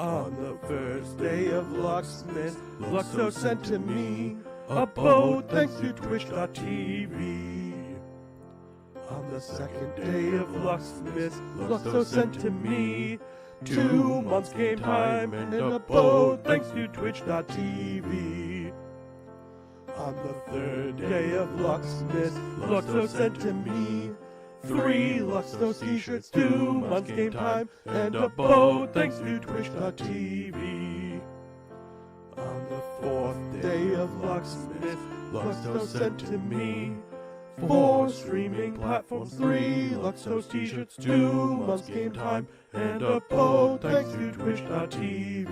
On the first day of Luxthos, Luxthos sent to me a boat thanks to Twitch.tv. On the second day of Luxthos, Luxthos sent to me 2 months game time and a boat thanks to Twitch.tv. On the third day of Luxthos, Luxthos sent to me 3 Luxthos t-shirts, 2 months game time, and a boat thanks to Twitch.tv. On the fourth day of Luxthos, Luxthos sent to me 4 streaming platforms, 3 Luxthos t-shirts, 2 months game time, and a boat thanks to Twitch.tv.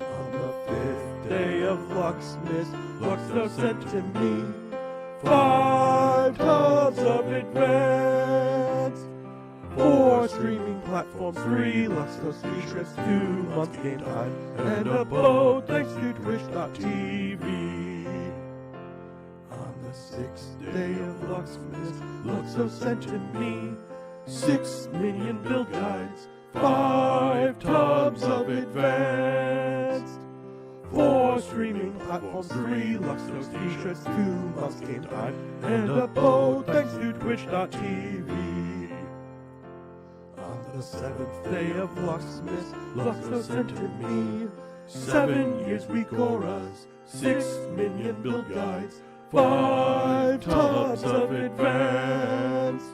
On the fifth day of Luxthos, Luxthos sent to me 5 tubs of advance, 4 streaming platforms, 3 Luxthos t-shirts, 2 months game time, and a boat thanks to Twitch.tv. On the sixth day of Luxthos, Luxthos sent to me 6 Minion build guides, 5 tubs of advanced, 4 streaming platforms, 3 Luxthos t-shirts, 2 months game time, and a boat thanks to Twitch.tv. On the 7th day of Luxthos, Luxthos sent to me 7 years week auras, 6 Minion build guides, 5 tubs of advanced,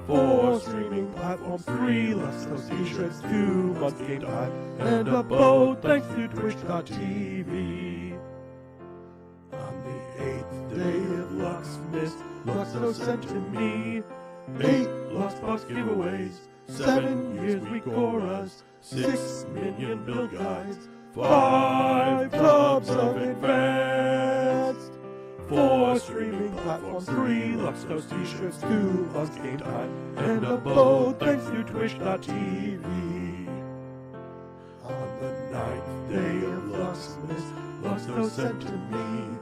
4 streaming platforms, 3 Luxthos t-shirts, 2 months game time, and a boat thanks to Twitch.tv. On the 8th day of Luxthos, Luxthos sent to me 8 Luxthos giveaways, 7 years week auras, 6 Minion build guides, 5 tubs of advanced, 4 streaming platforms, 3 Luxthos t-shirts, 2 months game time, and a boat thanks to Twitch.tv. On the 9th day of Luxthos, Luxthos sent to me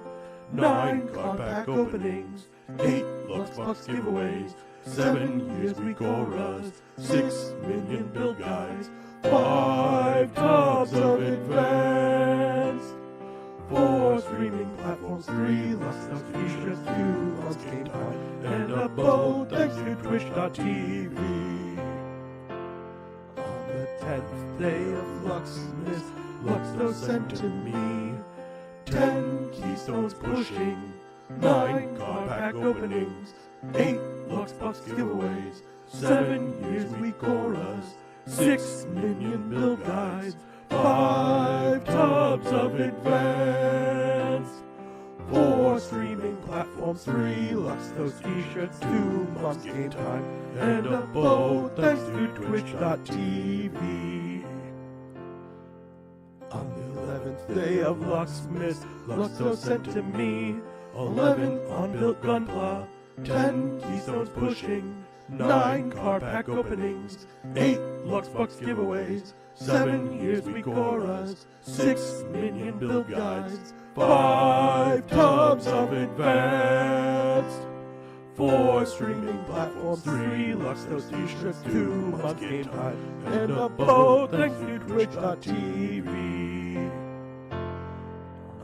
9 card pack openings, 8 Luxthos giveaways, 7 years week auras, 6 Minion build guides, 5 tubs of advanced, 4 streaming platforms, 3 Luxthos t-shirts, 2 months game time, and a boat thanks to Twitch.tv. On the 10th day of Luxthos, Luxthos sent to me 10 keystones pushing, 9 card pack openings, 8 Luxthos giveaways, 7 years week auras, 6 Minion build guides, 5 tubs of advanced, 4 streaming platforms, 3 Luxthos t-shirts, 2 months game time, and a boat thanks to Twitch.tv. On the 11th day of Luxthos, Luxthos sent to me 11 unbuilt gunpla, 10 keystones pushing, 9 card pack openings, 8 Luxthos giveaways, 7 years week auras, 6 Minion build guides, 5 tubs of advanced, 4 streaming platforms, 3 Luxthos t-shirts, 2 months game time, and a boat thanks to Twitch.tv.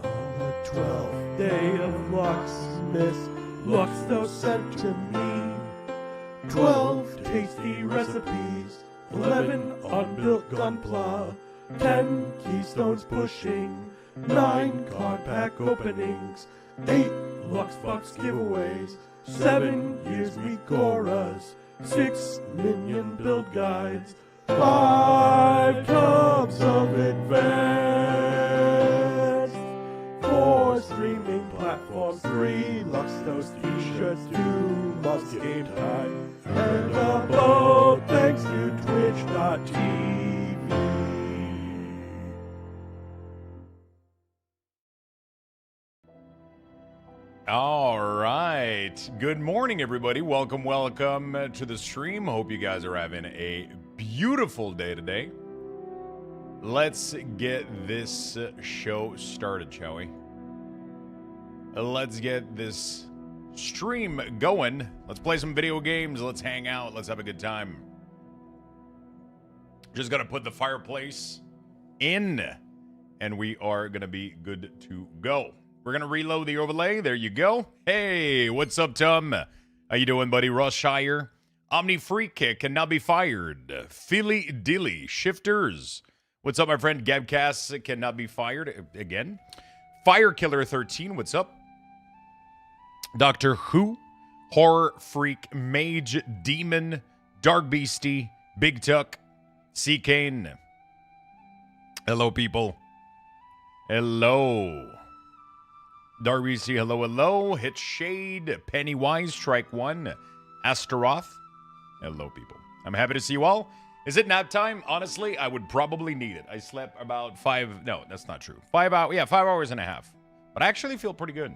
On the 12th day of Luxthos, Luxthos sent to me 12 tasty recipes, 11 unbuilt gunpla, 10 keystones pushing, 9 card pack openings, 8 Luxthos giveaways, 7 years week auras, 6 Minion build guides, 5 tubs of advanced, 4 streaming platforms, 3 Luxthos t-shirts, 2 months game time, and a boat thanks to Twitch.tv. All right. Good morning, everybody. Welcome to the stream. Hope you guys are having a beautiful day today. Let's get this show started, shall we? Let's get this stream going. Let's play some video games. Let's hang out. Let's have a good time. Just gonna put the fireplace in, and we are gonna be good to go. We're gonna reload the overlay. There you go. Hey, what's up, Tom? How you doing, buddy? Rossshire. Omni Free Kick cannot be fired. Philly Dilly Shifters. What's up, my friend? Gabcast cannot be fired again. Fire Killer 13. What's up? Doctor Who. Horror Freak Mage Demon. Dark Beastie. Big Tuck. C Kane. Hello, people. Hello. Dark Beastie. Hello, hello. Hit Shade. Pennywise. Strike 1. Astaroth. Hello, people. I'm happy to see you all. Is it nap time? Honestly, I would probably need it. I slept about 5... No, that's not true. 5 hours. Yeah, 5 hours and a half. But I actually feel pretty good.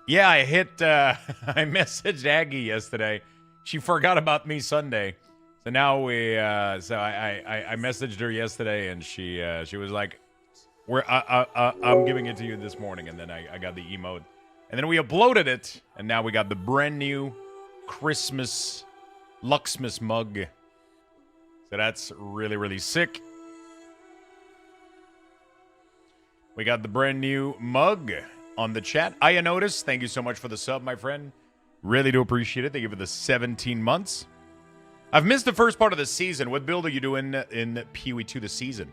Yeah, I hit... I messaged Aggie yesterday. She forgot about me Sunday. So now we... so I messaged her yesterday, and she was like... I'm giving it to you this morning, and then I got the emote. And then we uploaded it, and now we got the brand new Christmas Luxthos mug. So that's really, really sick. We got the brand new mug on the chat. Aya Notice, thank you so much for the sub, my friend. Really do appreciate it. Thank you for the 17 months. I've missed the first part of the season. What build are you doing in PoE 2 this season?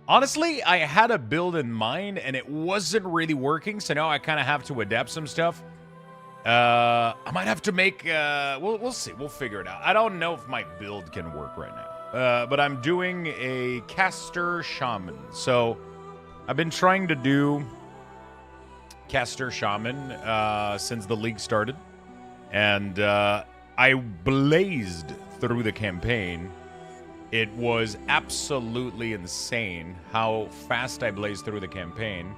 Honestly, I had a build in mind, and it wasn't really working, so now I kind of have to adapt some stuff. I might have to make... we'll see. We'll figure it out. I don't know if my build can work right now. But I'm doing a caster shaman. So I've been trying to do caster shaman since the league started. And I blazed through the campaign. It was absolutely insane how fast I blazed through the campaign.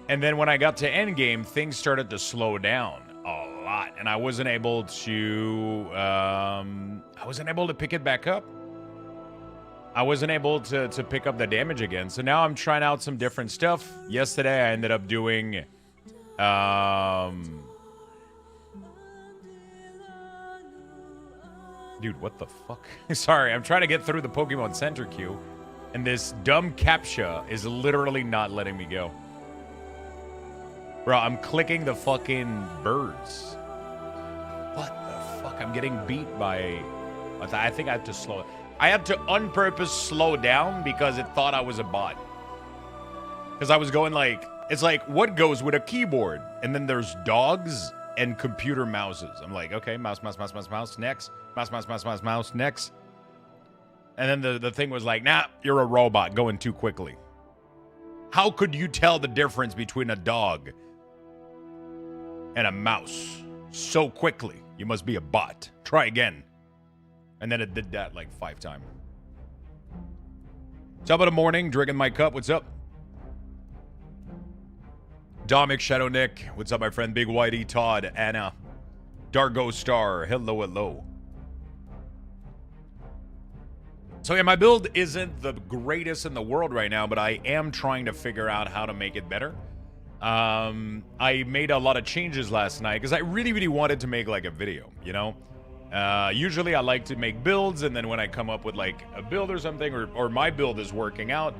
And then when I got to endgame, things started to slow down a lot. And I wasn't able to pick it back up. I wasn't able to pick up the damage again. So now I'm trying out some different stuff. Yesterday I ended up doing dude, what the fuck? Sorry, I'm trying to get through the Pokemon Center queue, and this dumb CAPTCHA is literally not letting me go. Bro, I'm clicking the fucking birds. What the fuck? I'm getting beat by... I think I had to slow it. I had to on purpose slow down because it thought I was a bot. Because I was going like... It's like, what goes with a keyboard? And then there's dogs and computer mouses. I'm like, okay, mouse, next. Mouse, next. And then the thing was like, nah, you're a robot going too quickly. How could you tell the difference between a dog and a mouse so quickly? You must be a bot. Try again. And then it did that like 5 times. Top of the morning, drinking my cup. What's up? Dominic, Shadow Nick. What's up, my friend? Big Whitey, Todd, Anna, Dargo Star. Hello, hello. So yeah, my build isn't the greatest in the world right now, but I am trying to figure out how to make it better. I made a lot of changes last night because I really, really wanted to make like a video, you know? Usually I like to make builds, and then when I come up with like a build or something, or my build is working out,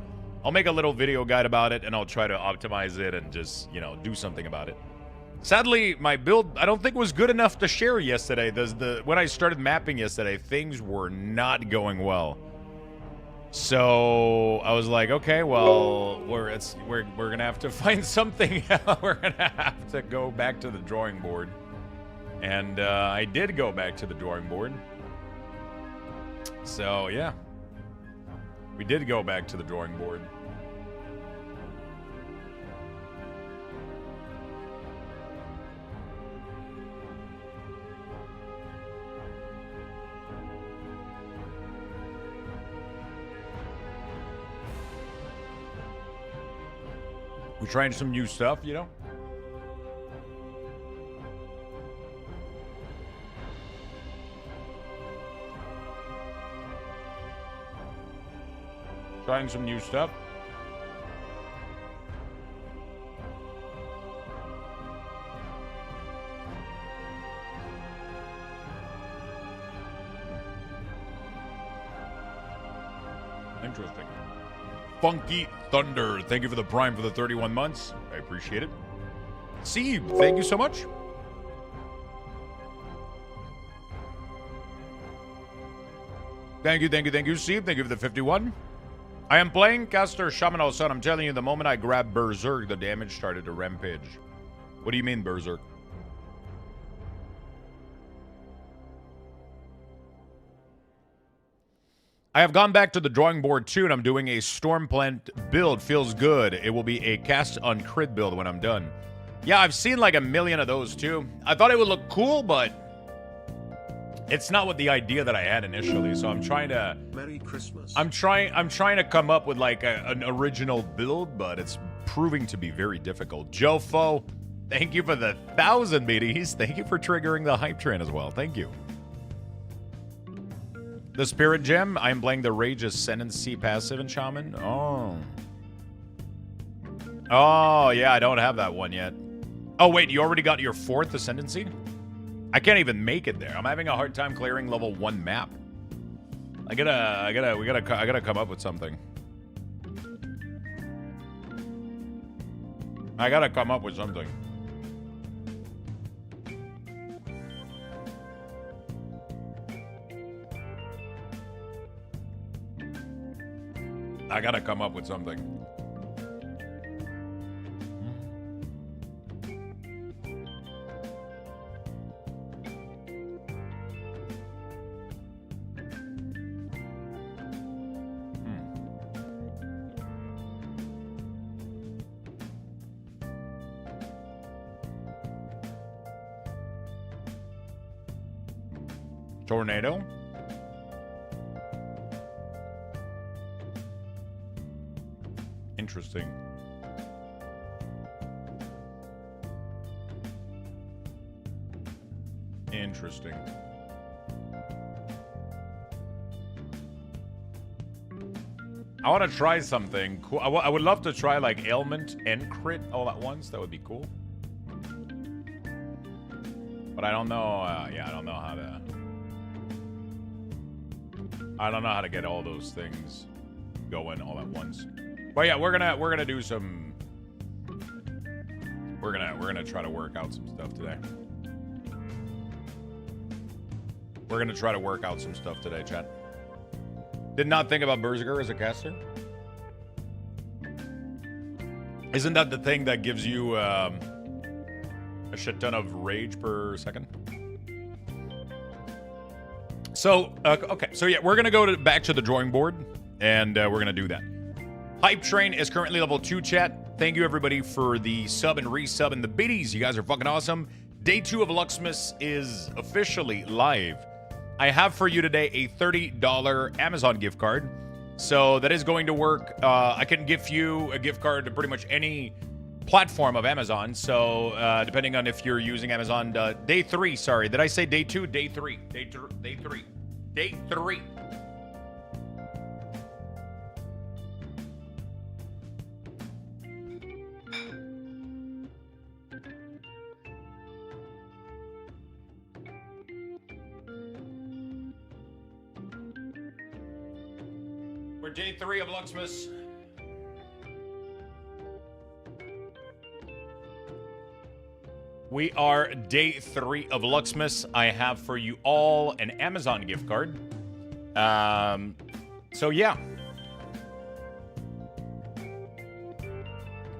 I'll make a little video guide about it, and I'll try to optimize it and just, you know, do something about it. Sadly, my build, I don't think was good enough to share yesterday. When I started mapping yesterday, things were not going well. So I was like, okay, well, we're gonna have to find something. We're gonna have to go back to the drawing board. And I did go back to the drawing board. So yeah, we did go back to the drawing board. We're trying some new stuff, you know? Trying some new stuff. Interesting. Funky Thunder, thank you for the Prime for the 31 months. I appreciate it. Steve, thank you so much. Thank you, Steve. Thank you for the 51. I am playing caster Shaman also, and I'm telling you, the moment I grabbed Berserk, the damage started to rampage. What do you mean, Berserk? I have gone back to the drawing board too, and I'm doing a Stormplant build. Feels good. It will be a cast on crit build when I'm done. Yeah, I've seen like a million of those too. I thought it would look cool, but it's not what the idea that I had initially. So I'm trying to. Merry Christmas. I'm trying to come up with like an original build, but it's proving to be very difficult. Jofo, thank you for the 1,000 BDs. Thank you for triggering the hype train as well. Thank you. The Spirit Gem, I am playing the Rage Ascendancy passive in Shaman. Oh. Oh, yeah, I don't have that one yet. Oh, wait, you already got your 4th Ascendancy? I can't even make it there. I'm having a hard time clearing level 1 map. I gotta come up with something. I gotta come up with something. I gotta come up with something. Tornado? Interesting. Interesting. I want to try something cool. I would love to try like ailment and crit all at once. That would be cool. But I don't know. Yeah, I don't know how to. I don't know how to get all those things going all at once. But yeah, we're gonna do some. We're gonna try to work out some stuff today. We're gonna try to work out some stuff today, chat. Did not think about Berserker as a caster. Isn't that the thing that gives you a shit ton of rage per second? So okay, so yeah, we're gonna go back to the drawing board, and we're gonna do that. Hype Train is currently level 2, chat. Thank you, everybody, for the sub and resub and the biddies. You guys are fucking awesome. Day 2 of Luxthos is officially live. I have for you today a $30 Amazon gift card. So that is going to work. I can give you a gift card to pretty much any platform of Amazon. So depending on if you're using Amazon, day 3, sorry. Did I say day 2? Day 3. Day 3. Day 3. We're day 3 of Luxthos. We are day 3 of Luxthos. I have for you all an Amazon gift card. So yeah.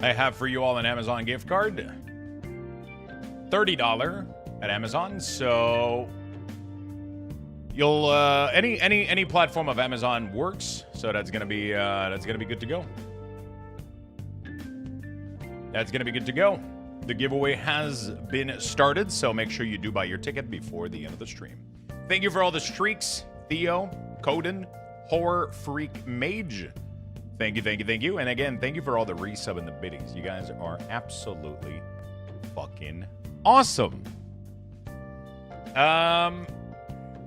I have for you all an Amazon gift card. $30 at Amazon. So you'll any platform of Amazon works, so that's gonna be good to go. That's gonna be good to go. The giveaway has been started, so make sure you do buy your ticket before the end of the stream. Thank you for all the streaks, Theo, Coden, Horror Freak Mage. Thank you, and again, thank you for all the resub and the biddies. You guys are absolutely fucking awesome.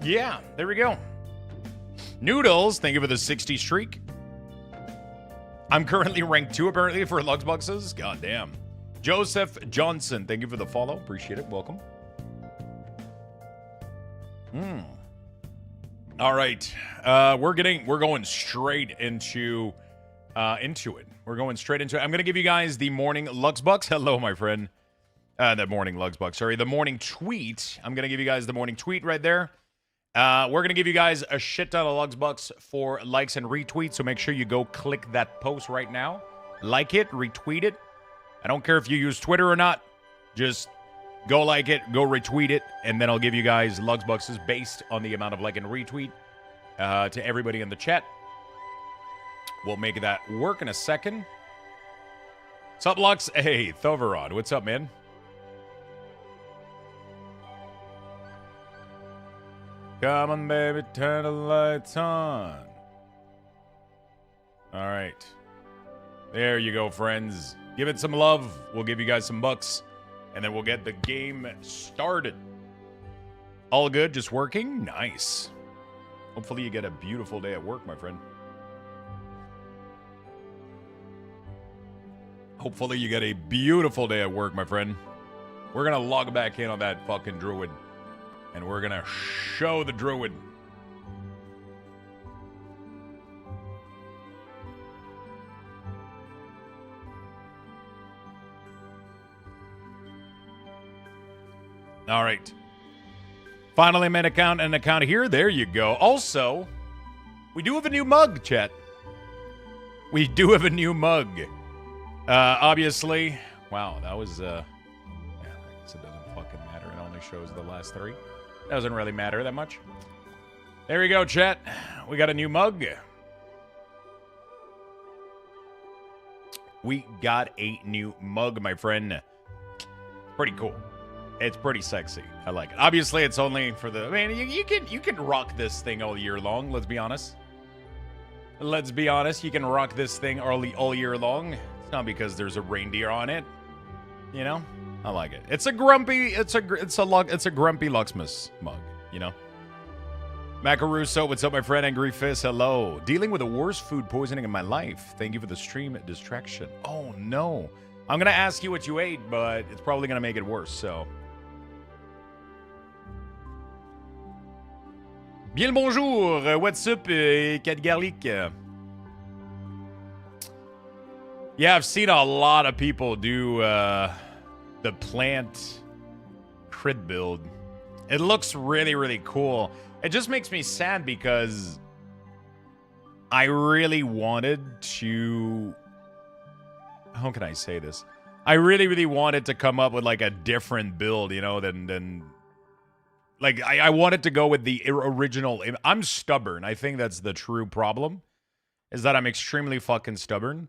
Yeah, there we go. Noodles, thank you for the 60 streak. I'm currently ranked 2 apparently for Lux Boxes. God damn. Joseph Johnson, thank you for the follow. Appreciate it. Welcome. All right, we're going straight into it. We're going straight into it. I'm gonna give you guys the morning Lux Bucks. Hello, my friend. The morning Lux Bucks. Sorry, the morning tweet. I'm gonna give you guys the morning tweet right there. We're gonna give you guys a shit ton of Lux Bucks for likes and retweets. So make sure you go click that post right now, like it, retweet it. I don't care if you use Twitter or not. Just go like it, go retweet it, and then I'll give you guys Lux Bucks based on the amount of like and retweet to everybody in the chat. We'll make that work in a second. What's up, Lux? Hey, Thoverod. What's up, man? Come on, baby, turn the lights on. All right. There you go, friends. Give it some love. We'll give you guys some bucks. And then we'll get the game started. All good, just working? Nice. Hopefully you get a beautiful day at work, my friend. Hopefully you get a beautiful day at work, my friend. We're going to log back in on that fucking Druid. And we're going to show the Druid. All right. Finally made an account here. There you go. Also, we do have a new mug, chat. We do have a new mug. Obviously. Wow, that was, yeah, I guess it doesn't fucking matter. It only shows the last three. Doesn't really matter that much. There we go, chat. We got a new mug. We got a new mug, my friend. Pretty cool. It's pretty sexy. I like it. Obviously, it's only for the... I mean, you can rock this thing all year long, let's be honest. Let's be honest, you can rock this thing all year long. It's not because there's a reindeer on it. You know? I like it. It's a grumpy Luxmas mug, you know? Macaruso, what's up, my friend? Angry Fist, hello. Dealing with the worst food poisoning in my life. Thank you for the stream distraction. Oh, no. I'm going to ask you what you ate, but it's probably going to make it worse, so... Bien le bonjour, what's up, Cat Garlic? Yeah, I've seen a lot of people do the plant crit build. It looks really, really cool. It just makes me sad because I really wanted to... How can I say this? I really, really wanted to come up with like a different build, you know, than like I wanted to go with the original. I'm stubborn. I think that's the true problem, is that I'm extremely fucking stubborn.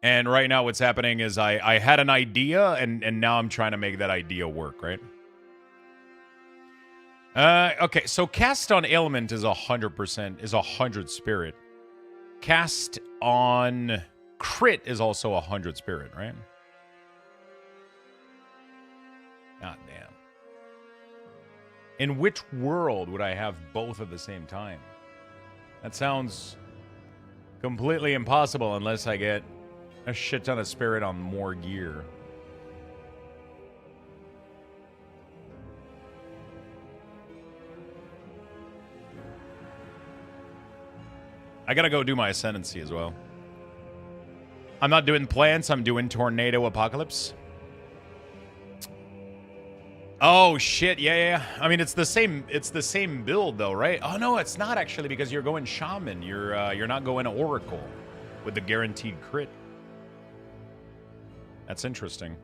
And right now what's happening is I had an idea and now I'm trying to make that idea work, right? Okay, so cast on ailment is 100%, is 100 spirit. Cast on crit is also 100 spirit, right? God damn. In which world would I have both at the same time? That sounds completely impossible unless I get a shit ton of spirit on more gear. I gotta go do my ascendancy as well. I'm not doing plants, I'm doing tornado apocalypse. Oh shit, yeah. I mean, it's the same build though, right? Oh no, it's not actually, because you're going shaman. You're not going oracle with the guaranteed crit. That's interesting.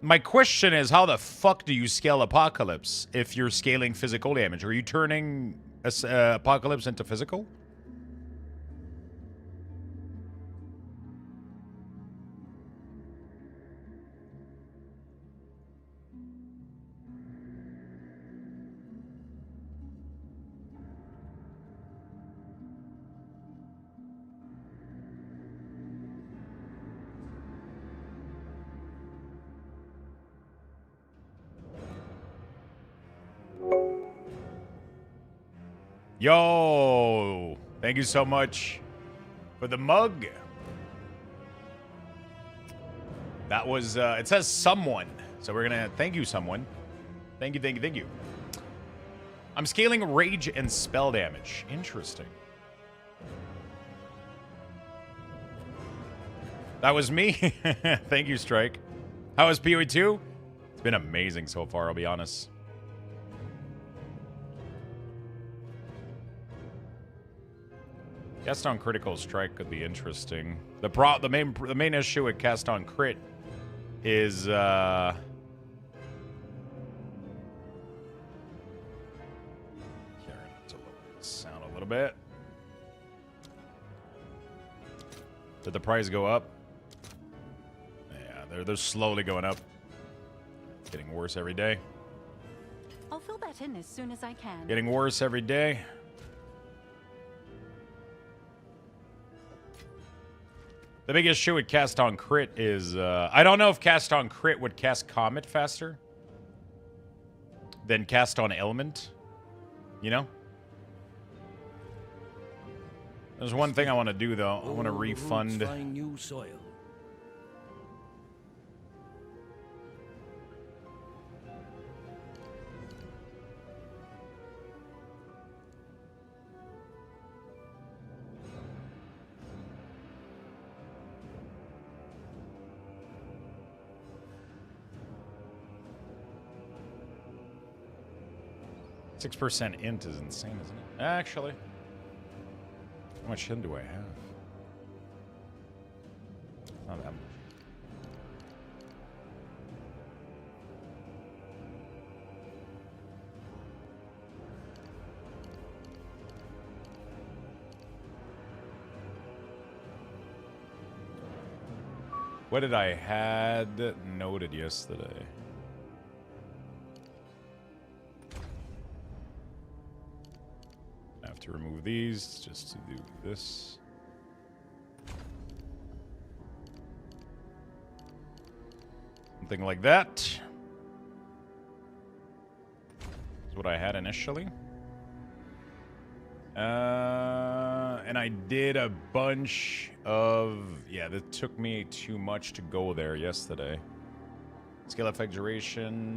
My question is, how the fuck do you scale apocalypse if you're scaling physical damage? Are you turning apocalypse into physical? Yo, thank you so much for the mug. That was, it says someone. So we're going to thank you, someone. Thank you. I'm scaling rage and spell damage. Interesting. That was me. Thank you, Strike. How was PoE2? It's been amazing so far, I'll be honest. Cast on critical strike could be interesting. The main issue with cast on crit is Karen, to lower the sound a little bit. Did the price go up? Yeah, they're slowly going up. It's getting worse every day. I'll fill that in as soon as I can. Getting worse every day. The big issue with cast on crit is I don't know if cast on crit would cast Comet faster than cast on element. You know? There's one thing I want to do though. I want to refund. New soil. %6 int is insane, isn't it? Actually. How much int do I have? Not that much. What did I had noted yesterday? I have to remove these just to do this. Something like that. Is what I had initially. And I did a bunch of... Yeah, that took me too much to go there yesterday. Scale effect duration,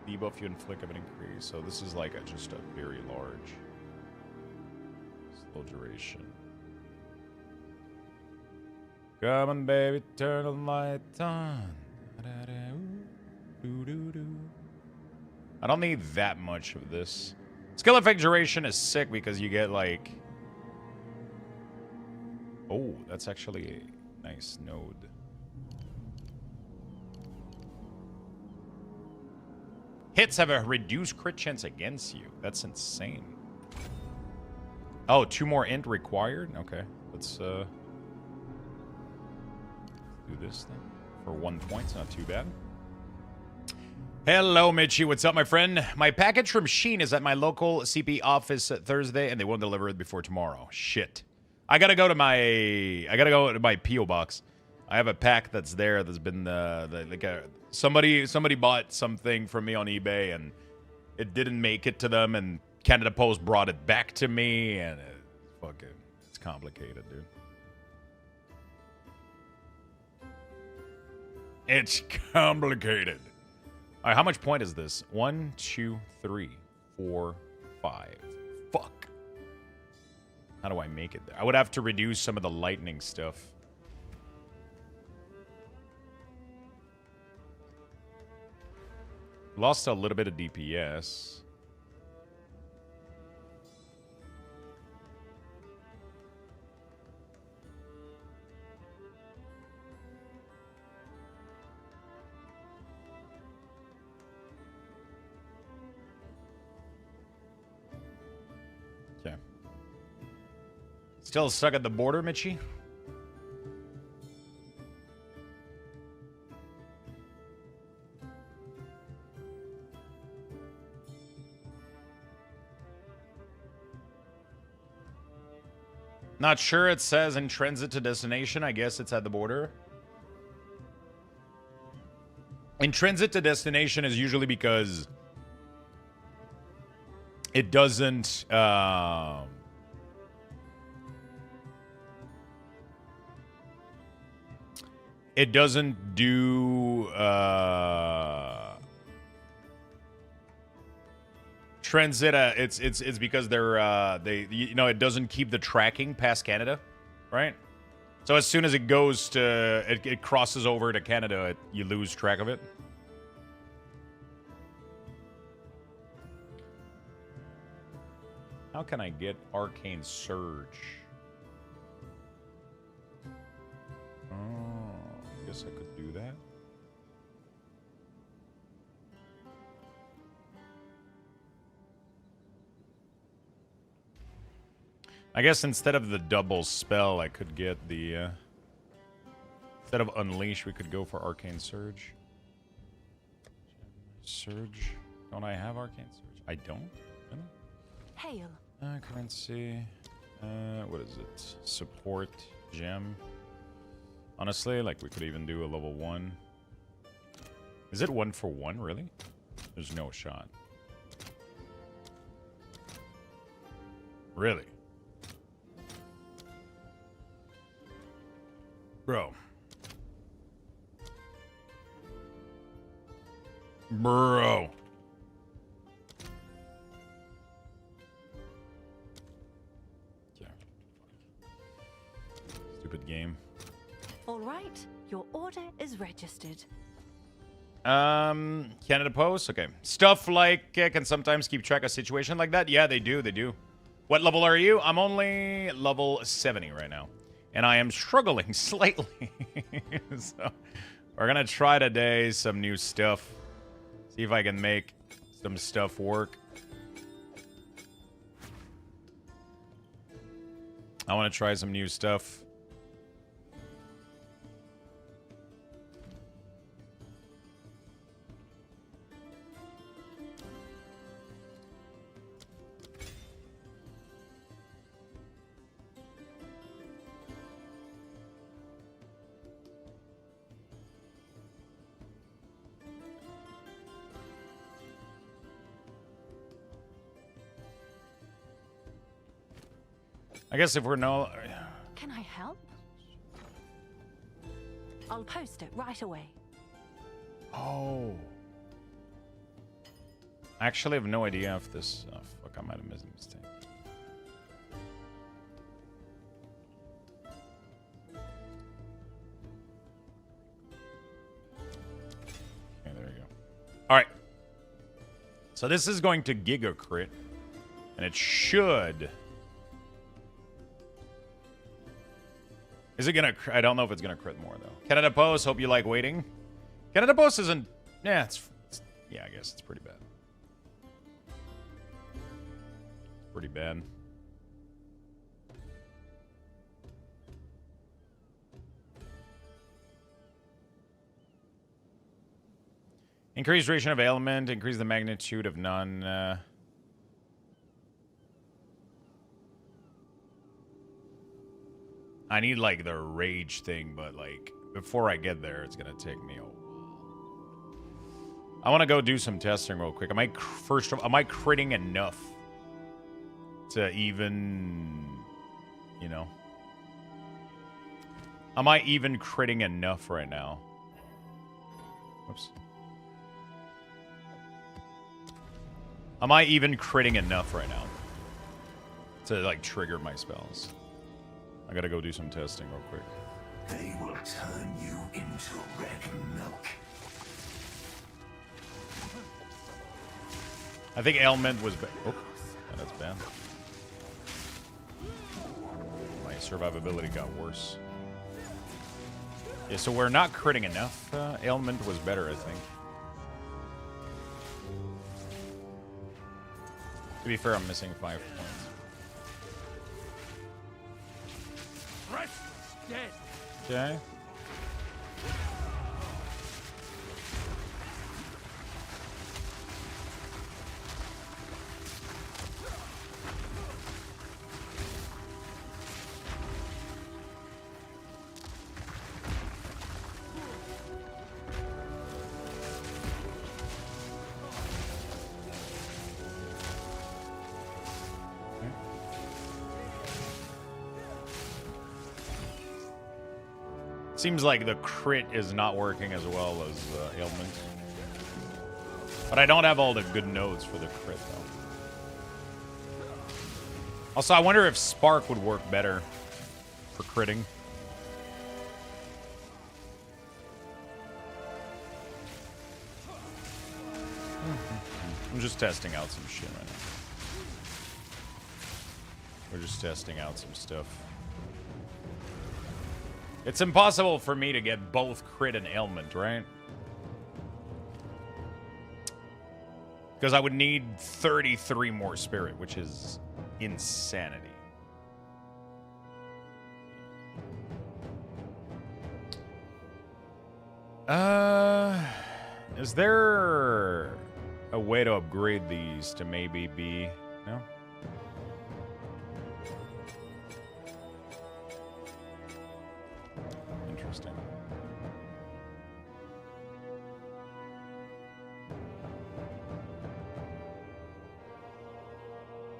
debuff you inflict of an increase. So this is like just a very large... Slow duration. Come on, baby, turn the light on. I don't need that much of this. Skill effect duration is sick because you get like... Oh, that's actually a nice node. Hits have a reduced crit chance against you. That's insane. Oh, 2 more int required? Okay, let's do this then. For 1 point, it's not too bad. Hello, Mitchie. What's up, my friend? My package from Sheen is at my local CP office Thursday, and they won't deliver it before tomorrow. Shit. I gotta go to my PO box. I have a pack that's there that's been somebody bought something from me on eBay and it didn't make it to them, and Canada Post brought it back to me, and it's complicated, dude. It's complicated. All right, how much point is this? 1, 2, 3, 4, 5. Fuck. How do I make it there? I would have to reduce some of the lightning stuff. Lost a little bit of DPS. Okay. Still stuck at the border, Mitchie? Not sure. It says in transit to destination. I guess it's at the border. In transit to destination is usually because it doesn't... it doesn't do... Transit, it's because they you know, it doesn't keep the tracking past Canada, right? So as soon as it goes to it crosses over to Canada, you lose track of it. How can I get Arcane Surge? Oh, I guess I could do that. I guess instead of the double spell, I could get the... instead of Unleash, we could go for Arcane Surge. Surge? Don't I have Arcane Surge? I don't? Really? Hail. Currency. What is it? Support. Gem. Honestly, like, we could even do a level 1. Is it 1 for 1, really? There's no shot. Really? Bro. Bro. Yeah. Stupid game. All right, your order is registered. Canada Post? Okay. Stuff like can sometimes keep track of situation like that? Yeah, they do, they do. What level are you? I'm only level 70 right now. And I am struggling slightly. So, we're gonna try today some new stuff. See if I can make some stuff work. I want to try some new stuff. I guess if we're no... Can I help? I'll post it right away. Oh. I actually have no idea if this... Oh, fuck, I might have made a mistake. Okay, there we go. Alright. So this is going to Giga Crit. And it should... Is it gonna... I don't know if it's gonna crit more, though. Canada Post, hope you like waiting. Canada Post isn't... Yeah, it's yeah, I guess it's pretty bad. Pretty bad. Increase duration of ailment, increase the magnitude of none... I need, like, the rage thing, but, like, before I get there, it's gonna take me a while. I want to go do some testing real quick. Am I critting enough to even, you know? Am I even critting enough right now? Oops. Am I even critting enough right now to, like, trigger my spells? I gotta go do some testing real quick. They will turn you into red milk. I think ailment was bad. Oh, that's bad. My survivability got worse. Yeah, so we're not critting enough. Ailment was better, I think. To be fair, I'm missing 5 points. Okay. Seems like the crit is not working as well as ailment. But I don't have all the good nodes for the crit, though. Also, I wonder if Spark would work better for critting. I'm just testing out some shit right now. We're just testing out some stuff. It's impossible for me to get both crit and ailment, right? Because I would need 33 more spirit, which is insanity. Is there a way to upgrade these to maybe be... No? Interesting.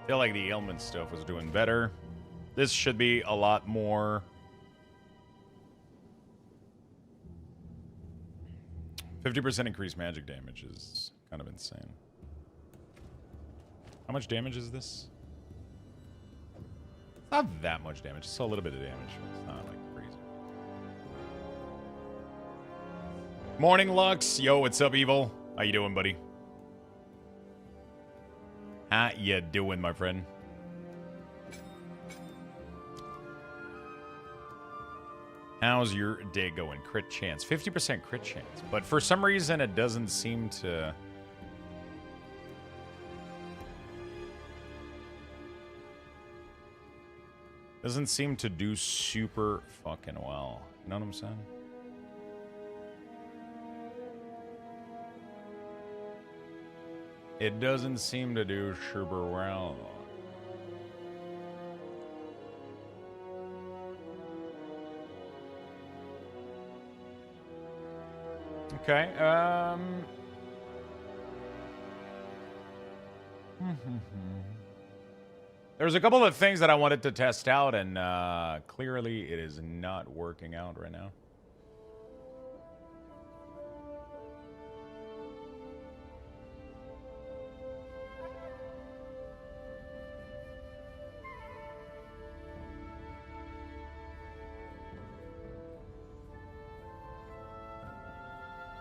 I feel like the ailment stuff was doing better. This should be a lot more... 50% increased magic damage is kind of insane. How much damage is this? It's not that much damage. It's a little bit of damage. It's not like crazy. Morning, Lux. Yo, what's up, Evil? How you doing, buddy? How you doing, my friend? How's your day going? Crit chance. 50% crit chance. But for some reason, it doesn't seem to... Doesn't seem to do super fucking well. You know what I'm saying? It doesn't seem to do super well. Okay, there's a couple of things that I wanted to test out, and clearly it is not working out right now.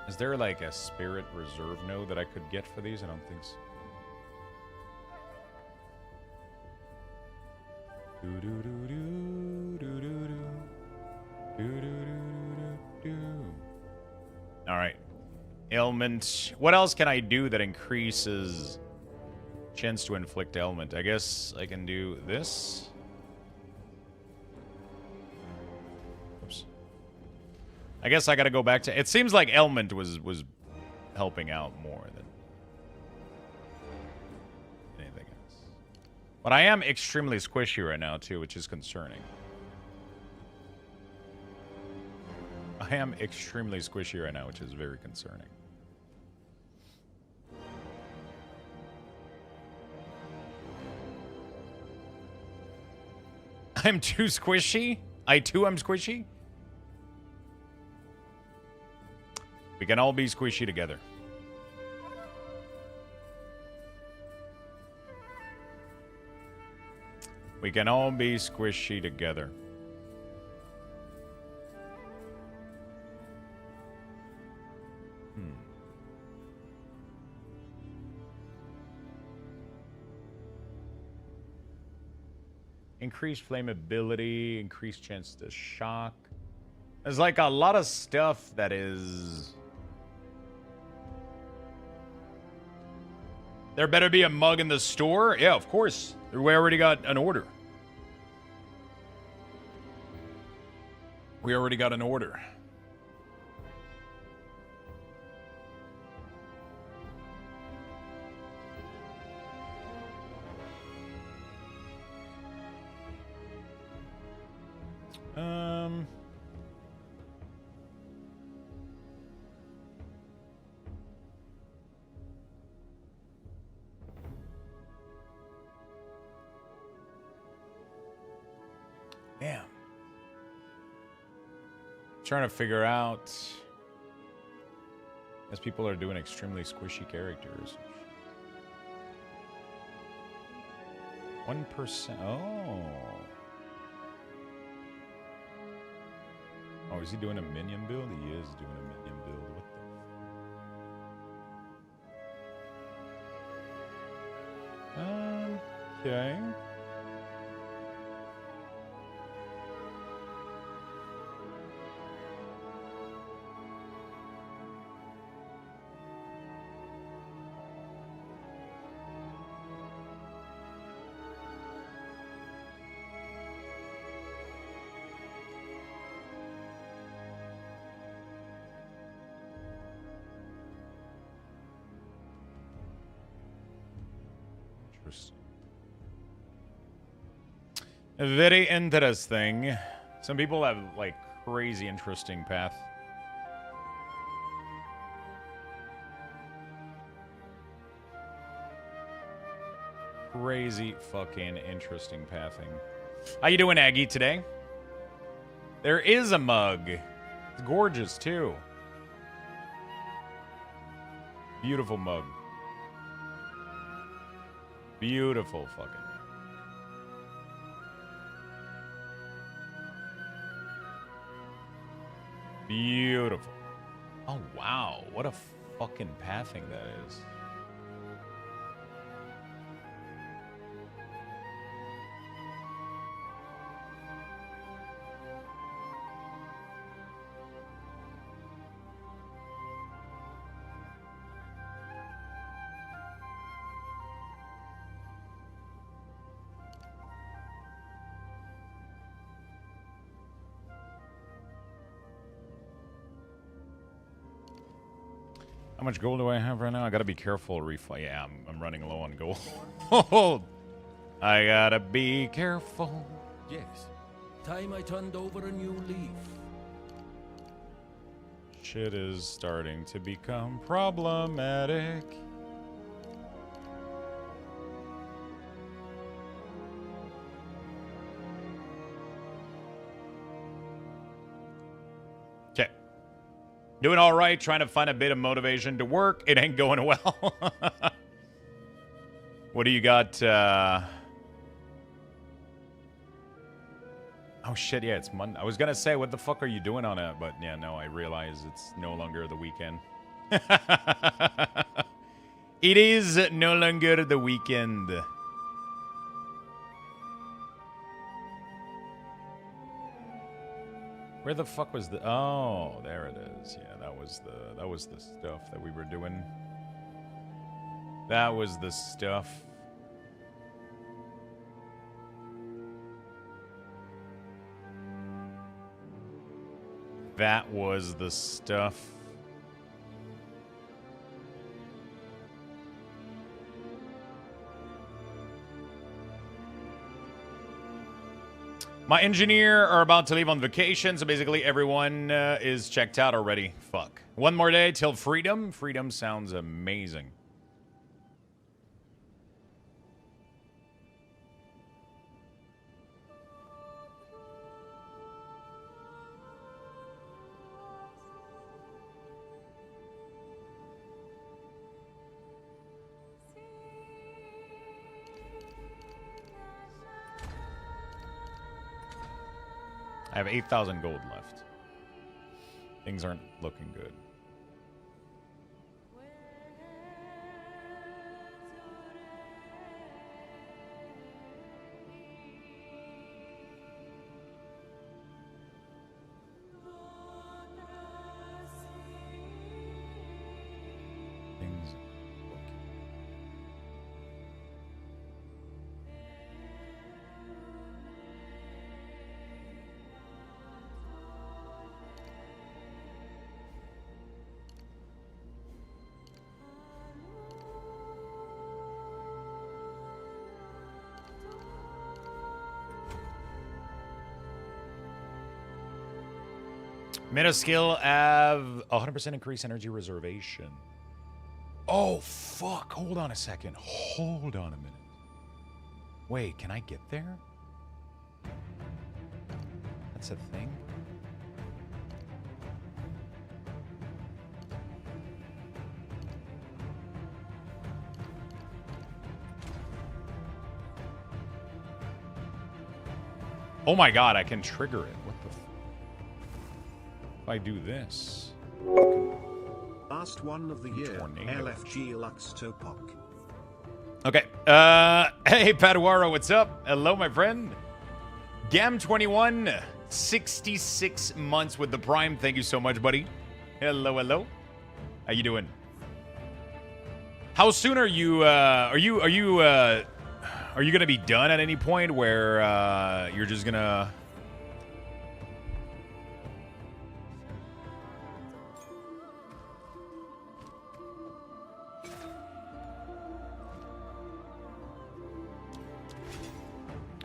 Is there like a spirit reserve node that I could get for these? I don't think so. All right. Ailment. What else can I do that increases chance to inflict ailment? I guess I can do this. Oops. I guess I gotta go back to... It seems like ailment was helping out more than anything else. But I am extremely squishy right now, too, which is concerning. I am extremely squishy right now, which is very concerning. I'm too squishy? I too am squishy? We can all be squishy together. We can all be squishy together. Increased flammability, increased chance to shock. There's like a lot of stuff that is... There better be a mug in the store? Yeah, of course. We already got an order. We already got an order. Damn. Trying to figure out, as people are doing extremely squishy characters. 1%. Oh. Oh, is he doing a minion build? He is doing a minion build. What the? Okay. Very interesting. Some people have like crazy interesting path. Crazy fucking interesting pathing. How you doing, Aggie, today? There is a mug. It's gorgeous too. Beautiful mug. Beautiful fucking. Beautiful. Oh, wow. What a fucking pathing that is. How much gold do I have right now? I gotta be careful. Yeah, I'm running low on gold. I gotta be careful. Yes. Time I turned over a new leaf. Shit is starting to become problematic. Okay. Doing all right, trying to find a bit of motivation to work. It ain't going well. What do you got? Oh, shit, yeah, it's Monday. I was going to say, what the fuck are you doing on it? But, yeah, no, I realize it's no longer the weekend. It is no longer the weekend. Where the fuck was the... Oh, there it is. Yeah, that was the stuff that we were doing. That was the stuff. That was the stuff. My engineer are about to leave on vacation, so basically everyone is checked out already. Fuck. One more day till freedom. Freedom sounds amazing. I have 8,000 gold left. Things aren't looking good. Things looking. Meta skill have 100% increase energy reservation. Oh, fuck. Hold on a second. Hold on a minute. Wait, can I get there? That's a thing? Oh my god, I can trigger it. What the if I do this? Last one of the year, Tornado. LFG Luxthos. Okay. Hey, Paduaro, what's up? Hello, my friend. Gam21, 66 months with the Prime. Thank you so much, buddy. Hello, hello. How you doing? How soon are you? Are you gonna be done at any point where you're just gonna?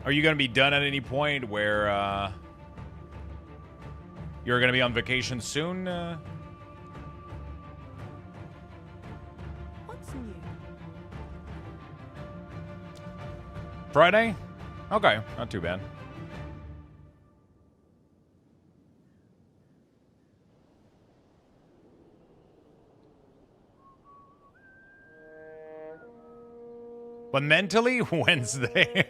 Are you going to be done at any point where you're going to be on vacation soon? What's new? Friday? Okay, not too bad. But mentally, Wednesday.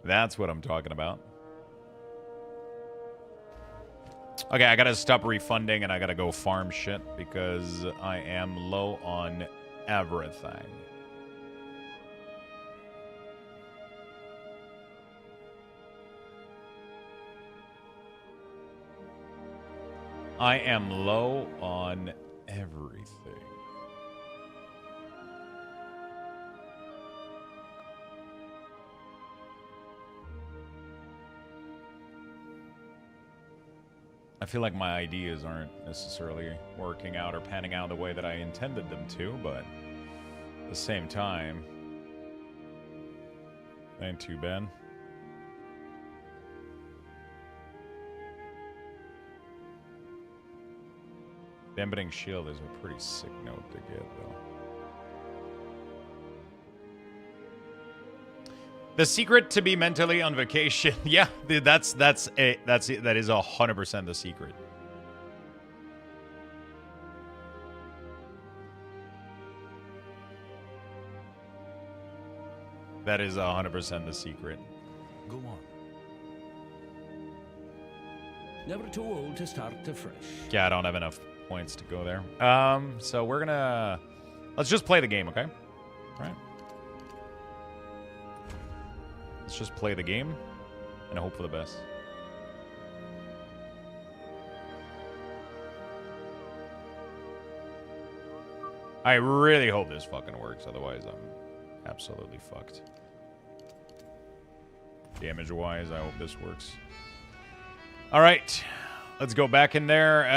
That's what I'm talking about. Okay, I gotta stop refunding and I gotta go farm shit because I am low on everything. I am low on everything. I feel like my ideas aren't necessarily working out or panning out the way that I intended them to, but at the same time, ain't too bad. Dampening shield is a pretty sick note to get, though. The secret to be mentally on vacation. Yeah, dude, that is 100% the secret. That is 100% the secret. Go on. Never too old to start afresh. Yeah, I don't have enough points to go there. So we're gonna let's just play the game, okay? All right. Let's just play the game and hope for the best. I really hope this fucking works, otherwise I'm absolutely fucked. Damage-wise, I hope this works. All right, let's go back in there.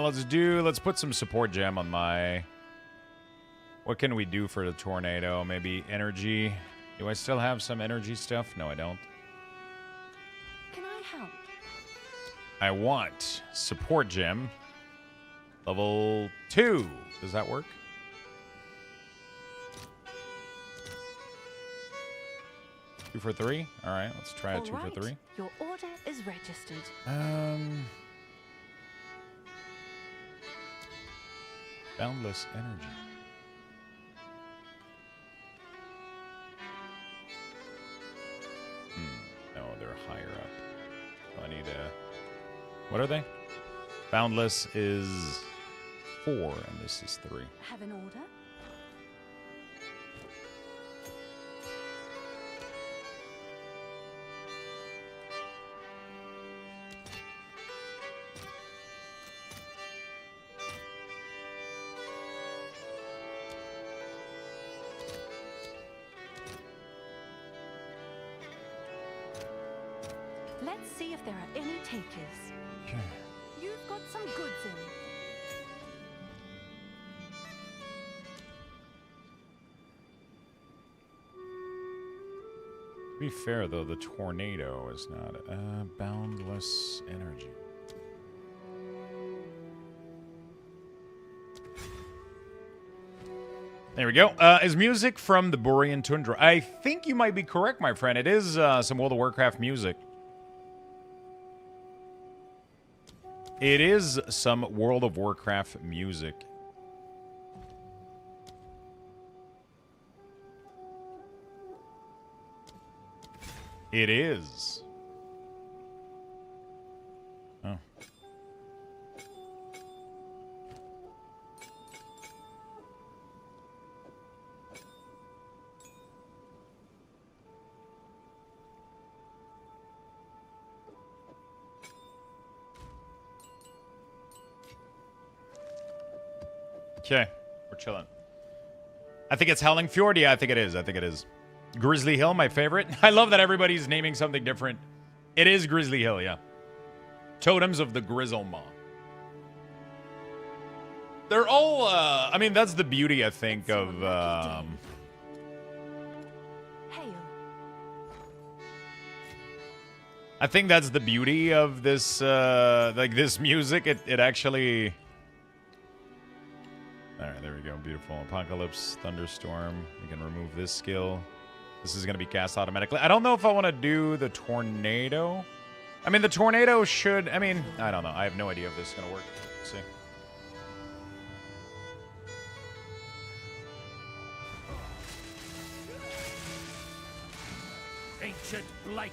Let's put some support gem on my... What can we do for the tornado? Maybe energy. Do I still have some energy stuff? No, I don't. Can I help? I want support gem. Level 2. Does that work? Two for 3? All right, let's try a 2 for 3. Your order is registered. Boundless energy. No, they're higher up. So I need a... What are they? Boundless is 4, and this is 3. Have an order? Let's see if there are any takers. Okay. You've got some goods in. To be fair, though, the tornado is not boundless energy. There we go. Is music from the Borean Tundra? I think you might be correct, my friend. It is some World of Warcraft music. It is some World of Warcraft music. It is. Oh. Okay, we're chilling. I think it's Howling Fjord. Yeah, I think it is. I think it is. Grizzly Hill, my favorite. I love that everybody's naming something different. It is Grizzly Hill, yeah. Totems of the Grizzlemaw. They're all, I mean, that's the beauty, I think, of, Hail. I think that's the beauty of this, like, this music. It actually... Alright, there we go. Beautiful. Apocalypse, Thunderstorm. We can remove this skill. This is going to be cast automatically. I don't know if I want to do the Tornado. I mean, the Tornado should... I mean, I don't know. I have no idea if this is going to work. Let's see. Ancient blight.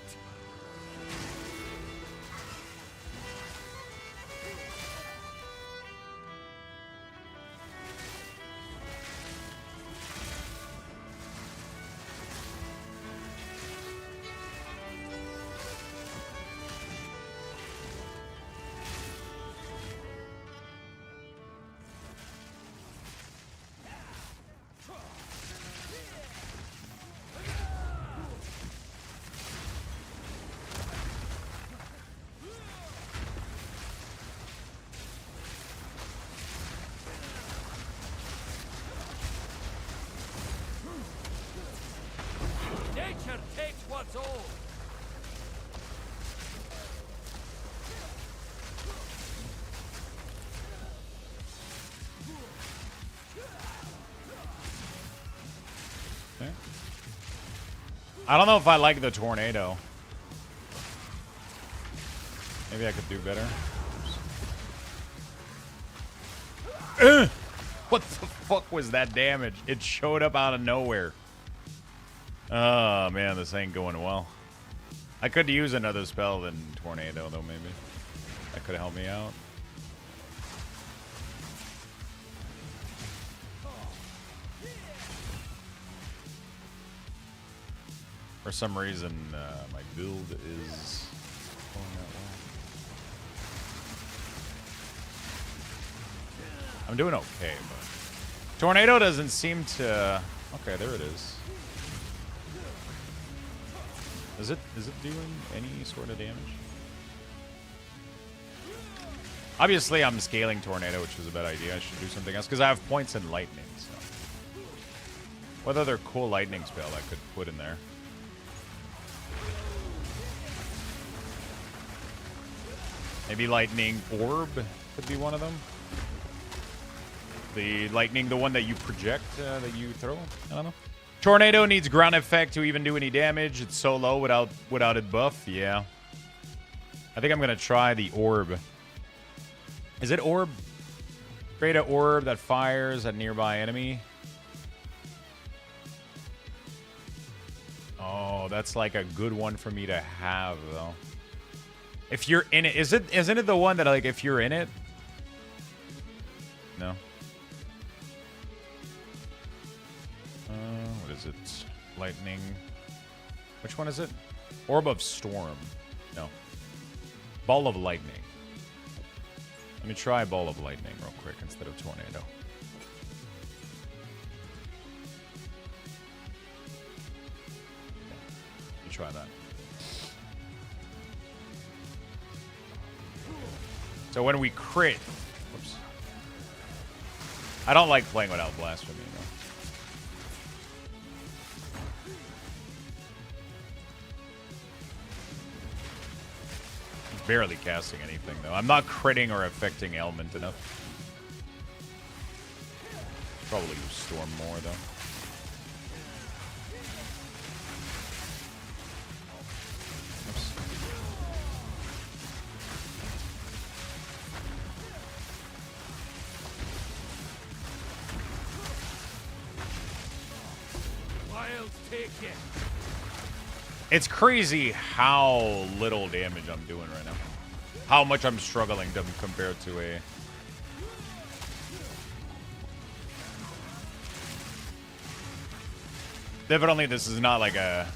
Nature takes what's old. Okay. I don't know if I like the Tornado. Maybe I could do better. What the fuck was that damage? It showed up out of nowhere. Oh, man, this ain't going well. I could use another spell than Tornado, though, maybe. That could help me out. For some reason, my build is going that way. I'm doing okay, but... Tornado doesn't seem to... Okay, there it is. Is it doing any sort of damage? Obviously, I'm scaling Tornado, which is a bad idea. I should do something else, because I have points in Lightning, so... What other cool Lightning spell I could put in there? Maybe Lightning Orb could be one of them. The Lightning, the one that you project, that you throw? I don't know. Tornado needs ground effect to even do any damage. It's so low without it buff. Yeah. I think I'm going to try the Orb. Is it Orb? Create an orb that fires at nearby enemy. Oh, that's like a good one for me to have, though. If you're in it, isn't it the one that, like, if you're in it? No. What is it? Lightning. Which one is it? Orb of Storm. No. Ball of Lightning. Let me try Ball of Lightning real quick instead of Tornado. Let me try that. So when we crit... Whoops. I don't like playing without Blasphemy, though. Barely casting anything, though. I'm not critting or affecting ailment enough. Probably use Storm more, though. Oops. Wild take it. It's crazy how little damage I'm doing right now. How much I'm struggling to compared to a... Definitely this is not like a...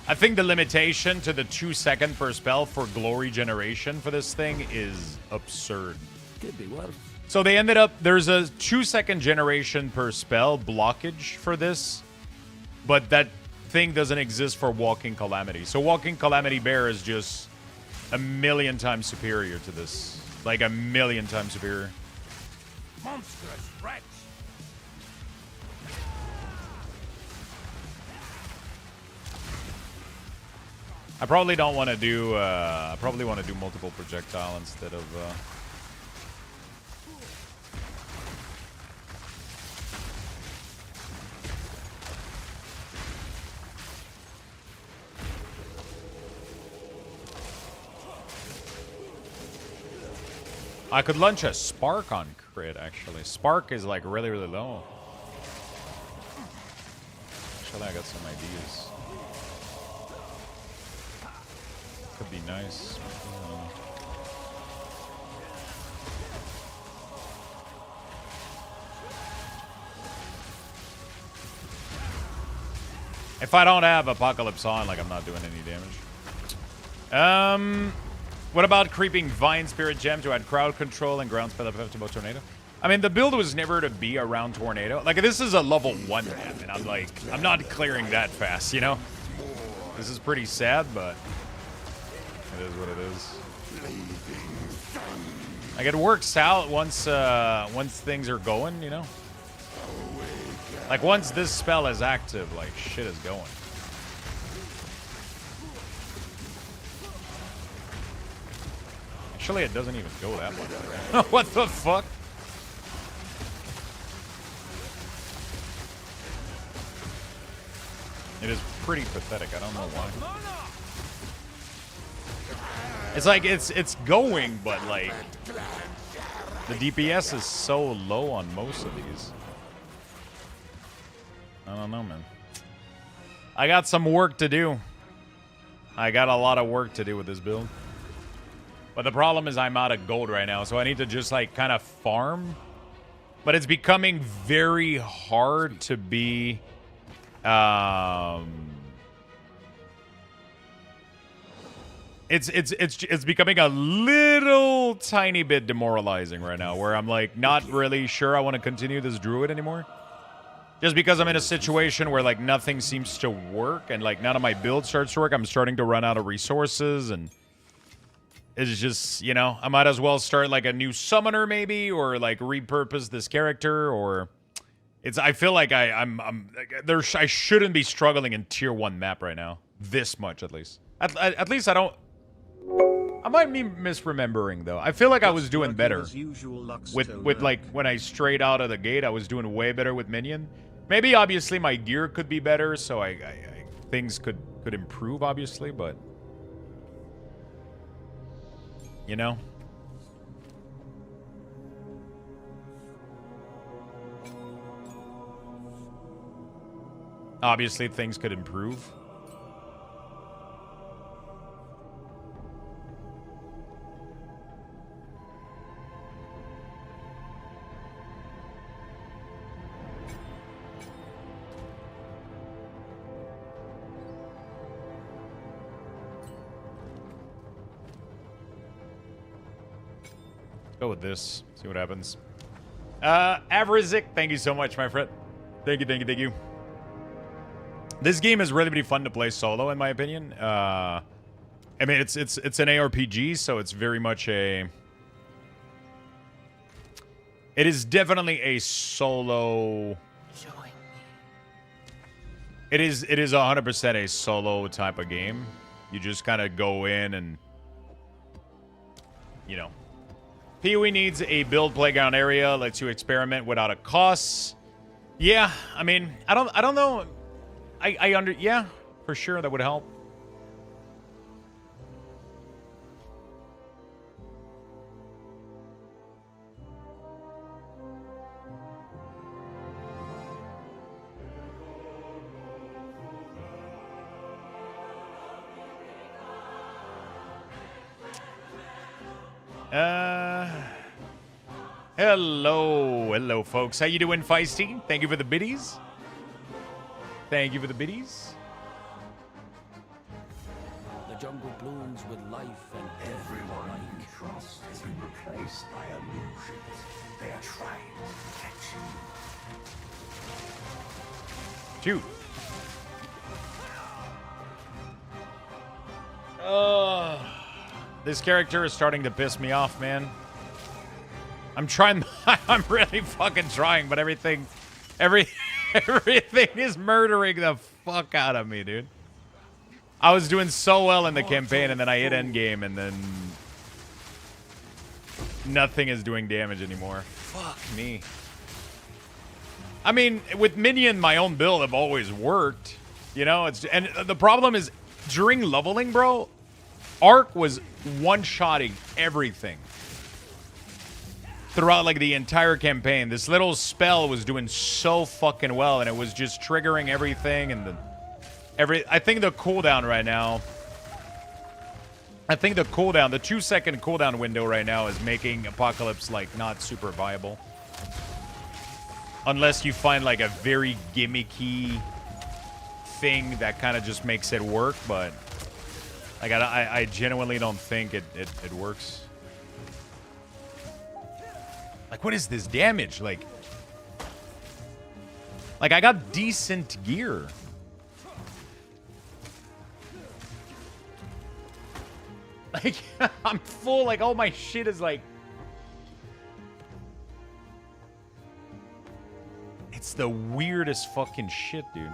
I think the limitation to the 2 second per spell for glory generation for this thing is absurd. Could be worse. So they ended up... There's a 2 second generation per spell blockage for this. But that thing doesn't exist for Walking Calamity. So Walking Calamity Bear is just a million times superior to this. Like a million times superior. Monstrous wretch. I probably don't want to do... I probably want to do multiple projectile instead of... I could launch a Spark on crit, actually. Spark is, like, really, really low. Actually, I got some ideas. Could be nice. If I don't have Apocalypse on, like, I'm not doing any damage. What about creeping Vine Spirit Gem to add crowd control and ground spell effect about Tornado? I mean, the build was never to be around Tornado. Like, this is a level 1 map, and I'm like, I'm not clearing that fast, you know? This is pretty sad, but it is what it is. Like, it works out once things are going, you know? Like, once this spell is active, like, shit is going. Actually, it doesn't even go that much. What the fuck? It is pretty pathetic. I don't know why. It's like it's going, but like the DPS is so low on most of these. I don't know, man. I got some work to do. I got a lot of work to do with this build. But the problem is I'm out of gold right now, so I need to just, like, kind of farm. But it's becoming very hard to be... It's becoming a little tiny bit demoralizing right now, where I'm, like, not really sure I want to continue this Druid anymore. Just because I'm in a situation where, like, nothing seems to work, and, like, none of my build starts to work. I'm starting to run out of resources, and... It's just, you know, I might as well start like a new summoner maybe, or like repurpose this character, or it's. I feel like I shouldn't be struggling in tier 1 map right now, this much at least. At least I don't. I might be misremembering though. I feel like I was doing better with like when I straight out of the gate. I was doing way better with Minion. Maybe obviously my gear could be better, so I things could improve obviously, but. You know? Obviously, things could improve. Go with this. See what happens. Avrizik, thank you so much, my friend. Thank you. This game is really fun to play solo, in my opinion. I mean, it's an ARPG, so it's very much a... It is definitely a solo... It is 100% a solo type of game. You just kind of go in and... You know... PoE needs a build playground area, lets you experiment without a cost. Yeah, I mean, I don't know. Yeah, for sure that would help. Hello, folks. How you doing, Feisty? Thank you for the biddies. Thank you for the biddies. The jungle blooms with life and death Everyone alike. you trust has been replaced by illusions. They are trying to catch you. Shoot. This character is starting to piss me off, man. I'm trying. I'm really fucking trying, but everything is murdering the fuck out of me, dude. I was doing so well in the campaign, and then I hit endgame, and then nothing is doing damage anymore. Fuck me. I mean, with Minion, my own build have always worked. You know, and the problem is during leveling, bro, Arc was one-shotting everything throughout like the entire campaign. This little spell was doing so fucking well, and it was just triggering everything. And I think the cooldown right now, the 2-second cooldown window right now is making Apocalypse like not super viable, unless you find like a very gimmicky thing that kind of just makes it work. But like I genuinely don't think it works. Like, what is this damage? Like I got decent gear. Like, I'm full, like, all my shit is like... It's the weirdest fucking shit, dude.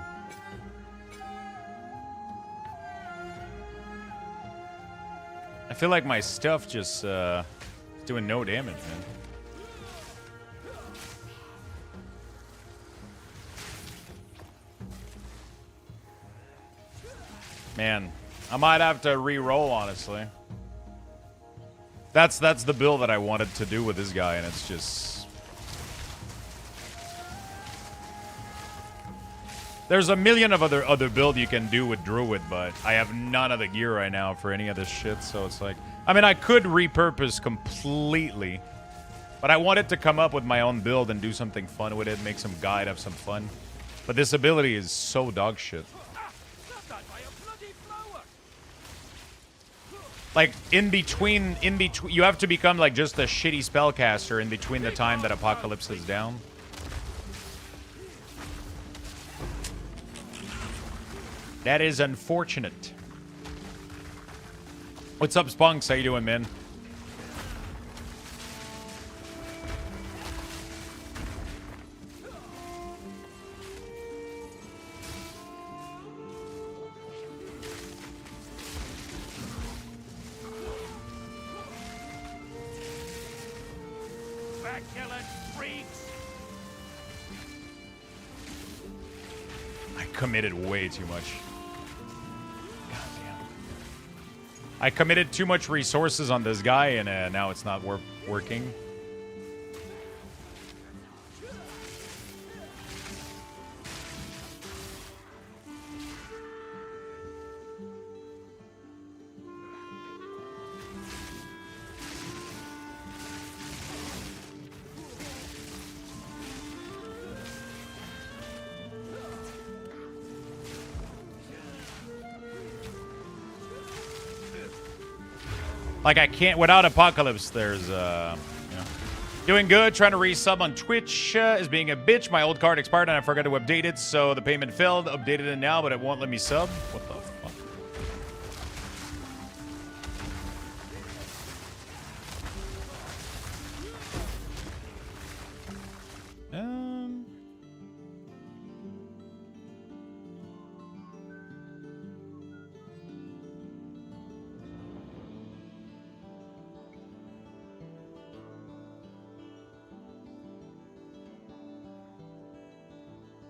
I feel like my stuff just, doing no damage, man. Man, I might have to re-roll, honestly. That's the build that I wanted to do with this guy, and it's just... There's a million of other build you can do with Druid, but I have none of the gear right now for any of this shit, so it's like... I mean, I could repurpose completely, but I wanted to come up with my own build and do something fun with it, make some guide, have some fun. But this ability is so dog shit. Like, in between, you have to become, like, just a shitty spellcaster in between the time that Apocalypse is down. That is unfortunate. What's up, Spunks? How you doing, man? Committed way too much. Goddamn. I committed too much resources on this guy, and now it's not working. Like, I can't, without Apocalypse, there's, you know. Doing good, trying to resub on Twitch is being a bitch. My old card expired and I forgot to update it, so the payment failed. Updated it now, but it won't let me sub. What the fuck?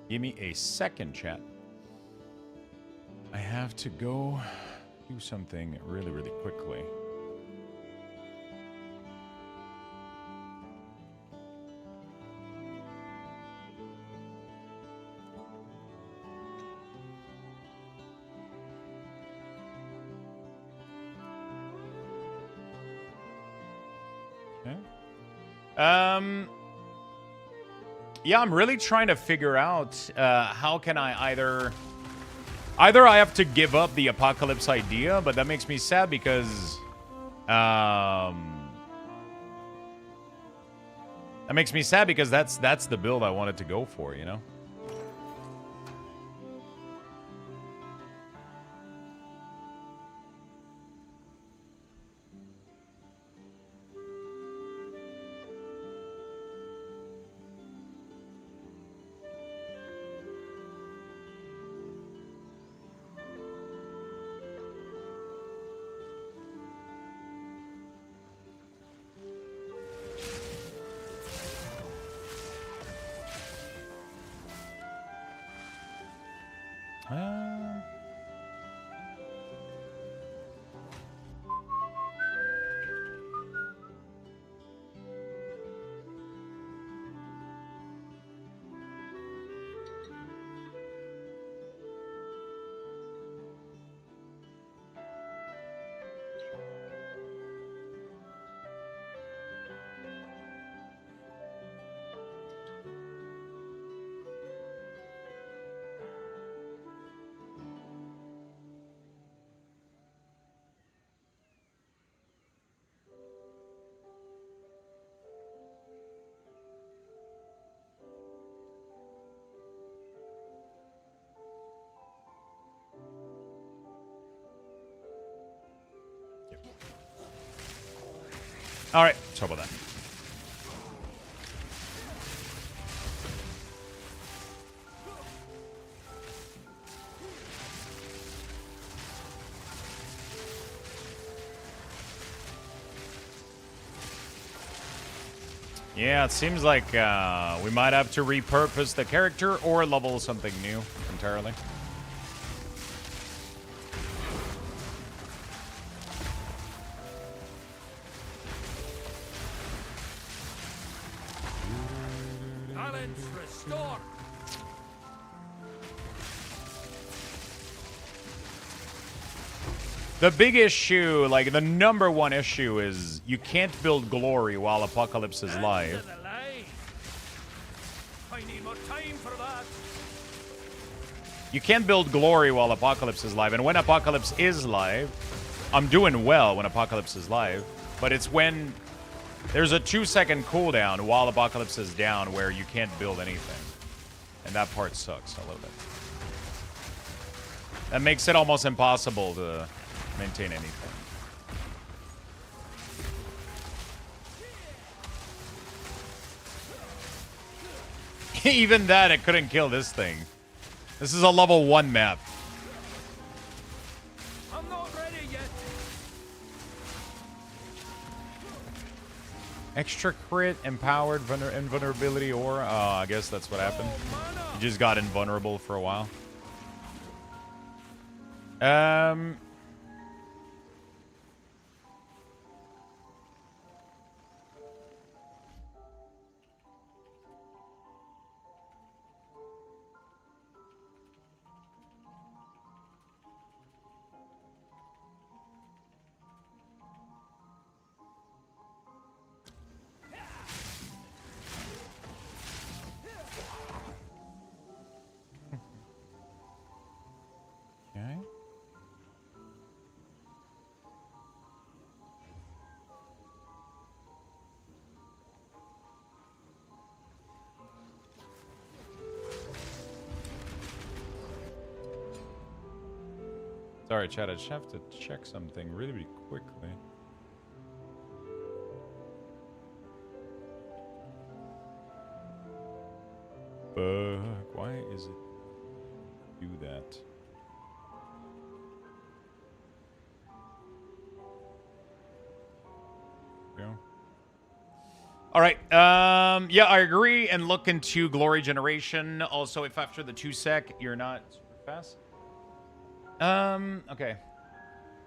Give me a second, chat. I have to go do something really, really quickly. Okay. Yeah, I'm really trying to figure out how can I either I have to give up the apocalypse idea, but that makes me sad because that makes me sad because that's the build I wanted to go for, you know? All right, sorry about that. Yeah, it seems like we might have to repurpose the character or level something new entirely. Balance restored. The big issue, like the number one issue, is you can't build glory while Apocalypse is live. End of the line. I need more time for that. You can't build glory while Apocalypse is live. And when Apocalypse is live, I'm doing well when Apocalypse is live. But it's when there's a 2-second cooldown while Apocalypse is down where you can't build anything. And that part sucks a little bit. That makes it almost impossible to maintain anything. Even that, it couldn't kill this thing. This is a level 1 map. I'm not ready yet. Extra crit, empowered, invulnerability, or... Oh, I guess that's what happened. You just got invulnerable for a while. Okay. Sorry, chat. I just have to check something really quickly. Why is it do that? Yeah. All right. Yeah, I agree. And look into glory generation. Also, if after the 2 sec you're not super fast. Okay.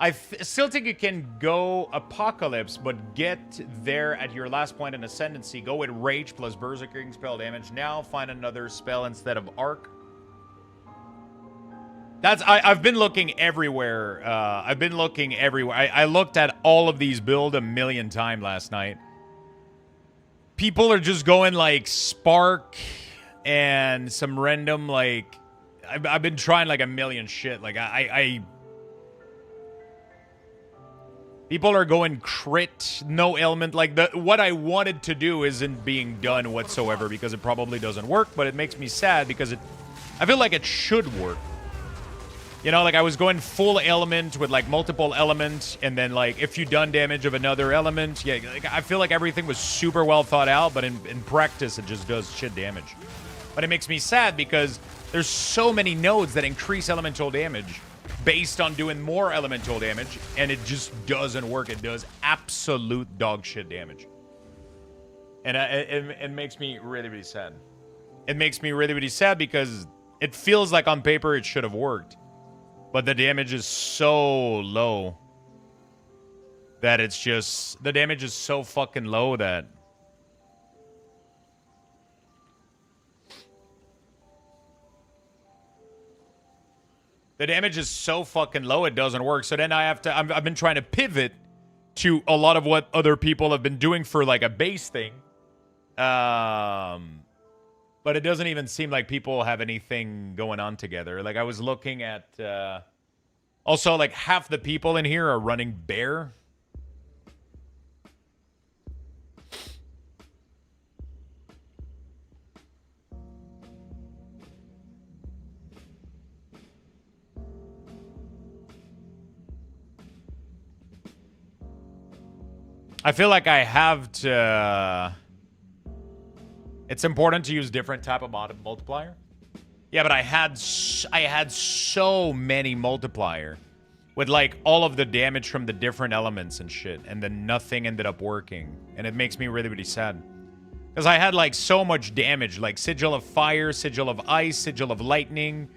I still think you can go Apocalypse, but get there at your last point in Ascendancy. Go with Rage plus Berserking spell damage. Now find another spell instead of Arc. I've been looking everywhere. I looked at all of these builds a million times last night. people are just going like Spark and some random like I've been trying like a million shit. Like people are going crit, no element. Like what I wanted to do isn't being done whatsoever because it probably doesn't work, but it makes me sad because I feel like it should work. You know, like I was going full element with like multiple elements, and then like if you done damage of another element, yeah, like I feel like everything was super well thought out, but in practice it just does shit damage. But it makes me sad because there's so many nodes that increase elemental damage based on doing more elemental damage, and it just doesn't work. It does absolute dog shit damage. And it makes me really, really sad. It makes me really, really sad because it feels like on paper it should have worked. But the damage is so low that it's just... The damage is so fucking low that... The damage is so fucking low it doesn't work. So then I have to... I've been trying to pivot to a lot of what other people have been doing for like a base thing. But it doesn't even seem like people have anything going on together. Like I was looking at... Also, like half the people in here are running bear. I feel like I have to... It's important to use different type of multiplier. Yeah, but I had so many multiplier with like all of the damage from the different elements and shit, and then nothing ended up working, and it makes me really, really sad. Because I had like so much damage, like Sigil of Fire, Sigil of Ice, Sigil of Lightning,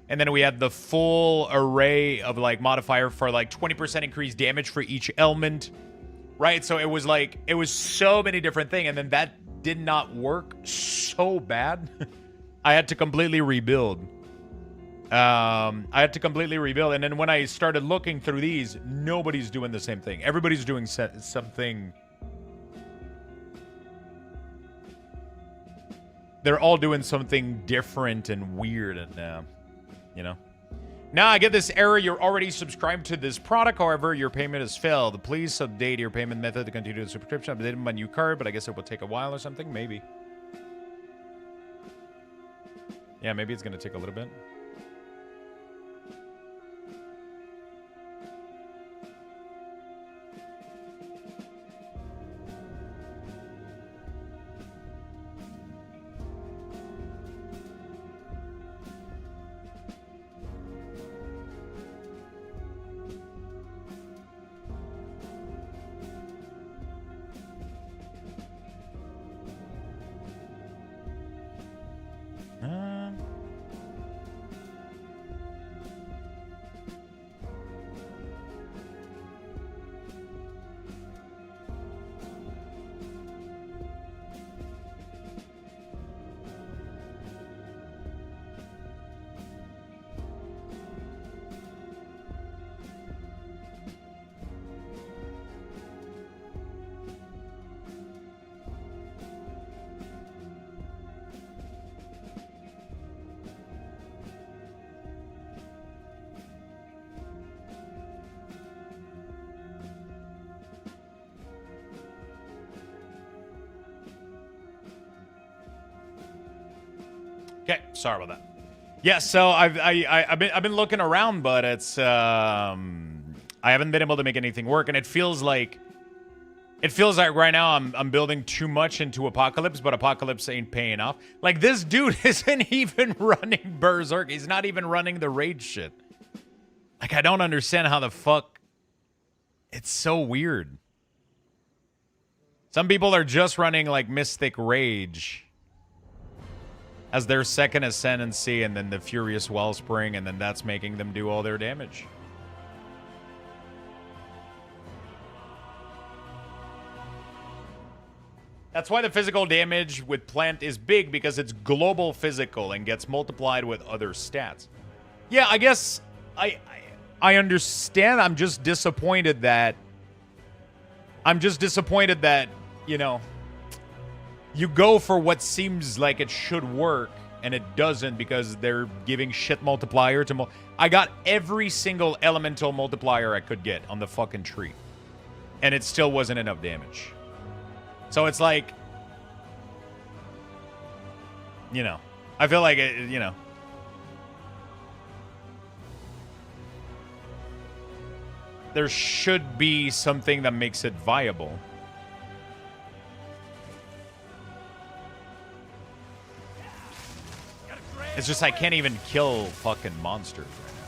and then we had the full array of like modifier for like 20% increased damage for each element, right? So it was like, it was so many different things, and then that did not work so bad. I had to completely rebuild. And then when I started looking through these, nobody's doing the same thing. Everybody's doing something. They're all doing something different and weird, and you know. Now I get this error. You're already subscribed to this product. However, your payment has failed. Please update your payment method to continue the subscription. I updated my new card, but I guess it will take a while or something. Maybe. Yeah, maybe it's going to take a little bit. Okay, sorry about that. Yeah, so I've been looking around, but it's I haven't been able to make anything work, and it feels like right now I'm building too much into Apocalypse, but Apocalypse ain't paying off. Like this dude isn't even running Berserk. He's not even running the rage shit. Like I don't understand how the fuck. It's so weird. Some people are just running like Mystic Rage as their second ascendancy, and then the Furious Wellspring, and then that's making them do all their damage. That's why the physical damage with Plant is big, because it's global physical and gets multiplied with other stats. Yeah, I guess I understand. I'm just disappointed that you know, you go for what seems like it should work, and it doesn't because they're giving shit multiplier to... I got every single elemental multiplier I could get on the fucking tree. And it still wasn't enough damage. So it's like... You know. I feel like, you know... There should be something that makes it viable. It's just I can't even kill fucking monsters right now.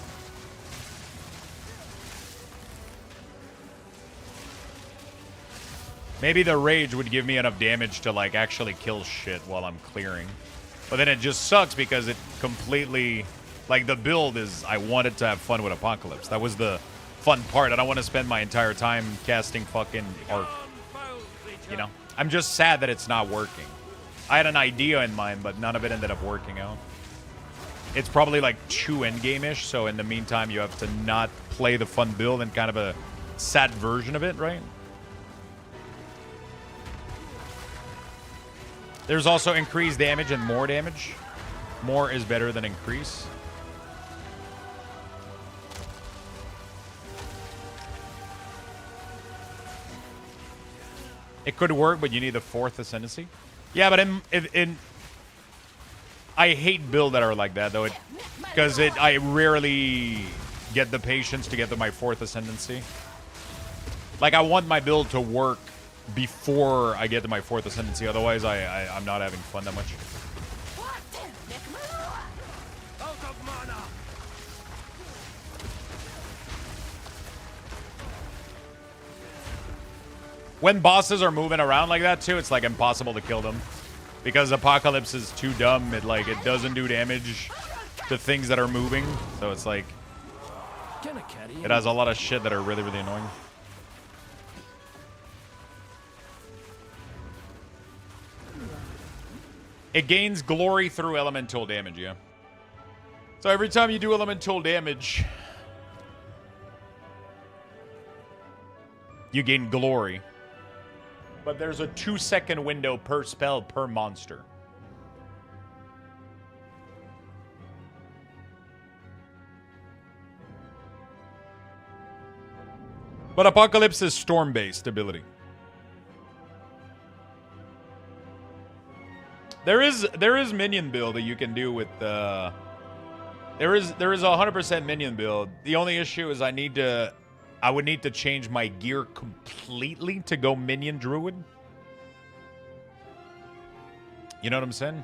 Maybe the rage would give me enough damage to like actually kill shit while I'm clearing. But then it just sucks because it completely... Like the build is... I wanted to have fun with Apocalypse. That was the fun part. I don't want to spend my entire time casting fucking ARP. You know? I'm just sad that it's not working. I had an idea in mind, but none of it ended up working out. It's probably like too endgame-ish, so in the meantime, you have to not play the fun build and kind of a sad version of it, right? There's also increased damage and more damage. More is better than increase. It could work, but you need the 4th Ascendancy. Yeah, but in I hate builds that are like that, though, because I rarely get the patience to get to my 4th Ascendancy. Like, I want my build to work before I get to my 4th Ascendancy, otherwise I'm not having fun that much. When bosses are moving around like that, too, it's, like, impossible to kill them. Because Apocalypse is too dumb. It doesn't do damage to things that are moving. So it's like... It has a lot of shit that are really, really annoying. It gains glory through elemental damage, yeah. So every time you do elemental damage... You gain glory. But there's a 2-second window per spell per monster. But Apocalypse is storm-based ability. There is minion build that you can do with there is a 100% minion build. The only issue is I would need to change my gear completely to go Minion Druid. You know what I'm saying?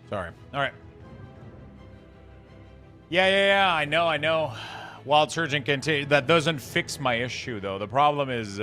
Sorry. All right. Yeah. I know. Wild Surgeon continue. That doesn't fix my issue, though. The problem is,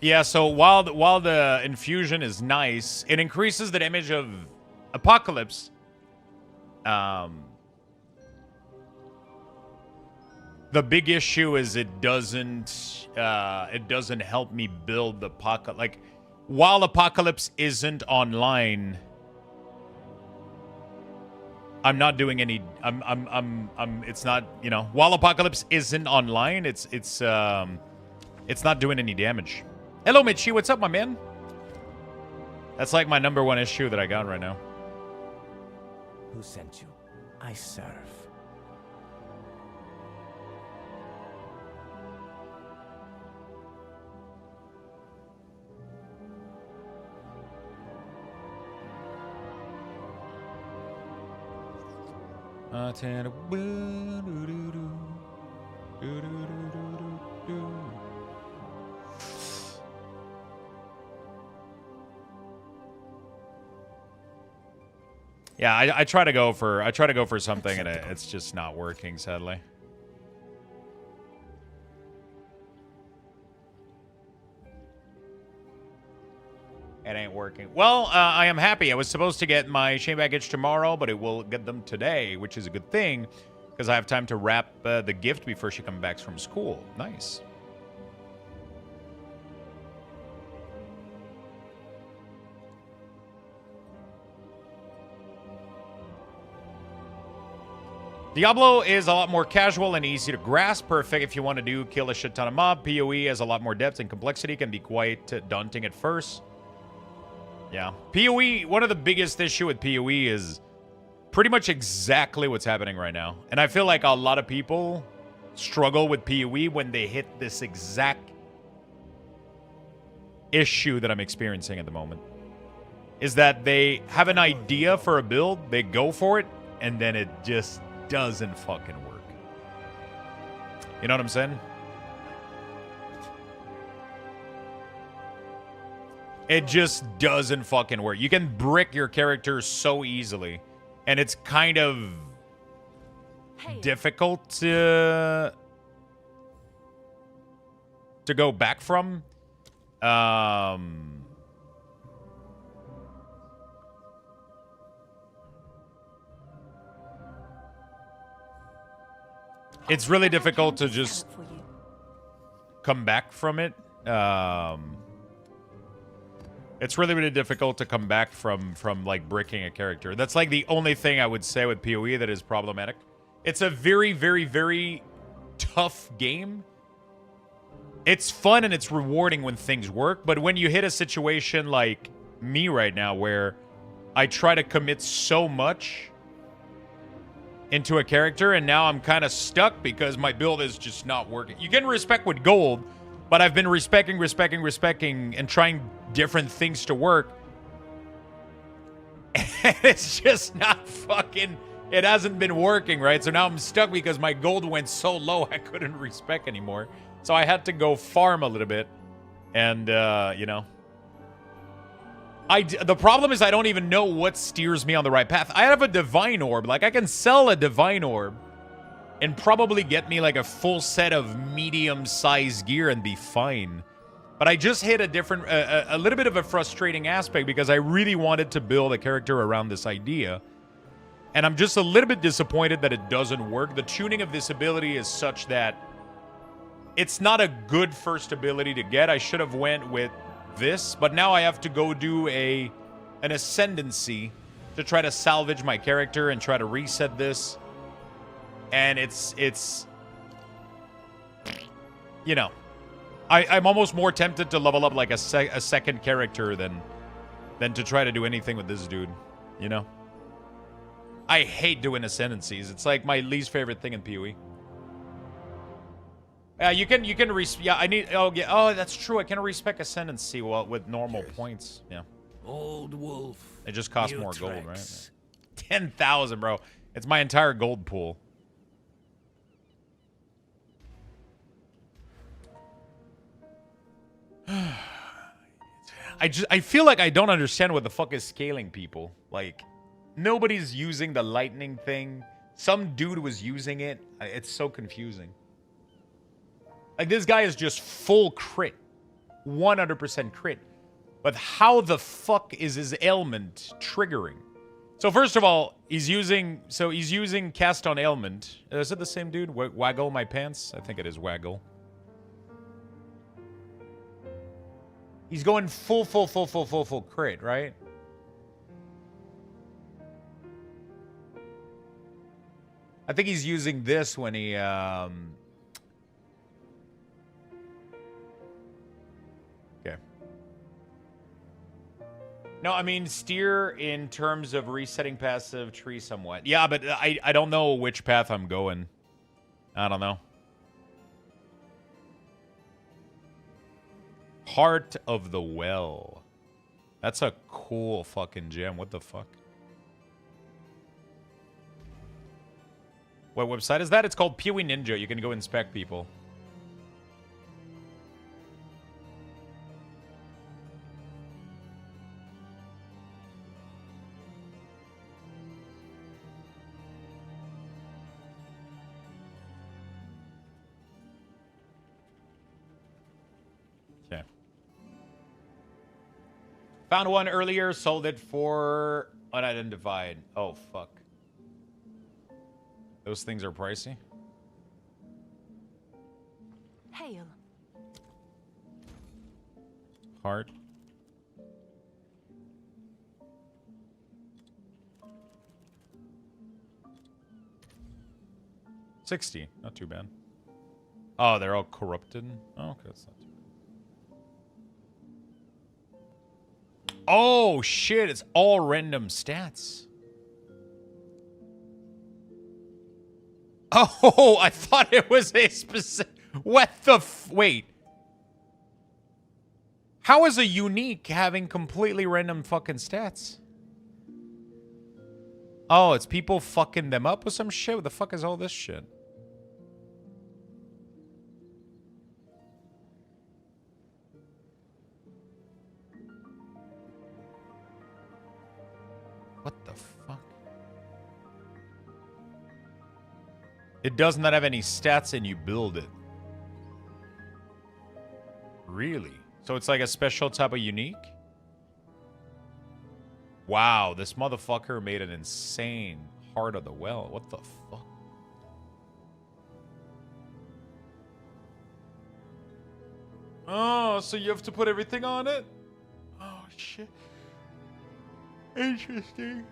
yeah, so while the infusion is nice, it increases the damage of Apocalypse. The big issue is it doesn't help me build the Apocalypse. Like, while Apocalypse isn't online, I'm not doing any. It's not, you know. While Apocalypse isn't online, it's not doing any damage. Hello, Mitchie. What's up, my man? That's like my #1 issue that I got right now. Who sent you? I serve. Yeah, I try to go for something and it's just not working, sadly. It ain't working. Well, I am happy. I was supposed to get my Shane package tomorrow, but it will get them today, which is a good thing because I have time to wrap the gift before she comes back from school. Nice. Diablo is a lot more casual and easy to grasp. Perfect if you want to kill a shit ton of mob. PoE has a lot more depth and complexity. Can be quite daunting at first. Yeah. PoE, one of the biggest issue with PoE is pretty much exactly what's happening right now. And I feel like a lot of people struggle with PoE when they hit this exact issue that I'm experiencing at the moment. Is that they have an idea for a build, they go for it, and then it just doesn't fucking work. You know what I'm saying? It just doesn't fucking work. You can brick your character so easily, and it's kind of difficult to go back from. It's really difficult to just come back from it. It's really, really difficult to come back from like bricking a character. That's like the only thing I would say with PoE that is problematic. It's a very, very, very tough game. It's fun and it's rewarding when things work, but when you hit a situation like me right now where I try to commit so much into a character and now I'm kind of stuck because my build is just not working. You can respec with gold, but I've been respecing and trying different things to work. And it's just not fucking, it hasn't been working, right? So now I'm stuck because my gold went so low I couldn't respec anymore. So I had to go farm a little bit. And, you know. The problem is I don't even know what steers me on the right path. I have a divine orb. Like, I can sell a divine orb and probably get me like a full set of medium-sized gear and be fine. But I just hit a little bit of a frustrating aspect because I really wanted to build a character around this idea. And I'm just a little bit disappointed that it doesn't work. The tuning of this ability is such that it's not a good first ability to get. I should have went with this, but now I have to go do an ascendancy to try to salvage my character and try to reset this. And it's you know, I'm almost more tempted to level up like a second character than to try to do anything with this dude, you know? I hate doing ascendancies. It's like my least favorite thing in PoE. Yeah, you can yeah, I need, oh, yeah, oh, that's true. I can respec ascendancy with normal points. Yeah. Old wolf. It just costs more gold, right? 10,000, bro. It's my entire gold pool. I feel like I don't understand what the fuck is scaling people. Like, nobody's using the lightning thing. Some dude was using it. It's so confusing. Like, this guy is just full crit. 100% crit. But how the fuck is his ailment triggering? So first of all, he's using cast on ailment. Is it the same dude? Waggle my pants? I think it is Waggle. He's going full crit, right? I think he's using this when he Okay. No, I mean, steer in terms of resetting passive tree somewhat. Yeah, but I don't know which path I'm going. I don't know. Heart of the Well. That's a cool fucking gem. What the fuck? What website is that? It's called Peewee Ninja. You can go inspect people. Okay. Found one earlier, sold it for unidentified. Oh, fuck. Those things are pricey. Hail. Heart. $60. Not too bad. Oh, they're all corrupted? Oh, okay, that's not too bad. Oh, shit. It's all random stats. Oh, I thought it was a specific... What the wait. How is a unique having completely random fucking stats? Oh, it's people fucking them up with some shit? What the fuck is all this shit? What the fuck? It does not have any stats and you build it. Really? So it's like a special type of unique? Wow, this motherfucker made an insane Heart of the Well. What the fuck? Oh, so you have to put everything on it? Oh, shit. Interesting.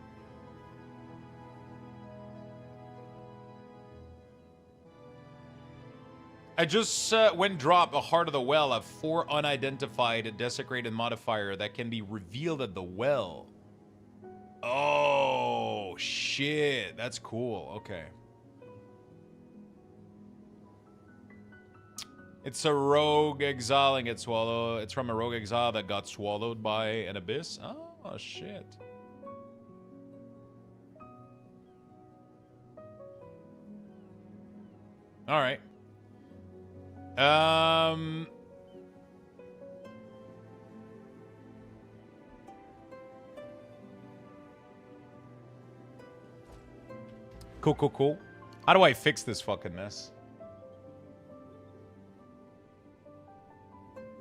I just when drop a Heart of the Well, a 4 unidentified desecrated modifier that can be revealed at the well. Oh, shit. That's cool. Okay. It's a rogue exile and gets swallowed. It's from a rogue exile that got swallowed by an abyss. Oh, shit. All right. Cool, cool, cool. How do I fix this fucking mess?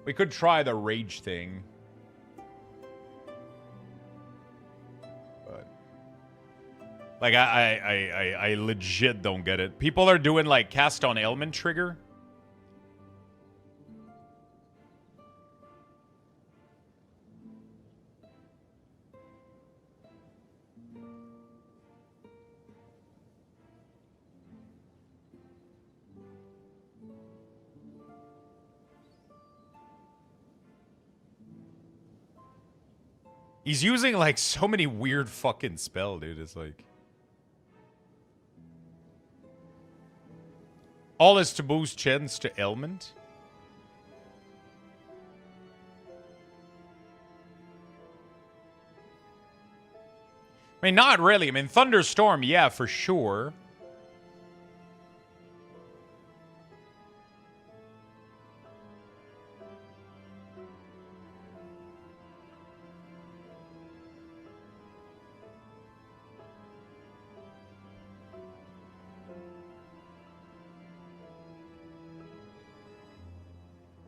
We could try the rage thing. But like I legit don't get it. People are doing like cast on ailment trigger. He's using, like, so many weird fucking spell, dude. It's like... All is to boost chance to ailment. I mean, not really. I mean, Thunderstorm, yeah, for sure.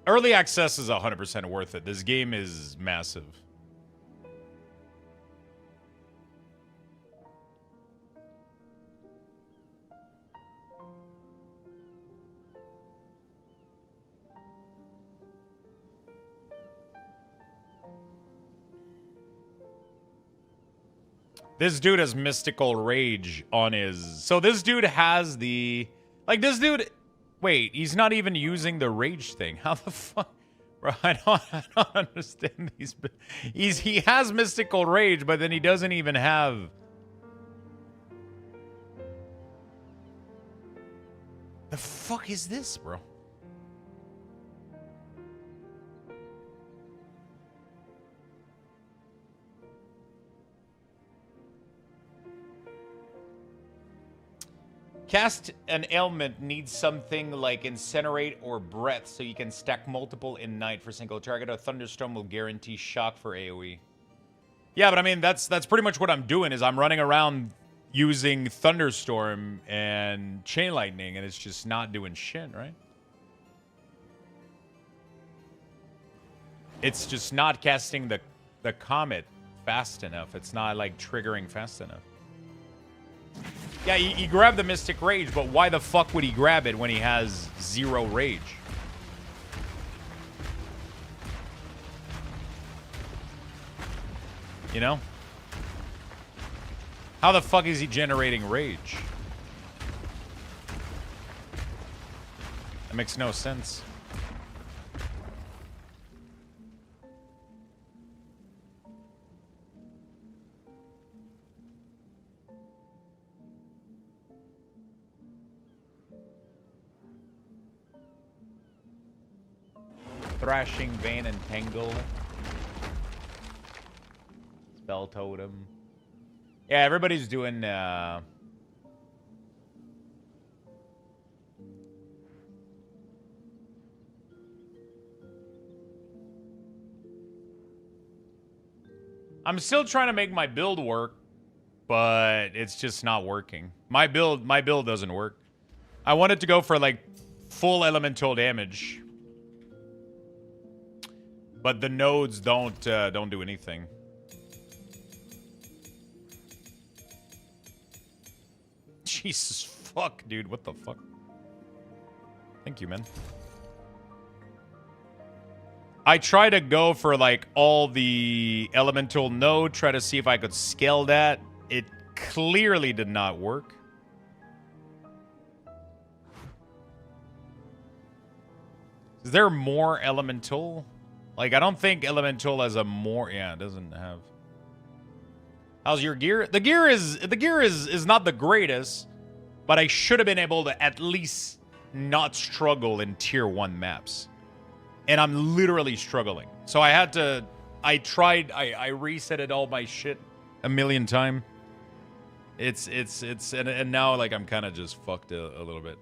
Early access is 100% worth it. This game is massive. This dude has Mystical Rage on his... So this dude has the... Like, this dude... Wait, he's not even using the rage thing. How the fuck... Bro, I don't understand these. He has mystical rage, but then he doesn't even have. The fuck is this, bro? Cast an ailment needs something like Incinerate or Breath so you can stack multiple in night for single target. A Thunderstorm will guarantee shock for AoE. Yeah, but I mean, that's pretty much what I'm doing is I'm running around using Thunderstorm and Chain Lightning, and it's just not doing shit, right? It's just not casting the Comet fast enough. It's not, like, triggering fast enough. Yeah, he grabbed the Mystic Rage, but why the fuck would he grab it when he has 0 rage? You know? How the fuck is he generating rage? That makes no sense. Thrashing, Vein, and Tangle. Spell Totem. Yeah, everybody's doing, I'm still trying to make my build work, but it's just not working. My build doesn't work. I wanted to go for, like, full elemental damage. But the nodes don't do anything. Jesus fuck, dude. What the fuck? Thank you, man. I tried to go for, like, all the elemental node, try to see if I could scale that. It clearly did not work. Is there more elemental? Like, I don't think elemental has a more... Yeah, it doesn't have... How's your gear? The gear is not the greatest, but I should have been able to at least not struggle in tier 1 maps. And I'm literally struggling. So I had to... I resetted all my shit a million times. And now, like, I'm kind of just fucked a little bit.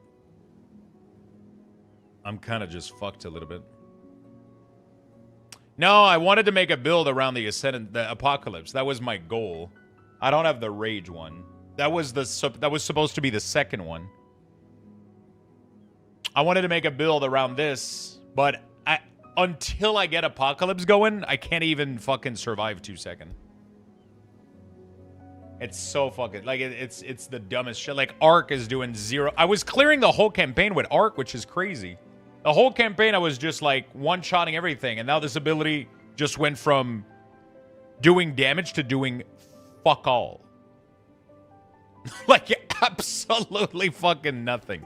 No, I wanted to make a build around the Apocalypse. That was my goal. I don't have the Rage one. That was supposed to be the second one. I wanted to make a build around this, but until I get Apocalypse going, I can't even fucking survive 2 seconds. It's so fucking... Like, it's the dumbest shit. Like, Arc is doing 0... I was clearing the whole campaign with Arc, which is crazy. The whole campaign, I was just, like, one-shotting everything. And now this ability just went from doing damage to doing fuck all. Like, absolutely fucking nothing.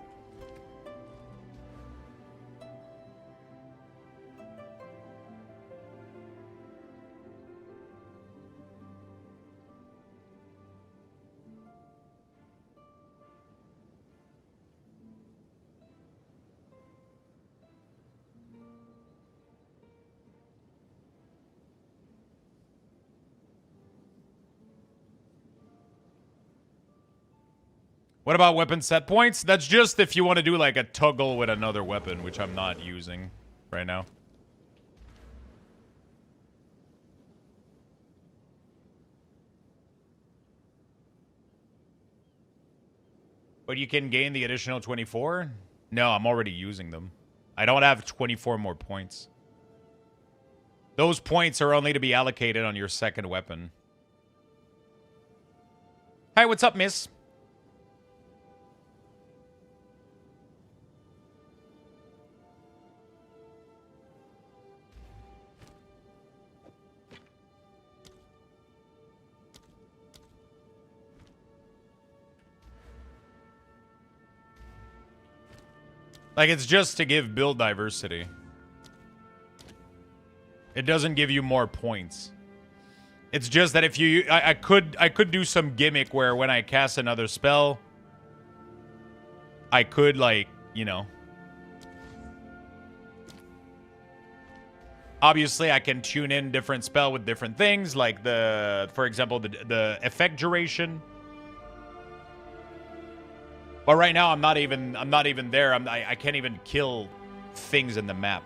What about weapon set points? That's just if you want to do like a toggle with another weapon, which I'm not using right now. But you can gain the additional 24? No, I'm already using them. I don't have 24 more points. Those points are only to be allocated on your second weapon. Hi, what's up, miss? Like, it's just to give build diversity. It doesn't give you more points. It's just that if you... I could do some gimmick where when I cast another spell, I could, like, you know... Obviously, I can tune in different spell with different things, like for example, the effect duration. But right now, I'm not even there. I can't even kill things in the map.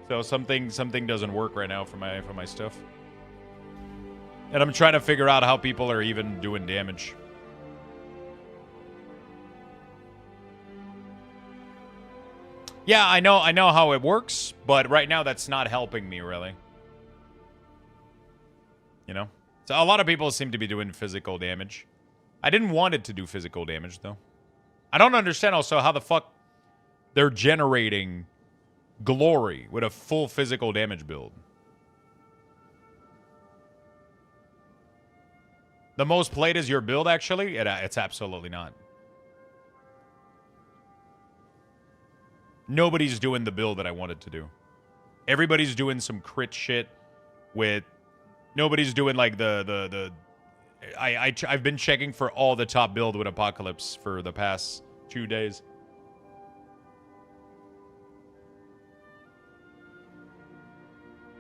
So something doesn't work right now for my stuff. And I'm trying to figure out how people are even doing damage. Yeah, I know how it works, but right now that's not helping me really. You know? So a lot of people seem to be doing physical damage. I didn't want it to do physical damage though. I don't understand also how the fuck they're generating glory with a full physical damage build. The most played is your build actually? It's absolutely not. Nobody's doing the build that I wanted to do. Everybody's doing some crit shit with... Nobody's doing like I've been checking for all the top build with Apocalypse for the past 2 days.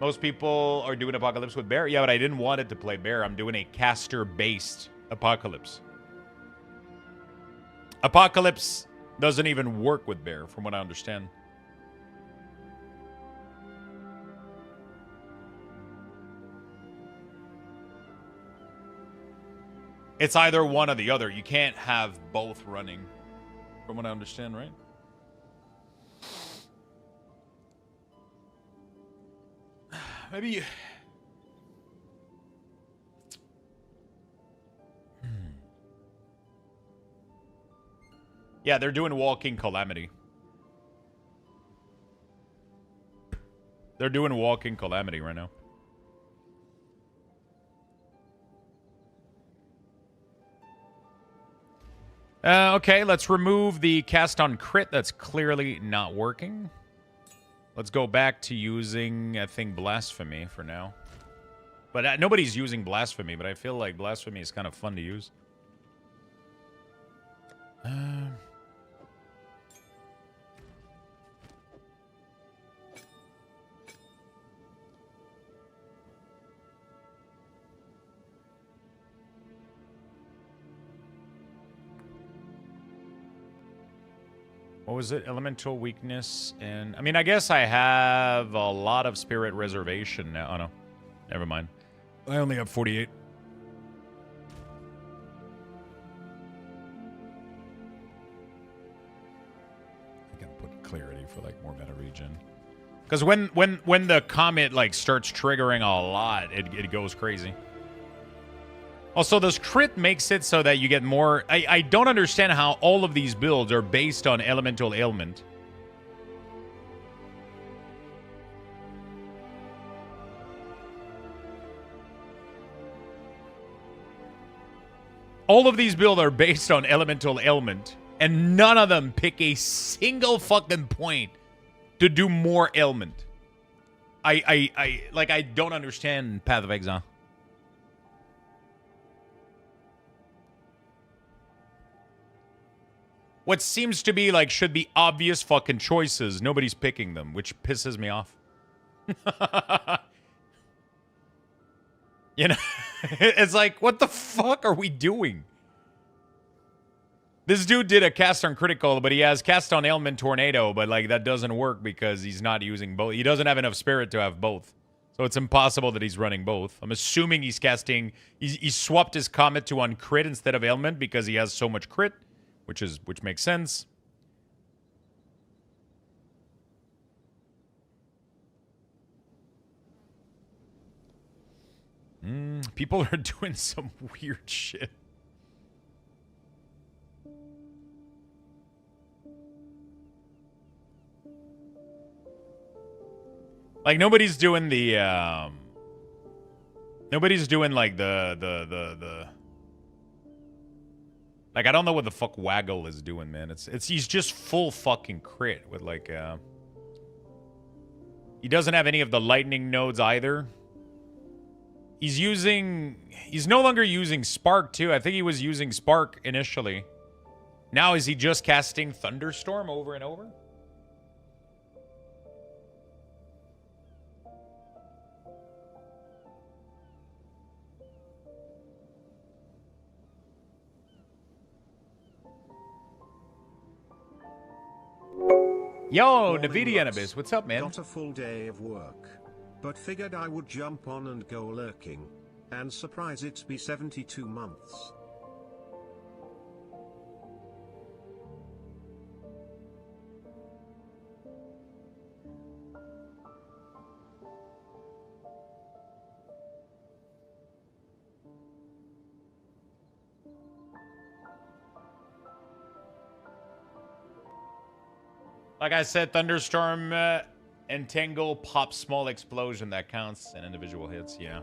Most people are doing Apocalypse with Bear. Yeah, but I didn't want it to play Bear. I'm doing a caster-based Apocalypse. Apocalypse doesn't even work with Bear, from what I understand. It's either one or the other. You can't have both running, from what I understand, right? Maybe... Yeah, they're doing Walking Calamity. They're doing Walking Calamity right now. Okay, let's remove the cast on crit. That's clearly not working. Let's go back to using, I think, Blasphemy for now. But nobody's using Blasphemy, but I feel like Blasphemy is kind of fun to use. What was it? Elemental weakness and... I mean, I guess I have a lot of spirit reservation now. Oh, no. Never mind. I only have 48. I can put clarity for, like, more meta regen. Because when the comet, like, starts triggering a lot, it goes crazy. Also, this crit makes it so that you get more... I don't understand how all of these builds are based on elemental ailment. All of these builds are based on elemental ailment, and none of them pick a single fucking point to do more ailment. I don't understand Path of Exile. What seems to be, like, should be obvious fucking choices. Nobody's picking them, which pisses me off. You know? It's like, what the fuck are we doing? This dude did a cast on critical, but he has cast on ailment tornado, but, like, that doesn't work because he's not using both. He doesn't have enough spirit to have both. So it's impossible that he's running both. I'm assuming he's casting... He swapped his comet to on crit instead of ailment because he has so much crit. Which makes sense. People are doing some weird shit. Like nobody's doing the nobody's doing like the like, I don't know what the fuck Waggle is doing, man. He's just full fucking crit with, like, He doesn't have any of the lightning nodes either. He's no longer using Spark too. I think he was using Spark initially. Now is he just casting Thunderstorm over and over? Yo, Navidianibus, what's up, man? Got a full day of work, but figured I would jump on and go lurking. And surprise, it's be 72 months. Like I said, Thunderstorm, Entangle, Pop, Small Explosion, that counts, and individual hits, yeah.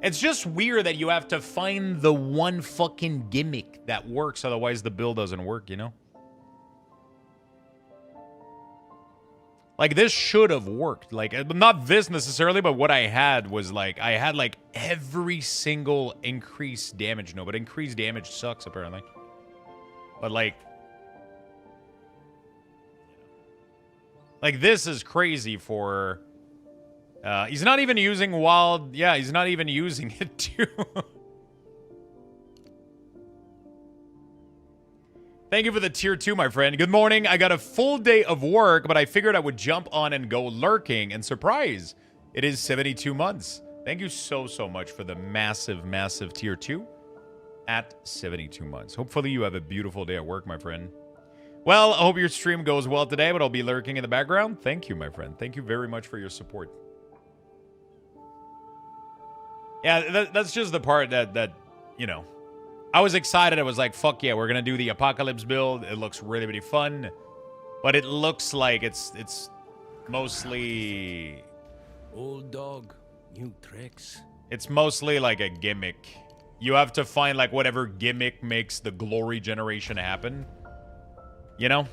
It's just weird that you have to find the one fucking gimmick that works, otherwise the build doesn't work, you know? Like, this should have worked. Like, not this necessarily, but what I had was, like, I had, like, every single increased damage. No, but increased damage sucks, apparently. But, like, this is crazy for... he's not even using wild... Yeah, he's not even using it, too. Thank you for the tier 2, my friend. Good morning. I got a full day of work, but I figured I would jump on and go lurking. And surprise, it is 72 months. Thank you so, so much for the massive, massive tier 2 at 72 months. Hopefully you have a beautiful day at work, my friend. Well, I hope your stream goes well today, but I'll be lurking in the background. Thank you, my friend. Thank you very much for your support. Yeah, that's just the part that, you know, I was excited. I was like, fuck yeah, we're going to do the Apocalypse build. It looks really, really fun. But it looks like it's mostly... Old dog, new tricks. It's mostly like a gimmick. You have to find like whatever gimmick makes the glory generation happen. You know?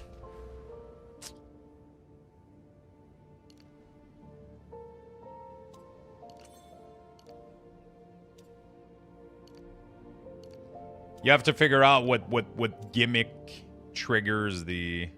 You have to figure out what gimmick triggers the...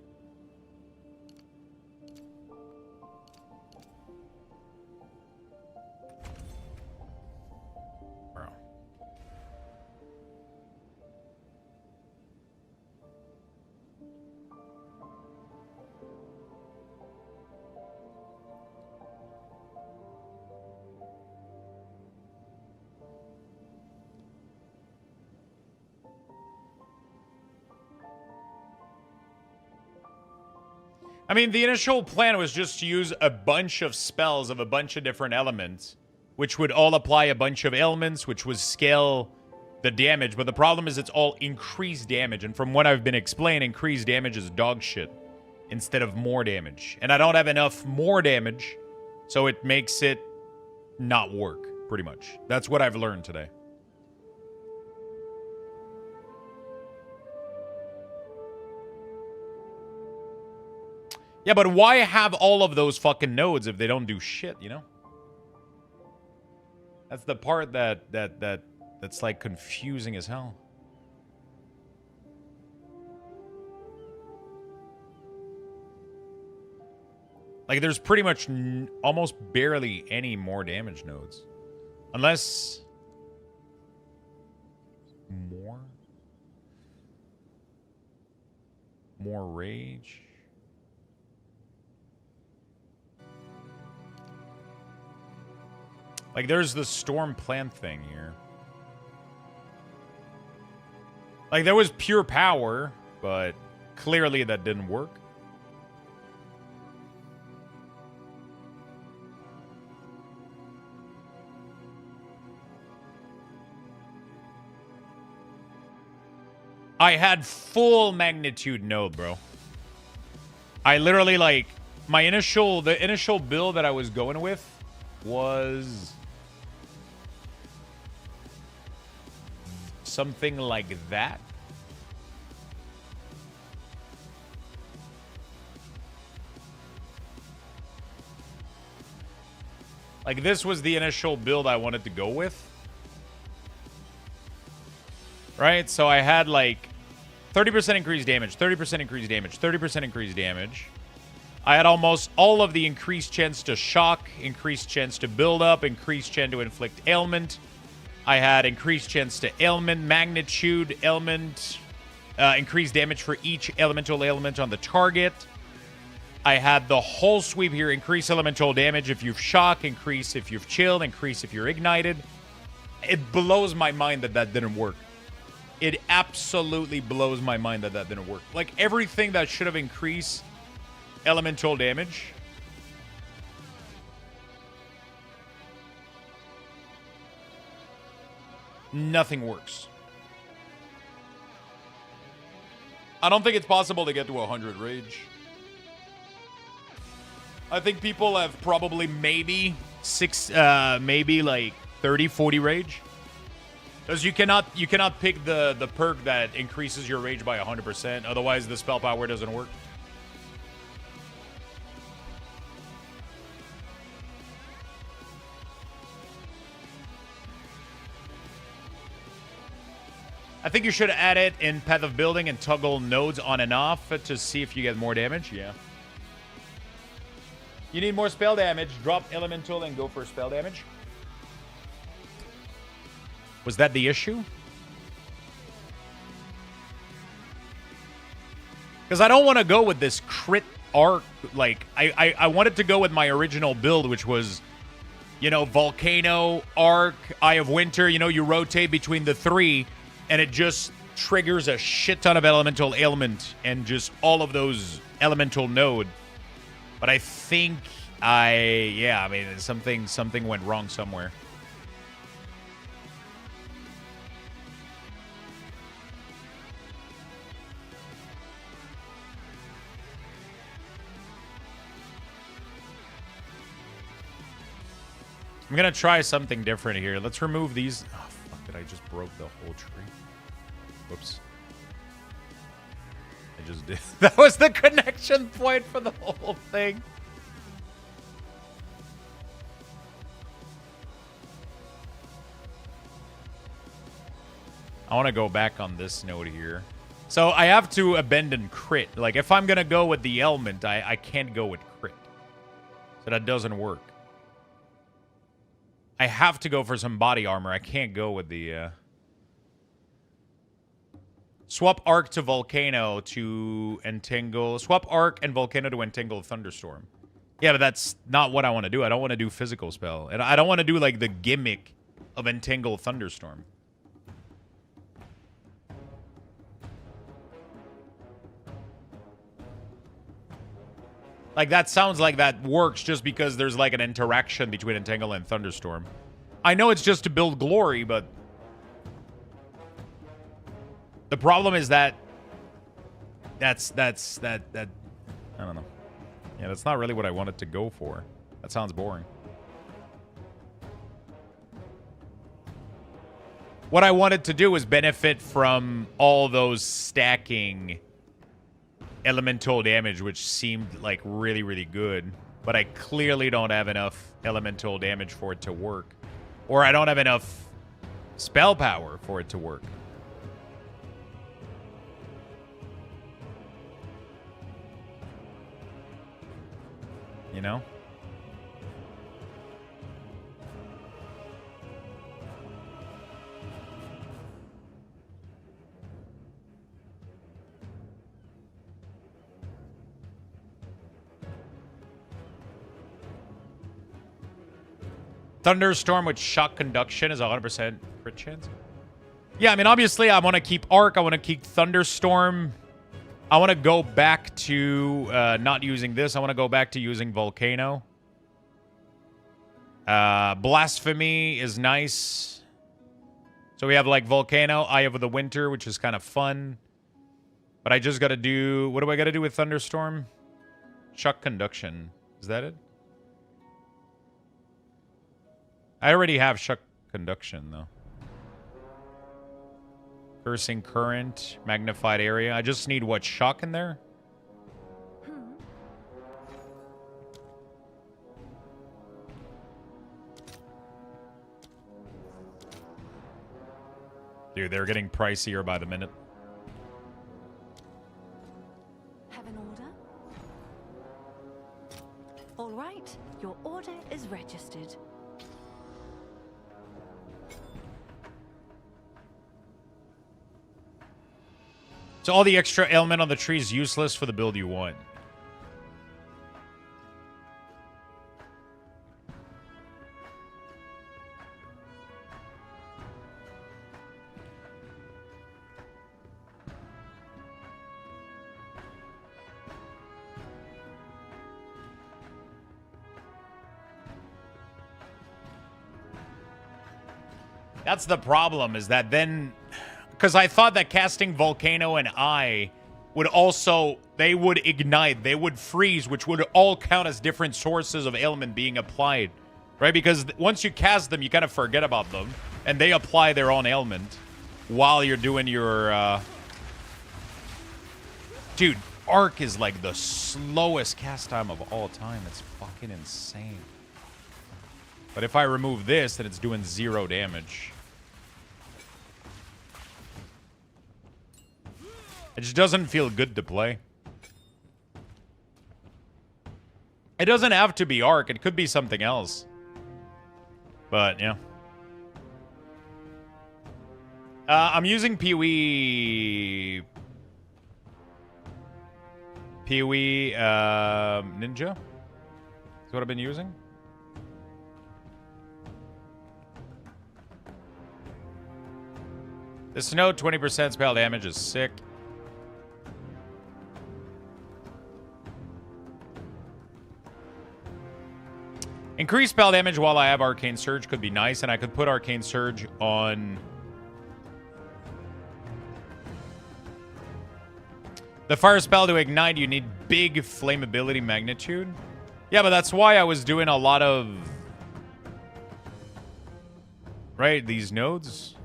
I mean, the initial plan was just to use a bunch of spells of a bunch of different elements, which would all apply a bunch of ailments, which would scale the damage. But the problem is it's all increased damage. And from what I've been explaining, increased damage is dog shit instead of more damage. And I don't have enough more damage, so it makes it not work, pretty much. That's what I've learned today. Yeah, but why have all of those fucking nodes if they don't do shit, you know? That's the part that's like confusing as hell. Like there's pretty much almost barely any more damage nodes. Unless more rage. Like, there's the storm plant thing here. Like, there was pure power, but clearly that didn't work. I had full magnitude node, bro. I literally, like, the initial build that I was going with was... something like that. Like, this was the initial build I wanted to go with. Right? So I had, like, 30% increased damage, 30% increased damage, 30% increased damage. I had almost all of the increased chance to shock, increased chance to build up, increased chance to inflict ailment. I had increased chance to ailment, magnitude, ailment, increased damage for each elemental ailment on the target. I had the whole sweep here, increase elemental damage if you've shock, increase if you've chilled, increase if you're ignited. It blows my mind that that didn't work. It absolutely blows my mind that that didn't work. Like, everything that should have increased elemental damage, nothing works. I don't think it's possible to get to 100 rage. I think people have probably maybe maybe like 30, 40 rage. Because you cannot pick the perk that increases your rage by 100%. Otherwise, the spell power doesn't work. I think you should add it in Path of Building and toggle nodes on and off to see if you get more damage. Yeah. You need more spell damage. Drop elemental and go for spell damage. Was that the issue? Because I don't want to go with this crit arc. Like, I wanted to go with my original build, which was, you know, Volcano, Arc, Eye of Winter. You know, you rotate between the three, and it just triggers a shit ton of elemental ailment and just all of those elemental node. But I think I mean, something went wrong somewhere. I'm gonna try something different here. Let's remove these. Oh, fuck it. I just broke the whole tree. Whoops. I just did. That was the connection point for the whole thing. I want to go back on this node here. So I have to abandon crit. Like, if I'm gonna go with the element, I can't go with crit. So that doesn't work. I have to go for some body armor. I can't go with the... Swap Arc to Volcano to entangle... Swap Arc and Volcano to entangle Thunderstorm. Yeah, but that's not what I want to do. I don't want to do physical spell. And I don't want to do, like, the gimmick of entangle Thunderstorm. Like, that sounds like that works just because there's, like, an interaction between Entangle and Thunderstorm. I know it's just to build glory, but... the problem is that... That... I don't know. Yeah, that's not really what I wanted to go for. That sounds boring. What I wanted to do was benefit from all those stacking... elemental damage, which seemed like really, really good. But I clearly don't have enough elemental damage for it to work. Or I don't have enough spell power for it to work. You know? Thunderstorm with shock conduction is 100% crit chance. Yeah, I mean, obviously, I want to keep Arc. I want to keep Thunderstorm. I want to go back to not using this. I want to go back to using Volcano. Blasphemy is nice. So we have, like, Volcano, Eye of the Winter, which is kind of fun. But I just got to do... what do I got to do with Thunderstorm? Shock conduction. Is that it? I already have shock conduction, though. Cursing current, magnified area. I just need, what, shock in there? Dude, they're getting pricier by the minute. Have an order? All right, your order is registered. So all the extra element on the tree is useless for the build you want. That's the problem, is that then... Because I thought that casting Volcano and I would also... They would ignite, they would freeze, which would all count as different sources of ailment being applied. Right? Because once you cast them, you kind of forget about them. And they apply their own ailment while you're doing your... Dude, Arc is like the slowest cast time of all time. It's fucking insane. But if I remove this, then it's doing 0 damage. It just doesn't feel good to play. It doesn't have to be Arc. It could be something else. But, yeah. I'm using Pee-wee... Pee-wee Ninja. That's what I've been using. The Snow 20% spell damage is sick. Increased spell damage while I have Arcane Surge could be nice, and I could put Arcane Surge on... The fire spell to ignite, you need big flammability magnitude. Yeah, but that's why I was doing a lot of... Right, these nodes.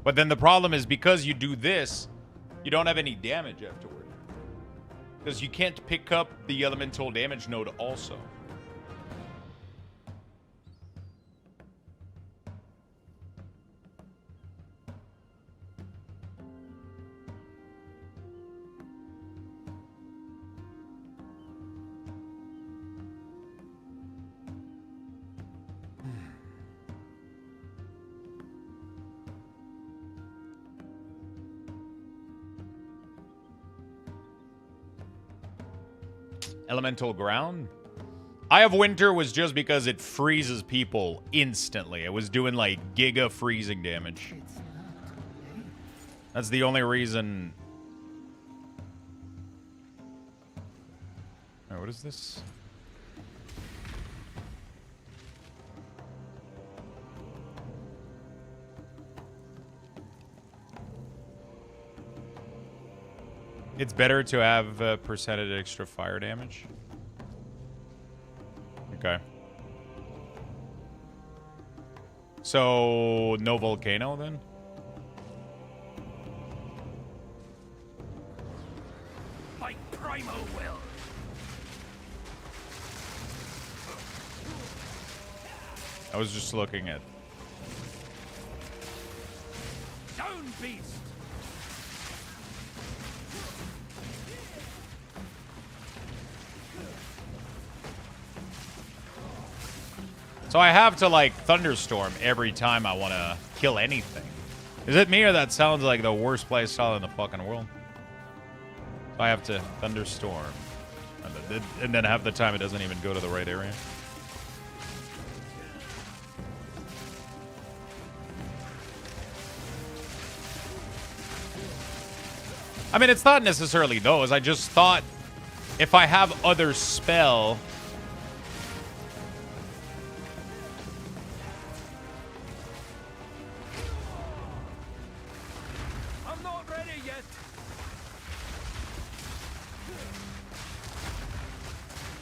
But then the problem is because you do this, you don't have any damage afterward. Because you can't pick up the elemental damage node also. Elemental Ground? Eye of Winter was just because it freezes people instantly. It was doing like giga freezing damage. That's the only reason. Oh, what is this? It's better to have percentage extra fire damage. Okay. So, no Volcano then? My Primo will. I was just looking at... Down, beast. So I have to, like, Thunderstorm every time I want to kill anything. Is it me or that sounds like the worst play style in the fucking world? So I have to Thunderstorm. And then half the time it doesn't even go to the right area. I mean, it's not necessarily those. I just thought if I have other spell...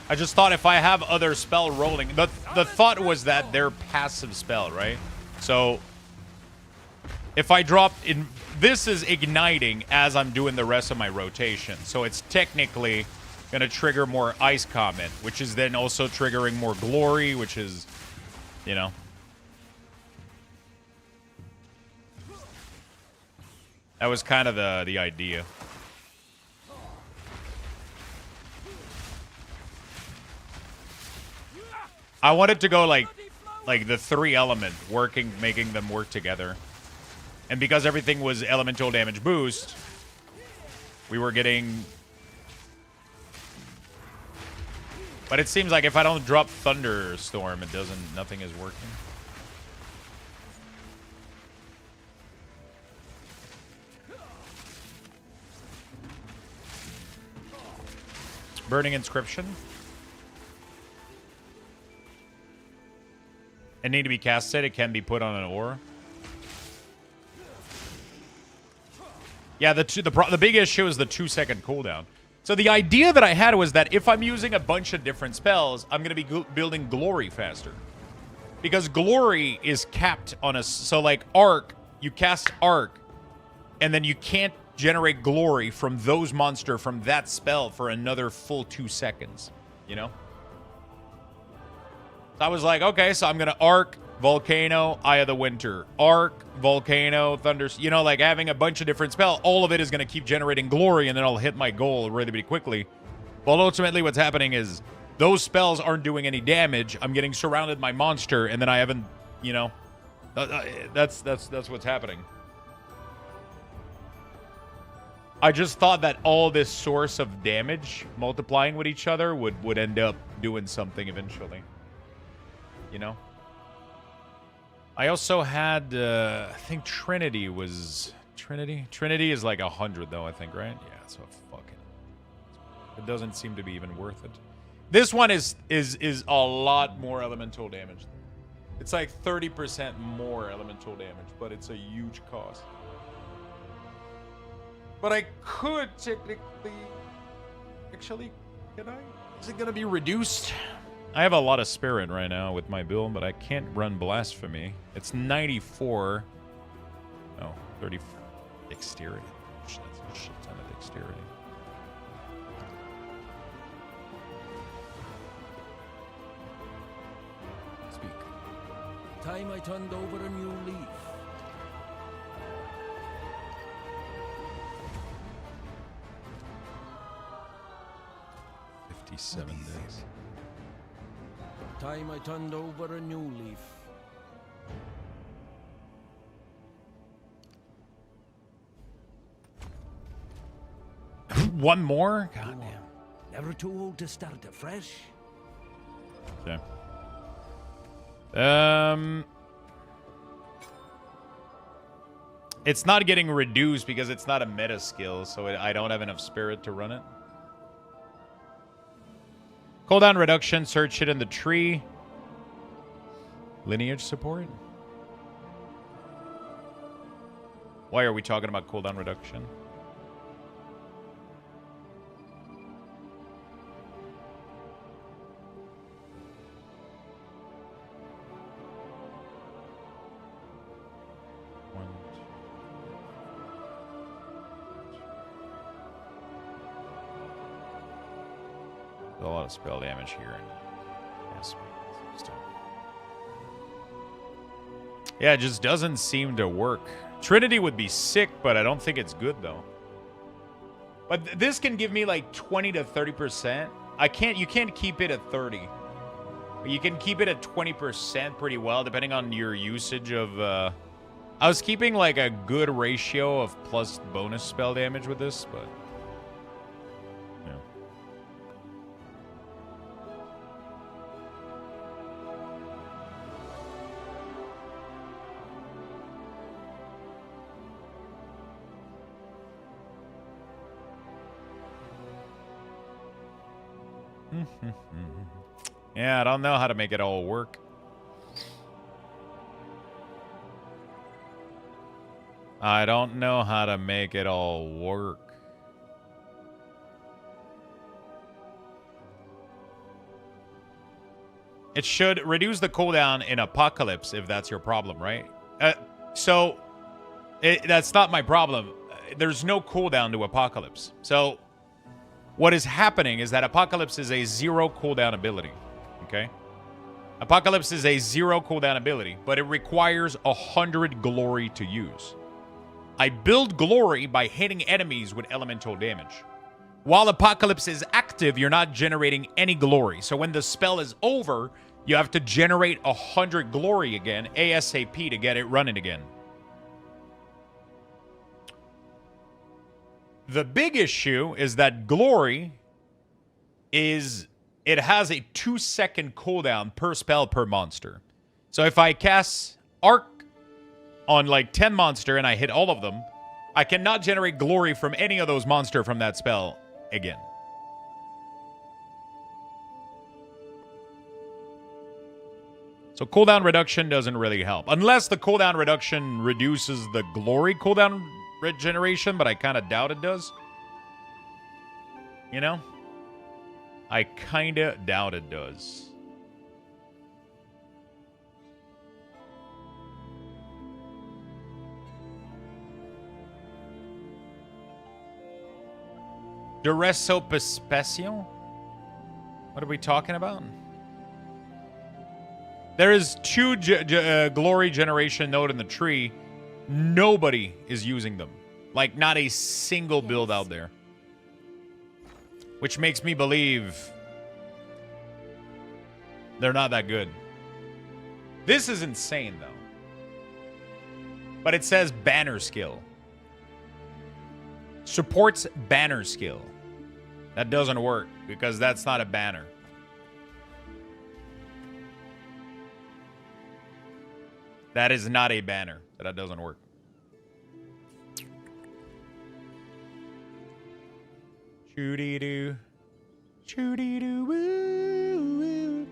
I just thought if I have other spell rolling, the thought was that they're passive spell, right? So if I drop in, this is igniting as I'm doing the rest of my rotation. So it's technically going to trigger more Ice Comment, which is then also triggering more Glory, which is You know? That was kind of the idea. I wanted to go like the 3 element working, making them work together. And because everything was elemental damage boost, we were getting... But it seems like if I don't drop Thunderstorm, nothing is working. Burning Inscription. It need to be casted. It can be put on an ore. Yeah, the big issue is the 2-second cooldown. So the idea that I had was that if I'm using a bunch of different spells, I'm going to be building Glory faster. Because Glory is capped on a... So like Arc, you cast Arc, and then you can't generate Glory from those monster from that spell for another full 2 seconds. You know? So I was like, okay, so I'm going to Arc, Volcano, Eye of the Winter. Arc, Volcano, Thunder... You know, like having a bunch of different spells, all of it is going to keep generating Glory, and then I'll hit my goal really quickly. But ultimately what's happening is those spells aren't doing any damage. I'm getting surrounded by monster, and then I haven't, you know... That's what's happening. I just thought that all this source of damage multiplying with each other would end up doing something eventually. You know? I also had, I think Trinity was... Trinity? Trinity is like 100 though, I think, right? Yeah, so fuck it. It doesn't seem to be even worth it. This one is a lot more elemental damage. It's like 30% more elemental damage, but it's a huge cost. But I could technically... Actually, can I? Is it going to be reduced? I have a lot of spirit right now with my build, but I can't run Blasphemy. It's 94. Oh, 30 dexterity. That's a shit ton of dexterity. Speak. Time I turned over a new leaf. Seven days. Time I turned over a new leaf. One more? God damn. Never too old to start afresh. Okay. It's not getting reduced because it's not a meta skill, so I don't have enough spirit to run it. Cooldown reduction, search it in the tree. Lineage support? Why are we talking about cooldown reduction? A lot of spell damage here. And yeah, it just doesn't seem to work. Trinity would be sick, but I don't think it's good though. But this can give me like 20 to 30%. You can't keep it at 30. You can keep it at 20% pretty well, depending on your usage of... I was keeping like a good ratio of plus bonus spell damage with this, but... Yeah, I don't know how to make it all work. I don't know how to make it all work. It should reduce the cooldown in Apocalypse if that's your problem, right? That's not my problem. There's no cooldown to Apocalypse. So what is happening is that Apocalypse is a 0 cooldown ability. Okay? Apocalypse is a 0 cooldown ability, but it requires 100 glory to use. I build glory by hitting enemies with elemental damage. While Apocalypse is active, you're not generating any glory. So when the spell is over, you have to generate 100 glory again, ASAP, to get it running again. The big issue is that glory is... It has a 2-second cooldown per spell per monster. So if I cast Arc on like 10 monster and I hit all of them, I cannot generate glory from any of those monster from that spell again. So cooldown reduction doesn't really help. Unless the cooldown reduction reduces the glory cooldown regeneration, but I kind of doubt it does. You know? I kind of doubt it does. Duresso Pespecio? What are we talking about? There is 2 glory generation node in the tree. Nobody is using them. Like, not a single build out there. Which makes me believe they're not that good. This is insane, though. But it says banner skill. Supports banner skill. That doesn't work because that's not a banner. That is not a banner. That doesn't work. Shooty-doo. Shooty-doo. Woo.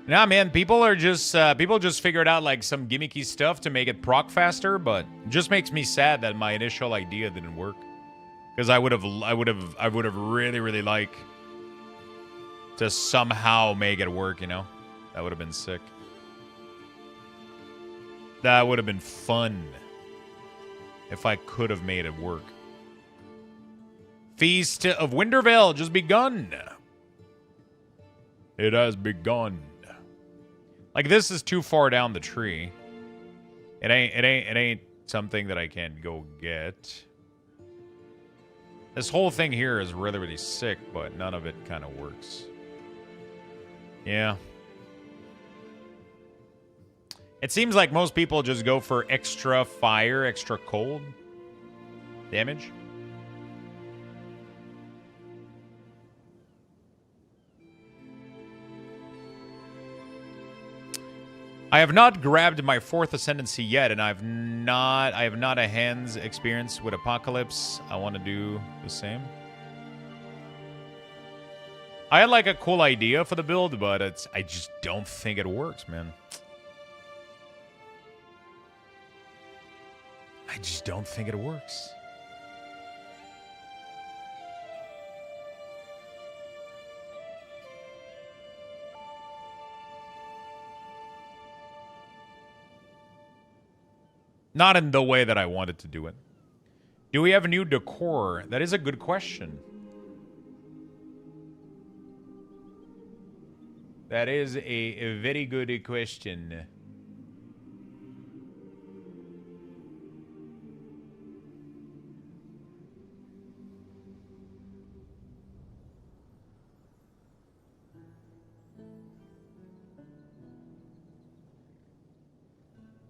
Nah, man, people just figured out like some gimmicky stuff to make it proc faster, but it just makes me sad that my initial idea didn't work. Because I would have really liked to somehow make it work, you know? That would have been sick. That would have been fun if I could have made it work. Feast of Wintervale just begun. It has begun. Like, this is too far down the tree. It ain't something that I can go get. This whole thing here is really, really sick, but none of it kind of works. Yeah. It seems like most people just go for extra fire, extra cold damage. I have not grabbed my 4th Ascendancy yet, and I have not a hands experience with Apocalypse. I want to do the same. I had like a cool idea for the build, but I just don't think it works, man. I just don't think it works. Not in the way that I wanted to do it. Do we have a new decor? That is a good question. That is a very good question.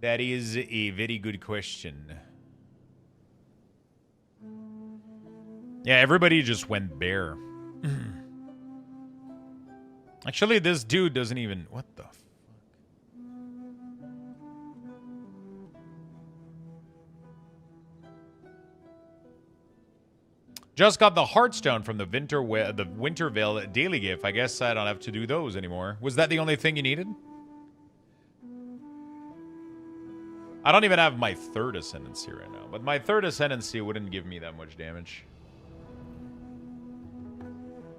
That is a very good question. Yeah, everybody just went bear. Actually, this dude doesn't even... What the fuck? Just got the Heartstone from the Wintervale daily gift. I guess I don't have to do those anymore. Was that the only thing you needed? I don't even have my 3rd Ascendancy right now. But my 3rd Ascendancy wouldn't give me that much damage.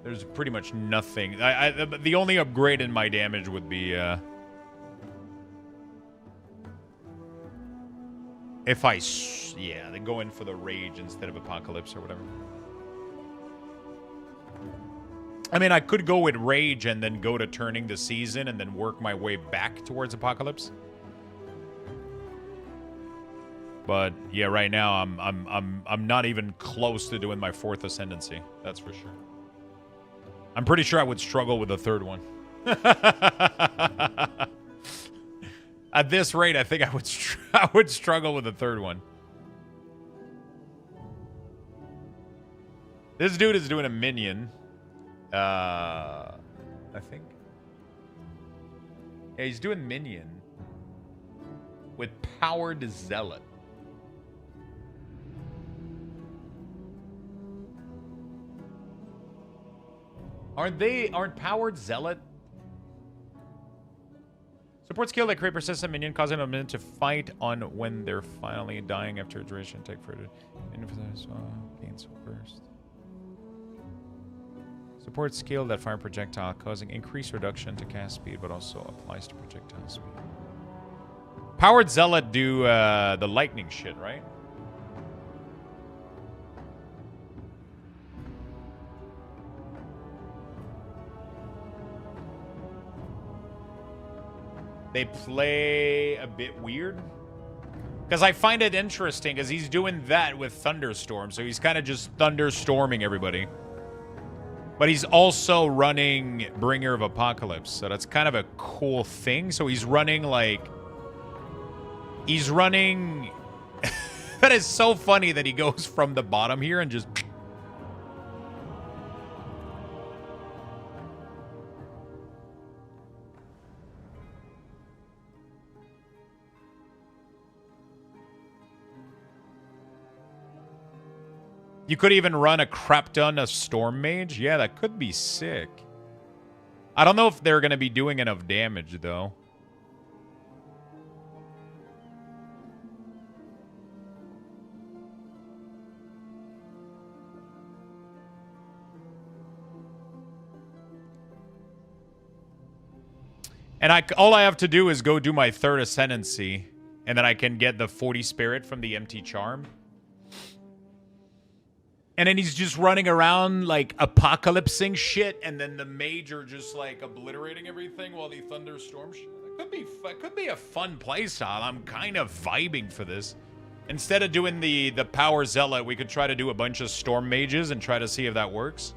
There's pretty much nothing. The only upgrade in my damage would be... if I... Yeah, they go in for the Rage instead of Apocalypse or whatever. I mean, I could go with Rage and then go to Turning the Season and then work my way back towards Apocalypse. But yeah, right now I'm not even close to doing my 4th Ascendancy. That's for sure. I'm pretty sure I would struggle with the 3rd one. At this rate, I think I would struggle with the 3rd one. This dude is doing a minion. I think. Yeah, he's doing minion with Powered Zealot. Aren't Powered Zealot? Support skill that create persistent minion, causing a minion to fight on when they're finally dying after a duration. Take further. Gains burst. Support skill that fire projectile, causing increased reduction to cast speed, but also applies to projectile speed. Powered Zealot do the lightning shit, right? They play a bit weird. Because I find it interesting, because he's doing that with Thunderstorm, so he's kind of just thunderstorming everybody. But he's also running Bringer of Apocalypse, so that's kind of a cool thing. So he's running like... He's running... That is so funny that he goes from the bottom here and just... You could even run a crap ton of Storm Mage. Yeah, that could be sick. I don't know if they're going to be doing enough damage, though. And all I have to do is go do my 3rd Ascendancy, and then I can get the 40 Spirit from the Empty Charm. And then he's just running around, like, apocalypsing shit, and then the mage are just, like, obliterating everything while they thunderstorm shit. That could be a fun playstyle. I'm kind of vibing for this. Instead of doing the Power Zealot, we could try to do a bunch of Storm Mages and try to see if that works.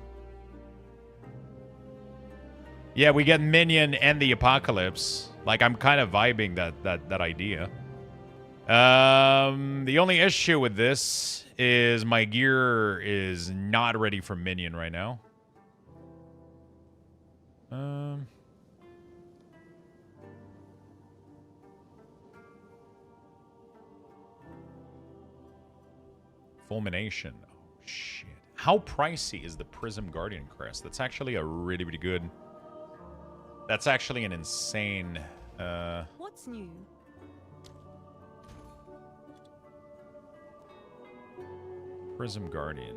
Yeah, we get Minion and the Apocalypse. Like, I'm kind of vibing that idea. The only issue with this is my gear is not ready for Minion right now. Fulmination. Oh, shit. How pricey is the Prism Guardian Crest? That's actually a really, really good... That's actually an insane... What's new? Prism Guardian.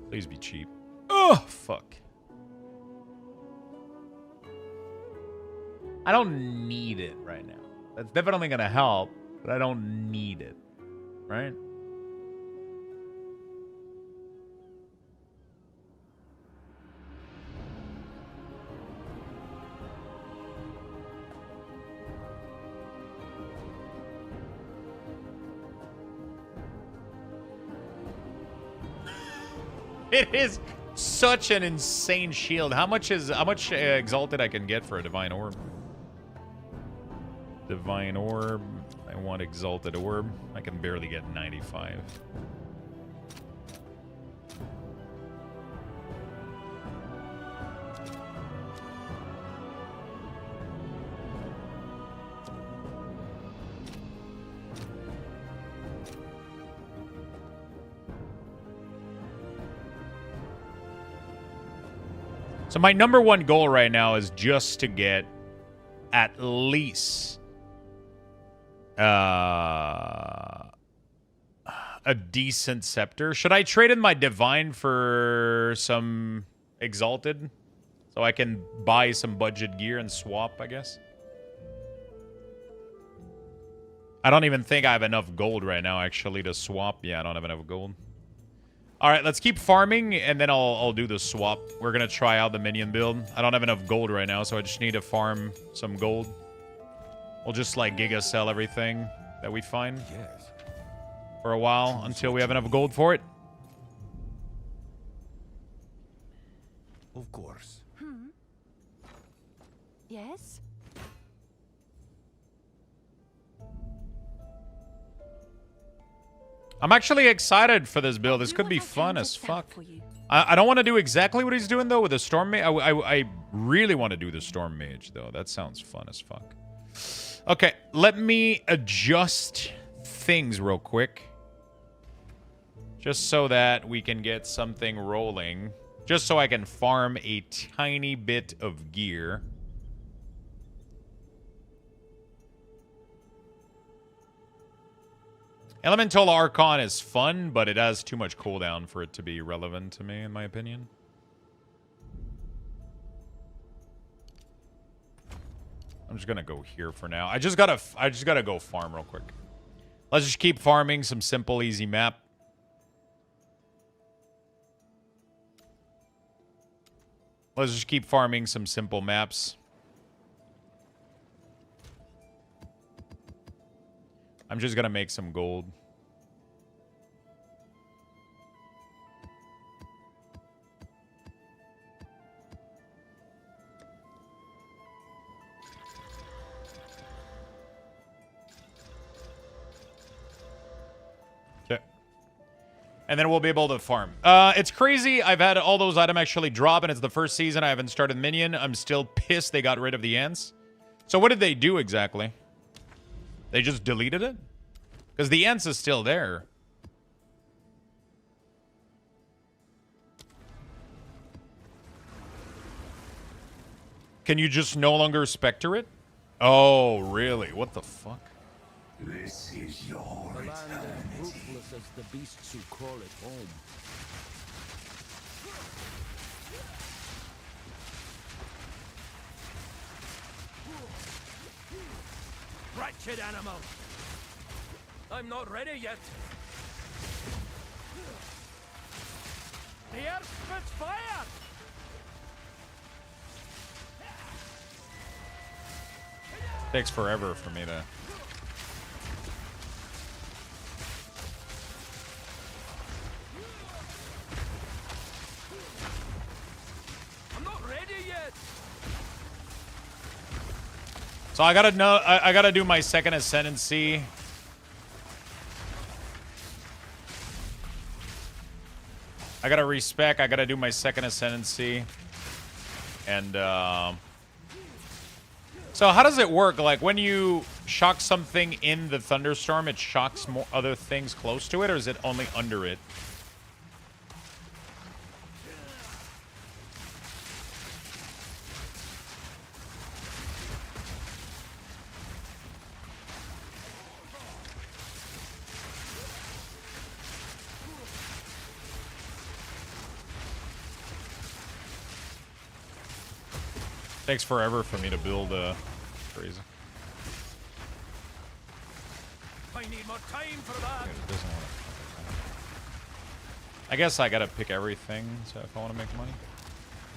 Please be cheap. Oh, fuck. I don't need it right now. That's definitely going to help, but I don't need it. Right? It is such an insane shield. How much exalted I can get for a divine orb? Divine orb. I want exalted orb. I can barely get 95. So my number one goal right now is just to get at least a decent scepter. Should I trade in my divine for some exalted so I can buy some budget gear and swap, I guess? I don't even think I have enough gold right now, actually, to swap. Yeah, I don't have enough gold. All right, let's keep farming, and then I'll do the swap. We're going to try out the minion build. I don't have enough gold right now, so I just need to farm some gold. We'll just, like, giga sell everything that we find Yes. for a while until we have enough gold for it. Of course. Yes? I'm actually excited for this build. This Do could what be I can fun to as stand fuck. for you. I don't want to do exactly what he's doing, though, with the Storm Mage. I really want to do the Storm Mage, though. That sounds fun as fuck. Okay, let me adjust things real quick. Just so that we can get something rolling. Just so I can farm a tiny bit of gear. Elemental Archon is fun, but it has too much cooldown for it to be relevant to me, in my opinion. I'm just gonna go here for now. I just gotta go farm real quick. Let's just keep farming some simple, easy map. Let's just keep farming some simple maps. I'm just gonna make some gold. Okay. And then we'll be able to farm. It's crazy. I've had all those items actually drop, and it's the first season I haven't started Minion. I'm still pissed they got rid of the ants. So what did they do exactly? They just deleted it? Because the ants is still there. Can you just no longer specter it? Oh, really? What the fuck? This is your The land eternity. is ruthless as the beasts who call it home. Wretched animal! I'm not ready yet. The earth spits fire! Takes forever for me to... I'm not ready yet! So I gotta know. I gotta do my second ascendancy. I gotta respec. I gotta do my second ascendancy. And so how does it work? Like when you shock something in the thunderstorm, it shocks more other things close to it, or is it only under it? Takes forever for me to build crazy. I need more time for that! It doesn't wanna- I guess I gotta pick everything, so if I want to make money.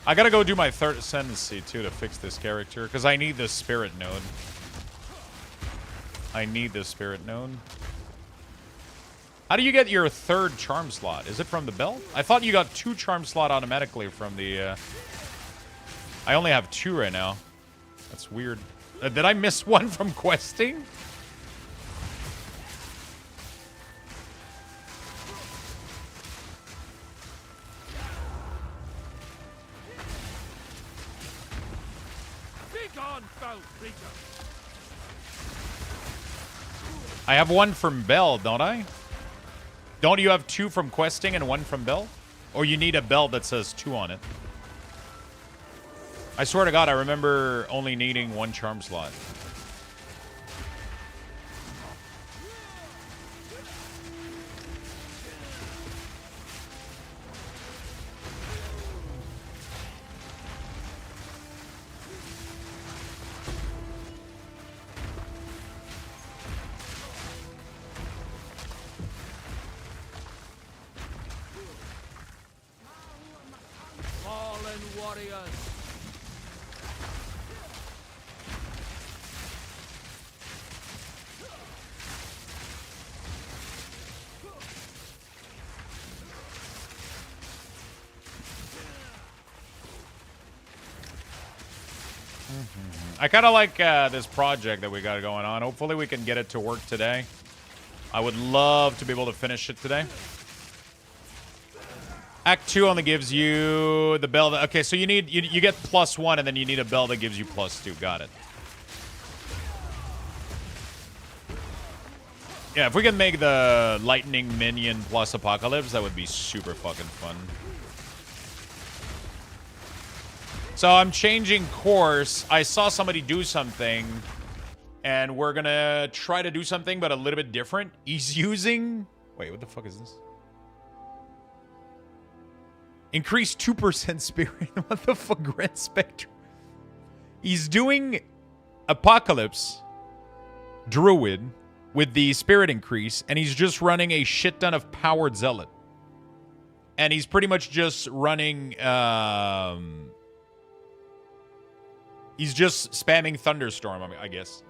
I gotta go do my third ascendancy too to fix this character, because I need the spirit node. I need the spirit node. How do you get your third charm slot? Is it from the belt? I thought you got 2 charm slot automatically from the... I only have 2 right now. That's weird. Did I miss one from questing? Be gone, foul creature! I have 1 from Bell, don't I? Don't you have 2 from questing and 1 from Bell? Or you need a bell that says 2 on it? I swear to God, I remember only needing 1 charm slot. warriors. I kind of like this project that we got going on. Hopefully we can get it to work today. I would love to be able to finish it today. Act 2 only gives you the bell. Okay, so you need you get +1, and then you need a bell that gives you +2. Got it. Yeah, if we can make the lightning minion plus apocalypse, that would be super fucking fun. So I'm changing course. I saw somebody do something, and we're gonna try to do something, but a little bit different. He's using... Wait, what the fuck is this? Increase 2% spirit. What the fuck, Grand Spectre? He's doing Apocalypse, Druid, with the spirit increase, and he's just running a shit ton of Powered Zealot. And he's pretty much just running... He's just spamming Thunderstorm, I guess.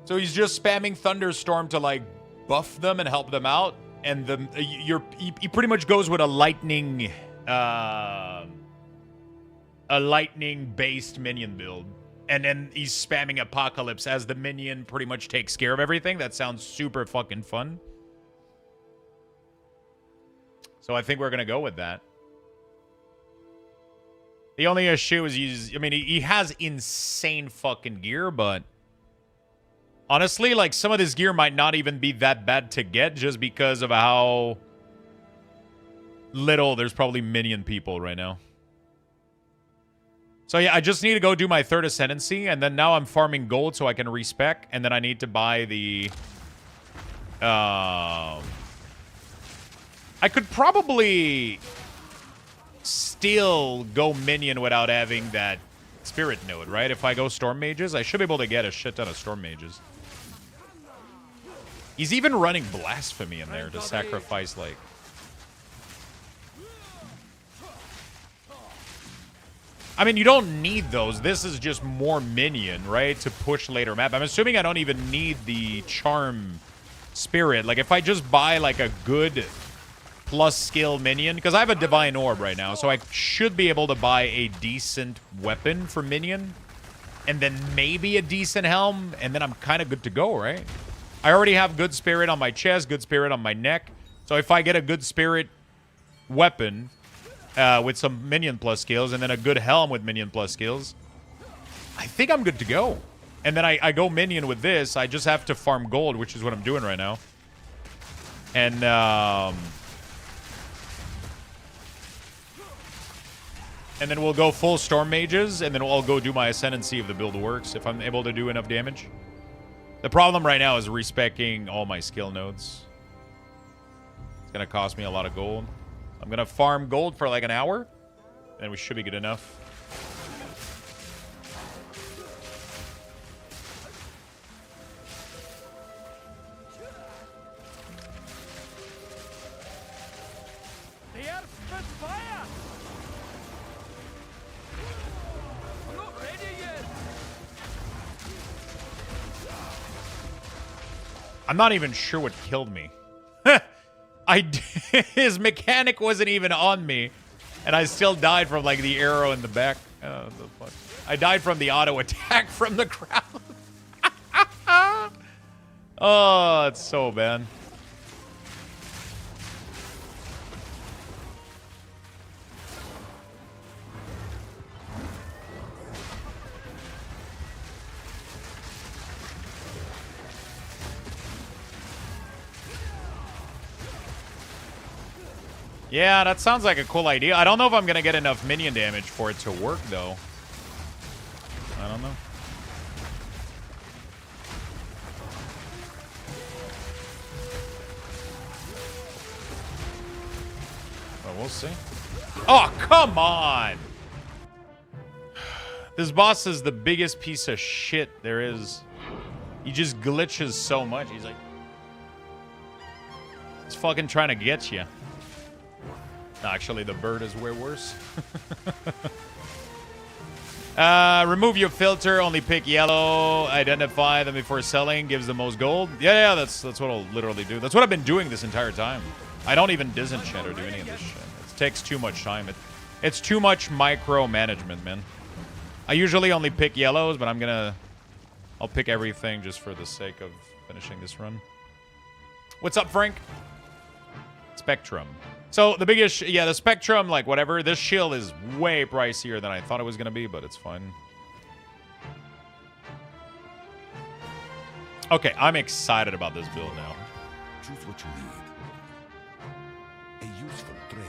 So he's just spamming Thunderstorm to, like, buff them and help them out. And he pretty much goes with a lightning-based minion build. And then he's spamming Apocalypse as the minion pretty much takes care of everything. That sounds super fucking fun. So I think we're going to go with that. The only issue is he has insane fucking gear, but honestly, like, some of this gear might not even be that bad to get just because of how little there's probably minion people right now. So yeah, I just need to go do my 3rd Ascendancy, and then now I'm farming gold so I can respec, and then I need to buy the... I could probably... still go minion without having that spirit node, right? If I go storm mages, I should be able to get a shit ton of storm mages. He's even running blasphemy in there to sacrifice, like... I mean, you don't need those. This is just more minion, right? To push later map. I'm assuming I don't even need the charm spirit. Like, if I just buy, like, a good... plus skill minion, because I have a divine orb right now, so I should be able to buy a decent weapon for minion, and then maybe a decent helm, and then I'm kind of good to go, right? I already have good spirit on my chest, good spirit on my neck, so if I get a good spirit weapon with some minion plus skills, and then a good helm with minion plus skills, I think I'm good to go. And then I go minion with this. I just have to farm gold, which is what I'm doing right now. And then we'll go full Storm Mages, and then I'll go do my Ascendancy if the build works, if I'm able to do enough damage. The problem right now is respecking all my skill nodes. It's going to cost me a lot of gold. I'm going to farm gold for like an hour, and we should be good enough. I'm not even sure what killed me. His mechanic wasn't even on me, and I still died from, like, the arrow in the back. Oh, the fuck. I died from the auto attack from the crowd. Oh, it's so bad. Yeah, that sounds like a cool idea. I don't know if I'm going to get enough minion damage for it to work, though. I don't know. But we'll see. Oh, come on! This boss is the biggest piece of shit there is. He just glitches so much. He's like... He's fucking trying to get you. No, actually, the bird is way worse. Remove your filter. Only pick yellow. Identify them before selling. Gives the most gold. Yeah, that's what I'll literally do. That's what I've been doing this entire time. I don't even disenchant or do any of this shit. It takes too much time. It's too much micromanagement, man. I usually only pick yellows, but I'll pick everything just for the sake of finishing this run. What's up, Frank? Spectrum. So the biggest, the Spectrum, like whatever. This shield is way pricier than I thought it was gonna be, but it's fine. Okay, I'm excited about this build now. Choose what you need. A useful trade.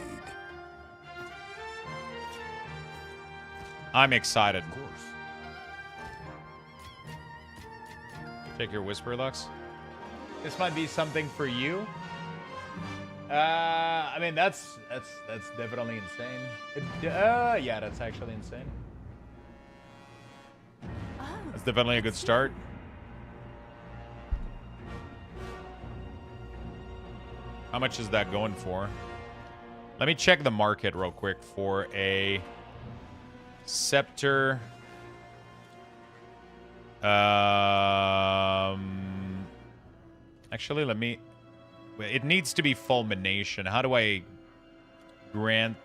I'm excited. Of course. Take your Whisper, Lux. This might be something for you. I mean, that's definitely insane. Yeah, that's actually insane. Oh, That's definitely a good start. How much is that going for? Let me check the market real quick for a scepter. Actually, let me... It needs to be fulmination. How do I grant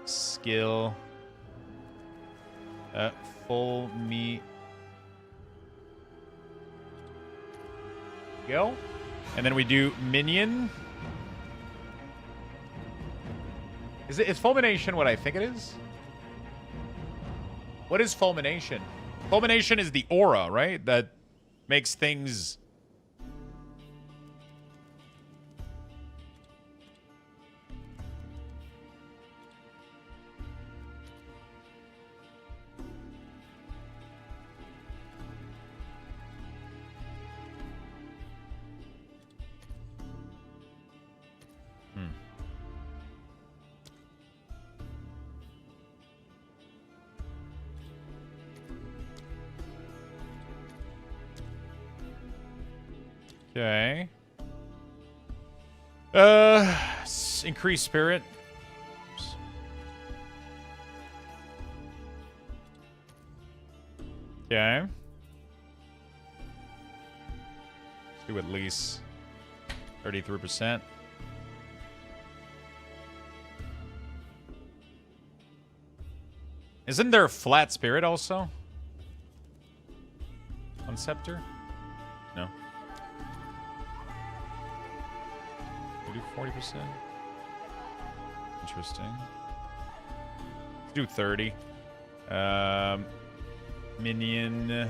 skill? Fulmi... Go. And then we do Minion. Is fulmination what I think it is? What is fulmination? Fulmination is the aura, right? That makes things... Okay. Increase spirit. Oops. Okay. Let's do at least 33%. Isn't there a flat spirit also? On Scepter? No. We do 40%. Interesting. Let's do 30. Minion.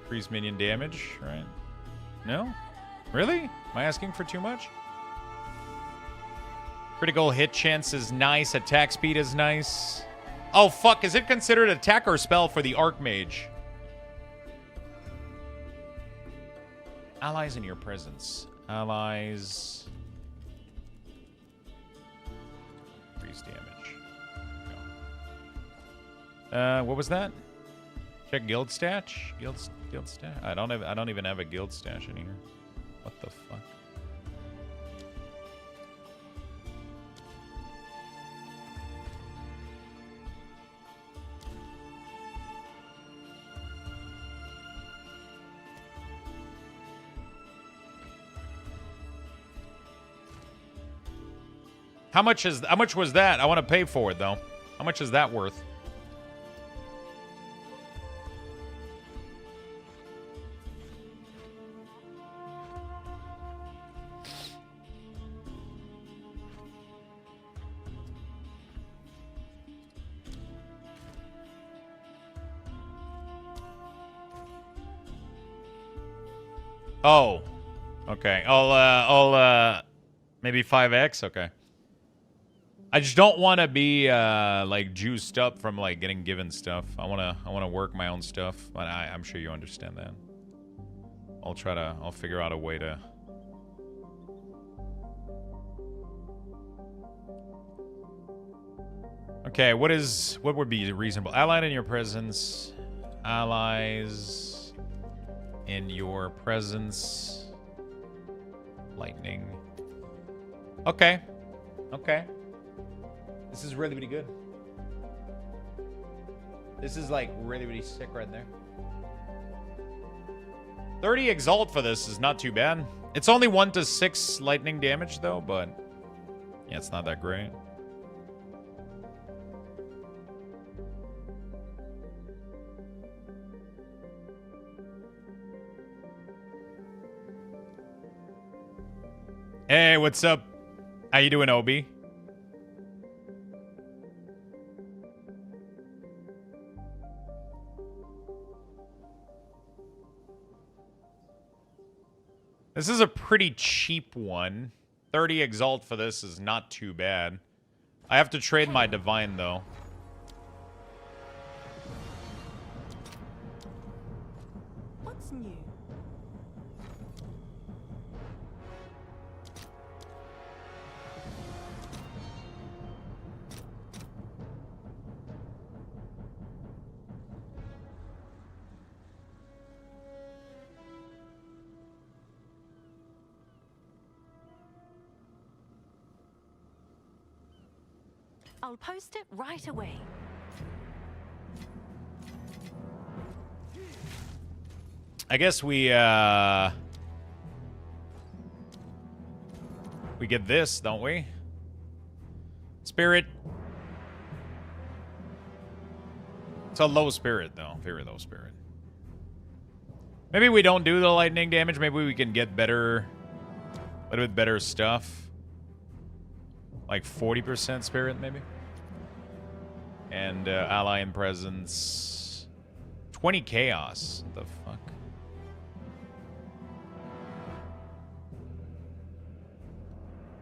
Increase minion damage, right? No? Really? Am I asking for too much? Critical hit chance is nice. Attack speed is nice. Oh, fuck. Is it considered attack or spell for the Archmage? Allies in your presence. Allies. Increase damage. No. What was that? Check guild stash. Guild stash. I don't even have a guild stash in here. What the fuck? How much was that? I want to pay for it though. How much is that worth? Oh. Okay. I'll maybe 5x, okay. I just don't want to be like juiced up from like getting given stuff. I want to work my own stuff, but I'm sure you understand that. I'll figure out a way to. Okay, what would be reasonable? Allied in your presence. Allies in your presence. Lightning. Okay. Okay. This is really, really good. This is like really, really sick right there. 30 Exalt for this is not too bad. It's only 1 to 6 lightning damage though, but yeah, it's not that great. Hey, what's up? How you doing, Obi? This is a pretty cheap one. 30 Exalt for this is not too bad. I have to trade my Divine, though. What's new? I'll post it right away. I guess we get this, don't we? Spirit. It's a low spirit, though. Very low spirit. Maybe we don't do the lightning damage. Maybe we can get better, a little bit better stuff. Like 40% spirit, maybe. And ally in presence. 20 chaos. What the fuck?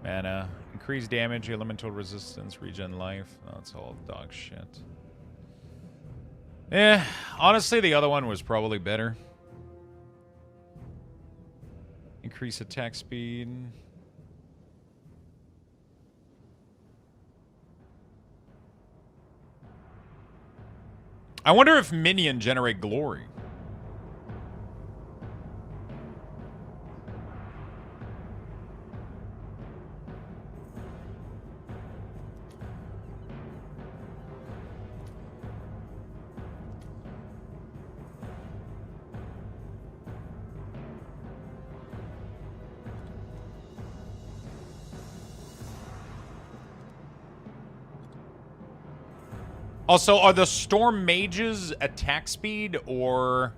Mana. Increase damage, elemental resistance, regen life. Oh, that's all dog shit. Yeah, honestly, the other one was probably better. Increase attack speed. I wonder if Minion generate glory. Also, are the Storm Mages attack speed or...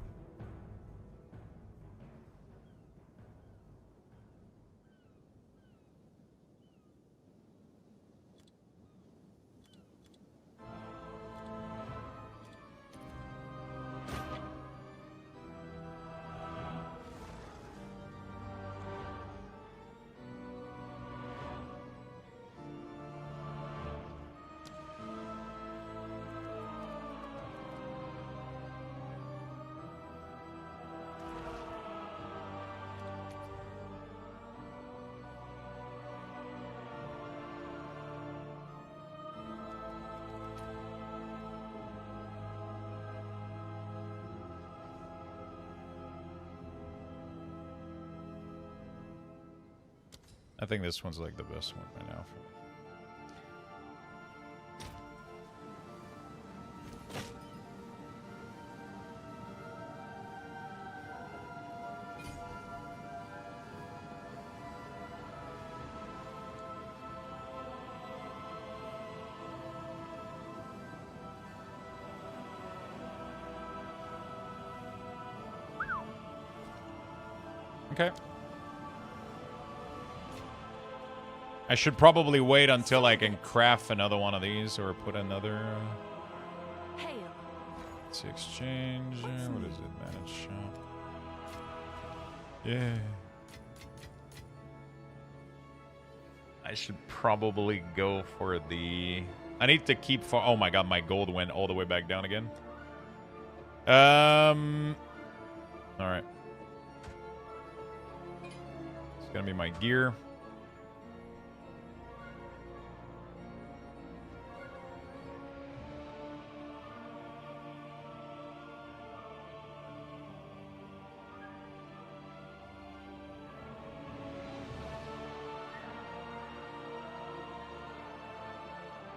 I think this one's like the best one right now. Okay. I should probably wait until I can craft another one of these or put another... Hail. Let's exchange. What is it? Manage shop. Yeah. I should probably go for the... I need to keep... Oh my god, my gold went all the way back down again. Alright. It's gonna be my gear.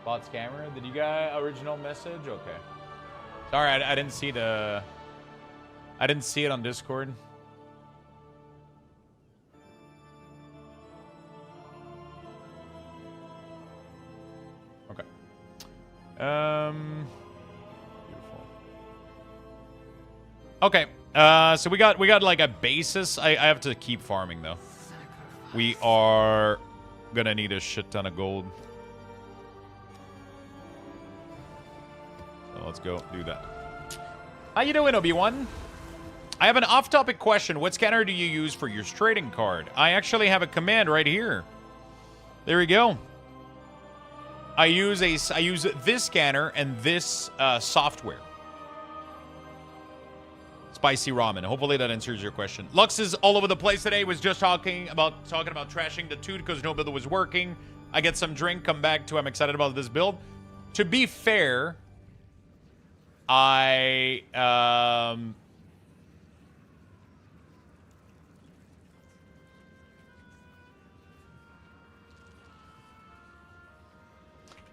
Bot scammer. Did you get original message? Okay. Sorry, I didn't see the... I didn't see it on Discord. Okay. Beautiful. Okay. So we got like a basis. I have to keep farming though. We are gonna need a shit ton of gold. So let's go do that. How you doing, Obi-Wan? I have an off-topic question. What scanner do you use for your trading card? I actually have a command right here. There we go. I use this scanner and this software. Spicy ramen. Hopefully that answers your question. Lux is all over the place today. Was just talking about trashing the toot because no build was working. I get some drink, come back to I'm excited about this build. To be fair,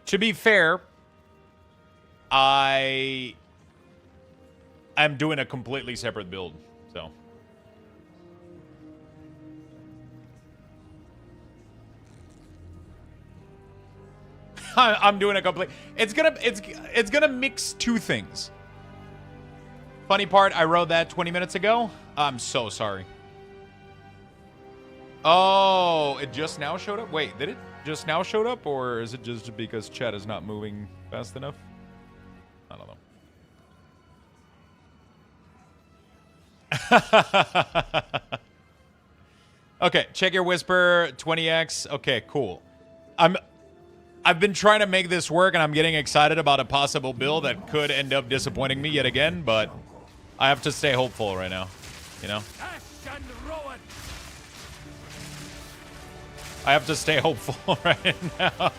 to be fair, I'm doing a completely separate build, so. I'm doing a complete. It's gonna mix two things. Funny part, I wrote that 20 minutes ago. I'm so sorry. Oh, it just now showed up? Wait, did it just now showed up, or is it just because chat is not moving fast enough? I don't know. Okay, check your whisper 20x. Okay, cool. I've been trying to make this work, and I'm getting excited about a possible build that could end up disappointing me yet again, but I have to stay hopeful right now, you know? I have to stay hopeful right now.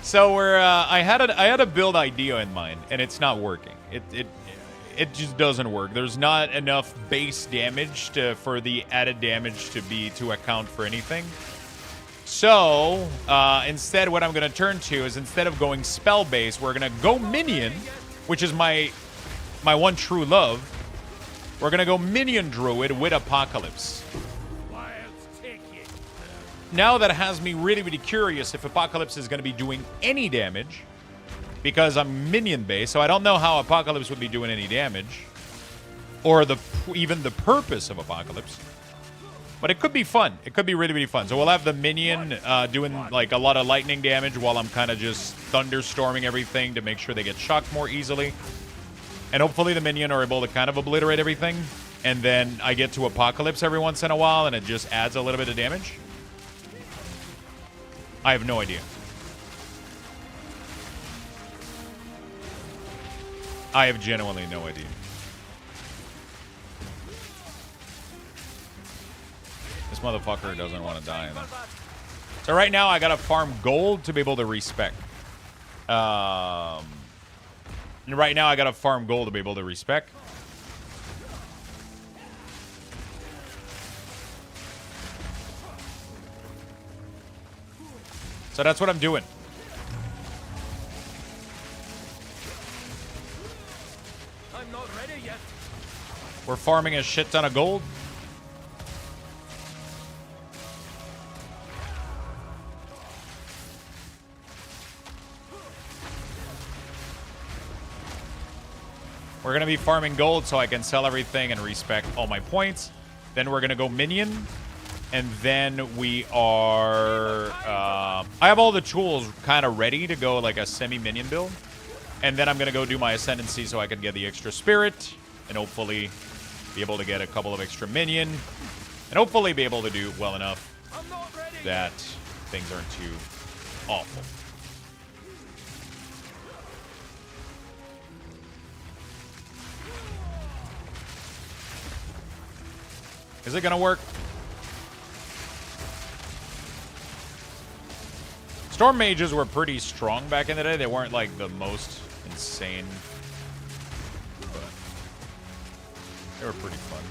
So I had a build idea in mind, and it's not working. It just doesn't work. There's not enough base damage for the added damage to account for anything. So instead, what I'm gonna turn to is, instead of going spell base, we're gonna go Minion, which is my one true love. We're gonna go Minion Druid with Apocalypse. Now that has me really, really curious if Apocalypse is gonna be doing any damage, because I'm Minion based, so I don't know how Apocalypse would be doing any damage, or even the purpose of Apocalypse. But it could be fun. It could be really, really fun. So we'll have the Minion doing like a lot of lightning damage while I'm kind of just thunderstorming everything to make sure they get shocked more easily. And hopefully the Minion are able to kind of obliterate everything. And then I get to Apocalypse every once in a while, and it just adds a little bit of damage. I have no idea. I have genuinely no idea. This motherfucker doesn't want to die in that. So right now I gotta farm gold to be able to respec. And right now I gotta farm gold to be able to respec. So that's what I'm doing. I'm not ready yet. We're farming a shit ton of gold. We're going to be farming gold so I can sell everything and respec all my points. Then we're going to go Minion. And then we are... I have all the tools kind of ready to go like a semi-Minion build. And then I'm going to go do my Ascendancy so I can get the extra Spirit. And hopefully be able to get a couple of extra Minion. And hopefully be able to do well enough that things aren't too awful. Is it gonna work? Storm mages were pretty strong back in the day. They weren't like the most insane, but they were pretty fun.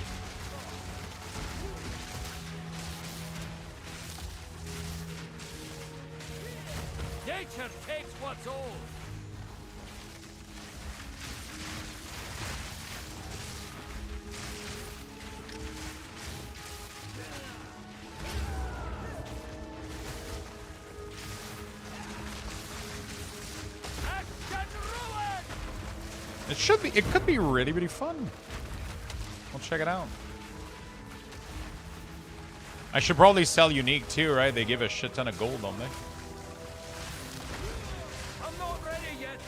Nature takes what's old. It could be really, really fun. We'll check it out. I should probably sell unique too, right? They give a shit ton of gold, don't they? I'm not ready yet.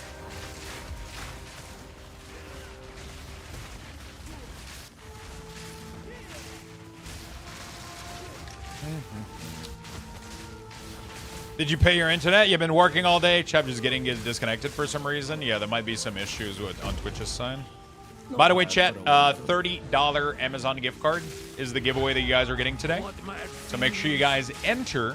Did you pay your internet? You've been working all day. Chap just getting disconnected for some reason. Yeah, there might be some issues on Twitch's side. By the way, chat, $30 Amazon gift card is the giveaway that you guys are getting today. So make sure you guys enter.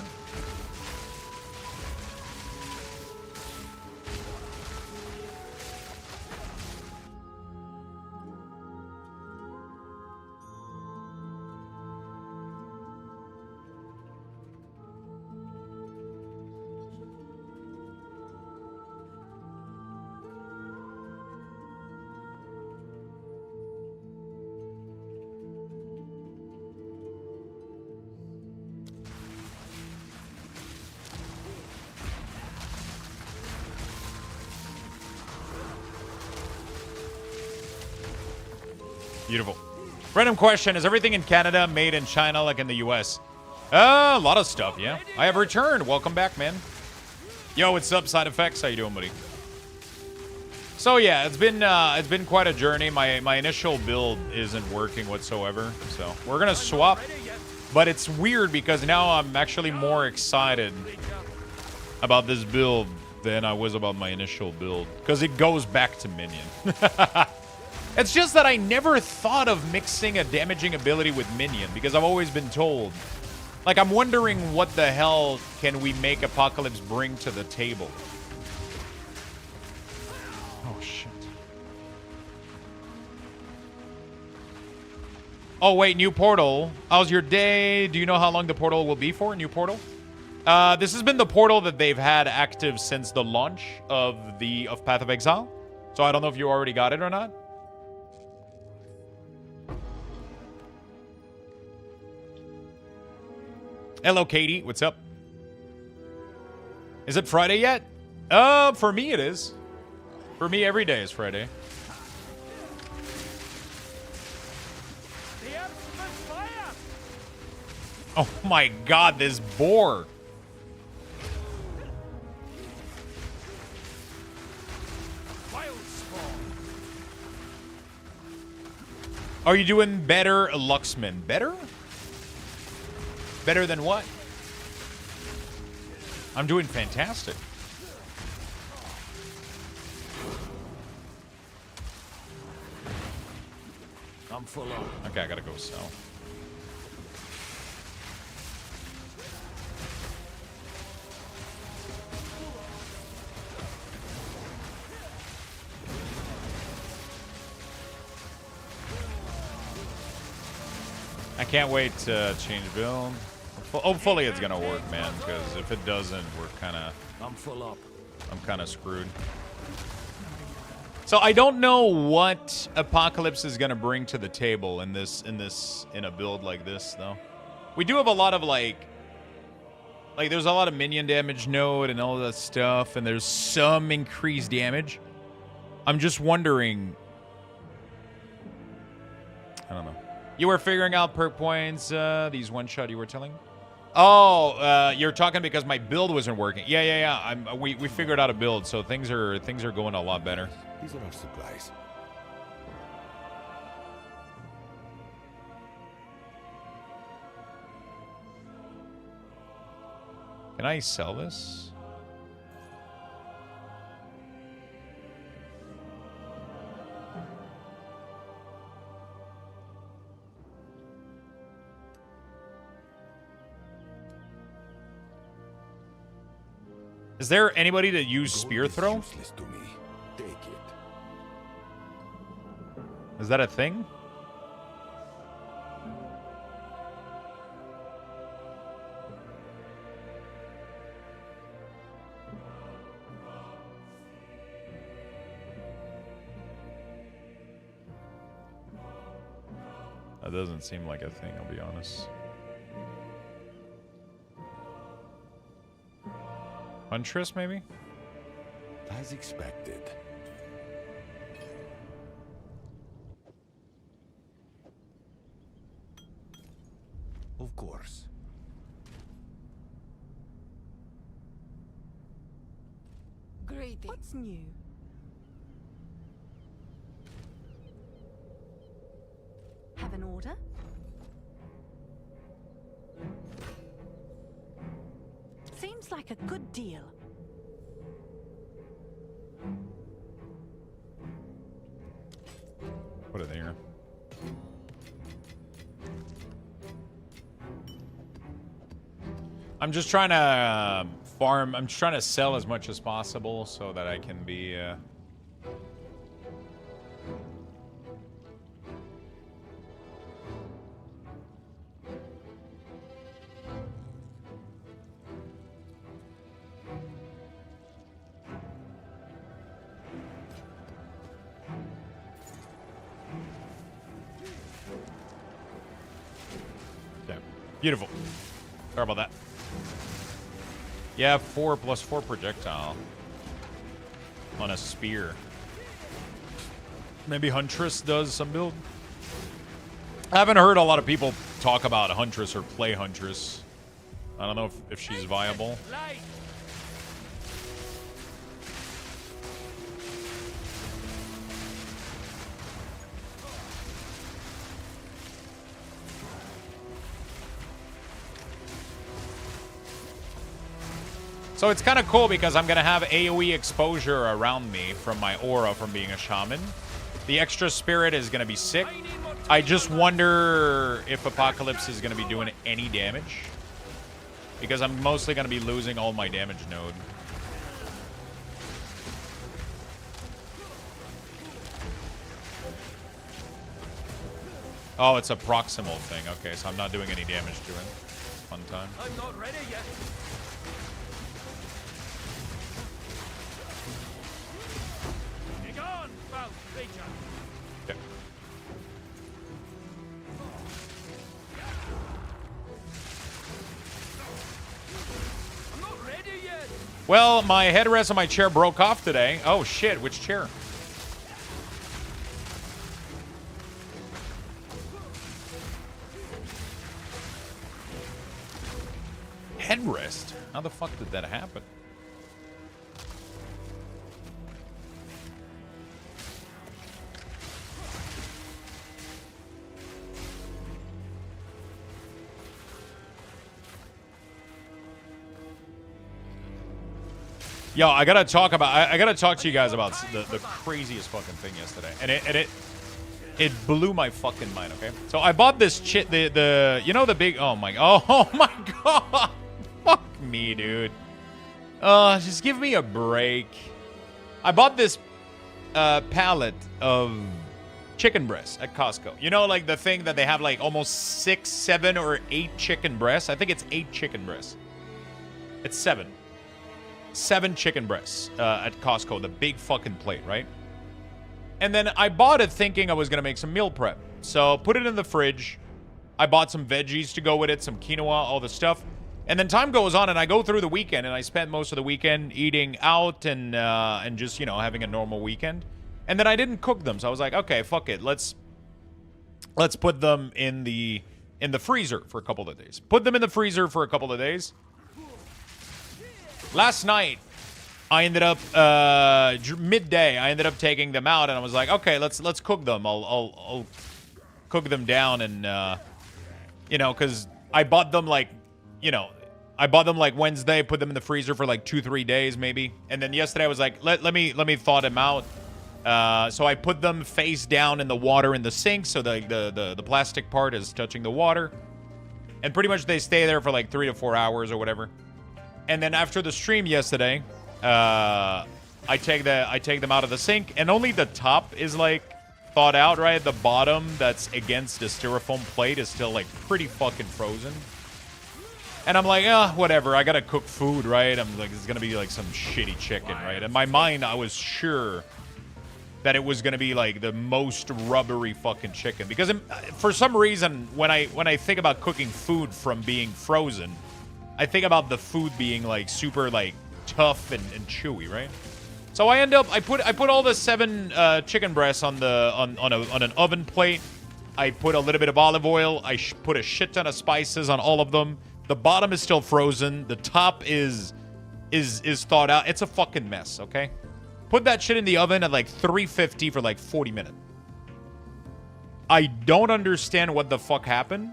Beautiful. Random question. Is everything in Canada made in China like in the US? A lot of stuff, yeah. I have returned. Welcome back, man. Yo, what's up, Side Effects? How you doing, buddy? So yeah, it's been quite a journey. My initial build isn't working whatsoever. So we're gonna swap. But it's weird because now I'm actually more excited about this build than I was about my initial build. Because it goes back to Minion. It's just that I never thought of mixing a damaging ability with Minion because I've always been told. Like, I'm wondering what the hell can we make Apocalypse bring to the table? Oh, shit. Oh, wait, new portal. How's your day? Do you know how long the portal will be for? New portal? This has been the portal that they've had active since the launch of Path of Exile. So I don't know if you already got it or not. Hello, Katie. What's up? Is it Friday yet? For me it is. For me, every day is Friday. Oh my god, this boar. Are you doing better, Luxman? Better? Better than what? I'm doing fantastic. I'm full on. Okay, I gotta go sell. I can't wait to change build. Hopefully it's gonna work, man, because if it doesn't, I'm full up. I'm kind of screwed. So I don't know what Apocalypse is gonna bring to the table in a build like this, though. We do have a lot of like there's a lot of minion damage node and all that stuff, and there's some increased damage. I'm just wondering. I don't know. You were figuring out perk points, these one-shot you were telling? Oh, you're talking because my build wasn't working. Yeah. We figured out a build, so things are going a lot better. These are our supplies. Can I sell this? Is there anybody that use spear throw? Useless to me. Take it. Is that a thing? That doesn't seem like a thing, I'll be honest. Huntress, maybe? As expected. Of course. Greetings. What's new? Have an order? Seems like a good deal. Put it there. I'm just trying to farm. I'm just trying to sell as much as possible so that I can be. Okay. Beautiful. Sorry about that. Yeah, 4 + 4 projectile on a spear. Maybe Huntress does some build. I haven't heard a lot of people talk about Huntress or play Huntress. I don't know if she's viable. So it's kind of cool because I'm going to have AoE exposure around me from my aura from being a shaman. The extra spirit is going to be sick. I just wonder if Apocalypse is going to be doing any damage. Because I'm mostly going to be losing all my damage node. Oh, it's a proximal thing. Okay, so I'm not doing any damage to it. Fun time. I'm not ready yet. Okay. I'm not ready yet. Well, my headrest on my chair broke off today. Oh shit, which chair? Headrest? How the fuck did that happen? Yo, I gotta talk to you guys about the craziest fucking thing yesterday, and it blew my fucking mind. Okay, so I bought this the you know the big oh my god, fuck me, dude. Just give me a break. I bought this pallet of chicken breasts at Costco. You know, like the thing that they have like almost 6, 7, or 8 chicken breasts. I think it's 8 chicken breasts. It's 7. 7 chicken breasts at Costco, the big fucking plate, right? And then I bought it thinking I was going to make some meal prep. So put it in the fridge. I bought some veggies to go with it, some quinoa, all the stuff. And then time goes on and I go through the weekend and I spent most of the weekend eating out and just, you know, having a normal weekend. And then I didn't cook them. So I was like, okay, fuck it. Let's put them in the freezer for a couple of days. Put them in the freezer for a couple of days. Last night, I ended up midday. I ended up taking them out, and I was like, "Okay, let's cook them. I'll cook them down, and you know, because I bought them like, you know, I bought them like Wednesday. Put them in the freezer for like 2-3 days maybe, and then yesterday I was like, let me thaw them out. So I put them face down in the water in the sink, so the plastic part is touching the water, and pretty much they stay there for like 3 to 4 hours or whatever. And then after the stream yesterday, I take them out of the sink, and only the top is like thawed out, right? The bottom that's against the styrofoam plate is still like pretty fucking frozen. And I'm like, whatever. I gotta cook food, right? I'm like, it's gonna be like some shitty chicken, right? In my mind, I was sure that it was gonna be like the most rubbery fucking chicken, because for some reason when I think about cooking food from being frozen, I think about the food being like super like tough and chewy, right? So I put all the 7 chicken breasts on an oven plate. I put a little bit of olive oil. I put a shit ton of spices on all of them. The bottom is still frozen. The top is thawed out. It's a fucking mess, okay? Put that shit in the oven at like 350 for like 40 minutes. I don't understand what the fuck happened.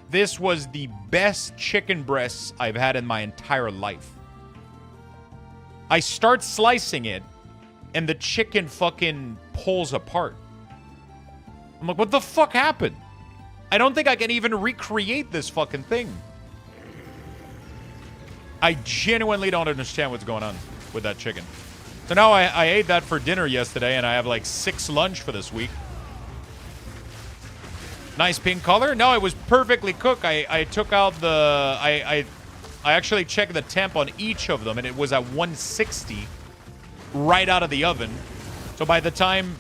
This was the best chicken breasts I've had in my entire life. I start slicing it, and the chicken fucking pulls apart. I'm like, what the fuck happened? I don't think I can even recreate this fucking thing. I genuinely don't understand what's going on with that chicken. So now I ate that for dinner yesterday, and I have like 6 lunch for this week. Nice pink color. No, it was perfectly cooked. I took out the... I actually checked the temp on each of them, and it was at 160 right out of the oven. So by the time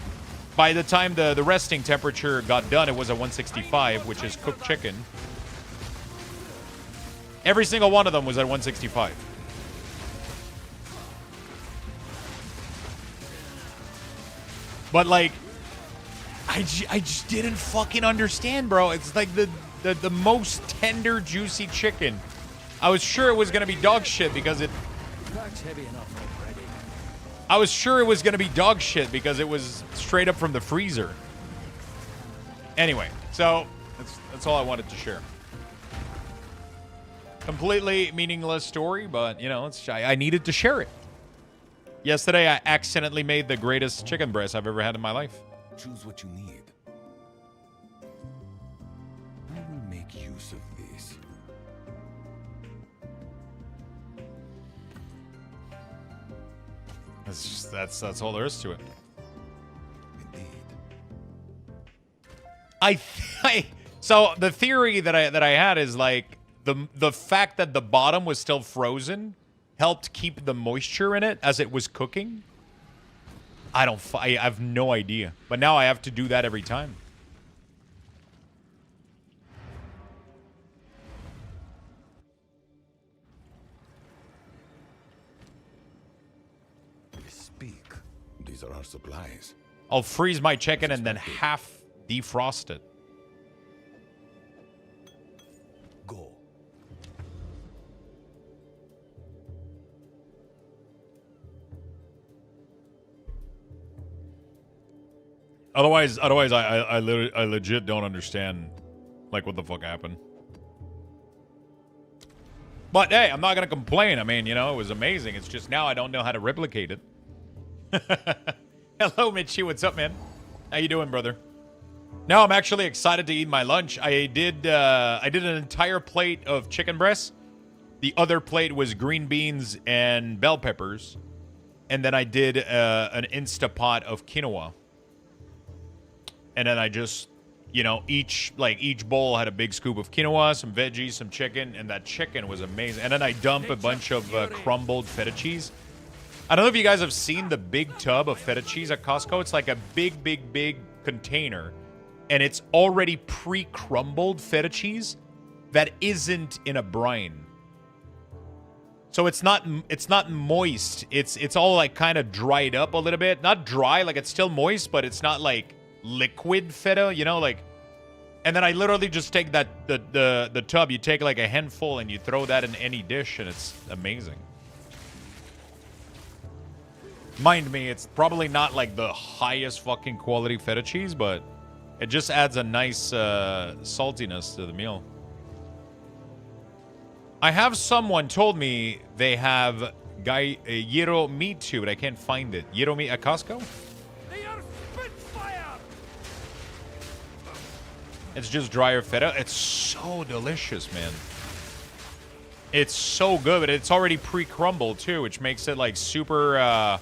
the resting temperature got done, it was at 165, which is cooked chicken. Every single one of them was at 165. But like, I just didn't fucking understand, bro. It's like the most tender, juicy chicken. I was sure it was gonna be dog shit because it. Crack's heavy enough already. I was sure it was gonna be dog shit because it was straight up from the freezer. Anyway, so that's all I wanted to share. Completely meaningless story, but you know, I needed to share it. Yesterday, I accidentally made the greatest chicken breast I've ever had in my life. Choose what you need. I will make use of this. That's all there is to it. Indeed. So the theory that I had is like the fact that the bottom was still frozen helped keep the moisture in it as it was cooking. I have no idea, but now I have to do that every time. Speak. These are our supplies. I'll freeze my chicken and then half defrost it. Go. Otherwise, I legit don't understand, like, what the fuck happened. But hey, I'm not gonna complain. I mean, you know, it was amazing. It's just now I don't know how to replicate it. Hello, Mitchie. What's up, man? How you doing, brother? Now I'm actually excited to eat my lunch. I did an entire plate of chicken breasts. The other plate was green beans and bell peppers, and then I did an Instapot of quinoa. And then I just, you know, each bowl had a big scoop of quinoa, some veggies, some chicken, and that chicken was amazing. And then I dump a bunch of crumbled feta cheese. I don't know if you guys have seen the big tub of feta cheese at Costco. It's like a big container, and it's already pre-crumbled feta cheese that isn't in a brine. So it's not moist. It's all like kind of dried up a little bit. Not dry, like it's still moist, but it's not like liquid feta, you know, like. And then I literally just take that the tub. You take like a handful and you throw that in any dish, and it's amazing. Mind me, it's probably not like the highest fucking quality feta cheese, but it just adds a nice saltiness to the meal. I have someone told me they have gyro meat too, but I can't find it. Gyro meat at Costco? They are Spitfire! It's just drier feta. It's so delicious, man. It's so good, but it's already pre-crumbled too, which makes it like super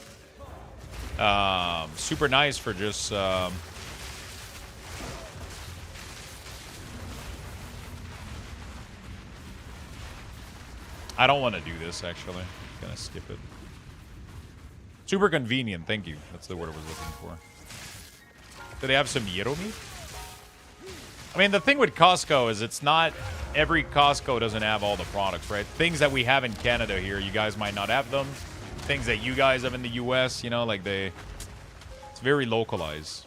super nice for just I don't want to do this, actually. I'm gonna skip it. Super convenient, thank you. That's the word I was looking for. Do they have some gyro meat? I mean, the thing with Costco is it's not... Every Costco doesn't have all the products, right? Things that we have in Canada here, you guys might not have them. Things that you guys have in the US, you know, like they... It's very localized.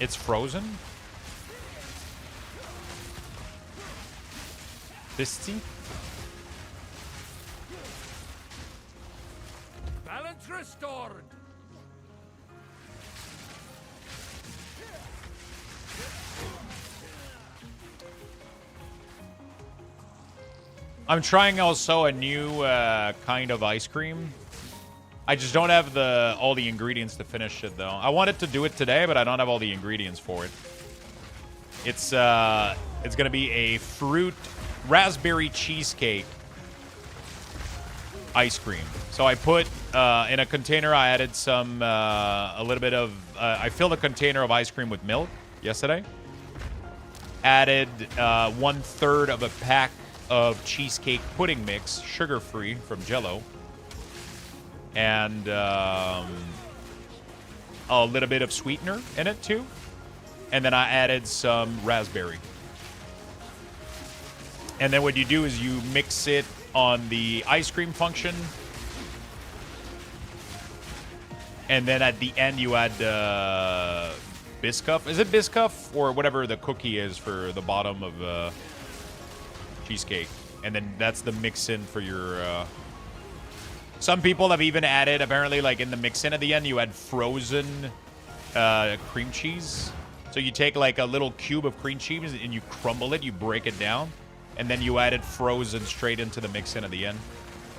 It's frozen? Fisty? Balance restored. I'm trying also a new kind of ice cream. I just don't have all the ingredients to finish it though. I wanted to do it today, but I don't have all the ingredients for it. It's gonna be a fruit raspberry cheesecake ice cream. So I put in a container. I added some a little bit of. I filled a container of ice cream with milk yesterday. Added 1/3 of a pack of cheesecake pudding mix, sugar-free from Jell-O, and a little bit of sweetener in it too. And then I added some raspberry. And then what you do is you mix it on the ice cream function. And then at the end you add Biscoff. Is it Biscoff or whatever the cookie is for the bottom of cheesecake? And then that's the mix-in for your... Some people have even added, apparently, like in the mix-in at the end, you add frozen cream cheese. So you take like a little cube of cream cheese and you crumble it, you break it down, and then you add it frozen straight into the mix-in at the end.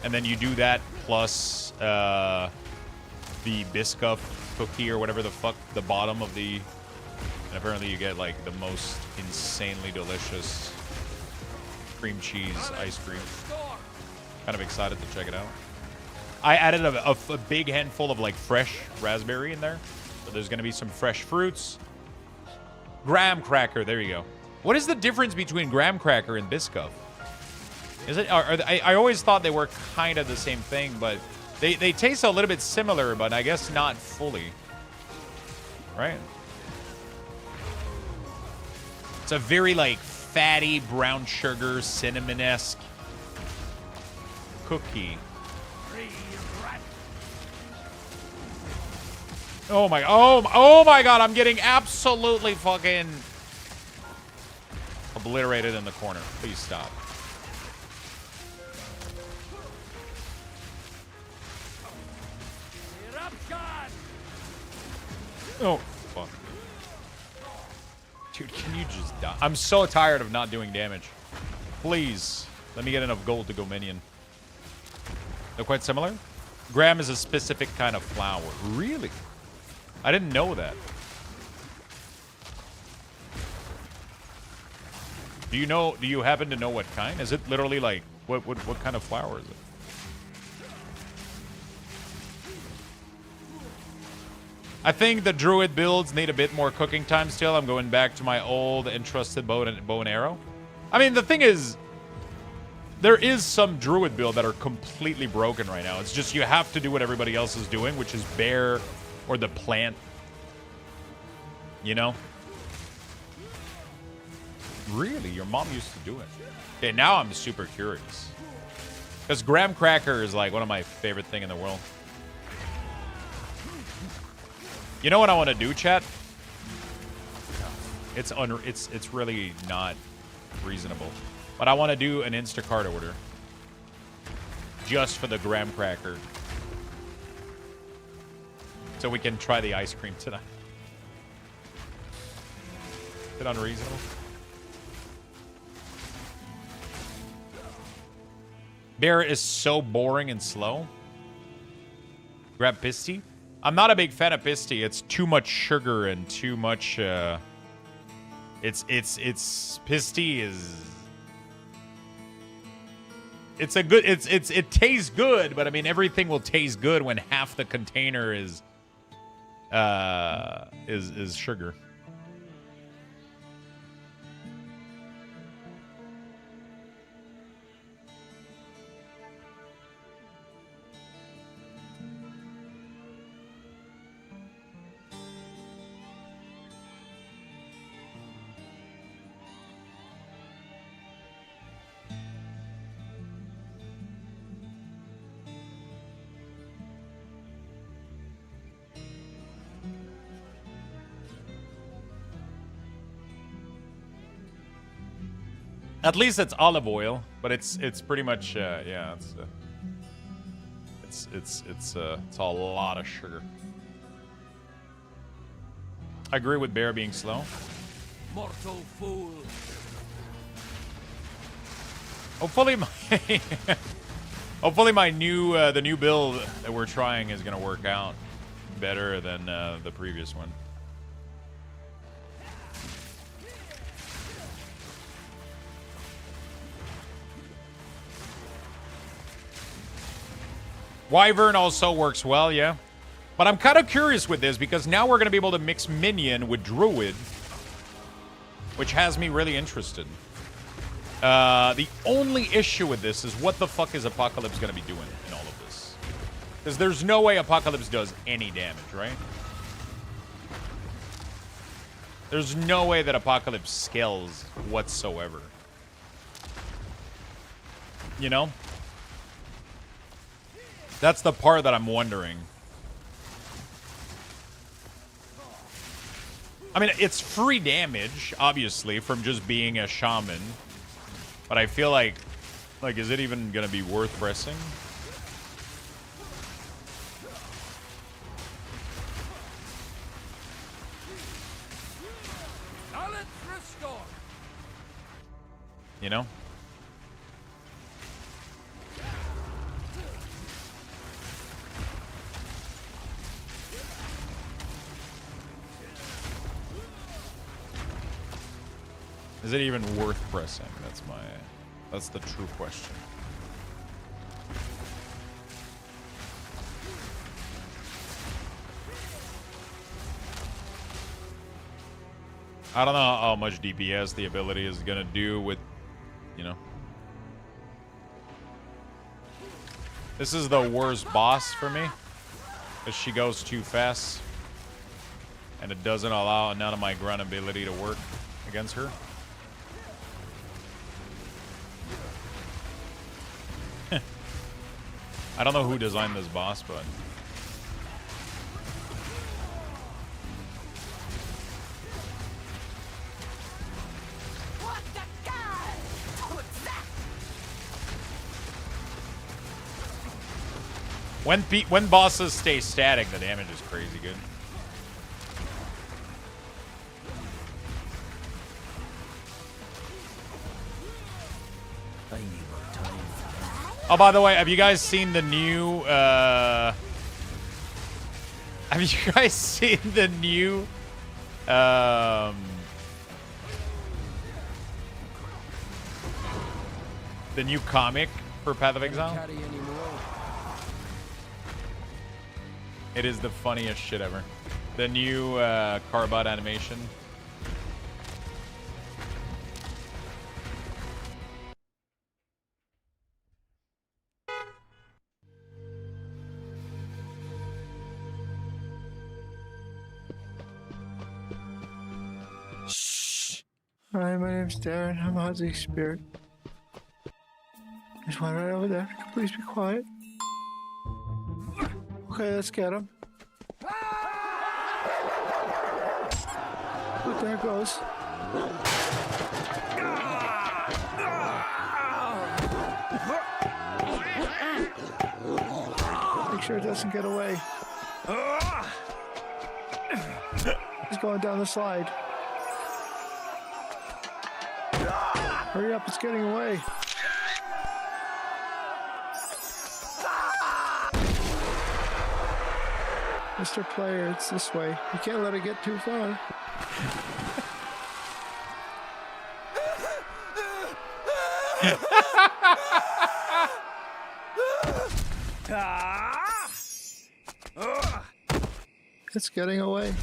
And then you do that plus the Biscoff cookie or whatever the fuck, the bottom of the... And apparently you get like the most insanely delicious cream cheese ice cream. Kind of excited to check it out. I added a big handful of like fresh raspberry in there. So there's going to be some fresh fruits. Graham cracker, there you go. What is the difference between graham cracker and Biscoff? Is it? I always thought they were kind of the same thing, but they taste a little bit similar, but I guess not fully. Right? It's a very like fatty brown sugar cinnamon-esque cookie. Oh my god, I'm getting absolutely fucking obliterated in the corner. Please stop. Oh, fuck. Dude, can you just die? I'm so tired of not doing damage. Please, let me get enough gold to go minion. They're quite similar? Graham is a specific kind of flour. Really? I didn't know that. Do you happen to know what kind? Is it literally like what kind of flour is it? I think the Druid builds need a bit more cooking time still. I'm going back to my old and trusted bow and arrow. I mean, the thing is, there is some Druid build that are completely broken right now. It's just you have to do what everybody else is doing, which is bear or the plant. You know? Really? Your mom used to do it. Okay, now I'm super curious. Because graham cracker is like one of my favorite thing in the world. You know what I want to do, chat? It's really not reasonable. But I want to do an Instacart order. Just for the graham cracker. So we can try the ice cream tonight. Is it unreasonable? Bear is so boring and slow. Grab Pisty. I'm not a big fan of Pisty. It's too much sugar and too much. Pisty is. It tastes good, but I mean everything will taste good when half the container is sugar. At least it's olive oil, but it's pretty much yeah, it's a lot of sugar. I agree with Bear being slow. Mortal fool. Hopefully my hopefully my new the new build that we're trying is gonna work out better than the previous one. Wyvern also works well, yeah. But I'm kind of curious with this because now we're going to be able to mix Minion with Druid, which has me really interested. The only issue with this is what the fuck is Apocalypse going to be doing in all of this? Because there's no way Apocalypse does any damage, right? There's no way that Apocalypse scales whatsoever. You know? That's the part that I'm wondering. I mean, it's free damage, obviously, from just being a shaman. But I feel like, is it even gonna be worth pressing? You know? Is it even worth pressing? That's the true question. I don't know how much DPS the ability is gonna do with, you know. This is the worst boss for me, because she goes too fast, and it doesn't allow none of my grunt ability to work against her. I don't know who designed this boss, but when bosses stay static, the damage is crazy good. Oh, by the way, have you guys seen the new, have you guys seen the new, comic for Path of Exile? It is the funniest shit ever. The new, Carbot animation. Hi, my name's Darren. I'm Ozzy's spirit. There's one right over there. Please be quiet. Okay, let's get him. But there it goes. Make sure it doesn't get away. He's going down the slide. Hurry up, it's getting away. Mr. Player, it's this way. You can't let it get too far. It's getting away.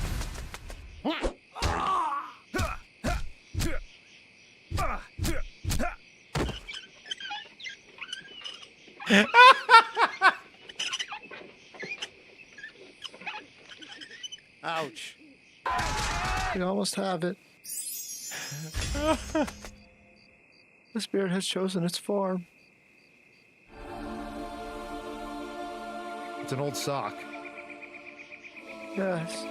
Ouch. We almost have it. The spirit has chosen its form. It's an old sock. Yes.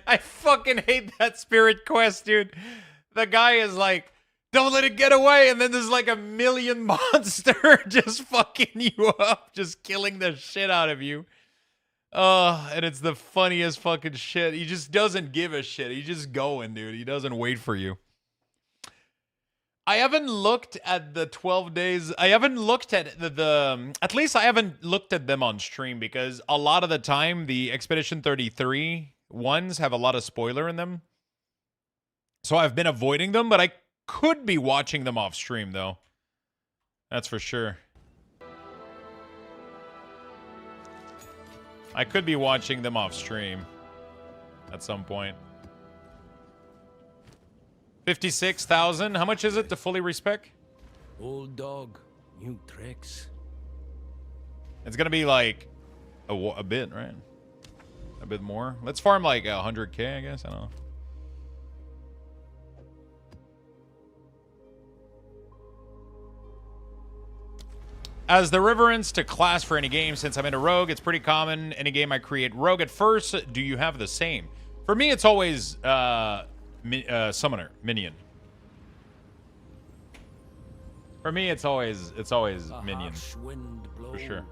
I fucking hate that spirit quest, dude. The guy is like, don't let it get away, and then there's like a million monster just fucking you up, just killing the shit out of you. And it's the funniest fucking shit. He just doesn't give a shit. He's just going, dude. He doesn't wait for you. I haven't looked at the 12 days. I haven't looked at the at least I haven't looked at them on stream, because a lot of the time the Expedition 33 ones have a lot of spoiler in them. So I've been avoiding them, but I could be watching them off stream though. That's for sure. I could be watching them off stream at some point. 56,000. How much is it to fully respec? Old dog, new tricks. It's gonna be like a bit, right? A bit more. Let's farm like 100k, I guess. I don't know. As the Reverence to class for any game, since I'm in a rogue, it's pretty common. Any game I create rogue at first. Do you have the same? For me, it's always summoner, minion. For me, it's always minion. For sure.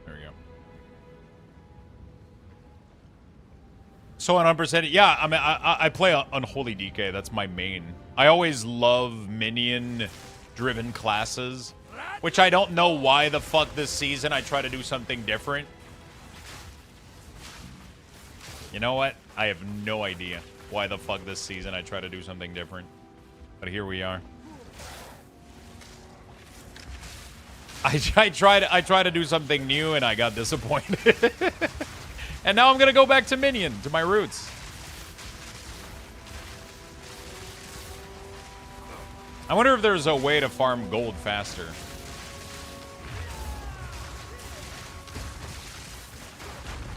There we go. So 100%, yeah. I mean, I play Unholy DK. That's my main. I always love minion-driven classes, which I don't know why the fuck this season I try to do something different. You know what? I have no idea why the fuck this season I try to do something different. But here we are. I try to do something new and I got disappointed. And now I'm gonna go back to Minion, to my roots. I wonder if there's a way to farm gold faster.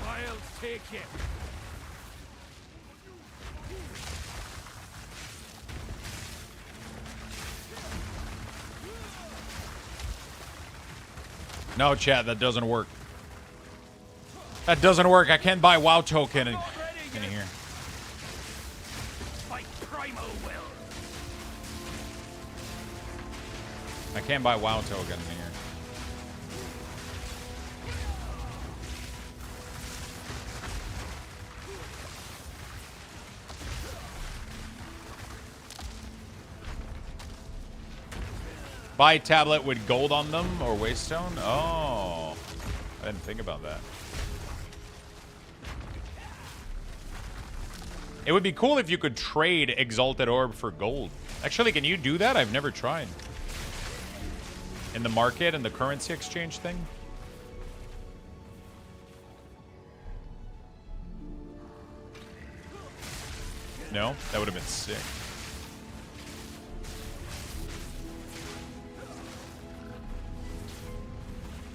I'll take it. No, chat, that doesn't work. That doesn't work. I can't buy WoW token in here. I can't buy WoW token in here. Buy tablet with gold on them or waystone? Oh, I didn't think about that. It would be cool if you could trade Exalted Orb for gold. Actually, can you do that? I've never tried. In the market and the currency exchange thing? No? That would have been sick.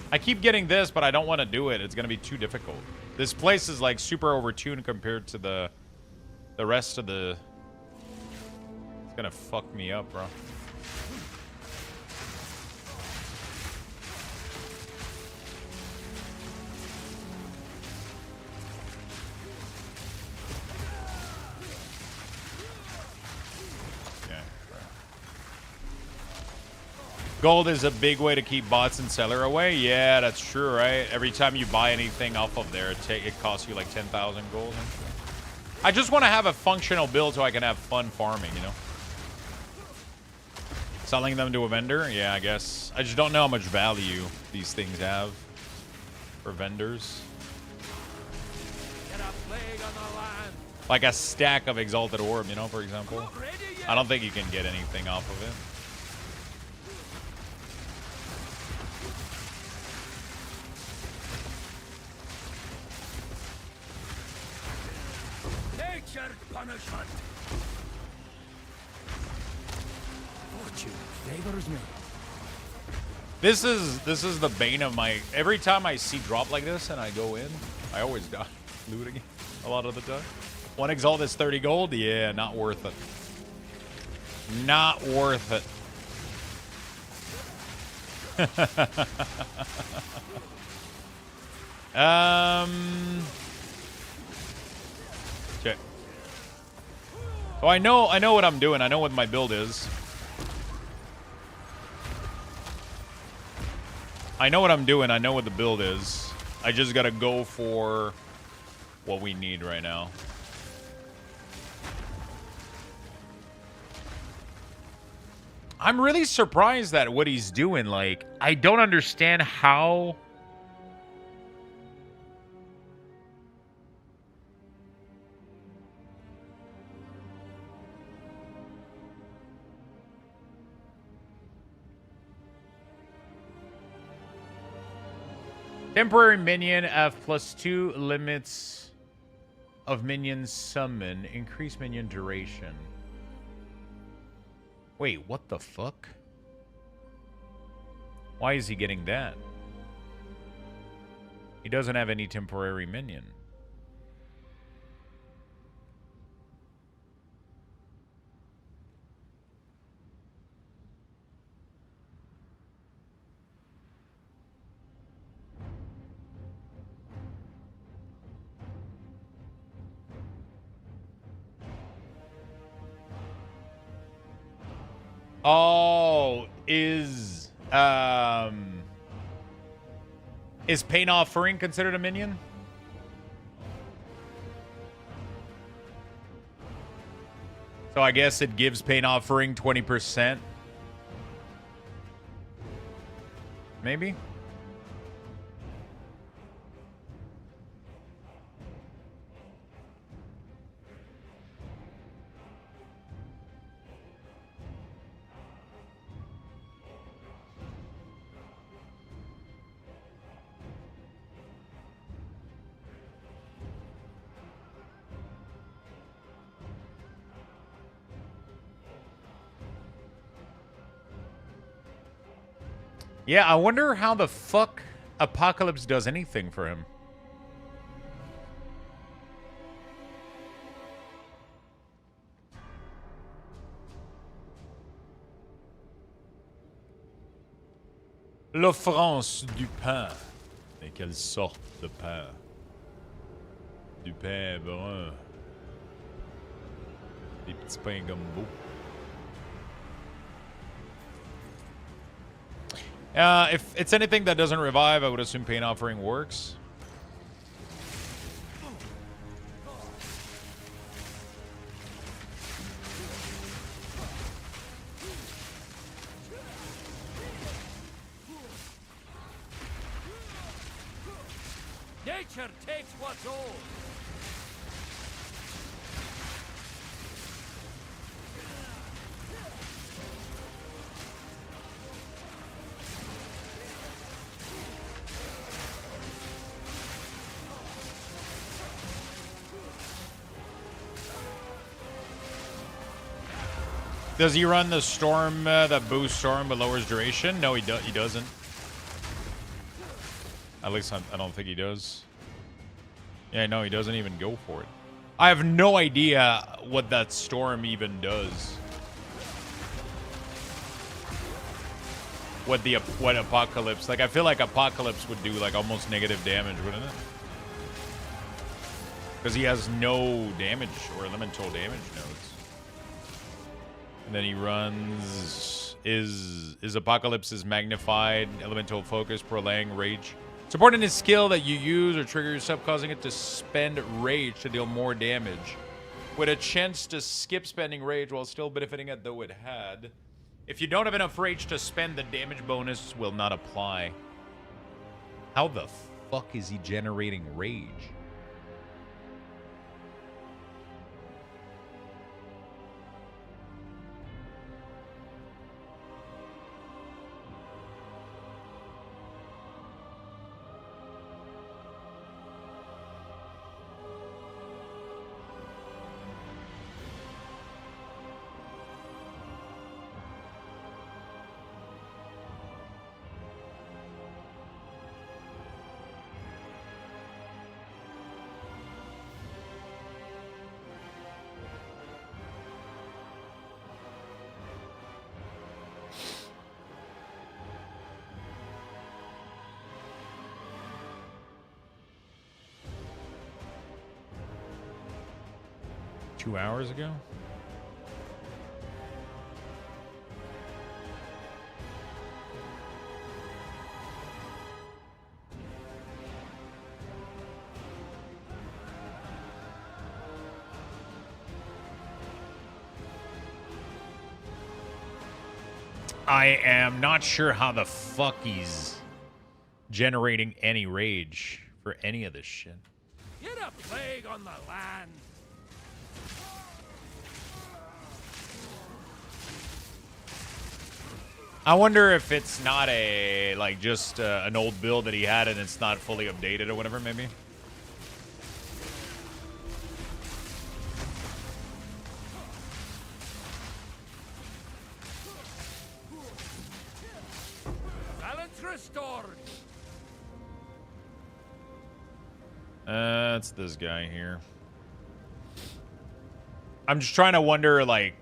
I keep getting this, but I don't want to do it. It's going to be too difficult. This place is like super overtuned compared to the rest of the... It's going to fuck me up, bro. Gold is a big way to keep bots and seller away. Yeah, that's true, right? Every time you buy anything off of there, it costs you like 10,000 gold. I just want to have a functional build so I can have fun farming, you know? Selling them to a vendor? Yeah, I guess. I just don't know how much value these things have for vendors. Like a stack of Exalted Orb, you know, for example. I don't think you can get anything off of it. punishment. Fortune favors me. This is the bane of my. Every time I see drop like this and I go in, I always die looting a lot of the time. One Exalt is 30 gold. Yeah, not worth it. Not worth it. Okay. So I know what I'm doing. I know what my build is. I know what I'm doing. I know what the build is. I just gotta go for what we need right now. I'm really surprised at what he's doing. Like, I don't understand how... Temporary minion F +2 limits of minion summon. Increase minion duration. Wait, what the fuck? Why is he getting that? He doesn't have any temporary minion. Oh, is Pain Offering considered a minion? So I guess it gives Pain Offering 20%. Maybe? Yeah, I wonder how the fuck Apocalypse does anything for him. L'offrance du pain. Mais quelle sorte de pain? Du pain brun. Des petits pains gumbo. If it's anything that doesn't revive, I would assume Pain Offering works. Nature takes what's old. Does he run the storm that boosts storm but lowers duration? No, he doesn't. At least I don't think he does. Yeah, no, he doesn't even go for it. I have no idea what that storm even does. What Apocalypse? Like, I feel like Apocalypse would do like almost negative damage, wouldn't it? Because he has no damage or elemental damage nodes. And then he runs is Apocalypse's magnified elemental focus, prolong rage. Supporting his skill that you use or trigger yourself, causing it to spend rage to deal more damage. With a chance to skip spending rage while still benefiting it though it had. If you don't have enough rage to spend, the damage bonus will not apply. How the fuck is he generating rage? 2 hours ago. I am not sure how the fuck he's generating any rage for any of this shit. You're a plague on the land. I wonder if it's not a, like, just an old build that he had and it's not fully updated or whatever, maybe. Balance restored. It's this guy here. I'm just trying to wonder, like,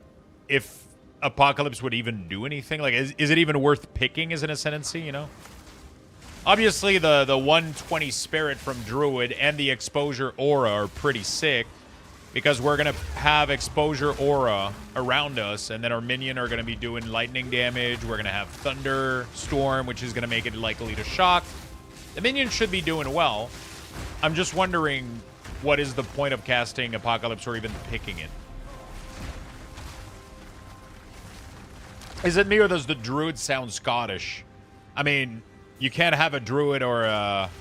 if Apocalypse would even do anything. Like, is it even worth picking as an ascendancy, you know? Obviously, the 120 Spirit from Druid and the Exposure Aura are pretty sick, because we're going to have Exposure Aura around us, and then our Minion are going to be doing lightning damage. We're going to have Thunder Storm, which is going to make it likely to shock. The Minion should be doing well. I'm just wondering, what is the point of casting Apocalypse or even picking it? Is it me, or does the Druid sound Scottish? I mean, you can't have a Druid or a...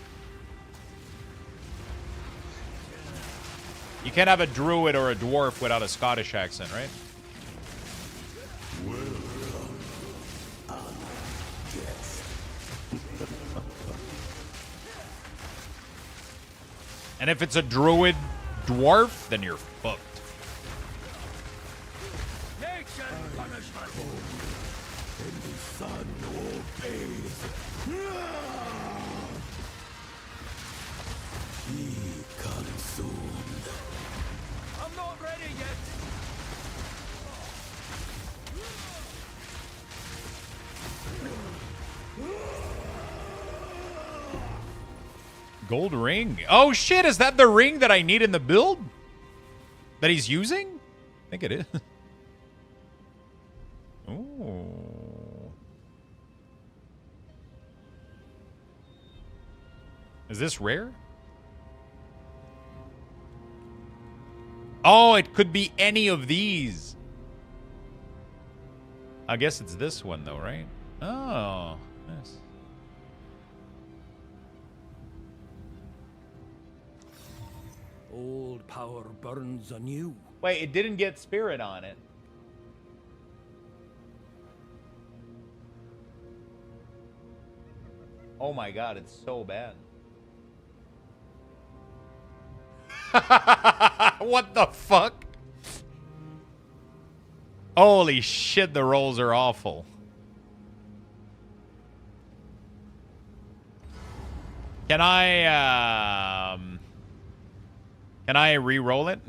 You can't have a Druid or a Dwarf without a Scottish accent, right? And if it's a Druid Dwarf, then you're fucked. Nature punishment. And the sun obeys. Be consumed. I'm not ready yet. Gold ring. Oh shit, is that the ring that I need in the build? That he's using? I think it is. Ooh. Is this rare? Oh, it could be any of these. I guess it's this one though, right? Oh, nice. Old power burns anew. Wait, it didn't get spirit on it. Oh my god, it's so bad. What the fuck? Holy shit, the rolls are awful. Can I re-roll it?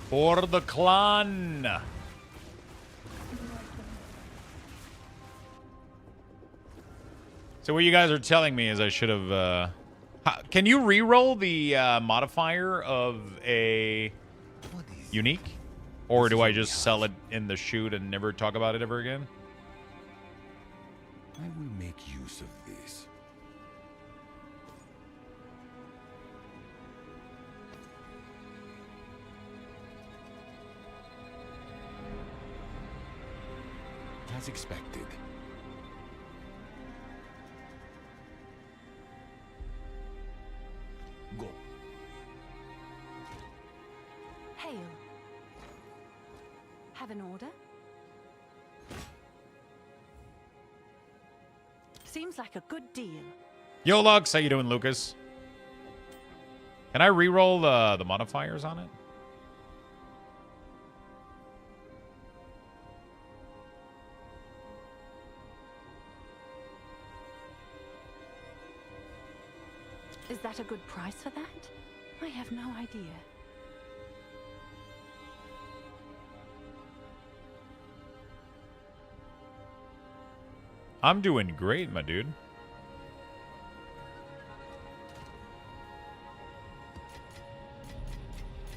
For the clan. So what you guys are telling me is I should have... can you re-roll the modifier of a unique? Or do I just sell it in the chute and never talk about it ever again? I will make use of this. As expected. Go. Hail. Have an order? Seems like a good deal. Yo, Lux, how you doing, Lucas? Can I re-roll the modifiers on it? Is that a good price for that? I have no idea. I'm doing great, my dude.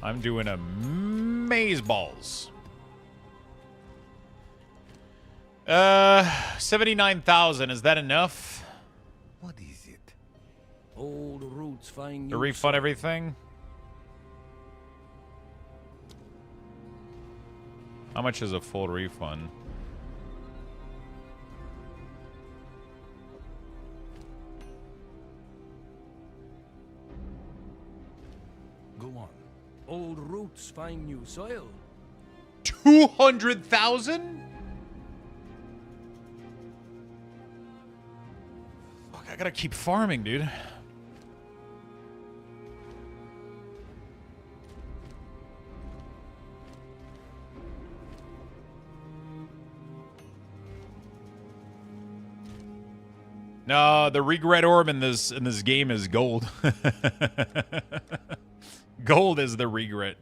I'm doing amazeballs. 79,000. Is that enough What is it? Old roots find to new refund soil. everything? How much is a full refund? Go on. Old roots find new soil. 200,000? Fuck, I gotta keep farming, dude. No, the regret orb in this game is gold. Gold is the regret.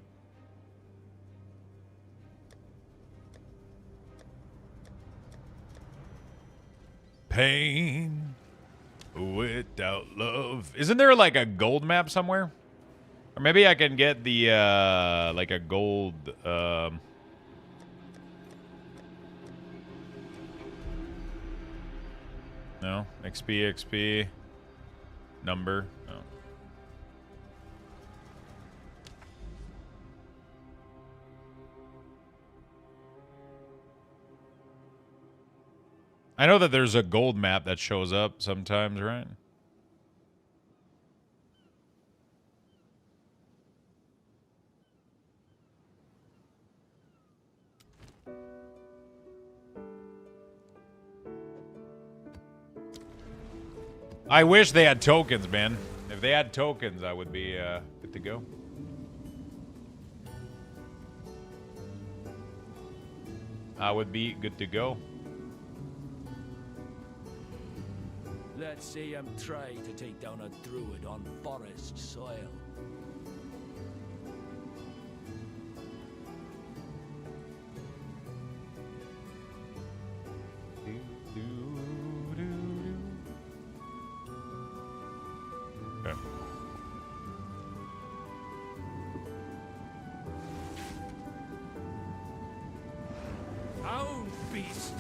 Pain without love. Isn't there like a gold map somewhere? Or maybe I can get the like a gold no, XP number. No. I know that there's a gold map that shows up sometimes, right? I wish they had tokens, man. If they had tokens, I would be good to go. I would be good to go. Let's say I'm trying to take down a druid on forest soil. Okay. Hound beast!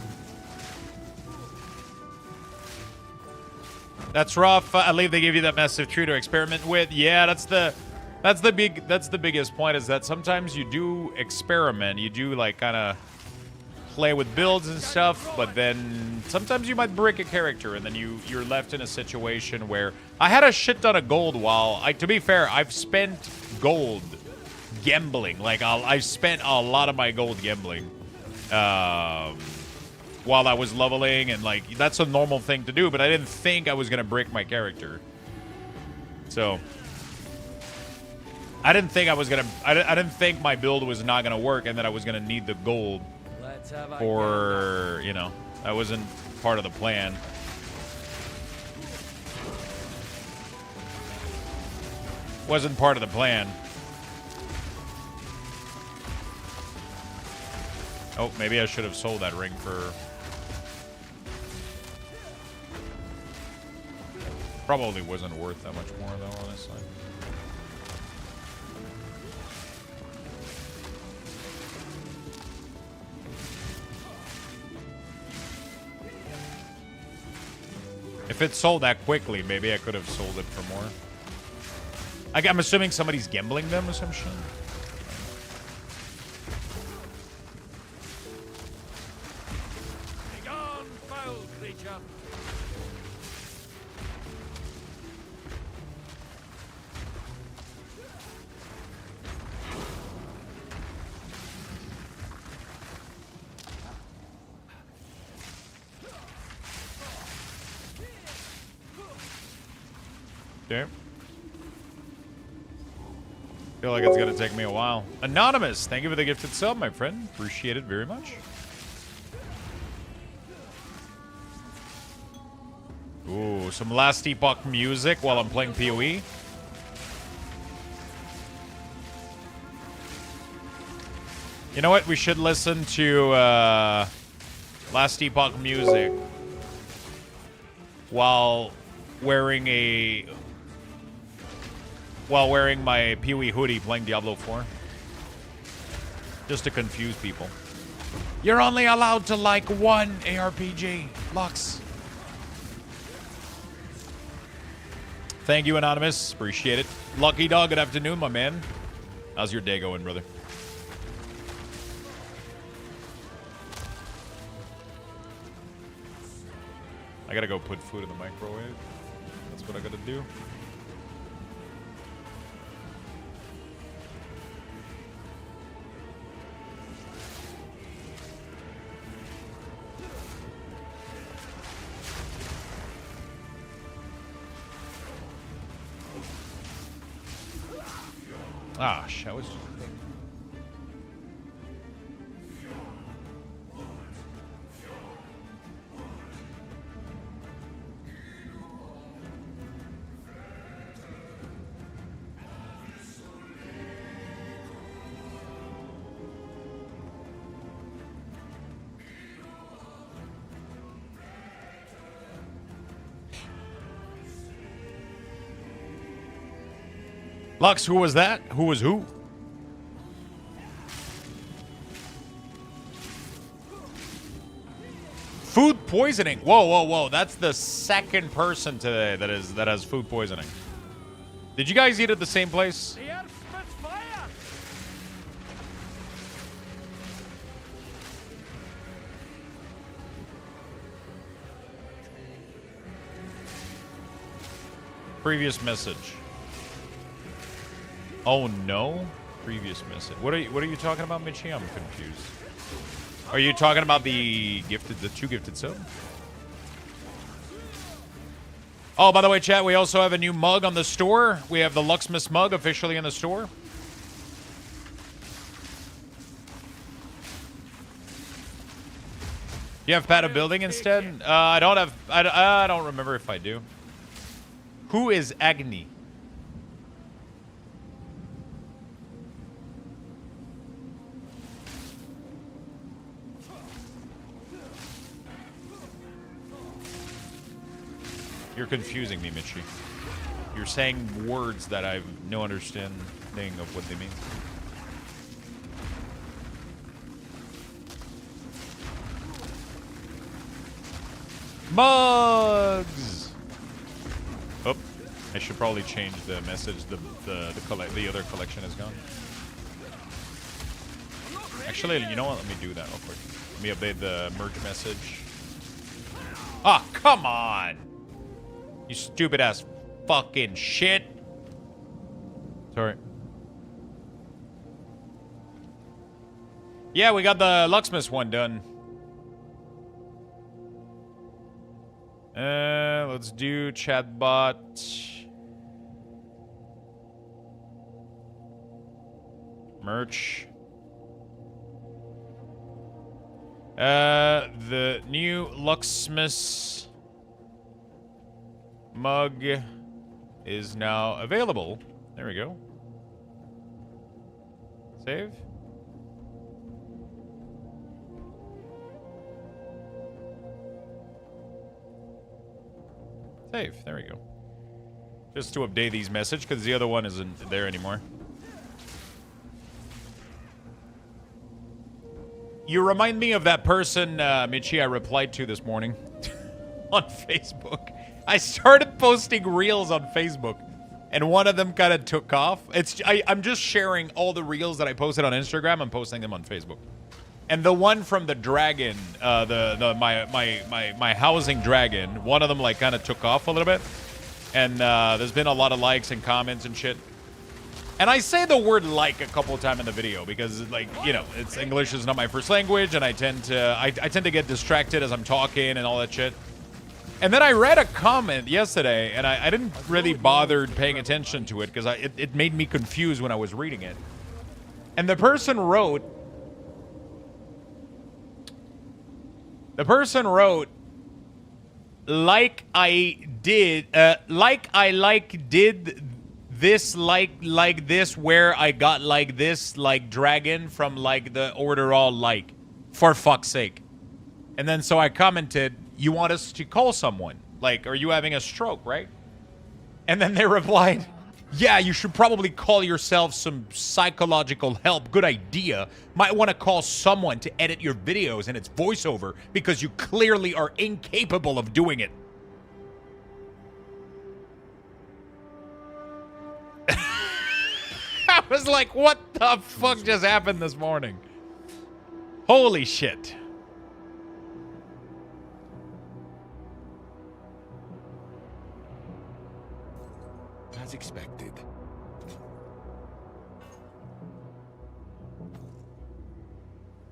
That's rough. I believe they give you that massive tree to experiment with. Yeah, that's the biggest point, is that sometimes you do experiment. You do like kind of play with builds and stuff, but then sometimes you might break a character, and then you're left in a situation where I had a shit ton of gold while to be fair, I've spent gold gambling. Like I spent a lot of my gold gambling. While I was leveling, and like that's a normal thing to do, but I didn't think I was gonna break my character. So I didn't think I was gonna I didn't think my build was not gonna work, and that I was gonna need the gold for, you know, that wasn't part of the plan. Wasn't part of the plan. Oh, maybe I should have sold that ring for... Probably wasn't worth that much more, though, honestly. If it sold that quickly, maybe I could have sold it for more. I'm assuming somebody's gambling them or some shit. Begone, foul creature! Okay. Feel like it's gonna take me a while. Anonymous, thank you for the gifted sub, my friend. Appreciate it very much. Ooh, some Last Epoch music while I'm playing PoE. You know what? We should listen to Last Epoch music while wearing my PoE hoodie playing Diablo 4. Just to confuse people. You're only allowed to like one ARPG. Lux. Thank you, Anonymous. Appreciate it. Lucky Dog, good afternoon, my man. How's your day going, brother? I gotta go put food in the microwave. That's what I gotta do. Ah, I was just... Lux, who was that? Who was who? Food poisoning. Whoa, whoa, whoa. That's the second person today that has food poisoning. Did you guys eat at the same place? Previous message. Oh no! Previous message. What are you talking about, Mitchie? I'm confused. Are you talking about the two gifted sub? Oh, by the way, chat, we also have a new mug on the store. We have the Luxthos mug officially in the store. You have Pad of Building instead? I don't have. I don't remember if I do. Who is Agni? You're confusing me, Mitchie. You're saying words that I've no understanding of what they mean. Mugs! Oh, I should probably change the message. The other collection is gone. Actually, you know what? Let me do that real quick. Let me update the merge message. Ah, come on! You stupid ass fucking shit. Sorry. Yeah, we got the Luxthos one done. Let's do chatbot. Merch. The new Luxthos mug is now available. There we go. Save. Save. There we go. Just to update these message because the other one isn't there anymore. You remind me of that person, Michi, I replied to this morning on Facebook. I started posting reels on Facebook, and one of them kind of took off. I'm just sharing all the reels that I posted on Instagram. I'm posting them on Facebook. And the one from the dragon, my housing dragon, one of them like kind of took off a little bit, and there's been a lot of likes and comments and shit. And I say the word like a couple of times in the video because, like, you know, it's English is not my first language, and I tend to get distracted as I'm talking and all that shit. And then I read a comment yesterday, and I didn't really bother paying attention to it because it made me confused when I was reading it. And the person wrote, like I did this like this where I got like this like dragon from like the order all like, for fuck's sake. And then so I commented, you want us to call someone? Like, are you having a stroke, right? And then they replied, yeah, you should probably call yourself some psychological help. Good idea. Might want to call someone to edit your videos and it's voiceover because you clearly are incapable of doing it. I was like, what the fuck just happened this morning? Holy shit. As expected.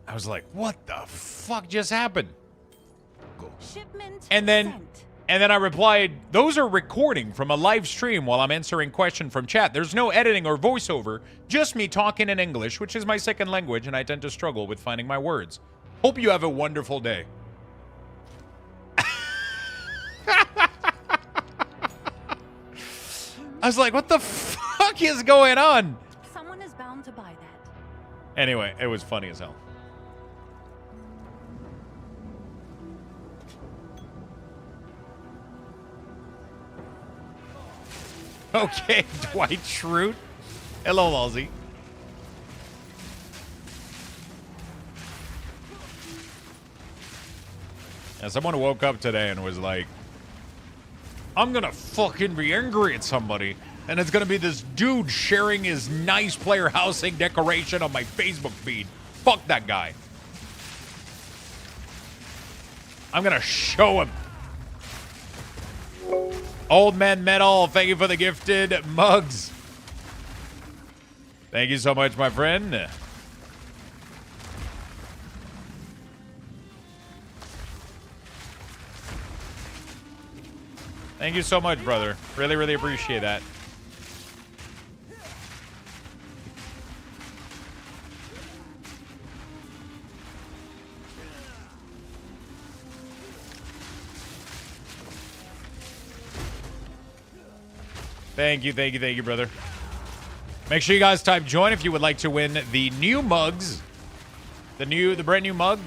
I was like, what the fuck just happened? Shipment And then sent. I replied, those are recording from a live stream while I'm answering question from chat. There's no editing or voiceover, just me talking in English, which is my second language, and I tend to struggle with finding my words. Hope you have a wonderful day. I was like, what the fuck is going on? Someone is bound to buy that. Anyway, it was funny as hell. Okay, Dwight Schrute. Hello, Lozzie. And someone woke up today and was like, I'm gonna fucking be angry at somebody, and it's gonna be this dude sharing his nice player housing decoration on my Facebook feed. Fuck that guy. I'm gonna show him. Old Man Metal, thank you for the gifted mugs. Thank you so much, my friend. Thank you so much, brother. Really, really appreciate that. Thank you, brother. Make sure you guys type join if you would like to win the new mugs. The brand new mug.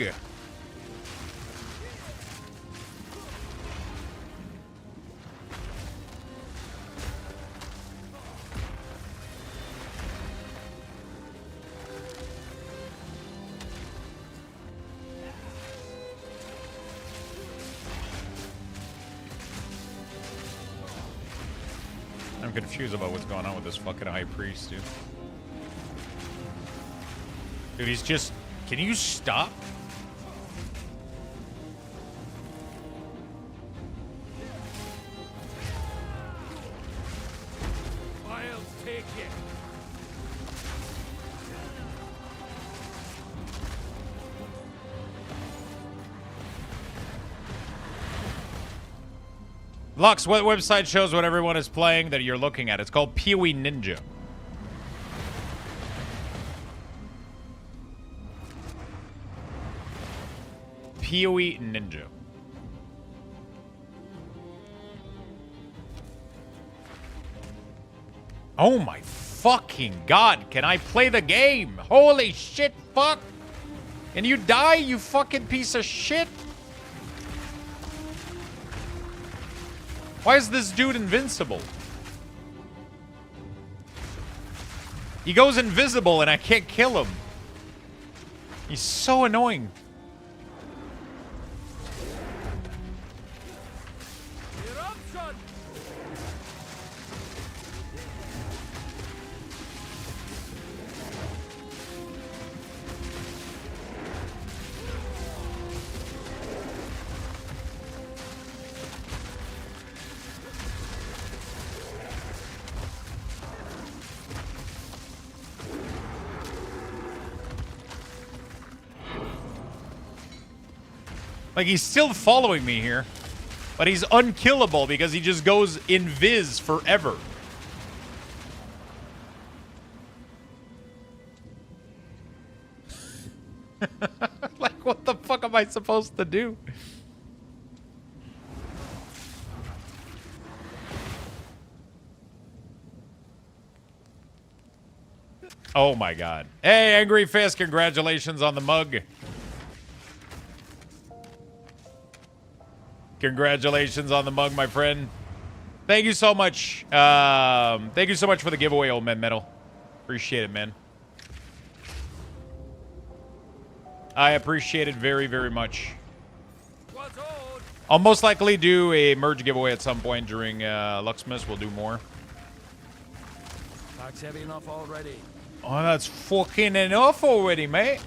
I'm confused about what's going on with this fucking high priest, dude. Dude, he's just... Can you stop? I'll take it. Lux, what website shows what everyone is playing that you're looking at? It's called PoE Ninja. PoE Ninja. Oh my fucking god, can I play the game? Holy shit, fuck! And you die, you fucking piece of shit? Why is this dude invincible? He goes invisible and I can't kill him. He's so annoying. Eruption! Like, he's still following me here. But he's unkillable because he just goes invis forever. Like, what the fuck am I supposed to do? Oh my god. Hey, Angry Fist, congratulations on the mug. Congratulations on the mug, my friend. Thank you so much. Thank you so much for the giveaway, Old Man Metal. Appreciate it, man. I appreciate it very, very much. I'll most likely do a merge giveaway at some point during Luxthos. We'll do more. Pack's heavy enough already. Oh, that's fucking enough already, mate.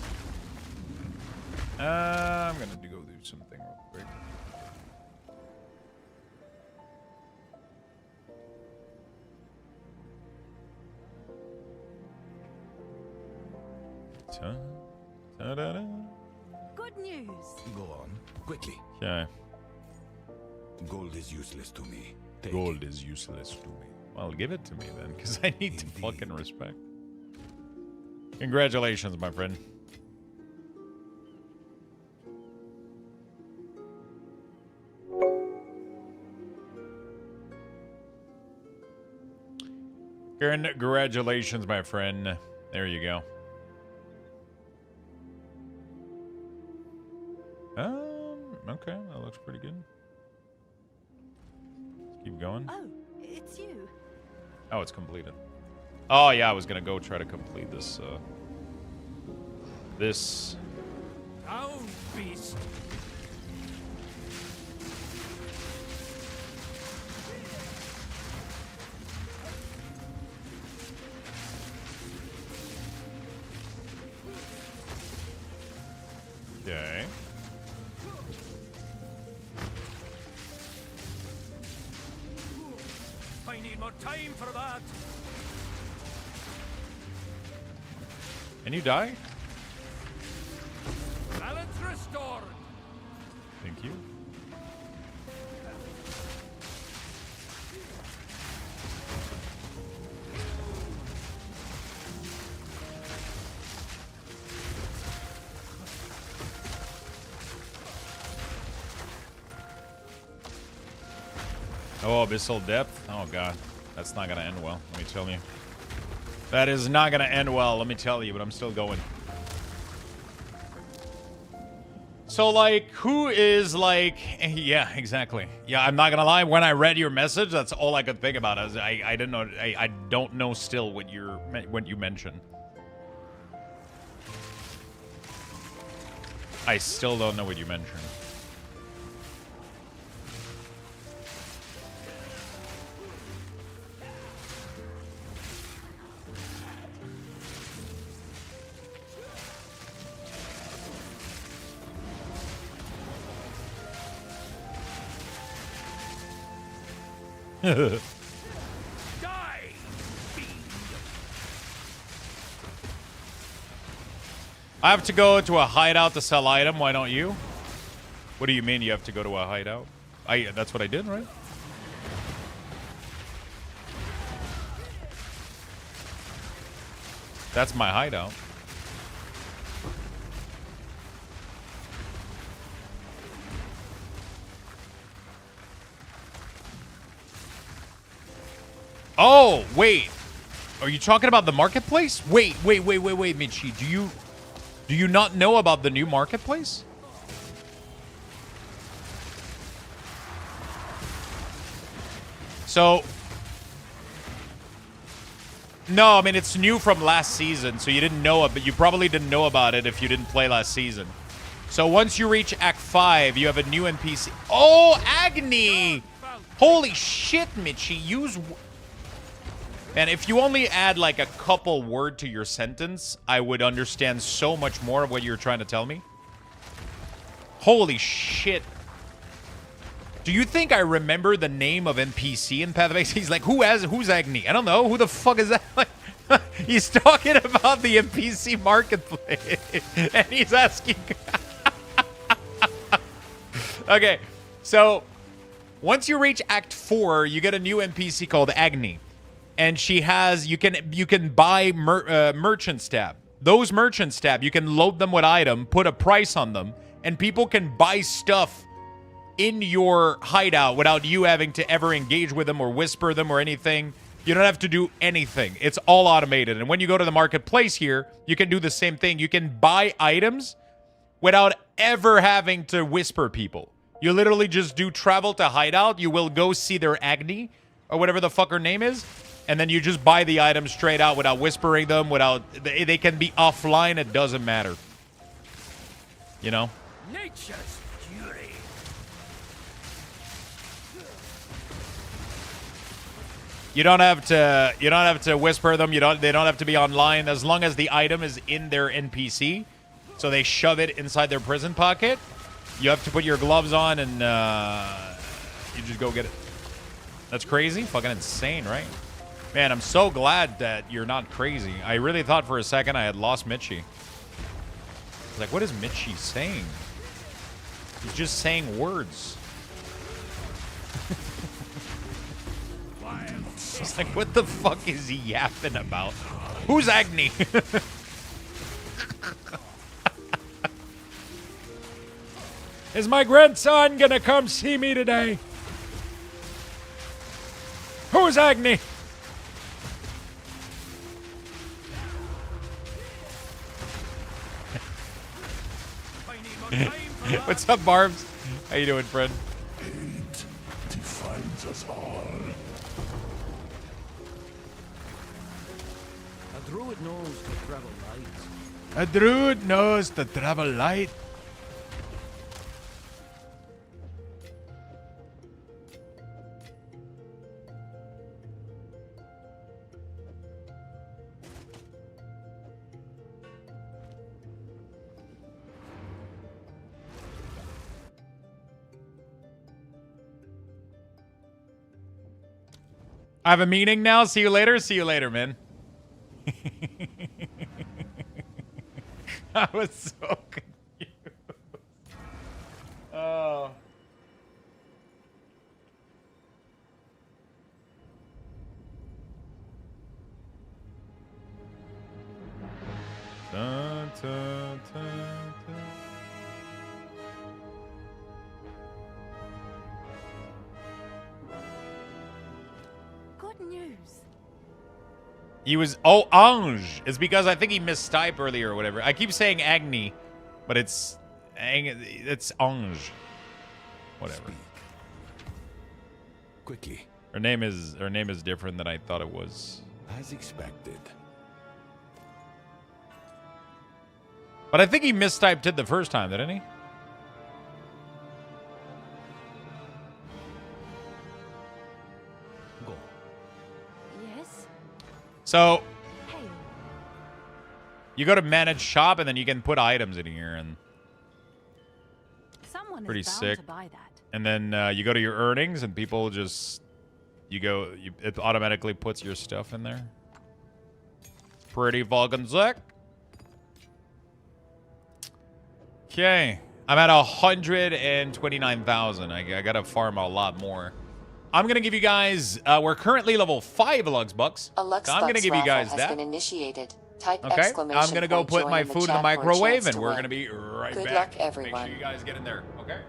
I'm gonna go do something real quick. Ta-da-da. Good news. Go on, quickly. Okay. Gold is useless to me. Take Gold is useless to me. Well, give it to me then, because I need to fucking respect. Congratulations, my friend. Congratulations, my friend. There you go. Okay, that looks pretty good. Let's keep going. Oh, it's you. Oh, it's completed. Oh, yeah, I was gonna go try to complete this, this... Down, beast! Okay. I need more time for that. And you die? Balance restored. Thank you. Oh, Abyssal Depth? Oh, God. That's not going to end well, let me tell you. That is not going to end well, let me tell you, but I'm still going. So, like, who is, like... Yeah, exactly. Yeah, I'm not going to lie. When I read your message, that's all I could think about. I didn't know... I don't know still what you mentioned. I still don't know what you mentioned. Die! I have to go to a hideout to sell item. Why don't you? What do you mean you have to go to a hideout? That's what I did, right? That's my hideout. Oh, wait. Are you talking about the marketplace? Wait, Michi. Do you not know about the new marketplace? So, no, I mean, it's new from last season, so you didn't know it, but you probably didn't know about it if you didn't play last season. So once you reach Act 5, you have a new NPC. Oh, Agni! Holy shit, Michi. And if you only add like a couple word to your sentence, I would understand so much more of what you're trying to tell me. Holy shit. Do you think I remember the name of NPC in Path of Exile? He's like, who's Agni? I don't know. Who the fuck is that? Like, he's talking about the NPC marketplace. And he's asking... Okay, so... Once you reach Act 4, you get a new NPC called Agni. And she has, you can buy merchant's tab. Those merchant's tab, you can load them with item, put a price on them, and people can buy stuff in your hideout without you having to ever engage with them or whisper them or anything. You don't have to do anything. It's all automated. And when you go to the marketplace here, you can do the same thing. You can buy items without ever having to whisper people. You literally just do travel to hideout. You will go see their Agni or whatever the fuck her name is. And then you just buy the items straight out without whispering them, without... They can be offline. It doesn't matter. You know? Nature's fury. You don't have to whisper them. They don't have to be online as long as the item is in their NPC. So they shove it inside their prison pocket. You have to put your gloves on and you just go get it. That's crazy. Fucking insane, right? Man, I'm so glad that you're not crazy. I really thought for a second I had lost Mitchie. I was like, what is Mitchie saying? He's just saying words. It's like, what the fuck is he yapping about? Who's Agni? Is my grandson gonna come see me today? Who's Agni? What's up, Barbs? How you doing, friend? Hate defines us all. A druid knows to travel light. A druid knows to travel light. I have a meeting now. See you later. See you later, man. I was so confused. Oh. Dun, dun, dun, dun. Good news. He was... Oh, Ange. It's because I think he mistyped earlier or whatever. I keep saying Agni, but it's... It's Ange. Whatever. Speak. Quickly. Her name is different than I thought it was. As expected. But I think he mistyped it the first time, didn't he? Go. Yes? So... Hey, You go to manage shop, and then you can put items in here, and someone Pretty is bound sick. to buy that. and then you go to your earnings, and people just it automatically puts your stuff in there. Pretty fucking sick. Okay, I'm at 129,000. I gotta farm a lot more. I'm gonna give you guys. We're currently level 5 Luxbucks. A Luxthos So I'm gonna give you guys has that. been initiated. Type Okay, exclamation I'm gonna go point put join my in the food in the chat for a microwave, chance and to we're win. gonna be right Good back. luck, Make everyone. sure you guys get in there. Okay.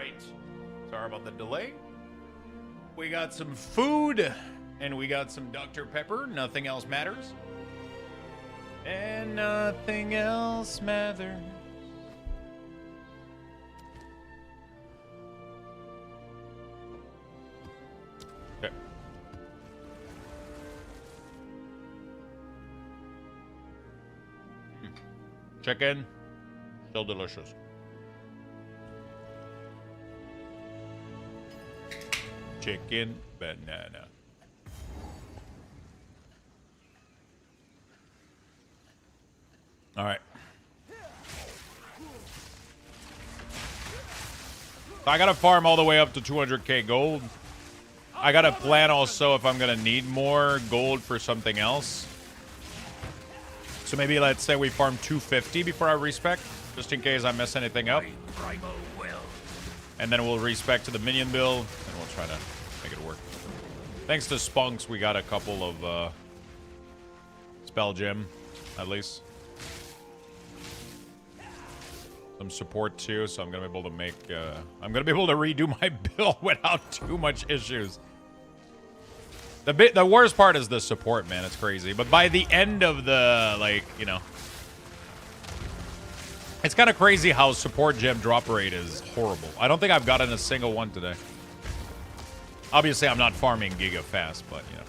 right. Sorry about the delay. We got some food, and we got some Dr. Pepper. Nothing else matters. And nothing else matters. Okay. Chicken. Still delicious. Chicken banana. All right. I gotta farm all the way up to 200k gold. I gotta plan also if I'm gonna need more gold for something else. So maybe let's say we farm 250 before I respec, just in case I mess anything up. And then we'll respec to the minion build, and we'll try to make it work. Thanks to Spunks, we got a couple of spell gem, at least. Some support too, so I'm gonna be able to make. I'm gonna be able to redo my build without too much issues. The worst part is the support, man. It's crazy. But by the end of the, like, you know, it's kind of crazy how support gem drop rate is horrible. I don't think I've gotten a single one today. Obviously, I'm not farming Giga fast, but, you know.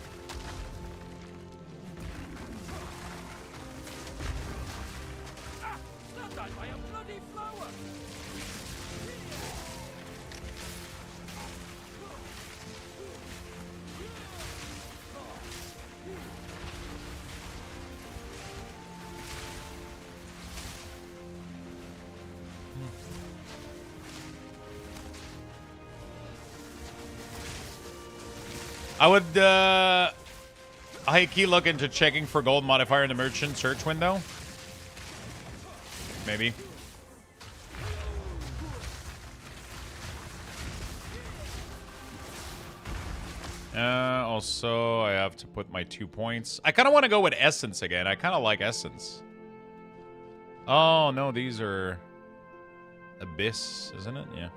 I would, high-key look into checking for gold modifier in the merchant search window. Maybe. Also, I have to put my 2 points. I kind of want to go with Essence again. I kind of like Essence. Oh, no, these are Abyss, isn't it? Yeah.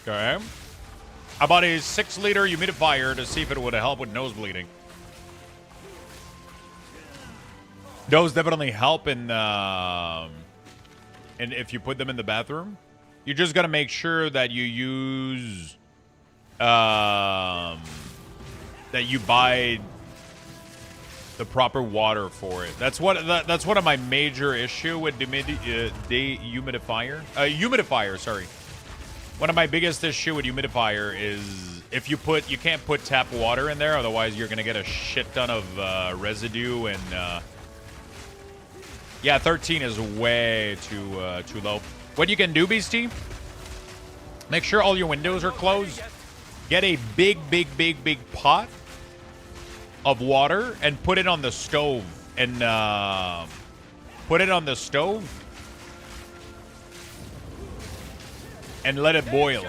Okay. I bought a 6-liter humidifier to see if it would help with nose bleeding. Those definitely help in and if you put them in the bathroom. You just gotta make sure that you use that you buy the proper water for it. That's one of my major issue with the humidifier. Sorry. One of my biggest issue with humidifier is if you can't put tap water in there, otherwise you're gonna get a shit ton of residue and yeah, 13 is way too low. What you can do, Beastie? Make sure all your windows are closed. Get a big pot of water and put it on the stove and and let it boil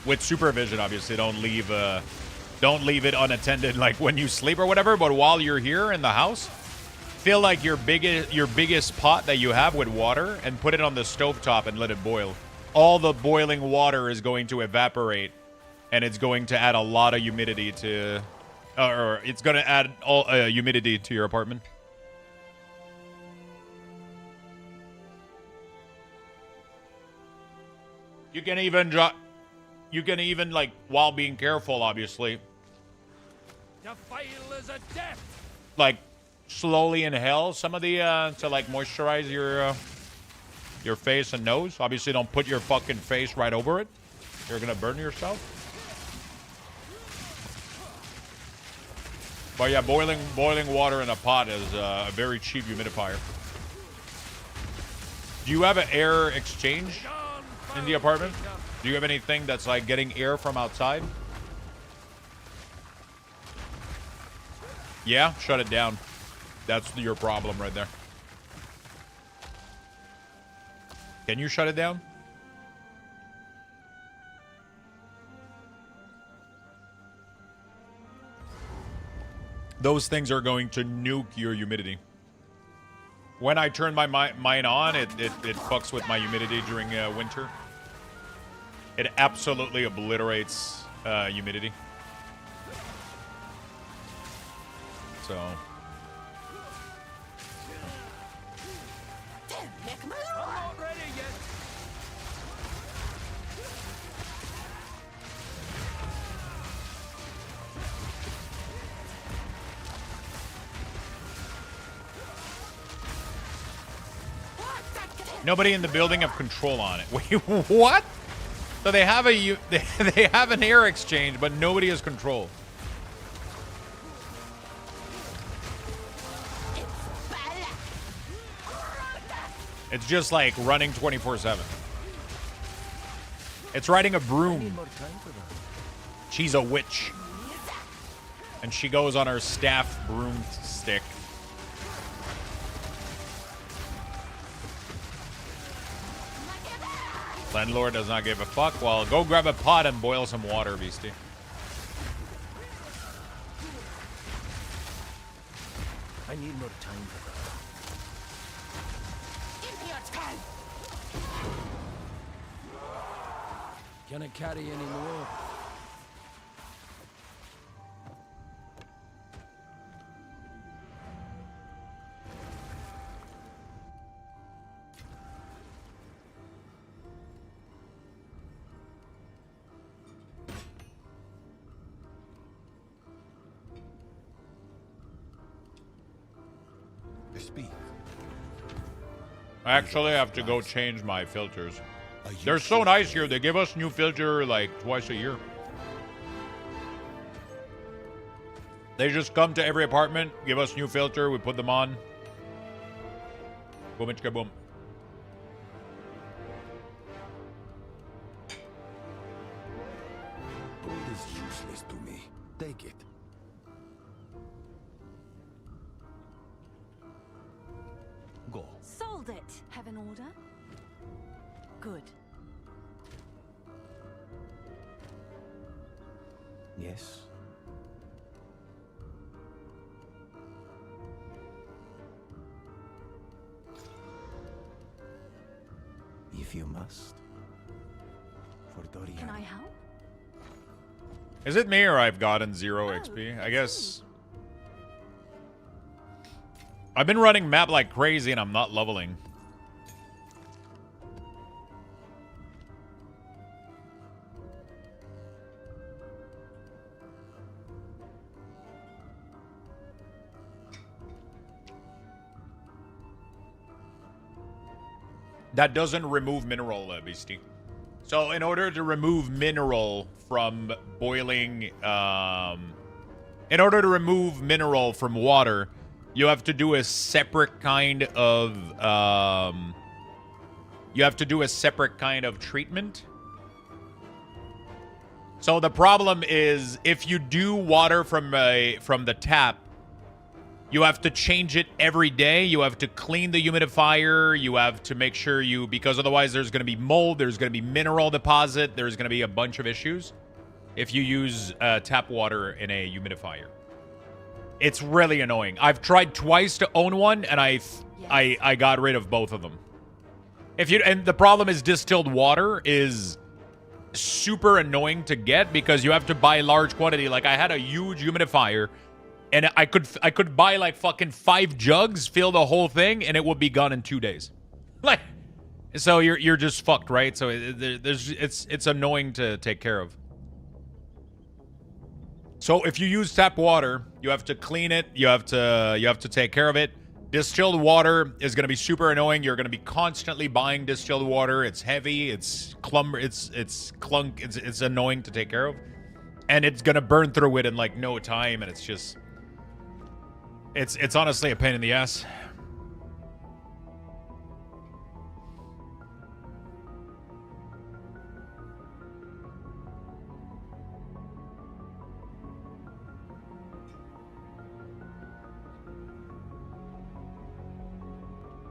with supervision. Obviously, don't leave it unattended like when you sleep or whatever. But while you're here in the house, fill like your biggest pot that you have with water and put it on the stovetop and let it boil. All the boiling water is going to evaporate, and it's going to add a lot of humidity to, or it's going to add all humidity to your apartment. You can even like, while being careful, obviously. The file is a death. Like, slowly inhale some of the, to like moisturize your face and nose. Obviously, don't put your fucking face right over it. You're gonna burn yourself? But yeah, boiling water in a pot is a very cheap humidifier. Do you have an air exchange in the apartment? Do you have anything that's like getting air from outside? Yeah, shut it down. That's your problem right there. Can you shut it down? Those things are going to nuke your humidity. When I turn my mine on, it fucks with my humidity during winter. It absolutely obliterates humidity. So... I'm not ready yet. Nobody in the building have control on it. Wait, what? So they have they have an air exchange, but nobody has control. It's just like running 24/7. It's riding a broom. She's a witch. And she goes on her staff broomstick. Landlord does not give a fuck. Well, go grab a pot and boil some water, Beastie. I need more time for that. Can I carry any more? Speak. I actually have to go change my filters. They're so nice here. They give us new filter like twice a year. They just come to every apartment, give us new filter, we put them on. Boom, boom. Gold is useless to me. Take it. Go. Sold it. Have an order? Good. Yes. If you must. For Dorian. Can I help? Is it me or I've gotten 0 XP? I guess. I've been running map like crazy and I'm not leveling. That doesn't remove mineral, Beastie. So in order to remove mineral from boiling, in order to remove mineral from water, you have to do a separate kind of, treatment. So the problem is if you do water from the tap, you have to change it every day. You have to clean the humidifier. You have to make sure because otherwise there's going to be mold. There's going to be mineral deposit. There's going to be a bunch of issues if you use tap water in a humidifier. It's really annoying. I've tried twice to own one, and I got rid of both of them. And the problem is distilled water is super annoying to get because you have to buy large quantity. Like I had a huge humidifier. And I could buy like fucking 5 jugs, fill the whole thing, and it would be gone in 2 days. Like, so you're just fucked, right? So it's annoying to take care of. So if you use tap water, you have to clean it. You have to take care of it. Distilled water is going to be super annoying. You're going to be constantly buying distilled water. It's heavy. It's clunk. It's annoying to take care of, and it's going to burn through it in like no time. And it's just, it's honestly a pain in the ass.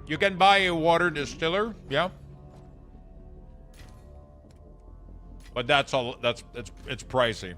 You can buy a water distiller, yeah. But that's all. It's pricey.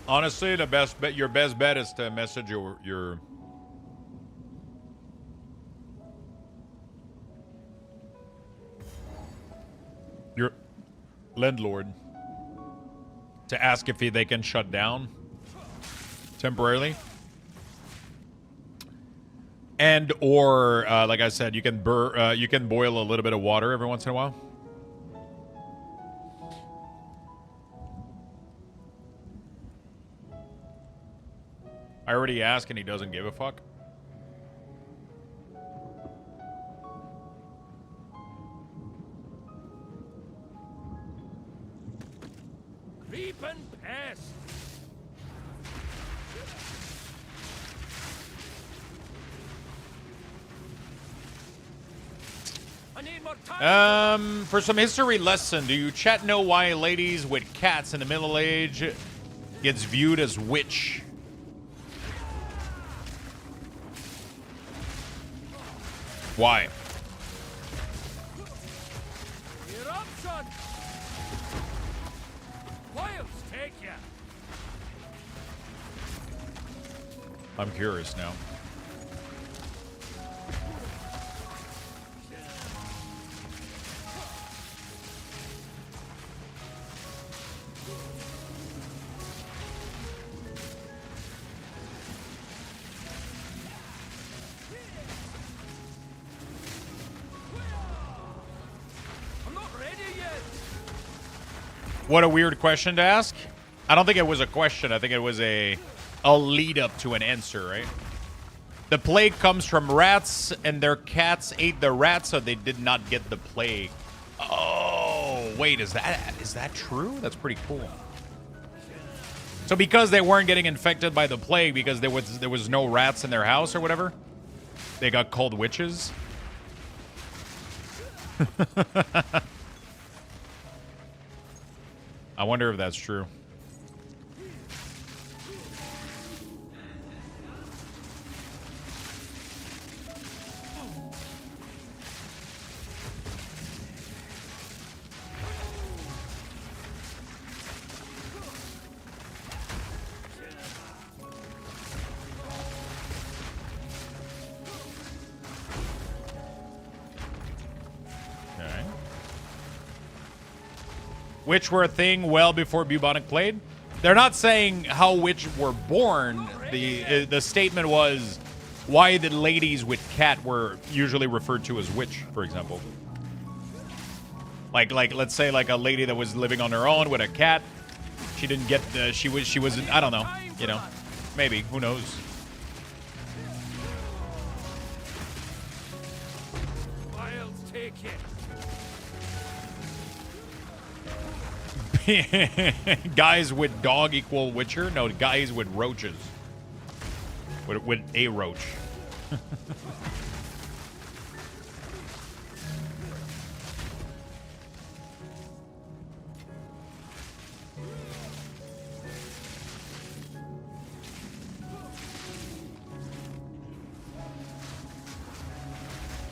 Honestly, the best bet, your best bet is to message your landlord to ask if they can shut down temporarily, and or like I said, you can boil a little bit of water every once in a while. I already asked and he doesn't give a fuck. Creeping pest. I need more time. For some history lesson, do you chat know why ladies with cats in the Middle Age gets viewed as witch? Why? You're up, son. Wiles take ya. I'm curious now. What a weird question to ask. I don't think it was a question. I think it was a lead up to an answer, right? The plague comes from rats, and their cats ate the rats, so they did not get the plague. Oh, wait, is that true? That's pretty cool. So because they weren't getting infected by the plague, because there was no rats in their house or whatever, they got called witches. I wonder if that's true. Witch were a thing well before bubonic plague. They're not saying how witch were born. The statement was why the ladies with cat were usually referred to as witch, for example. Like let's say like a lady that was living on her own with a cat. She didn't get the she was I don't know, you know. Maybe, who knows. Wiles take it. Guys with dog equal witcher? No, guys with roaches. With a roach.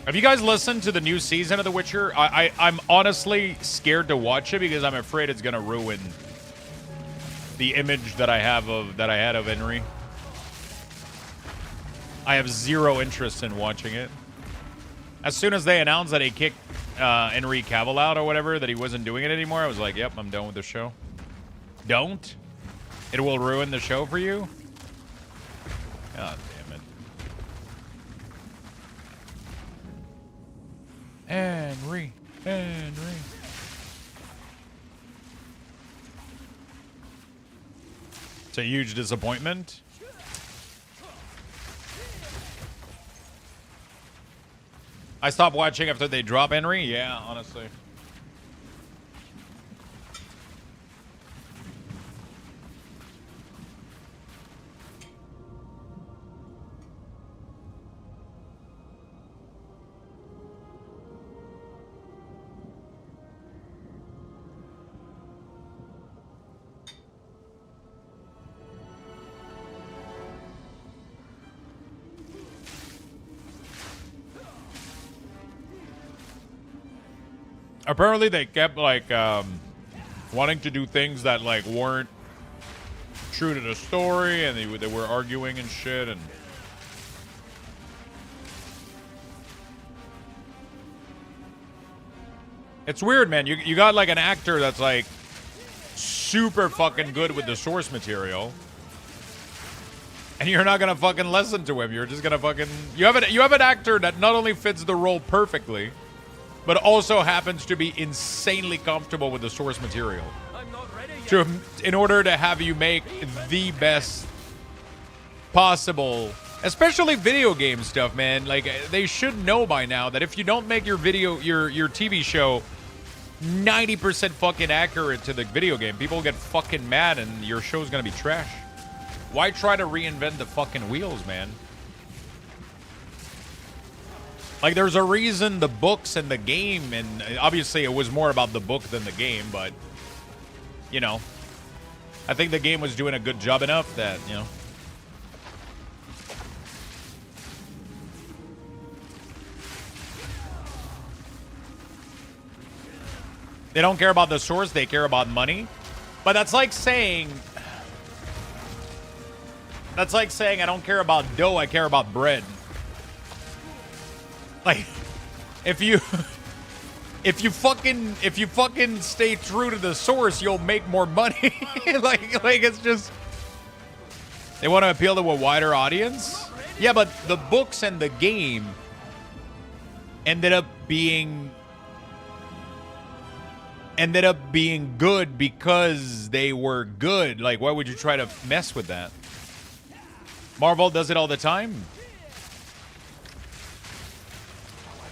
Have you guys listened to the new season of The Witcher? I'm honestly scared to watch it because I'm afraid it's gonna ruin the image that I had of Henry. I have zero interest in watching it. As soon as they announced that he kicked Henry Cavill out or whatever, that he wasn't doing it anymore, I was like, yep, I'm done with the show. Don't? It will ruin the show for you? God damn it. Henry. It's a huge disappointment. I stopped watching after they drop Henry? Yeah, honestly. Apparently they kept like wanting to do things that like weren't true to the story, and they were arguing and shit, and it's weird, man. You got like an actor that's like super fucking good with the source material, and you're not gonna fucking listen to him. You're just gonna fucking you have an actor that not only fits the role perfectly, but also happens to be insanely comfortable with the source material. In order to have you make the best possible, especially video game stuff, man. Like, they should know by now that if you don't make your TV show 90% fucking accurate to the video game, people get fucking mad and your show's gonna be trash. Why try to reinvent the fucking wheels, man? Like, there's a reason the books and the game, and obviously it was more about the book than the game, but, you know, I think the game was doing a good job enough that, you know. They don't care about the source, they care about money. But that's like saying I don't care about dough, I care about bread. Like, if you fucking stay true to the source, you'll make more money. like it's just, they want to appeal to a wider audience. Yeah, but the books and the game ended up being good because they were good. Like, why would you try to mess with that? Marvel does it all the time.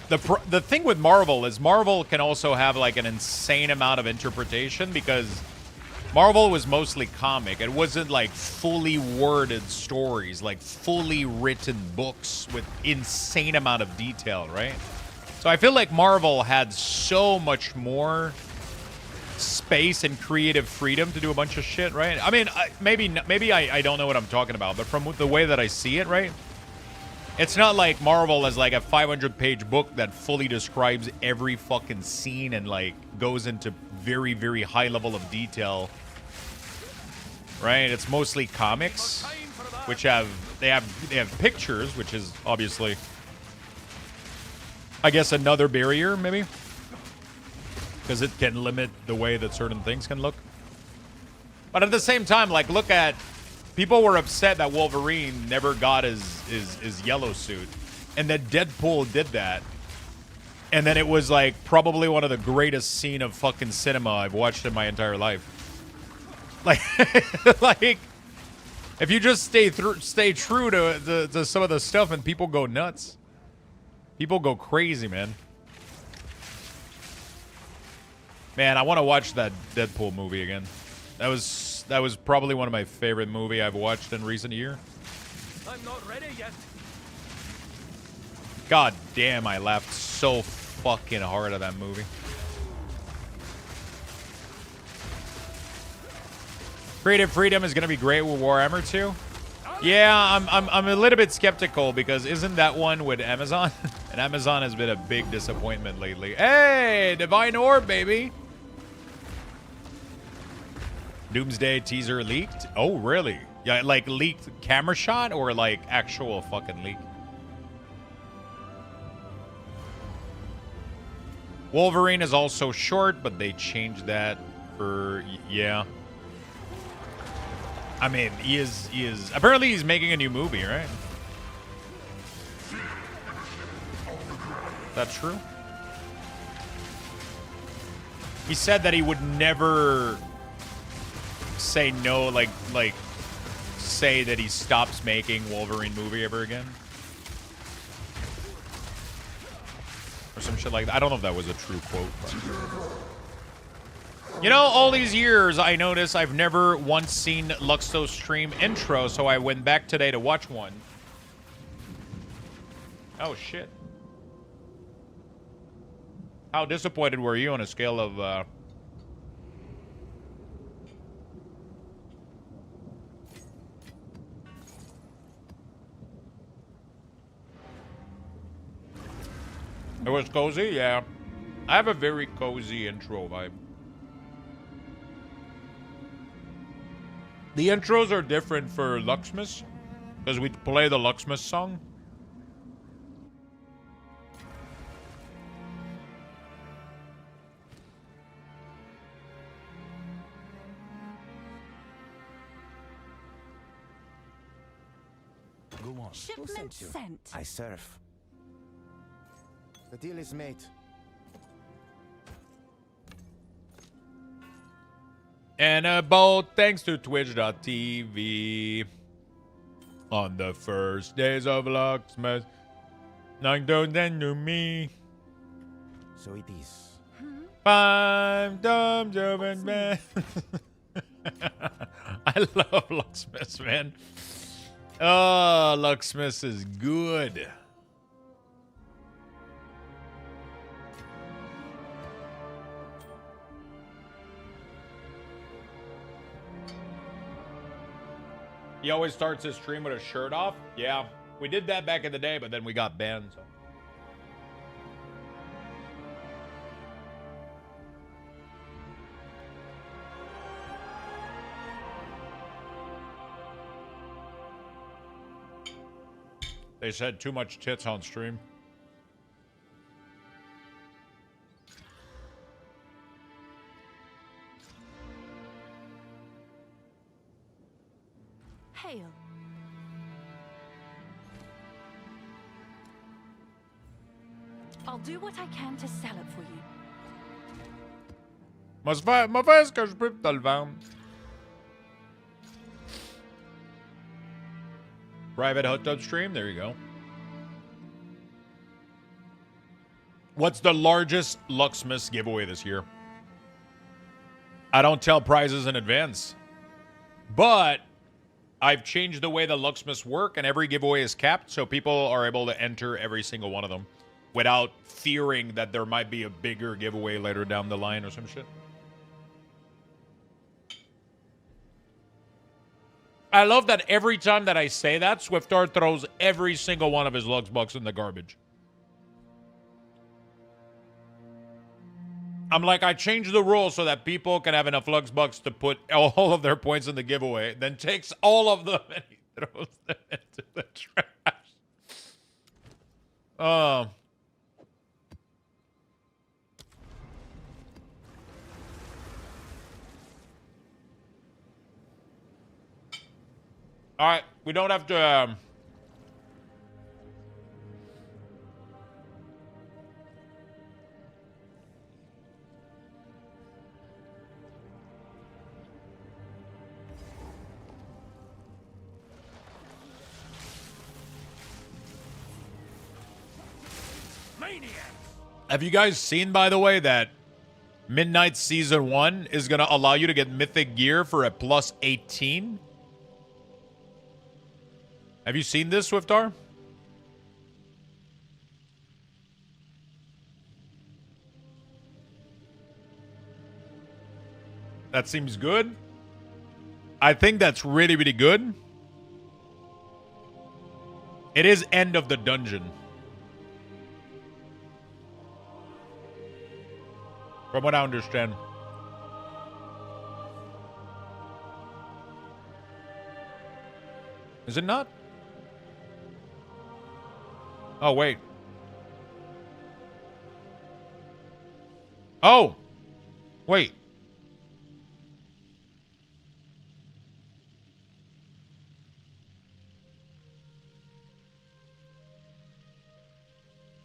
The thing with Marvel is Marvel can also have like an insane amount of interpretation because Marvel was mostly comic. It wasn't like fully worded stories, like fully written books with insane amount of detail, right? So I feel like Marvel had so much more space and creative freedom to do a bunch of shit, right? I mean, maybe I don't know what I'm talking about, but from the way that I see it, right? It's not like Marvel is like a 500-page book that fully describes every fucking scene and like goes into very, very high level of detail, right? It's mostly comics, which have pictures, which is obviously, I guess, another barrier maybe, because it can limit the way that certain things can look. But at the same time, like, look at, people were upset that Wolverine never got his yellow suit, and that Deadpool did that. And then it was like probably one of the greatest scene of fucking cinema I've watched in my entire life. Like, like, if you just stay true to some of the stuff, and people go nuts. People go crazy, man. Man, I want to watch that Deadpool movie again. That was probably one of my favorite movie I've watched in recent year. I'm not ready yet. God damn, I laughed so fucking hard at that movie. Creative freedom is gonna be great with Warhammer 2. Yeah, I'm a little bit skeptical because isn't that one with Amazon? And Amazon has been a big disappointment lately. Hey, Divine Orb, baby. Doomsday teaser leaked. Oh, really? Yeah, like leaked camera shot or like actual fucking leak? Wolverine is also short, but they changed that for, yeah. I mean, he is, apparently he's making a new movie, right? That's true. He said that he would never say no, like say that he stops making Wolverine movie ever again. Or some shit like that. I don't know if that was a true quote. But. You know, all these years, I noticed I've never once seen Luxthos stream intro, so I went back today to watch one. Oh, shit. How disappointed were you on a scale of... It was cozy, yeah. I have a very cozy intro vibe. The intros are different for Luxmas, because we play the Luxmas song. Go on. Who Shipment sent you? sent. I serve. The deal is made. And a boat thanks to Twitch.tv. On the first days of Luxmas, not don't to me. So it is. 5 times over man. I love Luxmas, man. Oh, Luxmas is good. He always starts his stream with a shirt off. Yeah, we did that back in the day, but then we got banned. So. They said too much tits on stream. Hail. I'll do what I can to sell it for you. Mauvais ce que je peux te le vendre. Private hot tub stream. There you go. What's the largest Luxmas giveaway this year? I don't tell prizes in advance. But I've changed the way the Luxmas work, and every giveaway is capped, so people are able to enter every single one of them without fearing that there might be a bigger giveaway later down the line or some shit. I love that every time that I say that, Swiftar throws every single one of his Luxbucks in the garbage. I'm like, I changed the rules so that people can have enough Luxbucks to put all of their points in the giveaway, then takes all of them and he throws them into the trash. All right, we don't have to... Have you guys seen, by the way, that Midnight Season 1 is going to allow you to get Mythic Gear for a plus 18? Have you seen this, Swiftar? That seems good. I think that's really, really good. It is end of the dungeon. From what I understand. Is it not? Oh, wait. Oh! Wait.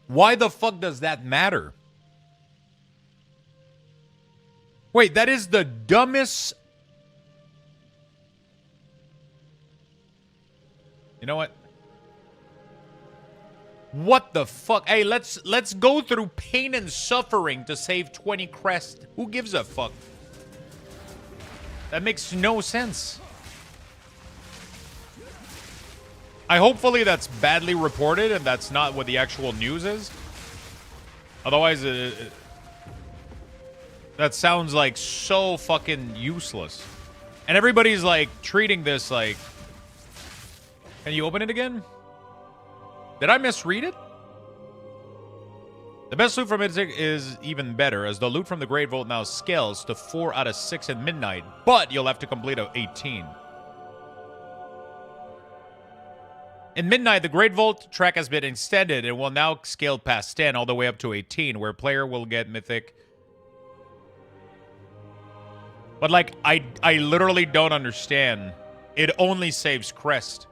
Why the fuck does that matter? Wait, that is the dumbest... You know what? What the fuck? Hey, let's go through pain and suffering to save 20 crest. Who gives a fuck? That makes no sense. Hopefully that's badly reported and that's not what the actual news is. Otherwise, that sounds like so fucking useless. And everybody's like treating this like... Can you open it again? Did I misread it? The best loot from Mythic is even better, as the loot from the Great Vault now scales to 4 out of 6 at midnight, but you'll have to complete a 18. In midnight, the Great Vault track has been extended and will now scale past 10 all the way up to 18, where player will get Mythic. But like, I literally don't understand. It only saves crest.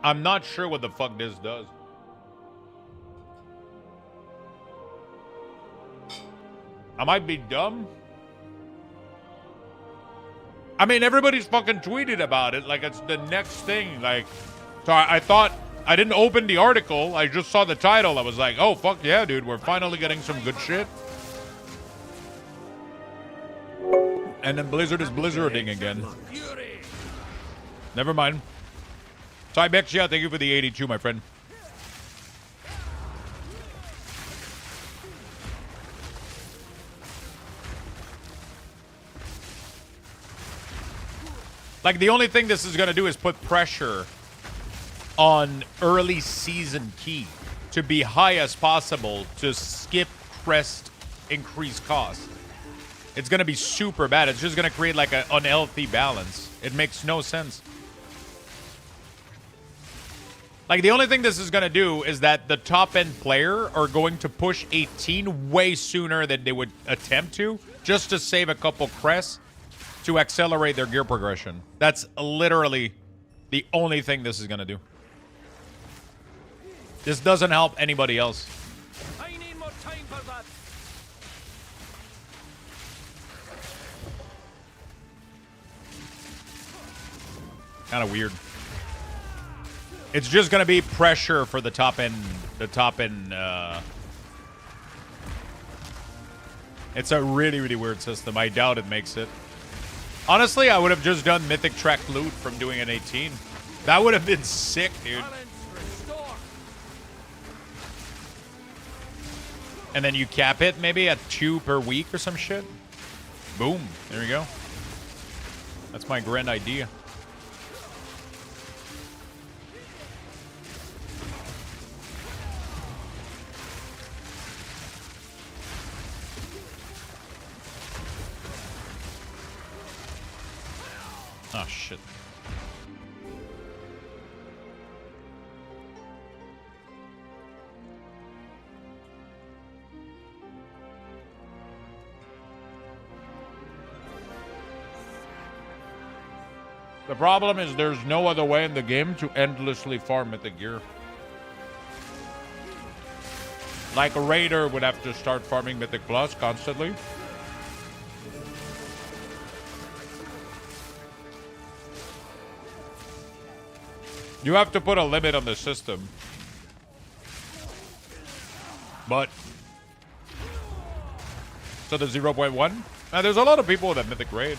I'm not sure what the fuck this does. I might be dumb. I mean, everybody's fucking tweeted about it like it's the next thing. Like, so I thought, I didn't open the article. I just saw the title. I was like, oh, fuck yeah, dude. We're finally getting some good shit. And then Blizzard is blizzarding again. Never mind. Cybexia, thank you for the 82, my friend. Like, the only thing this is going to do is put pressure on early season key to be high as possible to skip crest increase cost. It's going to be super bad. It's just going to create like an unhealthy balance. It makes no sense. Like, the only thing this is going to do is that the top-end player are going to push 18 way sooner than they would attempt to, just to save a couple crests to accelerate their gear progression. That's literally the only thing this is going to do. This doesn't help anybody else. I need more time for that. Kind of weird. It's just going to be pressure for the top end. It's a really, really weird system. I doubt it makes it. Honestly, I would have just done Mythic Track loot from doing an 18. That would have been sick, dude. And then you cap it maybe at 2 per week or some shit. Boom. There you go. That's my grand idea. Oh, shit. The problem is there's no other way in the game to endlessly farm Mythic gear. Like a Raider would have to start farming Mythic Plus constantly. You have to put a limit on the system. But so the 0.1. Now there's a lot of people that mythic raid.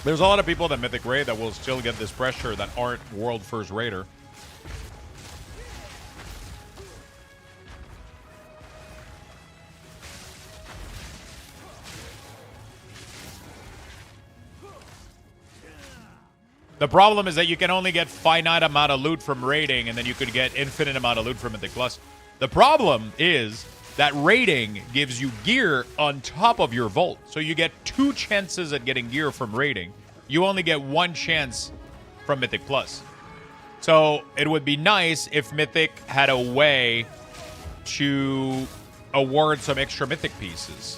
There's a lot of people that mythic raid that will still get this pressure that aren't world first raider. The problem is that you can only get finite amount of loot from raiding, and then you could get infinite amount of loot from Mythic Plus. The problem is that raiding gives you gear on top of your vault. So you get 2 chances at getting gear from raiding. You only get 1 chance from Mythic Plus. So it would be nice if Mythic had a way to award some extra Mythic pieces.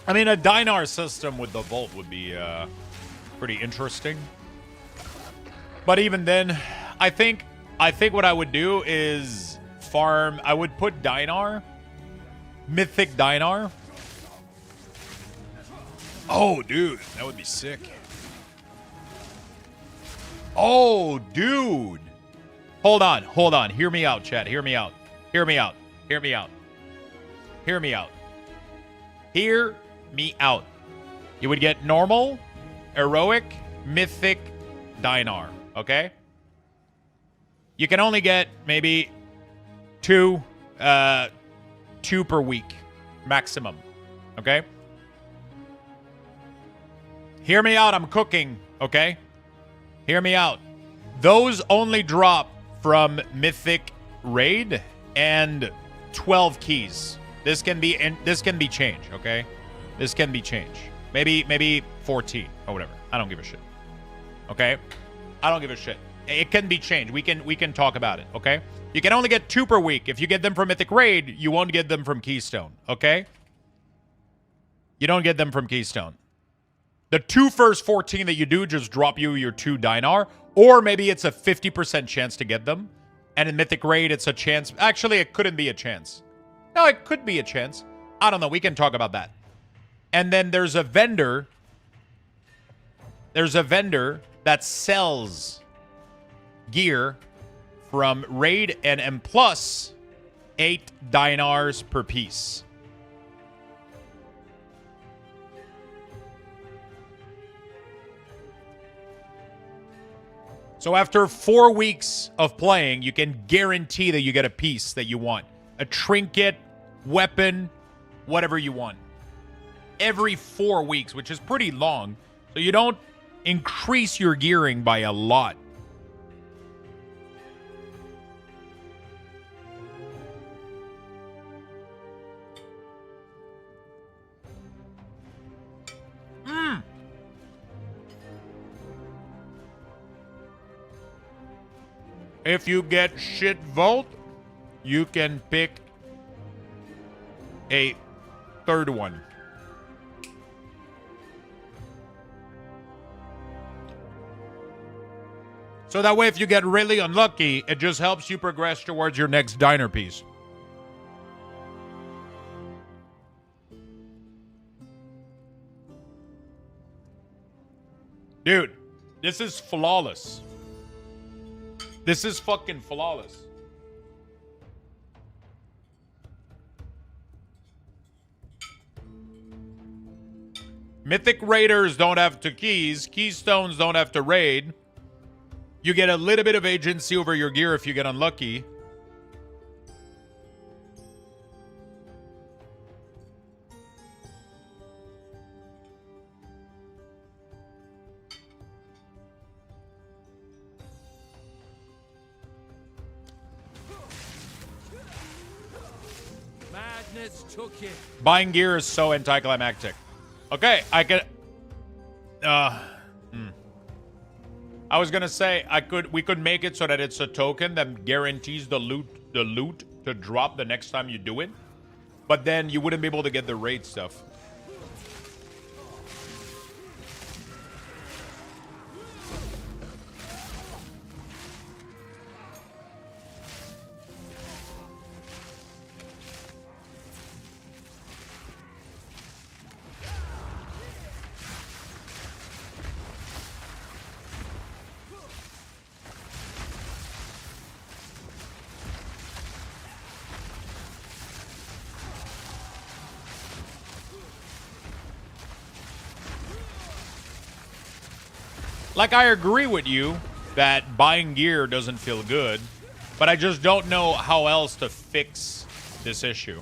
I mean, a dinar system with the vault would be pretty interesting. But even then, I think what I would do is farm. I would put dinar, mythic dinar. Oh, dude, that would be sick. Oh, dude. Hold on. Hear me out, chat. Hear me out. Hear me out. Hear me out. Hear me out. Hear me out. You would get normal, heroic, mythic, dinar. Okay? You can only get maybe two per week maximum. Okay? Hear me out. I'm cooking. Okay? Hear me out. Those only drop from mythic raid and 12 keys. This can be changed, okay? This can be changed. Maybe 14 or whatever. I don't give a shit. Okay? I don't give a shit. It can be changed. We can talk about it, okay? You can only get 2 per week. If you get them from Mythic Raid, you won't get them from Keystone, okay? You don't get them from Keystone. The 2 first 14 that you do just drop you your 2 dinar, or maybe it's a 50% chance to get them. And in Mythic Raid, it's a chance. Actually, it couldn't be a chance. No, it could be a chance. I don't know. We can talk about that. And then there's a vendor. There's a vendor that sells gear from Raid and M plus 8 dinars per piece. So after 4 weeks of playing, you can guarantee that you get a piece that you want. A trinket, weapon, whatever you want. Every 4 weeks, which is pretty long. So you don't increase your gearing by a lot. If you get shit vault, you can pick a third one. So that way, if you get really unlucky, it just helps you progress towards your next diner piece. Dude, this is flawless. This is fucking flawless. Mythic Raiders don't have to keys. Keystones don't have to raid. You get a little bit of agency over your gear if you get unlucky. Took it. Buying gear is so anticlimactic. Okay, I can... I was gonna say we could make it so that it's a token that guarantees the loot to drop the next time you do it, but then you wouldn't be able to get the raid stuff. Like, I agree with you that buying gear doesn't feel good, but I just don't know how else to fix this issue.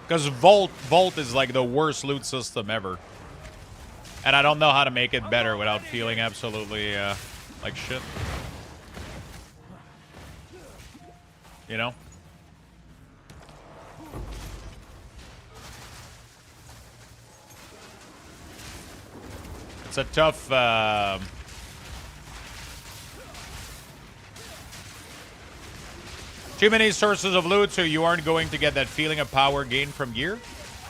Because Vault is like the worst loot system ever. And I don't know how to make it better without feeling absolutely like shit. You know? It's a tough... Too many sources of loot, so you aren't going to get that feeling of power gain from gear.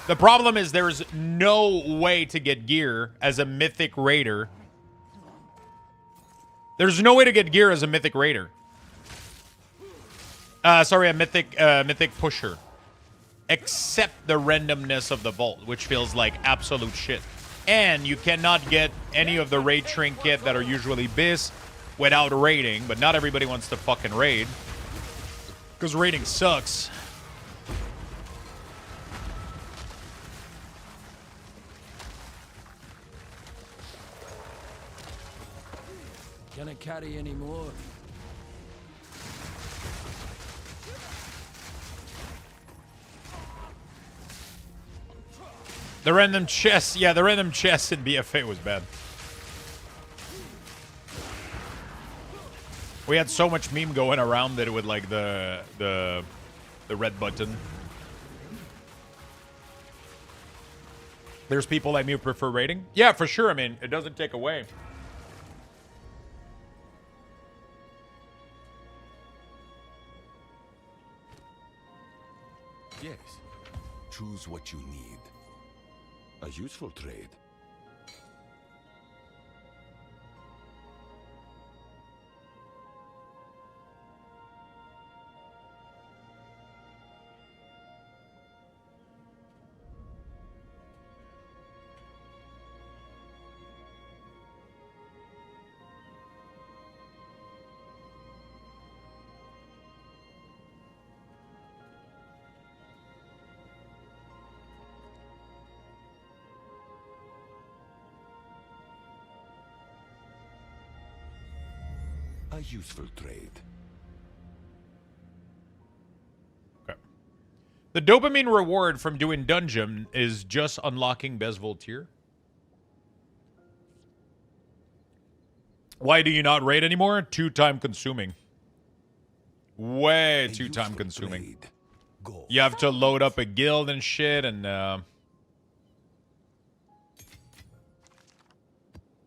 The problem is there's no way to get gear as a mythic raider. There's no way to get gear as a mythic raider. Sorry, a mythic pusher. Except the randomness of the vault, which feels like absolute shit. And you cannot get any of the raid trinket that are usually bis without raiding, but not everybody wants to fucking raid. Because raiding sucks. Can I carry any more? The random chest, yeah, the random chest in BFA was bad. We had so much meme going around it with like the red button. There's people like me who prefer raiding. Yeah, for sure. I mean, it doesn't take away. Yes. Choose what you need. A useful trade. A useful trade. Okay. The dopamine reward from doing dungeon is just unlocking Best Voltier. Why do you not raid anymore? Too time consuming. Way too time consuming. You have to load up a guild and shit, and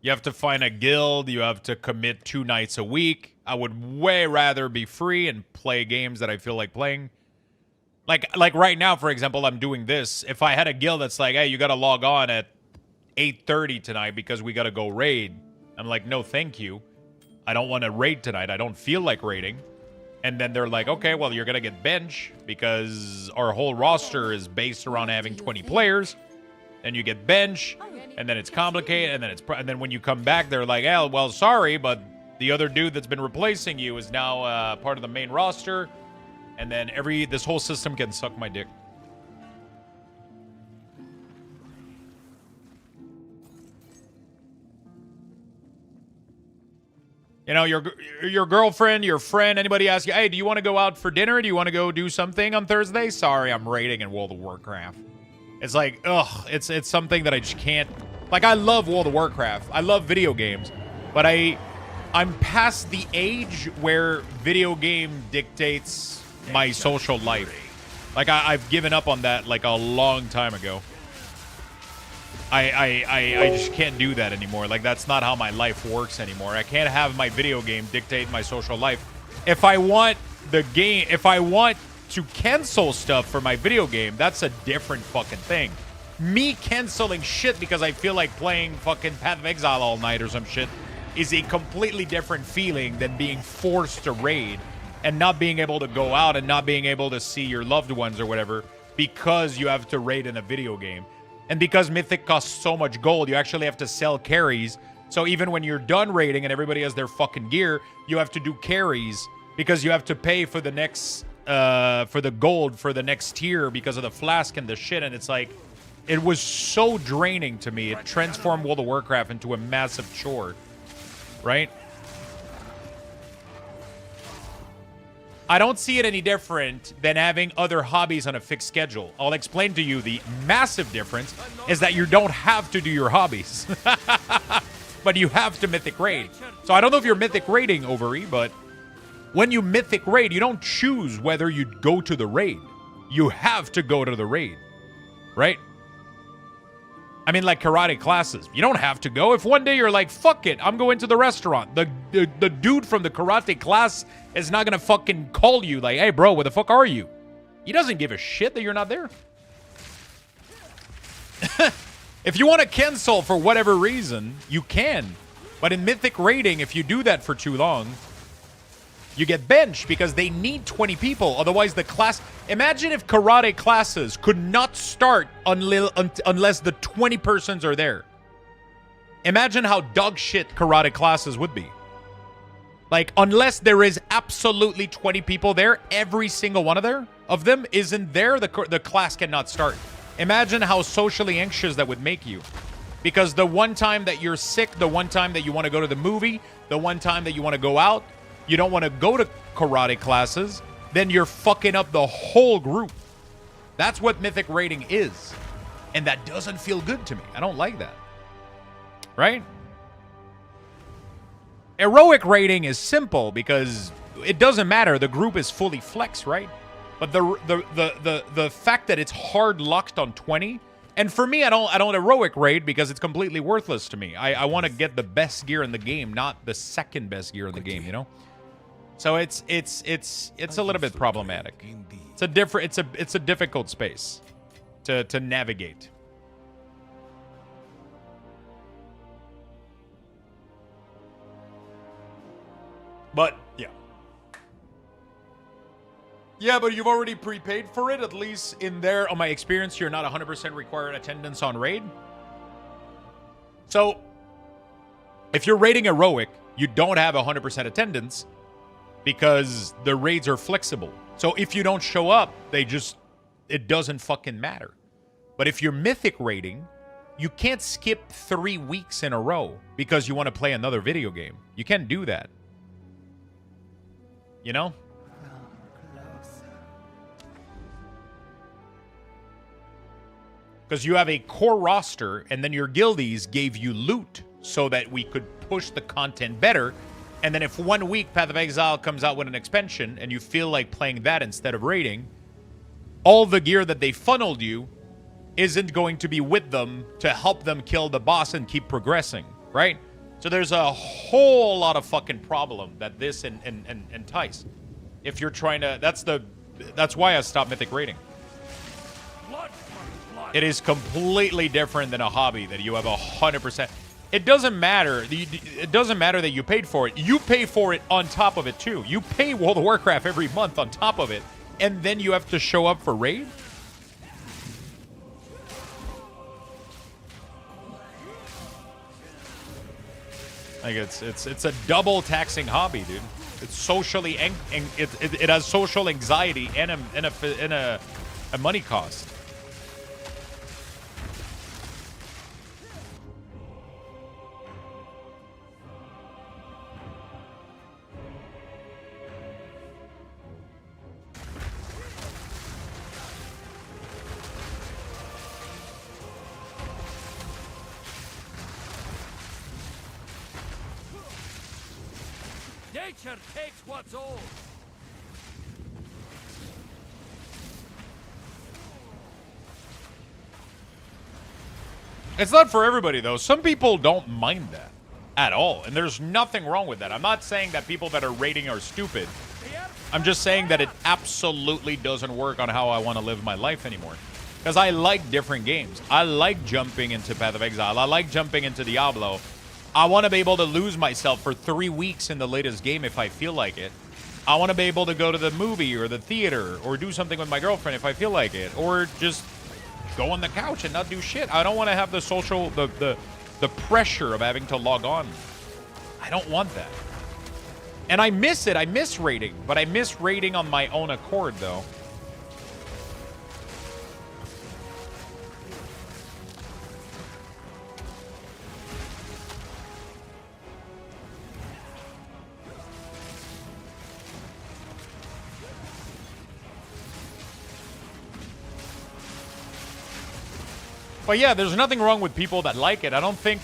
you have to find a guild. You have to commit 2 nights a week. I would way rather be free and play games that I feel like playing. Like right now, for example, I'm doing this. If I had a guild that's like, hey, you got to log on at 8:30 tonight because we got to go raid. I'm like, no, thank you. I don't want to raid tonight. I don't feel like raiding. And then they're like, okay, well, you're going to get bench because our whole roster is based around having 20 players. And you get bench. And then it's complicated, and then when you come back, they're like, "Oh, well, sorry, but the other dude that's been replacing you is now part of the main roster." And then this whole system can suck my dick. You know, your girlfriend, your friend, anybody asks you, "Hey, do you want to go out for dinner? Do you want to go do something on Thursday?" Sorry, I'm raiding in World of Warcraft. It's like, ugh, it's something that I just can't... Like, I love World of Warcraft. I love video games. But I'm past the age where video game dictates my social life. Like, I've given up on that, like, a long time ago. I just can't do that anymore. Like, that's not how my life works anymore. I can't have my video game dictate my social life. If I want to cancel stuff for my video game, that's a different fucking thing. Me canceling shit because I feel like playing fucking Path of Exile all night or some shit is a completely different feeling than being forced to raid and not being able to go out and not being able to see your loved ones or whatever because you have to raid in a video game. And because Mythic costs so much gold, you actually have to sell carries. So even when you're done raiding and everybody has their fucking gear, you have to do carries because you have to pay for the next, for the gold for the next tier because of the flask and the shit. And it's like, it was so draining to me. It transformed World of Warcraft into a massive chore, right? I don't see it any different than having other hobbies on a fixed schedule. I'll explain to you the massive difference is that you don't have to do your hobbies. But you have to Mythic Raid. So I don't know if you're Mythic Raiding, Overy, but when you Mythic Raid, you don't choose whether you go to the raid. You have to go to the raid, right? I mean, like karate classes. You don't have to go. If one day you're like, fuck it, I'm going to the restaurant. The dude from the karate class is not going to fucking call you like, hey, bro, where the fuck are you? He doesn't give a shit that you're not there. If you want to cancel for whatever reason, you can. But in Mythic Raiding, if you do that for too long, you get benched because they need 20 people. Otherwise, the class... Imagine if karate classes could not start unless the 20 persons are there. Imagine how dog shit karate classes would be. Like, unless there is absolutely 20 people there, every single one of them isn't there, the class cannot start. Imagine how socially anxious that would make you. Because the one time that you're sick, the one time that you want to go to the movie, the one time that you want to go out, you don't want to go to karate classes, then you're fucking up the whole group. That's what Mythic Raiding is. And that doesn't feel good to me. I don't like that. Right? Heroic raiding is simple because it doesn't matter. The group is fully flex, right? But the fact that it's hard locked on 20, and for me, I don't heroic raid because it's completely worthless to me. I want to get the best gear in the game, not the second best gear in the game, you know? So it's a little bit problematic. It's a difficult space to navigate. But yeah. Yeah, but you've already prepaid for it. At least in there, on my experience, you're not 100% required attendance on raid. So if you're raiding heroic, you don't have 100% attendance because the raids are flexible. So if you don't show up, it doesn't fucking matter. But if you're mythic raiding, you can't skip 3 weeks in a row because you want to play another video game. You can't do that. You know? Because you have a core roster, and then your guildies gave you loot so that we could push the content better. And then if 1 week Path of Exile comes out with an expansion, and you feel like playing that instead of raiding, all the gear that they funneled you isn't going to be with them to help them kill the boss and keep progressing, right? So there's a whole lot of fucking problem that this entice. If you're trying to... That's why I stopped mythic raiding. It is completely different than a hobby that you have 100%. It doesn't matter. It doesn't matter that you paid for it. You pay for it on top of it, too. You pay World of Warcraft every month on top of it, and then you have to show up for raid? Like it's a double taxing hobby, dude. It's socially it has social anxiety and a money cost. Nature takes what's old. It's not for everybody, though. Some people don't mind that at all, and there's nothing wrong with that. I'm not saying that people that are raiding are stupid. I'm just saying that it absolutely doesn't work on how I want to live my life anymore. Because I like different games. I like jumping into Path of Exile. I like jumping into Diablo. I want to be able to lose myself for 3 weeks in the latest game if I feel like it. I want to be able to go to the movie or the theater or do something with my girlfriend if I feel like it. Or just go on the couch and not do shit. I don't want to have the social, the pressure of having to log on. I don't want that. And I miss it. I miss raiding. But I miss raiding on my own accord, though. But yeah, there's nothing wrong with people that like it. I don't think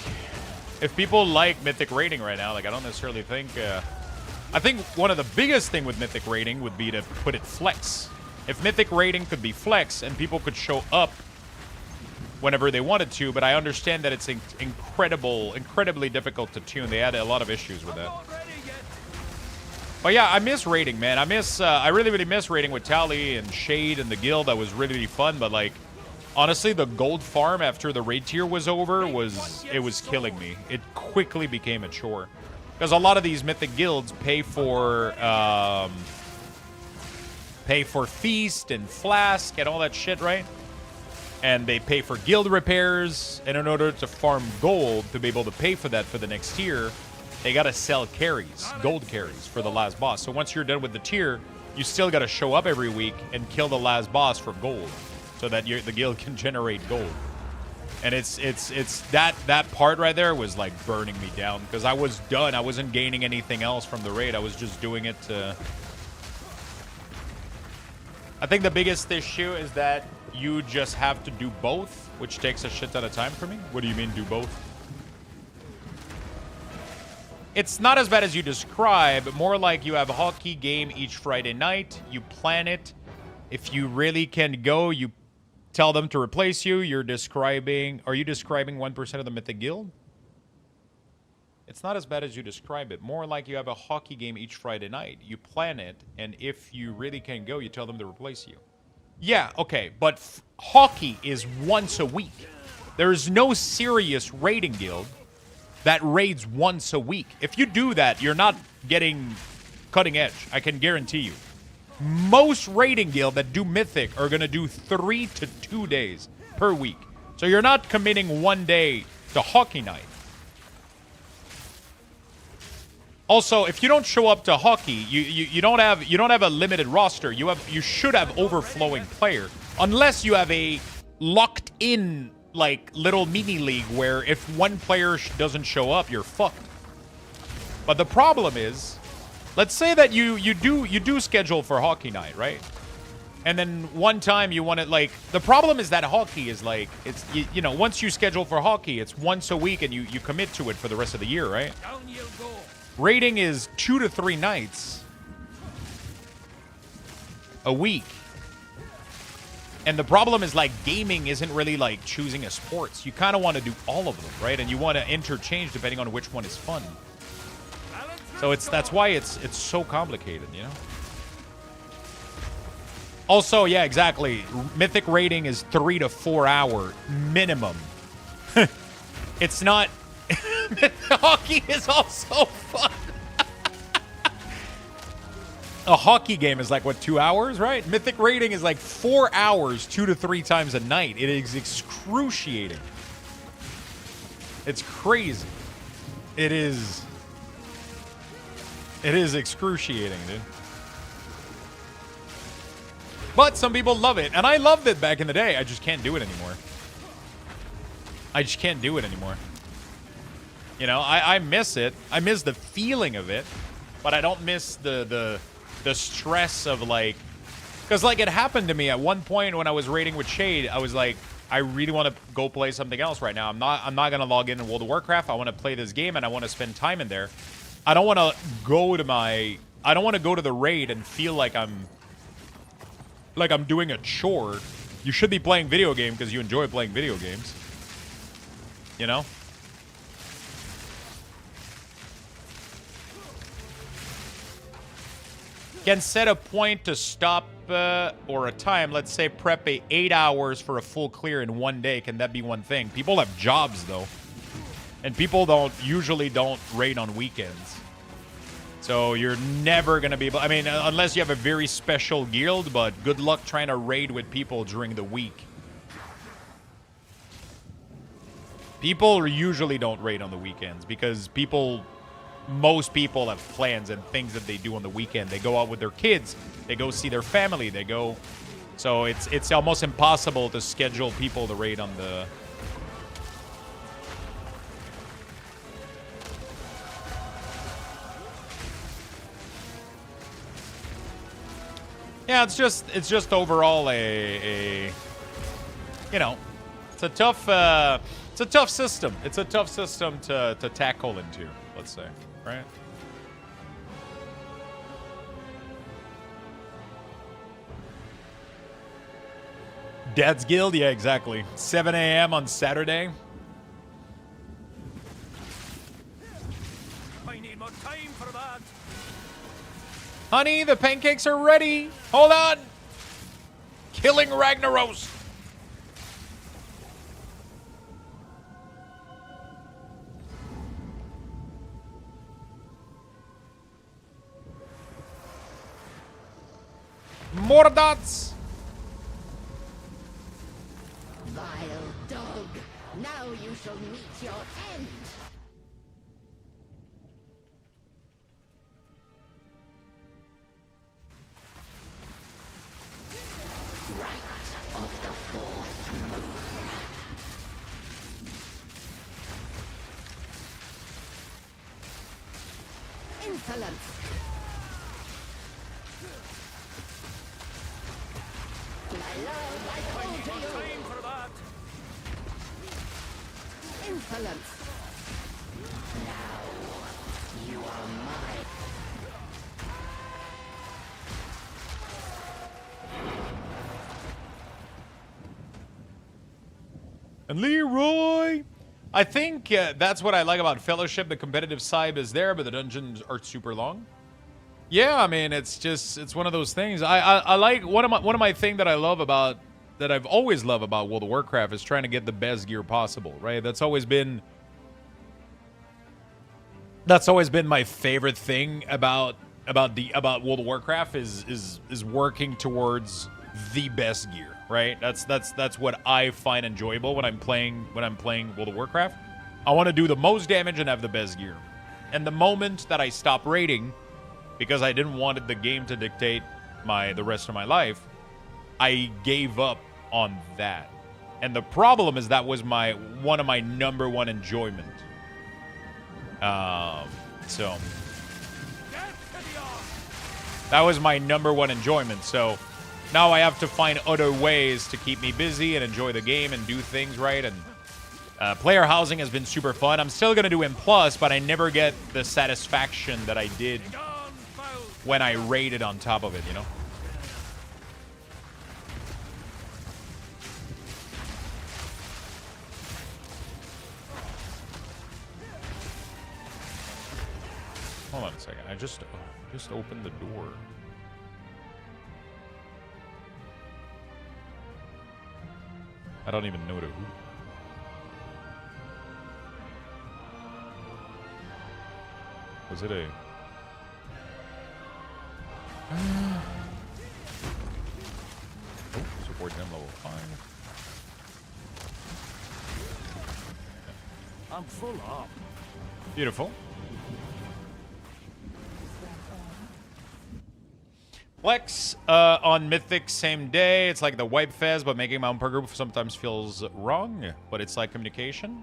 if people like Mythic raiding right now, like I don't necessarily think... I think one of the biggest thing with Mythic raiding would be to put it flex. If Mythic raiding could be flex and people could show up whenever they wanted to, but I understand that it's incredibly difficult to tune. They had a lot of issues with that. But yeah, I miss raiding, man. I really miss raiding with Tally and Shade and the guild. That was really fun, but like... Honestly, the gold farm after the raid tier was over was killing me. It quickly became a chore. Because a lot of these mythic guilds pay for feast and flask and all that shit, right? And they pay for guild repairs, and in order to farm gold to be able to pay for that for the next tier, they gotta sell carries, gold carries for the last boss. So once you're done with the tier, you still gotta show up every week and kill the last boss for gold, so that the guild can generate gold. And it's that part right there was like burning me down because I was done. I wasn't gaining anything else from the raid. I was just doing it to... I think the biggest issue is that you just have to do both, which takes a shit ton of time for me. What do you mean do both? It's not as bad as you describe, more like you have a hockey game each Friday night, you plan it. If you really can go, you tell them to replace you. Are you describing 1% of the Mythic Guild? It's not as bad as you describe it. More like you have a hockey game each Friday night. You plan it, and if you really can go, you tell them to replace you. Yeah, okay, but hockey is once a week. There is no serious raiding guild that raids once a week. If you do that, you're not getting cutting edge. I can guarantee you. Most raiding guild that do Mythic are going to do 3 to 2 days per week. So you're not committing 1 day to hockey night. Also, if you don't show up to hockey, you don't have a limited roster. You should have overflowing player, unless you have a locked in like little mini league where if one player doesn't show up, you're fucked. But the problem is, let's say that you do schedule for hockey night, right? And then one time you want to, like, the problem is that hockey is like, it's, you know, once you schedule for hockey, it's once a week and you commit to it for the rest of the year, right? Down you go. Raiding is 2 to 3 nights a week. And the problem is, like, gaming isn't really like choosing a sports. You kind of want to do all of them, right? And you want to interchange depending on which one is fun. So that's why it's so complicated, you know? Also, yeah, exactly. Mythic raiding is 3 to 4 hour minimum. It's not... Hockey is also fun. A hockey game is like, what, 2 hours, right? Mythic raiding is like 4 hours, 2 to 3 times a night. It is excruciating. It's crazy. It is excruciating, dude. But some people love it, and I loved it back in the day. I just can't do it anymore. I just can't do it anymore. You know, I miss it. I miss the feeling of it, but I don't miss the stress of, like... Because, like, it happened to me at one point when I was raiding with Shade. I was like, I really want to go play something else right now. I'm not going to log in World of Warcraft. I want to play this game, and I want to spend time in there. I don't want to go to I don't want to go to the raid and feel like I'm doing a chore. You should be playing video game because you enjoy playing video games. you know? Can set a point to stop or a time. Let's say prep 8 hours for a full clear in one day. Can that be one thing? People have jobs though, and people usually don't raid on weekends. So you're never gonna be able. I mean, unless you have a very special guild. But good luck trying to raid with people during the week. People usually don't raid on the weekends because most people have plans and things that they do on the weekend. They go out with their kids. They go see their family. They go. So it's almost impossible to schedule people to raid on the. Yeah, it's just overall a you know, it's a tough system. It's a tough system to tackle into, let's say, right? Dad's Guild, yeah, exactly. 7 a.m. on Saturday. I need more time for that. Honey, the pancakes are ready. Hold on. Killing Ragnaros. More dots. Vile dog, now you shall meet your end. Right of the fourth moon. Insolence. My love, I call to you. Time for that. Insolence. Now, you are mine. And Leroy. I think that's what I like about Fellowship. The competitive side is there, but the dungeons are super long. Yeah, I mean, it's one of those things. I like one of my thing that I love about that I've always loved about World of Warcraft is trying to get the best gear possible, right? That's always been my favorite thing about World of Warcraft is working towards the best gear, right? That's what I find enjoyable when I'm playing World of Warcraft. I want to do the most damage and have the best gear. And the moment that I stop raiding, because I didn't want the game to dictate the rest of my life, I gave up on that. And the problem is that was one of my number one enjoyment. So that was my number one enjoyment. So now I have to find other ways to keep me busy and enjoy the game and do things right. And player housing has been super fun. I'm still gonna do M+, but I never get the satisfaction that I did when I raided on top of it, you know? Hold on a second. I just opened the door. I don't even know to who. Was it a... Oh, support them level 5. I'm full up. Beautiful. Flex on Mythic same day. It's like the wipe fez, but making my own per group sometimes feels wrong. But it's like communication.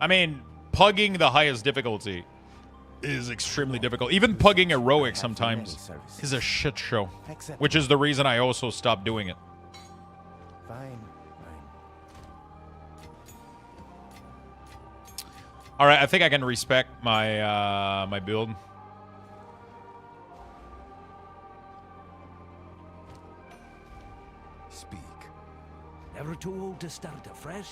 I mean, pugging the highest difficulty is extremely difficult. Even pugging heroic sometimes is a shit show, which is the reason I also stopped doing it. Fine. All right, I think I can respect my my build. Speak. Never too old to start afresh.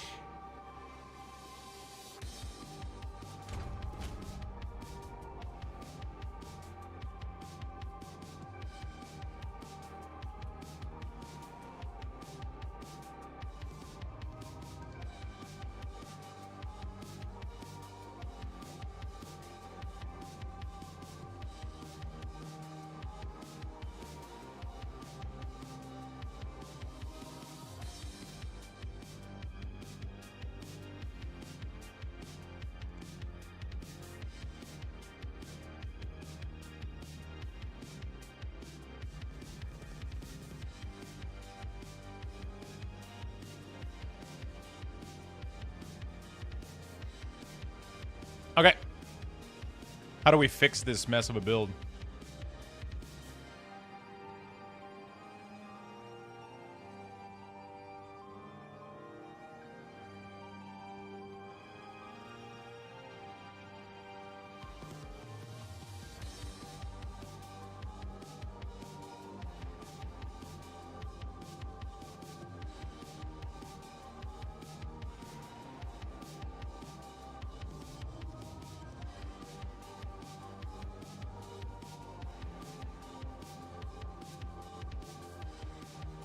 How do we fix this mess of a build?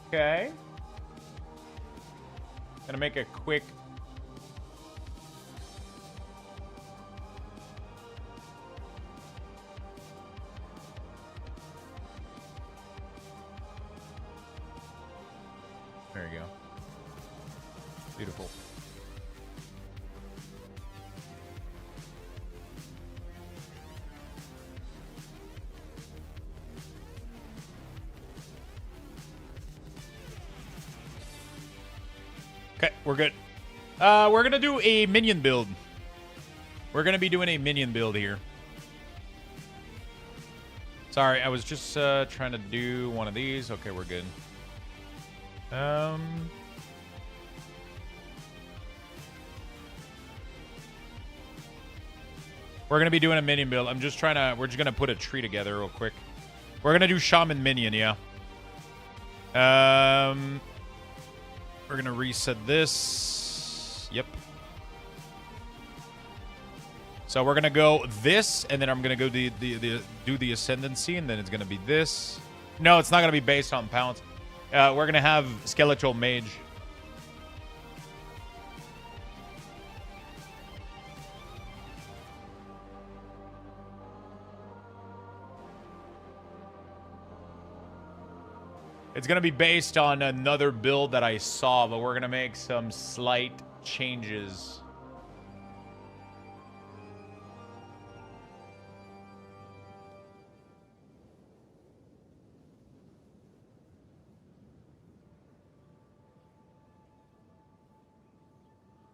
Okay. Gonna make a quick... There you go. Beautiful. Okay, we're good. We're gonna do a minion build. We're gonna be doing a minion build here. Sorry, I was just trying to do one of these. Okay, we're good. We're gonna be doing a minion build. I'm just trying to. We're just gonna put a tree together real quick. We're gonna do Shaman Minion, yeah. We're gonna reset this. Yep. So we're gonna go this, and then I'm gonna go do the ascendancy, and then it's gonna be this. No, it's not gonna be based on pounds. We're gonna have skeletal mage. It's going to be based on another build that I saw, but we're going to make some slight changes.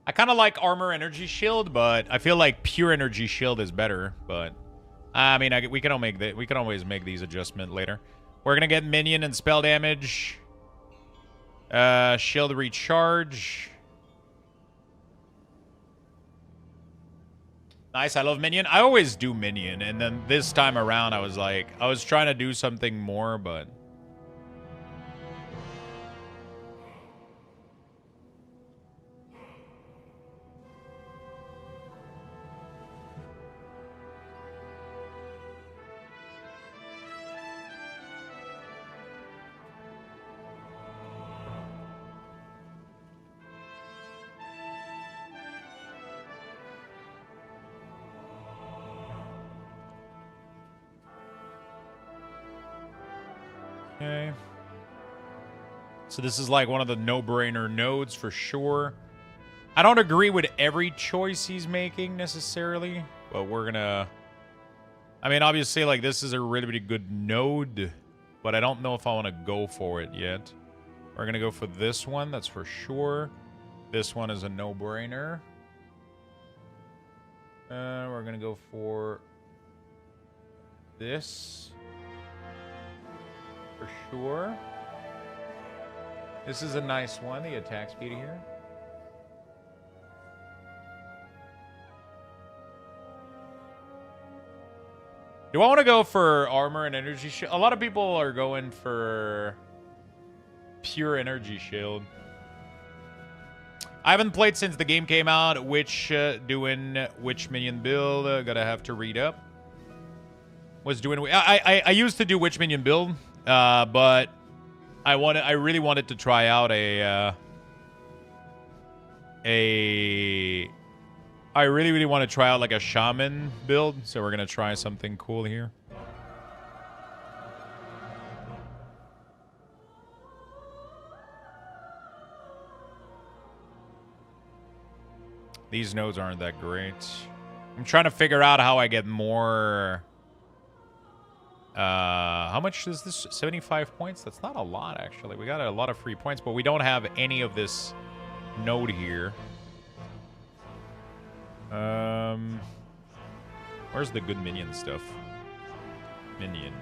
I kind of like armor energy shield, but I feel like pure energy shield is better, but I mean, we can always make these adjustments later. We're gonna get minion and spell damage. Shield recharge. Nice, I love minion. I always do minion, and then this time around I was trying to do something more, but okay. So this is like one of the no-brainer nodes for sure. I don't agree with every choice he's making necessarily, but we're gonna... I mean, obviously, like, this is a really, really good node, but I don't know if I want to go for it yet. We're gonna go for this one, that's for sure. This one is a no-brainer. We're gonna go for this. For sure. This is a nice one, the attack speed here. Do I want to go for armor and energy shield? A lot of people are going for pure energy shield. I haven't played since the game came out. Doing which minion build? Gotta have to read up. Was doing. I used to do which minion build, but I really wanted to try out I really want to try out like a shaman build, so we're gonna try something cool here. These nodes aren't that great. I'm trying to figure out how I get more. How much is this? 75 points? That's not a lot, actually. We got a lot of free points, but we don't have any of this node here. Where's the good minion stuff? Minion.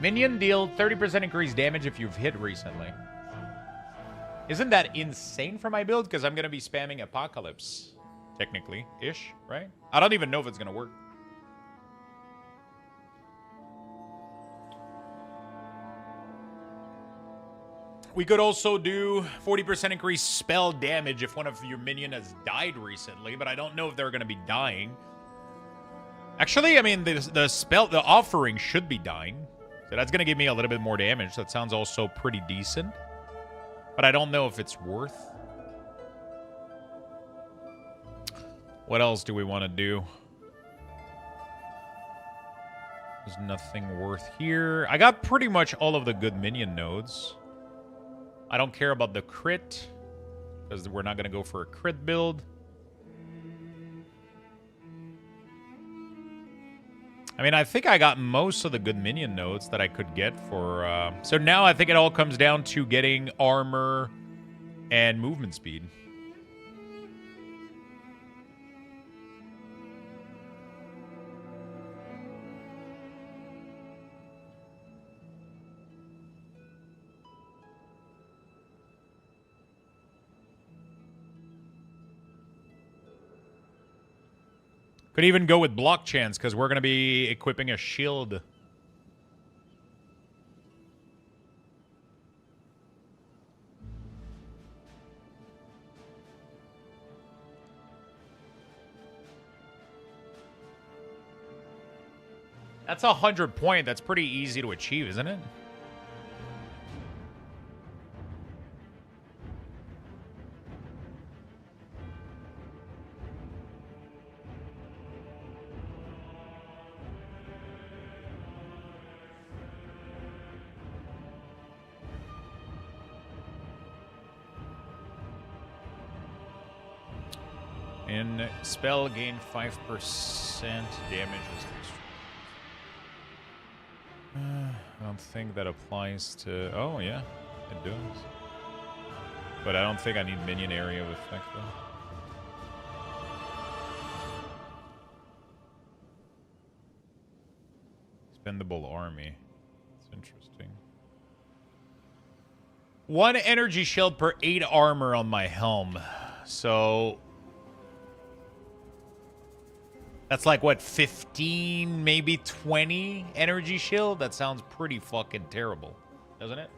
Minion deal 30% increased damage if you've hit recently. Isn't that insane for my build? Because I'm going to be spamming Apocalypse, technically-ish, right? I don't even know if it's going to work. We could also do 40% increased spell damage if one of your minion has died recently, but I don't know if they're going to be dying. Actually, I mean, the offering should be dying. So that's going to give me a little bit more damage. That sounds also pretty decent. But I don't know if it's worth. What else do we want to do? There's nothing worth here. I got pretty much all of the good minion nodes. I don't care about the crit, because we're not going to go for a crit build. I mean, I think I got most of the good minion nodes that I could get for... So now I think it all comes down to getting armor and movement speed. Could even go with block chance, because we're going to be equipping a shield. That's 100 point. That's pretty easy to achieve, isn't it? In spell, gain 5% damage. I don't think that applies to... Oh, yeah, it does. But I don't think I need minion area of effect, though. Expendable army. That's interesting. 1 energy shield per 8 armor on my helm. So... that's like, what, 15, maybe 20 energy shield? That sounds pretty fucking terrible, doesn't it?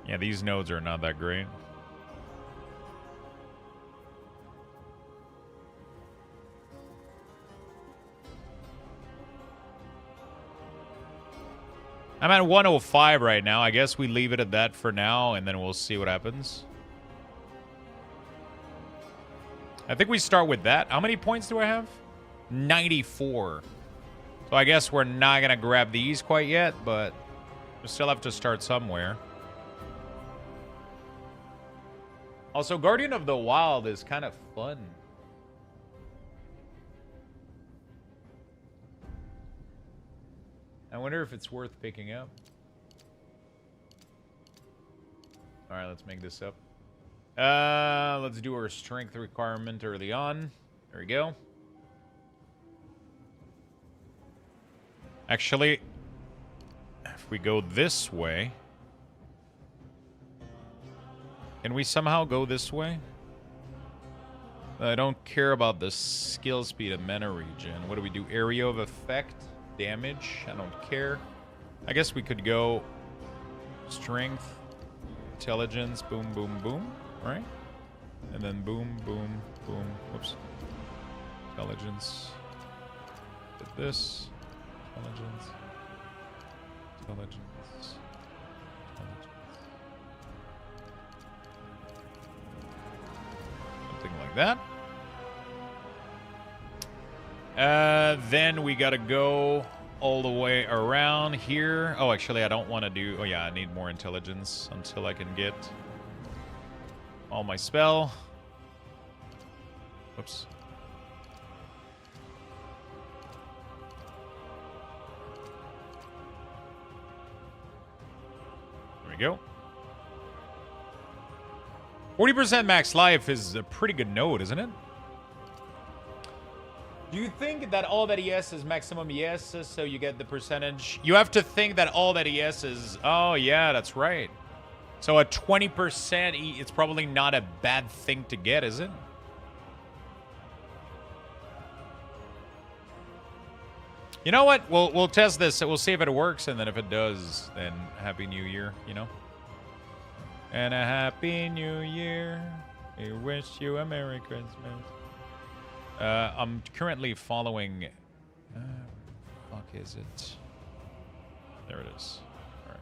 Yeah, these nodes are not that great. I'm at 105 right now. I guess we leave it at that for now, and then we'll see what happens. I think we start with that. How many points do I have? 94. So I guess we're not going to grab these quite yet, but we still have to start somewhere. Also, Guardian of the Wild is kind of fun. I wonder if it's worth picking up. Alright, let's make this up. Let's do our strength requirement early on. There we go. Actually, if we go this way... can we somehow go this way? I don't care about the skill speed of mana regen. What do we do? Area of effect? Damage? I don't care. I guess we could go strength, intelligence, boom, boom, boom, right? And then boom, boom, boom. Whoops. Intelligence. Did this. Intelligence. Intelligence. Intelligence. Something like that. Then we gotta go all the way around here. Oh, actually, I don't want to do... oh, yeah, I need more intelligence until I can get all my spell. Whoops. we go. 40% max life is a pretty good node, isn't it? Do you think that all that he has is maximum yes, so you get the percentage? You have to think that all that he has is... Oh, yeah, that's right. So a 20%, it's probably not a bad thing to get, is it? You know what? We'll test this. We'll see if it works, and then if it does, then Happy New Year, you know? And a Happy New Year. We wish you a Merry Christmas. I'm currently following... fuck is it? There it is. All right.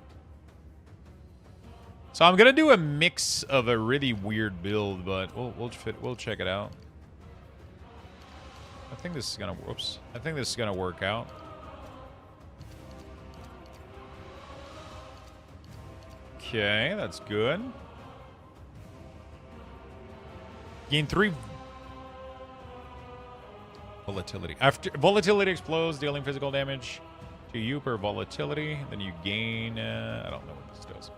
So I'm gonna do a mix of a really weird build, but we'll check it out. I think this is gonna... Whoops. I think this is gonna work out. Okay, that's good. Gain 3... Volatility. After volatility explodes, dealing physical damage to you per volatility. Then you gain... I don't know what this does.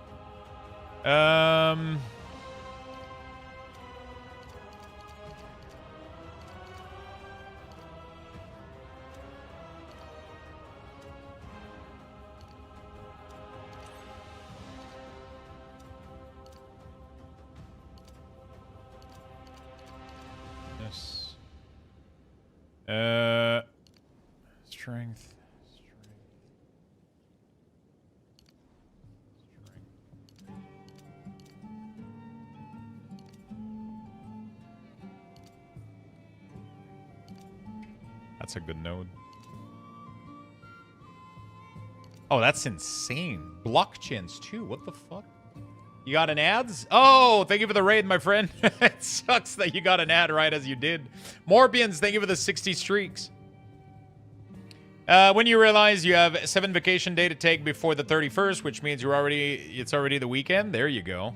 Strength. That's a good node. Oh, that's insane. Blockchains too. What the fuck? You got an ads? Oh, thank you for the raid, my friend. It sucks that you got an ad right as you did. Morbians, thank you for the 60 streaks. When you realize you have 7 vacation day to take before the 31st, which means it's already the weekend. There you go.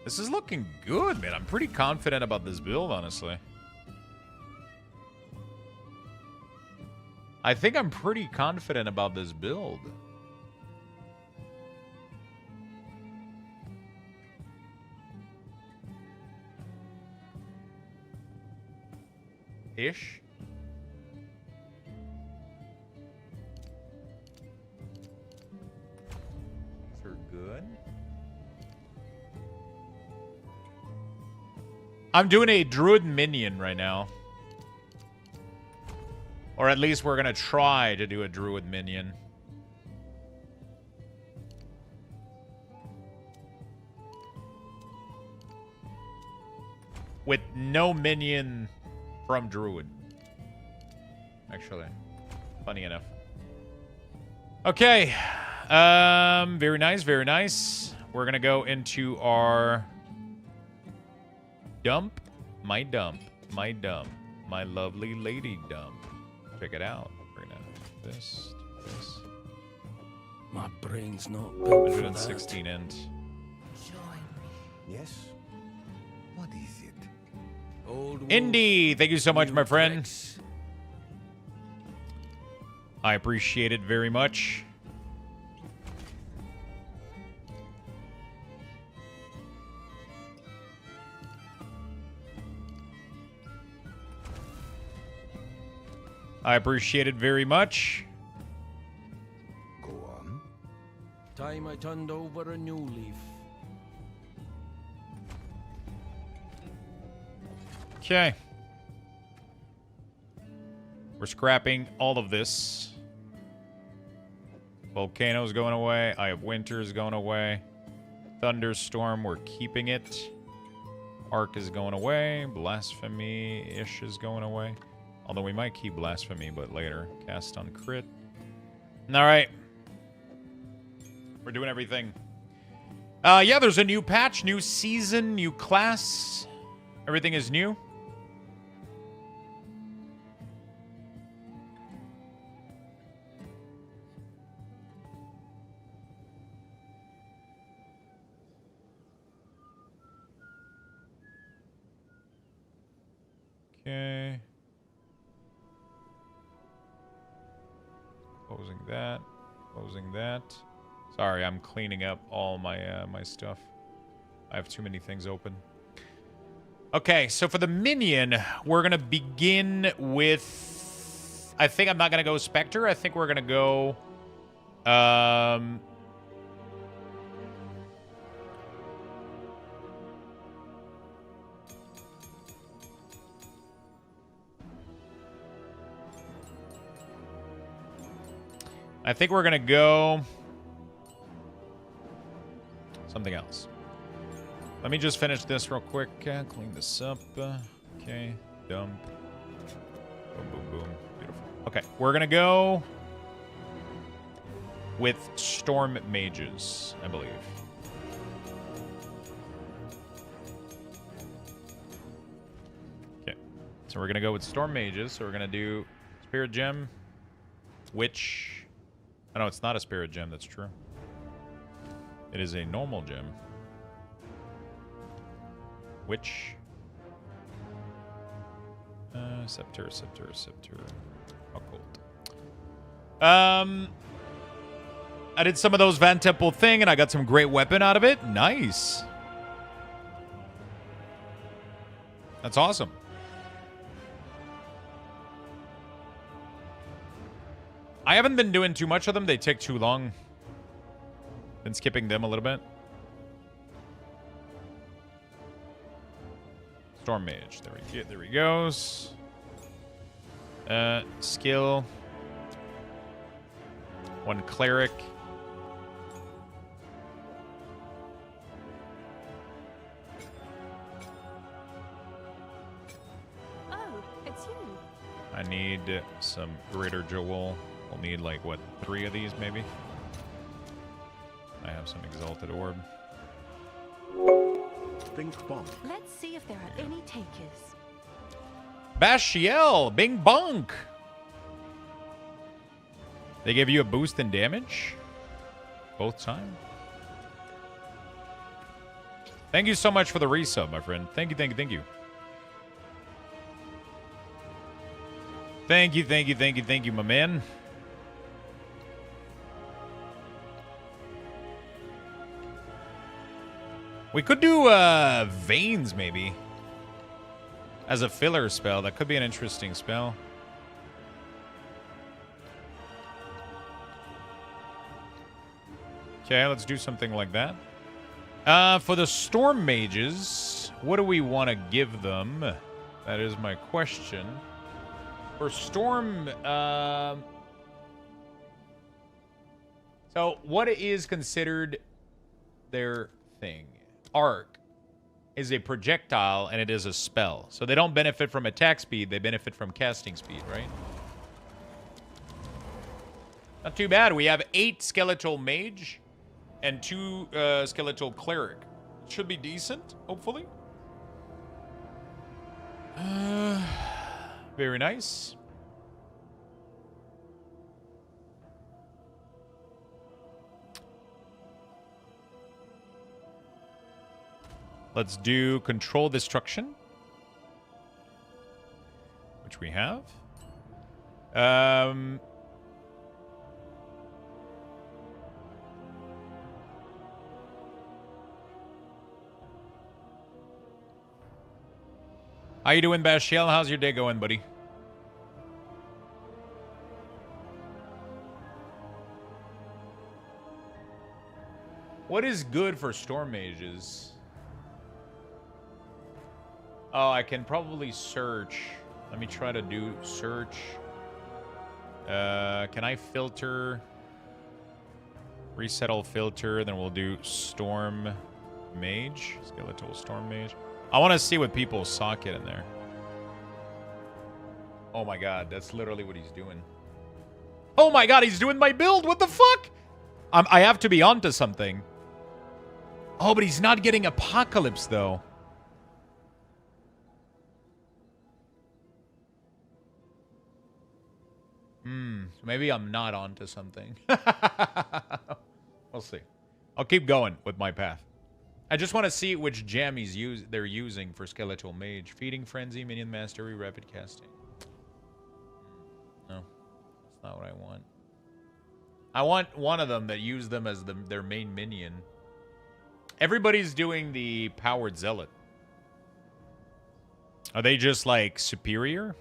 This is looking good, man. I'm pretty confident about this build, honestly. I think I'm pretty confident about this build. Ish. These are good. I'm doing a Druid Minion right now. Or at least we're going to try to do a Druid Minion. With no minion from Druid. Actually. Funny enough. Okay. Very nice, very nice. We're going to go into our dump. My dump. My dump. My lovely lady dump. Check it out. We're gonna do this. My brain's not built for that. 116 int. Yes? What is it? Old Indy, thank you so much, my friend. Rex. I appreciate it very much. I appreciate it very much. Go on. Time I turned over a new leaf. Okay. We're scrapping all of this. Volcano's going away. Eye of Winter's going away. Thunderstorm, we're keeping it. Arc is going away. Blasphemy-ish is going away. Although we might keep Blasphemy, but later. Cast on crit. Alright. We're doing everything. Yeah, there's a new patch, new season, new class. Everything is new. Okay. Closing that. Closing that. Sorry, I'm cleaning up all my my stuff. I have too many things open. Okay, so for the minion, we're gonna begin with. I think I'm not gonna go Spectre. I think we're gonna go. I think we're gonna go something else. Let me just finish this real quick. Clean this up. Okay, dump. Boom, boom, boom. Beautiful. Okay, we're gonna go with Storm Mages, I believe. Okay, so we're gonna go with Storm Mages. So we're gonna do Spirit Gem, Witch. Oh, no, it's not a Spirit Gem. That's true. It is a normal gem. Witch. Scepter. Occult. I did some of those Van Temple thing, and I got some great weapon out of it. Nice. That's awesome. I haven't been doing too much of them. They take too long. Been skipping them a little bit. Storm Mage. There he goes. Skill. 1 Cleric. Oh, it's you. I need some Greater Jewel. We'll need, like, what, 3 of these, maybe? I have some Exalted Orb. Bing bong. Let's see if there are any takers. Bashiel! Bing Bunk! They give you a boost in damage? Both time? Thank you so much for the resub, my friend. Thank you. Thank you, my man. We could do Veins, maybe. As a filler spell. That could be an interesting spell. Okay, let's do something like that. For the Storm Mages, what do we want to give them? That is my question. For Storm... So, what is considered their thing? Arc is a projectile and it is a spell. So they don't benefit from attack speed, they benefit from casting speed, right? Not too bad. We have 8 Skeletal Mage and 2 Skeletal Cleric. Should be decent, hopefully. Very nice. Let's do Control Destruction, which we have. How you doing, Bashiel? How's your day going, buddy? What is good for Storm Mages? Oh, I can probably search. Let me try to do search. Can I filter? Resettle filter. Then we'll do Storm Mage. Skeletal Storm Mage. I want to see what people socket in there. Oh my god, that's literally what he's doing. Oh my god, he's doing my build. What the fuck? I have to be onto something. Oh, but he's not getting Apocalypse, though. Maybe I'm not onto something. We'll see. I'll keep going with my path. I just want to see which gem they're using for Skeletal Mage. Feeding Frenzy, Minion Mastery, Rapid Casting. No, that's not what I want. I want one of them that use them as their main minion. Everybody's doing the powered zealot. Are they just like superior?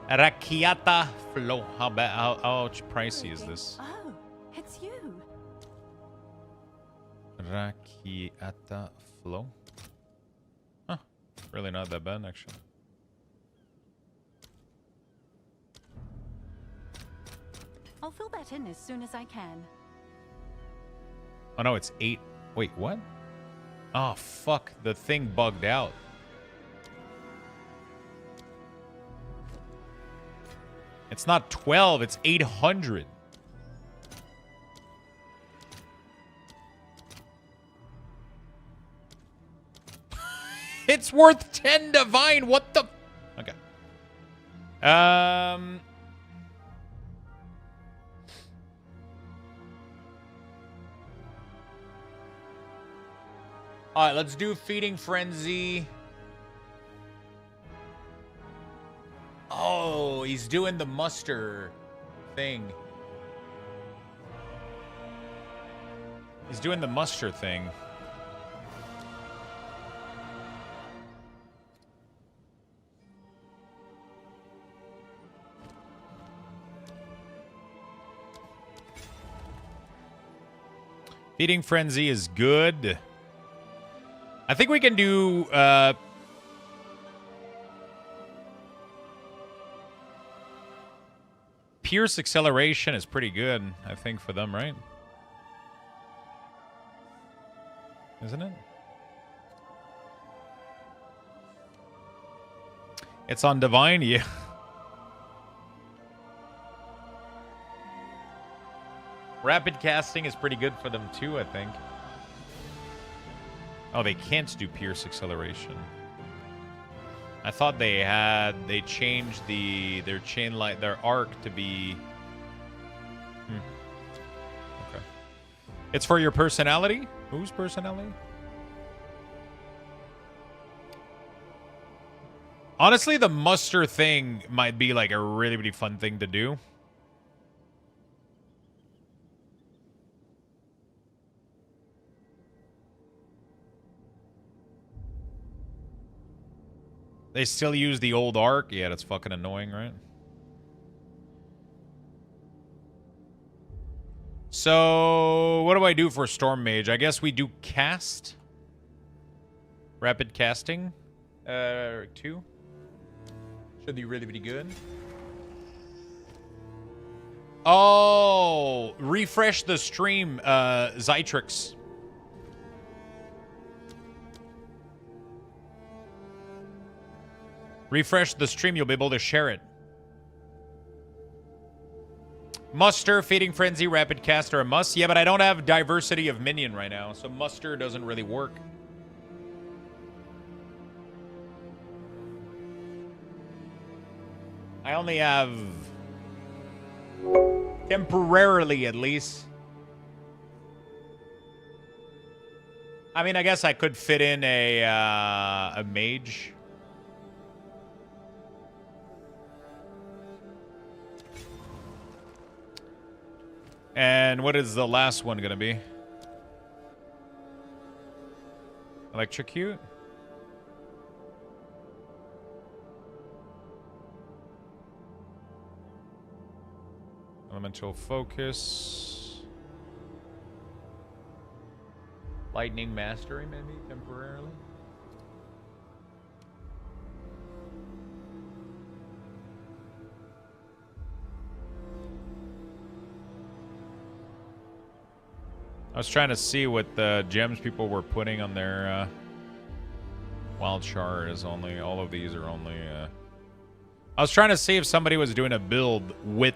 Rakiata Flow. How much pricey is this? Oh, it's you. Rakiata Flow. Huh. Really not that bad, actually. I'll fill that in as soon as I can. Oh no, it's 8. Wait, what? Oh, fuck. The thing bugged out. It's not 12, it's 800. It's worth 10 divine. What the? Okay. All right, let's do Feeding Frenzy. Oh, he's doing the muster thing. He's doing the muster thing. Feeding Frenzy is good. I think we can do Pierce Acceleration is pretty good, I think, for them, right? Isn't it? It's on Divine, yeah. Rapid casting is pretty good for them too, I think. Oh, they can't do Pierce Acceleration. I thought they changed their chain light, their arc to be. Okay. It's for your personality? Whose personality? Honestly, the muster thing might be like a really, really fun thing to do. They still use the old arc? Yeah, that's fucking annoying, right? So, what do I do for Storm Mage? I guess we do cast. Rapid casting. 2. Should be really, really good. Oh, refresh the stream, Zytrix. Refresh the stream, you'll be able to share it. Muster, Feeding Frenzy, Rapid Cast are a must. Yeah, but I don't have diversity of minion right now, so muster doesn't really work. I only have... temporarily, at least. I mean, I guess I could fit in a mage. And what is the last one gonna be? Electrocute? Elemental Focus. Lightning Mastery, maybe, temporarily? I was trying to see what the gems people were putting on their wild shard is only, all of these are only, I was trying to see if somebody was doing a build with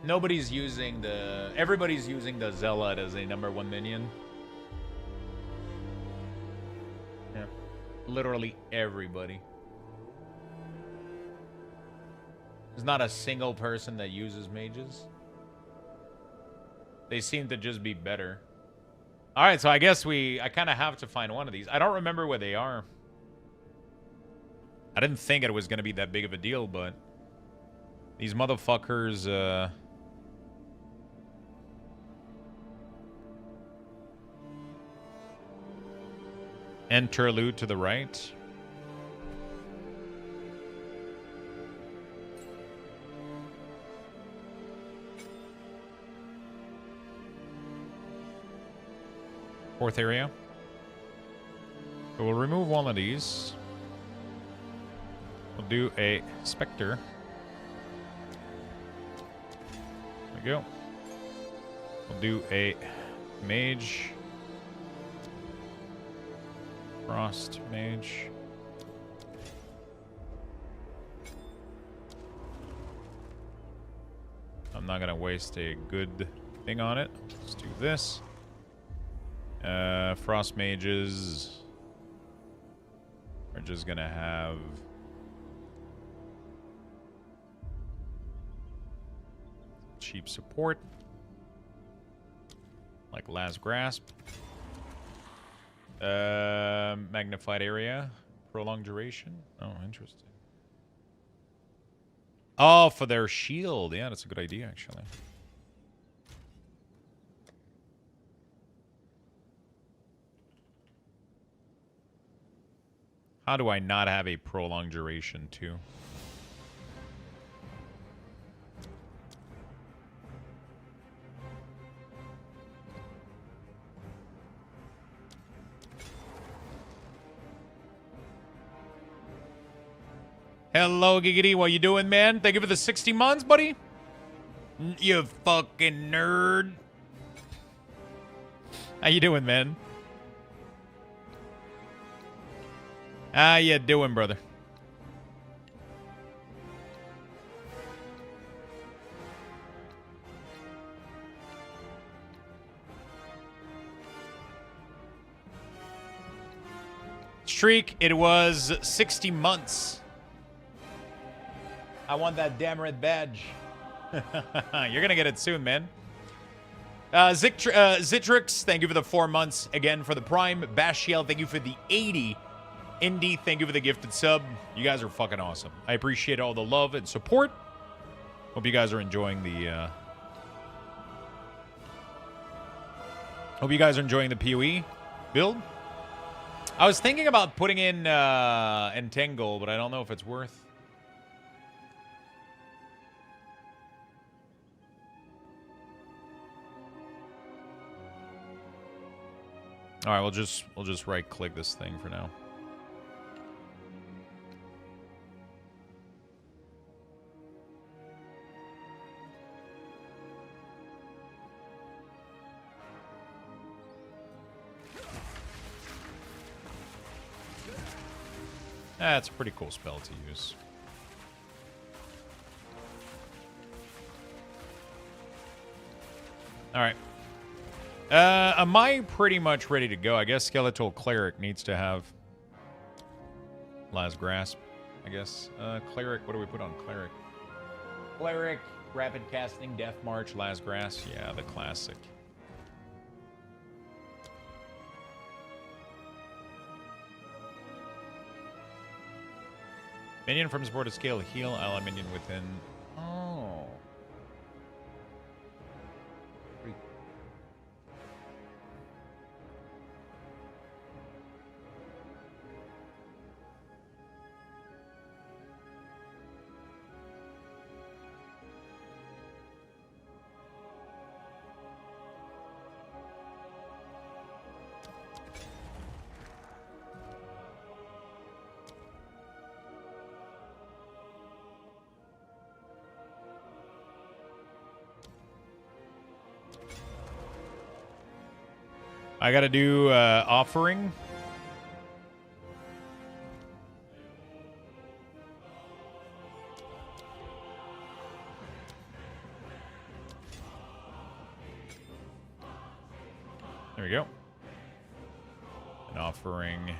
everybody's using the Zealot as a #1 minion. Yeah. Literally everybody. There's not a single person that uses mages. They seem to just be better. All right, so I guess I kind of have to find one of these. I don't remember where they are. I didn't think it was going to be that big of a deal, but these motherfuckers, interlude to the right. Fourth area. So we'll remove one of these. We'll do a Spectre. There we go. We'll do a Mage. Frost Mage. I'm not gonna waste a good thing on it. Let's do this. Frost Mages are just gonna have cheap support like Last Grasp. Magnified area, prolonged duration. Oh, interesting. Oh, for their shield. Yeah, that's a good idea, actually. How do I not have a prolonged duration, too? Hello, Giggity. What you doing, man? Thank you for the 60 months, buddy. You fucking nerd. How you doing, man? How you doing, brother? Streak, it was 60 months. I want that damn red badge. You're gonna get it soon, man. Zitrix, thank you for the 4 months. Again, for the Prime. Bashiel, thank you for the 80. Indy, thank you for the gifted sub. You guys are fucking awesome. I appreciate all the love and support. Hope you guys are enjoying the... Hope you guys are enjoying the PoE build. I was thinking about putting in Entangle, but I don't know if it's worth... All right, we'll just right-click this thing for now. That's a pretty cool spell to use. All right. Am I pretty much ready to go? I guess Skeletal Cleric needs to have Last Grasp, I guess. Cleric, what do we put on Cleric? Cleric, Rapid Casting, Death March, Last Grasp. Yeah, the classic. Minion from supported scale, heal ally minion within... Oh. I gotta do offering. There we go. An offering. I'm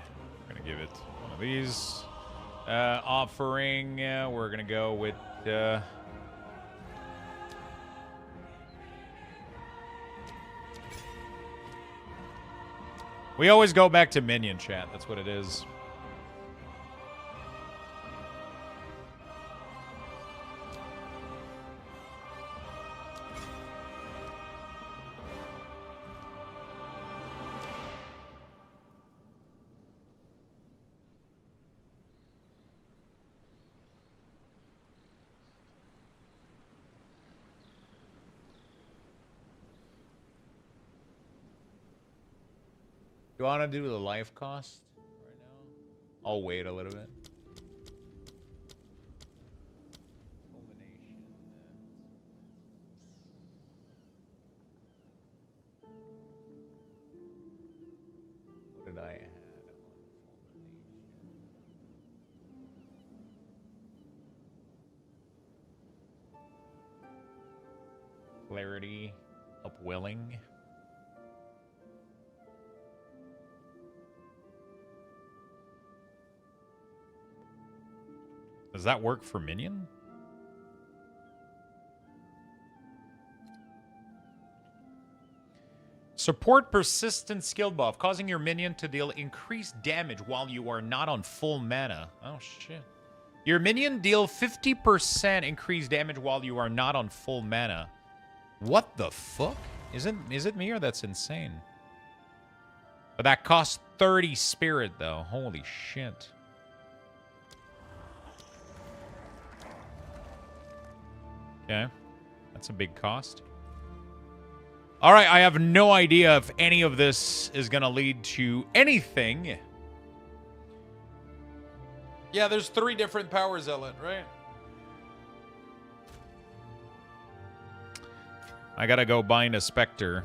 gonna give it one of these. Offering, we're gonna go with we always go back to Minion, chat. That's what it is. You want to do the life cost right now? I'll wait a little bit. What did I add on Clarity, upwelling. Does that work for Minion? Support persistent skill buff, causing your minion to deal increased damage while you are not on full mana. Oh, shit. Your minion deal 50% increased damage while you are not on full mana. What the fuck? Is it me or that's insane? But that costs 30 spirit, though. Holy shit. Okay, that's a big cost. All right, I have no idea if any of this is going to lead to anything. Yeah, there's 3 different power zealot, right? I got to go bind a Spectre.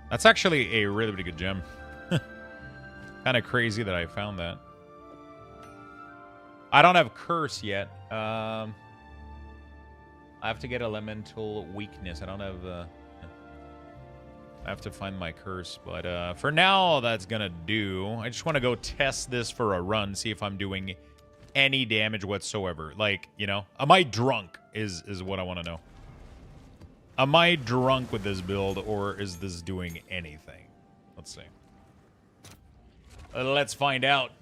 That's actually a really, really good gem. Kind of crazy that I found that. I don't have Curse yet. I have to get Elemental Weakness. I don't have... I have to find my Curse. But for now, that's going to do. I just want to go test this for a run. See if I'm doing any damage whatsoever. Like, you know, am I drunk is what I want to know. Am I drunk with this build, or is this doing anything? Let's see. Let's find out.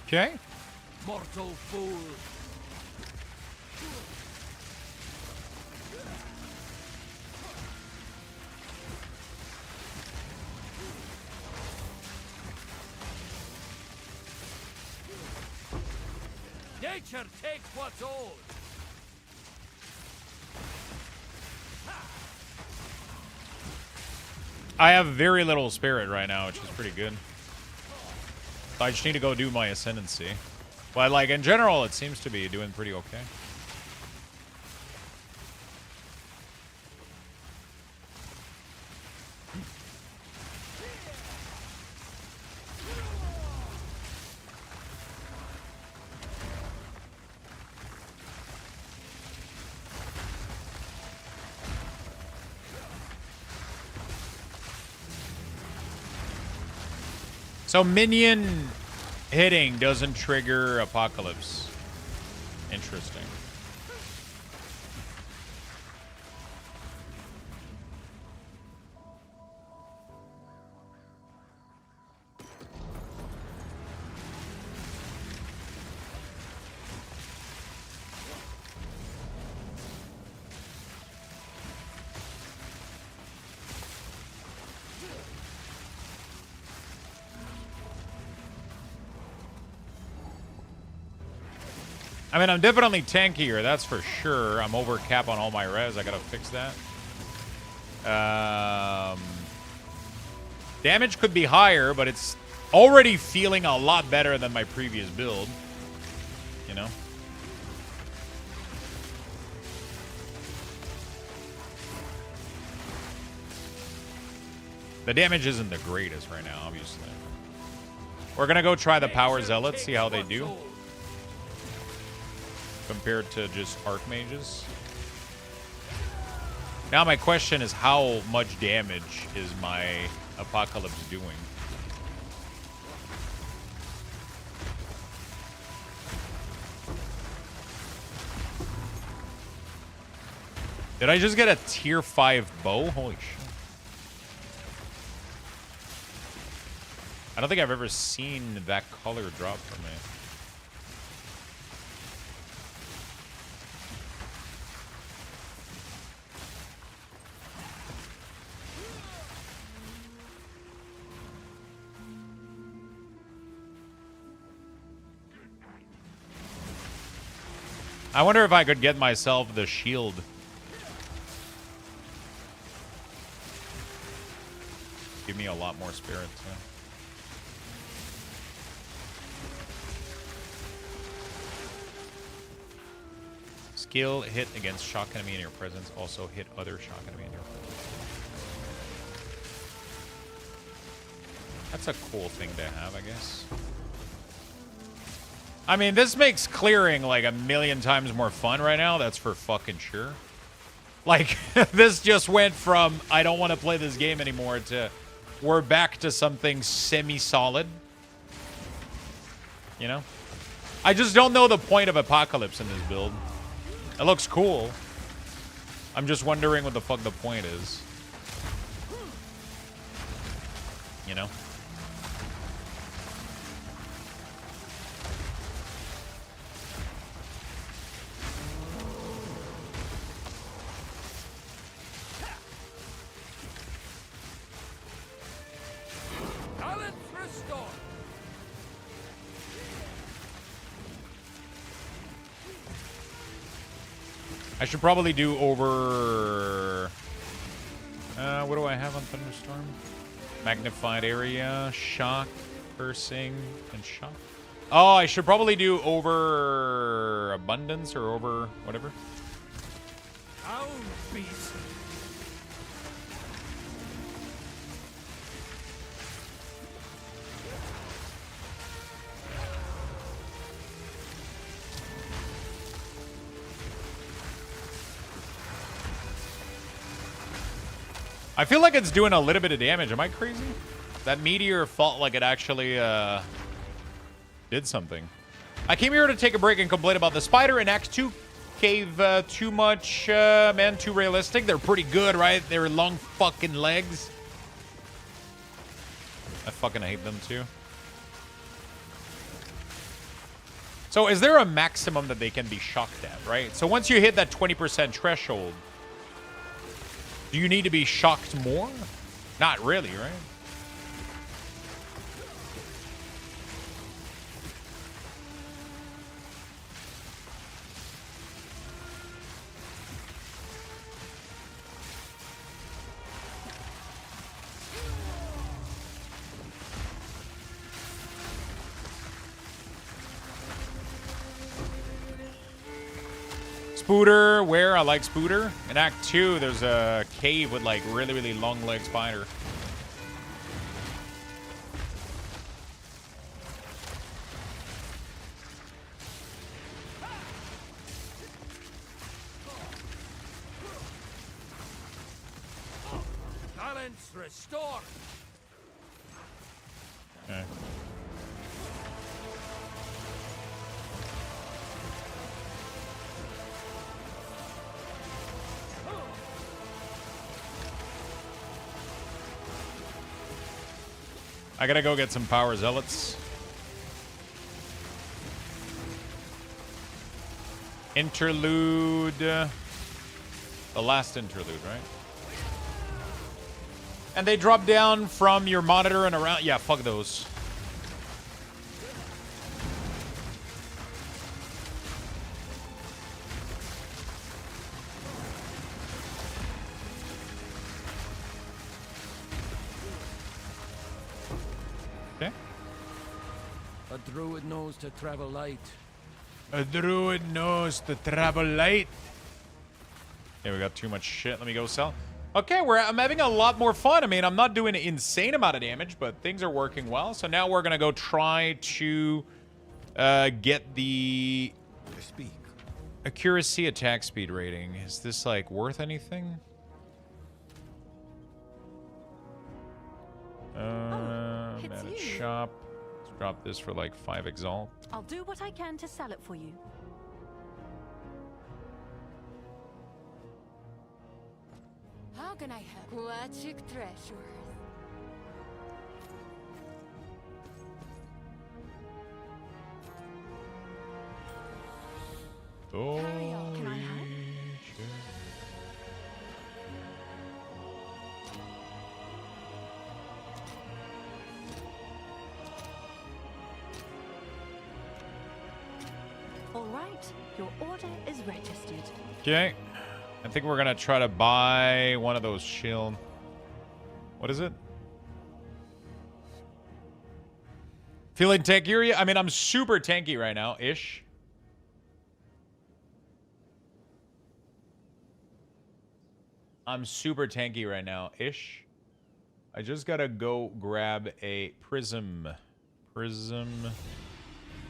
Okay. Mortal fool. Nature takes what's old. I have very little spirit right now, which is pretty good. So I just need to go do my Ascendancy. But, like, in general, it seems to be doing pretty okay. So Minion hitting doesn't trigger Apocalypse. Interesting. I mean, I'm definitely tankier, that's for sure. I'm over cap on all my res. I gotta fix that. Damage could be higher, but it's already feeling a lot better than my previous build. You know? The damage isn't the greatest right now, obviously. We're gonna go try the Power Zealots, see how they do. Compared to just Archmages. Now my question is, how much damage is my Apocalypse doing? Did I just get a tier 5 bow? Holy shit. I don't think I've ever seen that color drop from me. I wonder if I could get myself the shield. Give me a lot more spirit, too. Skill hit against shock enemy in your presence. Also hit other shock enemy in your presence. That's a cool thing to have, I guess. I mean, this makes clearing like a million times more fun right now. That's for fucking sure. Like, this just went from I don't want to play this game anymore to we're back to something semi-solid. You know? I just don't know the point of Apocalypse in this build. It looks cool. I'm just wondering what the fuck the point is. You know? I should probably do over... what do I have on Thunderstorm? Magnified area, shock, cursing, and shock. Oh, I should probably do over abundance or over whatever. I feel like it's doing a little bit of damage. Am I crazy? That meteor felt like it actually did something. I came here to take a break and complain about the spider in Act 2 cave too much, man, too realistic. They're pretty good, right? They're long fucking legs. I fucking hate them too. So is there a maximum that they can be shocked at, right? So once you hit that 20% threshold, do you need to be shocked more? Not really, right? Spooter, where? I like Spooter. In Act 2, there's a cave with like really, really long leg spider. Balance restored. Okay. I gotta go get some power zealots. Interlude. The last interlude, right? And they drop down from your monitor and around. Yeah, fuck those. A druid knows to travel light. A druid knows to travel light. Okay, we got too much shit. Let me go sell. Okay, I'm having a lot more fun. I mean, I'm not doing an insane amount of damage, but things are working well. So now we're going to go try to get the accuracy attack speed rating. Is this, like, worth anything? Manage shop. Let's drop this for, like, 5 Exalt. I'll do what I can to sell it for you. How can I help? Aquatic treasures. Oh, Carry on. Can I help? All right, your order is registered. Okay. I think we're going to try to buy one of those shield. What is it? Feeling tankier? I mean, I'm super tanky right now, ish. I'm super tanky right now, ish. I just got to go grab a Prism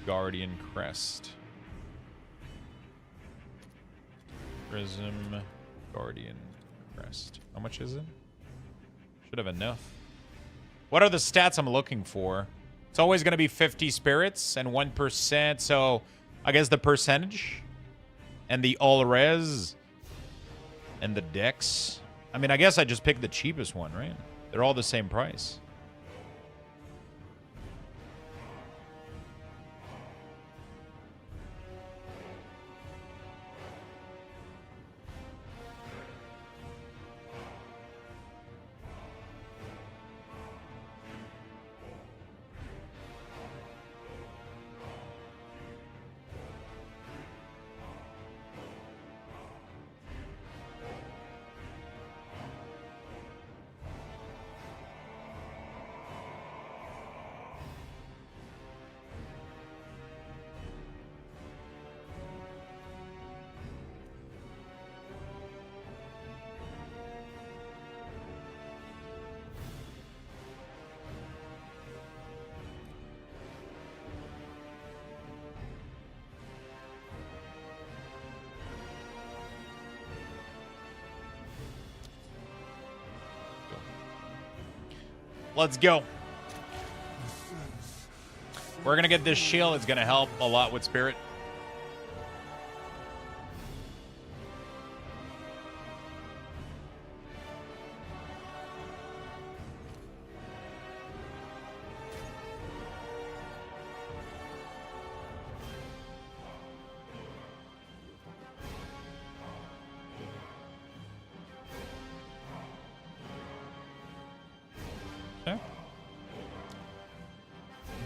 Guardian Crest. Prism Guardian Crest. How much is it? Should have enough. What are the stats I'm looking for? It's always going to be 50 spirits and 1%. So I guess the percentage and the all res and the dex. I mean, I guess I just picked the cheapest one, right? They're all the same price. Let's go. We're going to get this shield. It's going to help a lot with spirit.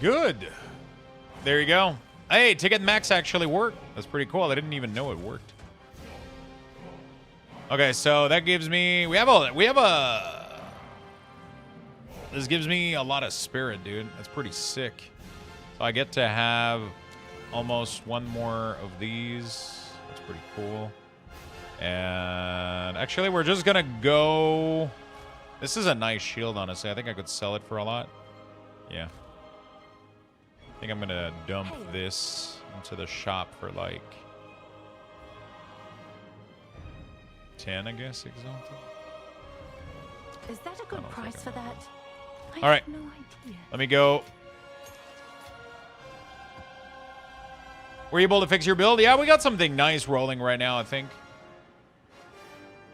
Good. There you go. Hey, Ticket Max actually worked. That's pretty cool. I didn't even know it worked. Okay, so that gives me... This gives me a lot of spirit, dude. That's pretty sick. So I get to have almost one more of these. That's pretty cool. And actually, we're just going to go... This is a nice shield, honestly. I think I could sell it for a lot. Yeah. I think I'm going to dump this into the shop for like 10, I guess, exalted. Is that a good price for that? All right. No idea. Let me go. Were you able to fix your build? Yeah, we got something nice rolling right now, I think.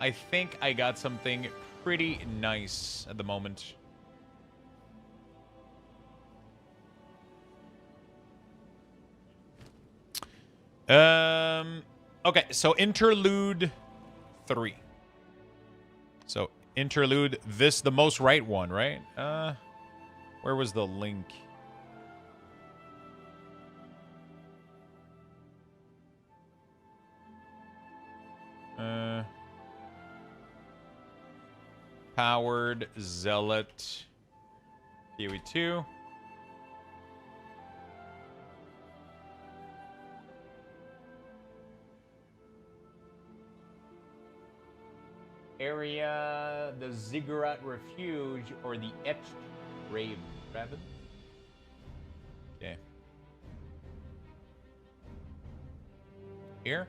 I think I got something pretty nice at the moment. Okay, so Interlude 3. So Interlude, the most right one, right? Where was the link? Powered Zealot PoE 2. area, the Ziggurat Refuge, or the Etched Raven. Okay. Here.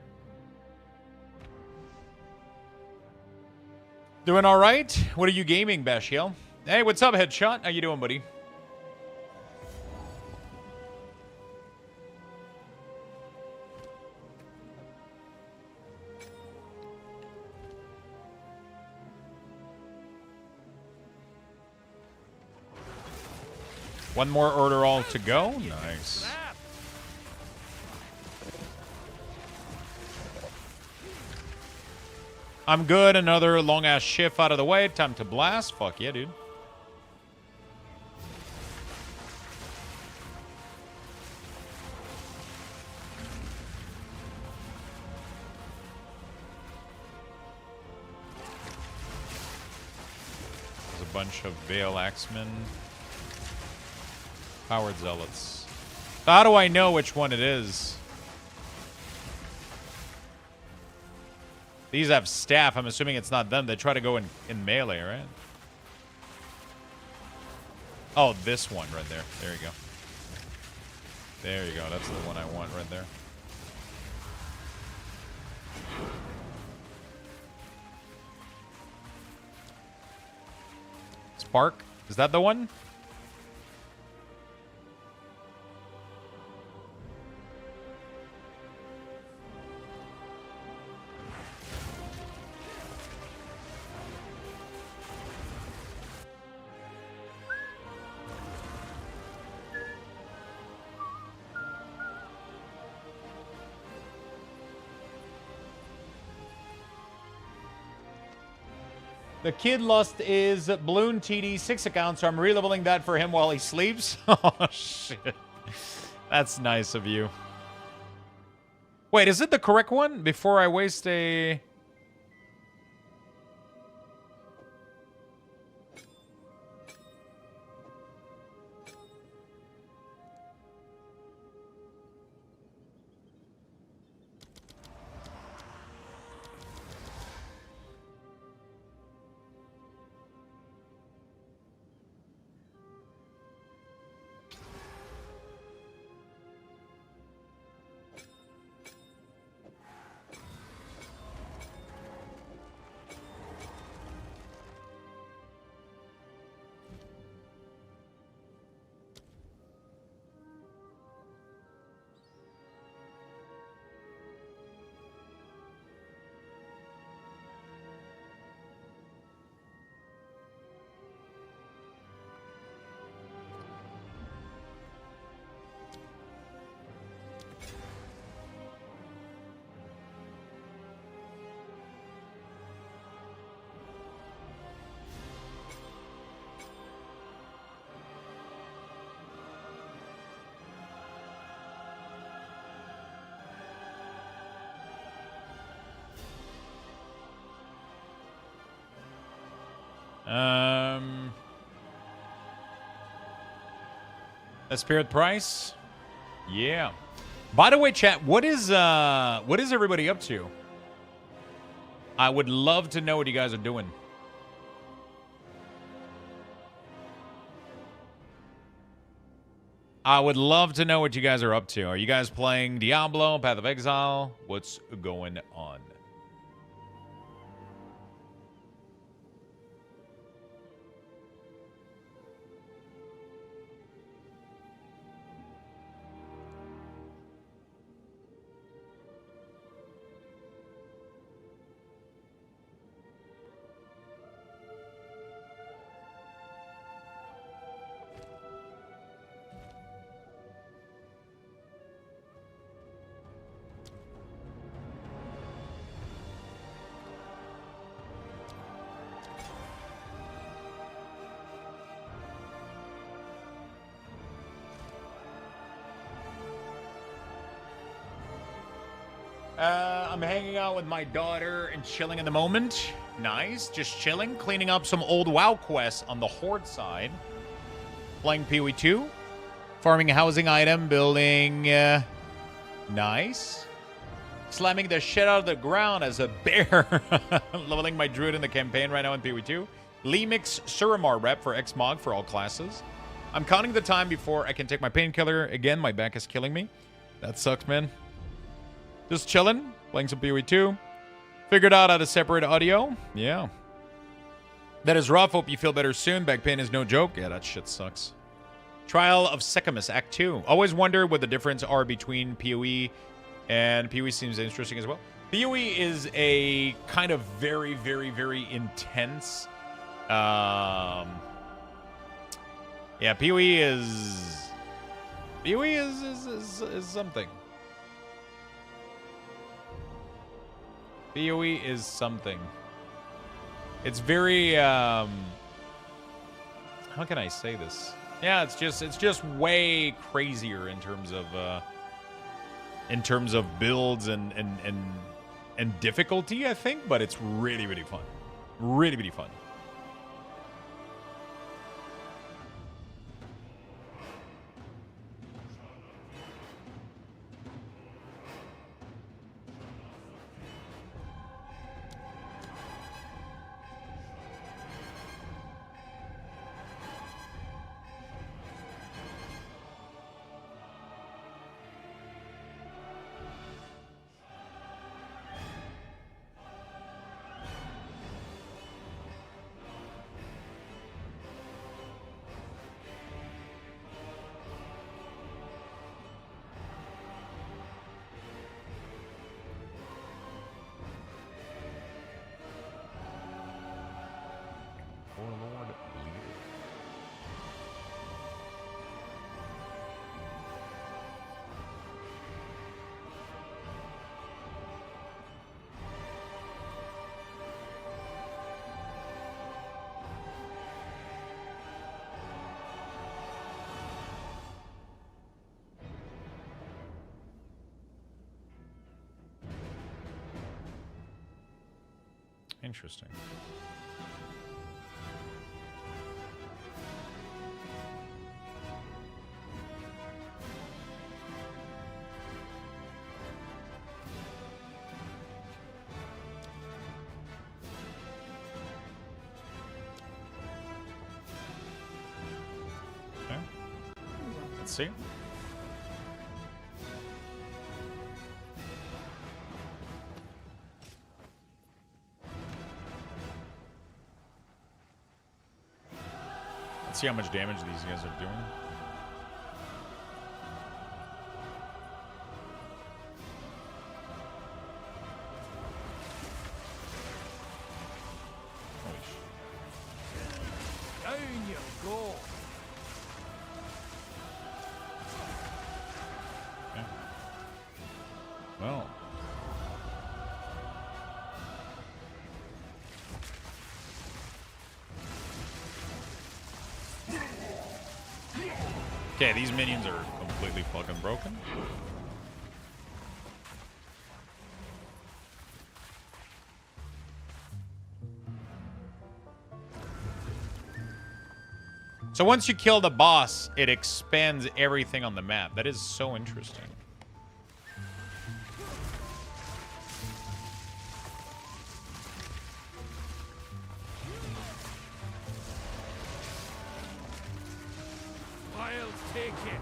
Doing all right? What are you gaming, Bashiel? Hey, what's up, Headshot? How you doing, buddy? One more order all to go. Nice. I'm good. Another long-ass shift out of the way. Time to blast. Fuck yeah, dude. There's a bunch of Veil Axemen. Powered Zealots. How do I know which one it is? These have staff. I'm assuming it's not them. They try to go in melee, right? Oh, this one right there. There you go. There you go. That's the one I want right there. Spark? Is that the one? The kid lost his Balloon TD 6 account, so I'm releveling that for him while he sleeps. Oh, shit. That's nice of you. Wait, is it the correct one? Before I waste a... A spirit price? Yeah. By the way, chat, what is everybody up to? I would love to know what you guys are doing. I would love to know what you guys are up to. Are you guys playing Diablo, Path of Exile? What's going on? I'm hanging out with my daughter and chilling in the moment. Nice. Just chilling. Cleaning up some old WoW quests on the Horde side. Playing PoE 2. Farming a housing item. Building... nice. slamming the shit out of the ground as a bear. Leveling my druid in the campaign right now in PoE2. Lemix Suramar rep for Xmog for all classes. I'm counting the time before I can take my painkiller. Again, my back is killing me. That sucks, man. Just chilling, playing some PoE2. Figured out how to separate audio. Yeah. That is rough. Hope you feel better soon. Back pain is no joke. Yeah, that shit sucks. Trial of Secamus, Act 2. Always wonder what the difference are between PoE and PoE seems interesting as well. PoE is a kind of very, very, very intense. Yeah, PoE is something. PoE is something. It's very how can I say this? Yeah, it's just way crazier in terms of builds and difficulty, I think, but it's really, really fun. Really, really fun. Interesting. Okay. Let's see. Let's see how much damage these guys are doing. Holy shit. Down you go. Okay. Well. Okay, these minions are completely fucking broken. So once you kill the boss, it expands everything on the map. That is so interesting. Take it.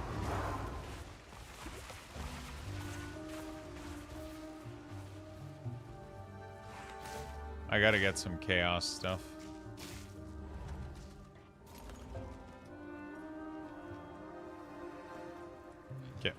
I gotta get some chaos stuff. Okay.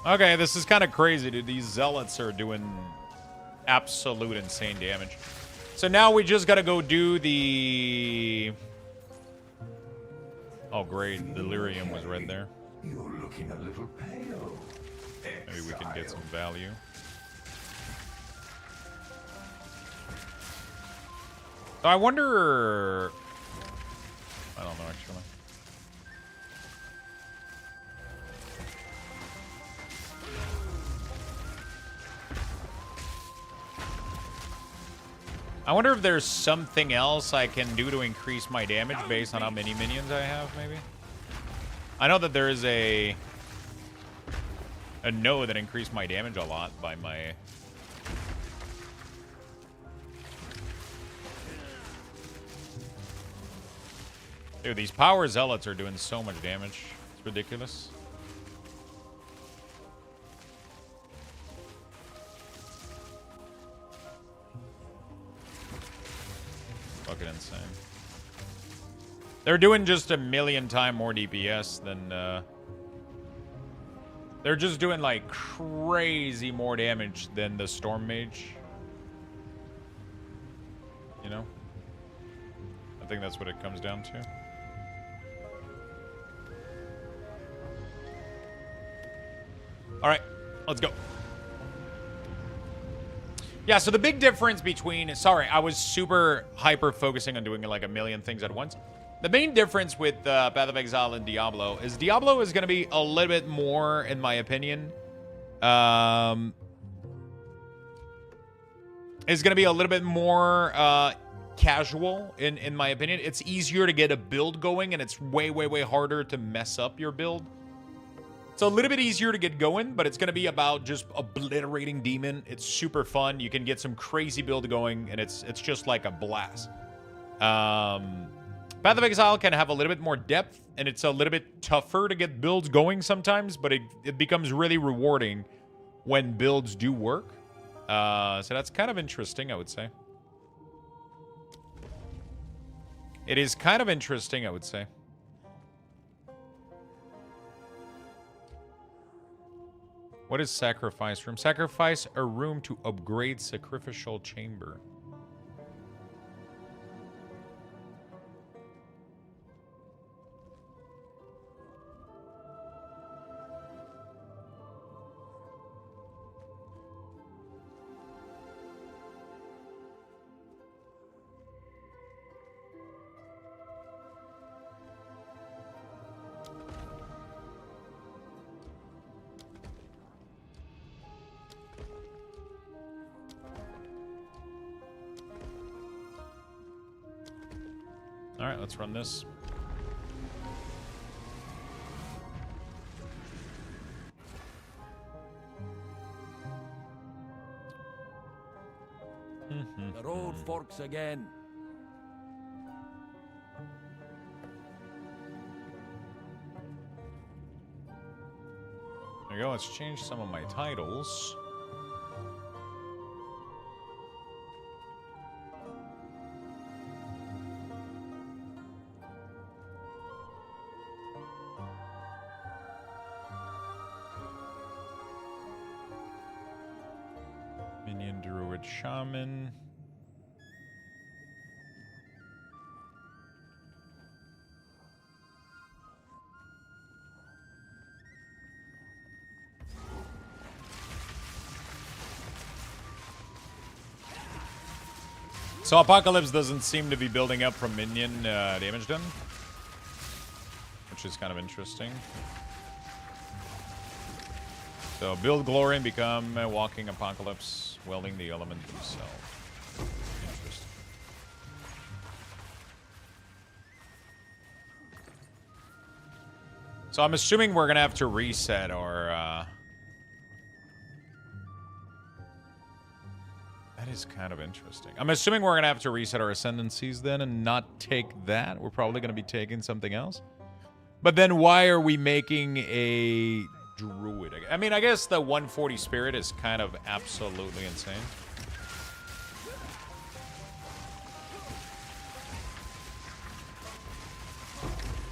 Okay, this is kind of crazy, dude. These zealots are doing absolute insane damage. So now we just gotta go do the... Oh, great. Delirium was right there. You're looking a little pale. Maybe we can get some value. So I wonder... I don't know, actually. I wonder if there's something else I can do to increase my damage based on how many minions I have, maybe? I know that there is a node that increased my damage a lot by my... Dude, these power zealots are doing so much damage. It's ridiculous. Fucking insane. They're doing just a million times more DPS than, they're just doing, like, crazy more damage than the Storm Mage. You know? I think that's what it comes down to. Alright, let's go. Yeah, so the big difference between... Sorry, I was super hyper-focusing on doing, like, a million things at once. The main difference with Path of Exile and Diablo is going to be a little bit more, in my opinion, is going to be a little bit more casual, in my opinion. It's easier to get a build going, and it's way, way, way harder to mess up your build. It's a little bit easier to get going, but it's going to be about just obliterating demon. It's super fun. You can get some crazy build going, and it's just like a blast. Path of Exile can have a little bit more depth, and it's a little bit tougher to get builds going sometimes, but it becomes really rewarding when builds do work. So that's kind of interesting, I would say. It is kind of interesting, I would say. What is sacrifice room? Sacrifice a room to upgrade sacrificial chamber. All right, let's run this. The road forks again. There you go. Let's change some of my titles. Minion, Druid, Shaman. So Apocalypse doesn't seem to be building up from Minion damage done, which is kind of interesting. So build Glory and become a walking Apocalypse, wielding the element himself. Interesting. So I'm assuming we're gonna have to reset our. That is kind of interesting. I'm assuming we're gonna have to reset our ascendancies then and not take that. We're probably gonna be taking something else. But then why are we making a Druid? I mean, I guess the 140 spirit is kind of absolutely insane.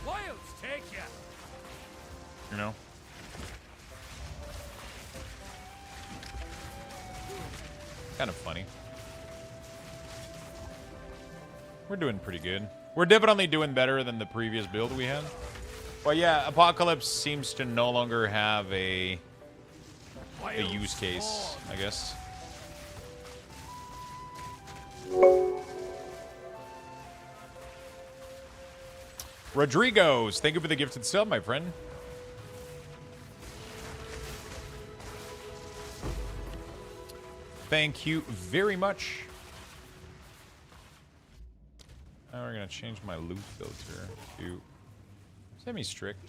Wilds take ya. You know? Kind of funny. We're doing pretty good. We're definitely doing better than the previous build we had. But yeah, Apocalypse seems to no longer have a use case, I guess. Rodrigo's, thank you for the gifted sub, my friend. Thank you very much. gonna change my loot filter to semi-strict.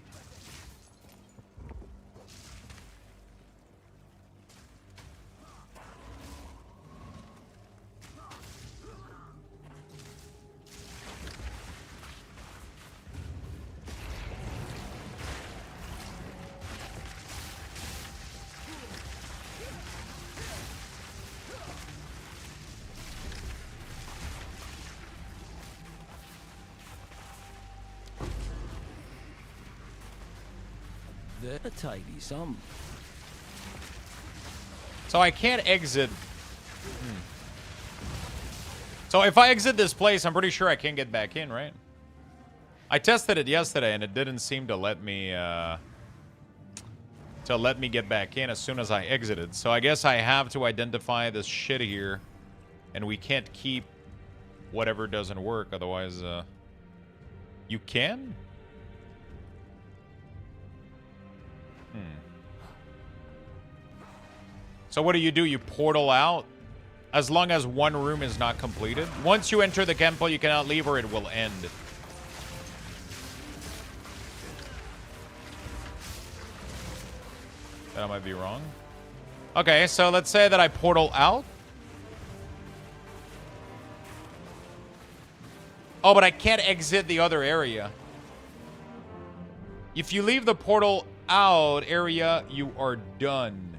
A tidy sum. So I can't exit. So if I exit this place, I'm pretty sure I can't get back in, right? I tested it yesterday and it didn't seem to let me get back in as soon as I exited. So I guess I have to identify this shit here, and we can't keep whatever doesn't work. Otherwise, you can. So what do? You portal out as long as one room is not completed. Once you enter the temple, you cannot leave or it will end. That might be wrong. Okay, so let's say that I portal out. Oh, but I can't exit the other area. If you leave the portal out area, you are done.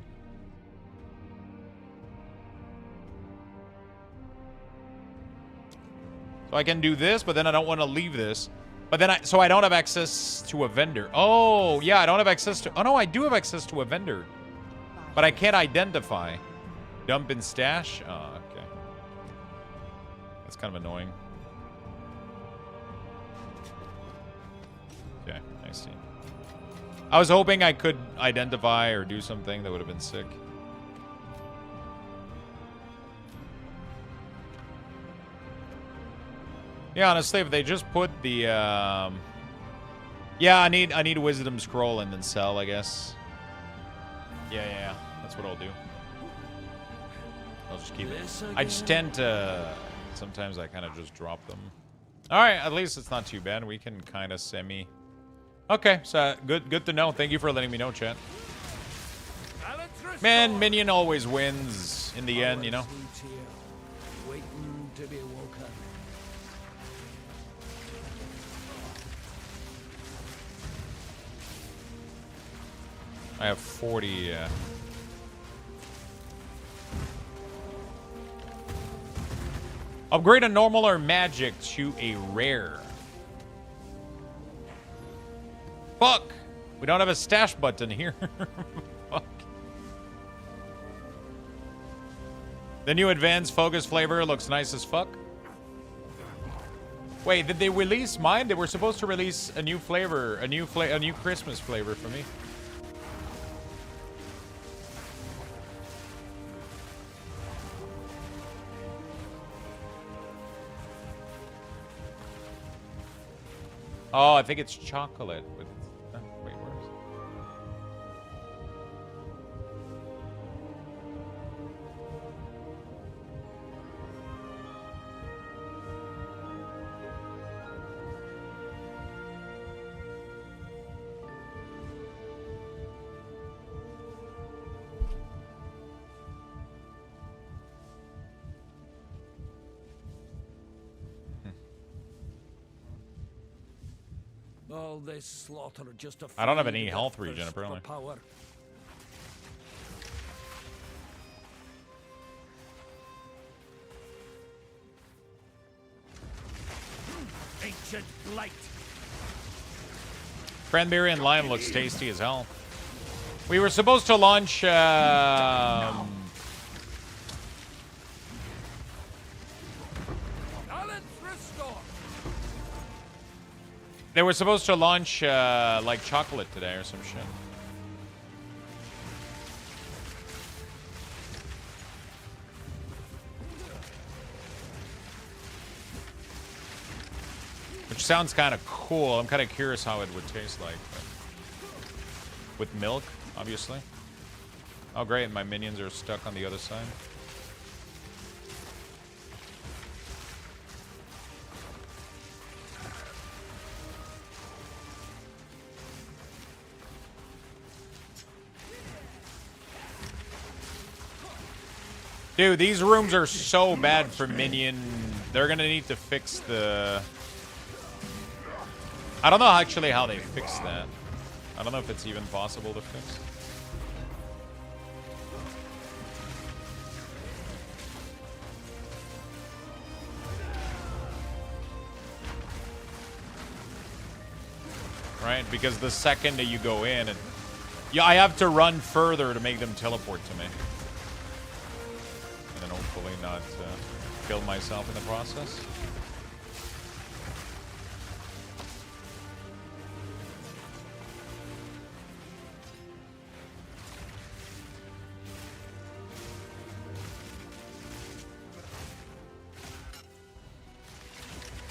So I can do this, but then I don't want to leave this. But then so I don't have access to a vendor. Oh, yeah, I don't have access to... Oh, no, I do have access to a vendor. But I can't identify. Dump and stash? Oh, okay. That's kind of annoying. Okay, I see. I was hoping I could identify or do something that would have been sick. Yeah, honestly, if they just put the, yeah, I need Wisdom Scroll and then sell, I guess. Yeah, that's what I'll do. I'll just keep it. I just tend to, sometimes I kind of just drop them. All right, at least it's not too bad. We can kind of semi. Okay, so good to know. Thank you for letting me know, chat. Man, Minion always wins in the end, you know. Waiting to be woken. I have 40. Upgrade a normal or magic to a rare. Fuck! We don't have a stash button here. Fuck. The new advanced focus flavor looks nice as fuck. Wait, did they release mine? They were supposed to release a new flavor, a new Christmas flavor for me. Oh, I think it's chocolate with... wait, where is it? All this slaughter just to I don't have feed any the health thirst regen, for apparently. power. Ancient blight. Cranberry and lime looks tasty as hell. We were supposed to launch... They were supposed to launch, like, chocolate today or some shit. Which sounds kind of cool. I'm kind of curious how it would taste like. With milk, obviously. Oh, great. My minions are stuck on the other side. Dude, these rooms are so bad for Minion. They're gonna need to fix the... I don't know actually how they fix that. I don't know if it's even possible to fix. Right? Because the second that you go in, yeah, I have to run further to make them teleport to me. And then hopefully not kill myself in the process.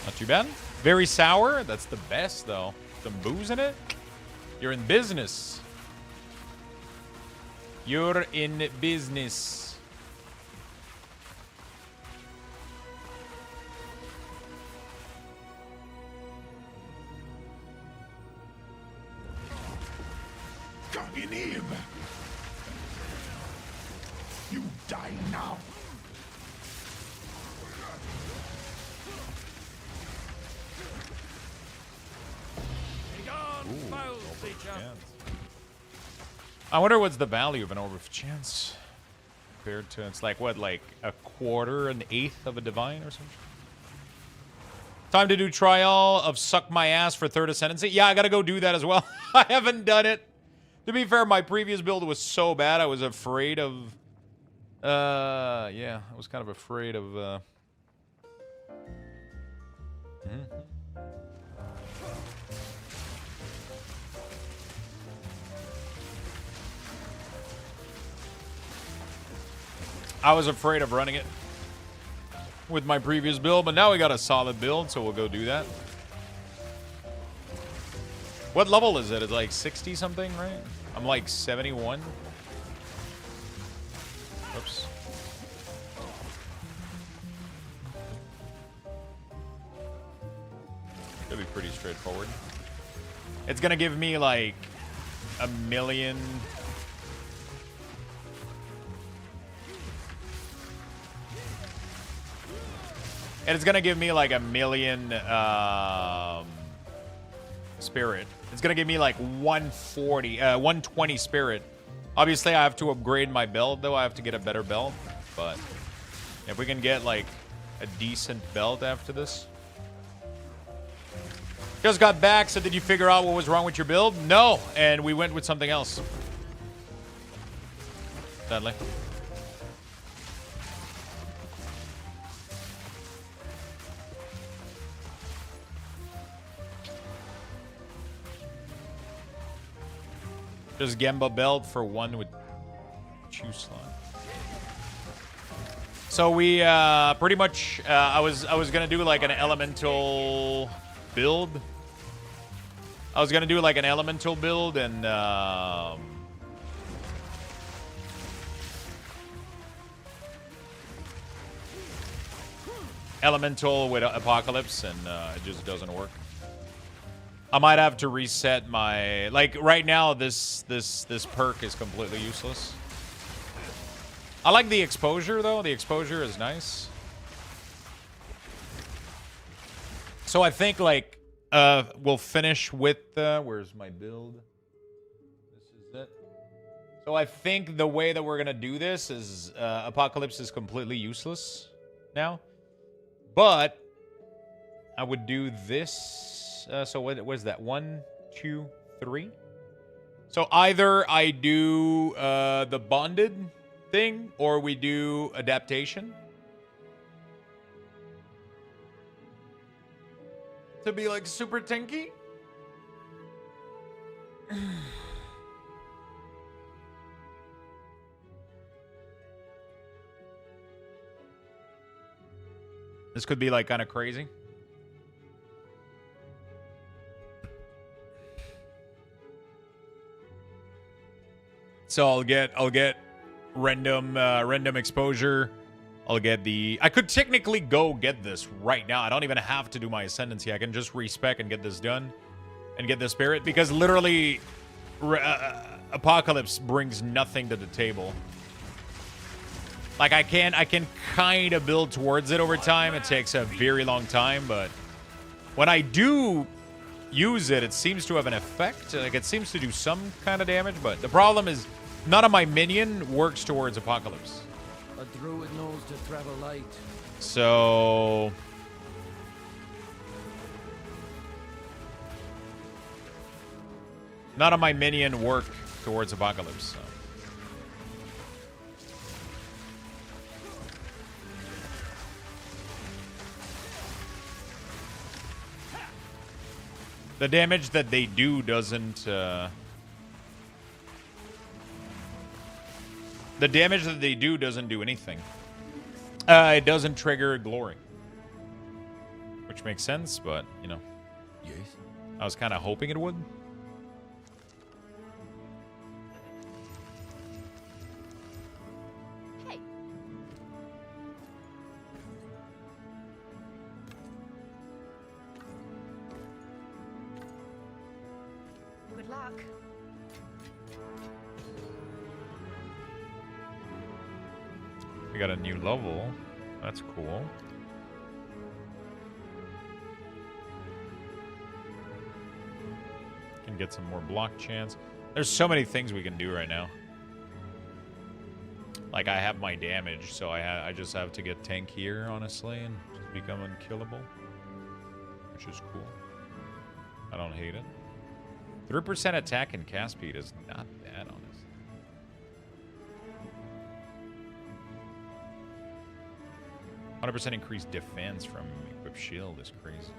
Not too bad. Very sour. That's the best, though. Some booze in it. You're in business. You're in business. Eve. You die now. I wonder what's the value of an Orb of Chance compared to, it's like what, like a quarter, an eighth of a divine or something? Time to do trial of Suck My Ass for 3rd Ascendancy. Yeah, I gotta go do that as well. I haven't done it. To be fair, my previous build was so bad, I was afraid of... yeah, I was kind of afraid of... I was afraid of running it with my previous build, but now we got a solid build, so we'll go do that. What level is it? It's like 60 something, right? I'm like 71. Oops. Should be pretty straightforward. It's gonna give me like 1,000,000. And it's gonna give me like 1,000,000 spirit. It's gonna give me like 120 spirit. Obviously, I have to upgrade my belt, though. I have to get a better belt. But if we can get like a decent belt after this. Just got back, so did you figure out what was wrong with your build? No, and we went with something else. Sadly. Just Gemba belt for 1 with 2 slot. So we pretty much I was gonna do like an elemental build. I was gonna do like an elemental build and elemental with apocalypse, and it just doesn't work. I might have to reset my... Like, right now, this perk is completely useless. I like the exposure, though. The exposure is nice. So I think, like, we'll finish with... where's my build? This is it. So I think the way that we're going to do this is... Apocalypse is completely useless now. But I would do this... so what was that? 1, 2, 3. So either I do the bonded thing, or we do adaptation. To be like super tanky. This could be like kind of crazy. So I'll get random exposure. I'll get the... I could technically go get this right now. I don't even have to do my ascendancy. I can just respec and get this done and get the spirit, because literally Apocalypse brings nothing to the table. Like, I can kind of build towards it over time. It takes a very long time, but when I do use it, it seems to have an effect. Like, it seems to do some kind of damage, but the problem is none of my minion works towards Apocalypse. A druid knows to travel light. So none of my minion work towards Apocalypse. So. The damage that they do doesn't... the damage that they do doesn't do anything. It doesn't trigger glory. Which makes sense, but, you know. Yes? I was kind of hoping it would. Hey. Good luck. We got a new level. That's cool. Can get some more block chance. There's so many things we can do right now. Like, I have my damage, so I just have to get tankier, honestly, and just become unkillable. Which is cool. I don't hate it. 3% attack and cast speed is not bad, honestly. %, increased defense from equipped shield is crazy.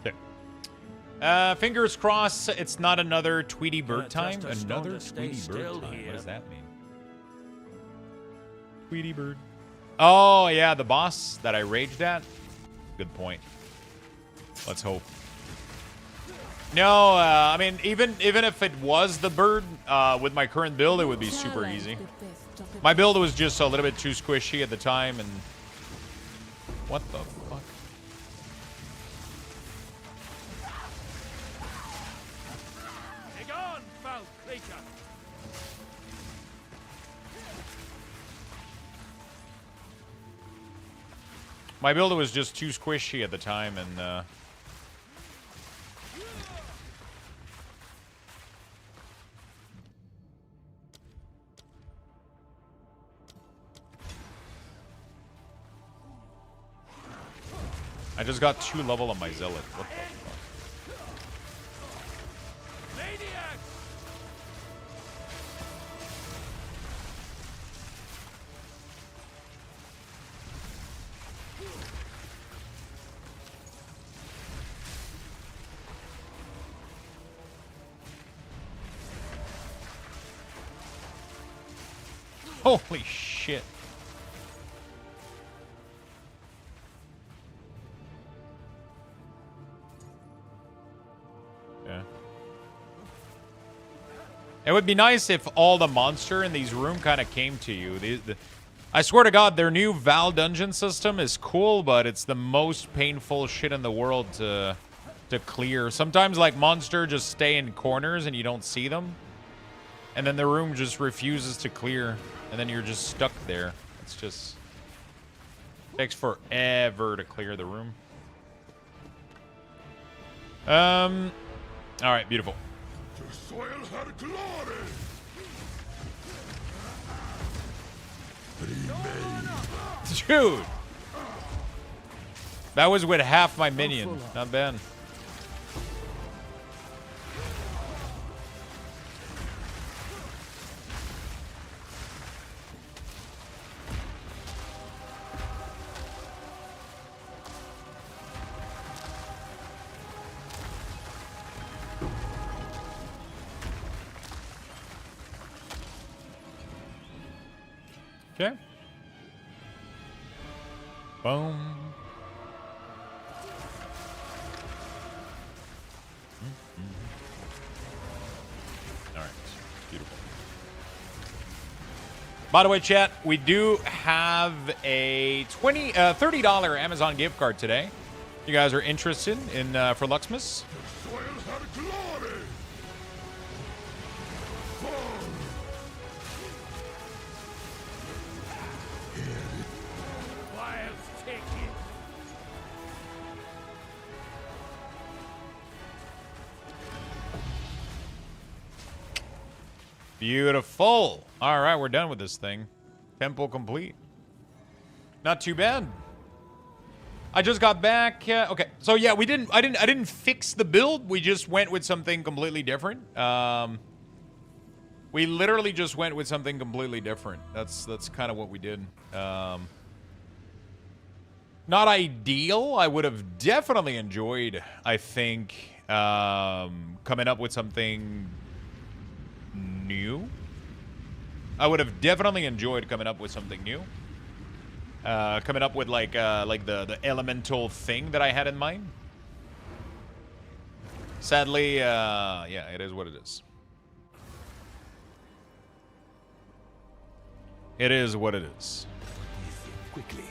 Okay. Fingers crossed it's not another Tweety Bird time. Another Tweety Bird time. What does that mean? Tweety Bird. Oh, yeah, the boss that I raged at. Good point. Let's hope. No, I mean, even if it was the bird, with my current build, it would be super easy. My build was just a little bit too squishy at the time, and... What the fuck? Begone, foul creature! My build was just too squishy at the time, and, I just got 2 level on my Zealot. What the fuck? Maniac! Holy shit. Yeah. It would be nice if all the monster in these rooms kind of came to you. I swear to God, their new Val dungeon system is cool, but it's the most painful shit in the world to clear. Sometimes, like, monster just stay in corners and you don't see them. And then the room just refuses to clear. And then you're just stuck there. It's just... takes forever to clear the room. Alright, beautiful. The soil had glory! Dude! That was with half my minion. Not bad. Okay. Boom. All right. Beautiful. By the way, chat, we do have a $30 Amazon gift card today. You guys are interested in for Luxthos? Beautiful. All right, we're done with this thing. Temple complete. Not too bad. I just got back. Okay, so yeah, I didn't fix the build. We just went with something completely different. We literally just went with something completely different. That's kind of what we did. Not ideal. I would have definitely enjoyed, I think, coming up with something new. I would have definitely enjoyed coming up with something new. Coming up with like the elemental thing that I had in mind. Sadly, yeah, it is what it is. It is what it is. Quickly.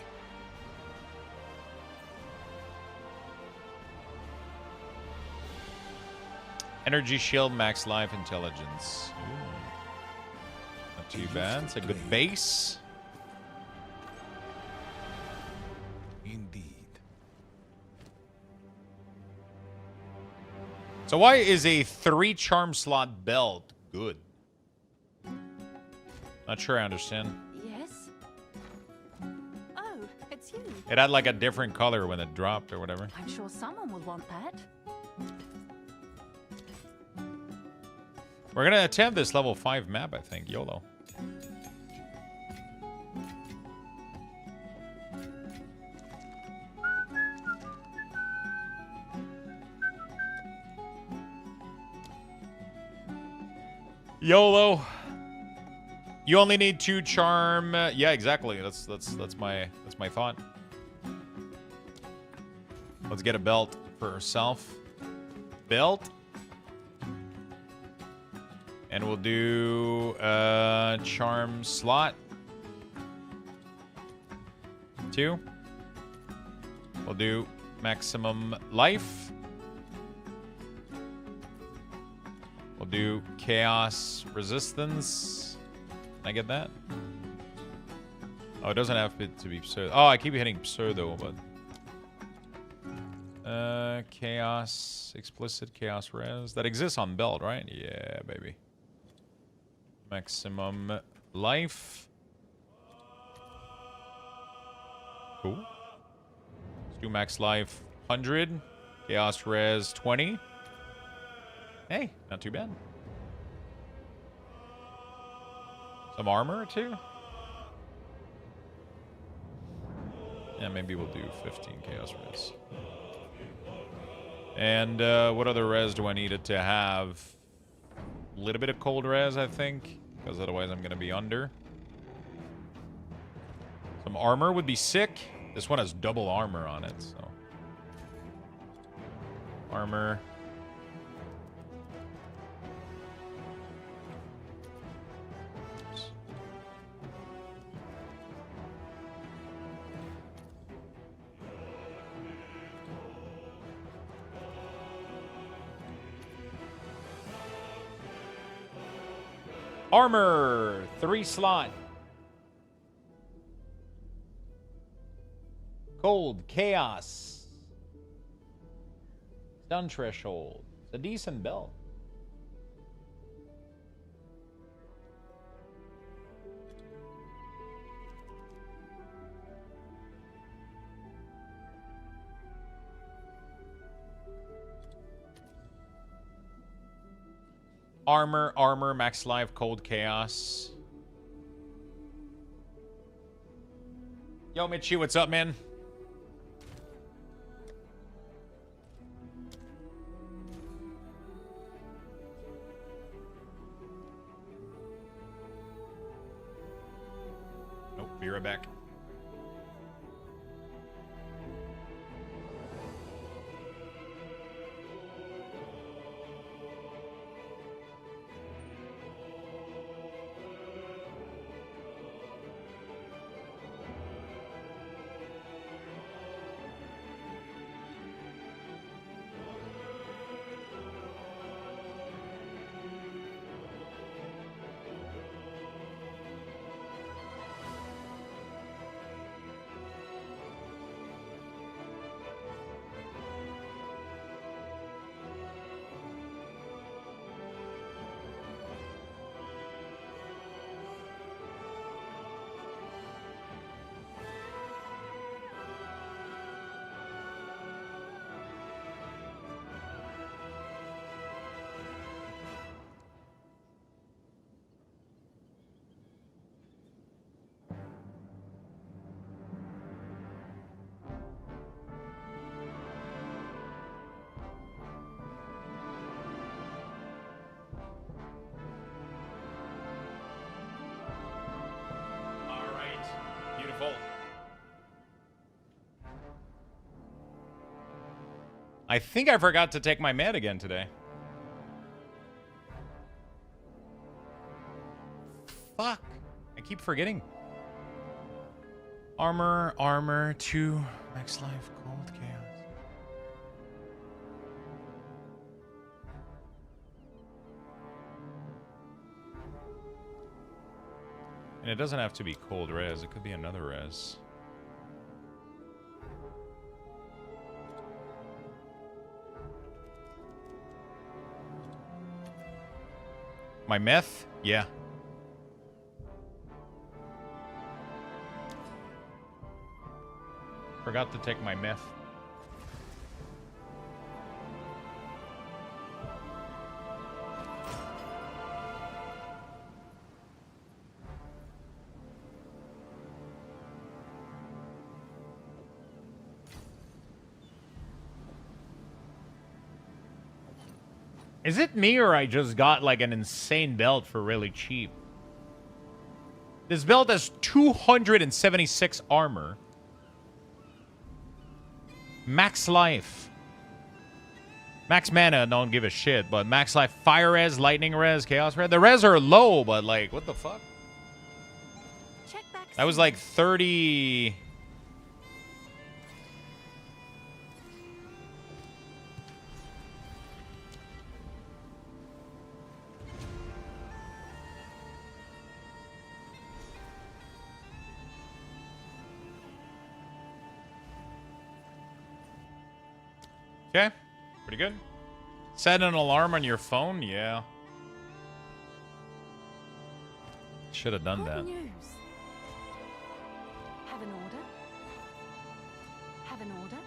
Energy shield, max life, intelligence. Ooh. Not too bad. It's a good base. Indeed. So why is a 3 charm slot belt good? Not sure I understand. Yes? Oh, it's you. It had like a different color when it dropped or whatever. I'm sure someone will want that. We're gonna attempt this level 5 map, I think. YOLO. YOLO. You only need 2 charm. Yeah, exactly. That's my thought. Let's get a belt for herself. Belt. And we'll do charm slot. 2. We'll do maximum life. We'll do chaos resistance. Can I get that? Oh, it doesn't have to be pseudo. Oh, I keep hitting pseudo, but chaos explicit chaos res that exists on belt, right? Yeah, baby. Maximum life. Cool. Let's do max life 100. Chaos res 20. Hey, not too bad. Some armor too? Yeah, maybe we'll do 15 chaos res. And what other res do I need it to have? A little bit of cold res, I think, because otherwise I'm going to be under. Some armor would be sick. This one has double armor on it, so. Armor. Armor, 3 slot. Cold, chaos. Stun threshold. It's a decent belt. Armor, max life, cold chaos. Yo, Mitchie, what's up, man? Nope, be right back. I think I forgot to take my med again today. Fuck. I keep forgetting. Armor, 2, max life, cold, chaos. And it doesn't have to be cold res, it could be another res. My meth? Yeah. Forgot to take my meth. Is it me or I just got like an insane belt for really cheap? This belt has 276 armor. Max life. Max mana, don't give a shit, but max life, fire res, lightning res, chaos res. The res are low, but like, what the fuck? That was like 30... Okay, pretty good. Set an alarm on your phone? Yeah. Should have done that. News. Have an order? Have an order?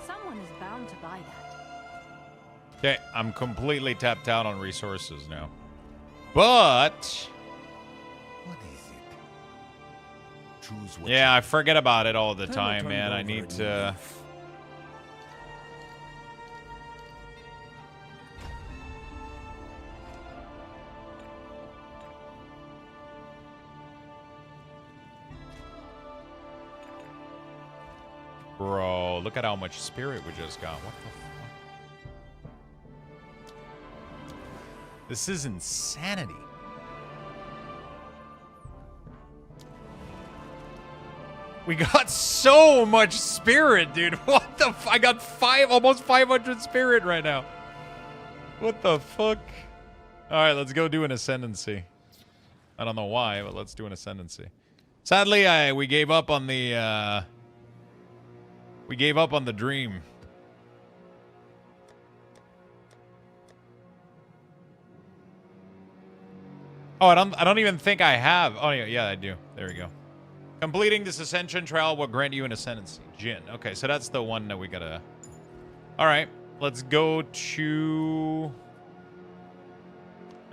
Someone is bound to buy that. Okay, I'm completely tapped out on resources now. But... What is it? Choose what yeah, I forget about it all the time, man. I need to... Bro, look at how much spirit we just got. What the fuck? This is insanity. We got so much spirit, dude. What the I got almost 500 spirit right now. What the fuck? All right, let's go do an ascendancy. I don't know why, but let's do an ascendancy. Sadly, we gave up on the dream. Oh, I don't even think I have. Oh yeah, I do. There we go. Completing this ascension trial will grant you an ascendancy. Jin. Okay, so that's the one that we gotta... All right, let's go to...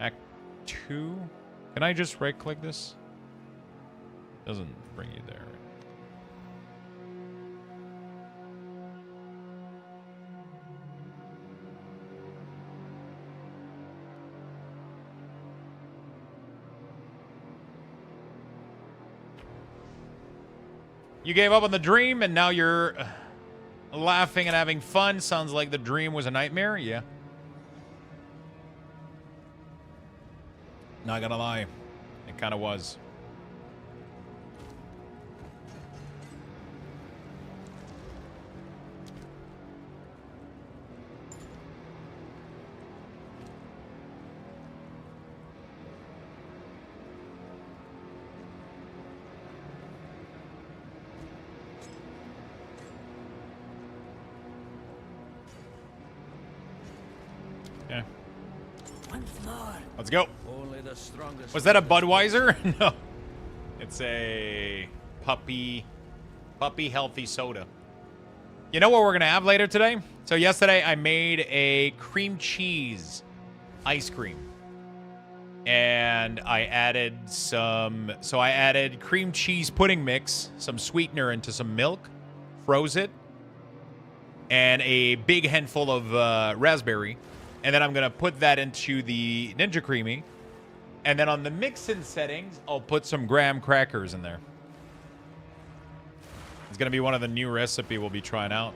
Act 2. Can I just right-click this? Doesn't bring you there. You gave up on the dream, and now you're laughing and having fun. Sounds like the dream was a nightmare. Yeah. Not gonna lie. It kind of was. Let's go. Only the strongest. Was that a Budweiser? No. It's a puppy healthy soda. You know what we're going to have later today? So yesterday I made a cream cheese ice cream. And I added I added cream cheese pudding mix, some sweetener into some milk, froze it, and a big handful of raspberry. And then I'm going to put that into the Ninja Creamy. And then on the mix-in settings, I'll put some graham crackers in there. It's going to be one of the new recipe we'll be trying out.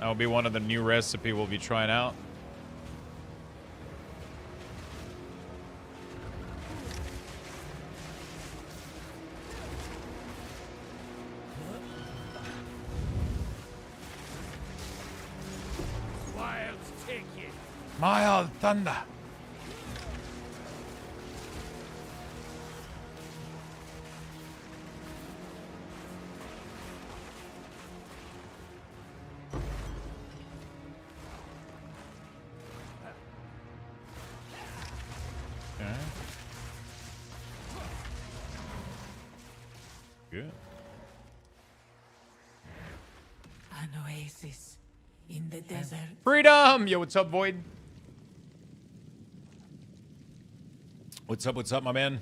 That will be one of the new recipes we'll be trying out. Mild thunder. Okay. Good. An oasis in the desert. Freedom! Yo, what's up, Void? What's up, my man?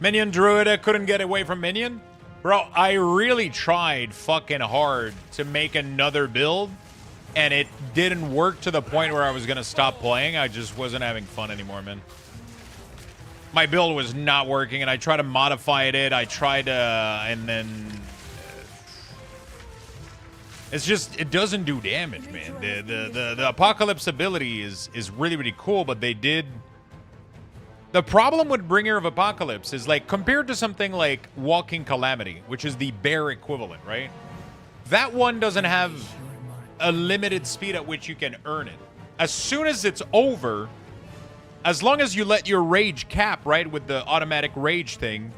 Minion Druid, I couldn't get away from Minion? Bro, I really tried fucking hard to make another build, and it didn't work to the point where I was gonna stop playing. I just wasn't having fun anymore, man. My build was not working, and I tried to modify it. I tried to, and then it's just, it doesn't do damage, man. The Apocalypse ability is really, really cool, but they did. The problem with Bringer of Apocalypse is, like, compared to something like Walking Calamity, which is the bear equivalent, right? That one doesn't have a limited speed at which you can earn it. As soon as it's over, as long as you let your rage cap, right, with the automatic rage thing,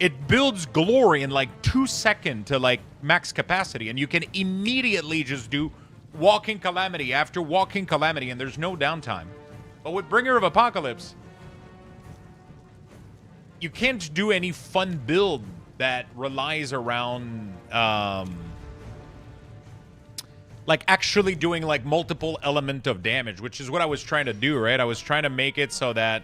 it builds glory in like 2 seconds to like max capacity, and you can immediately just do Walking Calamity after Walking Calamity, and there's no downtime. But with Bringer of Apocalypse, you can't do any fun build that relies around like actually doing like multiple element of damage, which is what I was trying to do, right? I was trying to make it so that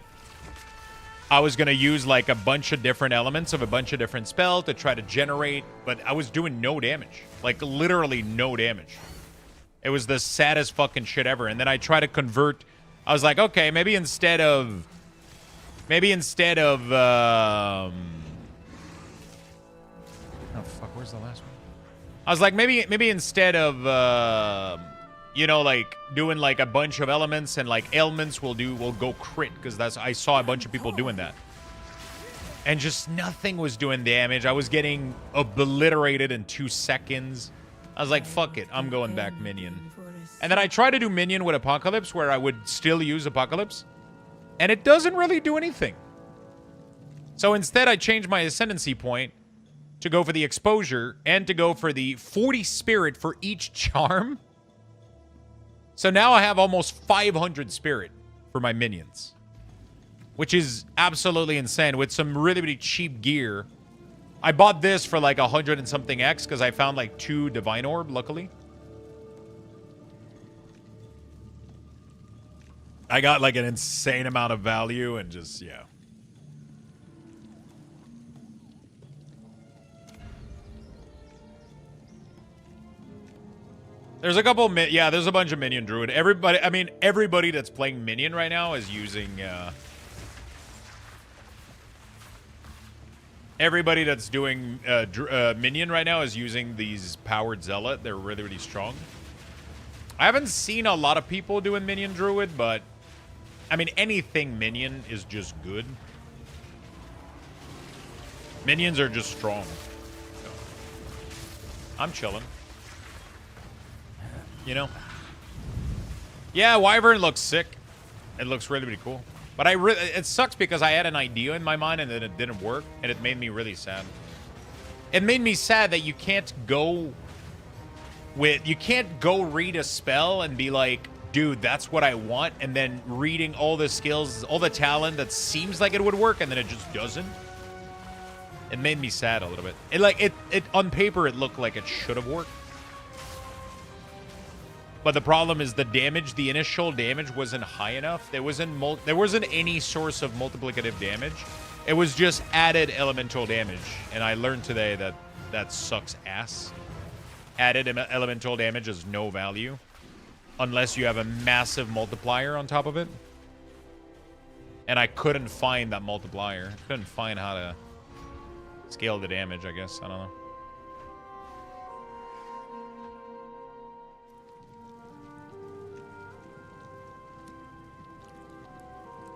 I was going to use like a bunch of different elements of a bunch of different spells to try to generate, but I was doing no damage. Like literally no damage. It was the saddest fucking shit ever. And then I tried to convert. I was like, okay, maybe instead of oh fuck, where's the last one? I was like, maybe instead of you know, like doing like a bunch of elements and like ailments, we'll go crit, because I saw a bunch of people doing that, and just nothing was doing damage. I was getting obliterated in 2 seconds. I was like, fuck it, I'm going back Minion. And then I tried to do Minion with Apocalypse, where I would still use Apocalypse, and it doesn't really do anything. So instead, I changed my ascendancy point to go for the exposure and to go for the 40 spirit for each charm. So now I have almost 500 spirit for my minions, which is absolutely insane with some really, really cheap gear. I bought this for like 100 and something X because I found like 2 Divine Orb, luckily. I got like an insane amount of value and just, yeah. There's a couple, yeah, there's a bunch of Minion Druid. Everybody that's playing Minion right now is using, everybody that's doing Minion right now is using these Powered Zealot. They're really, really strong. I haven't seen a lot of people doing Minion Druid, but, I mean, anything Minion is just good. Minions are just strong. So, I'm chilling. You know? Yeah, Wyvern looks sick. It looks really, really cool. But it sucks because I had an idea in my mind and then it didn't work, and it made me really sad. It made me sad that you can't go read a spell and be like, dude, that's what I want, and then reading all the skills, all the talent that seems like it would work, and then it just doesn't. It made me sad a little bit. It on paper it looked like it should have worked. But the problem is the damage, the initial damage wasn't high enough. There wasn't any source of multiplicative damage. It was just added elemental damage. And I learned today that sucks ass. Added elemental damage is no value. unless you have a massive multiplier on top of it. And I couldn't find that multiplier. Couldn't find how to scale the damage, I guess. I don't know.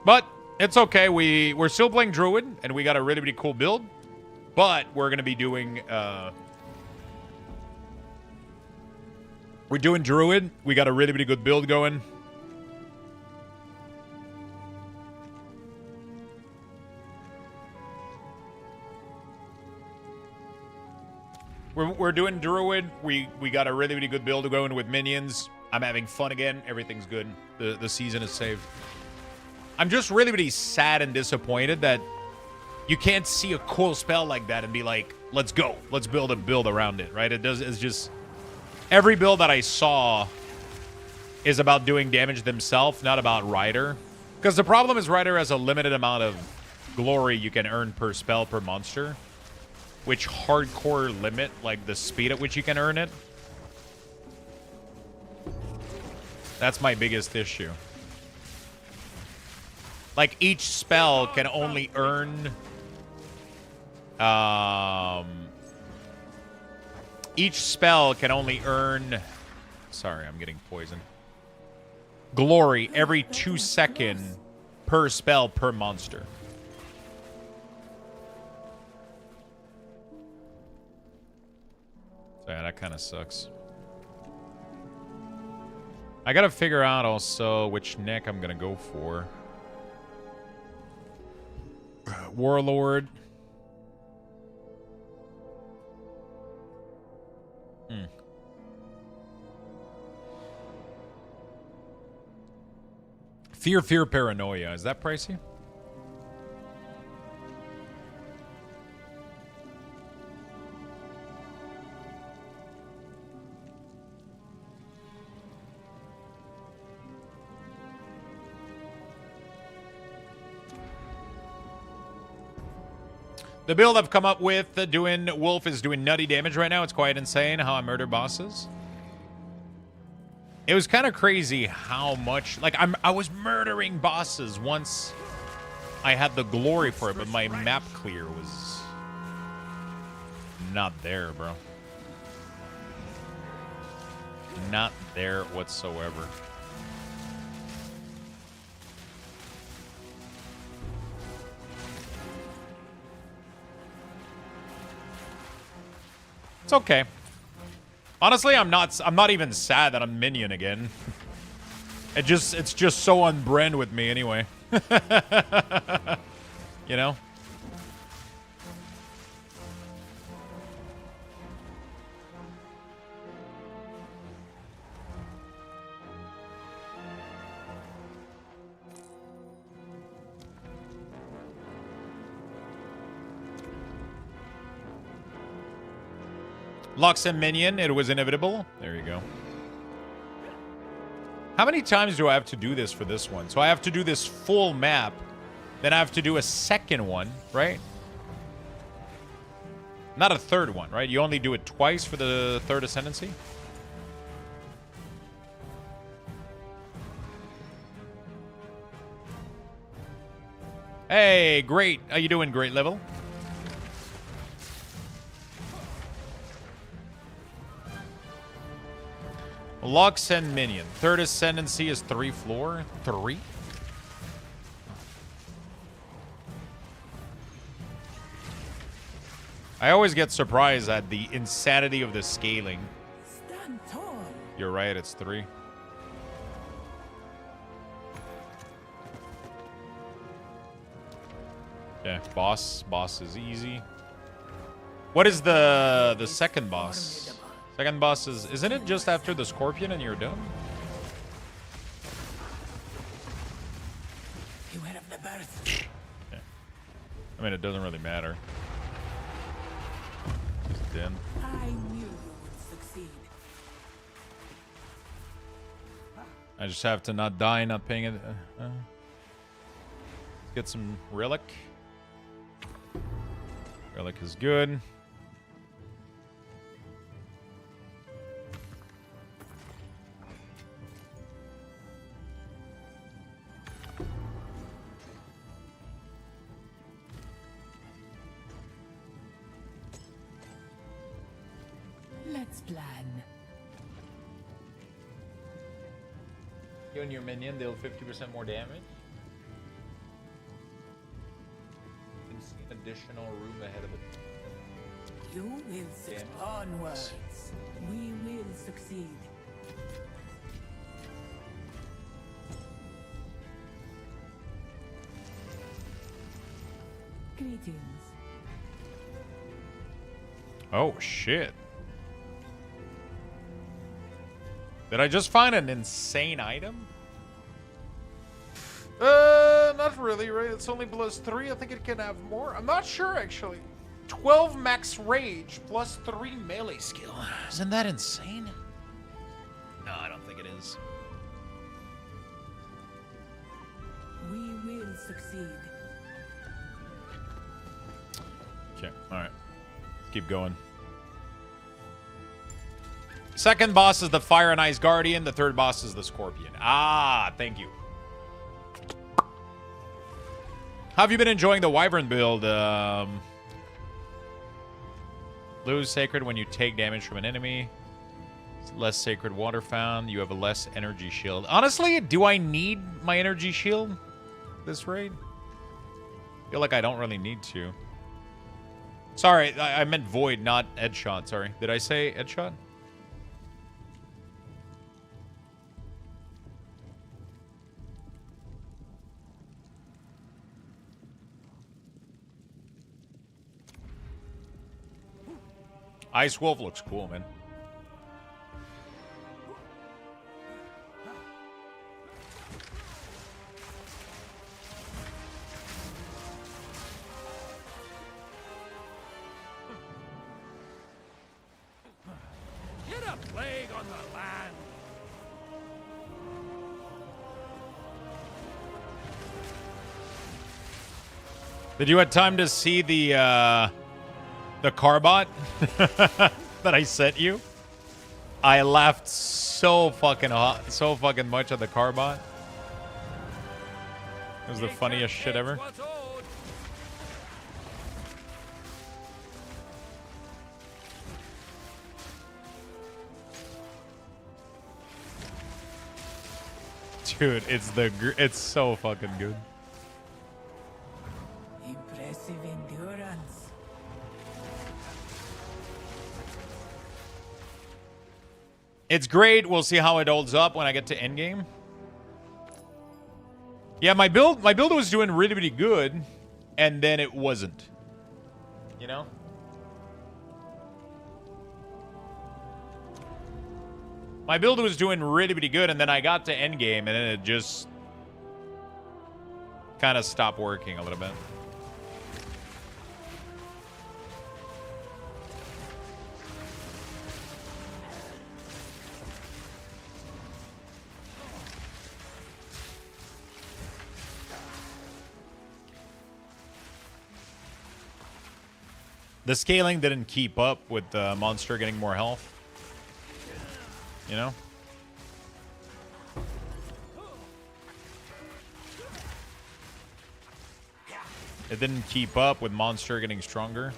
But it's okay. We're still playing Druid, and we got a really, really cool build. But we're going to be doing... we're doing Druid. We got a really, really good build going. We're doing Druid. We got a really, really good build going with minions. I'm having fun again. Everything's good. The season is saved. I'm just really, really sad and disappointed that you can't see a cool spell like that and be like, let's go. Let's build a build around it, right? It's just... Every build that I saw is about doing damage themselves, not about Rider. Because the problem is Rider has a limited amount of glory you can earn per spell per monster, which hardcore limit like the speed at which you can earn it. That's my biggest issue. Like each spell can only earn each spell can only earn... Sorry, I'm getting poisoned. Glory every 2 seconds per spell per monster. So yeah, that kind of sucks. I gotta figure out also which neck I'm gonna go for. Warlord. Fear, Paranoia. Is that pricey? The build I've come up with doing Wolf is doing nutty damage right now. It's quite insane how I murder bosses. It was kind of crazy how much... Like, I was murdering bosses once I had the glory for it, but my map clear was not there, bro. Not there whatsoever. It's okay. Honestly, I'm not even sad that I'm Minion again. It's just so on brand with me anyway. You know? Lux and Minion, it was inevitable. There you go. How many times do I have to do this for this one? So I have to do this full map. Then I have to do a second one, right? Not a third one, right? You only do it twice for the third ascendancy? Hey, great. How you doing, great level? Lux and Minion. Third ascendancy is 3 floor. 3? I always get surprised at the insanity of the scaling. Stand tall. You're right, it's 3. Yeah, boss. Boss is easy. What is the second boss? Second boss isn't it just after the Scorpion and you're done? Beware of the birth. Yeah. I mean, it doesn't really matter. He's dead. I knew you would succeed. I just have to not die, not paying it. Get some relic. Relic is good. plan. You and your minion deal 50% more damage. You can see an additional room ahead of it. You will succeed. Onwards. We will succeed. Greetings. Oh, shit. Did I just find an insane item? Not really, right? It's only +3. I think it can have more. I'm not sure, actually. 12 max rage +3 melee skill. Isn't that insane? No, I don't think it is. We will succeed. Okay, alright. Let's keep going. Second boss is the Fire and Ice Guardian. The third boss is the Scorpion. Ah, thank you. How have you been enjoying the Wyvern build? Lose Sacred when you take damage from an enemy. Less Sacred Water found. You have a less energy shield. Honestly, do I need my energy shield this raid? I feel like I don't really need to. Sorry, I meant Void, not Edgeshot. Sorry. Did I say Edgeshot? Ice Wolf looks cool, man. Get a plague on the land. Did you have time to see the Carbot that I sent you? I laughed so fucking much at the Carbot. It was the funniest shit ever. Dude, it's so fucking good. Impressive endurance. It's great. We'll see how it holds up when I get to endgame. Yeah, my build was doing really, really good, and then it wasn't. You know? My build was doing really, really good, and then I got to endgame, and then it just kind of stopped working a little bit. The scaling didn't keep up with the monster getting more health. You know? It didn't keep up with monster getting stronger.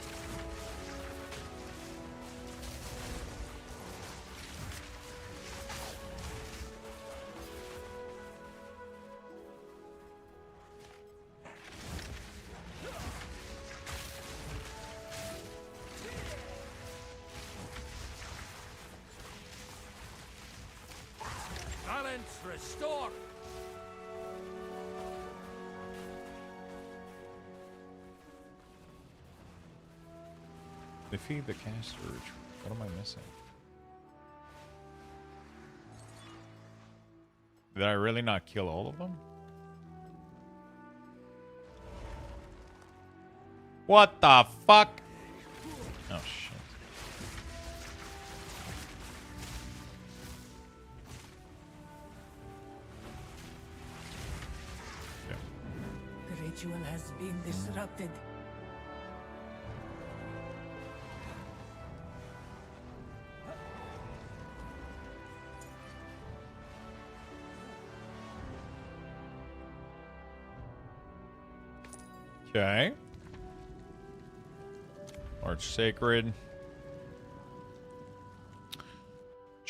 Balance restored. Defeat the caster. What am I missing? Did I really not kill all of them? What the fuck? Oh shit. The ritual has been disrupted. Okay. Arch Sacred.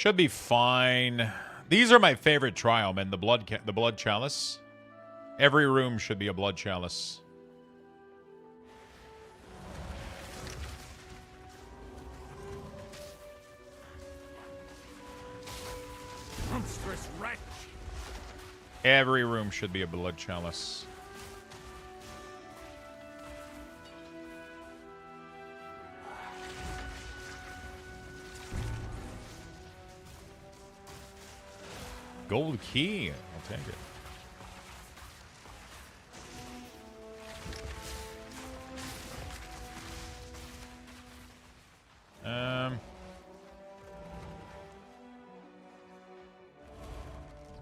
Should be fine. These are my favorite trial, man. The blood chalice. Every room should be a blood chalice. Monstrous wretch! Every room should be a blood chalice. Gold key. I'll take it.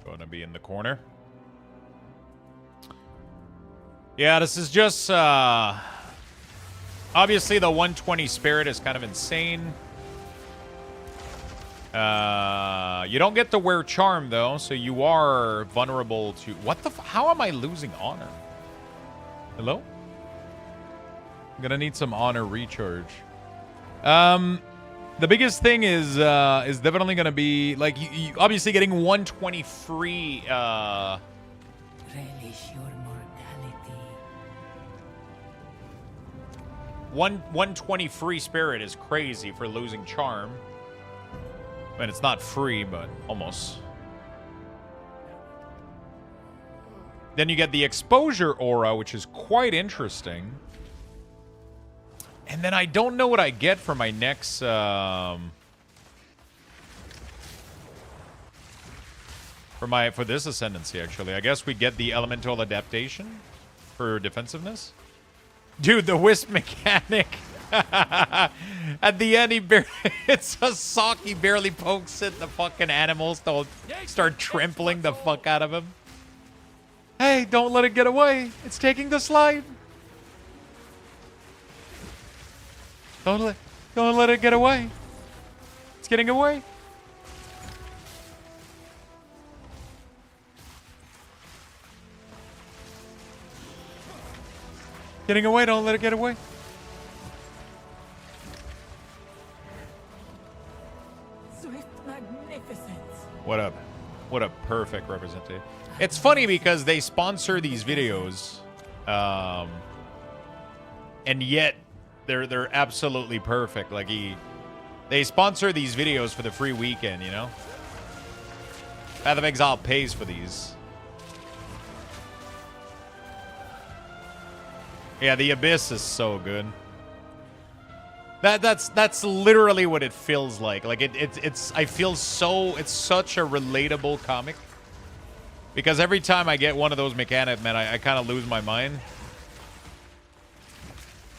Gonna be in the corner. Yeah, this is just obviously the 120 spirit is kind of insane. You don't get to wear charm though, so you are vulnerable to what the how am I losing honor? Hello? I'm gonna need some honor recharge. The biggest thing is definitely gonna be like you obviously getting 120 free. Relish your mortality. 120 free spirit is crazy for losing charm. I mean, it's not free, but almost. Then you get the exposure aura, which is quite interesting. And then I don't know what I get for my next... for this ascendancy, actually. I guess we get the elemental adaptation for defensiveness. Dude, the wisp mechanic. At the end, it's a sock. He barely pokes it. The fucking animals don't start trampling the fuck out of him. Hey, don't let it get away. It's taking the slide. Don't let it get away. It's getting away. Getting away, don't let it get away. Swift magnificence. What a perfect representative. It's funny because they sponsor these videos, and yet they're absolutely perfect. Like they sponsor these videos for the free weekend, you know? Path of Exile pays for these. Yeah, the Abyss is so good. That's literally what it feels like. Like it's I feel so it's such a relatable comic. Because every time I get one of those mechanics, man, I kind of lose my mind.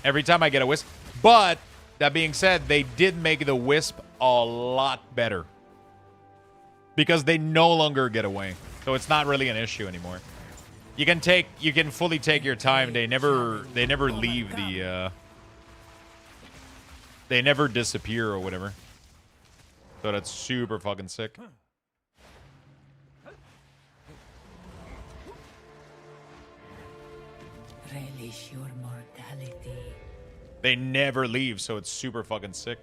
Every time I get a wisp. But, that being said, they did make the wisp a lot better. Because they no longer get away. So it's not really an issue anymore. You can fully take your time. They never leave the they never disappear or whatever. So that's super fucking sick. Relish your mortality. They never leave, so it's super fucking sick.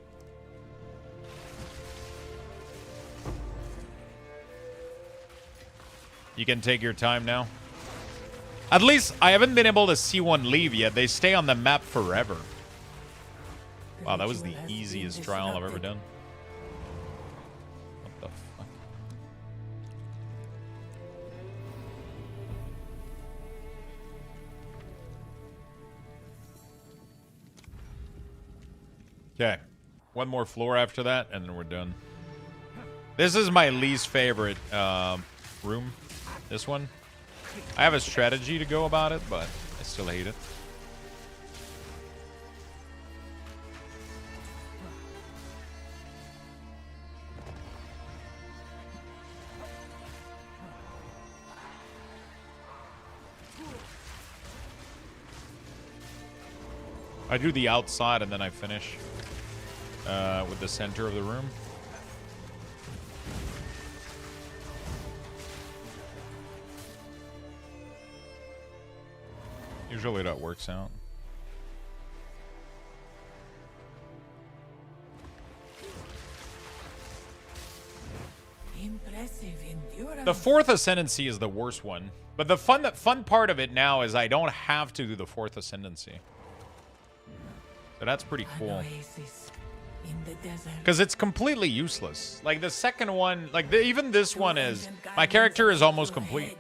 You can take your time now. At least I haven't been able to see one leave yet. They stay on the map forever. Wow, that was the easiest trial I've ever done. What the fuck? Okay. One more floor after that, and then we're done. This is my least favorite room. This one. I have a strategy to go about it, but I still hate it. I do the outside and then I finish with the center of the room. Usually that works out. Impressive endurance. The fourth ascendancy is the worst one. But the fun part of it now is I don't have to do the fourth ascendancy. So that's pretty cool. Oasis in the desert. Because it's completely useless. Like the second one, like even this one is, my character is almost complete.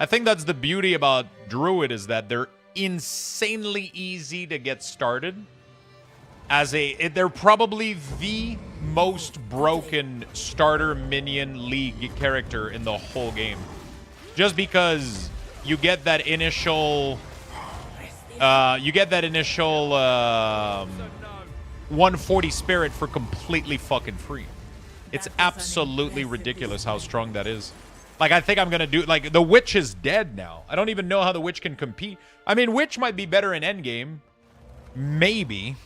I think that's the beauty about Druid is that they're insanely easy to get started. They're probably the most broken starter minion league character in the whole game. Just because you get that initial 140 spirit for completely fucking free. It's absolutely ridiculous how strong that is. Like, I think I'm gonna do, like, the Witch is dead now. I don't even know how the Witch can compete. I mean, Witch might be better in endgame. Maybe.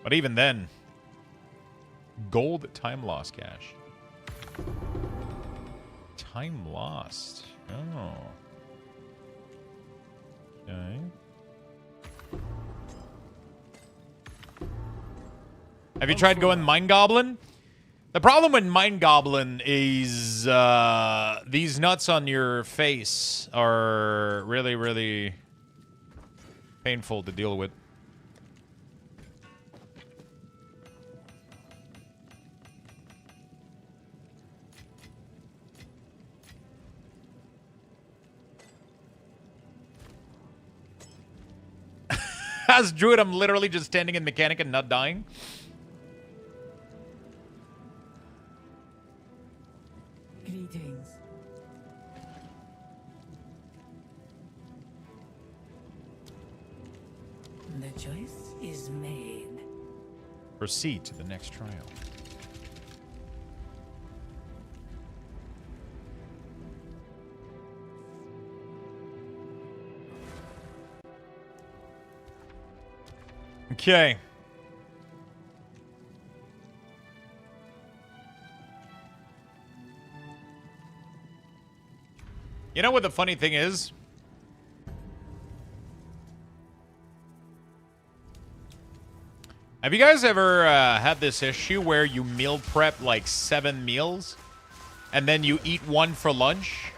But even then, gold time lost cash. Time lost. Oh. Okay. Have you tried going Mind Goblin? The problem with Mind Goblin is these nuts on your face are really, really painful to deal with. As Druid, I'm literally just standing in mechanic and not dying. Greetings. The choice is made. Proceed to the next trial. Okay. You know what the funny thing is? Have you guys ever had this issue where you meal prep like 7 meals and then you eat one for lunch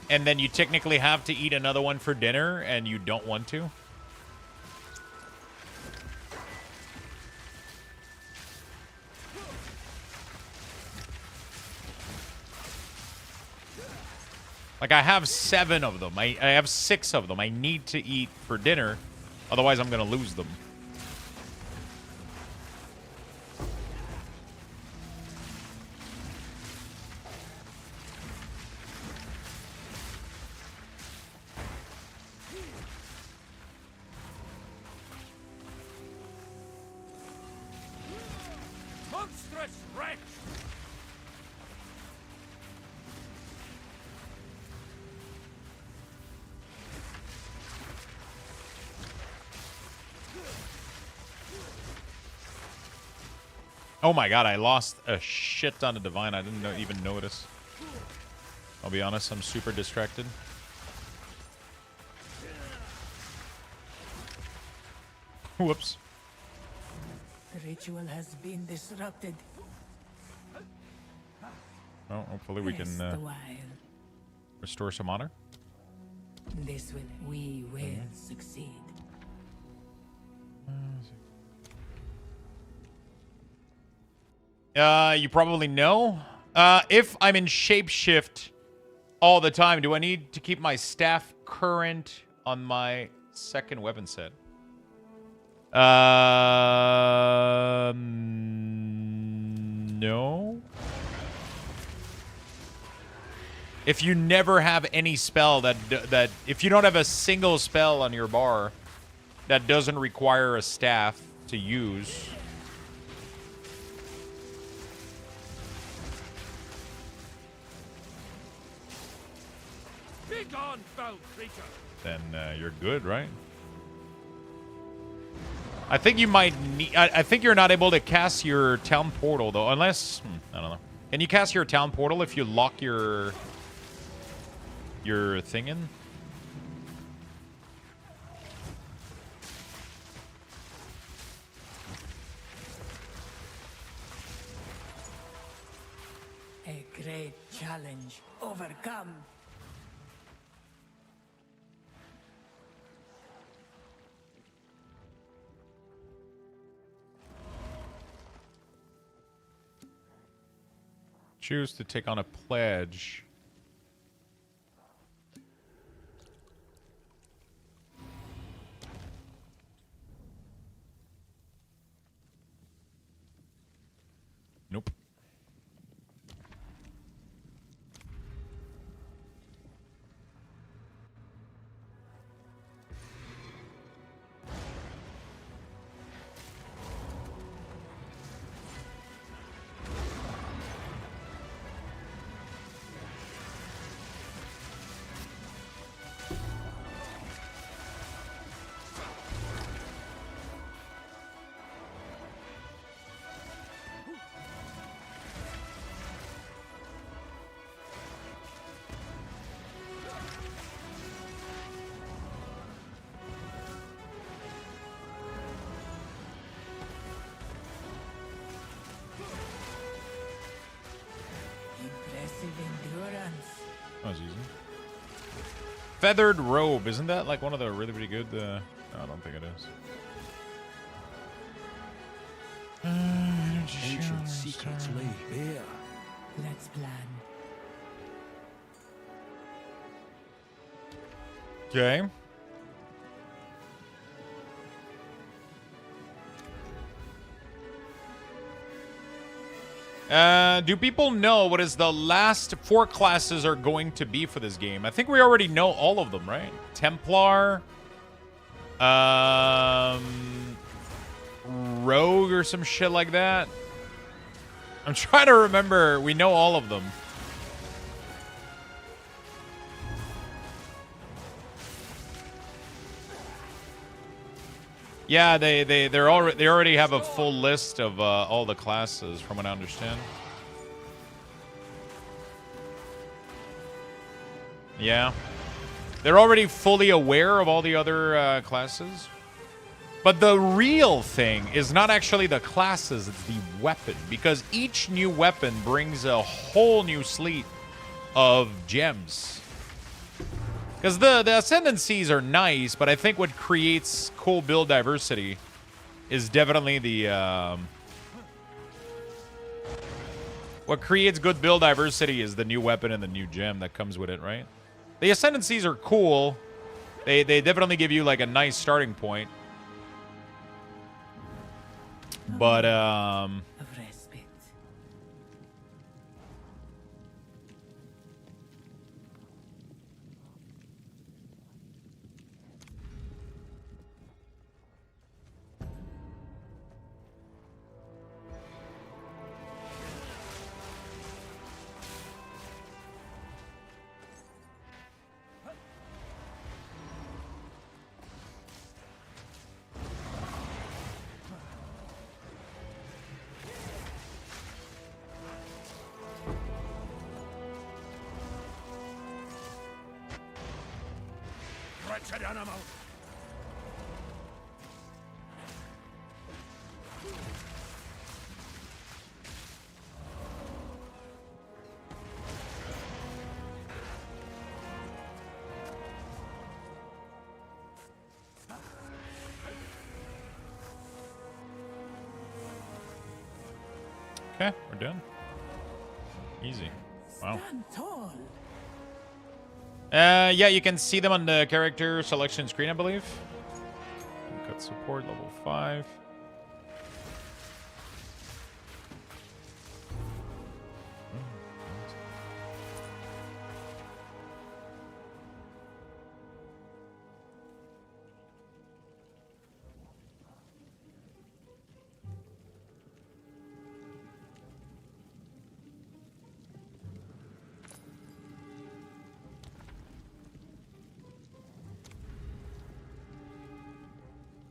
and then you technically have to eat another one for dinner and you don't want to? Like, I have 7 of them. I have 6 of them. I need to eat for dinner. Otherwise, I'm going to lose them. Monstrous wretch! Oh my god, I lost a shit ton of Divine. I didn't even notice. I'll be honest, I'm super distracted. Whoops. The ritual has been disrupted. Oh, hopefully we can Rest a while. restore some honor. We will succeed. You probably know. If I'm in shapeshift all the time, do I need to keep my staff current on my second weapon set? No. If you never have any spell that if you don't have a single spell on your bar that doesn't require a staff to use. Begone, foul creature! Then you're good, right? I think you might need... I think you're not able to cast your town portal, though, unless... I don't know. Can you cast your town portal if you lock your thing in? challenge overcome. Choose to take on a pledge. Nope. That was easy. Feathered robe. Isn't that like one of the really, really good? No, I don't think it is. Ancient secrets lay bare. Let's plan. Okay. Do people know what is the last 4 classes are going to be for this game? I think we already know all of them, right? Templar, Rogue or some shit like that. I'm trying to remember. We know all of them. Yeah, they already have a full list of all the classes, from what I understand. Yeah, they're already fully aware of all the other classes. But the real thing is not actually the classes; it's the weapon, because each new weapon brings a whole new slate of gems. Because the ascendancies are nice, but I think what creates cool build diversity is definitely the... what creates good build diversity is the new weapon and the new gem that comes with it, right? The ascendancies are cool. They definitely give you like a nice starting point. But, Wretched animal! okay, we're done. Easy. Wow. Yeah, you can see them on the character selection screen, I believe. Cut support, level 5.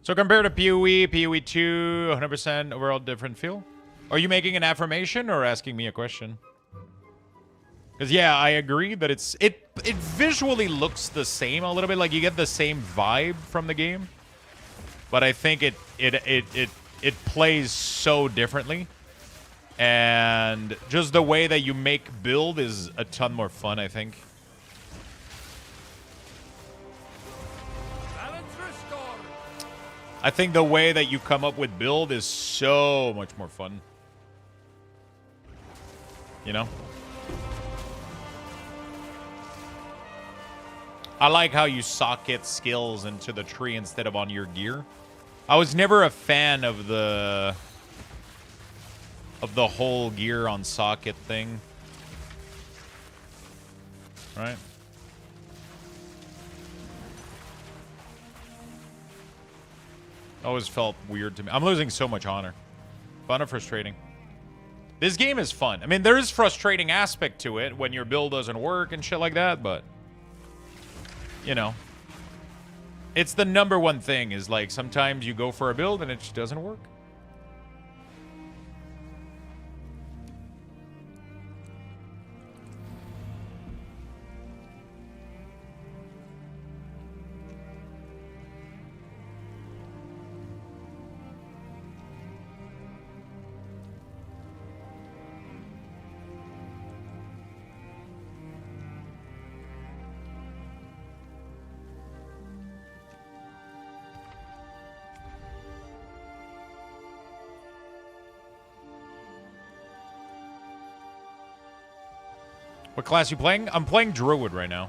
So compared to PoE, PoE 2, 100% overall different feel? Are you making an affirmation or asking me a question? Because yeah, I agree that it visually looks the same a little bit, like you get the same vibe from the game, but I think it plays so differently. And just the way that you make build is a ton more fun, I think. Balance restored. I think the way that you come up with build is so much more fun. You know? I like how you socket skills into the tree instead of on your gear. I was never a fan of the whole gear on socket thing. Right? Always felt weird to me. I'm losing so much honor. Fun or frustrating? This game is fun. I mean, there is frustrating aspect to it when your build doesn't work and shit like that, but you know, it's the number one thing is like sometimes you go for a build and it just doesn't work. What class you playing? I'm playing Druid right now.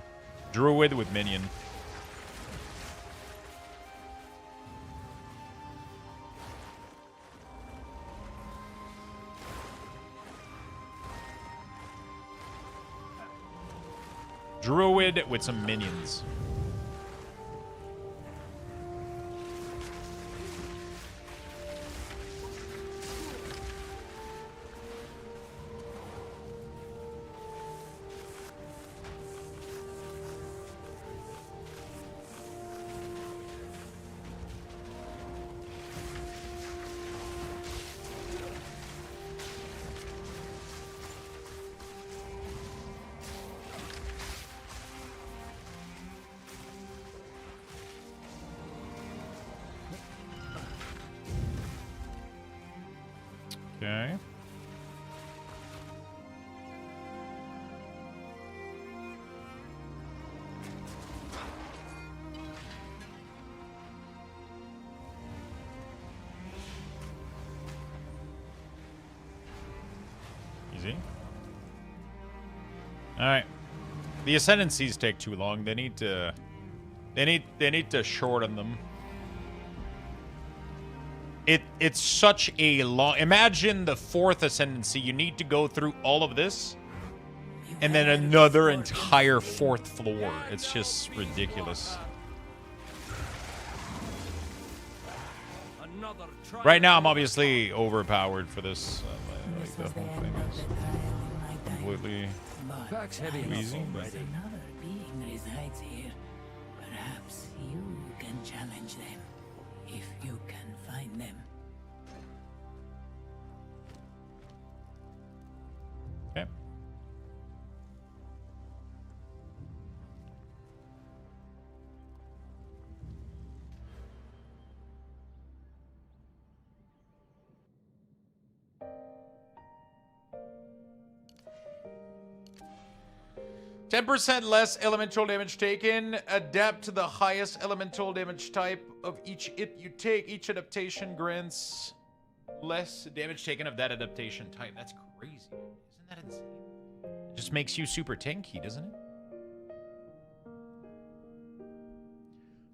Druid with Minion. Druid with some minions. Okay. Easy. All right. The ascendancies take too long. They need to shorten them. It's such a long... Imagine the fourth ascendancy. You need to go through all of this. And then another entire fourth floor. It's just ridiculous. Right now, I'm obviously overpowered for this. Like the whole thing is completely easy. But... Another being resides here. Perhaps you can challenge them. If you can find them. Okay. %, less elemental damage taken. Adapt to the highest elemental damage type of each it you take. Each adaptation grants less damage taken of that adaptation type. That's crazy. Isn't that insane? It just makes you super tanky, doesn't it?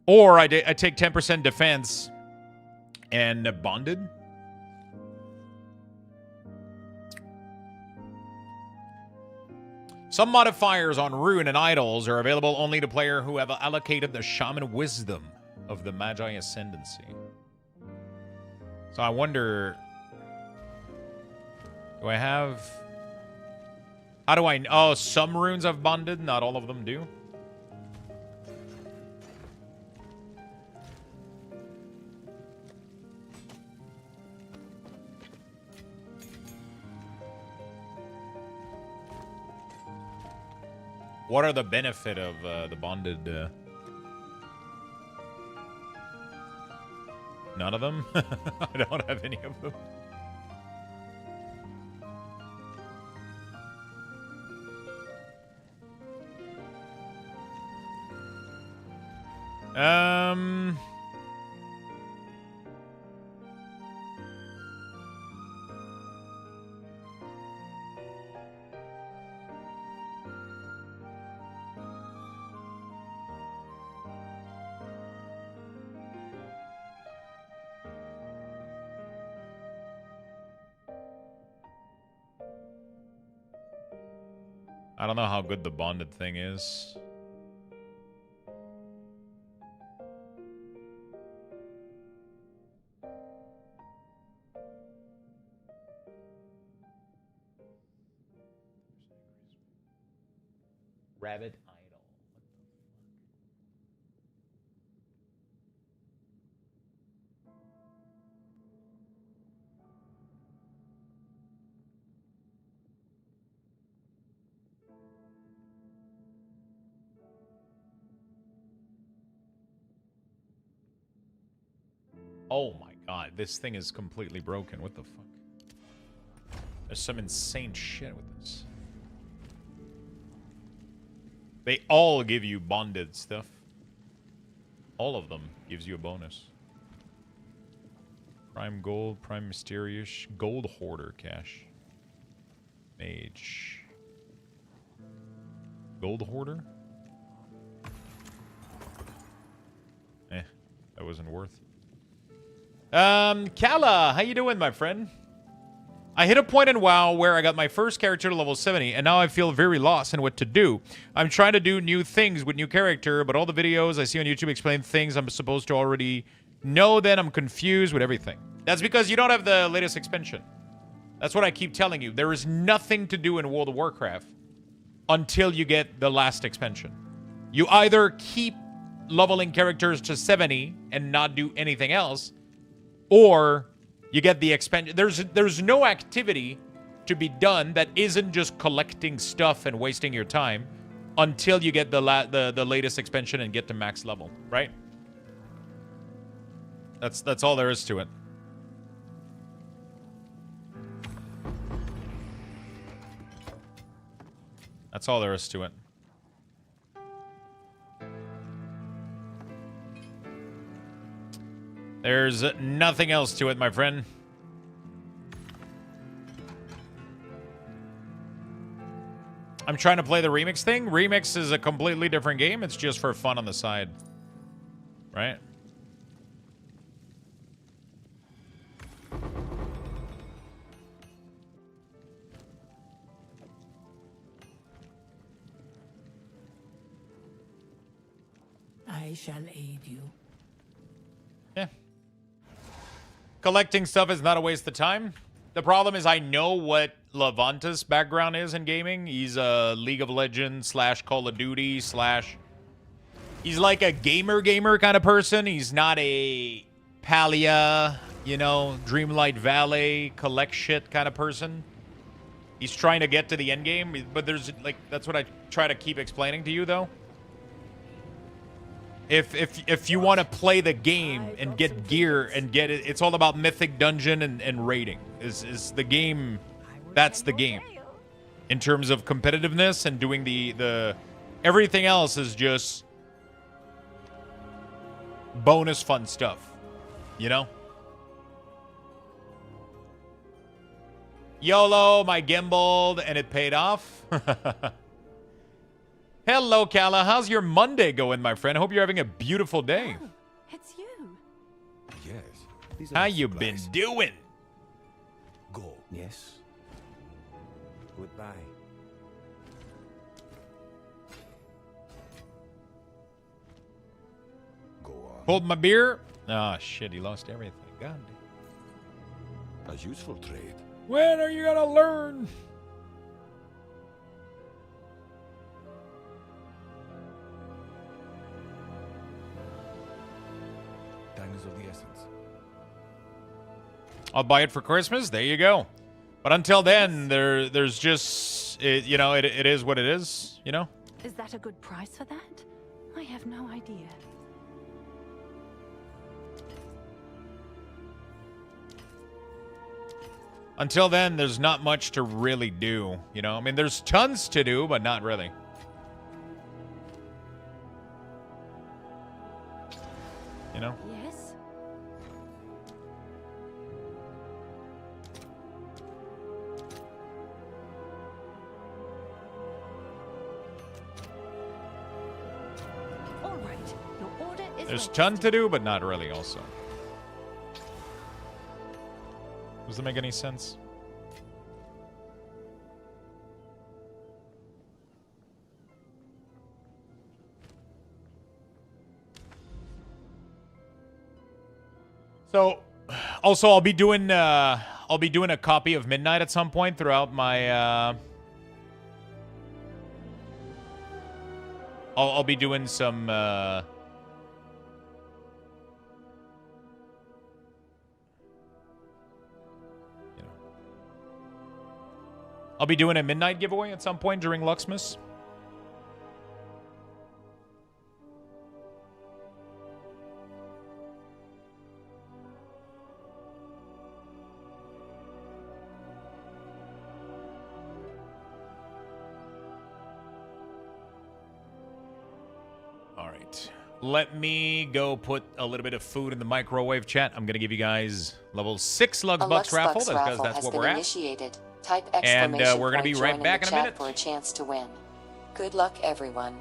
Or I take 10% defense and bonded. Some modifiers on rune and idols are available only to players who have allocated the Shaman wisdom of the Magi Ascendancy. So I wonder, do I have... How do I... Oh, some runes I've bonded, not all of them do. What are the benefit of the bonded? None of them? I don't have any of them. I don't know how good the bonded thing is. Rabbit idol. Oh my god, this thing is completely broken. What the fuck? There's some insane shit with this. They all give you bonded stuff. All of them gives you a bonus. Prime Gold, Prime Mysterious, Gold Hoarder Cash. Mage. Gold Hoarder? That wasn't worth. Kala, how you doing, my friend? I hit a point in WoW where I got my first character to level 70, and now I feel very lost in what to do. I'm trying to do new things with new character, but all the videos I see on YouTube explain things I'm supposed to already know, then I'm confused with everything. That's because you don't have the latest expansion. That's what I keep telling you. There is nothing to do in World of Warcraft until you get the last expansion. You either keep leveling characters to 70 and not do anything else, or you get the expansion. There's no activity to be done that isn't just collecting stuff and wasting your time until you get the latest expansion and get to max level, right? That's all there is to it. That's all there is to it. There's nothing else to it, my friend. I'm trying to play the Remix thing. Remix is a completely different game. It's just for fun on the side. Right? I shall aid you. Yeah. Collecting stuff is not a waste of time. The problem is I know what Levanta's background is in gaming. He's a League of Legends / Call of Duty / he's like a gamer kind of person. He's not a Palia, you know, Dreamlight Valley, collect shit kind of person. He's trying to get to the end game, but there's like, that's what I try to keep explaining to you though. If you want to play the game and get gear and get it, it's all about Mythic Dungeon and raiding. Is the game, that's the game. In terms of competitiveness and doing the everything else is just bonus fun stuff. You know? YOLO, my gimbaled, and it paid off. Hello, Kala. How's your Monday going, my friend? I hope you're having a beautiful day. Oh, it's you. Yes. How you been doing? Go. Yes. Goodbye. Go on. Pulled my beer. Ah, shit. He lost everything. God damn. A useful trade. When are you gonna learn? Time is of the essence. I'll buy it for Christmas. There you go. But until then, there's just, you know, it is what it is, you know? Is that a good price for that? I have no idea. Until then, there's not much to really do, you know? I mean, there's tons to do, but not really. You know? Yes? All right. Your order is There's a registered. ton to do, but not really also. Does that make any sense? So, also I'll be doing a copy of Midnight at some point throughout my I'll be doing some I'll be doing a Midnight giveaway at some point during Luxthos. All right. Let me go put a little bit of food in the microwave chat. I'm going to give you guys level 6 Lux Bucks raffle because that's what we're at. Initiated. Type And exclamation we're going to be point right join back in in the a chat minute. for a chance to win. Good luck, everyone.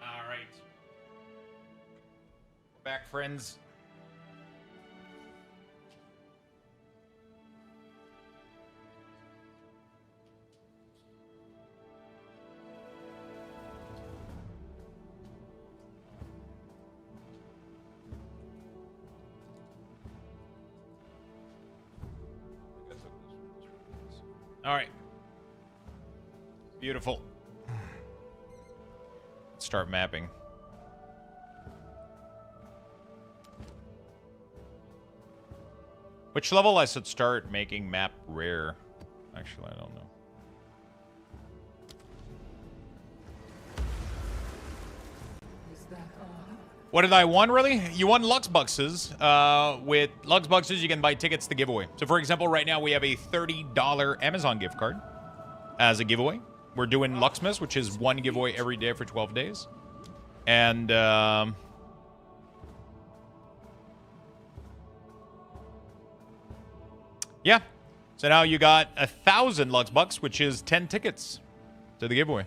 All right. We're back, friends. All right. Beautiful. Let's start mapping. Which level I should start making map rare? Actually, I don't know. What did I want, really? You won Luxbucks. With Luxbucks, you can buy tickets to giveaway. So, for example, right now we have a $30 Amazon gift card as a giveaway. We're doing Luxmas, which is one giveaway every day for 12 days. And, yeah. So now you got 1,000 Luxbucks, which is 10 tickets to the giveaway.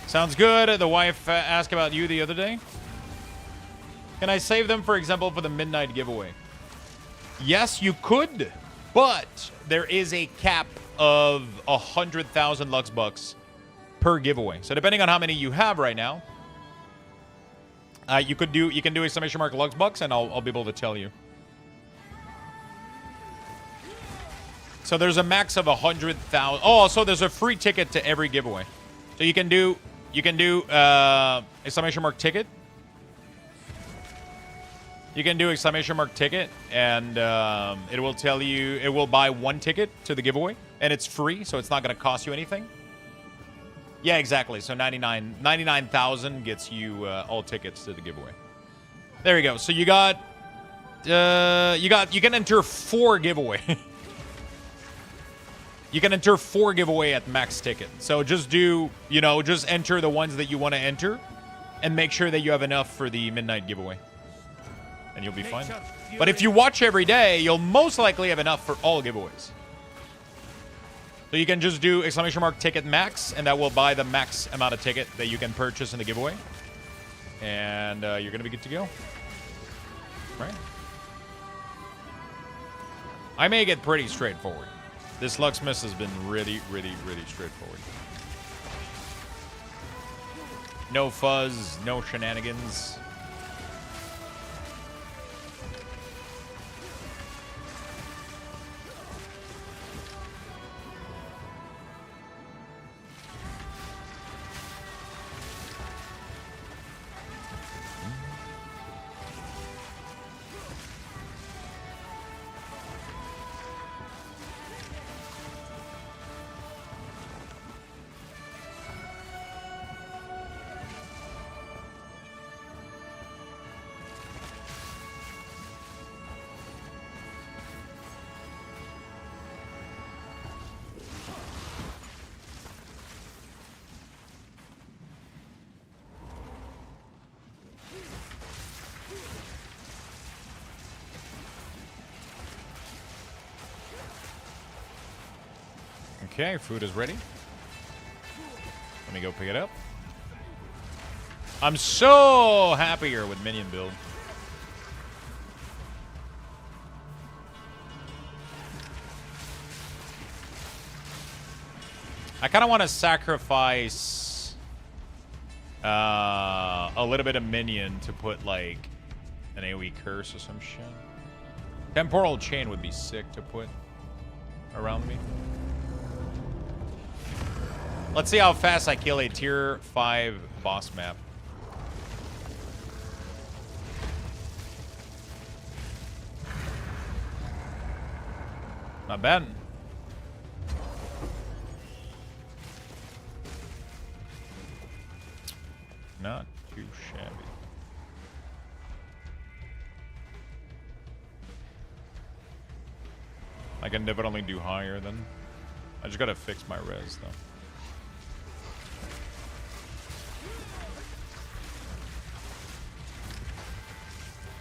Sounds good. The wife asked about you the other day. Can I save them, for example, for the midnight giveaway? Yes, you could, but there is a cap of 100,000 Luxbucks per giveaway. So depending on how many you have right now, you can do exclamation mark Luxbucks, and I'll be able to tell you. So there's a max of 100,000. Oh, so there's a free ticket to every giveaway. So you can do exclamation mark ticket. You can do exclamation mark ticket, and it will tell you, it will buy one ticket to the giveaway, and it's free, so it's not going to cost you anything. Yeah, exactly. So 99,000 gets you all tickets to the giveaway. There you go. So you can enter 4 giveaway. You can enter 4 giveaway at max ticket. So just just enter the ones that you want to enter, and make sure that you have enough for the midnight giveaway, and you'll be fine. But if you watch every day, you'll most likely have enough for all giveaways. So you can just do exclamation mark ticket max, and that will buy the max amount of ticket that you can purchase in the giveaway. And you're going to be good to go. Right? I make it pretty straightforward. This Luxmas has been really, really, really straightforward. No fuzz, no shenanigans. Okay, food is ready. Let me go pick it up. I'm so happier with Minion build. I kind of want to sacrifice a little bit of Minion to put like an AoE curse or some shit. Temporal chain would be sick to put around me. Let's see how fast I kill a tier 5 boss map. Not bad. Not too shabby. I can definitely do higher then. I just gotta fix my res though.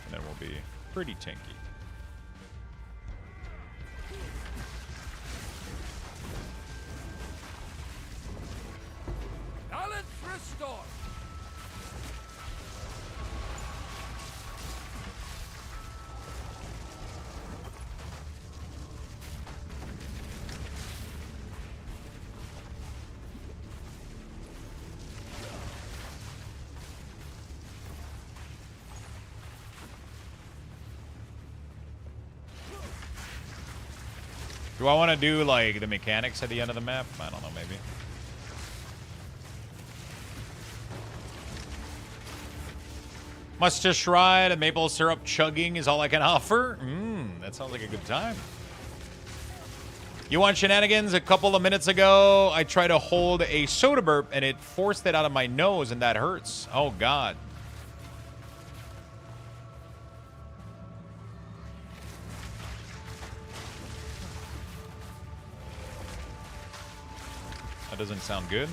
And then we'll be pretty tanky. the storm! Do I want to do, like, the mechanics at the end of the map? I don't know, maybe. Must just ride, a maple syrup chugging is all I can offer. That sounds like a good time. You want shenanigans? A couple of minutes ago, I tried to hold a soda burp, and it forced it out of my nose, and that hurts. Oh, God. That doesn't sound good.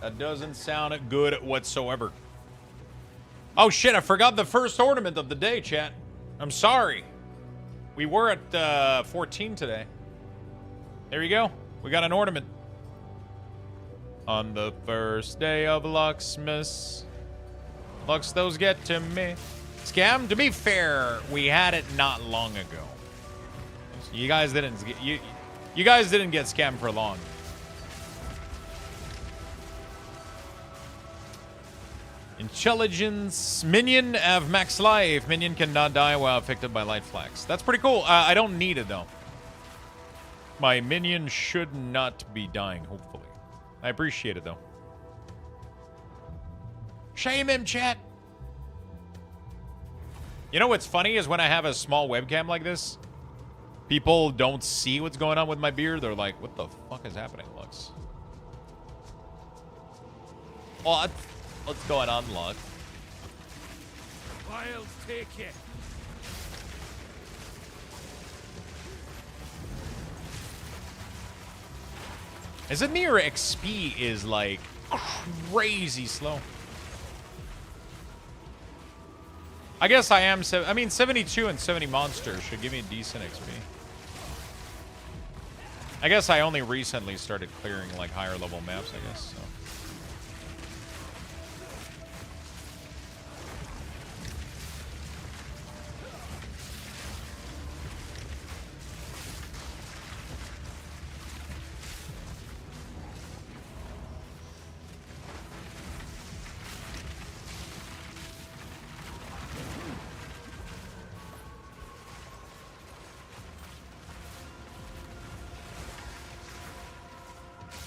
That doesn't sound good whatsoever. Oh shit, I forgot the first ornament of the day, chat. I'm sorry. We were at 14 today. There you go. We got an ornament. On the first day of Luxmas, Luxthos get to me. Scam? To be fair, we had it not long ago. You guys didn't get you guys didn't get scammed for long. Intelligence. Minion have max life. Minion cannot die while affected by light flax. That's pretty cool. I don't need it though. My minion should not be dying, hopefully. I appreciate it, though. Shame him, chat. You know what's funny is when I have a small webcam like this, people don't see what's going on with my beard. They're like, what the fuck is happening, Lux? What's going on, Lux? I'll take it. Is it me or XP is like crazy slow? I guess I am. I mean, 72 and 70 monsters should give me decent XP. I guess I only recently started clearing like higher level maps, I guess. So.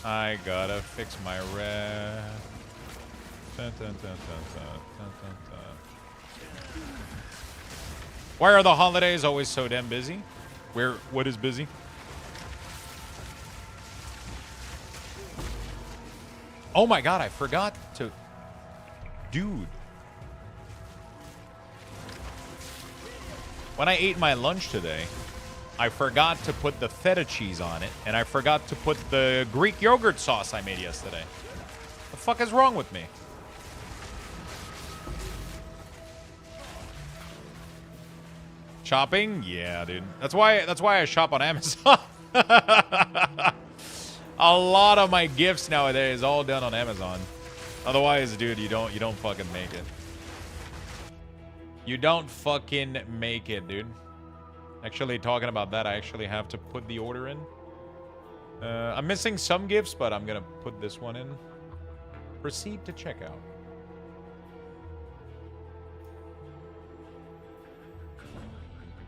I gotta fix my red. Why are the holidays always so damn busy? What is busy? Oh my god, I forgot to... Dude. When I ate my lunch today, I forgot to put the feta cheese on it, and I forgot to put the Greek yogurt sauce I made yesterday. The fuck is wrong with me? Shopping? Yeah, dude. That's why I shop on Amazon. A lot of my gifts nowadays all done on Amazon. Otherwise, dude, you don't fucking make it. You don't fucking make it, dude. Actually, talking about that, I actually have to put the order in. I'm missing some gifts, but I'm gonna put this one in. Proceed to checkout.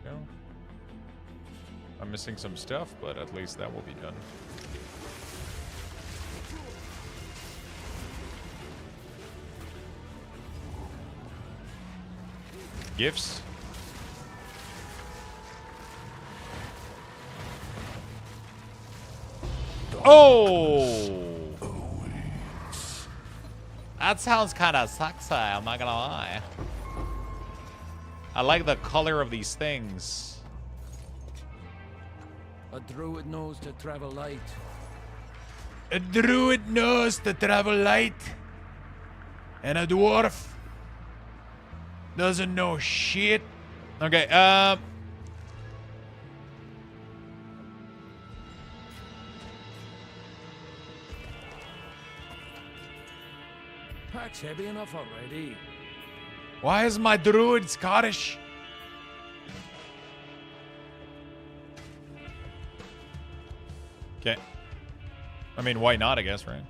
Go. I'm missing some stuff, but at least that will be done. Gifts. Oh! That sounds kind of sexy, I'm not gonna lie. I like the color of these things. A druid knows to travel light. A druid knows to travel light. And a dwarf Doesn't know shit. Okay, Pack's heavy enough already. why is my druid Scottish? Okay. I mean, why not, I guess, right?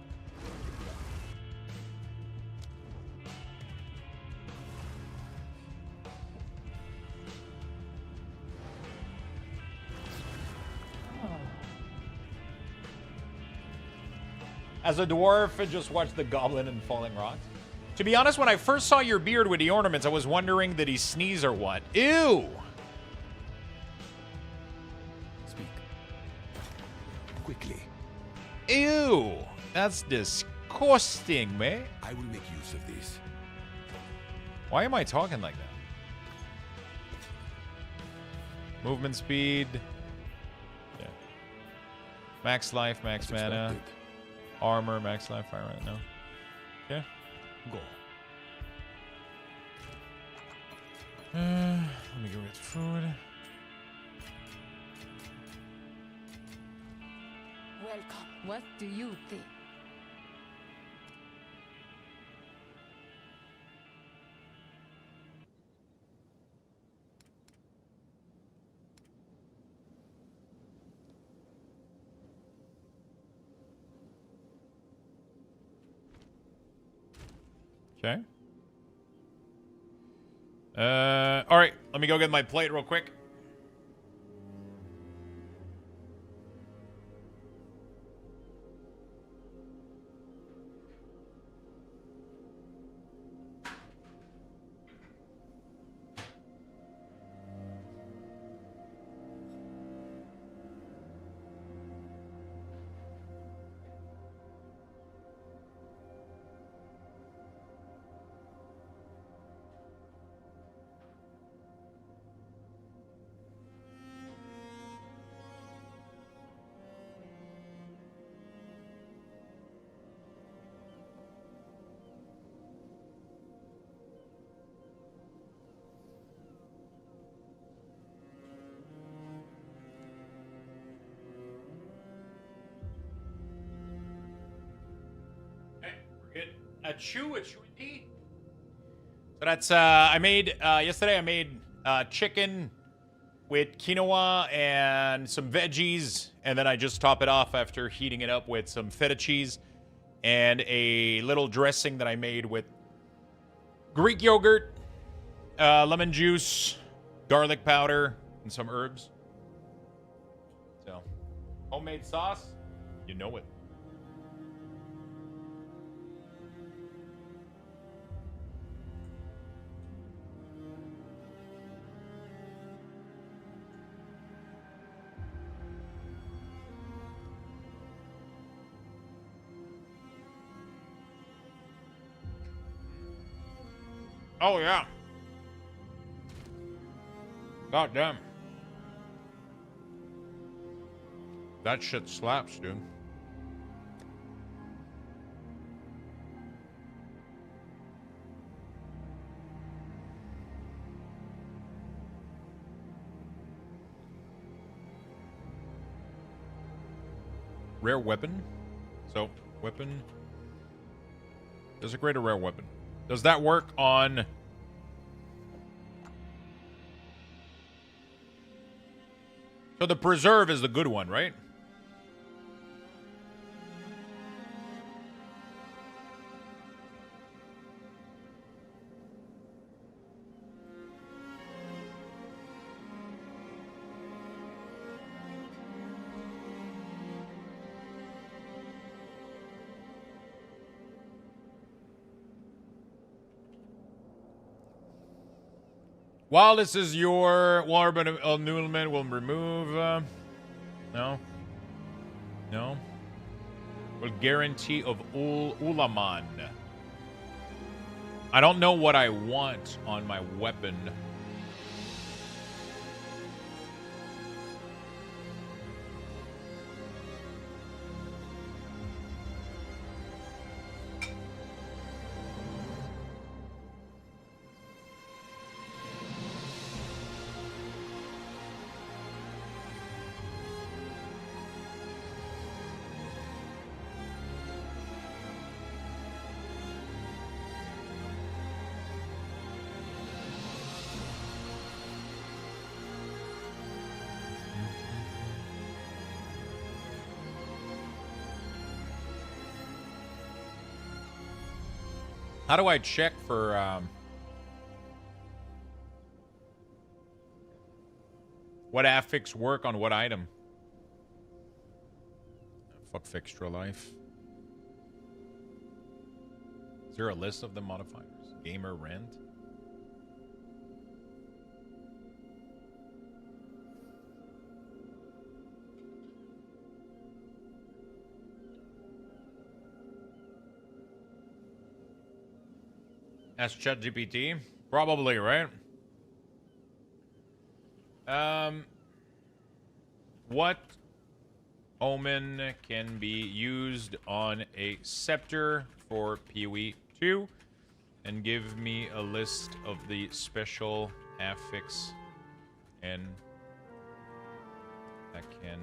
As a dwarf, I just watched the Goblin and Falling Rocks. To be honest, when I first saw your beard with the ornaments, I was wondering did he sneeze or what? Ew! Speak. Quickly. Ew! That's disgusting, man. I will make use of these. Why am I talking like that? Movement speed. Yeah. Max life, max mana. Expected. Armor, max life, fire right now. Okay. Go. Let me go get food. Welcome. What do you think? Okay. All right. Let me go get my plate real quick. A chew indeed. So that's I made yesterday. I made chicken with quinoa and some veggies, and then I just top it off after heating it up with some feta cheese and a little dressing that I made with Greek yogurt, lemon juice, garlic powder, and some herbs. So, homemade sauce, you know it. Oh, yeah. God damn. That shit slaps, dude. Rare weapon. So, weapon. Desecrate a rare weapon. Does that work on... So the preserve is the good one, right? While this is your Warband of Annulment will remove... no. No. Will guarantee of Ulaman. I don't know what I want on my weapon. How do I check for what affix work on what item? Fuck extra life. Is there a list of the modifiers? Gamer rent? Ask ChatGPT? Probably, right? What omen can be used on a scepter for PoE 2? And give me a list of the special affix and that can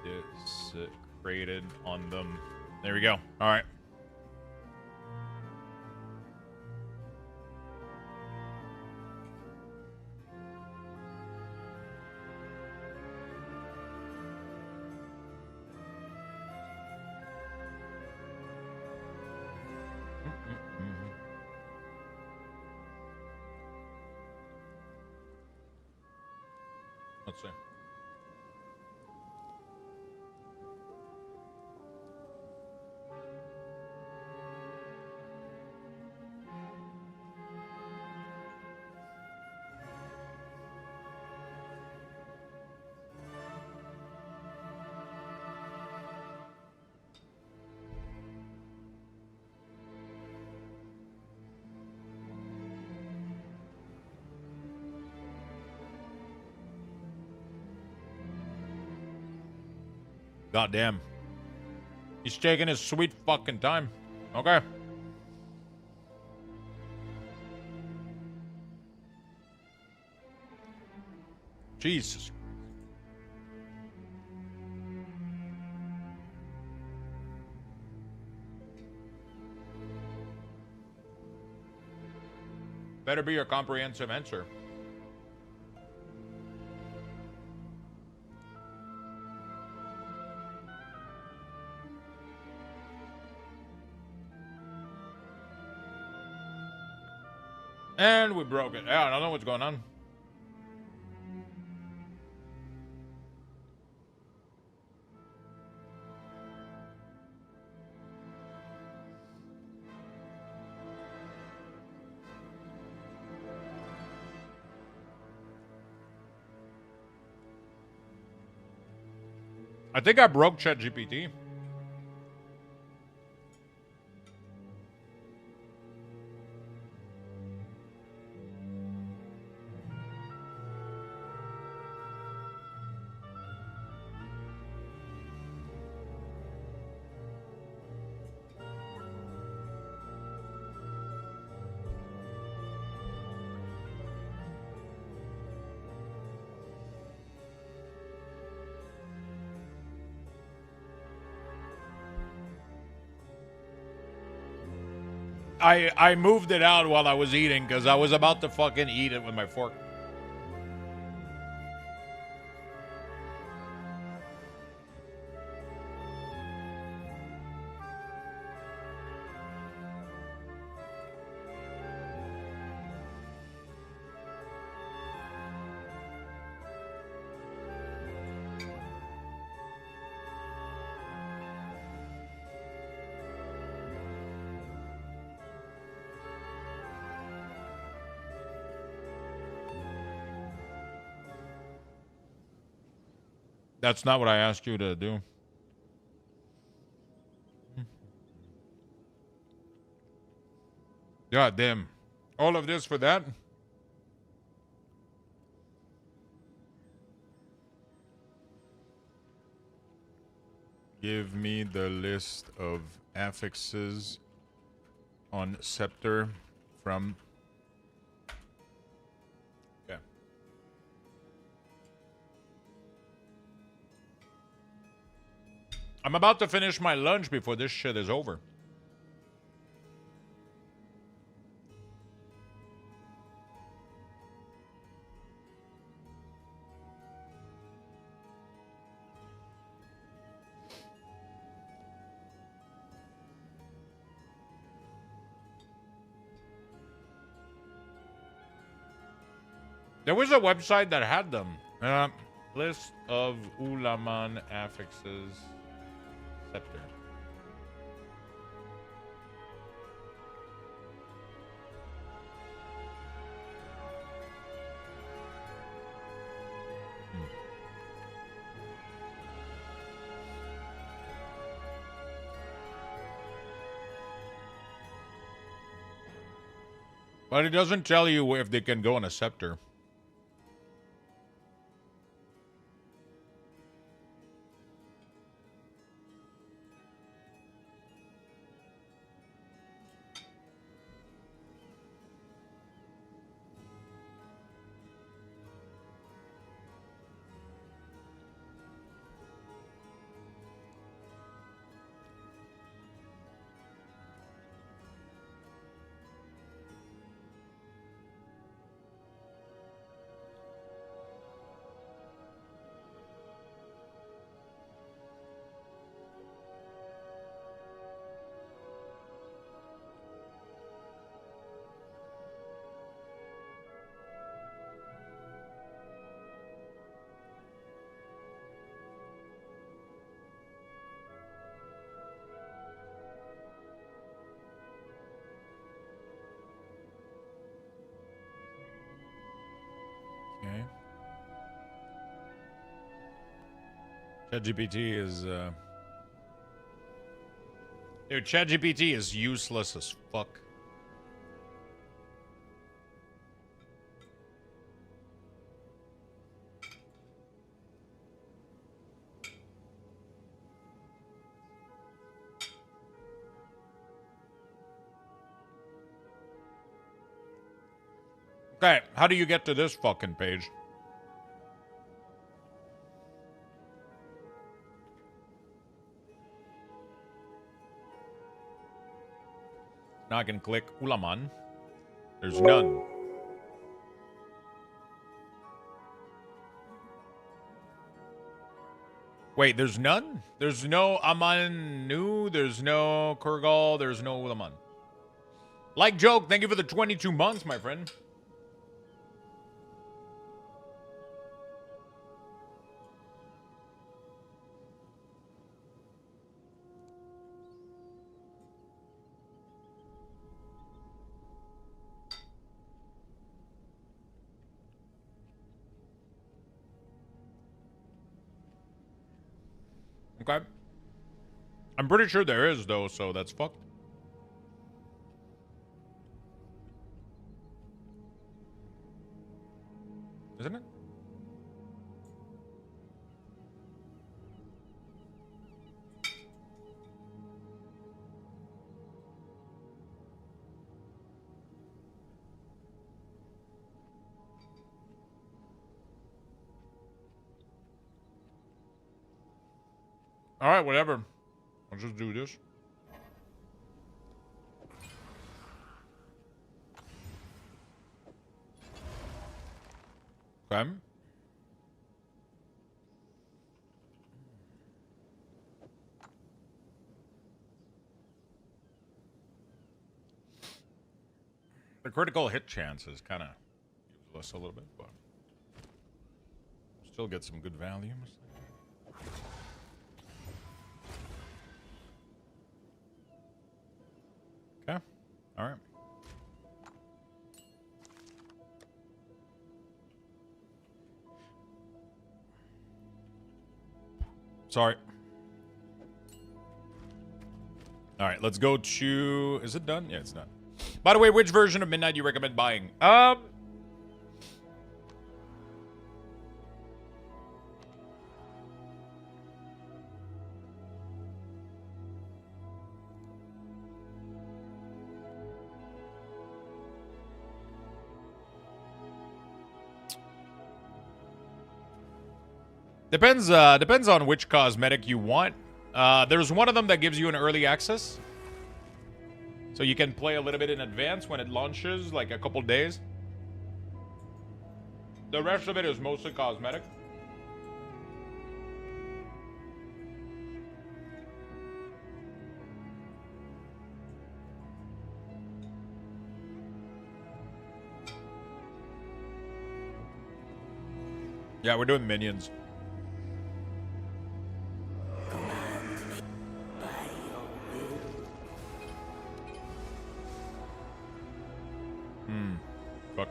be desecrated on them. There we go. All right. Let's see. Goddamn. He's taking his sweet fucking time. Okay. Jesus. Better be your comprehensive answer. And we broke it. Yeah, I don't know what's going on. I think I broke ChatGPT. I moved it out while I was eating because I was about to fucking eat it with my fork. That's not what I asked you to do. God damn. All of this for that? Give me the list of affixes on scepter from... Okay. I'm about to finish my lunch before this shit is over. There was a website that had them. List of Ulaman affixes. Scepter. But it doesn't tell you if they can go on a scepter. Okay. ChatGPT is dude, ChatGPT is useless as fuck. Okay, how do you get to this fucking page? Now I can click Ulaman. There's none. Wait, there's none? There's no Amanu, there's no Kurgal, there's no Ulaman. Like joke, thank you for the 22 months, my friend. Okay. I'm pretty sure there is, though, so that's fucked. Isn't it? All right, whatever. I'll just do this. Okay. The critical hit chance is kind of useless a little bit, but still get some good value. Okay. All right. Sorry. All right, let's go to... Is it done? Yeah, it's done. By the way, which version of Midnight do you recommend buying? Depends on which cosmetic you want. There's one of them that gives you an early access. So you can play a little bit in advance when it launches, like a couple days. The rest of it is mostly cosmetic. Yeah, we're doing minions. Fuck.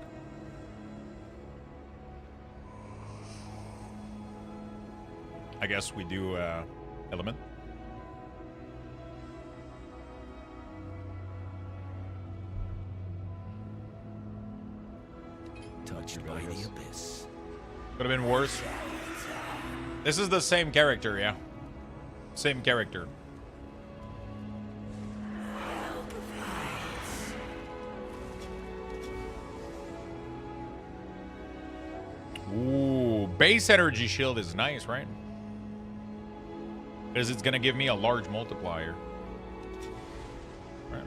I guess we do element. Touched by the abyss. Could have been worse. This is the same character, yeah. Same character. Ooh, base energy shield is nice, right? Because it's gonna give me a large multiplier. Right.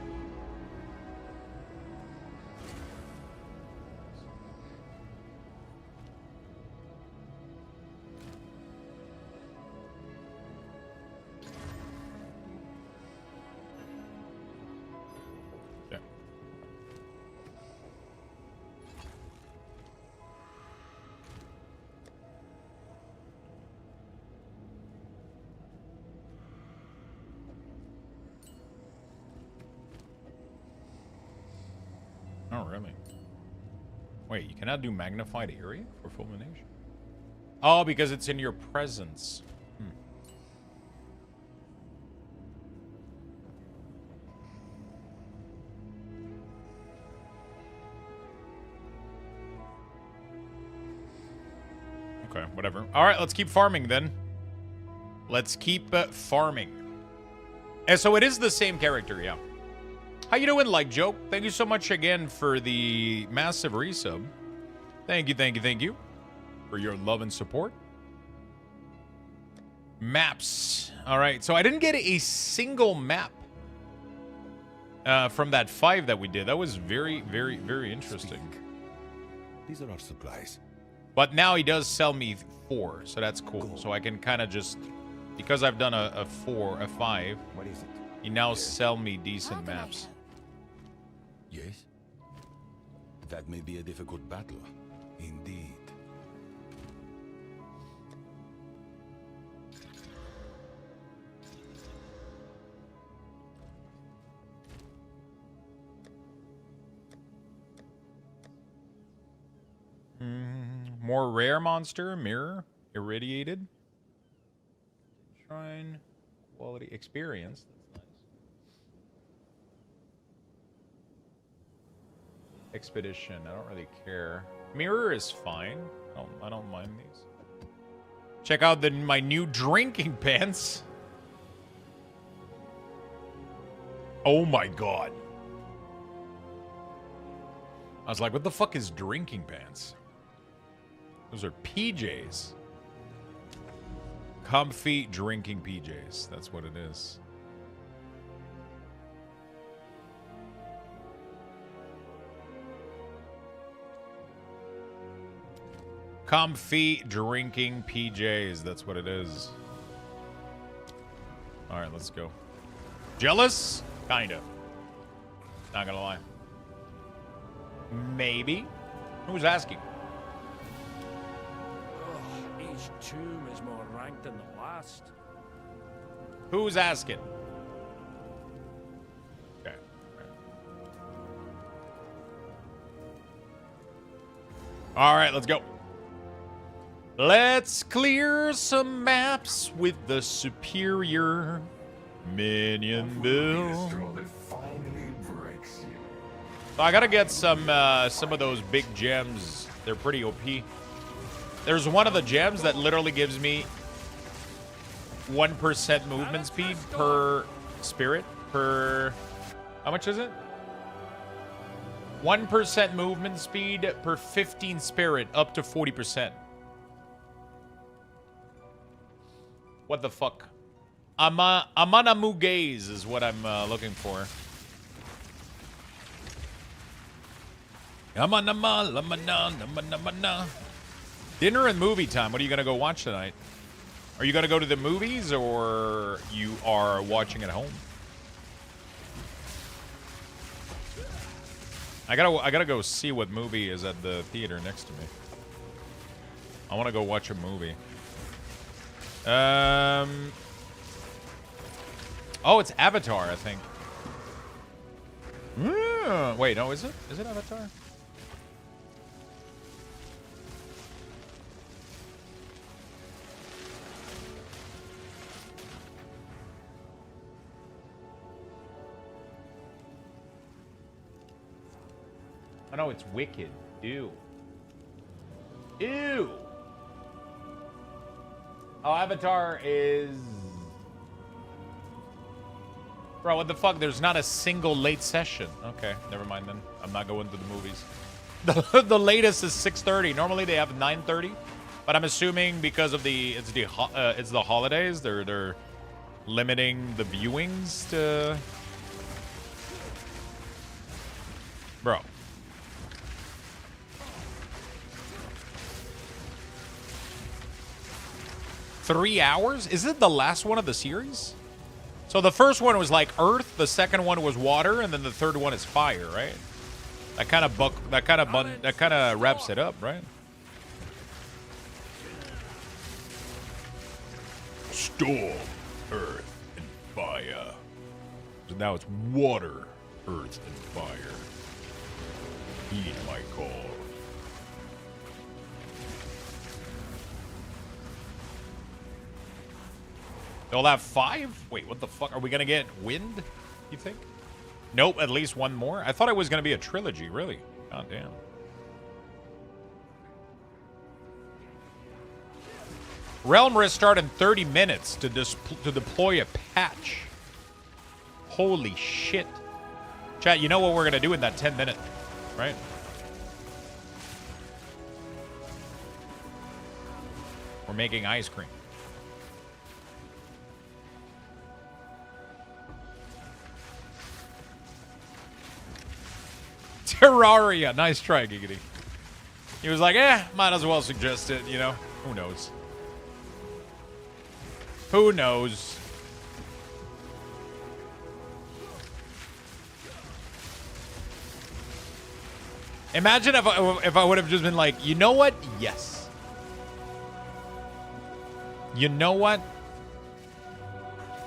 Yeah. Oh, really? Wait, you cannot do magnified area for fulmination? Oh, because it's in your presence. Okay, whatever. All right, let's keep farming then. Let's keep farming. And so it is the same character, yeah. How you doing, Like Joke? Thank you so much again for the massive resub. Thank you, thank you, thank you for your love and support. Maps. All right, so I didn't get a single map from that 5 that we did. That was very, very, very interesting. These are our supplies. But now he does sell me 4, so that's cool. So I can kind of just, because I've done a 5. What is it? He now sell me decent maps. Yes? That may be a difficult battle. Indeed. More rare monster, mirror, irradiated. Shrine, quality, experience. That's nice. Expedition, I don't really care. Mirror is fine. I don't mind these. Check out my new drinking pants. Oh my god. I was like, what the fuck is drinking pants? Those are PJs. Comfy drinking PJs. That's what it is. Comfy drinking PJs. That's what it is. All right, let's go. Jealous? Kinda. Not gonna lie. Maybe. Who's asking? Each tomb is more ranked than the last. Who's asking? Okay. All right, let's go. Let's clear some maps with the superior minion build. So I gotta get some of those big gems. They're pretty OP. There's one of the gems that literally gives me 1% movement speed per spirit per... How much is it? 1% movement speed per 15 spirit up to 40%. What the fuck? Amanamu Gaze is what I'm looking for. Dinner and movie time. What are you going to go watch tonight? Are you going to go to the movies or you are watching at home? I gotta go see what movie is at the theater next to me. I want to go watch a movie. Oh, it's Avatar, I think. Wait, no, is it? Is it Avatar? Oh no, it's Wicked. Ew. Ew. Oh, Avatar is... Bro, what the fuck? There's not a single late session. Okay, never mind then. I'm not going to the movies. The latest is 6:30. Normally they have 9:30, but I'm assuming because of it's the holidays, they're limiting the viewings to... Bro. $3 hours? Is it the last one of the series? So the first one was like Earth, the second one was water, and then the third one is fire, right? That kind of wraps it up, right? Storm, earth, and fire. So now it's water, earth, and fire. Heed my call. They'll have 5? Wait, what the fuck? Are we gonna get wind, you think? Nope, at least one more? I thought it was gonna be a trilogy, really. God damn. Realm restart in 30 minutes to deploy a patch. Holy shit. Chat, you know what we're gonna do in that 10 minute, right? We're making ice cream. Terraria. Nice try, Giggity. He was like, might as well suggest it, you know? Who knows? Who knows? Imagine if I would have just been like, you know what? Yes. You know what?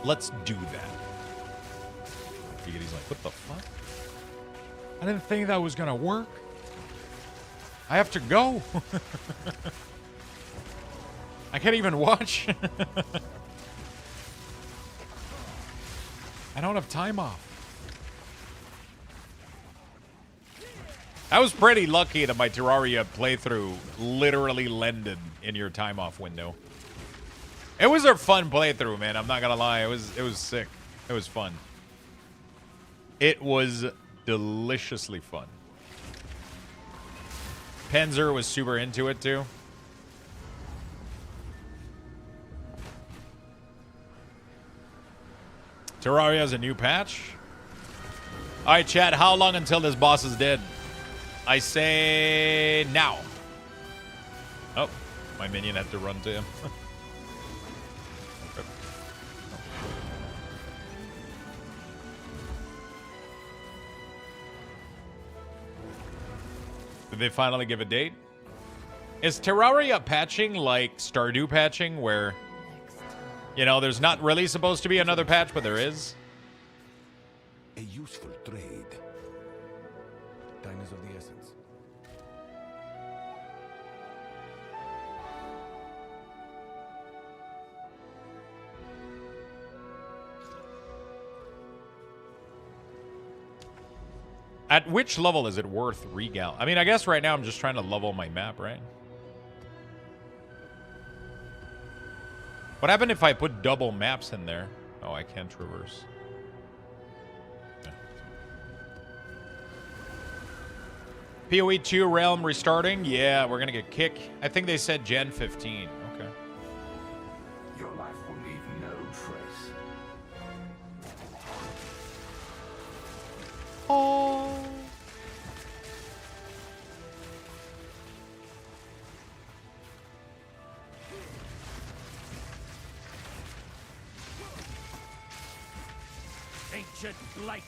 Let's do that. Giggity's like, what the fuck? I didn't think that was gonna work. I have to go. I can't even watch. I don't have time off. I was pretty lucky that my Terraria playthrough literally landed in your time off window. It was a fun playthrough, man. I'm not gonna lie. It was sick. It was fun. It was deliciously fun. Panzer was super into it too. Terraria has a new patch. Alright, chat, how long until this boss is dead? I say now. Oh, my minion had to run to him. Did they finally give a date? Is Terraria patching like Stardew patching, where, you know, there's not really supposed to be another patch, but there is? A useful trade. Time is of the essence. At which level is it worth regal? I mean, I guess right now I'm just trying to level my map, right? What happened if I put double maps in there? Oh, I can't traverse. Yeah. PoE 2 Realm restarting? Yeah, we're gonna get kicked. I think they said Gen 15. Okay. Your life will leave no trace. Oh. Ancient blight.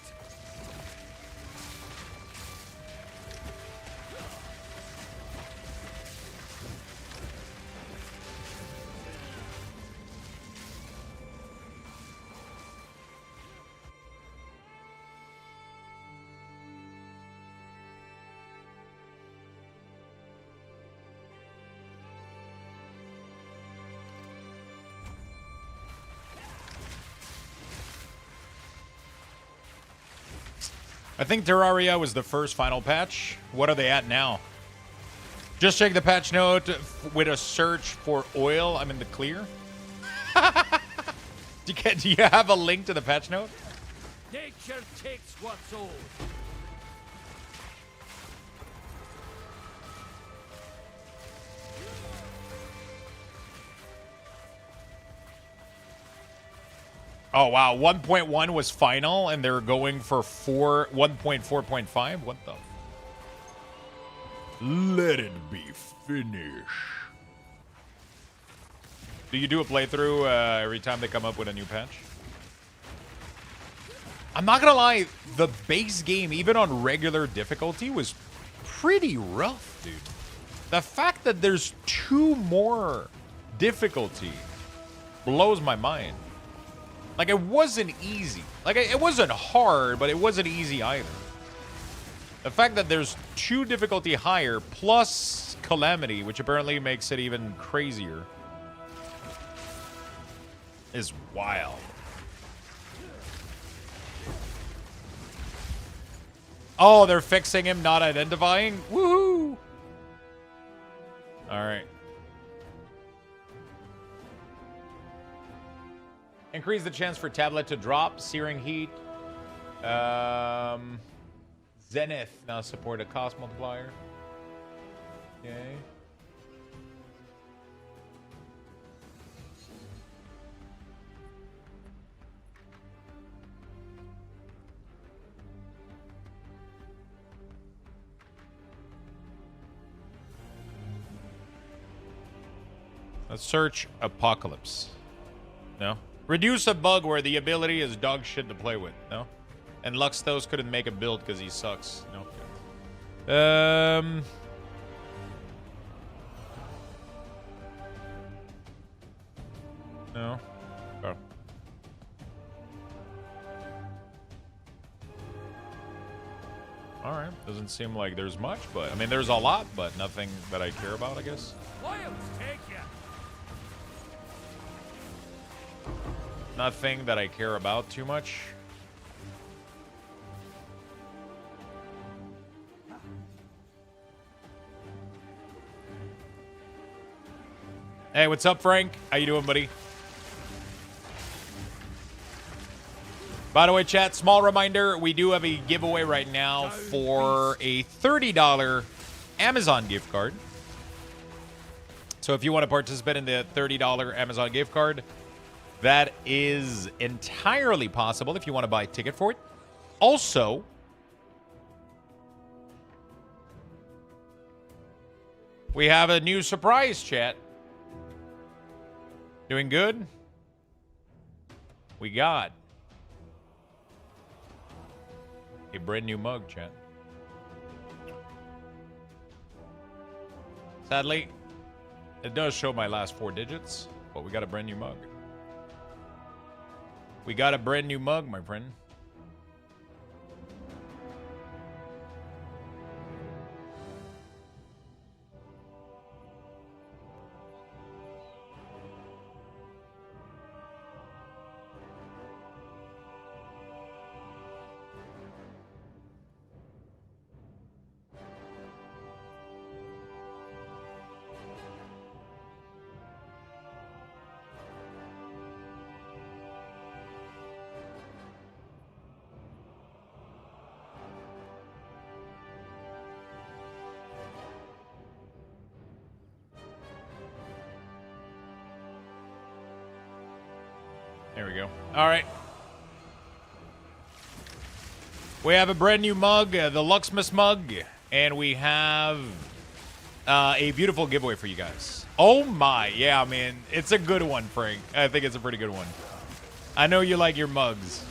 I think Terraria was the first final patch. What are they at now? Just check the patch note with a search for oil. I'm in the clear. Do you have a link to the patch note? Nature takes what's old. Oh, wow. 1.1 was final, and they're going for 1.4.5? What the? Let it be finished. Do you do a playthrough every time they come up with a new patch? I'm not going to lie. The base game, even on regular difficulty, was pretty rough, dude. The fact that there's 2 more difficulty blows my mind. Like, it wasn't easy. Like, it wasn't hard, but it wasn't easy either. The fact that there's 2 difficulty higher plus Calamity, which apparently makes it even crazier, is wild. Oh, they're fixing him not identifying? Woohoo! All right. Increase the chance for tablet to drop. Searing Heat. Zenith now support a cost multiplier. Okay. Let's search Apocalypse. No? Reduce a bug where the ability is dog shit to play with. No? And Luxthos couldn't make a build because he sucks. No? No? Oh. Alright. Doesn't seem like there's much, but... I mean, there's a lot, but nothing that I care about, I guess. Nothing that I care about too much. Hey, what's up, Frank? How you doing, buddy? By the way, chat, small reminder, we do have a giveaway right now for a $30 Amazon gift card. So if you want to participate in the $30 Amazon gift card, that is entirely possible if you want to buy a ticket for it. Also, we have a new surprise, chat. Doing good? We got a brand new mug, chat. Sadly, it does show my last 4 digits, but we got a brand new mug. We got a brand new mug, my friend. There we go. All right. We have a brand new mug, the Luxthos mug, and we have a beautiful giveaway for you guys. Oh my, yeah, man. It's a good one, Frank. I think it's a pretty good one. I know you like your mugs.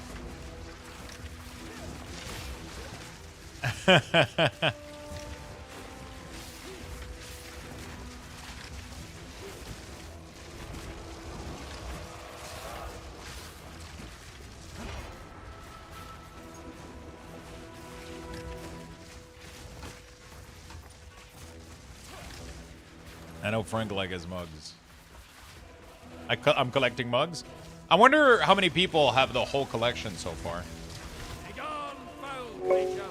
I know Frank likes his mugs. I'm collecting mugs. I wonder how many people have the whole collection so far. Begone, foul creature!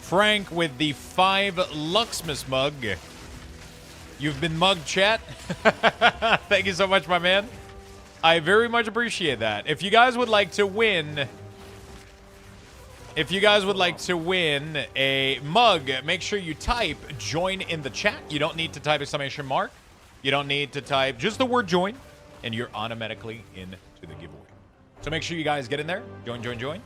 Frank with the 5 Luxthos mug. You've been mugged, chat. Thank you so much, my man. I very much appreciate that. If you guys would like to win... If you guys would like to win a mug, make sure you type join in the chat. You don't need to type exclamation mark. You don't need to type just the word join, and you're automatically into the giveaway. So make sure you guys get in there. Join, join, join.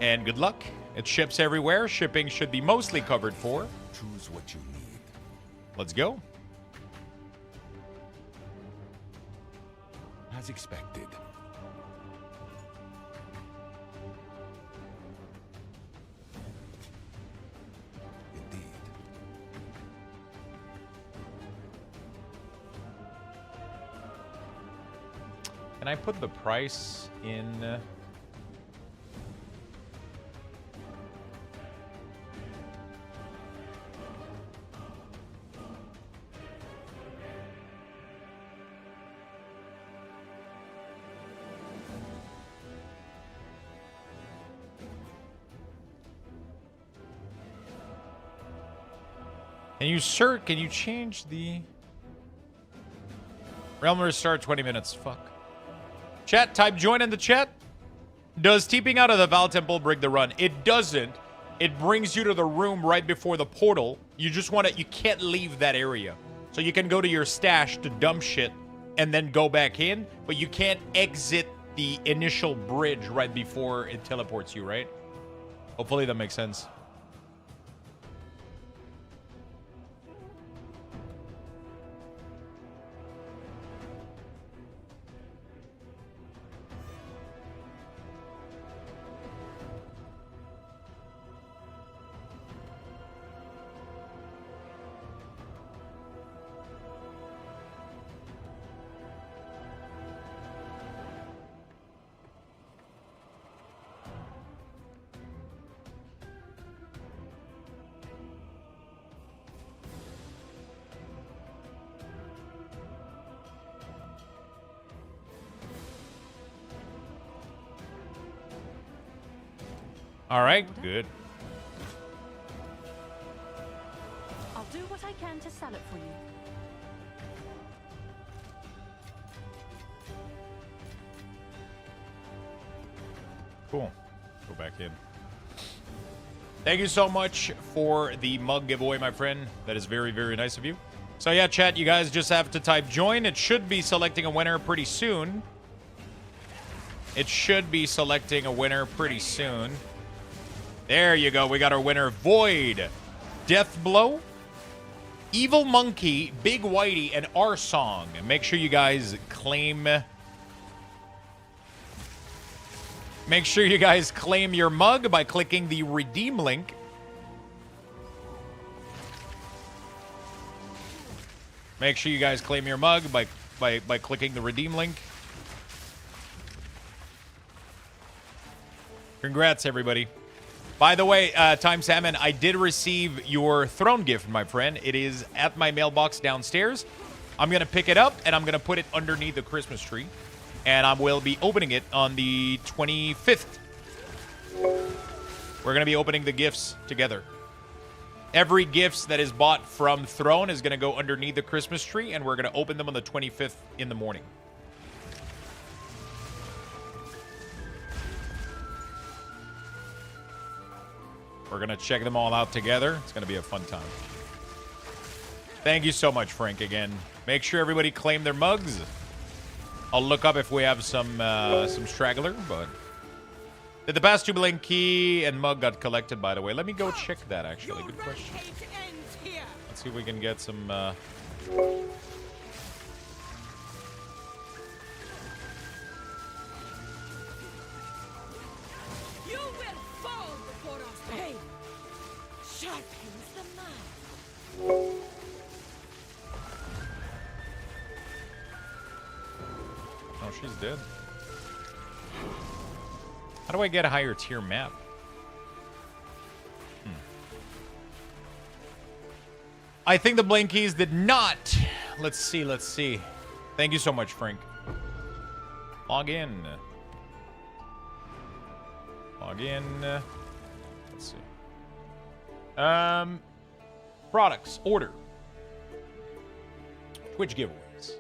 And good luck. It ships everywhere. Shipping should be mostly covered for. Choose what you need. Let's go. As expected. Indeed. Can I put the price in? Can you change the realm restart 20 minutes? Fuck. Chat, type join in the chat. Does TPing out of the Val Temple bring the run? It doesn't. It brings you to the room right before the portal. You just want to, you can't leave that area. So you can go to your stash to dump shit and then go back in, but you can't exit the initial bridge right before it teleports you, right? Hopefully that makes sense. All right, good. I'll do what I can to sell it for you. Cool. Go back in. Thank you so much for the mug giveaway, my friend. That is very, very nice of you. So yeah, chat, you guys just have to type join. It should be selecting a winner pretty soon. It should be selecting a winner pretty soon. There you go. We got our winner. Void, Deathblow, Evil Monkey, Big Whitey, and our song. Make sure you guys claim... Make sure you guys claim your mug by clicking the redeem link. Make sure you guys claim your mug by clicking the redeem link. Congrats, everybody. By the way, Time Salmon, I did receive your throne gift, my friend. It is at my mailbox downstairs. I'm going to pick it up, and I'm going to put it underneath the Christmas tree. And I will be opening it on the 25th. We're going to be opening the gifts together. Every gift that is bought from Throne is going to go underneath the Christmas tree, and we're going to open them on the 25th in the morning. We're going to check them all out together. It's going to be a fun time. Thank you so much, Frank, again. Make sure everybody claim their mugs. I'll look up if we have some straggler, but... Did the past 2 blank key and mug got collected, by the way? Let me go check that, actually. Good question. Let's see if we can get some... Oh, she's dead. How do I get a higher tier map? I think the blank keys did not. Let's see, let's see. Thank you so much, Frank. Log in. Log in. Let's see. Products. Order. Twitch giveaways.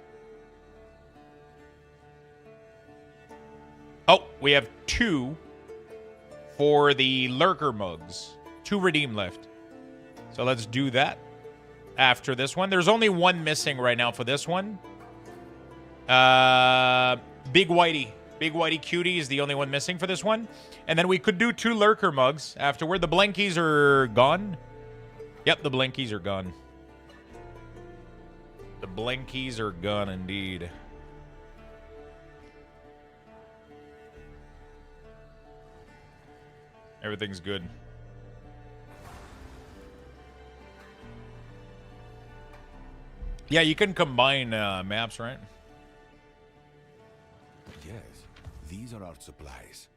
Oh, we have 2 for the lurker mugs. 2 redeem left. So let's do that after this one. There's only 1 missing right now for this one. Big Whitey. Big Whitey Cutie is the only one missing for this one. And then we could do 2 lurker mugs afterward. The blankies are gone. Yep, the blankies are gone. The blankies are gone indeed. Everything's good. Yeah, you can combine maps, right? Yes, these are our supplies.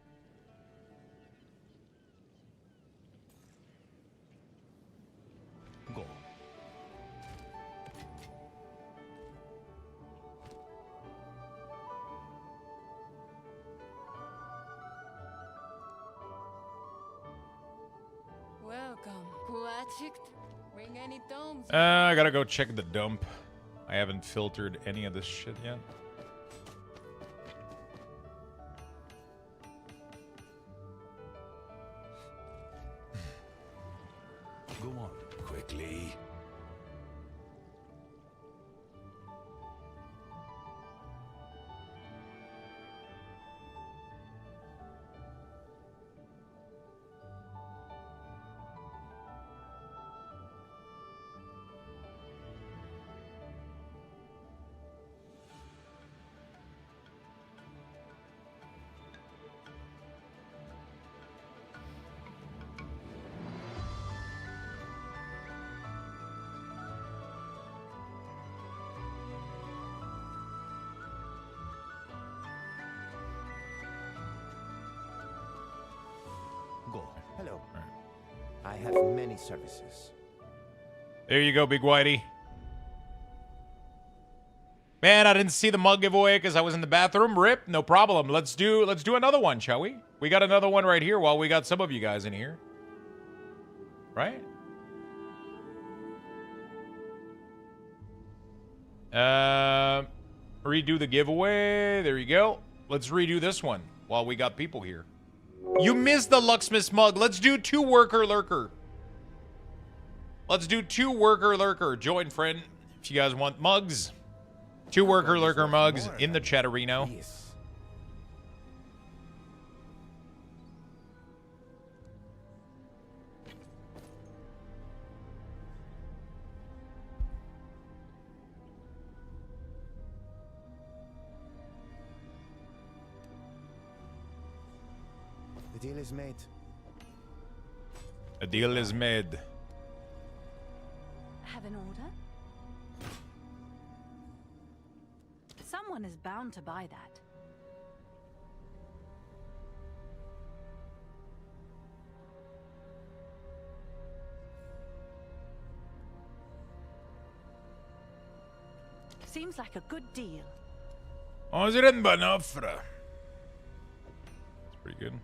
Go. Welcome. Bring any domes. I gotta go check the dump. I haven't filtered any of this shit yet. Go on, quickly. Hello. I have many services. There you go, Big Whitey. Man, I didn't see the mug giveaway because I was in the bathroom. Rip, no problem. Let's do another one, shall we? We got another one right here while we got some of you guys in here. Right? Redo the giveaway. There you go. Let's redo this one while we got people here. You missed the Luxthos mug. Let's do 2 worker lurker. Let's do 2 worker lurker. Join, friend, if you guys want mugs. 2 worker lurker mugs in the chat arena. The deal is made. A deal is made. Have an order? Someone is bound to buy that. Seems like a good deal. Oh, is it in Banofra? It's pretty good.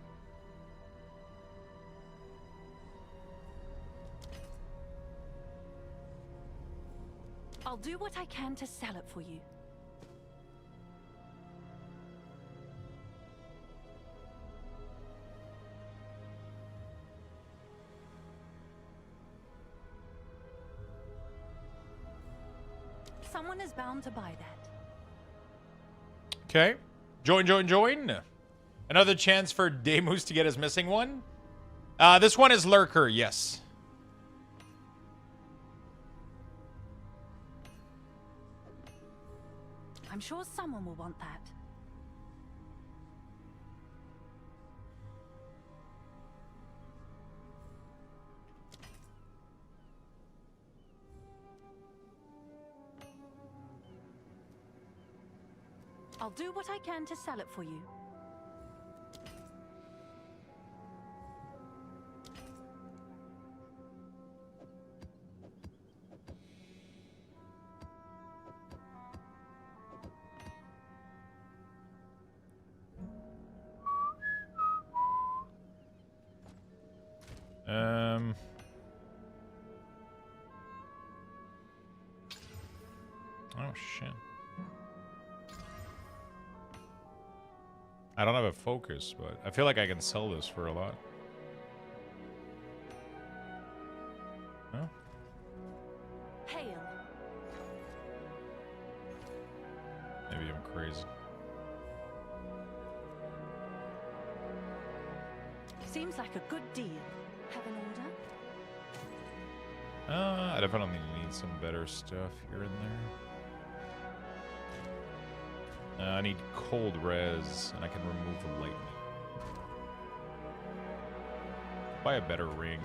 I'll do what I can to sell it for you. Someone is bound to buy that. Okay. Join. Another chance for Demus to get his missing one. This one is Lurker, yes. I'm sure someone will want that. I'll do what I can to sell it for you. Oh, shit. I don't have a focus, but I feel like I can sell this for a lot. Huh? Hail. Maybe I'm crazy. Seems like a good deal. Have an order? I definitely need some better stuff here and there. I need cold res, and I can remove the lightning. Buy a better ring.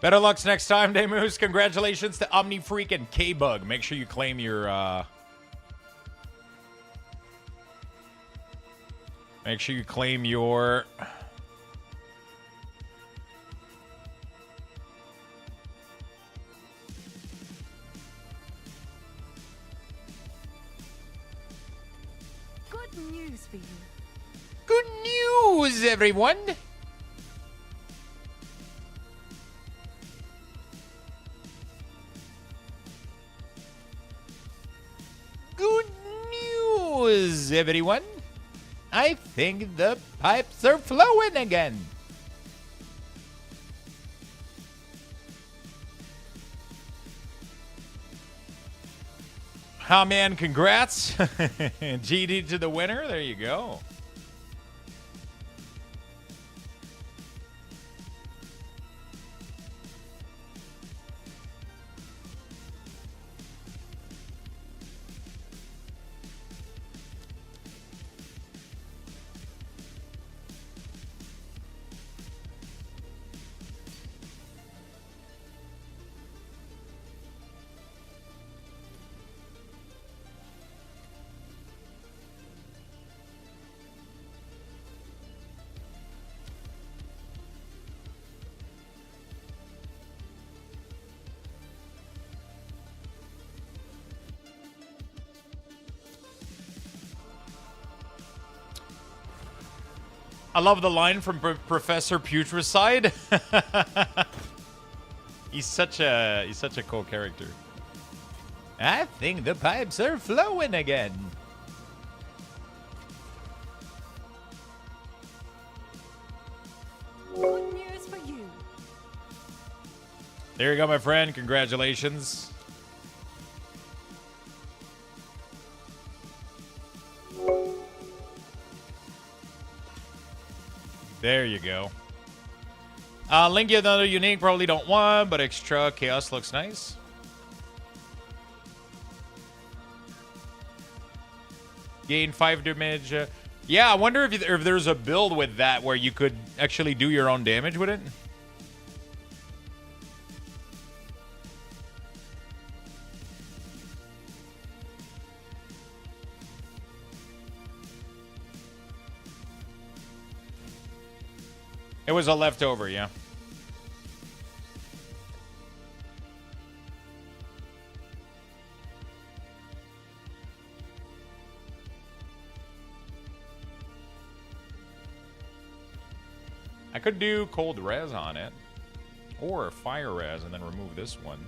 Better lucks next time, Demoose. Congratulations to Omni Freak and K-Bug. Make sure you claim your, Make sure you claim your... Good news for you. Good news, everyone! Good news, everyone. I think the pipes are flowing again. Oh, man, congrats. GD to the winner. There you go. I love the line from Professor Putricide. He's such a cool character. I think the pipes are flowing again. Good news for you. There you go, my friend. Congratulations. There you go. Link, another unique, probably don't want, but extra chaos looks nice. Gain 5 damage. Yeah, I wonder if there's a build with that where you could actually do your own damage with it. It was a leftover, yeah. I could do cold res on it, or fire res and then remove this one.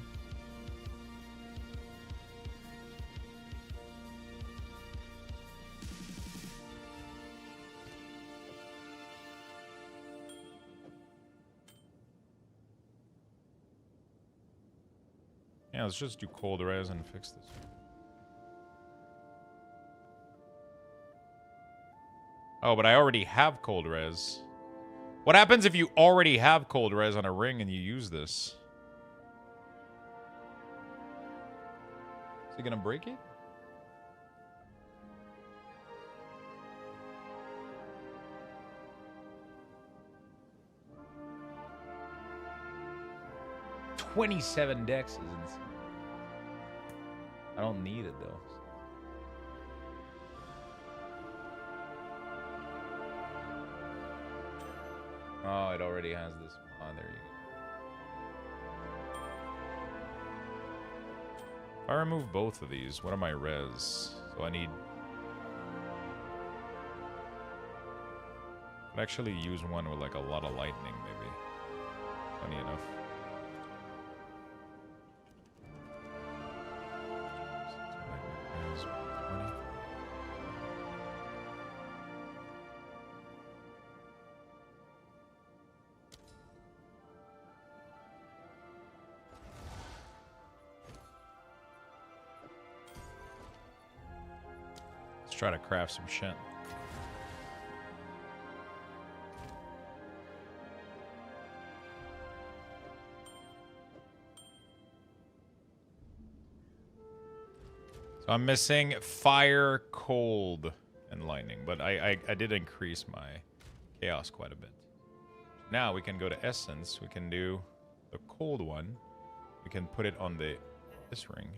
Yeah, let's just do cold res and fix this. Oh, but I already have cold res. What happens if you already have cold res on a ring and you use this? Is it gonna break it? $27 decks is insane. I don't need it though. Oh, it already has this. Oh, there you go. I remove both of these, what are my res? So I need... I'd actually use one with like a lot of lightning, maybe. Funny enough. Let's try to craft some shit. So I'm missing fire, cold, and lightning, but I did increase my chaos quite a bit. Now we can go to essence. We can do the cold one. We can put it on this ring.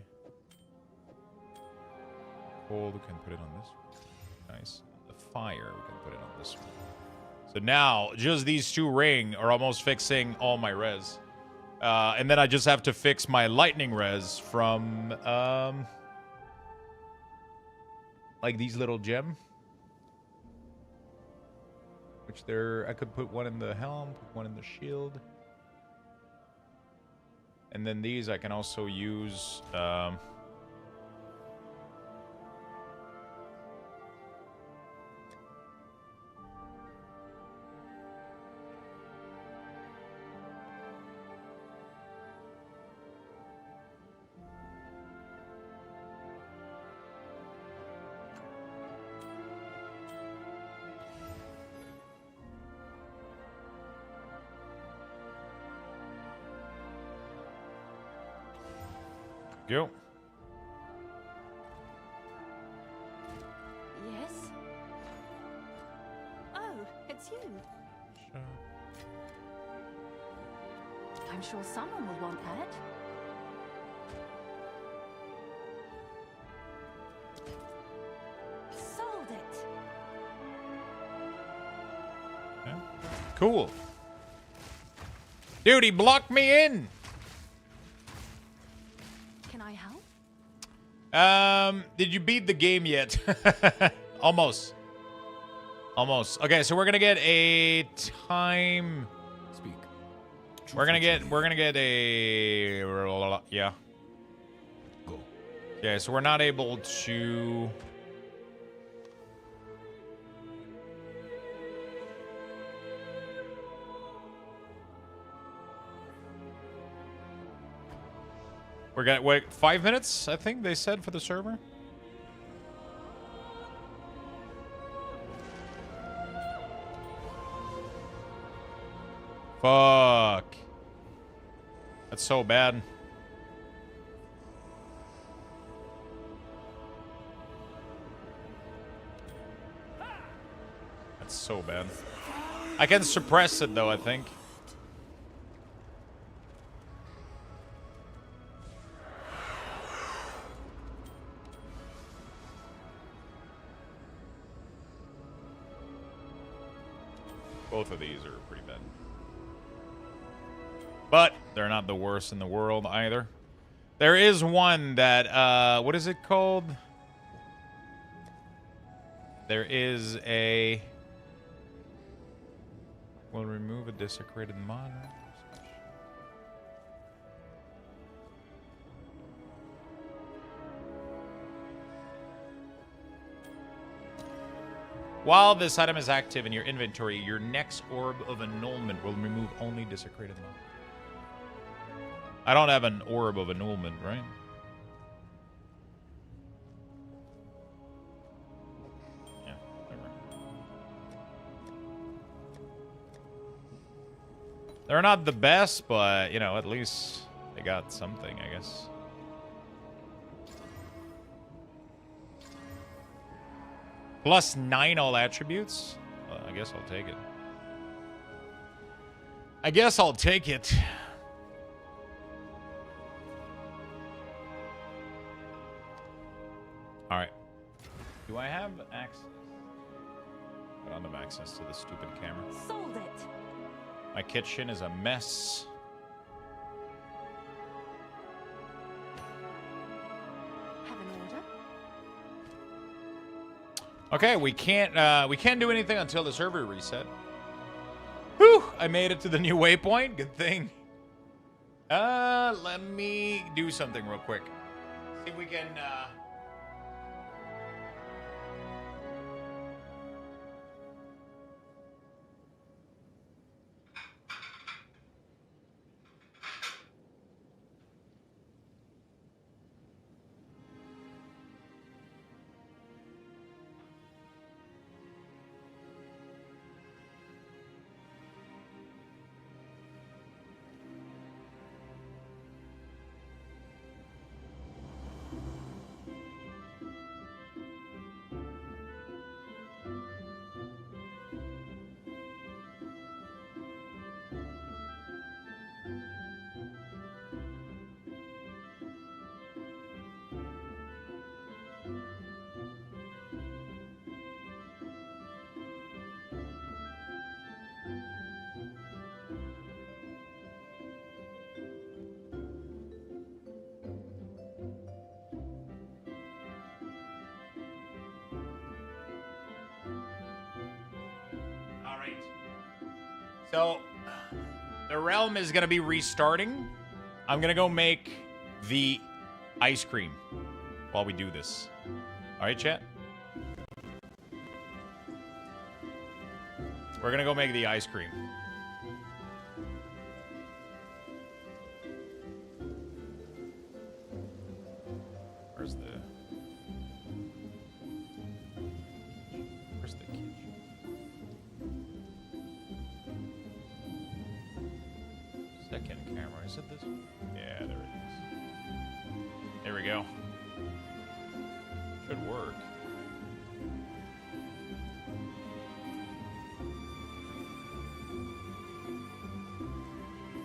Cold, we can put it on this ring. Nice. The fire, we can put it on this one. So now, just these two ring are almost fixing all my res. And then I just have to fix my lightning res from, like these little gem. Which I could put one in the helm, put one in the shield. And then these I can also use, go. Yes? Oh, it's you. Sure. I'm sure someone will want that. Sold it. Yeah. Cool. Dude, he blocked me in. Can I help? Did you beat the game yet? Almost. Almost. Okay, so we're gonna get a time. Speak. We're gonna get a yeah. Go. Okay, so we're not able to. We're gonna wait 5 minutes, I think they said, for the server. Fuck. That's so bad. That's so bad. I can suppress it though, I think. Both of these are pretty bad. But they're not the worst in the world either. There is one that, what is it called? There is a... Will remove a desecrated mod. While this item is active in your inventory, your next orb of annulment will remove only desecrated mod. I don't have an orb of annulment, right? Yeah, whatever. They're not the best, but, you know, at least they got something, I guess. +9 all attributes? I guess I'll take it. I guess I'll take it. Alright. Do I have access? I don't have access to the stupid camera. Sold it. My kitchen is a mess. Okay, we can't do anything until the server reset. Whew! I made it to the new waypoint. Good thing. Let me do something real quick. See if we can. So, the realm is going to be restarting. I'm going to go make the ice cream while we do this. All right, chat? We're going to go make the ice cream. Where's the kitchen? Second camera, is it this one? Yeah, there it is. There we go. Should work.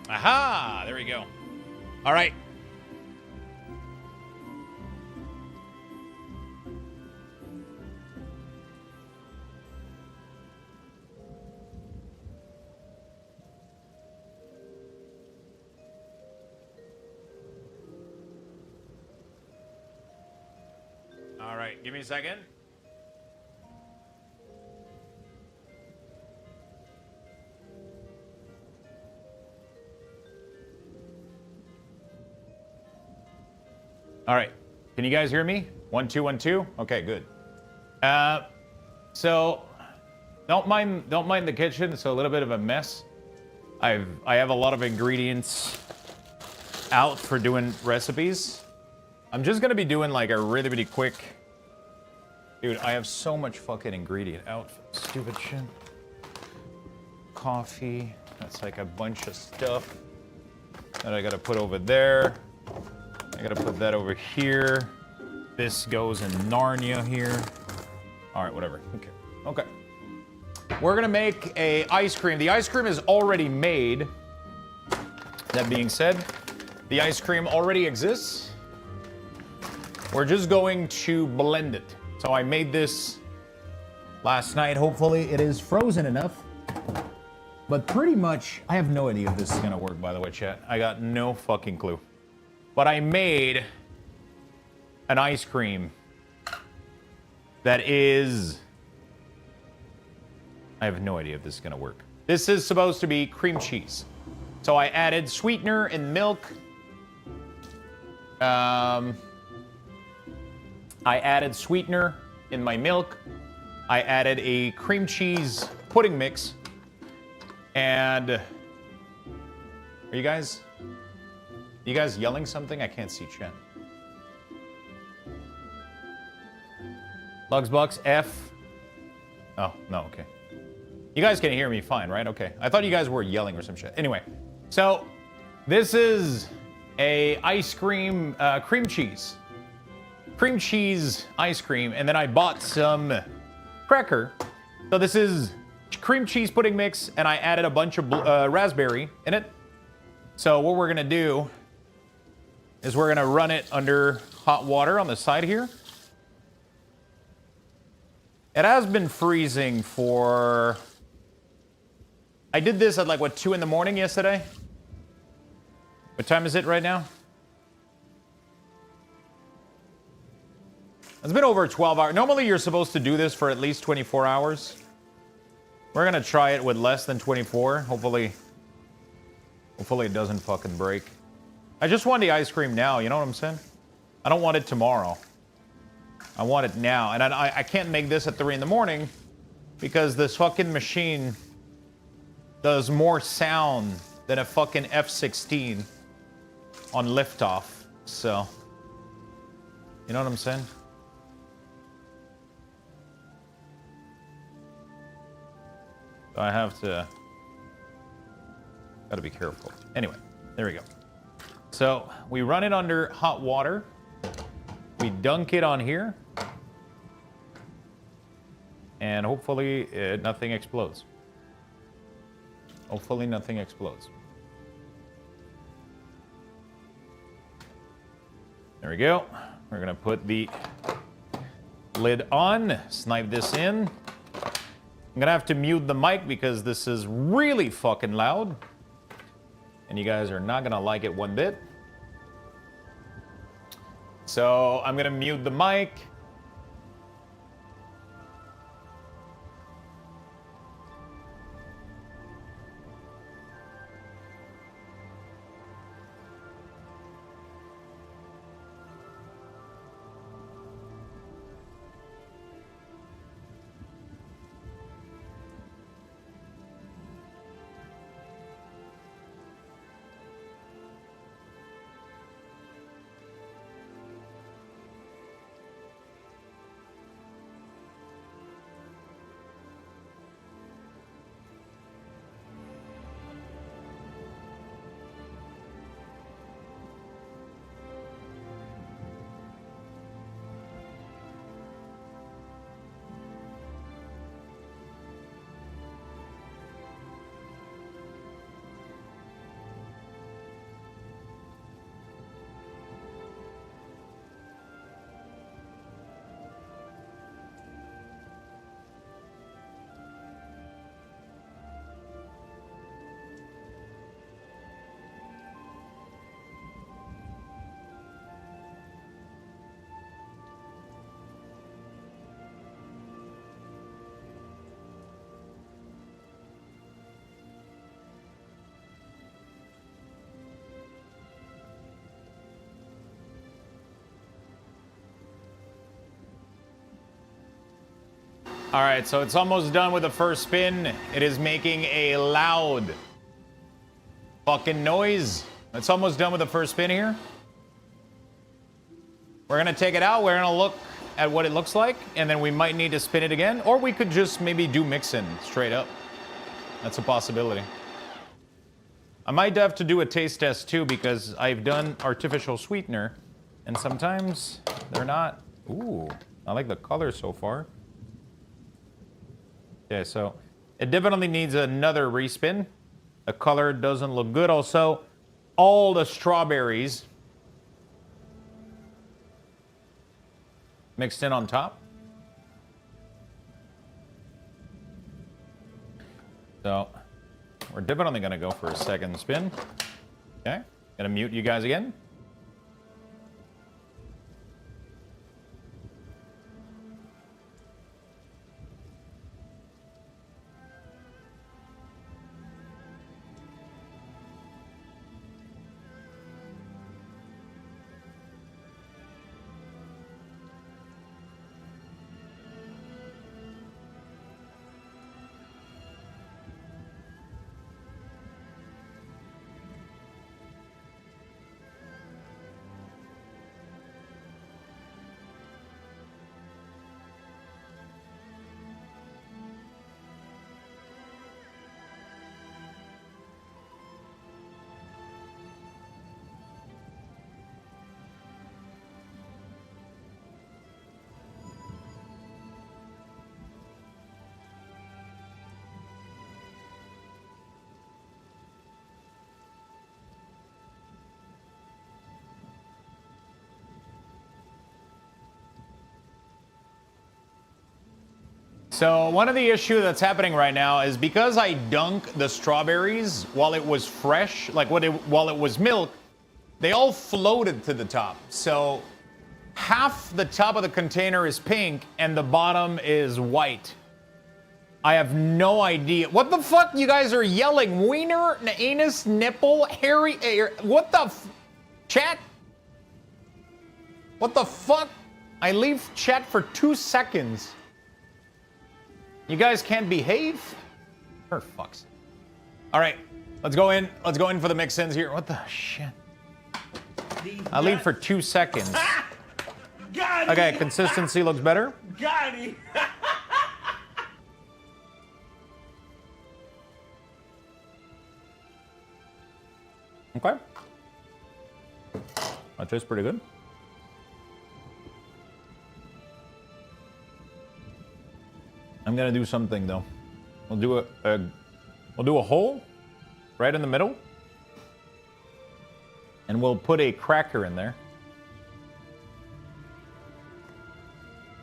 Aha! There we go. All right. All right, give me a second. All right, can you guys hear me? 1 2 1 2. Okay, good. So don't mind the kitchen. It's a little bit of a mess. I have a lot of ingredients out for doing recipes. I'm just gonna be doing like a really quick. Dude, I have so much fucking ingredient out for stupid shit. Coffee. That's like a bunch of stuff that I gotta put over there. I gotta put that over here. This goes in Narnia here. All right, whatever. Okay. We're gonna make a ice cream. The ice cream is already made. That being said, the ice cream already exists. We're just going to blend it. So I made this last night. Hopefully it is frozen enough. But pretty much, I have no idea if this is gonna work, by the way, chat. I got no fucking clue. But I made an ice cream that is... I have no idea if this is gonna work. This is supposed to be cream cheese. So I added sweetener and milk. I added sweetener in my milk. I added a cream cheese pudding mix. And are you guys yelling something? I can't see chat. Luxbox F. Oh, no, okay. You guys can hear me fine, right? Okay. I thought you guys were yelling or some shit. Anyway, so this is a ice cream, cream cheese ice cream, and then I bought some cracker. So this is cream cheese pudding mix, and I added a bunch of raspberry in it. So what we're gonna do is we're gonna run it under hot water on the side here. It has been freezing for... I did this at like, what, 2 in the morning yesterday? What time is it right now? It's been over 12 hours. Normally, you're supposed to do this for at least 24 hours. We're gonna try it with less than 24. Hopefully it doesn't fucking break. I just want the ice cream now, you know what I'm saying? I don't want it tomorrow. I want it now. And I can't make this at 3 in the morning because this fucking machine does more sound than a fucking F-16 on liftoff. So, you know what I'm saying? So I have to... Gotta be careful. Anyway, there we go. So, we run it under hot water. We dunk it on here. And hopefully nothing explodes. Hopefully nothing explodes. There we go. We're gonna put the lid on, snipe this in. I'm gonna have to mute the mic because this is really fucking loud. And you guys are not gonna like it one bit. So I'm gonna mute the mic. All right, so it's almost done with the first spin. It is making a loud fucking noise. It's almost done with the first spin here. We're gonna take it out. We're gonna look at what it looks like, and then we might need to spin it again, or we could just maybe do mix-in straight up. That's a possibility. I might have to do a taste test too because I've done artificial sweetener, and sometimes they're not. Ooh, I like the color so far. Okay, so it definitely needs another respin. The color doesn't look good. Also, all the strawberries mixed in on top. So we're definitely gonna go for a second spin. Okay, gonna mute you guys again. So one of the issues that's happening right now is because I dunk the strawberries while it was fresh, like while it was milk, they all floated to the top. So half the top of the container is pink and the bottom is white. I have no idea. What the fuck you guys are yelling? Wiener, anus, nipple, hairy, what the chat? What the fuck? I leave chat for 2 seconds. You guys can't behave? For fuck's sake. All right, let's go in. Let's go in for the mix-ins here. What the shit? I leave for 2 seconds. Okay, consistency looks better. Got it. Okay. That tastes pretty good. I'm gonna do something though. We'll do a hole right in the middle, and we'll put a cracker in there.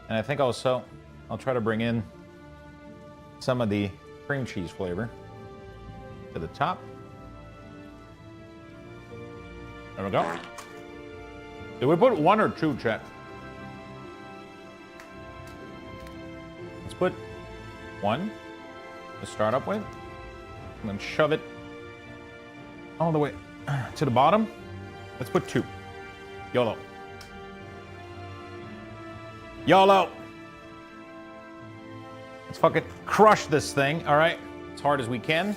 And I think also I'll try to bring in some of the cream cheese flavor to the top. There we go. Did we put 1 or 2, chat? Let's put 1 to start up with, and then shove it all the way to the bottom. Let's put 2. YOLO. YOLO. Let's fucking crush this thing, all right? As hard as we can.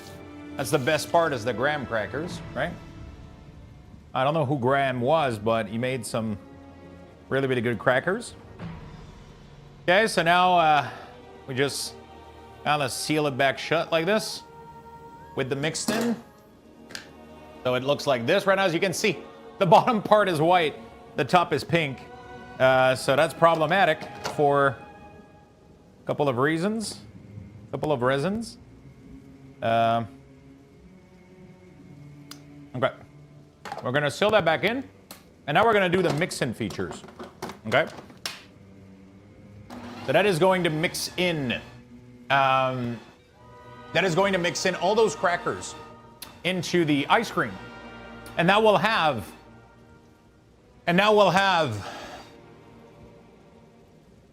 That's the best part, is the graham crackers, right? I don't know who Graham was, but he made some really, really good crackers. Okay, so now we just kind of seal it back shut like this with the mixed in. So it looks like this right now. As you can see, the bottom part is white, the top is pink. So that's problematic for a couple of reasons. Okay. We're gonna seal that back in, and now we're gonna do the mix-in features, okay? So that is going to mix in, all those crackers into the ice cream. And now we'll have,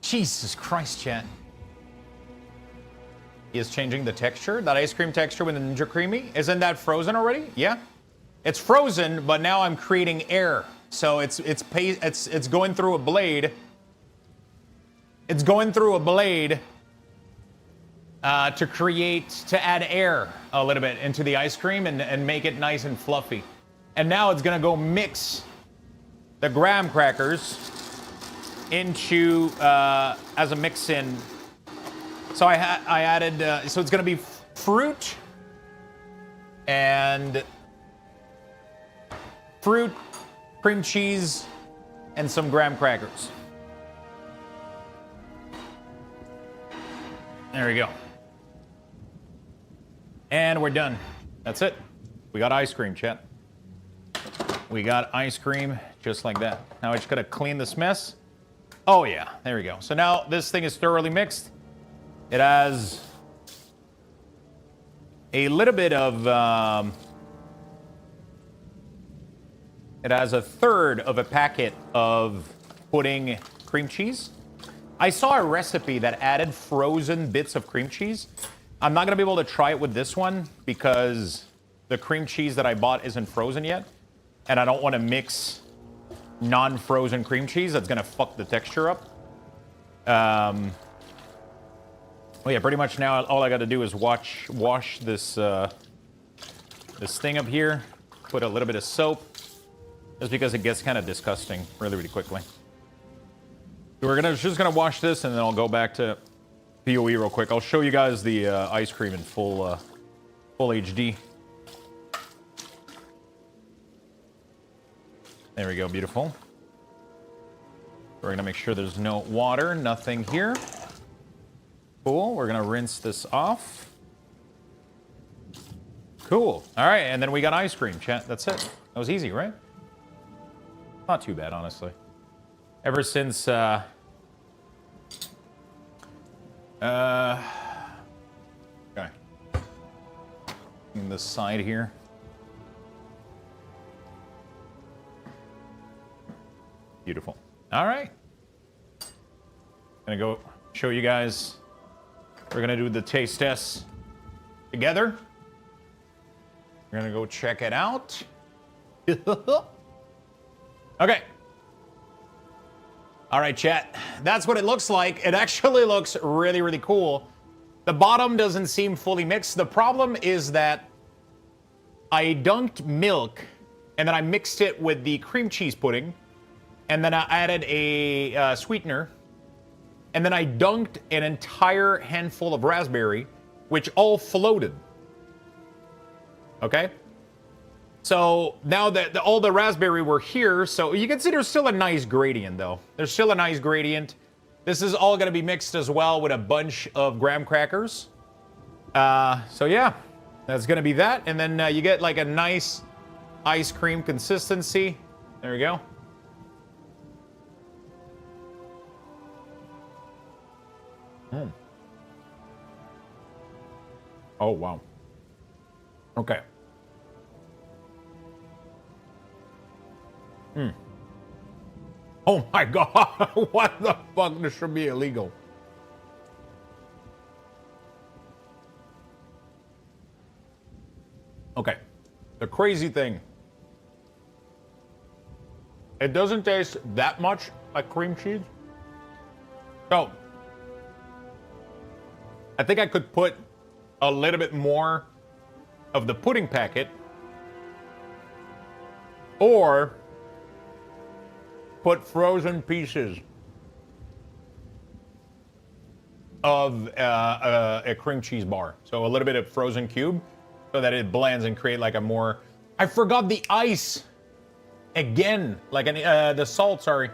Jesus Christ, chat. He is changing the texture, that ice cream texture with the Ninja Creamy. Isn't that frozen already? Yeah. It's frozen, but now I'm creating air. So it's going through a blade. It's going through a blade to add air a little bit into the ice cream and make it nice and fluffy. And now it's gonna go mix the graham crackers into as a mix-in. So I added. So it's gonna be fruit and fruit, cream cheese, and some graham crackers. There we go. And we're done. That's it. We got ice cream, chat. We got ice cream just like that. Now I just gotta clean this mess. Oh yeah, there we go. So now this thing is thoroughly mixed. It has a little bit of it has a third of a packet of pudding cream cheese. I saw a recipe that added frozen bits of cream cheese. I'm not gonna be able to try it with this one because the cream cheese that I bought isn't frozen yet. And I don't wanna mix non-frozen cream cheese. That's gonna fuck the texture up. Well, yeah, pretty much now all I gotta do is wash this, this thing up here, put a little bit of soap, just because it gets kind of disgusting really, really quickly. So we're just gonna wash this, and then I'll go back to PoE real quick. I'll show you guys the ice cream in full HD. There we go, beautiful. We're gonna make sure there's no water, nothing here. Cool, we're gonna rinse this off. Cool, all right, and then we got ice cream, chat. That's it. That was easy, right? Not too bad, honestly. Ever since, okay. In the side here. Beautiful. All right. Gonna go show you guys. We're gonna do the taste test together. We're gonna go check it out. Okay. All right, chat. That's what it looks like. It actually looks really, really cool. The bottom doesn't seem fully mixed. The problem is that I dunked milk and then I mixed it with the cream cheese pudding and then I added a sweetener and then I dunked an entire handful of raspberry, which all floated. Okay? So now that all the raspberry were here, so you can see there's still a nice gradient though. There's still a nice gradient. This is all gonna be mixed as well with a bunch of graham crackers. So yeah, that's gonna be that. And then you get like a nice ice cream consistency. There we go. Mm. Oh, wow. Okay. Hmm. Oh my god, what the fuck? This should be illegal. Okay. The crazy thing. It doesn't taste that much like cream cheese. So, I think I could put a little bit more of the pudding packet or put frozen pieces of a cream cheese bar. So a little bit of frozen cube so that it blends and create like a more... I forgot the ice again, like the salt, sorry.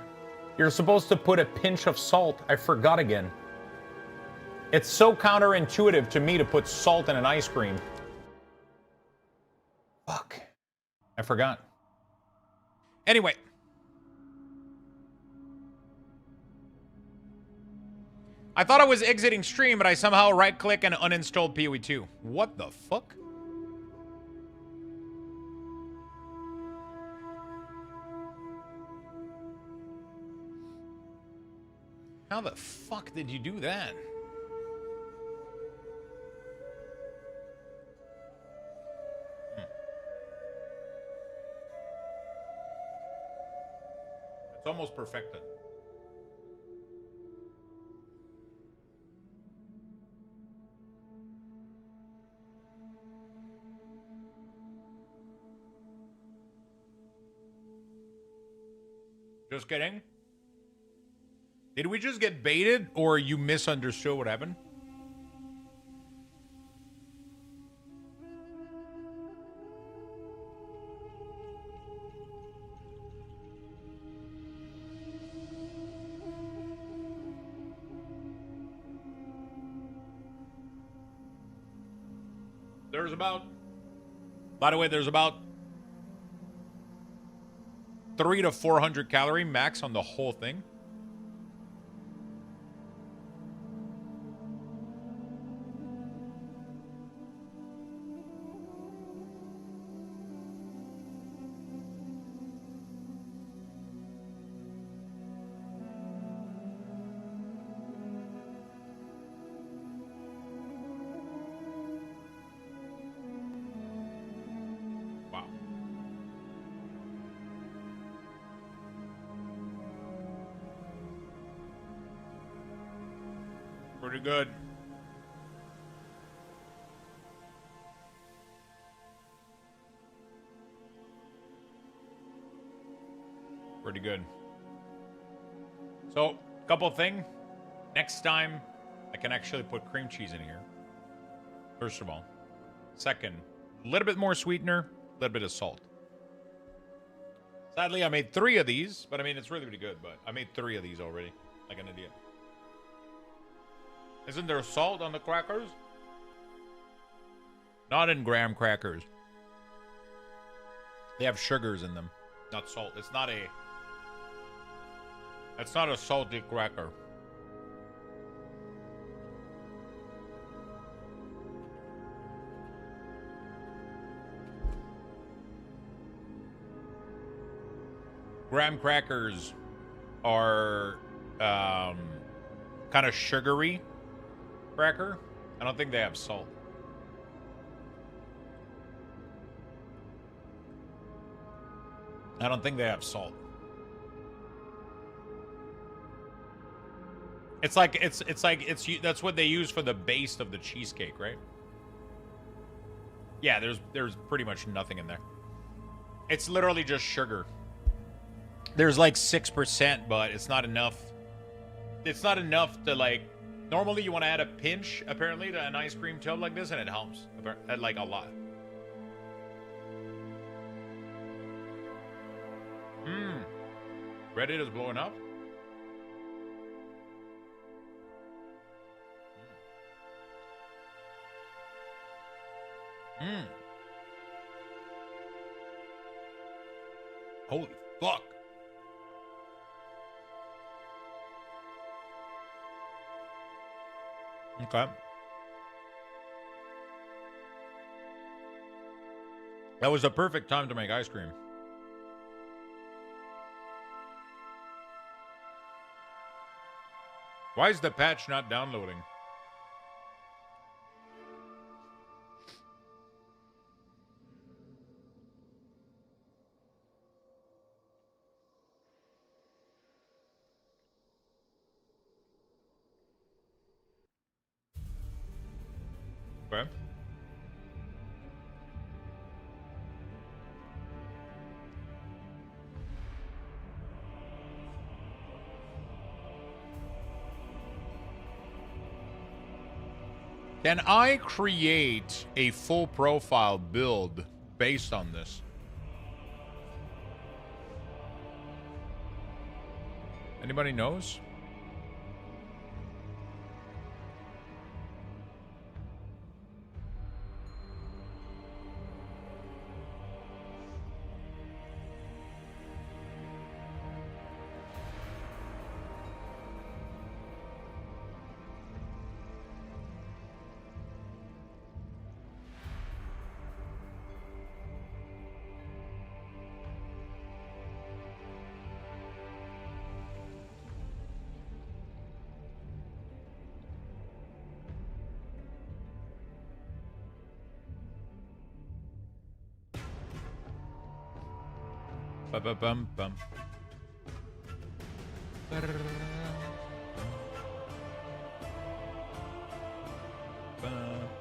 You're supposed to put a pinch of salt. I forgot again. It's so counterintuitive to me to put salt in an ice cream. Fuck. I forgot. Anyway. I thought I was exiting stream, but I somehow right-click and uninstalled PoE 2. What the fuck? How the fuck did you do that? It's almost perfected. Just kidding. Did we just get baited or you misunderstood what happened? There's about, by the way, there's about 300 to 400 calorie max on the whole thing. Pretty good. Pretty good. So, couple thing. Next time, I can actually put cream cheese in here. First of all. Second, a little bit more sweetener, a little bit of salt. Sadly, I made 3 of these, but I mean, it's really, really good, but I made 3 of these already, like an idiot. Isn't there salt on the crackers? Not in graham crackers. They have sugars in them, not salt. It's not a salty cracker. Graham crackers are kind of sugary cracker. I don't think they have salt. I don't think they have salt. It's like that's what they use for the base of the cheesecake, right? Yeah, there's pretty much nothing in there. It's literally just sugar. There's like 6%, but it's not enough. It's not enough to like. Normally, you want to add a pinch, apparently, to an ice cream tub like this, and it helps like a lot. Reddit is blowing up. Holy fuck. Okay. That was the perfect time to make ice cream. Why is the patch not downloading? Okay. Can I create a full profile build based on this? Anybody knows? Ba-ba-bum-bum.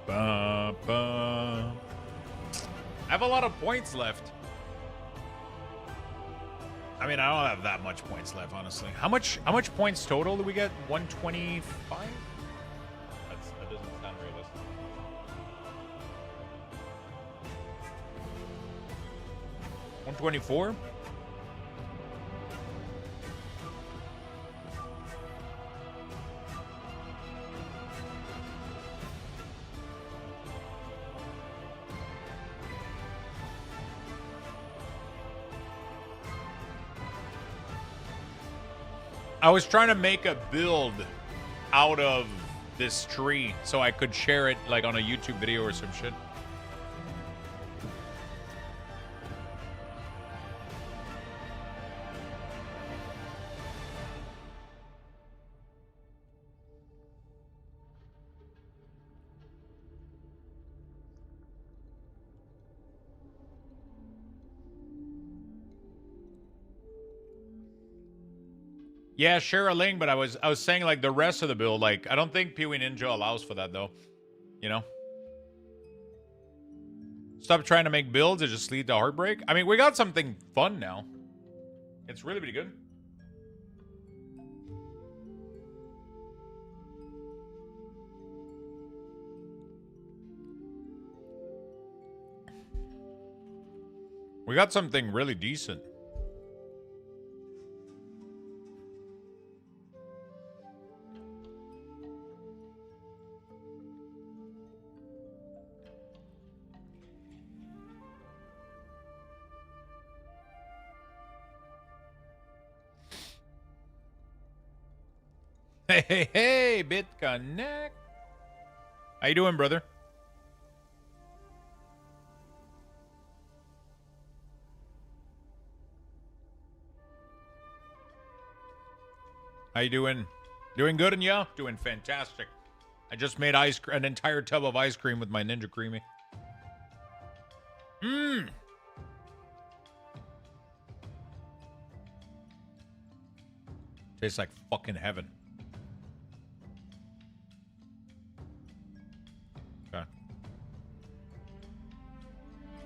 Ba-ba-ba. I have a lot of points left. I mean, I don't have that much points left, honestly. How much points total do we get? 125? That doesn't sound realistic. 124? I was trying to make a build out of this tree so I could share it like on a YouTube video or some shit. Yeah, share a link, but I was saying like the rest of the build, like I don't think Pee-wee Ninja allows for that though. You know? Stop trying to make builds and just lead to heartbreak. I mean, we got something fun now. It's really pretty good. We got something really decent. Hey, BitConnect. How you doing, brother? How you doing? Doing good, and yeah, doing fantastic. I just made an entire tub of ice cream with my Ninja Creamy. Mmm. Tastes like fucking heaven. Okay.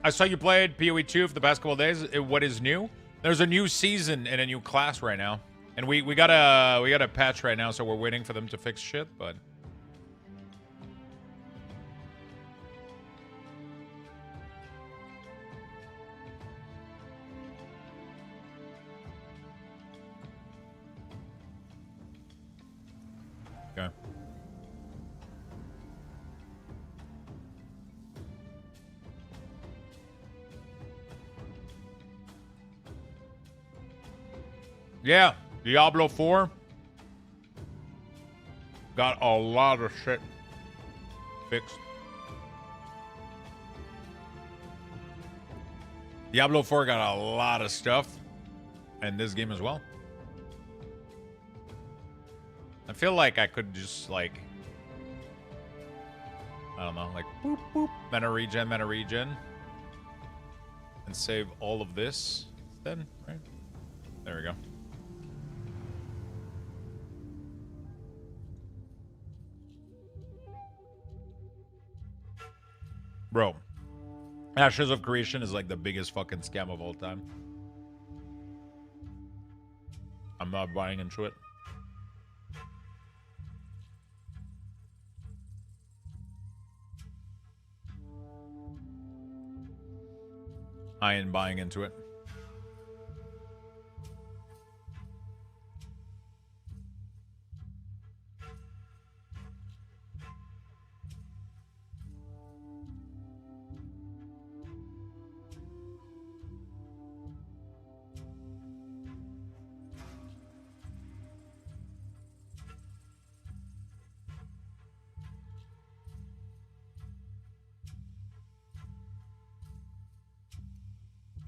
I saw you played PoE 2 for the past couple of days. What is new? There's a new season and a new class right now. And we got a patch right now, so we're waiting for them to fix shit, but okay. Yeah, Diablo 4 got a lot of shit fixed. Diablo 4 got a lot of stuff, and this game as well. I feel like I could just, like, I don't know, like, boop, boop, meta regen, and save all of this then, right? There we go. Bro, Ashes of Creation is like the biggest fucking scam of all time. I'm not buying into it. I ain't buying into it.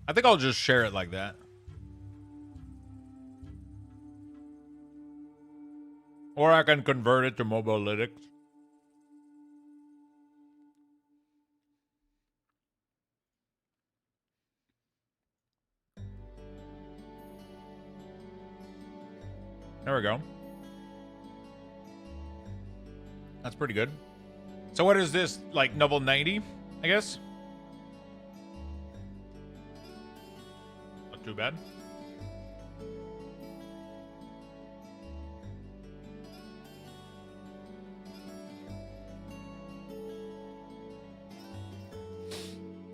I think I'll just share it like that. Or I can convert it to Mobalytics. There we go. That's pretty good. So what is this? Like level 90, I guess? Not too bad.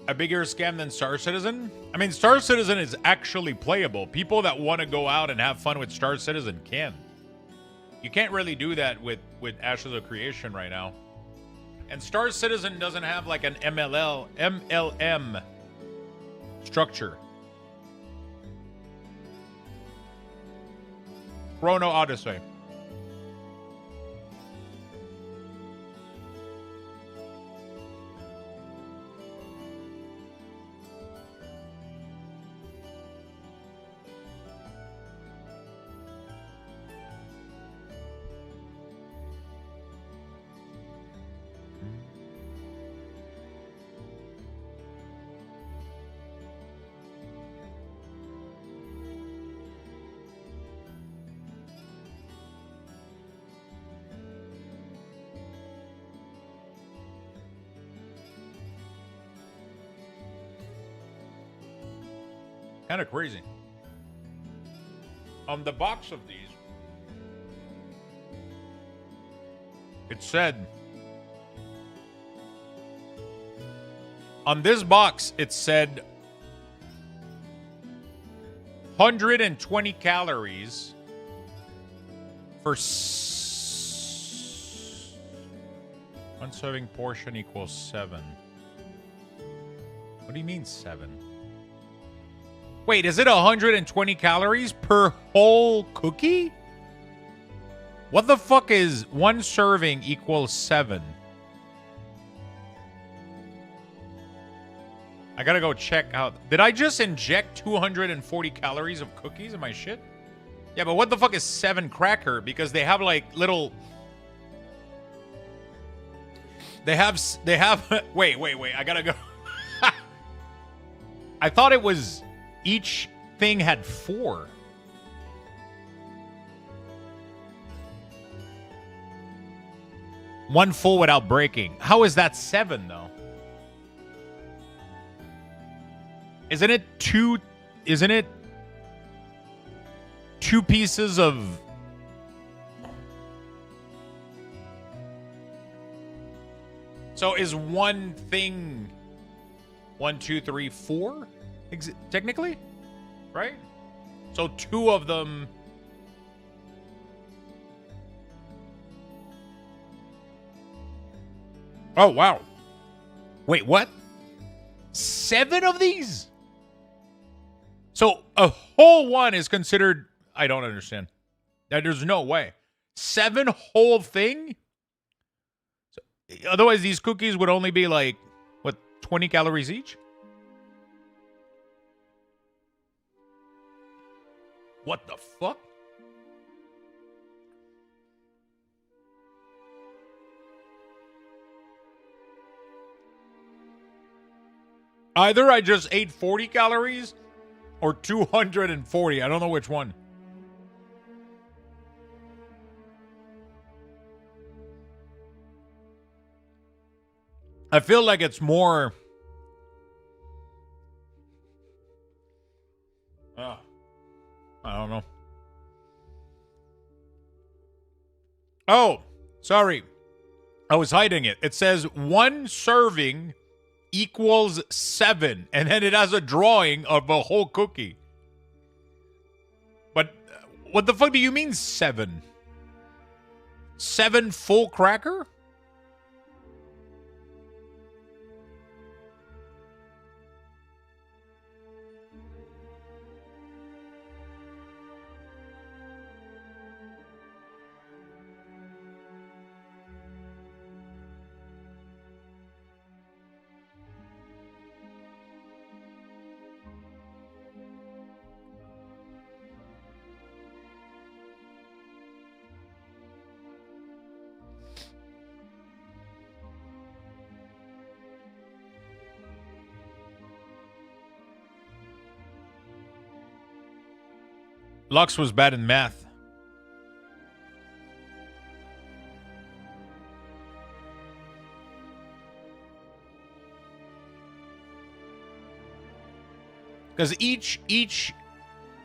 A bigger scam than Star Citizen? I mean, Star Citizen is actually playable. People that want to go out and have fun with Star Citizen can. You can't really do that with Ashes of Creation right now. And Star Citizen doesn't have like an MLM structure. Chrono Odyssey. Kind of crazy. On the box of these, it said, on this box, it said 120 calories for one serving portion equals 7. What do you mean 7? Wait, is it 120 calories per whole cookie? What the fuck is one serving equals 7? I gotta go check out. Did I just inject 240 calories of cookies in my shit? Yeah, but what the fuck is 7 cracker? Because they have like little. They have. Wait. I gotta go. I thought it was each thing had 4. One full without breaking. How is that 7 though? Isn't it 2? Isn't it 2 pieces of? So is one thing 1, 2, 3, 4? Technically, right? So 2 of them. Oh wow! Wait, what? 7 of these? So a whole one is considered. I don't understand. There's no way. 7 whole thing? So, otherwise, these cookies would only be like, what, 20 calories each? What the fuck? Either I just ate 40 calories or 240. I don't know which one. I feel like it's more. I don't know. Oh, sorry. I was hiding it. It says 1 serving equals 7, and then it has a drawing of a whole cookie. But what the fuck do you mean 7? 7 full cracker? Lux was bad in math. Because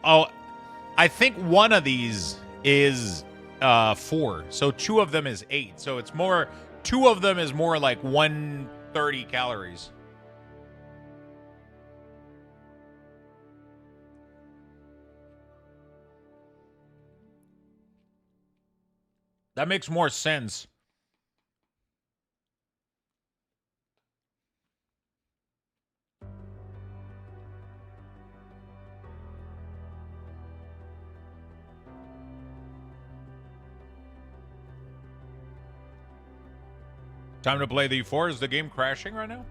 I think one of these is 4. So 2 of them is 8. So it's more, 2 of them is more like 130 calories. That makes more sense. Time to play the E4. Is the game crashing right now?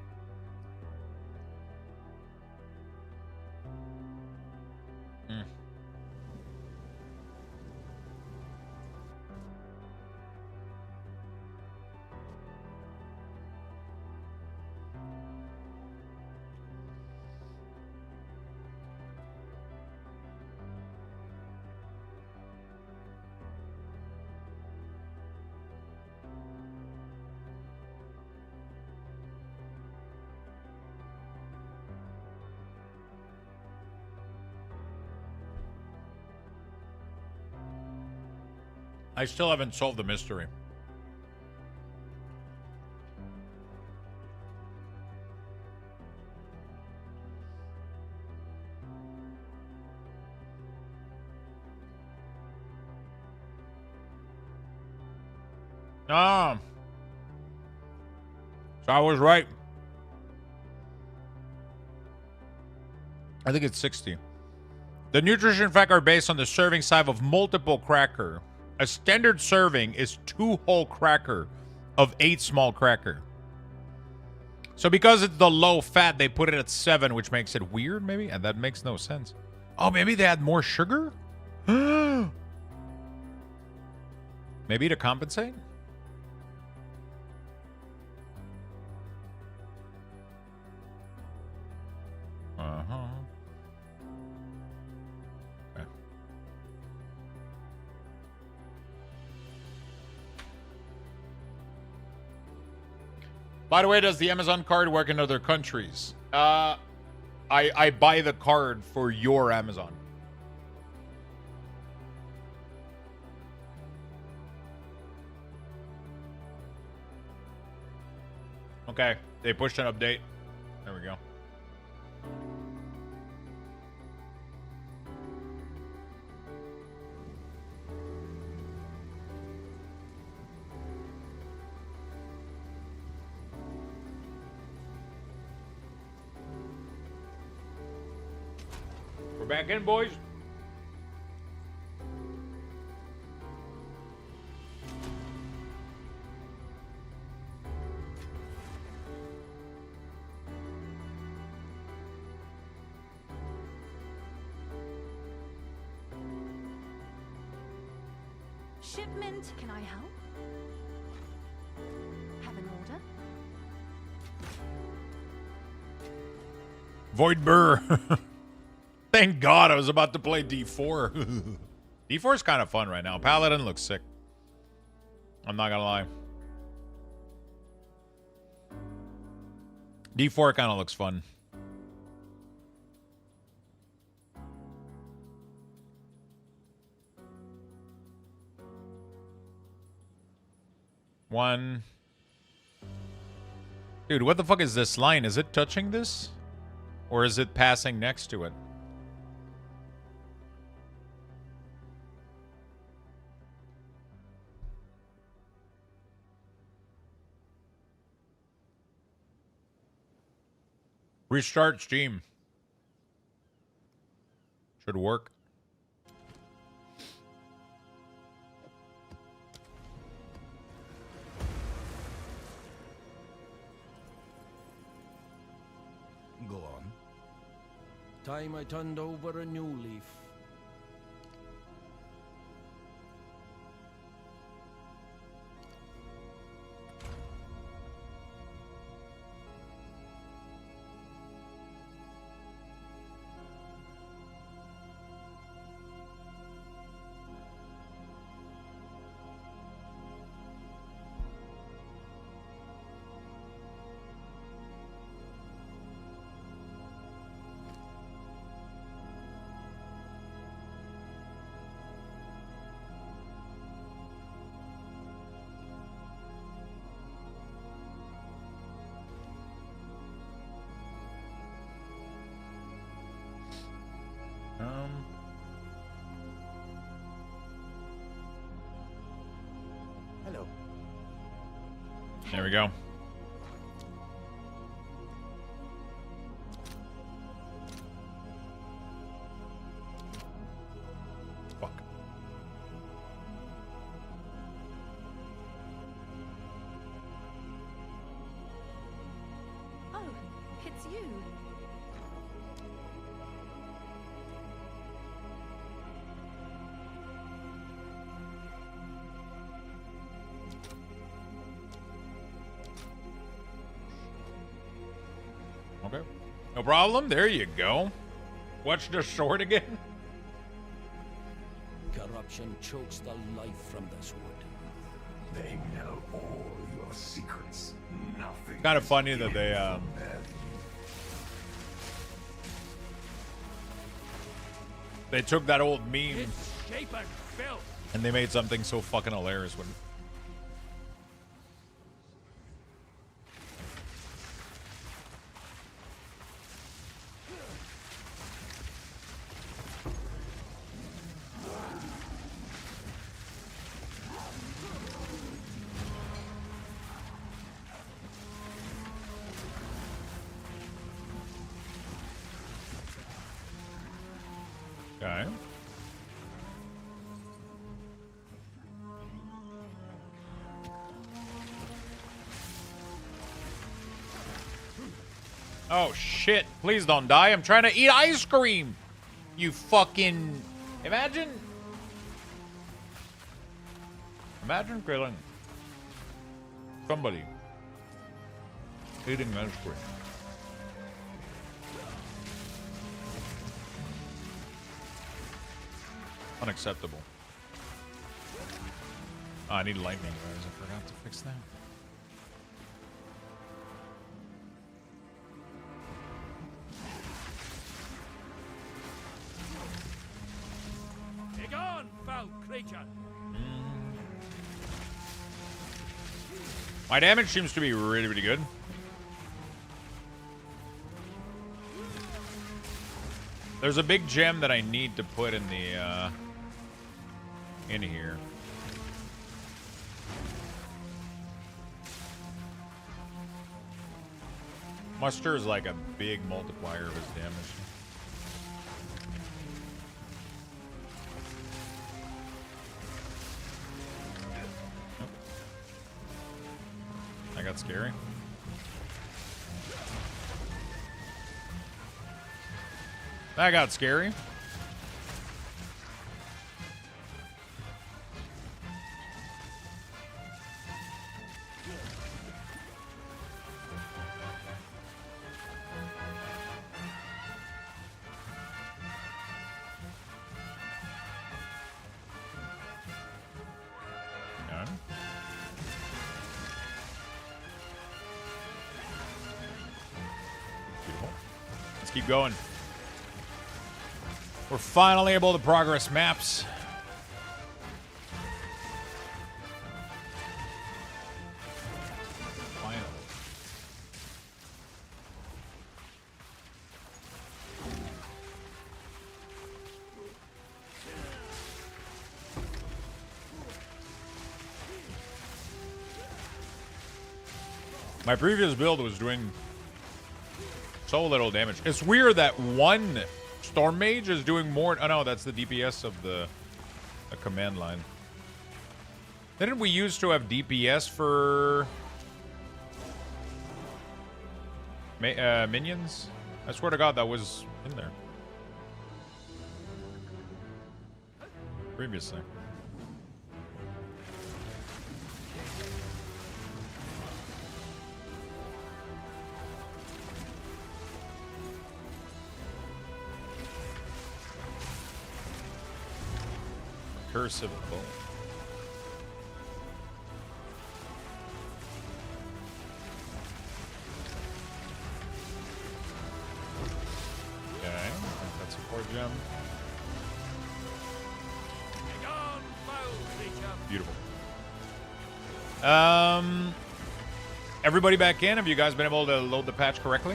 I still haven't solved the mystery. Ah. So I was right. I think it's 60. The nutrition facts are based on the serving size of multiple cracker. A standard serving is 2 whole cracker of 8 small cracker. So because it's the low fat, they put it at 7, which makes it weird, maybe? And that makes no sense. Oh, maybe they add more sugar? Maybe to compensate? Uh-huh. Okay. By the way, does the Amazon card work in other countries? I buy the card for your Amazon. Okay, they pushed an update. There we go. We're back in, boys. Shipment, can I help? Have an order? Void Burr. Thank God I was about to play D4. D4 is kind of fun right now. Paladin looks sick. I'm not gonna lie. D4 kind of looks fun. One. Dude, what the fuck is this line? Is it touching this? Or is it passing next to it? Restart Steam. Should work. Go on. Time I turned over a new leaf. Hello. There we go. Fuck. Oh, it's you. Okay. No problem. There you go. Watch the sword again. Corruption chokes the life from this wood. They know all your secrets. Nothing. Kind of funny that they took that old meme It's shape and filth. and they made something so fucking hilarious with it. Okay. Oh shit, please don't die. I'm trying to eat ice cream. You fucking... Imagine Imagine killing somebody eating ice cream. Unacceptable. Oh, I need lightning, guys. I forgot to fix that. Take on, foul creature. My damage seems to be really, really good. There's a big gem that I need to put in the in here. Muster is like a big multiplier of his damage. That got scary. That got scary. Let's keep going. We're finally able to progress maps. Finally. My previous build was doing so little damage. It's weird that one Storm Mage is doing more. Oh no, that's the DPS of the command line. Didn't we used to have DPS for minions? I swear to God, that was in there previously. Cursive bow. Okay, that's a 4 gem. Beautiful. Everybody back in? Have you guys been able to load the patch correctly?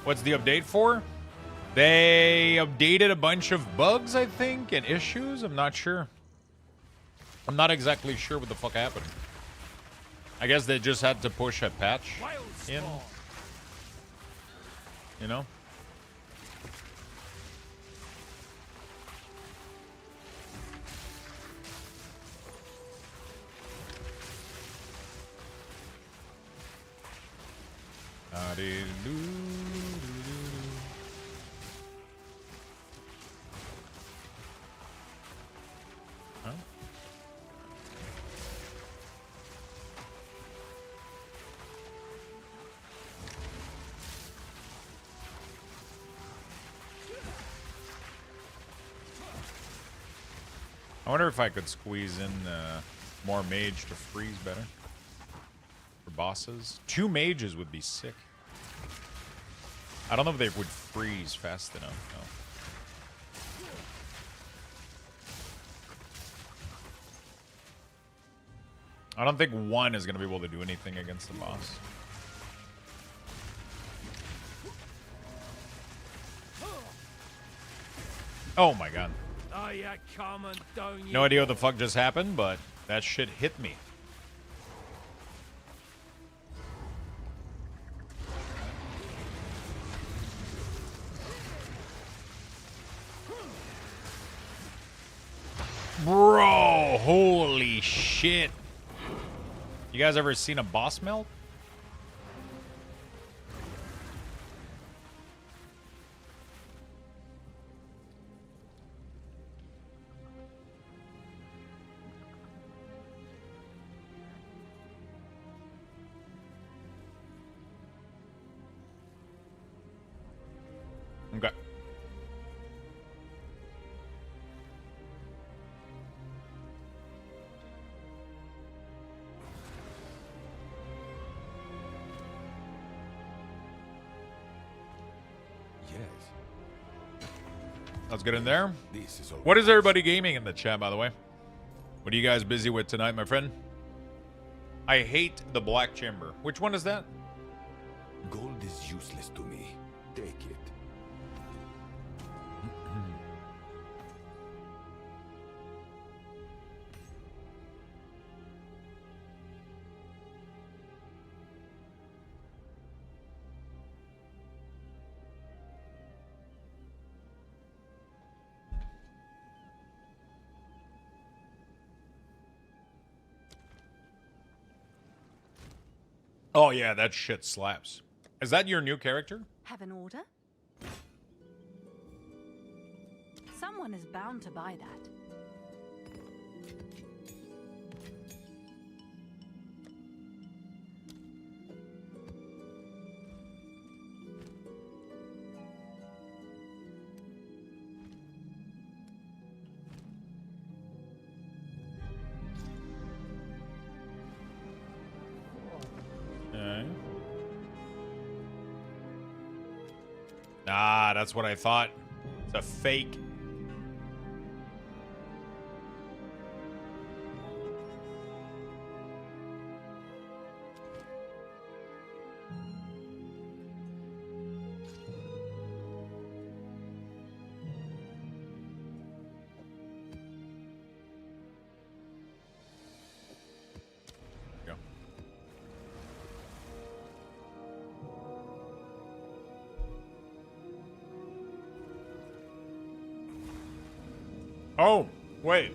What's the update for? They updated a bunch of bugs, I think, and issues. I'm not sure. I'm not exactly sure what the fuck happened. I guess they just had to push a patch in. You know? Huh? I wonder if I could squeeze in more mage to freeze better for bosses. 2 mages would be sick. I don't know if they would freeze fast enough, no. I don't think one is going to be able to do anything against the boss. Oh my god. Oh, yeah, coming down. No idea what the fuck just happened, but that shit hit me. Bro, holy shit. You guys ever seen a boss melt? Let's get in there. This is all. What is everybody gaming in the chat, by the way? What are you guys busy with tonight, my friend? I hate the Black Chamber. Which one is that? Gold is useless to me. Take it. Oh yeah, that shit slaps. Is that your new character? Have an order? Someone is bound to buy that. Ah, that's what I thought. It's a fake. Go. Oh, wait.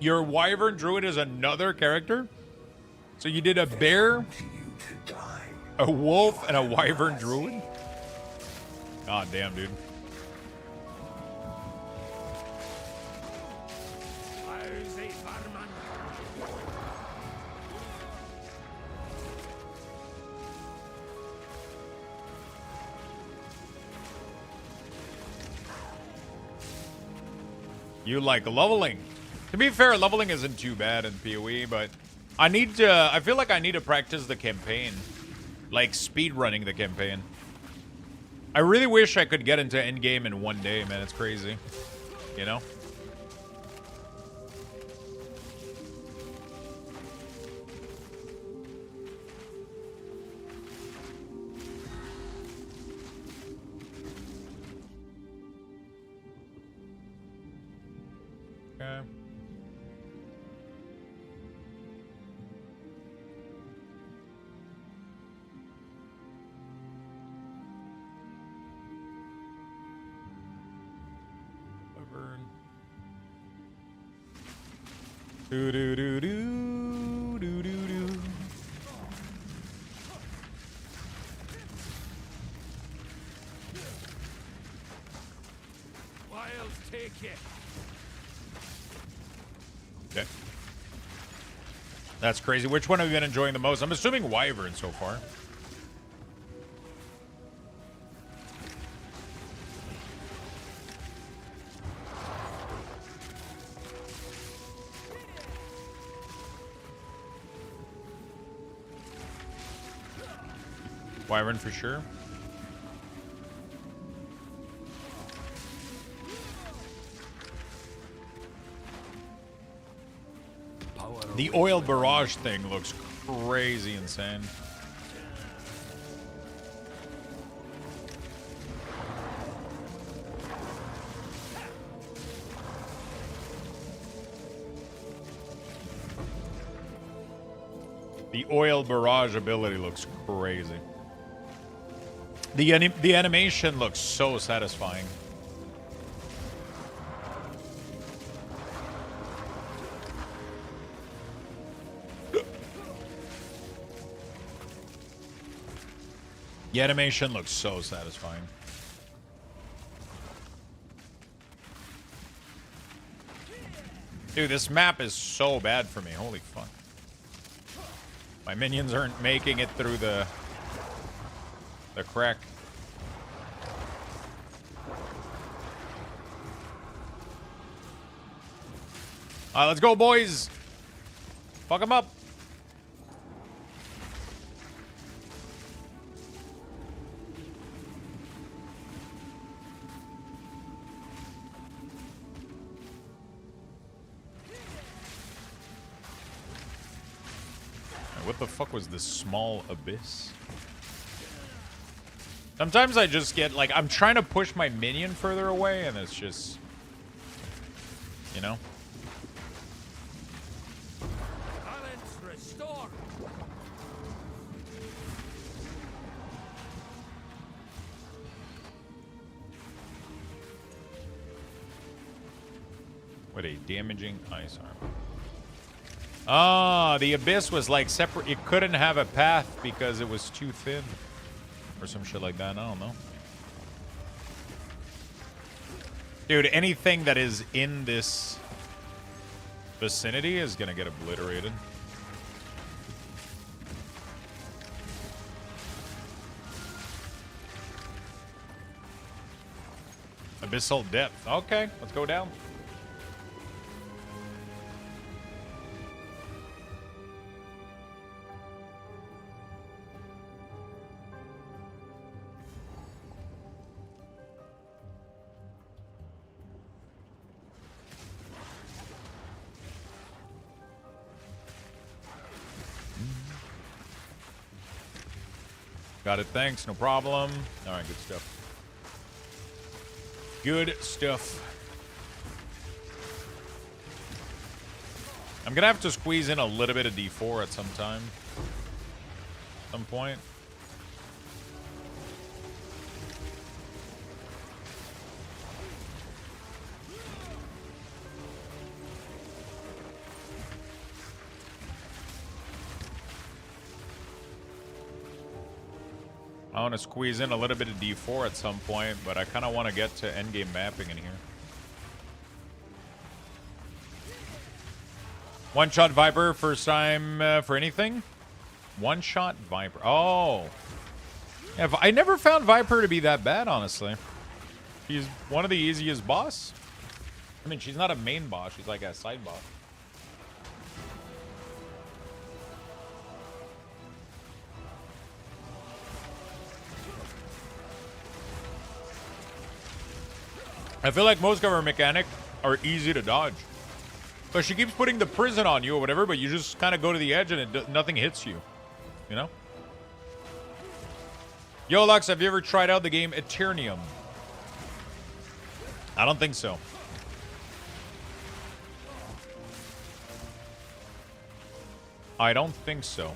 Your Wyvern Druid is another character? So you did a bear, a wolf, and a Wyvern Druid? God damn, dude. You like leveling. To be fair, leveling isn't too bad in PoE, but I feel like I need to practice the campaign. Like speed running the campaign. I really wish I could get into endgame in one day, man. It's crazy. You know? Okay. Do do do do do do do. Wild, take it. Okay. That's crazy. Which one have you been enjoying the most? I'm assuming Wyvern so far. Wyvern for sure. The oil barrage thing looks crazy insane. The oil barrage ability looks crazy. The animation looks so satisfying. The animation looks so satisfying. Dude, this map is so bad for me. Holy fuck. My minions aren't making it through the crack. All right, let's go, boys. Fuck them up. what the fuck was this small abyss? Sometimes I just get, like, I'm trying to push my minion further away, and it's just... You know? Balance restore. What a damaging ice armor. Ah, the abyss was like separate. It couldn't have a path because it was too thin. Or some shit like that. I don't know. Dude, anything that is in this vicinity is gonna get obliterated. Abyssal depth. Okay, let's go down. Got it, thanks, no problem. Alright, good stuff. Good stuff. I'm gonna have to squeeze in a little bit of D4 at some time. Some point. I want to squeeze in a little bit of D4 at some point, but I kind of want to get to endgame mapping in here. One-shot Viper, first time for anything? One-shot Viper. Oh. Yeah, I never found Viper to be that bad, honestly. She's one of the easiest boss. I mean, she's not a main boss. She's like a side boss. I feel like most of her mechanics are easy to dodge. But she keeps putting the prison on you or whatever, but you just kind of go to the edge and nothing hits you. You know? Yo, Lux, have you ever tried out the game Eternium? I don't think so. I don't think so.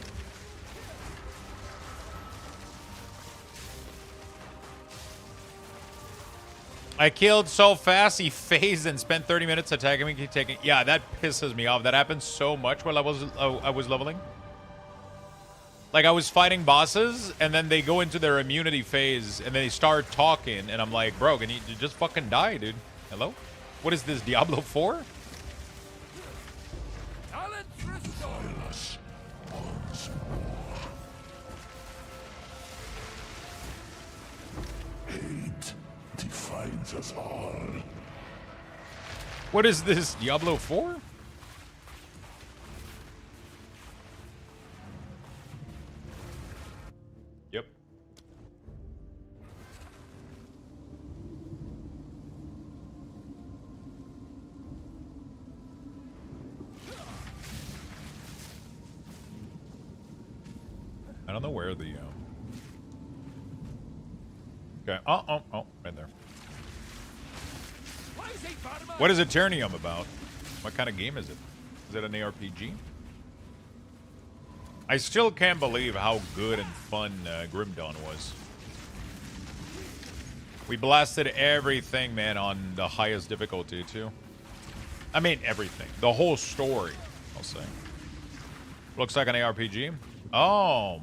I killed so fast, he phased and spent 30 minutes attacking me, keep taking... Yeah, that pisses me off. That happens so much while I was leveling. Like, I was fighting bosses, and then they go into their immunity phase, and they start talking, and I'm like, bro, can you just fucking die, dude? Hello? What is this, Diablo 4? Defines us all. What is this, Diablo 4? Yep. I don't know where the okay. Oh, right there. What is Eternium about? What kind of game is it? Is it an ARPG? I still can't believe how good and fun Grim Dawn was. We blasted everything, man, on the highest difficulty, too. I mean, everything. The whole story, I'll say. Looks like an ARPG. Oh.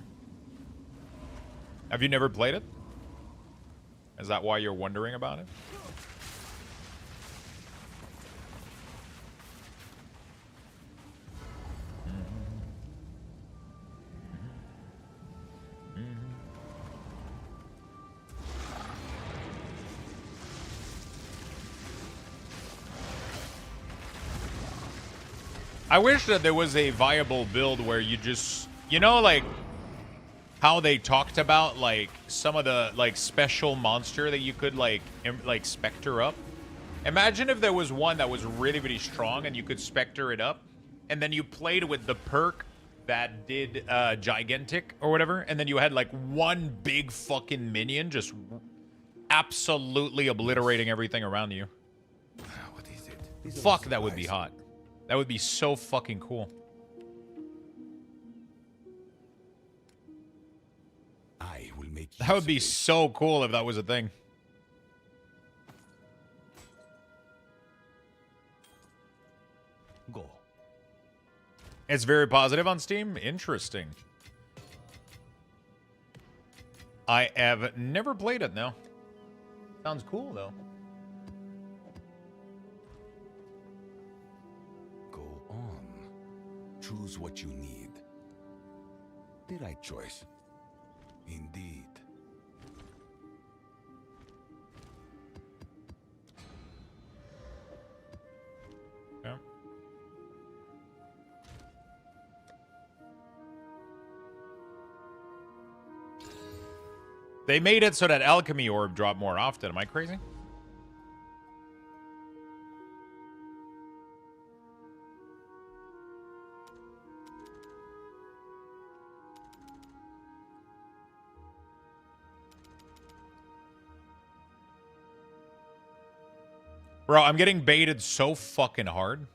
Have you never played it? Is that why you're wondering about it? I wish that there was a viable build where you just, you know, like how they talked about like some of the like special monster that you could like specter up. Imagine if there was one that was really, really strong and you could specter it up, and then you played with the perk that did gigantic or whatever, and then you had like one big fucking minion just absolutely obliterating everything around you. What is it? Fuck, that would be hot. That would be so fucking cool. I will make That would be so cool if that was a thing. Go. It's very positive on Steam. Interesting. I have never played it, no. Sounds cool, though. Go on. Choose what you need. The right choice. Indeed. Yeah. They made it so that alchemy orb dropped more often. Am I crazy? Bro, I'm getting baited so fucking hard.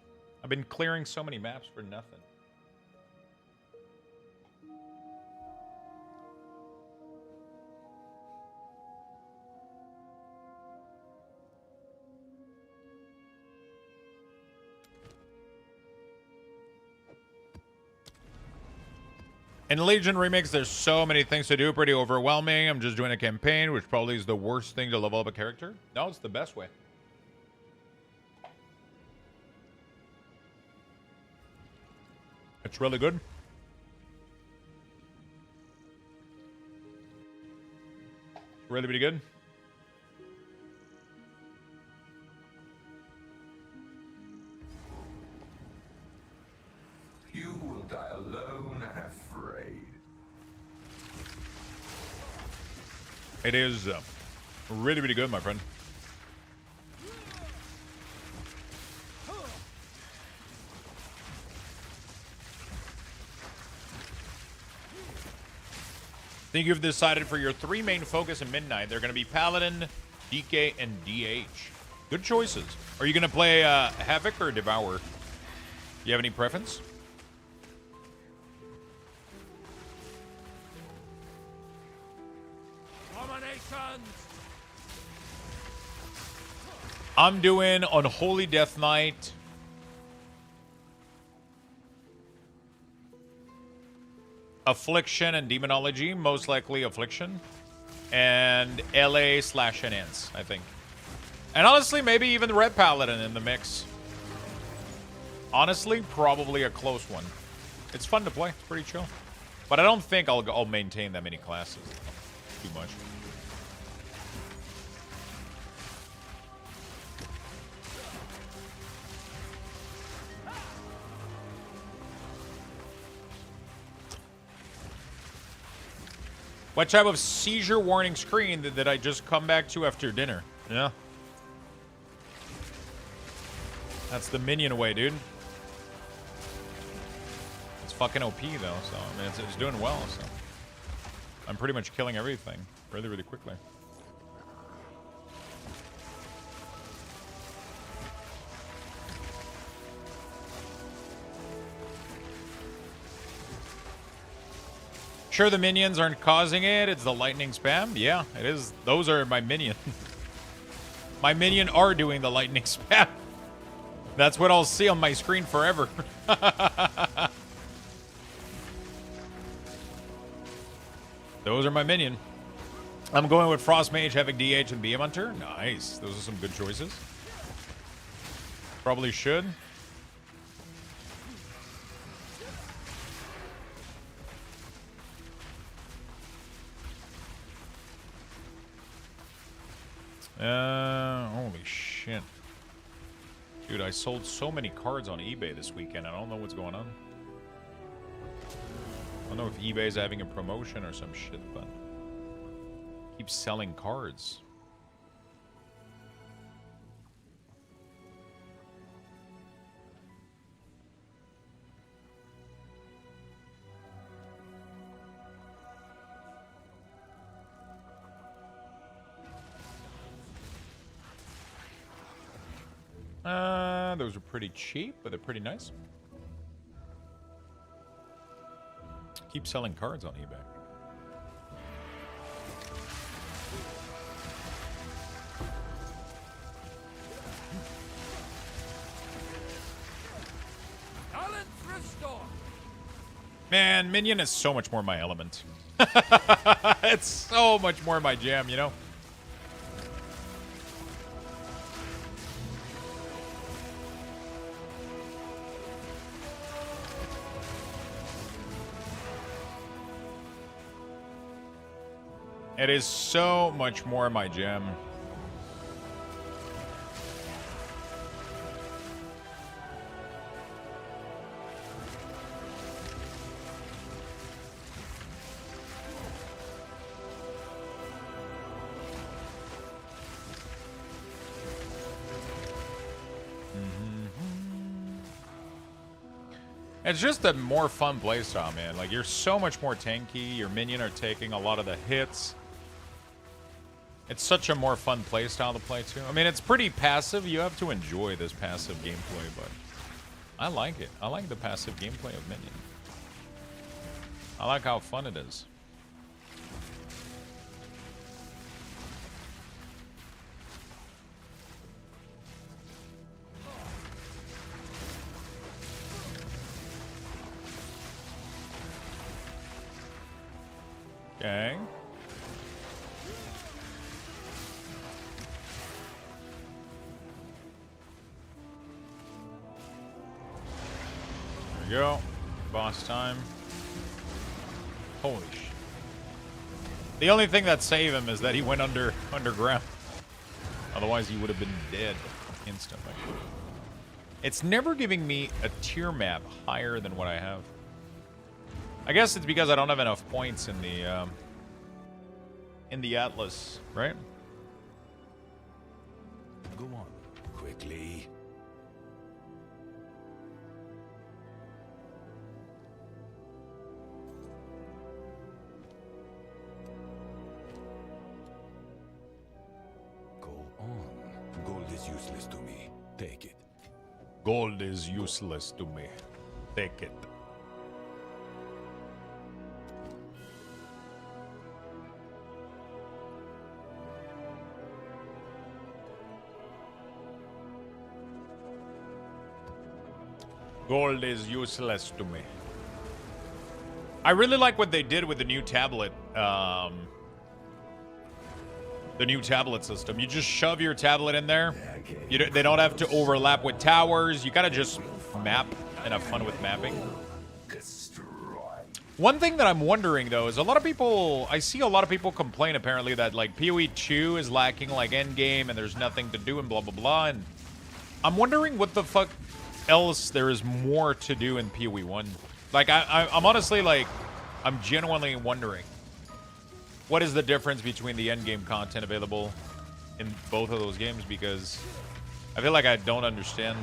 I've been clearing so many maps for nothing. In Legion Remix, there's so many things to do, pretty overwhelming. I'm just doing a campaign, which probably is the worst thing to level up a character. No, it's the best way. It's really good. Really, really good. You will die alone and afraid. It is really, really good, my friend. I think you've decided for your three main focus in Midnight. They're going to be Paladin, DK, and DH. Good choices. Are you going to play Havoc or Devour? Do you have any preference? I'm doing Unholy Death Knight. Affliction and Demonology, most likely Affliction. And LA/Enhance, I think. And honestly, maybe even the Red Paladin in the mix. Honestly, probably a close one. It's fun to play. It's pretty chill. But I don't think I'll maintain that many classes. Too much. What type of seizure warning screen did I just come back to after dinner? Yeah. That's the Minion way, dude. It's fucking OP, though, so, I mean, it's doing well, so. I'm pretty much killing everything really, really quickly. Sure, the minions aren't causing it. It's the lightning spam. Yeah, it is. Those are my minion. My minion are doing the lightning spam. That's what I'll see on my screen forever. Those are my minion. I'm going with Frost Mage, Havoc DH, and BM Hunter. Nice. Those are some good choices. Probably should. Holy shit. Dude, I sold so many cards on eBay this weekend. I don't know what's going on. I don't know if eBay's having a promotion or some shit, but keep selling cards. Those are pretty cheap, but they're pretty nice. Keep selling cards on eBay. Man, Minion is so much more my element. It's so much more my jam, you know? It is so much more my jam. It's just a more fun playstyle, man. Like, you're so much more tanky. Your minion are taking a lot of the hits. It's such a more fun playstyle to play, too. I mean, it's pretty passive. You have to enjoy this passive gameplay, but I like it. I like the passive gameplay of Minion. I like how fun it is. Okay. There we go. Boss time. Holy shit. The only thing that saved him is that he went underground. Otherwise, he would have been dead instantly. It's never giving me a tier map higher than what I have. I guess it's because I don't have enough points in the Atlas, right? Go on, quickly. Go on. Gold is useless to me. Take it. Gold is useless to me. Take it. Gold is useless to me. I really like what they did with the new tablet. The new tablet system. You just shove your tablet in there. They don't have to overlap with towers. You gotta just map and have fun with mapping. One thing that I'm wondering though is I see a lot of people complain apparently that like PoE 2 is lacking like endgame and there's nothing to do and blah blah blah. And I'm wondering what the fuck else there is more to do in PoE 1. Like I'm honestly like I'm genuinely wondering what is the difference between the endgame content available in both of those games, because I feel like I don't understand.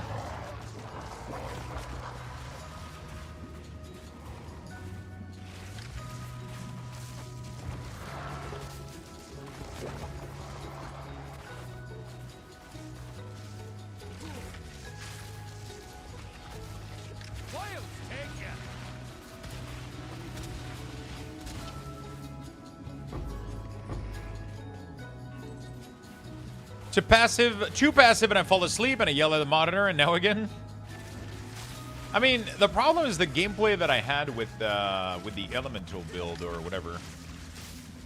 Too passive and I fall asleep and I yell at the monitor and now again. I mean, the problem is the gameplay that I had with the elemental build or whatever.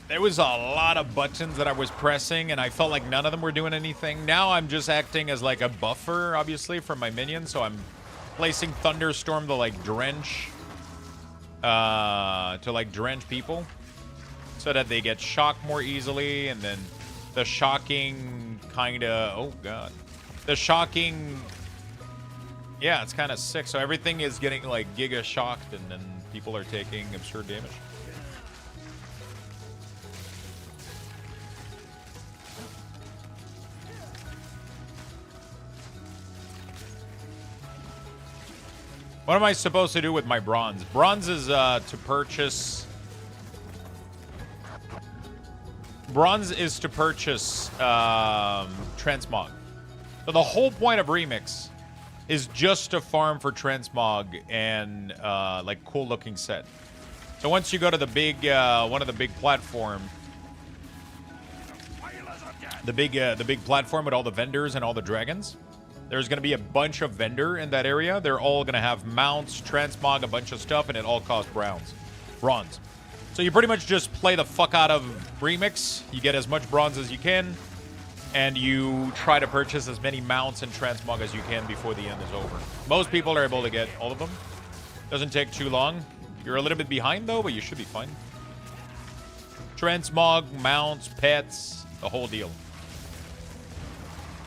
There was a lot of buttons that I was pressing and I felt like none of them were doing anything. Now I'm just acting as like a buffer, obviously, for my minions. So I'm placing Thunderstorm to like drench people so that they get shocked more easily, and then the shocking kind of, oh god, the shocking, yeah, it's kind of sick. So everything is getting like giga shocked and then people are taking absurd damage. What am I supposed to do with my bronze? Bronze is to purchase. Bronze is to purchase transmog. So the whole point of Remix is just to farm for transmog and like cool looking set. So once you go to the big one of the big platform, the big platform with all the vendors and all the dragons, there's going to be a bunch of vendor in that area. They're all going to have mounts, transmog, a bunch of stuff, and it all costs bronze. So you pretty much just play the fuck out of Remix. You get as much bronze as you can, and you try to purchase as many mounts and transmog as you can before the end is over. Most people are able to get all of them. Doesn't take too long. You're a little bit behind, though, but you should be fine. Transmog, mounts, pets, the whole deal.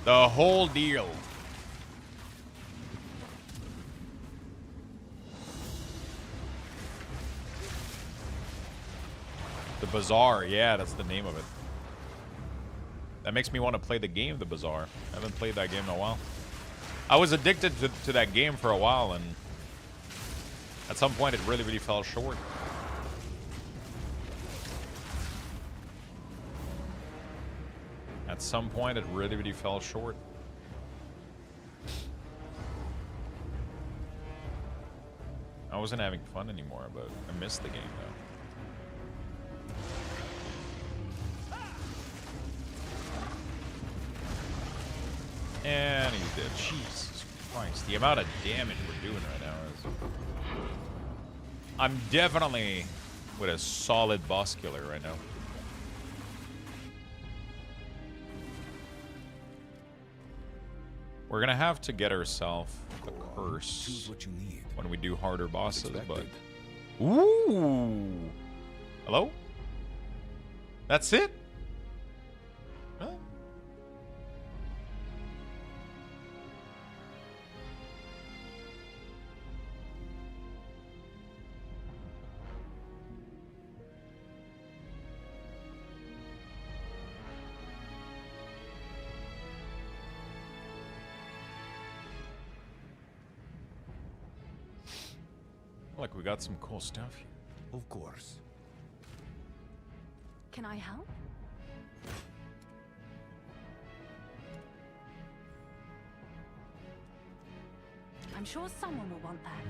The whole deal. The Bazaar, yeah, that's the name of it. That makes me want to play the game, The Bazaar. I haven't played that game in a while. I was addicted to that game for a while, and at some point it really, really fell short. At some point it really, really fell short. I wasn't having fun anymore, but I missed the game, though. And he's dead. Jesus Christ. The amount of damage we're doing right now is... I'm definitely with a solid boss killer right now. We're gonna have to get ourselves a curse. Choose what you need. When we do harder bosses, but... Ooh! Hello? That's it? Huh? Look, we got some cool stuff here. Of course. Can I help? I'm sure someone will want that.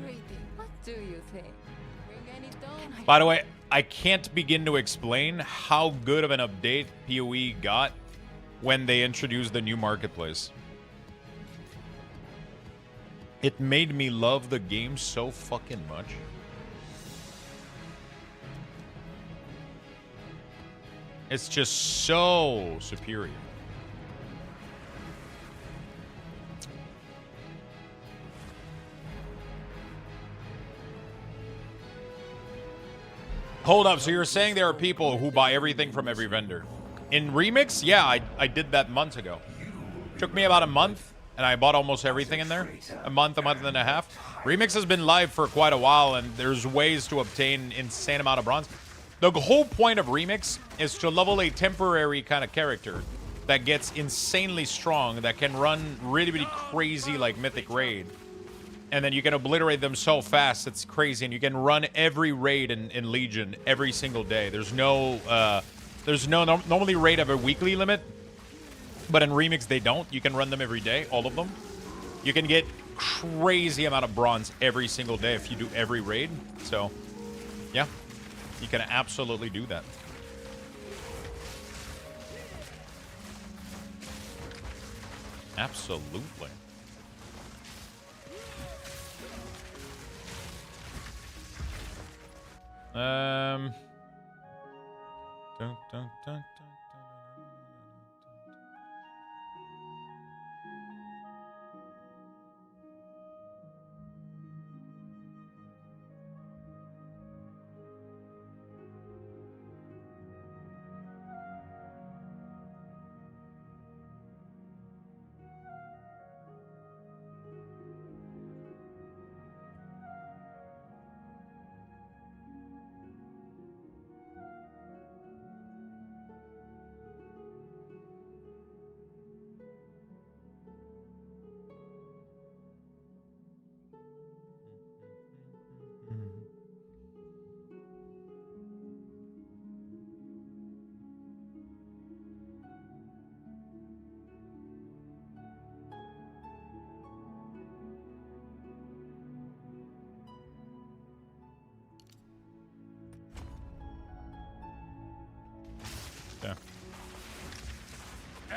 Greeting. What do you think? Bring any domes? By the way, I can't begin to explain how good of an update PoE got when they introduced the new marketplace. It made me love the game so fucking much. It's just so superior. Hold up, so you're saying there are people who buy everything from every vendor? In Remix? Yeah, I did that months ago. Took me about a month, and I bought almost everything in there. A month and a half. Remix has been live for quite a while, and there's ways to obtain insane amount of bronze. The whole point of Remix is to level a temporary kind of character that gets insanely strong, that can run really, really crazy like Mythic Raid. And then you can obliterate them so fast, it's crazy. And you can run every raid in Legion every single day. There's no normally raid have a weekly limit, but in Remix they don't. You can run them every day, all of them. You can get crazy amount of bronze every single day if you do every raid. So, yeah, you can absolutely do that. Absolutely. Dun, dun, dun, dun.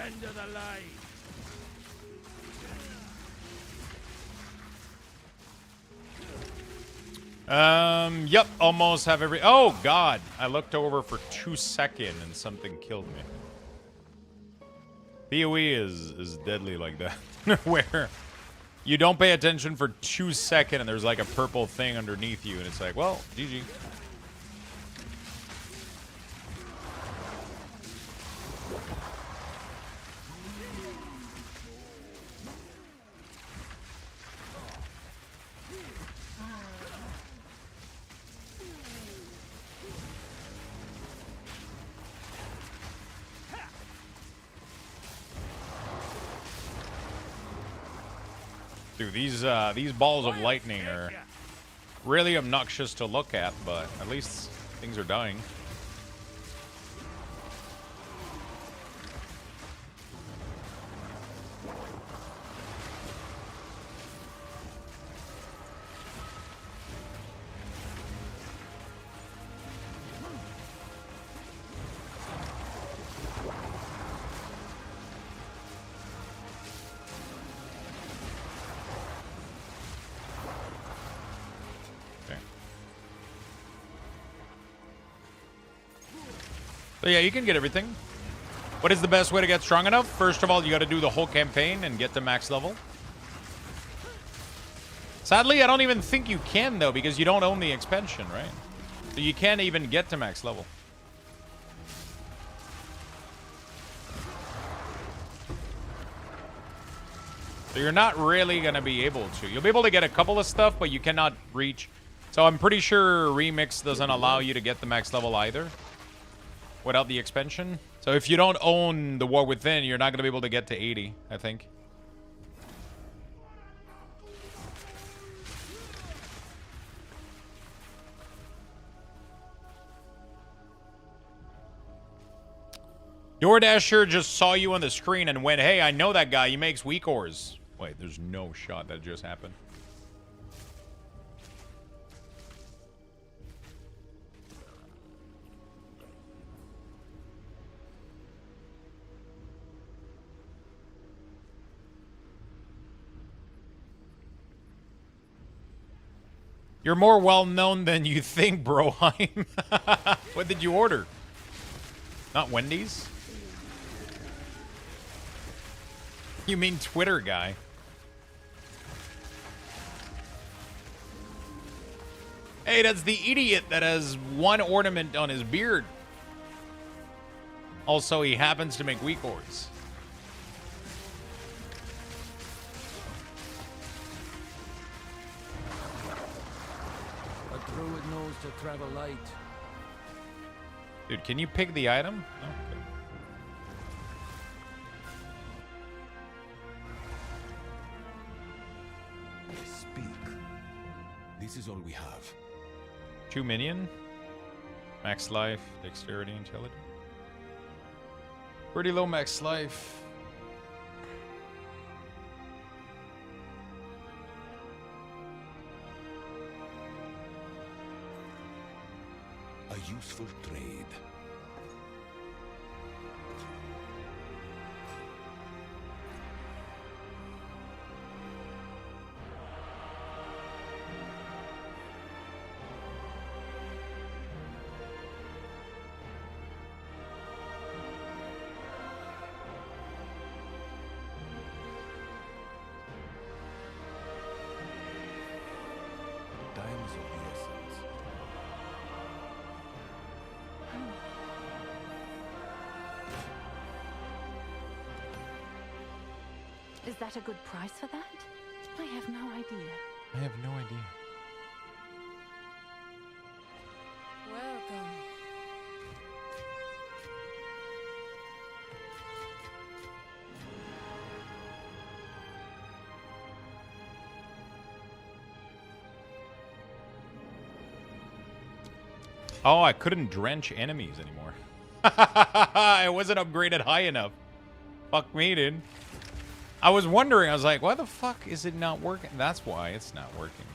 End of the line. Yep, almost have every... Oh, God. I looked over for 2 seconds and something killed me. PoE is deadly like that. Where you don't pay attention for 2 seconds and there's like a purple thing underneath you and it's like, well, GG. Dude, these balls of lightning are really obnoxious to look at, but at least things are dying. So yeah, you can get everything. What is the best way to get strong enough? First of all, you got to do the whole campaign and get to max level. Sadly, I don't even think you can, though, because you don't own the expansion, right? So you can't even get to max level. So you're not really going to be able to. You'll be able to get a couple of stuff, but you cannot reach. So I'm pretty sure Remix doesn't allow you to get the max level either without the expansion. So if you don't own the War Within, you're not going to be able to get to 80, I think. DoorDasher just saw you on the screen and went, hey, I know that guy. He makes weak ores. Wait, there's no shot that just happened. You're more well-known than you think, Broheim. What did you order? Not Wendy's? You mean Twitter guy? Hey, that's the idiot that has one ornament on his beard. Also, he happens to make weak ores. Druid knows to travel light. Dude, can you pick the item? Oh, okay. Speak. This is all we have. 2 minion. Max life, dexterity, intelligence. Pretty low max life. A useful trade. Times of the essence. Is that a good price for that? I have no idea. I have no idea. Welcome. Oh, I couldn't drench enemies anymore. I wasn't upgraded high enough. Fuck me, dude. I was wondering, I was like, why the fuck is it not working? That's why it's not working.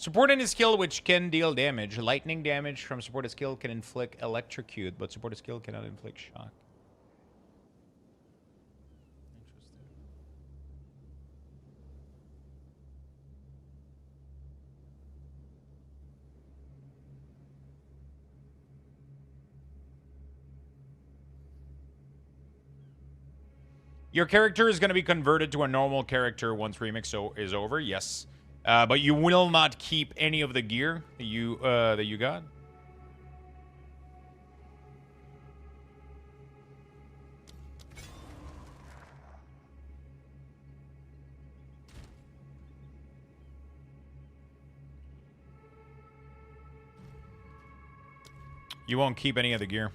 Support any skill which can deal damage. Lightning damage from supported skill can inflict electrocute, but supported skill cannot inflict shock. Your character is going to be converted to a normal character once Remix is over, yes. But you will not keep any of the gear that you got. You won't keep any of the gear.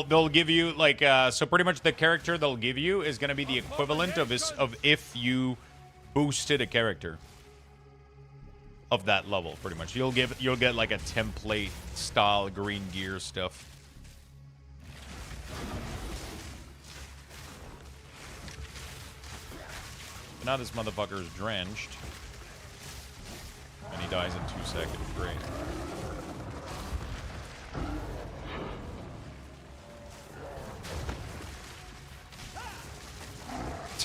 They'll give you like so pretty much the character they'll give you is gonna be the equivalent of if you boosted a character of that level, pretty much. You'll get like a template style green gear stuff. Now this motherfucker is drenched. And he dies in 2 seconds. Great.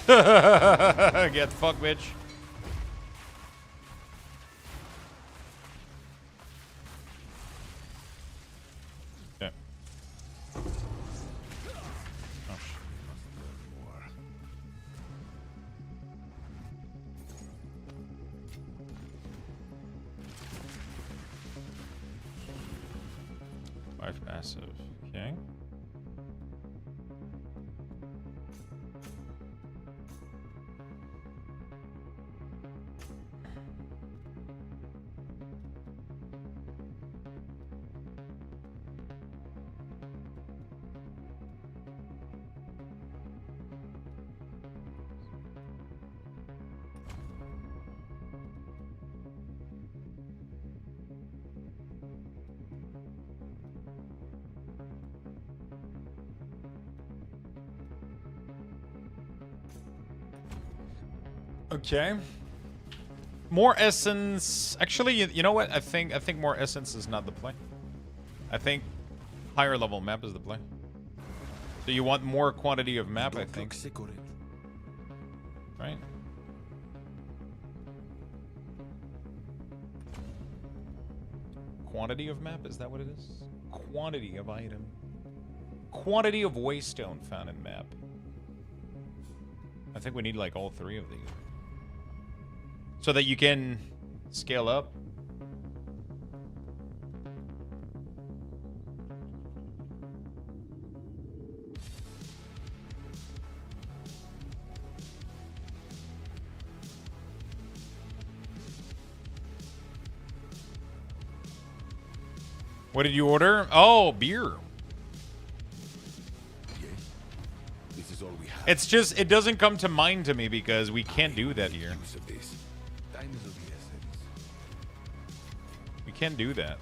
Get fucked, bitch. Okay. Oh, shit. Five passive. Okay. Okay. More essence. Actually, you know what? I think more essence is not the play. I think higher level map is the play. So you want more quantity of map, I think. Right? Quantity of map, is that what it is? Quantity of item. Quantity of waystone found in map. I think we need like all three of these. So that you can scale up. What did you order? Oh, beer. This is all we have. It's just, it doesn't come to mind to me because we can't do that here. We can't do that.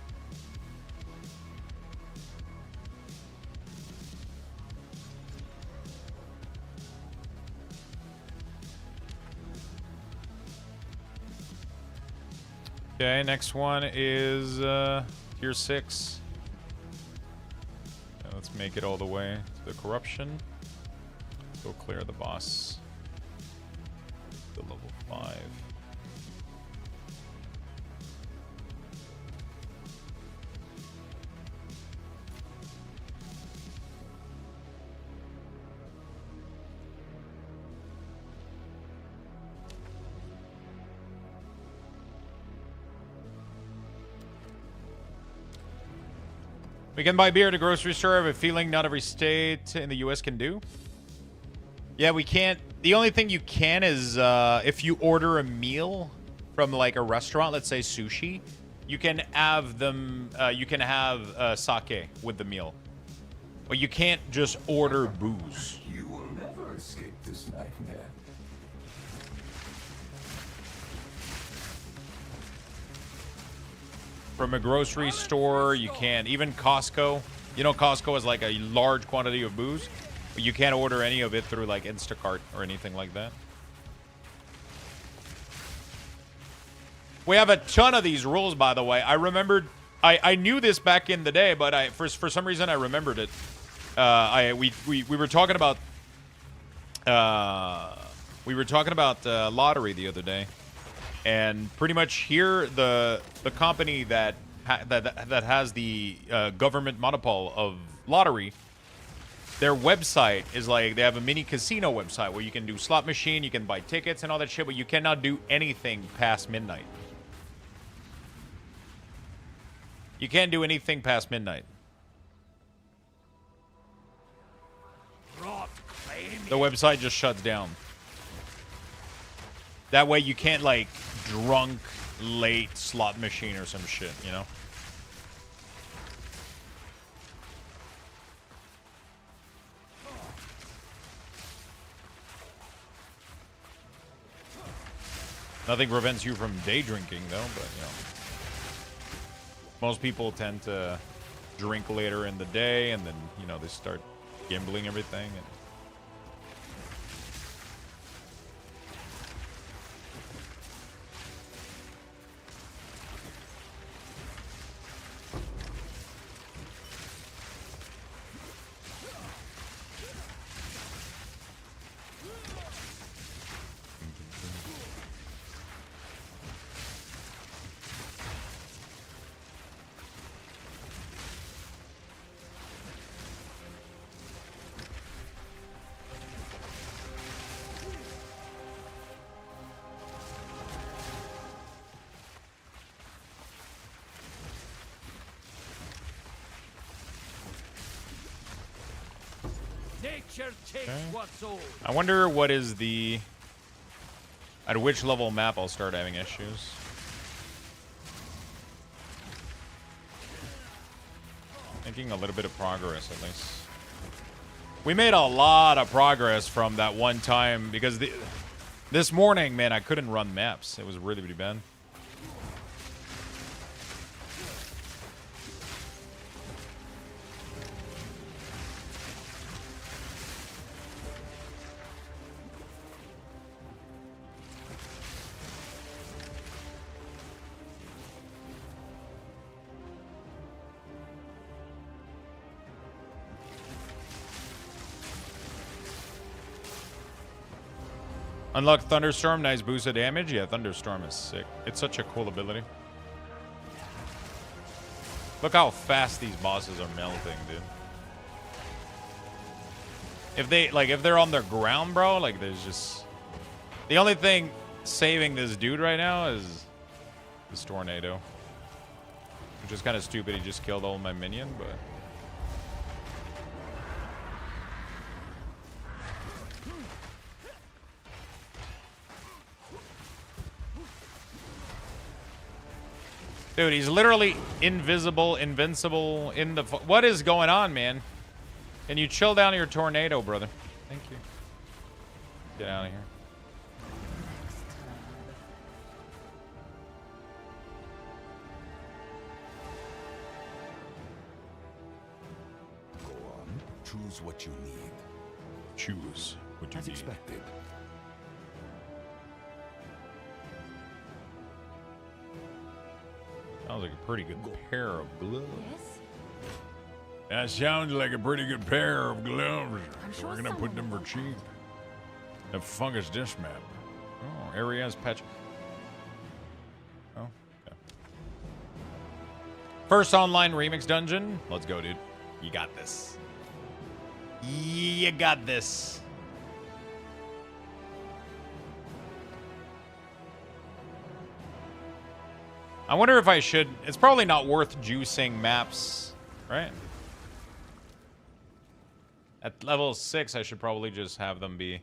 Okay, next one is tier 6. Okay, let's make it all the way to the corruption. Go clear the boss. The level 5. We can buy beer at a grocery store. I have a feeling not every state in the US can do. Yeah, we can't. The only thing you can is if you order a meal from like a restaurant, let's say sushi, you can have them. You can have sake with the meal, but you can't just order booze. You will never escape this nightmare. From a grocery store, you can't. Even Costco. You know, Costco has like a large quantity of booze, but you can't order any of it through like Instacart or anything like that. We have a ton of these rules, by the way. I remembered, I knew this back in the day, but for some reason I remembered it. We were talking about lottery the other day, and pretty much here the company that has the government monopole of lottery, their website is like, they have a mini casino website where you can do slot machine, you can buy tickets and all that shit, but you cannot do anything past midnight. You can't do anything past midnight. The website just shuts down. That way you can't, like, drunk, late slot machine or some shit, you know? Nothing prevents you from day drinking, though, but, you know. Most people tend to drink later in the day, and then, you know, they start gambling everything. And Nature takes what's old. I wonder what is the... At which level map I'll start having issues. Making a little bit of progress, at least. We made a lot of progress from that one time, because this morning, man, I couldn't run maps. It was really, really bad. Unlock Thunderstorm, nice boost of damage. Yeah, Thunderstorm is sick. It's such a cool ability. Look how fast these bosses are melting, dude. If they're on their ground, bro, like there's just... The only thing saving this dude right now is this tornado. Which is kind of stupid. He just killed all my minion, but... Dude, he's literally invisible, invincible in the... What is going on, man? Can you chill down your tornado, brother? Thank you. Get out of here. Go on. Choose what you need. Choose what you As need. expected. Sounds like a pretty good pair of gloves. Yes? That sounds like a pretty good pair of gloves. I'm So sure we're gonna put them for cheap. The fuck is this map? Oh, areas patch. Oh, okay. First online remix dungeon. Let's go, dude. You got this. You got this. I wonder if I should... It's probably not worth juicing maps, right? At level 6, I should probably just have them be...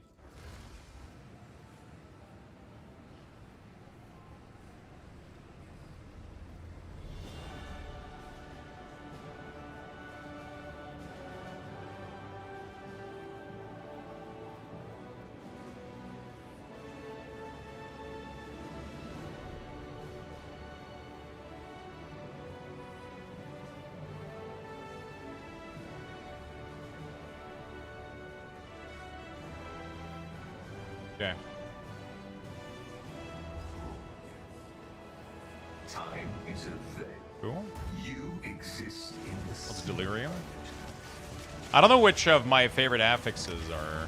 Okay. Time is a thing. Cool. You exist in the What's delirium? I don't know which of my favorite affixes are.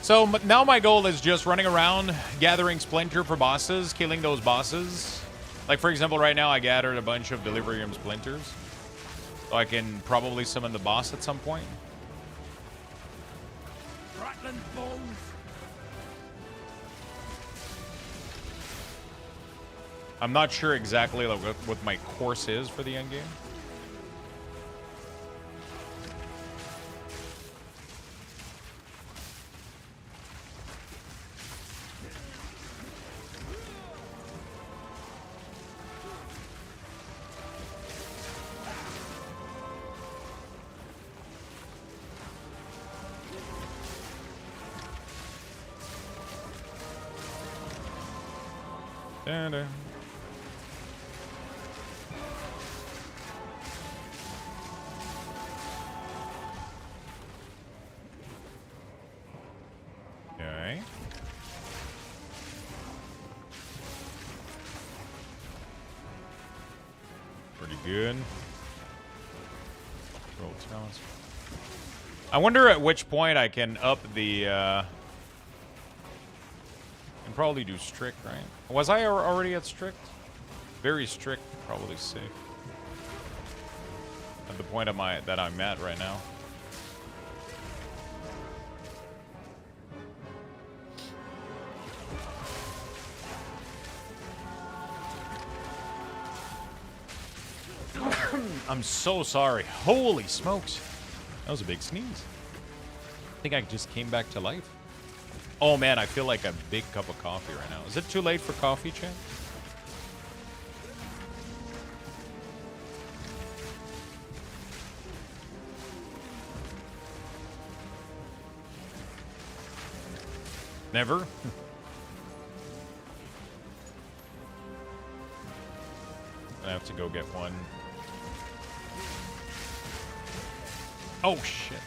So now my goal is just running around, gathering splinter for bosses, killing those bosses. Like, for example, right now I gathered a bunch of delirium splinters. So I can probably summon the boss at some point. Rattling bones. I'm not sure exactly like what my course is for the end game. Da-da. Okay. Pretty good. Roll talents. I wonder at which point I can up the can probably do strict, right? Was I already at strict? Very strict, probably safe. At the point that I'm at right now. I'm so sorry. Holy smokes. That was a big sneeze. I think I just came back to life. Oh man, I feel like a big cup of coffee right now. Is it too late for coffee, chat? Never? I have to go get one. Oh shit.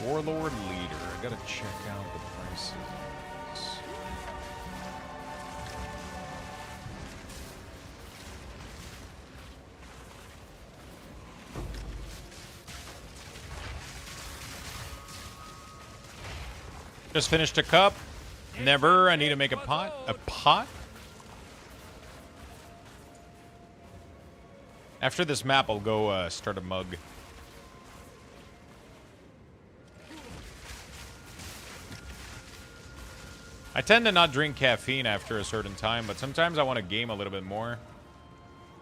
Warlord leader. I gotta check out the prices. Just finished a cup. Never. I need to make a pot. A pot? After this map, I'll go start a mug. I tend to not drink caffeine after a certain time, but sometimes I want to game a little bit more.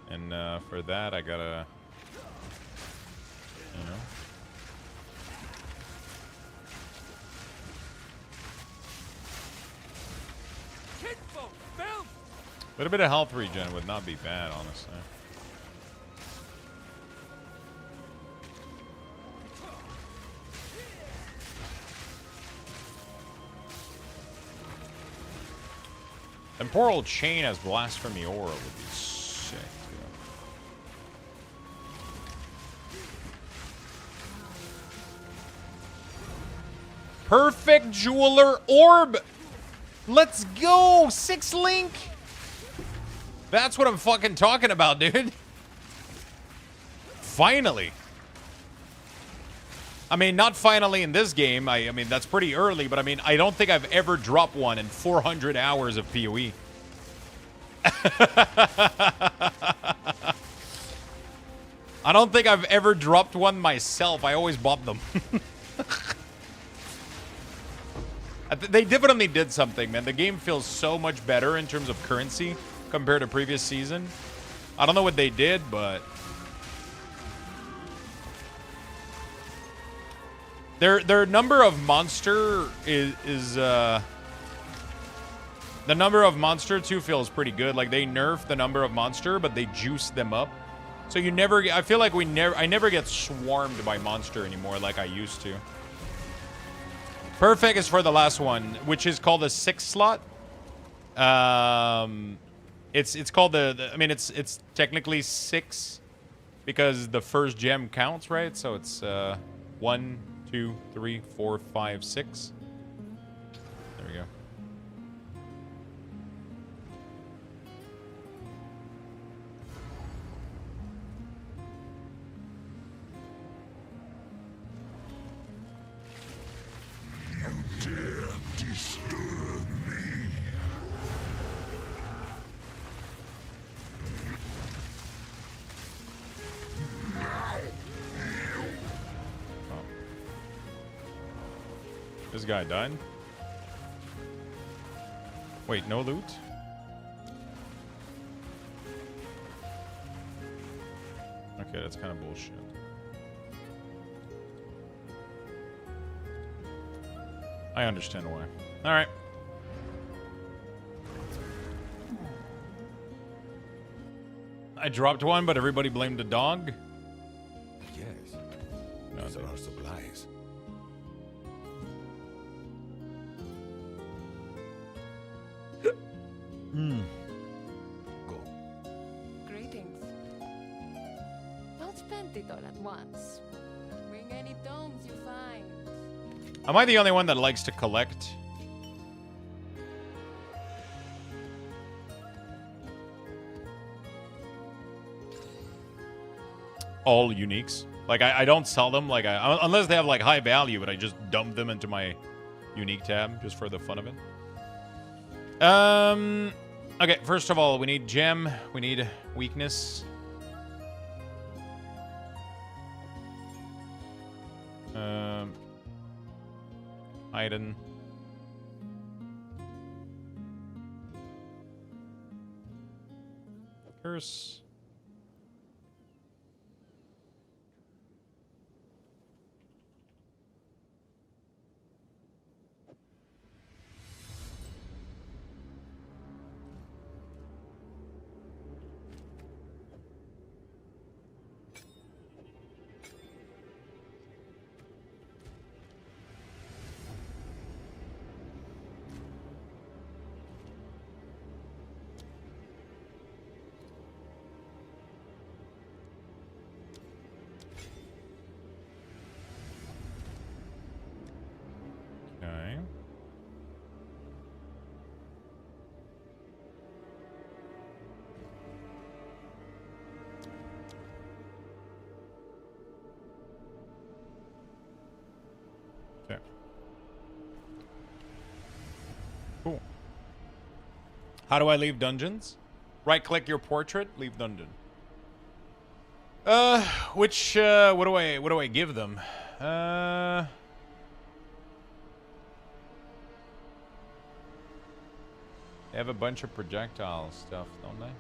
And for that, I gotta, you know. A little bit of health regen would not be bad, honestly. Temporal Chain as Blasphemy Aura would be sick, dude. Perfect Jeweler Orb! Let's go! 6 link! That's what I'm fucking talking about, dude. Finally. I mean, not finally in this game. I mean, that's pretty early, but I mean, I don't think I've ever dropped one in 400 hours of PoE. I don't think I've ever dropped one myself. I always bought them. They definitely did something, man. The game feels so much better in terms of currency compared to previous season. I don't know what they did, but their number of monster is the number of monster too feels pretty good. Like they nerf the number of monster, but they juice them up. So you never I feel like I never get swarmed by monster anymore like I used to. Perfect is for the last one, which is called a 6 slot. It's called I mean, it's technically 6 because the first gem counts, right? So it's 1, 2, 3, 4, 5, 6. There we go. This guy died? Wait, no loot? Okay, that's kind of bullshit. I understand why. Alright. I dropped one, but everybody blamed the dog? Yes. No, These are our supplies. Go. Greetings. Don't spend it all at once. Bring any tomes you find. Am I the only one that likes to collect? All uniques. Like, I don't sell them, like, unless they have, like, high value, but I just dump them into my unique tab, just for the fun of it. Okay, first of all, we need gem, we need weakness. Iden. Curse. Okay. Okay. Cool. How do I leave dungeons? Right-click your portrait, leave dungeon. What do I give them? They have a bunch of projectile stuff, don't they?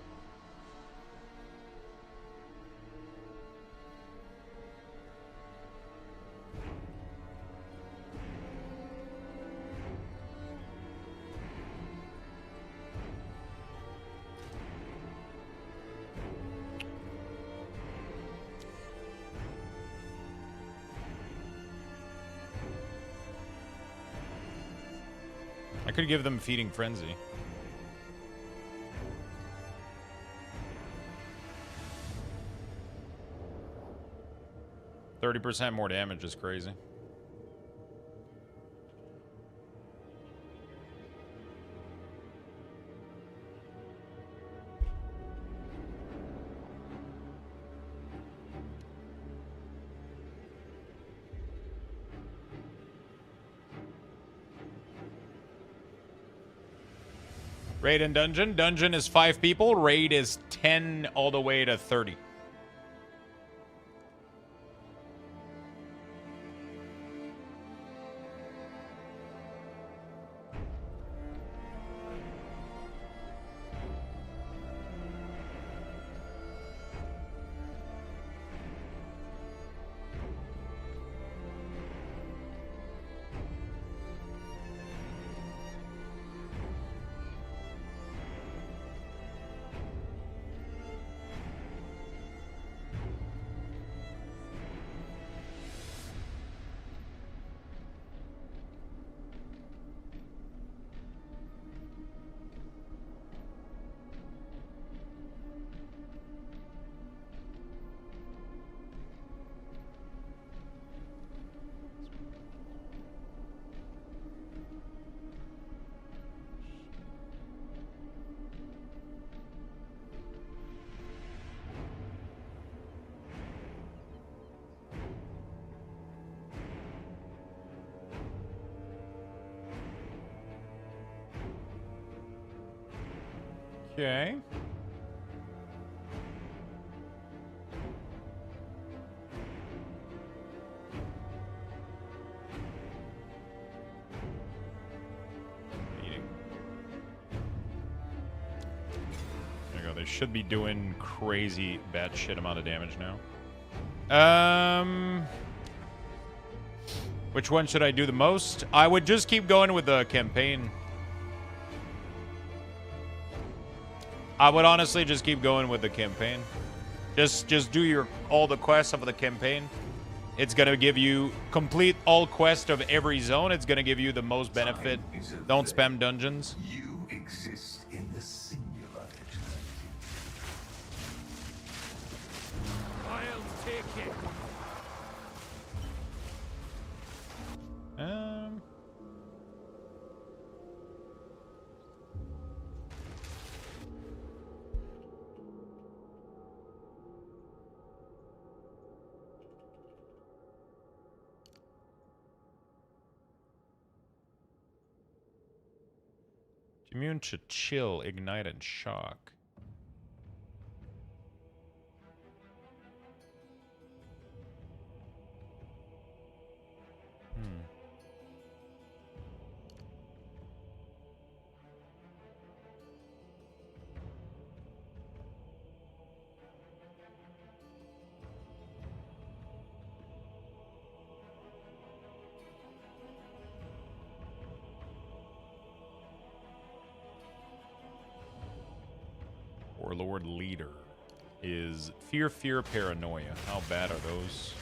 I could give them Feeding Frenzy. %30 more damage is crazy. Raid and dungeon. Dungeon is 5 people. Raid is 10 all the way to 30. Okay. There you go. They should be doing crazy batshit amount of damage now. Which one should I do the most? I would just keep going with the campaign. I would honestly just keep going with the campaign. Just do all the quests of the campaign. It's gonna give you complete all quests of every zone. It's gonna give you the most benefit. Don't spam dungeons. You exist in the singular eternity. I'll take it. Immune to chill, ignite, and shock. Warlord leader is fear, paranoia. How bad are those?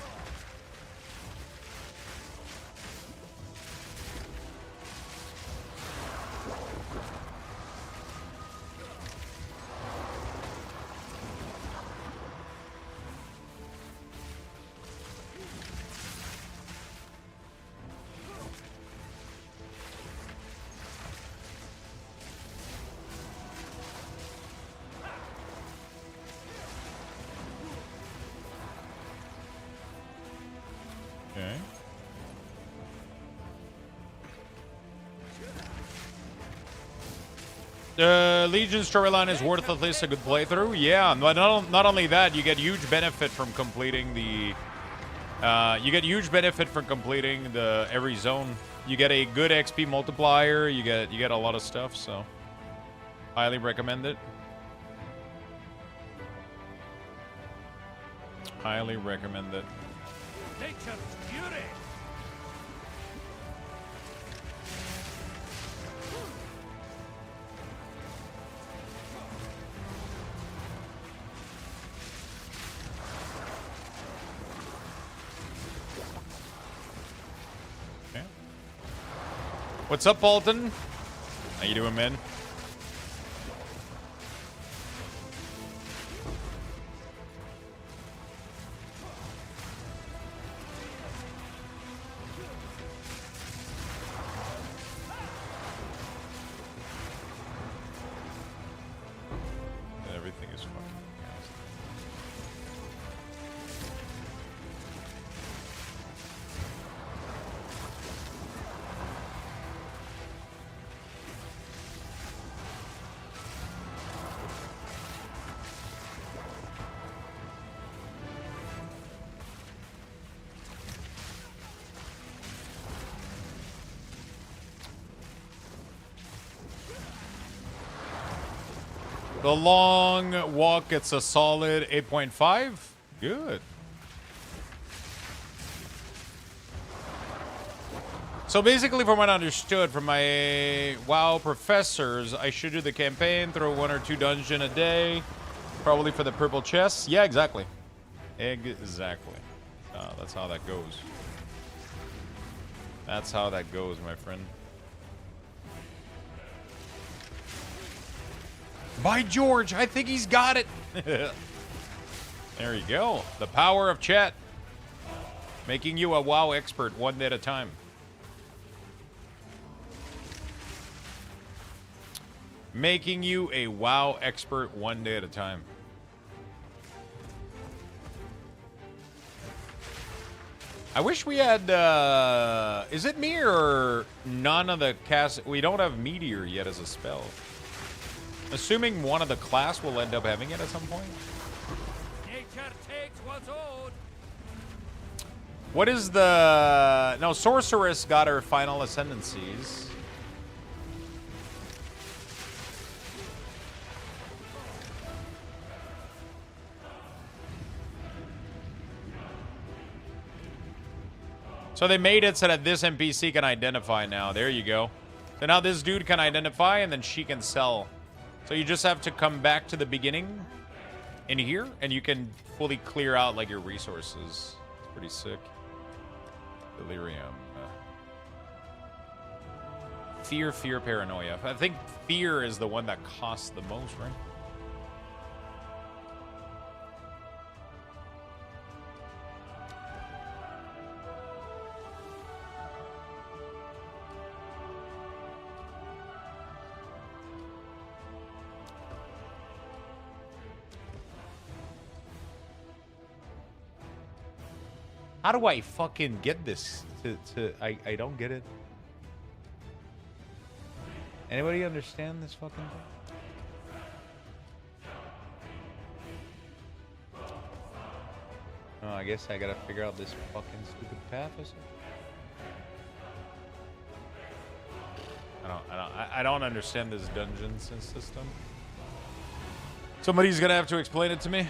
Okay. The Legion storyline is worth at least a good playthrough. Yeah, but not only that, you get huge benefit from completing the. Every zone. You get a good XP multiplier. You get a lot of stuff. So, highly recommend it. Highly recommend it. Nature's fury. Okay. What's up, Alton? How you doing, man? Everything is fucking nasty. The long walk gets a solid 8.5. Good. So basically, from what I understood from my WoW professors, I should do the campaign, throw 1 or 2 dungeons a day, probably for the purple chests. Yeah, exactly. Exactly. That's how that goes. That's how that goes, my friend. By George, I think he's got it. There you go. The power of chat. Making you a WoW expert one day at a time. Making you a WoW expert one day at a time. I wish we had, is it me or none of the cast? We don't have Meteor yet as a spell. Assuming one of the class will end up having it at some point. Nature takes what's owed. What is the... No, Sorceress got her final ascendancies. So they made it so that this NPC can identify now. There you go. So now this dude can identify and then she can sell. So you just have to come back to the beginning in here and you can fully clear out like your resources. It's pretty sick. Delirium. Fear, paranoia. I think fear is the one that costs the most, right? How do I fucking get this I don't get it. Anybody understand this fucking thing? Oh, I guess I gotta figure out this fucking stupid path or something. I don't understand this dungeon system. Somebody's gonna have to explain it to me.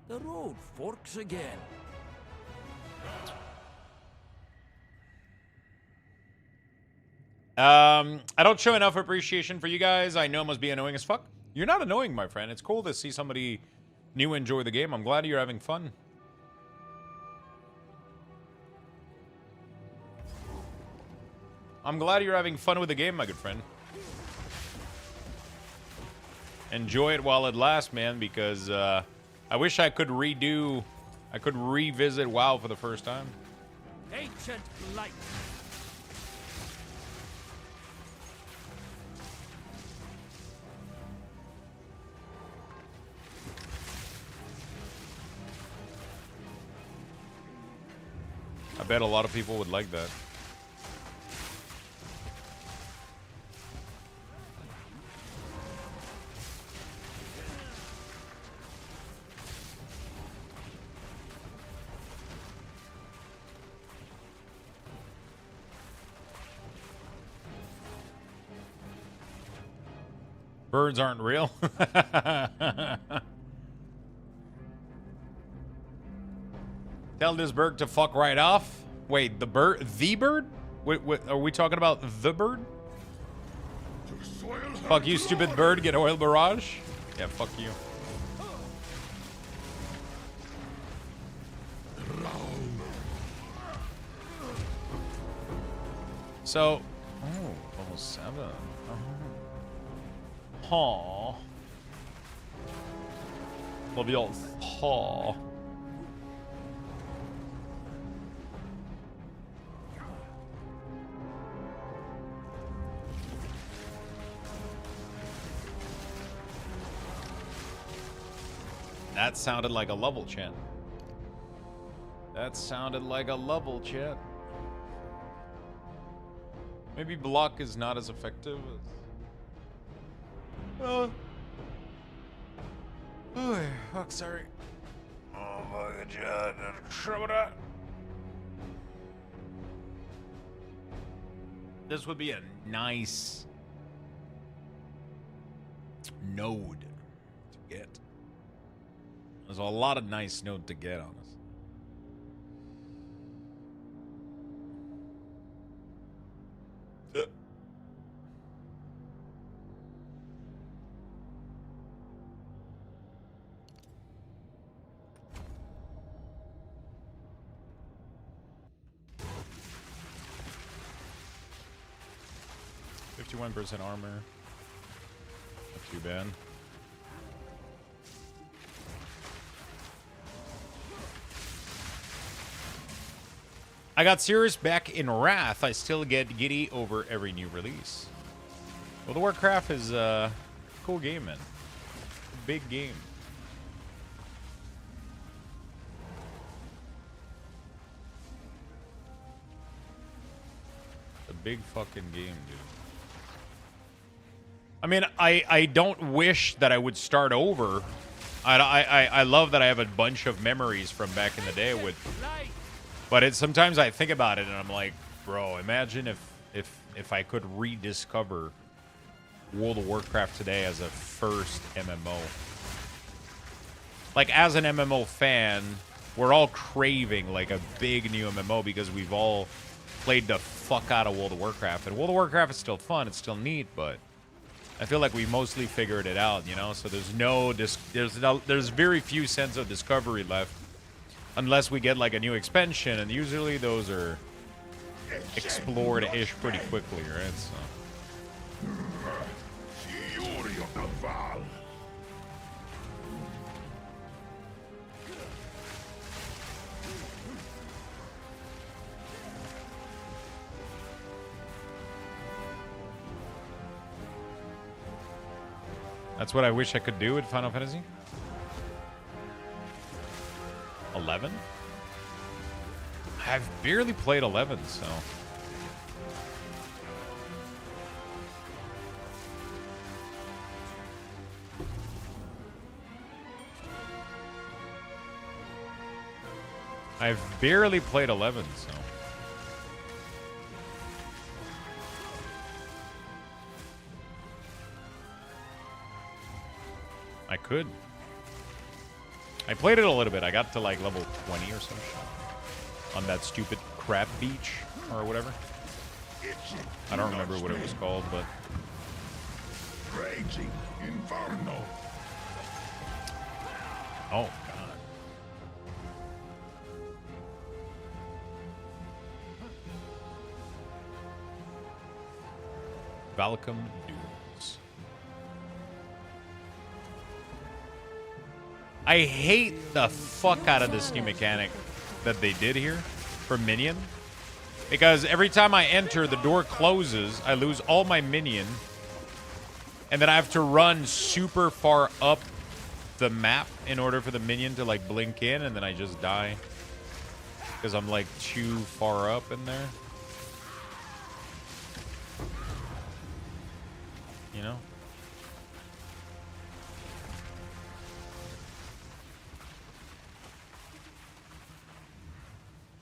The road forks again. I don't show enough appreciation for you guys. I know it must be annoying as fuck. You're not annoying, my friend. It's cool to see somebody new enjoy the game. I'm glad you're having fun. I'm glad you're having fun with the game, my good friend. Enjoy it while it lasts, man, because I wish I could revisit WoW for the first time. Ancient light. I bet a lot of people would like that. Birds aren't real. Tell this bird to fuck right off. Wait, the bird? The bird? Wait, are we talking about the bird? Fuck you, stupid bird. Get oil barrage. Yeah, fuck you. So, level 7. Huh. Level 4. That sounded like a level chant. That sounded like a level chant. Maybe block is not as effective as... Oh, fuck, sorry. Oh my god, this would be a nice node to get. There's a lot of nice node to get on us. %51 armor. Not too bad. I got serious back in Wrath. I still get giddy over every new release. Well, the Warcraft is a cool game, man. Big game. big fucking game, dude. I mean, I don't wish that I would start over. I love that I have a bunch of memories from back in the day with, but it sometimes I think about it and I'm like, bro, imagine if I could rediscover World of Warcraft today as a first MMO. Like, as an MMO fan, we're all craving like a big new MMO because we've all played the fuck out of World of Warcraft, and World of Warcraft is still fun, it's still neat, but I feel like we mostly figured it out, you know. So there's very few sense of discovery left, unless we get like a new expansion, and usually those are explored-ish pretty quickly, right? So. Fury of the Val. That's what I wish I could do with Final Fantasy. 11? I've barely played 11, so. I've barely played 11, so. I could. I played it a little bit. I got to like level 20 or some shit on that stupid crab beach or whatever. I don't remember what it was called, but Raging Inferno. oh god. Valcom Dunes. I hate the fuck out of this new mechanic that they did here for Minion. Because every time I enter, the door closes, I lose all my Minion, and then I have to run super far up the map in order for the Minion to like blink in, and then I just die. Because I'm like too far up in there. You know?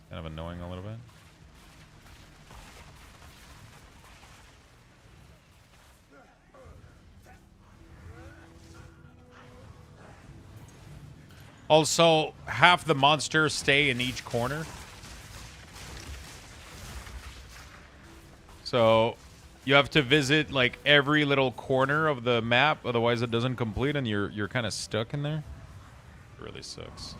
Kind of annoying a little bit. Also, half the monsters stay in each corner. So you have to visit like every little corner of the map, otherwise it doesn't complete and you're kind of stuck in there. It really sucks.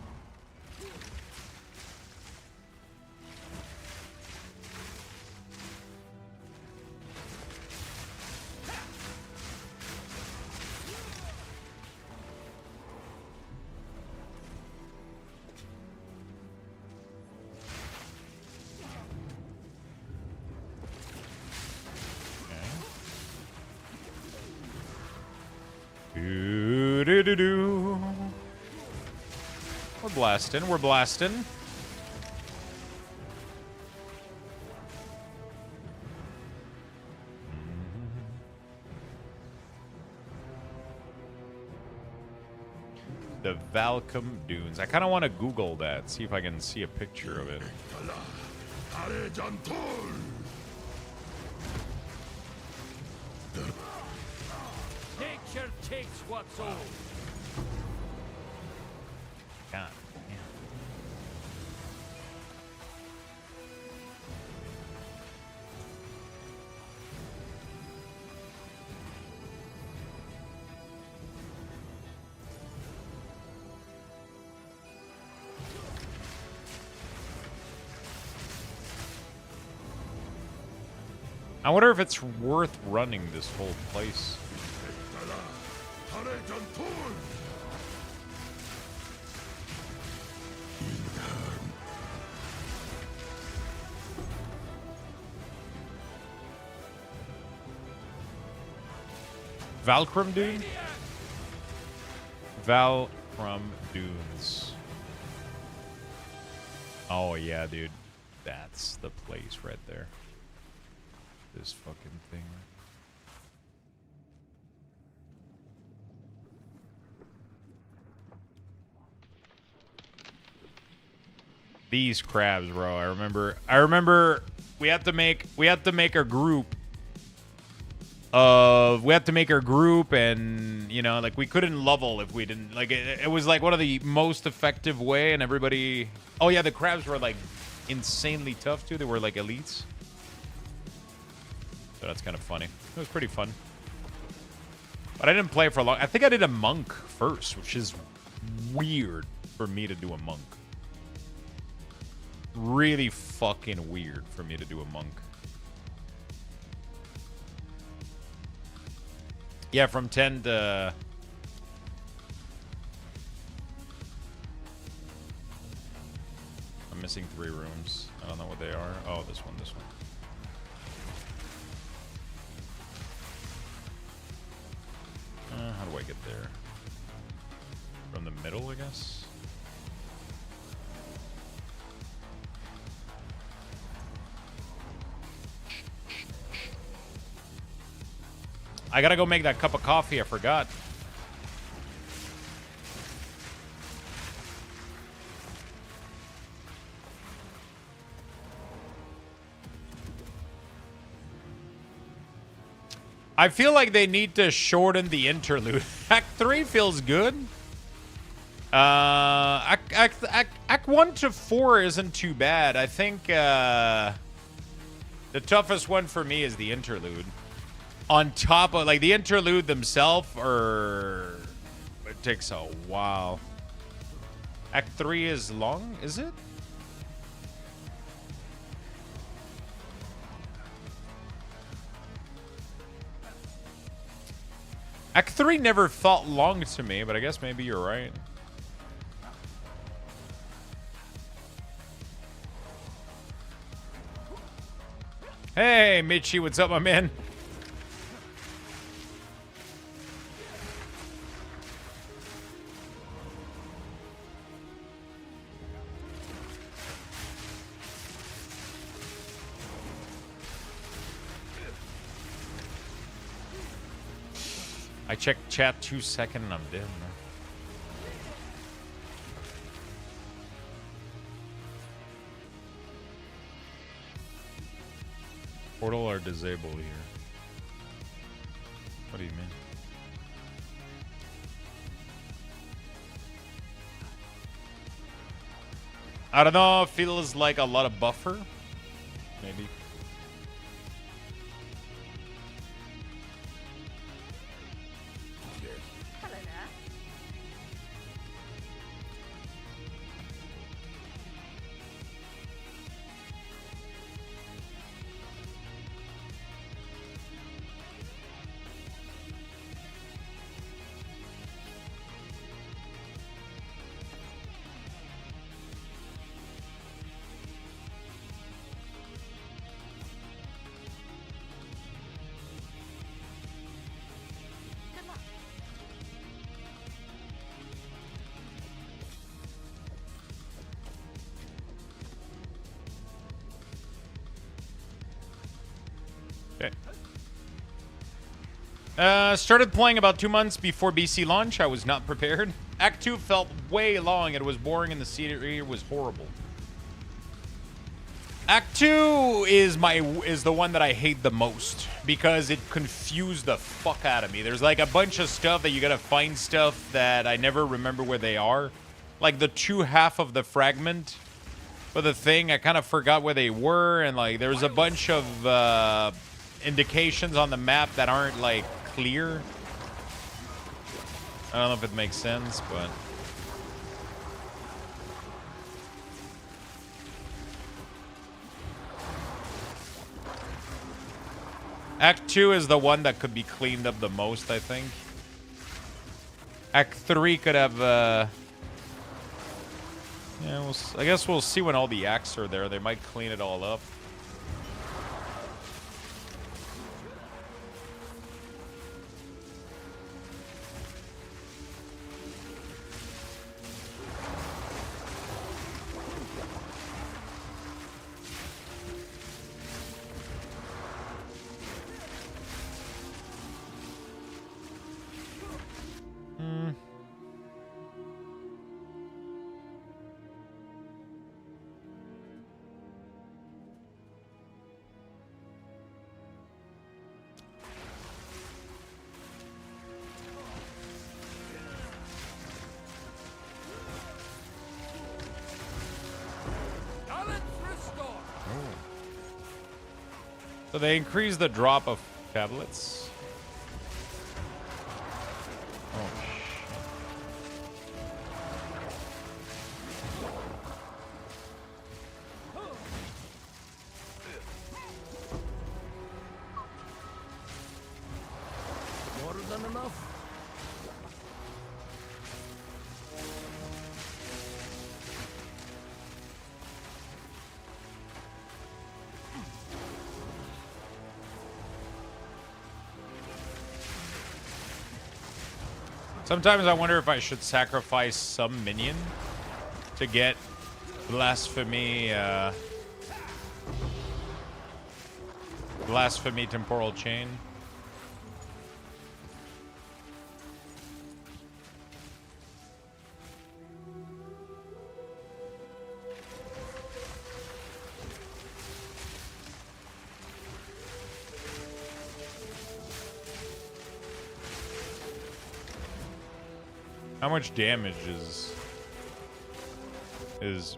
Do-do-do-do. We're blasting, we're blasting. The Valcom Dunes. I kind of want to Google that, see if I can see a picture of it. Nature takes what's old. God damn. I wonder if it's worth running this whole place. Valcrum Dune? Valcrum Dunes. Oh yeah, dude. That's the place right there. this fucking thing. These crabs, bro. I remember we had to make our group and, you know, like, we couldn't level if we didn't, like, it was like one of the most effective way, and everybody, oh yeah, the crabs were like insanely tough too. They were like elites. So that's kind of funny. It was pretty fun. But I didn't play for long. I think I did a monk first, which is weird for me to do a monk. Really fucking weird for me to do a monk. Yeah, from 10 to... I'm missing 3 rooms. I don't know what they are. Oh, this one, this one. How do I get there? From the middle, I guess? I gotta go make that cup of coffee. I forgot. I feel like they need to shorten the interlude. Act 3 feels good. Act 1 to 4 isn't too bad. I think the toughest one for me is the interlude. On top of, like, the interlude themselves, or it takes a while. Act 3 is long, is it? Act 3 never felt long to me, but I guess maybe you're right. Hey, Mitchie, what's up, my man? I checked chat 2 seconds and I'm dead. Portal are disabled here. What do you mean? I don't know. It feels like a lot of buffer. Maybe. Started playing about 2 months before BC launch. I was not prepared. Act 2 felt way long. It was boring and the scenery was horrible. Act 2 is the one that I hate the most because it confused the fuck out of me. There's like a bunch of stuff that you gotta find stuff that I never remember where they are. Like the 2 half of the fragment for the thing, I kind of forgot where they were, and like there's a bunch of indications on the map that aren't like clear. I don't know if it makes sense, but Act 2 is the one that could be cleaned up the most, I think. Act 3 could have yeah, I guess we'll see when all the acts are there. They might clean it all up. So they increase the drop of tablets. Oh, More than enough. Sometimes I wonder if I should sacrifice some minion to get blasphemy, blasphemy temporal chain. How much damage is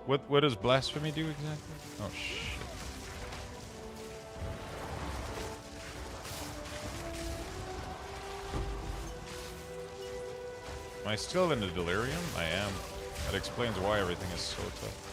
what does blasphemy do exactly? Oh shit. Am I still in the delirium? I am. That explains why everything is so tough.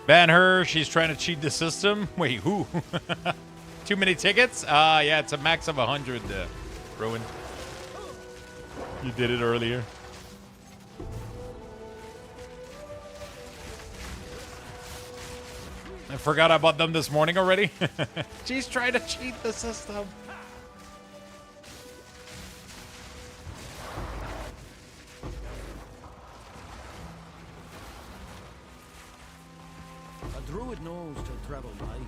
Ban her. She's trying to cheat the system. Wait, who? Too many tickets? Yeah, it's a max of 100, Rowan. You did it earlier. I forgot I bought them this morning already. She's trying to cheat the system. A druid knows to travel light.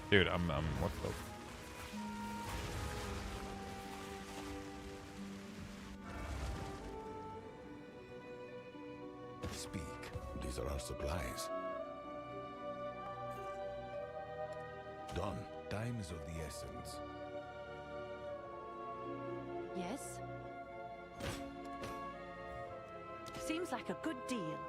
Dude, I'm what the? Speak. These are our supplies. Done. Time is of the essence. Yes? Seems like a good deal.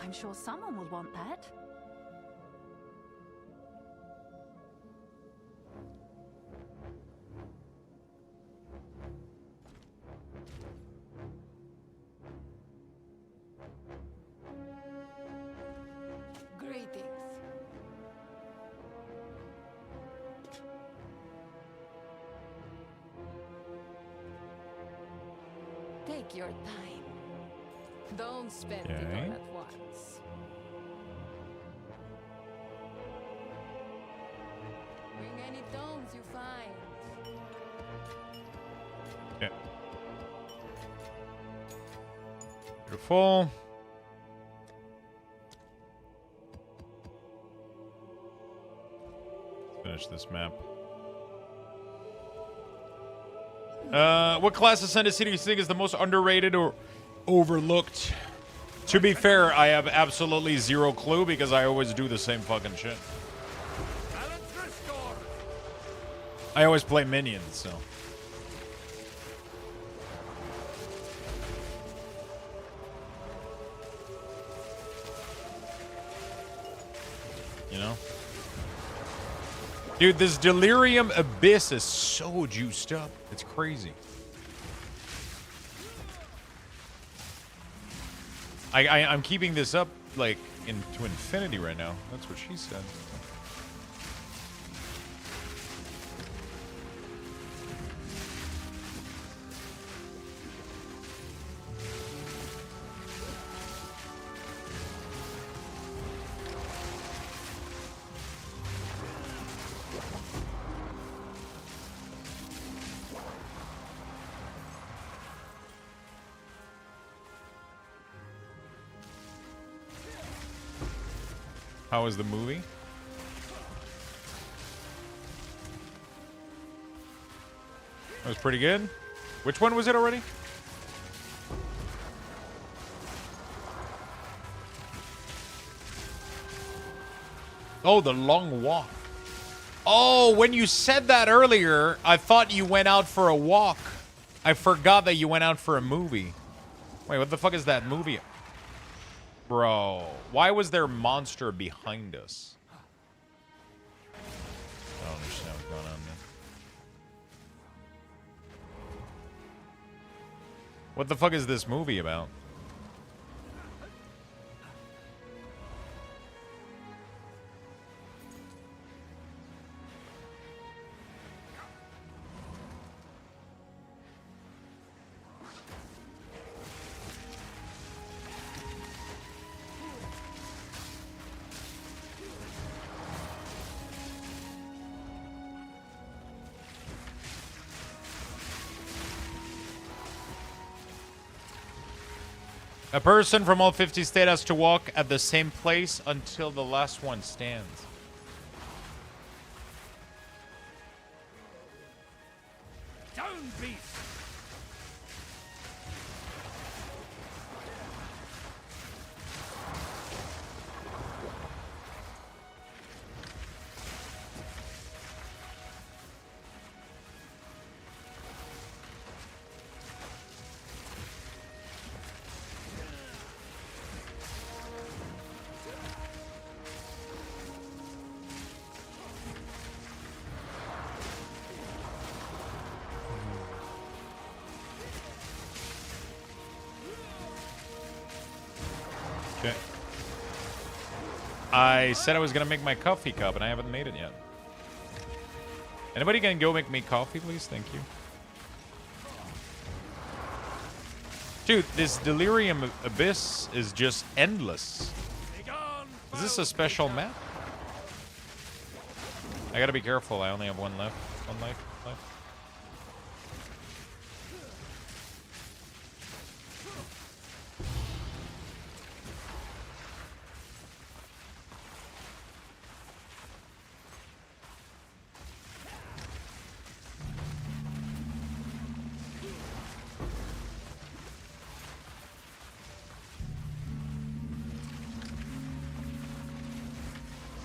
I'm sure someone will want that. Greetings. Take your time. Don't spend it Okay. all at once. Bring any tomes you find. Yeah. Beautiful. Finish this map. What class of Ascendancy do you think is the most underrated or overlooked? To be fair, I have absolutely zero clue because I always do the same fucking shit. I always play minions, so. You know? Dude, this Delirium Abyss is so juiced up. It's crazy. I'm keeping this up, like, to infinity right now. That's what she said. How was the movie? It was pretty good. Which one was it already? Oh, The Long Walk. Oh, when you said that earlier, I thought you went out for a walk. I forgot that you went out for a movie. Wait, what the fuck is that movie? Bro, why was there a monster behind us? I don't understand what's going on there. What the fuck is this movie about? A person from all 50 states has to walk at the same place until the last one stands. Down, beast! Okay. I said I was gonna make my coffee cup, and I haven't made it yet. Anybody can go make me coffee, please? Thank you. Dude, this Delirium Abyss is just endless. Is this a special map? I gotta be careful. I only have one life left.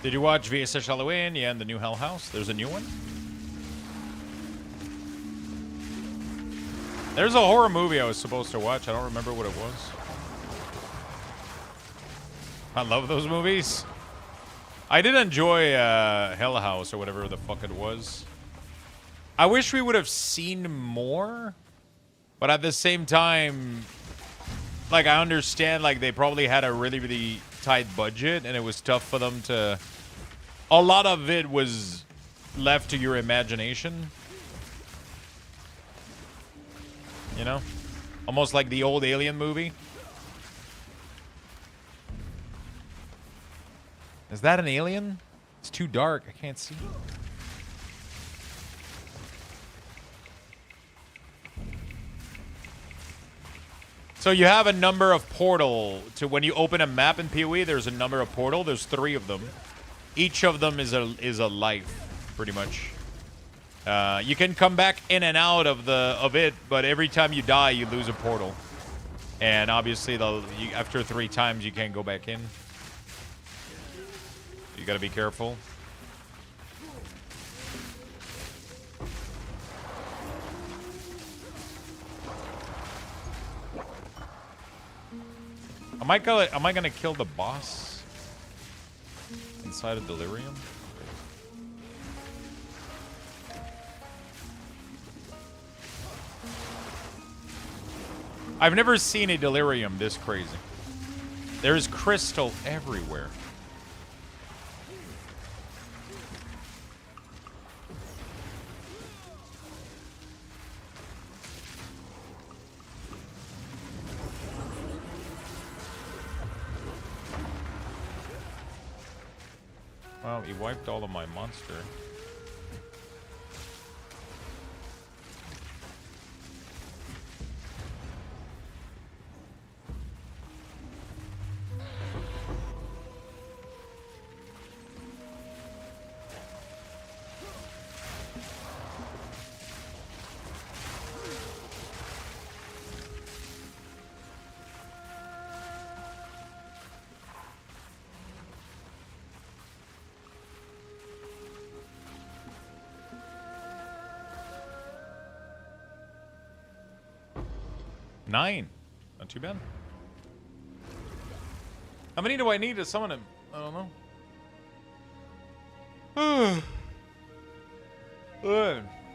Did you watch VSS Halloween? Yeah, and the new Hell House. There's a new one. There's a horror movie I was supposed to watch. I don't remember what it was. I love those movies. I did enjoy Hell House or whatever the fuck it was. I wish we would have seen more, but at the same time, like, I understand, like, they probably had a really, really tight budget, and it was tough for them to... A lot of it was left to your imagination. You know? Almost like the old Alien movie. Is that an alien? It's too dark. I can't see. So you have a number of portal to when you open a map in PoE. There's a number of portal. There's 3 of them. Each of them is a life, pretty much. You can come back in and out of it, but every time you die, you lose a portal. And obviously, after 3 times, you can't go back in. You gotta be careful. Am I gonna kill the boss inside of Delirium? I've never seen a Delirium this crazy. There's crystal everywhere. Wow, he wiped all of my monster. 9. Not too bad. How many do I need to summon him? I don't know.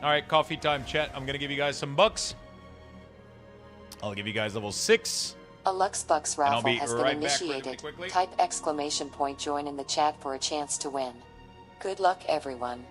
Alright, coffee time, chat. I'm gonna give you guys some bucks. I'll give you guys level 6. A Lux Bucks raffle has right been back initiated. quickly. Type exclamation point join in the chat for a chance to win. Good luck, everyone.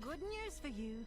Good news for you.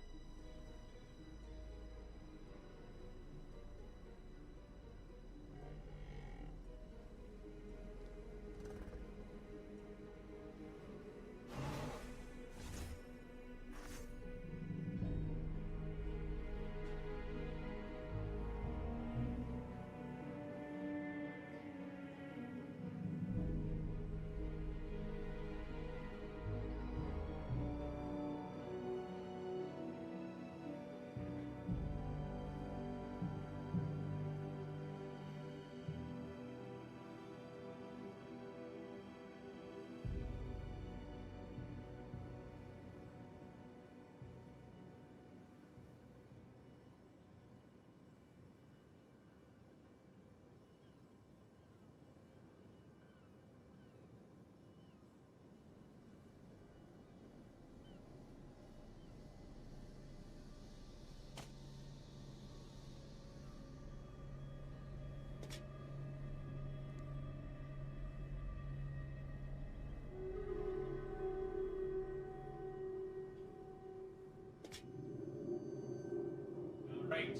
Right.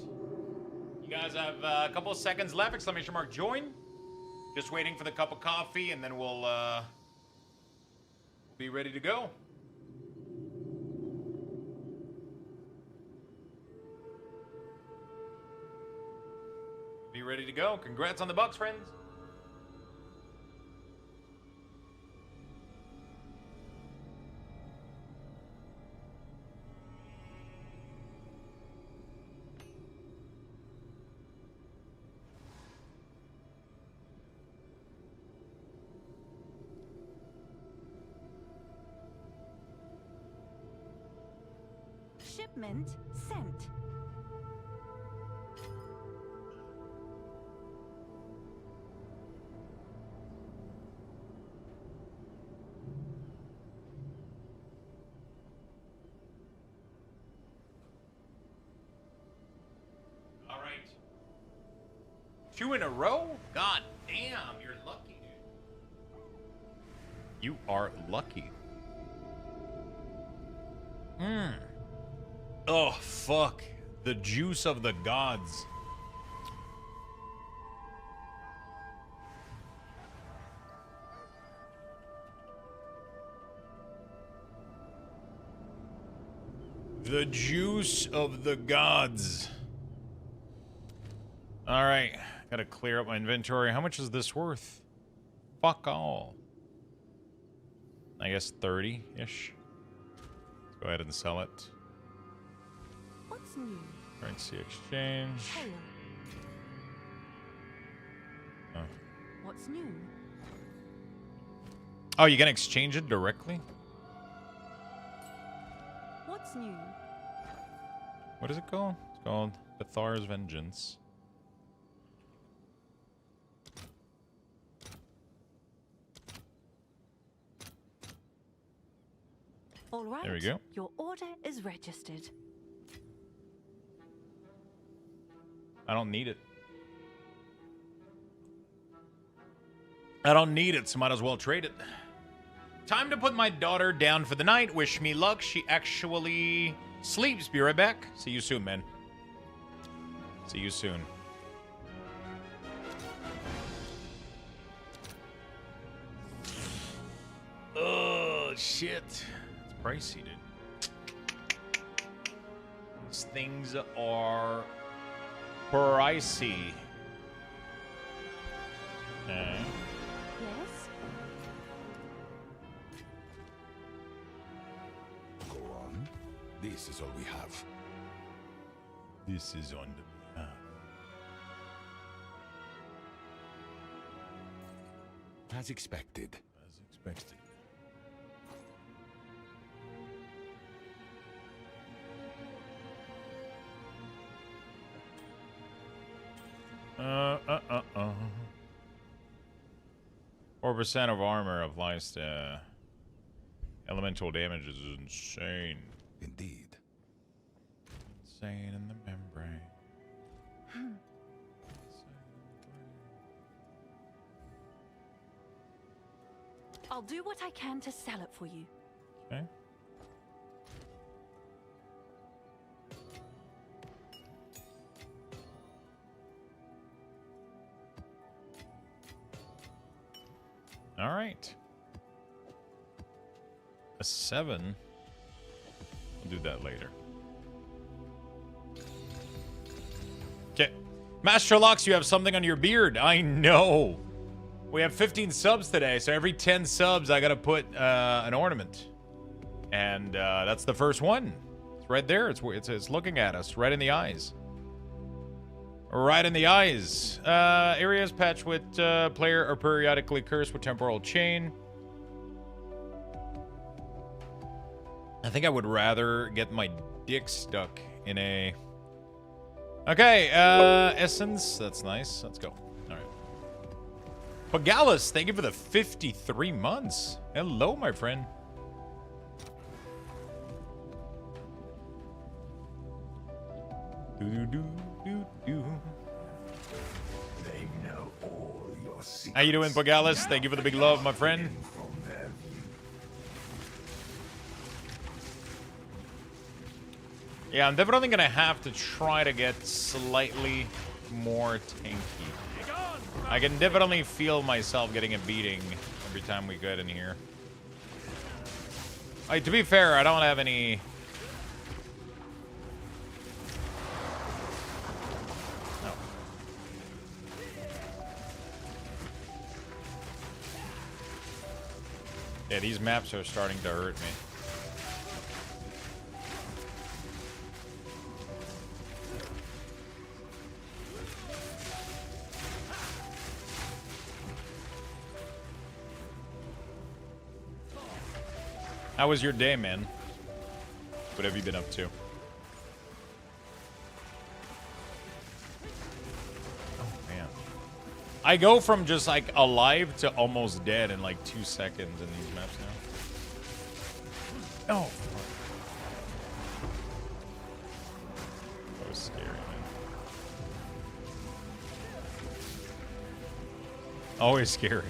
You guys have a couple of seconds left. Exclamation mark join. Just waiting for the cup of coffee, and then we'll be ready to go. Be ready to go. Congrats on the Bucks, friends. Shipment sent. All right. 2 in a row? God damn, you're lucky, dude. You are lucky. Oh, fuck. The juice of the gods. The juice of the gods. All right. Gotta clear up my inventory. How much is this worth? Fuck all. I guess 30-ish. Let's go ahead and sell it. What's new? Currency exchange. Hail. Oh. What's new? Oh, you can exchange it directly? What's new? What is it called? It's called Bethar's Vengeance. All right. There we go. Your order is registered. I don't need it. I don't need it, so might as well trade it. Time to put my daughter down for the night. Wish me luck. She actually sleeps. Be right back. See you soon, man. See you soon. Oh, shit. It's pricey, dude. These things are pricey. Okay. Yes? Go on. This is all we have. This is on the map. As expected. As expected. Uh. 4% of armor applies to elemental damage is insane. Indeed. Insane in the membrane. I'll do what I can to sell it for you. Okay. All right. A 7. We'll do that later. Okay. Master Lux, you have something on your beard. I know. We have 15 subs today, so every 10 subs, I got to put an ornament. And that's the first one. It's right there. It's looking at us right in the eyes. Right in the eyes. Areas patched with player are periodically cursed with temporal chain. I think I would rather get my dick stuck in a... Okay, Essence. That's nice. Let's go. All right. Pagalis, thank you for the 53 months. Hello, my friend. They know all your secrets. How you doing, Pagalis? Thank you for the big love, my friend. Yeah, I'm definitely gonna have to try to get slightly more tanky. I can definitely feel myself getting a beating every time we get in here. Like, to be fair, I don't have any... No. Yeah, these maps are starting to hurt me. How was your day, man? What have you been up to? Oh, man. I go from just, like, alive to almost dead in, like, 2 seconds in these maps now. Oh. That was scary, man. Always scary.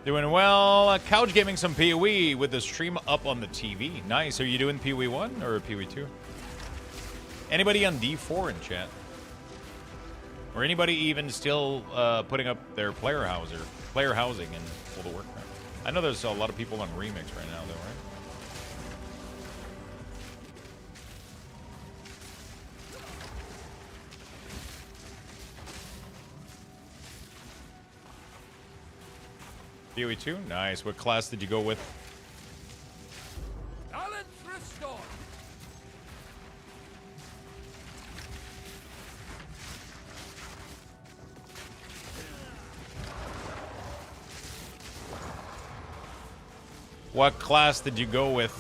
Doing well. Couch gaming some PoE with the stream up on the TV. Nice. Are you doing PoE 1 or PoE 2? Anybody on D4 in chat? Or anybody even still putting up their player housing in World of Warcraft? I know there's a lot of people on Remix right now, though, right? PoE 2? Nice. What class did you go with? Balance restored. What class did you go with?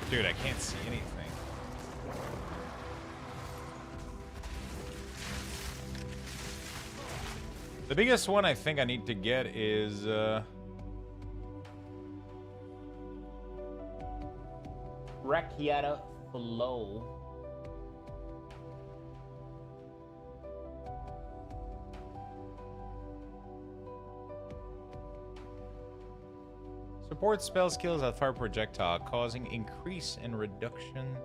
Dude, I can't see anything. The biggest one I think I need to get is Rakiata Flow. Support spell skills at fire projectile, causing increase and reduction.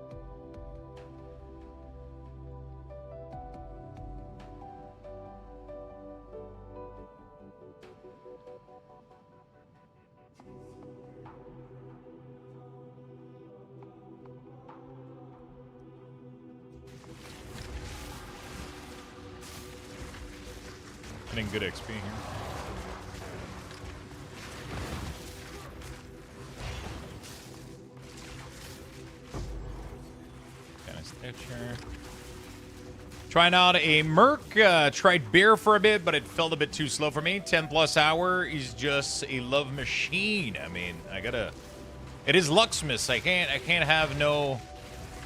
Getting good XP here. Stitcher. Trying out a Merc. Tried Bear for a bit, but it felt a bit too slow for me. 10+ hour is just a love machine. I mean, I gotta. It is Luxthos. I can't have no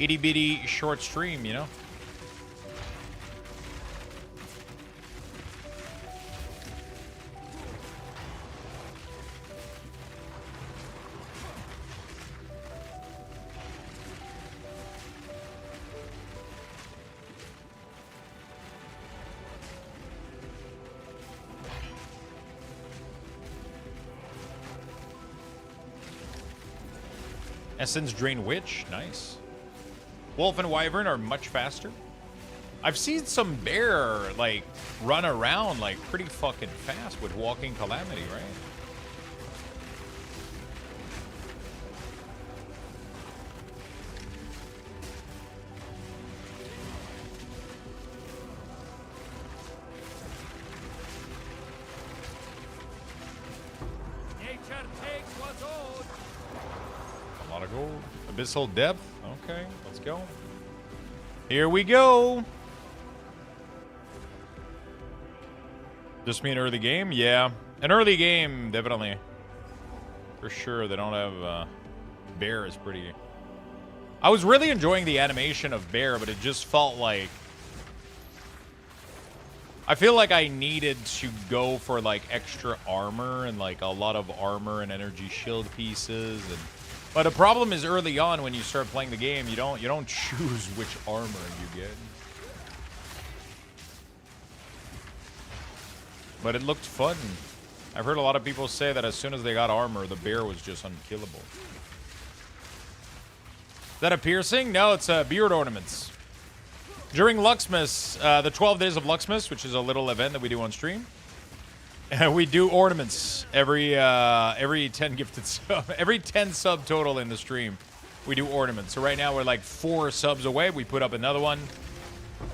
itty bitty short stream, you know. Essence Drain Witch, nice. Wolf and Wyvern are much faster. I've seen some bear, like, run around, like, pretty fucking fast with Walking Calamity, right? Gold. Abyssal Depth. Okay, let's go. Here we go. Just mean early game? Yeah. An early game, definitely. For sure, they don't have... Bear is pretty... I was really enjoying the animation of Bear, but it just felt like... I feel like I needed to go for, like, extra armor and, like, a lot of armor and energy shield pieces and... But the problem is early on when you start playing the game, you don't choose which armor you get. But it looked fun. I've heard a lot of people say that as soon as they got armor, the bear was just unkillable. Is that a piercing? No, it's beard ornaments. During Luxthos, the 12 days of Luxthos, which is a little event that we do on stream, we do ornaments every 10 gifted sub, every 10 sub total in the stream. We do ornaments. So right now we're like 4 subs away. We put up another one.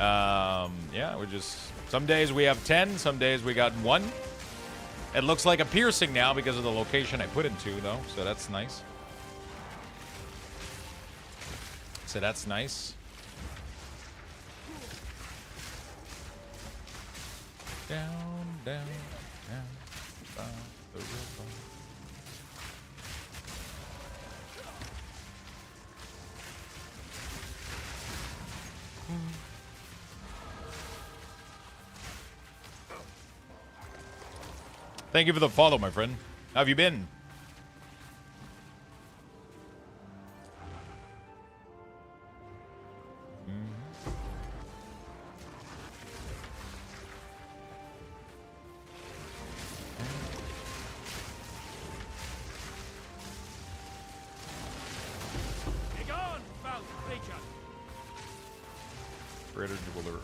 Yeah, we're just some days we have 10, some days we got 1. It looks like a piercing now because of the location I put into though, so that's nice. So that's nice. Down, down. The river. Thank you for the follow, my friend. How have you been? Predator Dweller Orb,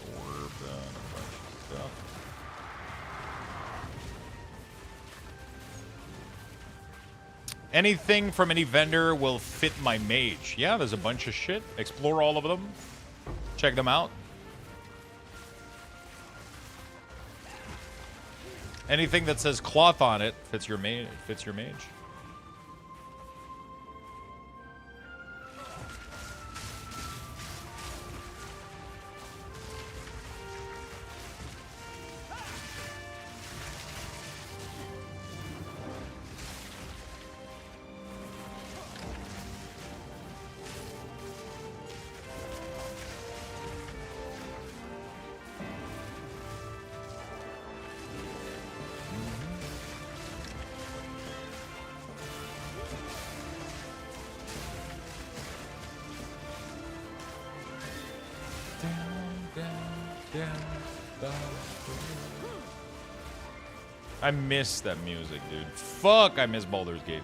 and a bunch of stuff. Anything from any vendor will fit my mage. Yeah, there's a bunch of shit. Explore all of them. Check them out. Anything that says cloth on it fits your mage. Fits your mage. I miss that music, dude. Fuck, I miss Baldur's Gate.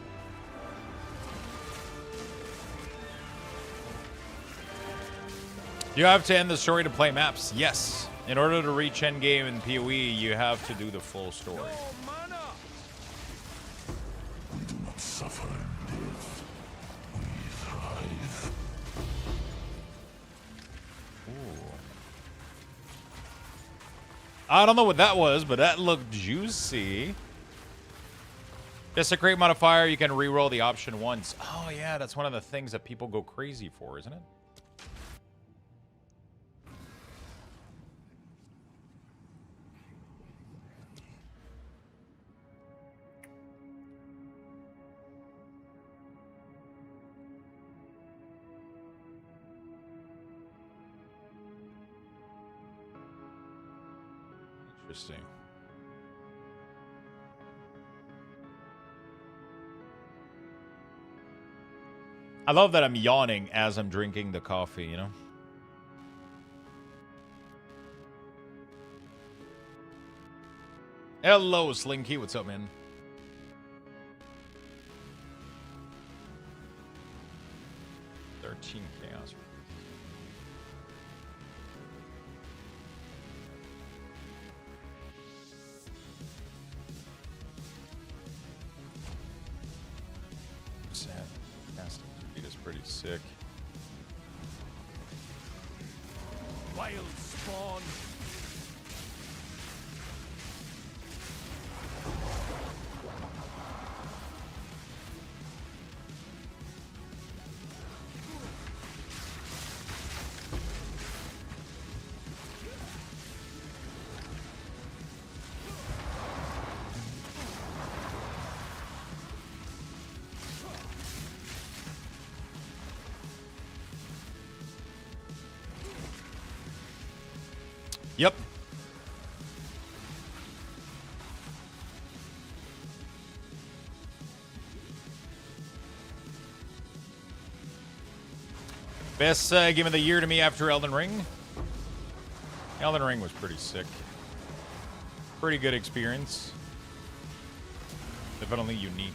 You have to end the story to play maps. Yes. In order to reach endgame in PoE, you have to do the full story. We do not suffer and live. We thrive. Ooh. I don't know what that was, but that looked juicy. Desecrate modifier, you can reroll the option once. Oh yeah, that's one of the things that people go crazy for, isn't it? Interesting. I love that I'm yawning as I'm drinking the coffee, you know? Hello, Slinky. What's up, man? Chaos. Sad. Casting speed is pretty sick. Wild spawn. Yep. Best game of the year to me after Elden Ring. Elden Ring was pretty sick. Pretty good experience. Definitely unique.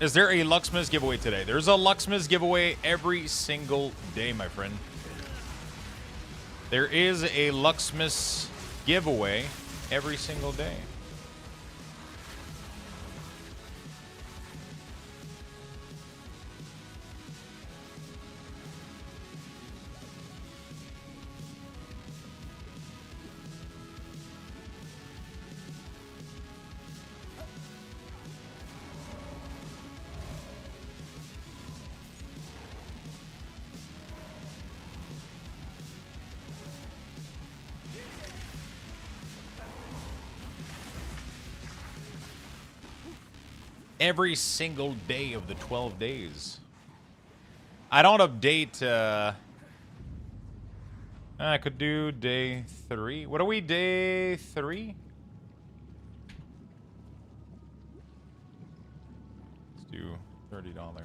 Is there a Luxthos giveaway today? There's a Luxthos giveaway every single day, my friend. There is a Luxthos giveaway every single day. Every single day of the 12 days. I don't update. I could do day 3. What are we, day 3? Let's do $30.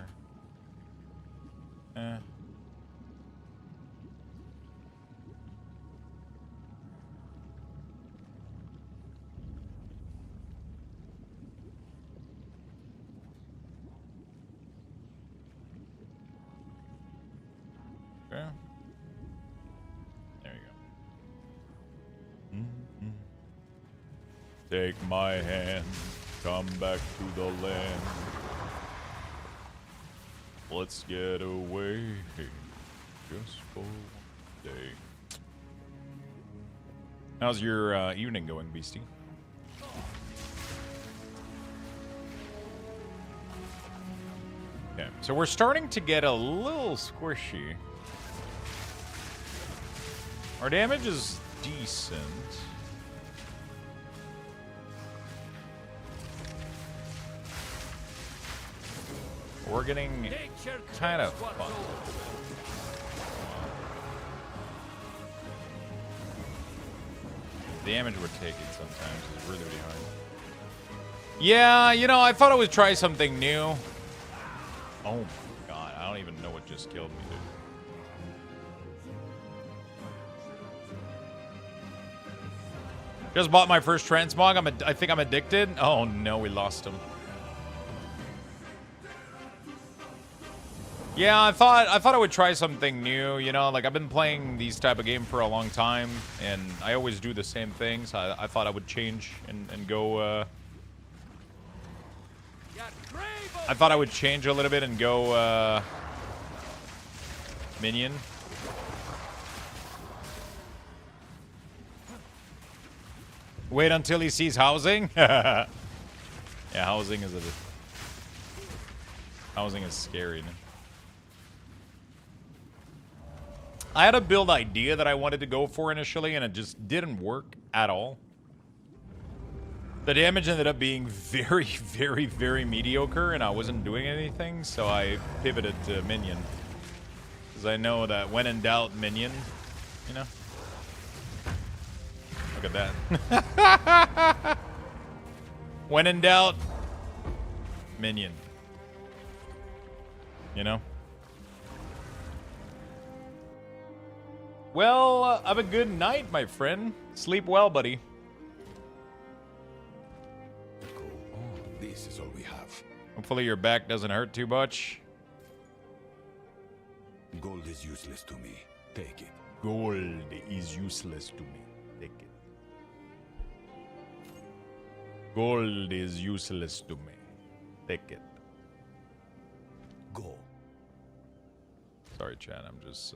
Okay. There you go. Take my hand, come back to the land. Let's get away just for one day. How's your evening going, Beastie? Okay, so we're starting to get a little squishy. Our damage is decent. We're getting kind of fun. The damage we're taking sometimes is really, really hard. Yeah, you know, I thought I would try something new. Oh my god, I don't even know what just killed me, dude. Just bought my first transmog. I think I'm addicted. Oh no, we lost him. Yeah, I thought I would try something new, you know, like I've been playing these type of game for a long time and I always do the same things. I thought I would change and go I thought I would change a little bit and go Minion. Wait until he sees housing. Yeah, housing is scary. Man. I had a build idea that I wanted to go for initially, and it just didn't work at all. The damage ended up being very, very, very mediocre, and I wasn't doing anything, so I pivoted to Minion. Because I know that when in doubt, Minion, you know? Look at that. When in doubt, Minion. You know? Well, have a good night, my friend. Sleep well, buddy. Go on. This is all we have. Hopefully your back doesn't hurt too much. Gold is useless to me. Take it. Gold is useless to me. Take it. Gold is useless to me. Take it. Go. Sorry, Chad. I'm just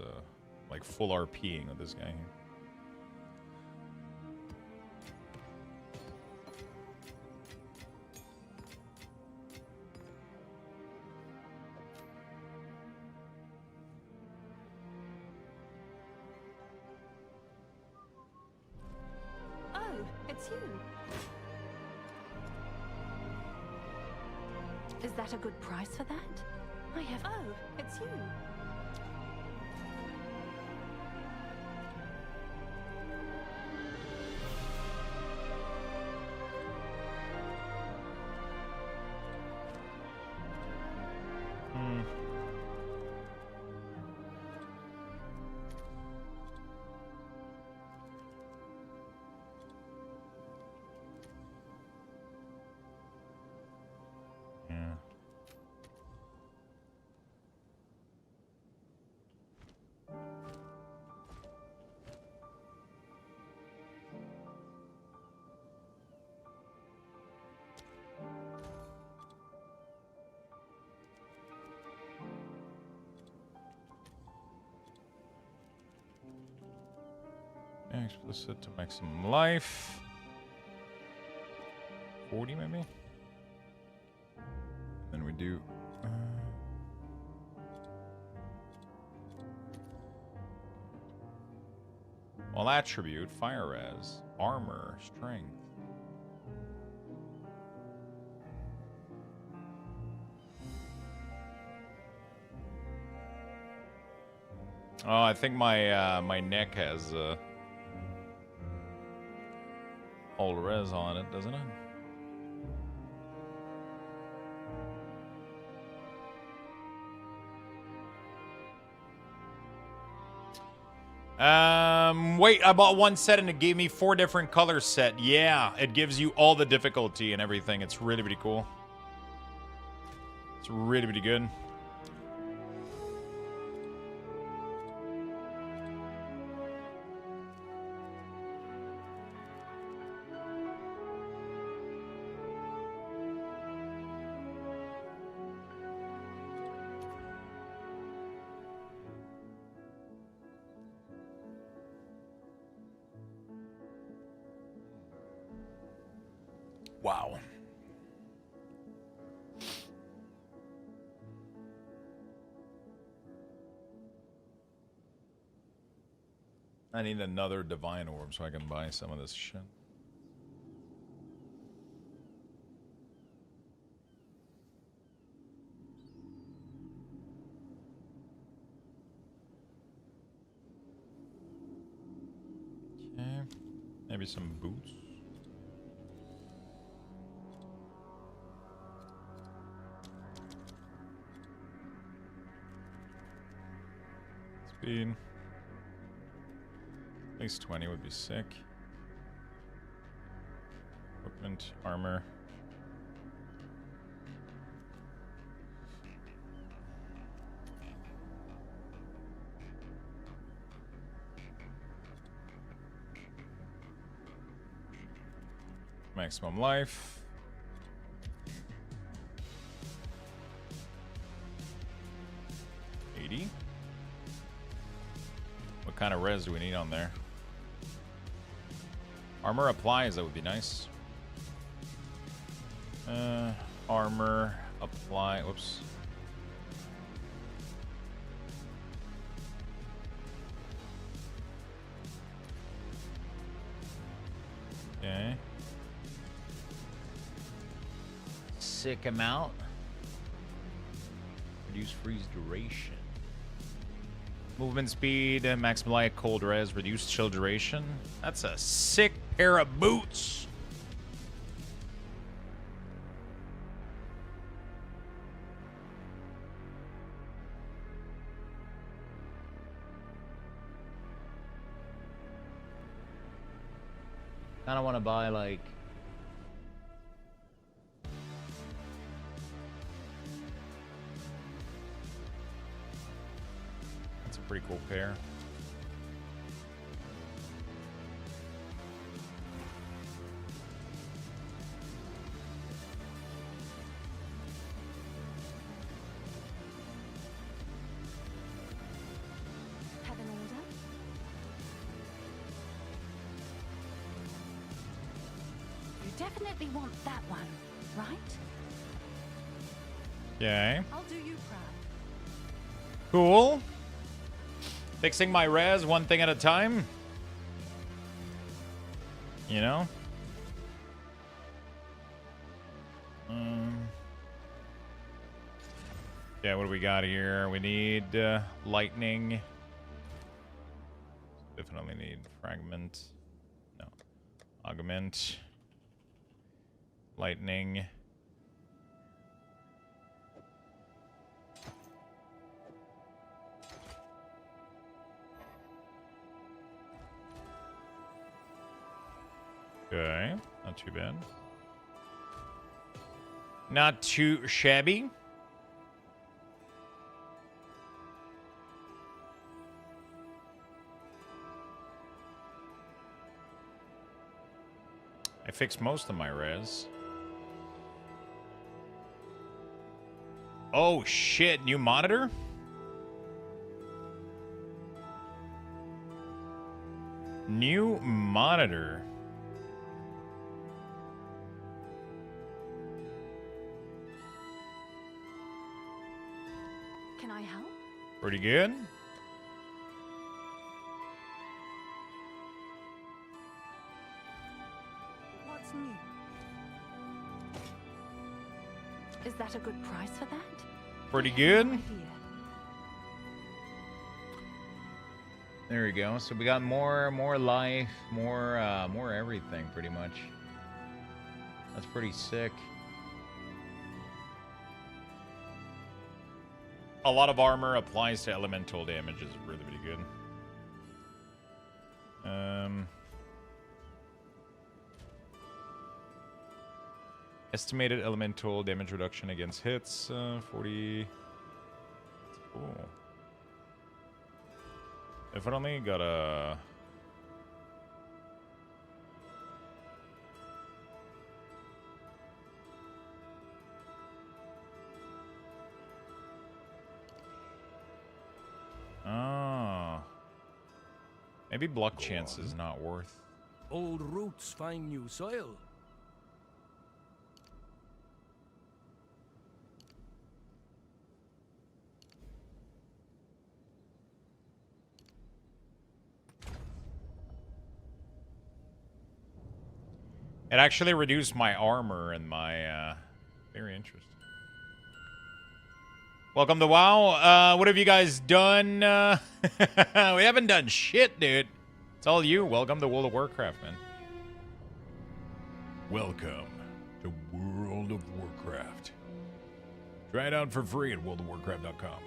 like full RPing with this guy here. Oh, it's you. Is that a good price for that? I have. Oh, it's you. Explicit to maximum life. 40 maybe? Then we do well, attribute, fire res, armor, strength. Oh, I think my my neck has all res on it, doesn't it? Wait, I bought one set and it gave me 4 different color set. Yeah, it gives you all the difficulty and everything. It's really, really cool. It's really, really good. Wow. I need another divine orb so I can buy some of this shit. Okay. Maybe some boots. Speed. At least 20 would be sick. Replacement armor. Maximum life. What kind of res do we need on there? Armor applies, that would be nice. Armor apply. Whoops. Okay. Sick amount. Reduce freeze duration. Movement speed, maximum light, cold res, reduced chill duration. That's a sick pair of boots. Kinda wanna buy like pretty cool pair. Have an order? You definitely want that one, right? Okay. I'll do you proud. Cool. Fixing my res one thing at a time. You know? Yeah, what do we got here? We need lightning. Definitely need fragment. No. Augment. Lightning. Okay, not too bad. Not too shabby. I fixed most of my res. Oh shit, new monitor? New monitor. Can I help? Pretty good. What's new? Is that a good price for that? Pretty I good. have no idea. There we go. So we got more life, more everything pretty much. That's pretty sick. A lot of armor applies to elemental damage is really, really good. Estimated elemental damage reduction against hits, 40. Cool. If I only got a... Oh. Maybe block chance is not worth. Old roots find new soil. It actually reduced my armor and my, very interesting. Welcome to WoW. What have you guys done? We haven't done shit, dude. It's all you. Welcome to World of Warcraft, man. Welcome to World of Warcraft. Try it out for free at worldofwarcraft.com.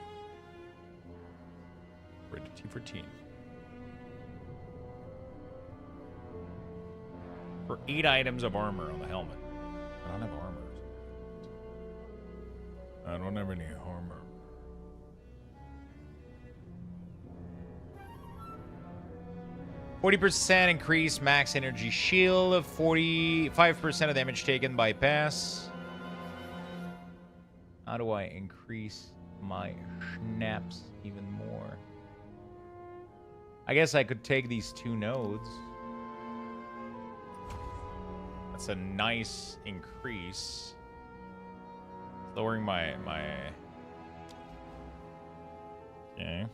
Rated T for teen. For 8 items of armor on the helmet. I don't have armor. I don't have any armor. %increase max energy shield. 45% of damage taken bypass. How do I increase my schnapps even more? I guess I could take these 2 nodes. That's a nice increase. Lowering my okay.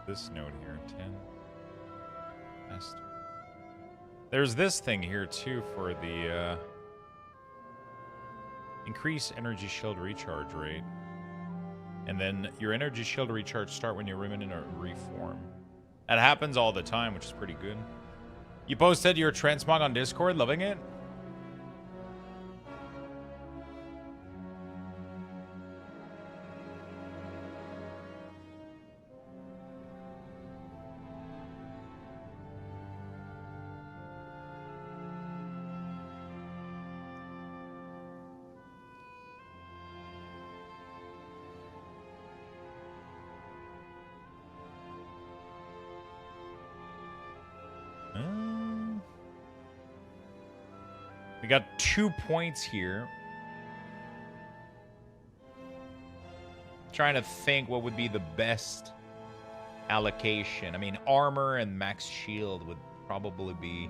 This node here, 10. Master. There's this thing here too for the increase energy shield recharge rate. And then your energy shield recharge start when you remnant or reform. That happens all the time, which is pretty good. You posted your transmog on Discord, loving it? We got 2 points here. Trying to think what would be the best allocation. I mean, armor and max shield would probably be...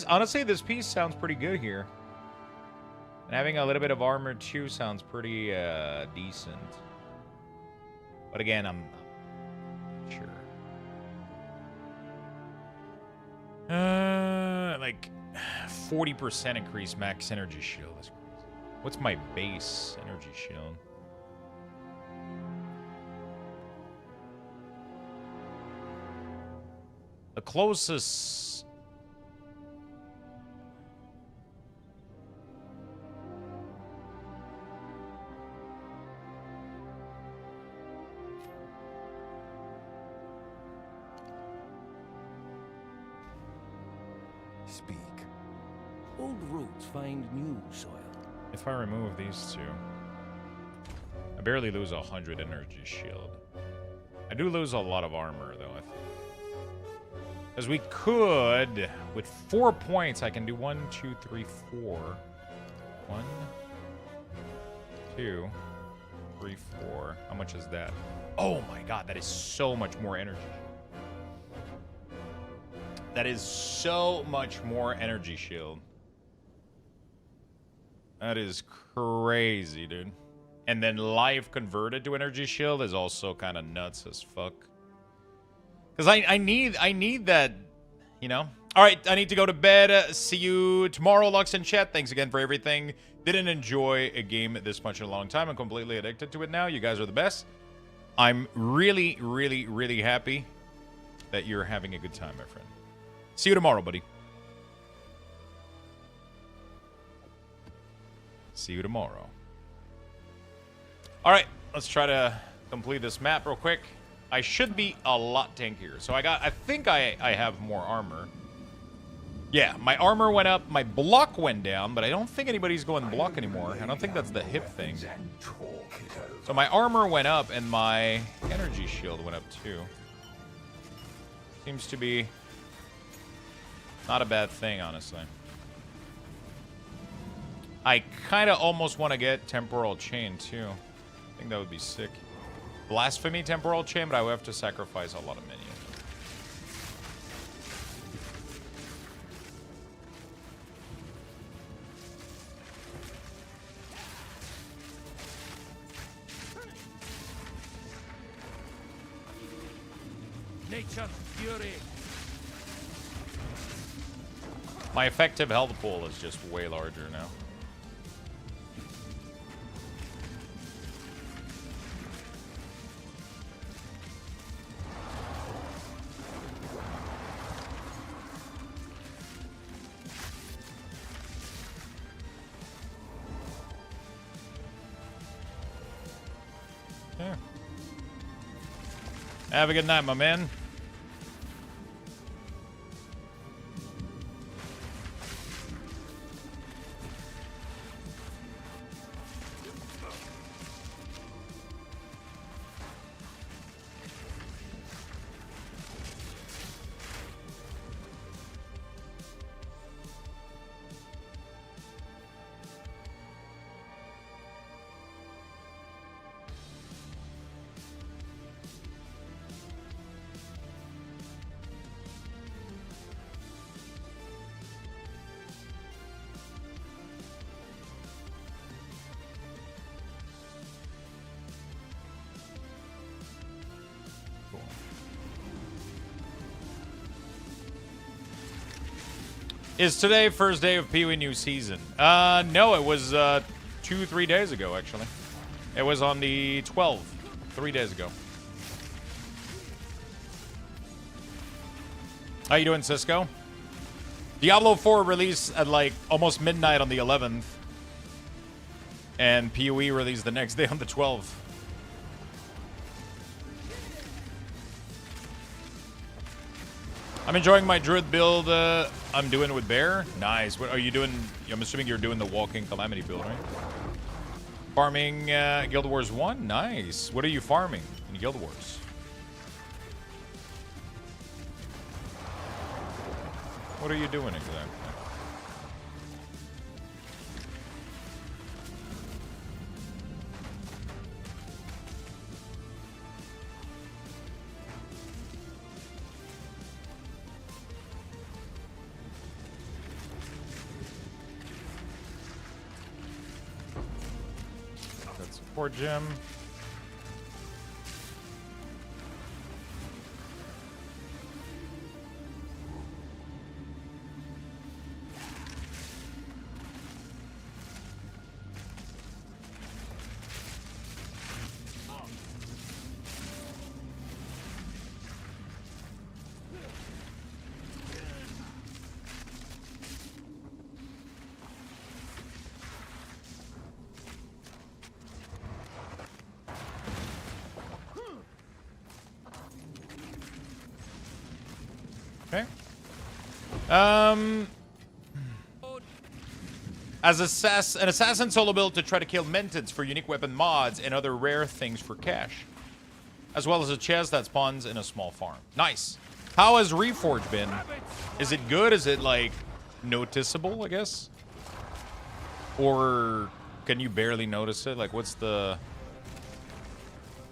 Honestly, this piece sounds pretty good here. And having a little bit of armor too sounds pretty decent. But again, I'm not sure. Like 40% increase max energy shield. That's crazy. What's my base energy shield? The closest... Speak. Old roots find new soil. If I remove these 2, I barely lose 100 energy shield. I do lose a lot of armor, though, I think. Because we could, with 4 points, I can do 1, 2, 3, 4. 1, 2, 3, 4. How much is that? Oh my god, that is so much more energy. That is so much more energy shield. That is crazy, dude. And then life converted to energy shield is also kind of nuts as fuck. Because I need that, you know. All right, I need to go to bed. See you tomorrow, Lux and chat. Thanks again for everything. Didn't enjoy a game this much in a long time. I'm completely addicted to it now. You guys are the best. I'm really, really, really happy that you're having a good time, my friend. See you tomorrow, buddy. See you tomorrow. All right, let's try to complete this map real quick. I should be a lot tankier. So I think I have more armor. Yeah, my armor went up, my block went down, but I don't think anybody's going block anymore. I don't think that's the hip thing. So my armor went up and my energy shield went up too. Seems to be not a bad thing, honestly. I kind of almost want to get Temporal Chain, too. I think that would be sick. Blasphemy Temporal Chain, but I would have to sacrifice a lot of minions. Nature's fury. My effective health pool is just way larger now. Have a good night, my man. Is today first day of PoE new season? No, it was 2-3 days ago, actually. It was on the 12th, 3 days ago. How you doing, Cisco? Diablo 4 released at like almost midnight on the 11th. And PoE released the next day on the 12th. I'm enjoying my Druid build I'm doing with Bear. Nice. What are you doing? I'm assuming you're doing the Walking Calamity build, right? Farming Guild Wars 1? Nice. What are you farming in Guild Wars? What are you doing exactly? Poor Jim. Okay. As an assassin solo build to try to kill Menteds for unique weapon mods and other rare things for cash. As well as a chest that spawns in a small farm. Nice. How has Reforge been? Is it good? Is it, like, noticeable, I guess? Or can you barely notice it? Like, what's the...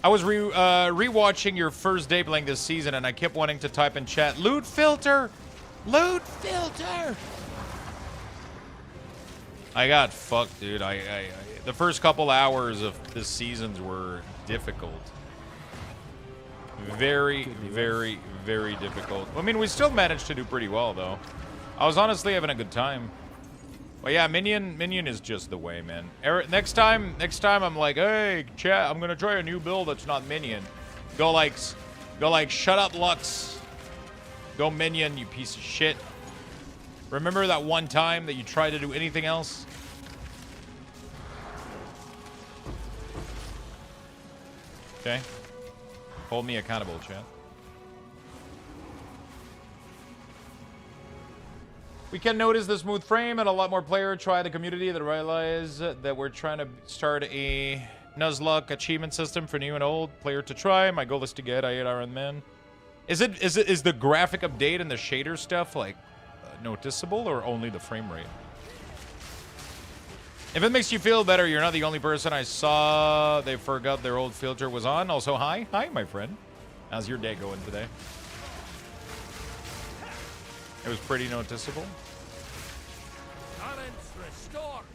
I was rewatching your first day playing this season, and I kept wanting to type in chat, "Loot filter! Loot filter!" I got fucked, dude. The first couple hours of this seasons were difficult. Very, very, very difficult. I mean, we still managed to do pretty well, though. I was honestly having a good time. But yeah, Minion is just the way, man. Next time I'm like, hey, chat, I'm gonna try a new build that's not Minion. Go like, shut up, Lux. Go Minion, you piece of shit. Remember that one time that you tried to do anything else? Okay. Hold me accountable, chat. We can notice the smooth frame and a lot more players try the community that realize that we're trying to start a Nuzlocke achievement system for new and old player to try. My goal is to get Iron Man. Is the graphic update and the shader stuff like noticeable or only the frame rate? If it makes you feel better, you're not the only person I saw they forgot their old filter was on. Also, hi, my friend. How's your day going today? It was pretty noticeable. Currents restored.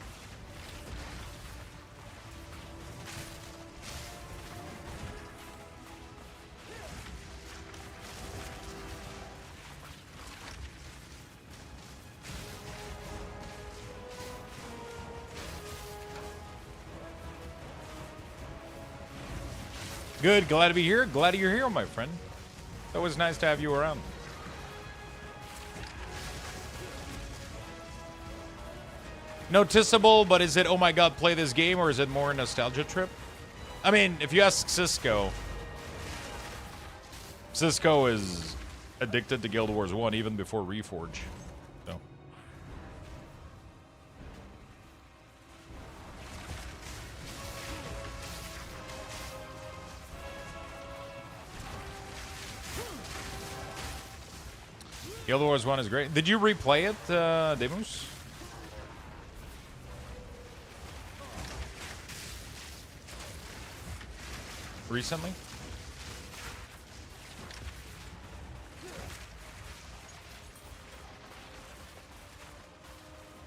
Good, glad to be here. Glad you're here, my friend. It was nice to have you around. Noticeable, but is it, oh my god, play this game, or is it more a nostalgia trip? I mean, if you ask Cisco, Cisco is addicted to Guild Wars 1 even before Reforge. So. Guild Wars 1 is great. Did you replay it, Demus? Recently?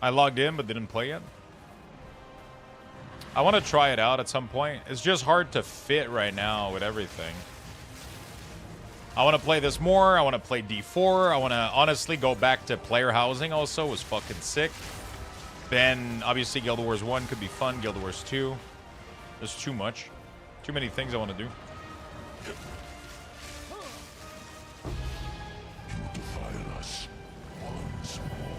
I logged in but didn't play it. I want to try it out at some point. It's just hard to fit right now with everything. I want to play this more. I want to play D4. I want to honestly go back to player housing also. It was fucking sick. Then obviously Guild Wars 1 could be fun. Guild Wars 2. There's too much. Too many things I want to do. Defile us once more.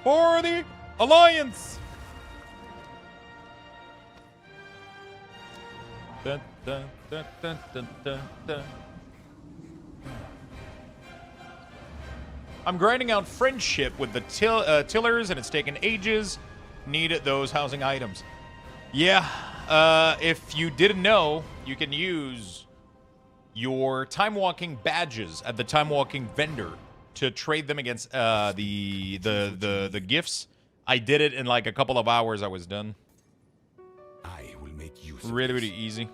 For the Alliance! Dun, dun, dun, dun, dun, dun, dun. I'm grinding out friendship with the tillers, and it's taken ages. Need those housing items. Yeah, if you didn't know, you can use your time walking badges at the time walking vendor to trade them against the gifts. I did it in like a couple of hours. I was done. I will make use of Really, this. really easy.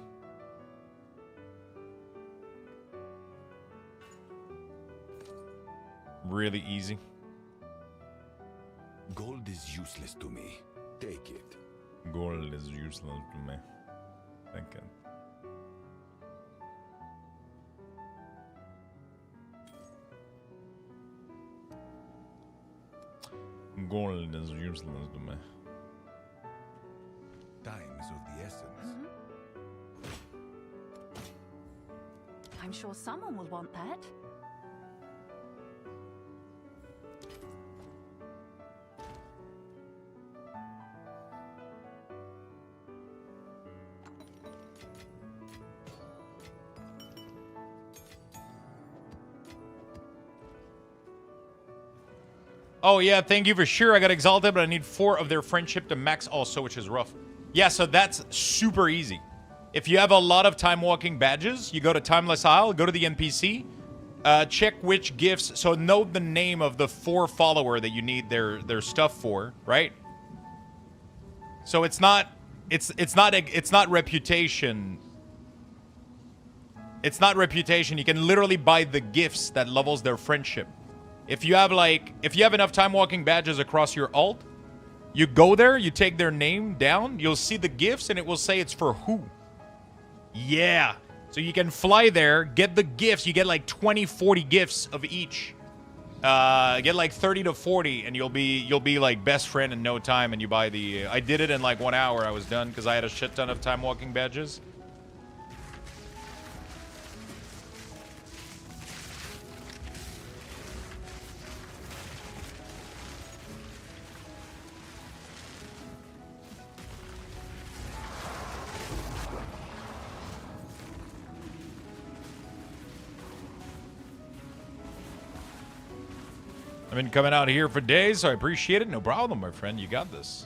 Really easy. Gold is useless to me. Take it. Gold is useless to me. Thank you. Gold is useless to me. Time is of the essence. I'm sure someone will want that. Oh, yeah, thank you for sure. I got exalted, but I need 4 of their friendship to max also, which is rough. Yeah, so that's super easy. If you have a lot of time walking badges, you go to Timeless Isle, go to the NPC, check which gifts. So know the name of the 4 follower that you need their stuff for, right? So it's not reputation. It's not reputation. You can literally buy the gifts that levels their friendship. If you have enough time walking badges across your alt, you go there, you take their name down, you'll see the gifts and it will say it's for who. Yeah. So you can fly there, get the gifts, you get like 20, 40 gifts of each. Get like 30 to 40 and you'll be like best friend in no time, and you buy the I did it in like 1 hour. I was done because I had a shit ton of time walking badges. I've been coming out here for days, so I appreciate it. No problem, my friend. You got this.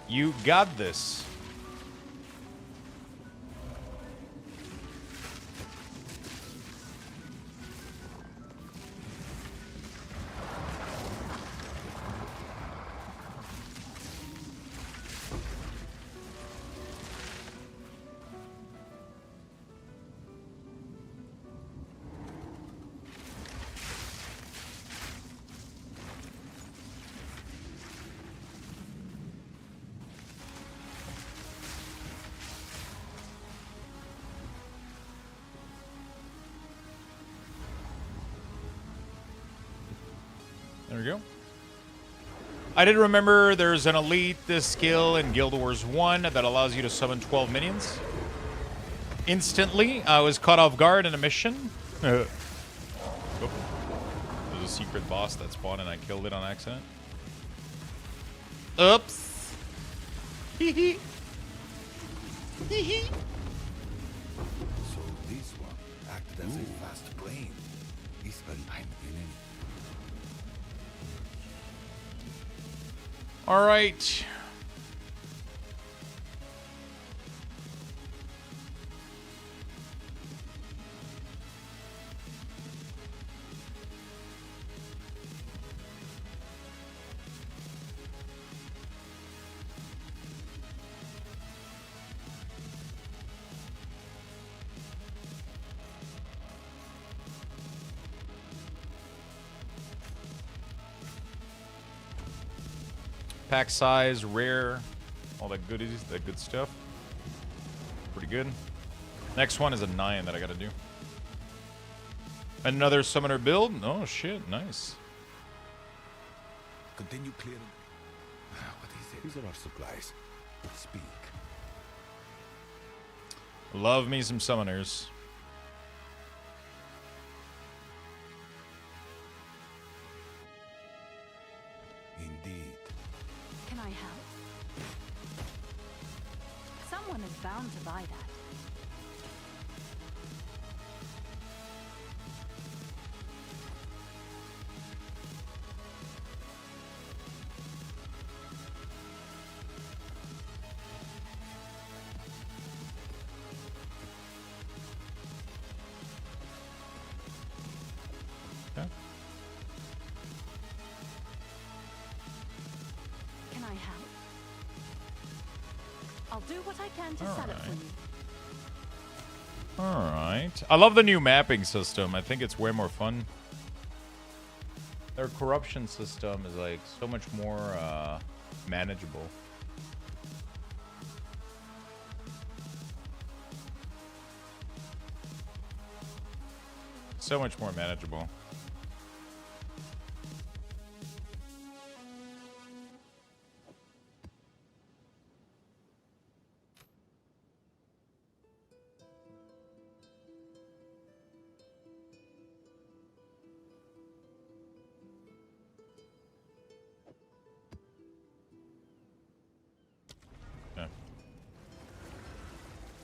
You got this. There we go. I did remember there's an elite skill in Guild Wars 1 that allows you to summon 12 minions. Instantly, I was caught off guard in a mission. was a secret boss that spawned and I killed it on accident. Oops. Hee hee. Hee hee. So this one acted as a fast brain. It's an I'm beginning. All right. Pack size, rare, all that goodies, that good stuff. Pretty good. Next one is a 9 that I gotta do. Another summoner build? Oh shit, nice. Continue clearing. What is it? These are our supplies. Speak. Love me some summoners. Indeed. Can I help? Someone is bound to buy that. Okay. Can I help? I'll do what I can to sell it for you. Alright. I love the new mapping system. I think it's way more fun. Their corruption system is like so much more manageable. So much more manageable.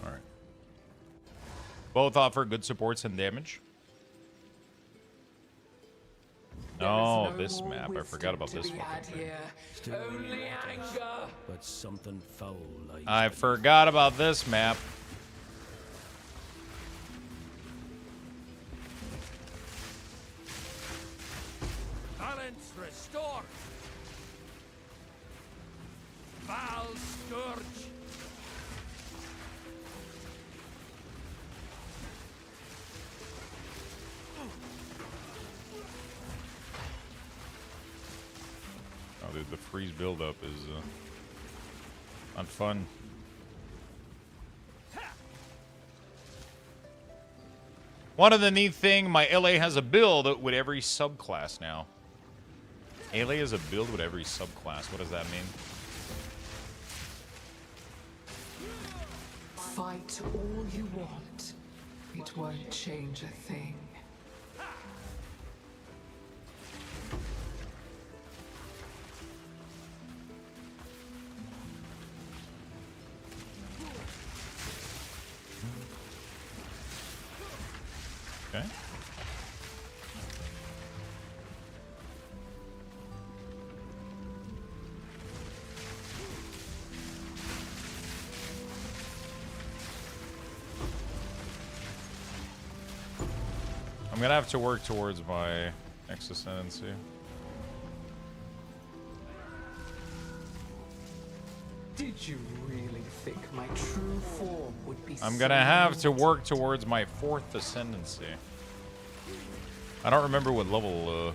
Alright. Both offer good supports and damage. Oh, this map. I forgot about this one. Only anger, but something foul like I forgot about this map. balance restored. Val Scourge. Oh, dude, the freeze buildup is not fun. One of the neat thing, my LA has a build with every subclass now. LA is a build with every subclass. What does that mean? Fight all you want. It won't change a thing. Okay. I'm gonna have to work towards my next ascendancy. Did you really think my true form would be I'm gonna have to work towards my 4th ascendancy. I don't remember what level,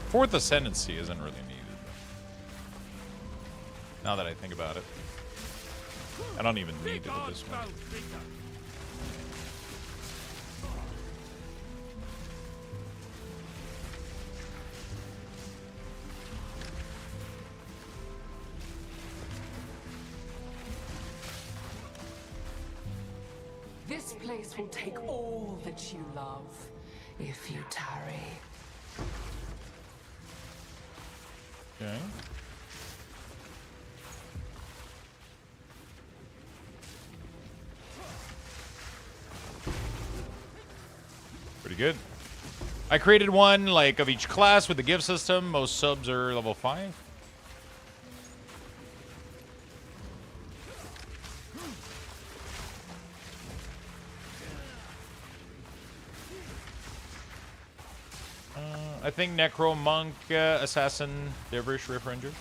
Fourth ascendancy isn't really needed. Now that I think about it. I don't even need to do this one. This place will take all that you love if you tarry. Okay. Pretty good. I created one like of each class with the gift system. Most subs are level 5. I think Necro, Monk, Assassin, Dervish, Rift Ranger.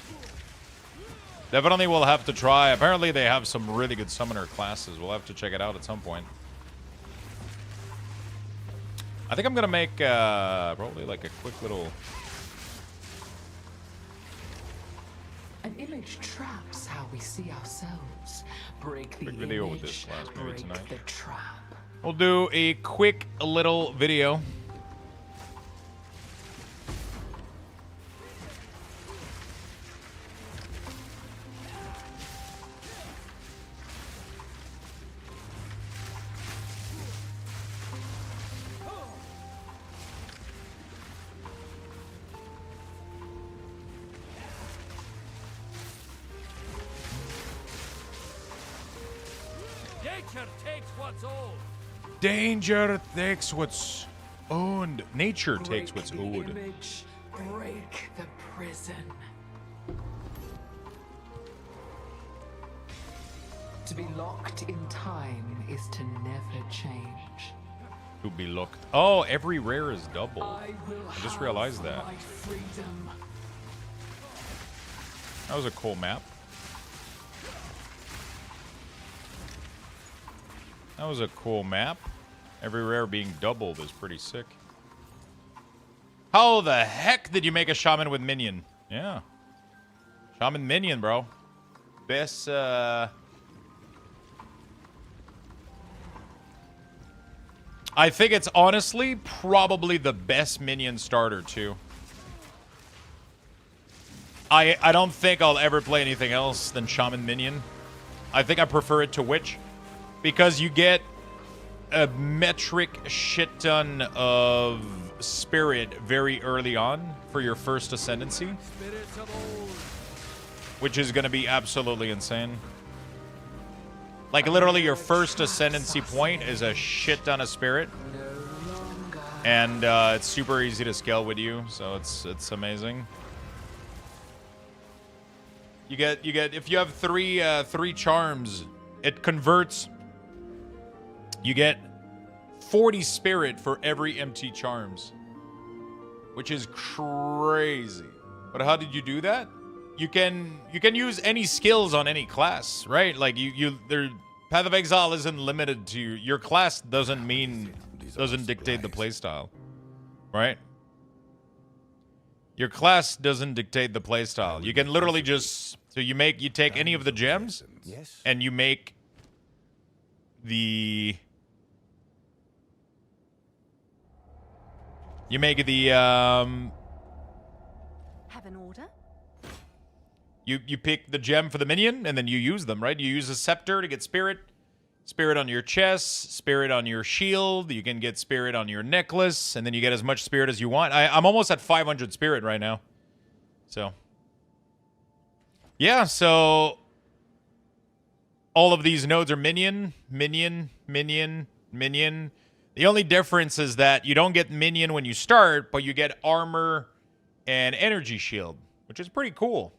Definitely we'll have to try. Apparently they have some really good summoner classes. We'll have to check it out at some point. I think I'm gonna make probably like a quick little... An image traps how we see ourselves. Break the video with image, this class maybe break tonight. the trap. We'll do a quick little video. Nature takes what's old. Danger takes what's owned. Nature takes Break what's the owed. image, break the prison. To be locked in time is to never change. To be looked. Oh, every rare is double. I just realized that. my freedom. That was a cool map. That was a cool map. Every rare being doubled is pretty sick. How the heck did you make a Shaman with Minion? Yeah. Shaman Minion, bro. Best, I think it's honestly probably the best Minion starter, too. I don't think I'll ever play anything else than Shaman Minion. I think I prefer it to Witch. Because you get a metric shit ton of spirit very early on for your first ascendancy. Which is going to be absolutely insane. Like literally your first ascendancy point is a shit ton of spirit. And it's super easy to scale with you, so it's amazing. You get if you have three charms, it converts. You get 40 spirit for every empty charms, which is crazy. But how did you do that? You can use any skills on any class, right? Like Path of Exile isn't limited to your class. Doesn't dictate the playstyle, right? Your class doesn't dictate the playstyle. You can literally just you take any of the gems and you make the Have an order? You pick the gem for the minion, and then you use them, right? You use a scepter to get spirit. Spirit on your chest, spirit on your shield. You can get spirit on your necklace, and then you get as much spirit as you want. I'm almost at 500 spirit right now. So, yeah, so all of these nodes are minion, minion, minion, minion. The only difference is that you don't get minion when you start, but you get armor and energy shield, which is pretty cool.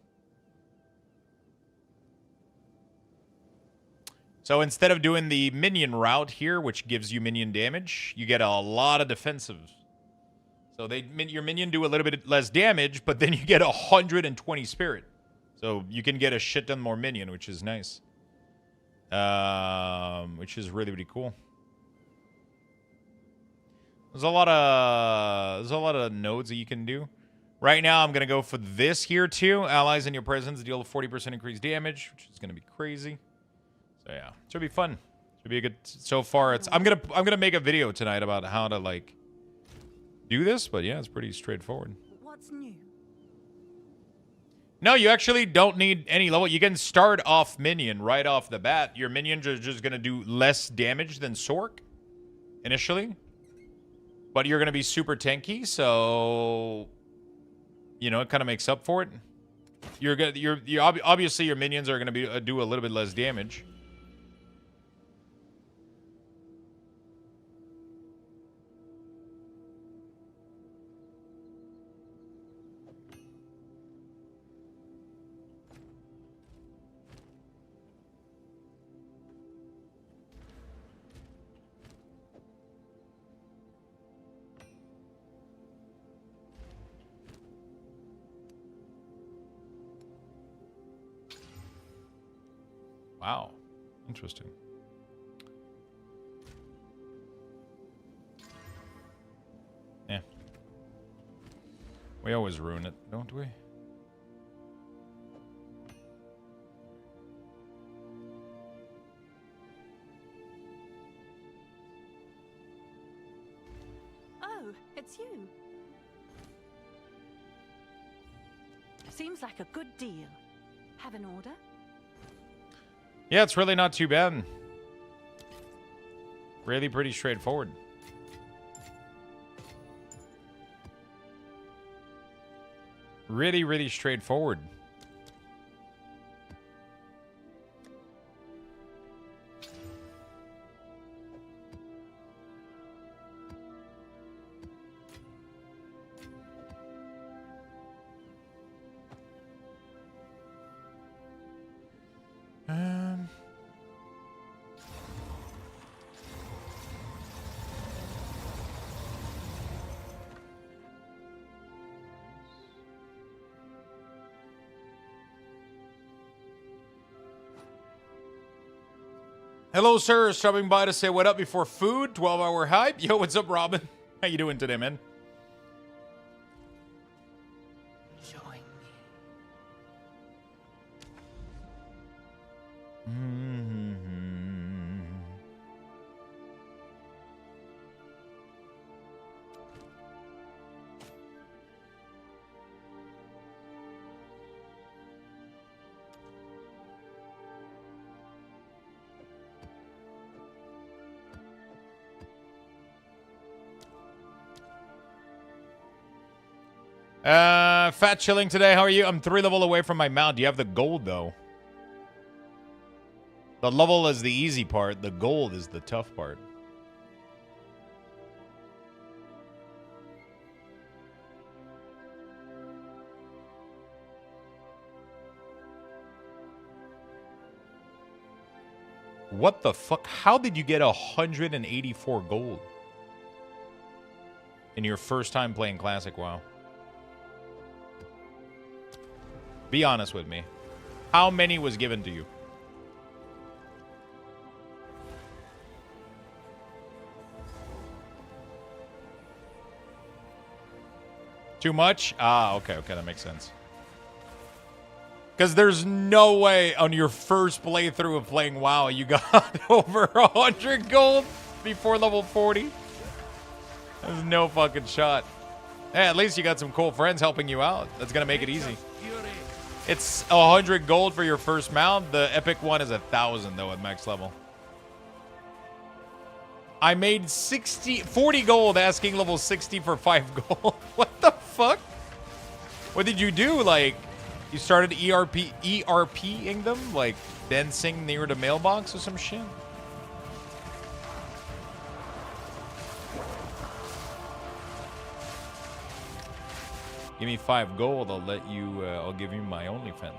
So instead of doing the minion route here, which gives you minion damage, you get a lot of defensive. So your minion do a little bit less damage, but then you get 120 spirit. So you can get a shit ton more minion, which is nice. Which is really, really cool. There's a lot of nodes that you can do. Right now, I'm gonna go for this here too. Allies in your presence deal 40% increased damage, which is gonna be crazy. So yeah, should be fun. Should be a good. So far, I'm gonna make a video tonight about how to like do this, but yeah, it's pretty straightforward. What's new? No, you actually don't need any level. You can start off Minion right off the bat. Your Minions are just going to do less damage than Sork initially. But you're going to be super tanky, so... You know, it kind of makes up for it. Obviously, your Minions are going to do a little bit less damage. Wow. Interesting. Yeah. We always ruin it, don't we? Oh, it's you. Seems like a good deal. Have an order? Yeah, it's really not too bad. Really pretty straightforward. Really, really straightforward. Hello, sir. Stopping by to say what up before food. 12-hour hype. Yo, what's up, Robin? How you doing today, man? Join Fat chilling today. How are you? I'm 3 level away from my mount. Do you have the gold, though? The level is the easy part. The gold is the tough part. What the fuck? How did you get 184 gold in your first time playing Classic WoW? Be honest with me. How many was given to you? Too much? Ah, okay, that makes sense. Because there's no way on your first playthrough of playing WoW you got over 100 gold before level 40. There's no fucking shot. Hey, at least you got some cool friends helping you out. That's going to make it easy. It's 100 gold for your first mount. The epic one is 1,000 though at max level. I made 40 gold asking level 60 for 5 gold. What the fuck? What did you do? Like, you started ERPing them? Like, dancing near the mailbox or some shit? Give me 5 gold, I'll let you, I'll give you my OnlyFans link.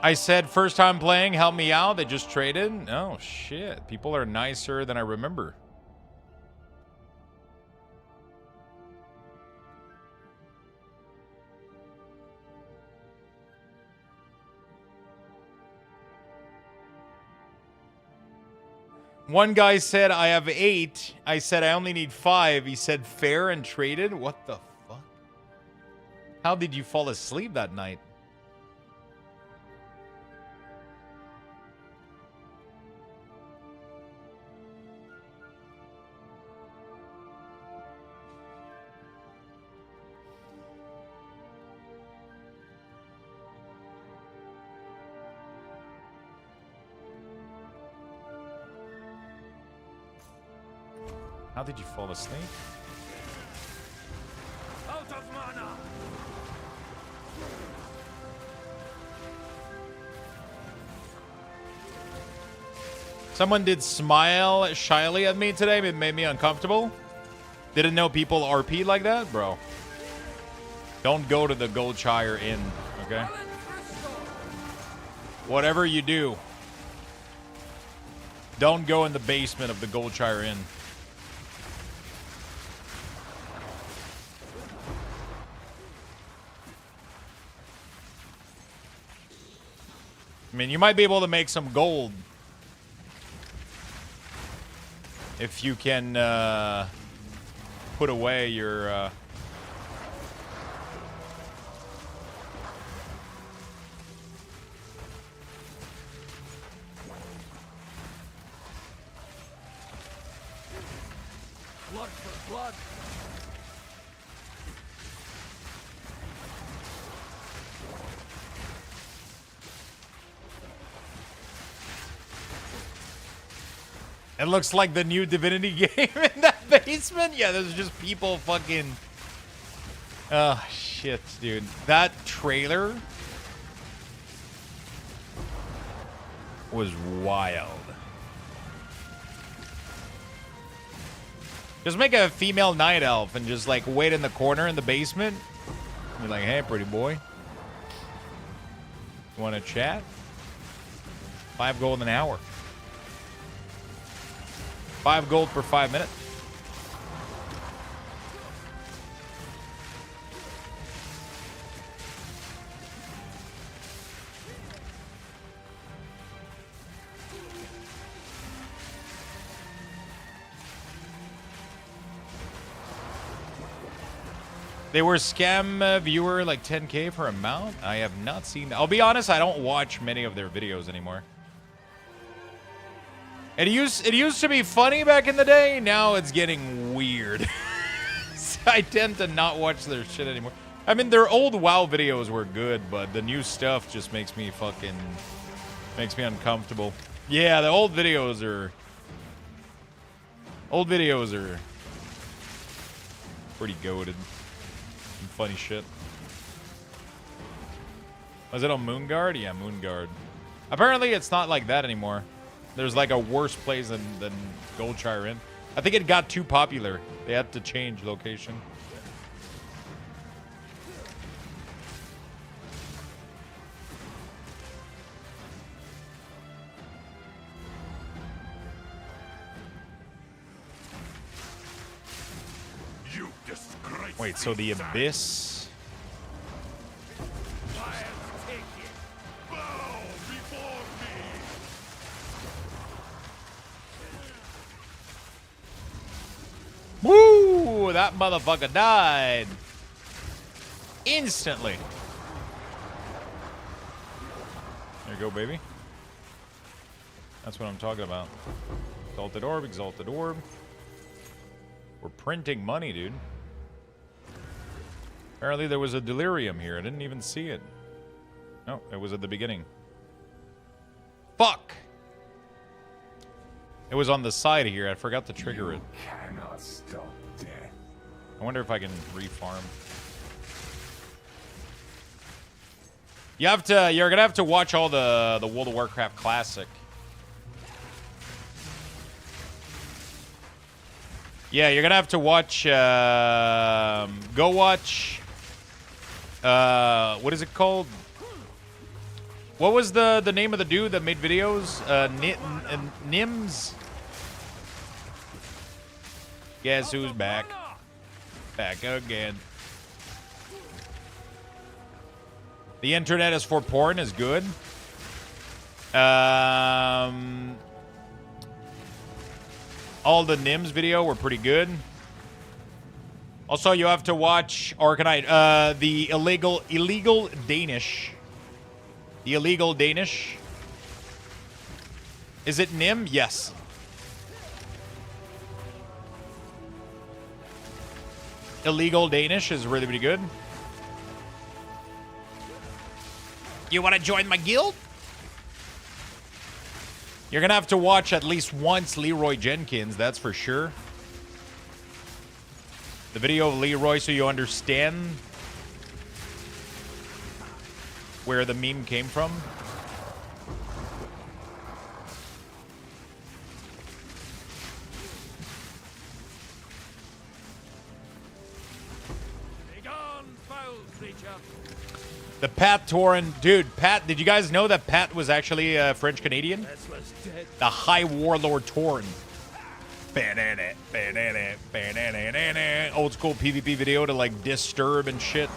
I said, first time playing, help me out. They just traded. Oh, shit. People are nicer than I remember. One guy said, I have 8. I said, I only need 5. He said, fair and traded? What the fuck? How did you fall asleep that night? How did you fall asleep? Out of mana! Someone did smile shyly at me today. It made me uncomfortable. Didn't know people RP like that, bro. Don't go to the Goldshire Inn, okay? Whatever you do, don't go in the basement of the Goldshire Inn. I mean, you might be able to make some gold if you can put away your Blood for blood. It looks like the new Divinity game in that basement. Yeah, there's just people fucking... Oh, shit, dude. That trailer was wild. Just make a female night elf and just, like, wait in the corner in the basement. Be like, hey, pretty boy. You want to chat? 5 gold an hour. 5 gold per 5 minutes. They were scam viewer like 10K for a mount? I have not seen that. I'll be honest, I don't watch many of their videos anymore. It used to be funny back in the day. Now it's getting weird. So I tend to not watch their shit anymore. I mean, their old WoW videos were good, but the new stuff just makes me uncomfortable. Yeah, the old videos are pretty goated. Some funny shit. Was it on Moonguard? Yeah, Moonguard. Apparently, it's not like that anymore. There's like a worse place than Goldshire Inn. I think it got too popular. They had to change location. You disgrace. Wait, so the Abyss... Woo! That motherfucker died. Instantly. There you go, baby. That's what I'm talking about. Exalted Orb, Exalted Orb. We're printing money, dude. Apparently there was a delirium here. I didn't even see it. No, it was at the beginning. Fuck! It was on the side here. I forgot to trigger it. Cannot stop death. I wonder if I can refarm. You're gonna have to watch all the World of Warcraft Classic. Yeah, you're gonna have to watch. Go watch. What is it called? What was the name of the dude that made videos? Nims. Guess who's back? Back again. The internet is for porn is good. All the Nims video were pretty good. Also, you have to watch Arcanite. The illegal Danish. The illegal Danish. Is it Nim? Yes. Illegal Danish is really, really good. You want to join my guild? You're going to have to watch at least once Leroy Jenkins, that's for sure. The video of Leroy so you understand where the meme came from. The Pat Torin. Dude, Pat, did you guys know that Pat was actually French-Canadian? The High Warlord Torin. Old school PvP video to like disturb and shit.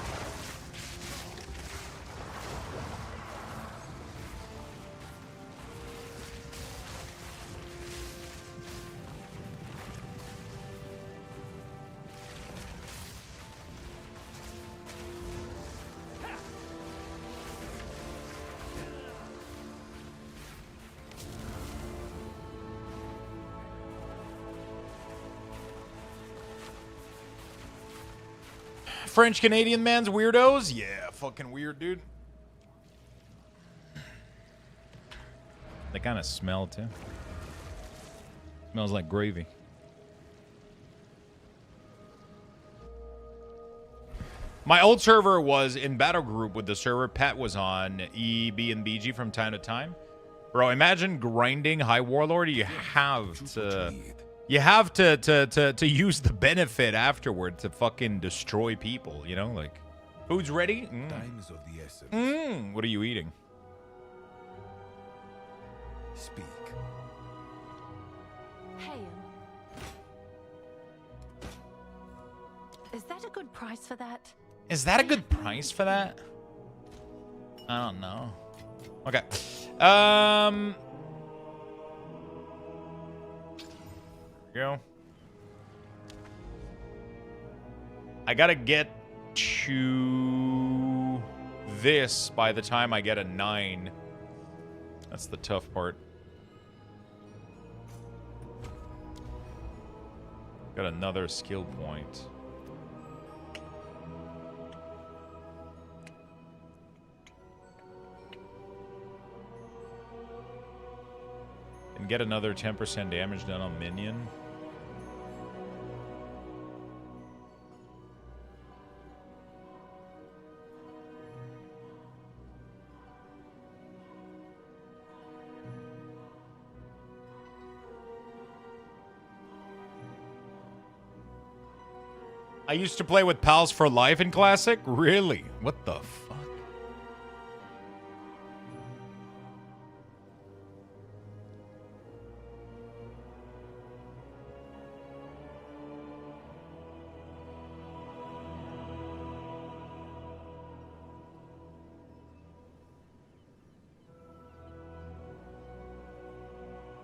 French-Canadian man's weirdos? Yeah, fucking weird, dude. They kind of smell, too. Smells like gravy. My old server was in battle group with the server Pat was on, EB and BG from time to time. Bro, imagine grinding High Warlord. You have to... You have to use the benefit afterward to fucking destroy people, you know? Like, food's ready? Time is of the essence. What are you eating? Speak. Hail. Is that a good price for that? Is that a good price for that? I don't know. Okay. Go. I gotta get to this by the time I get a 9. That's the tough part. Got another skill point. And get another 10% damage done on Minion. I used to play with Pals for Life in Classic? Really? What the fuck?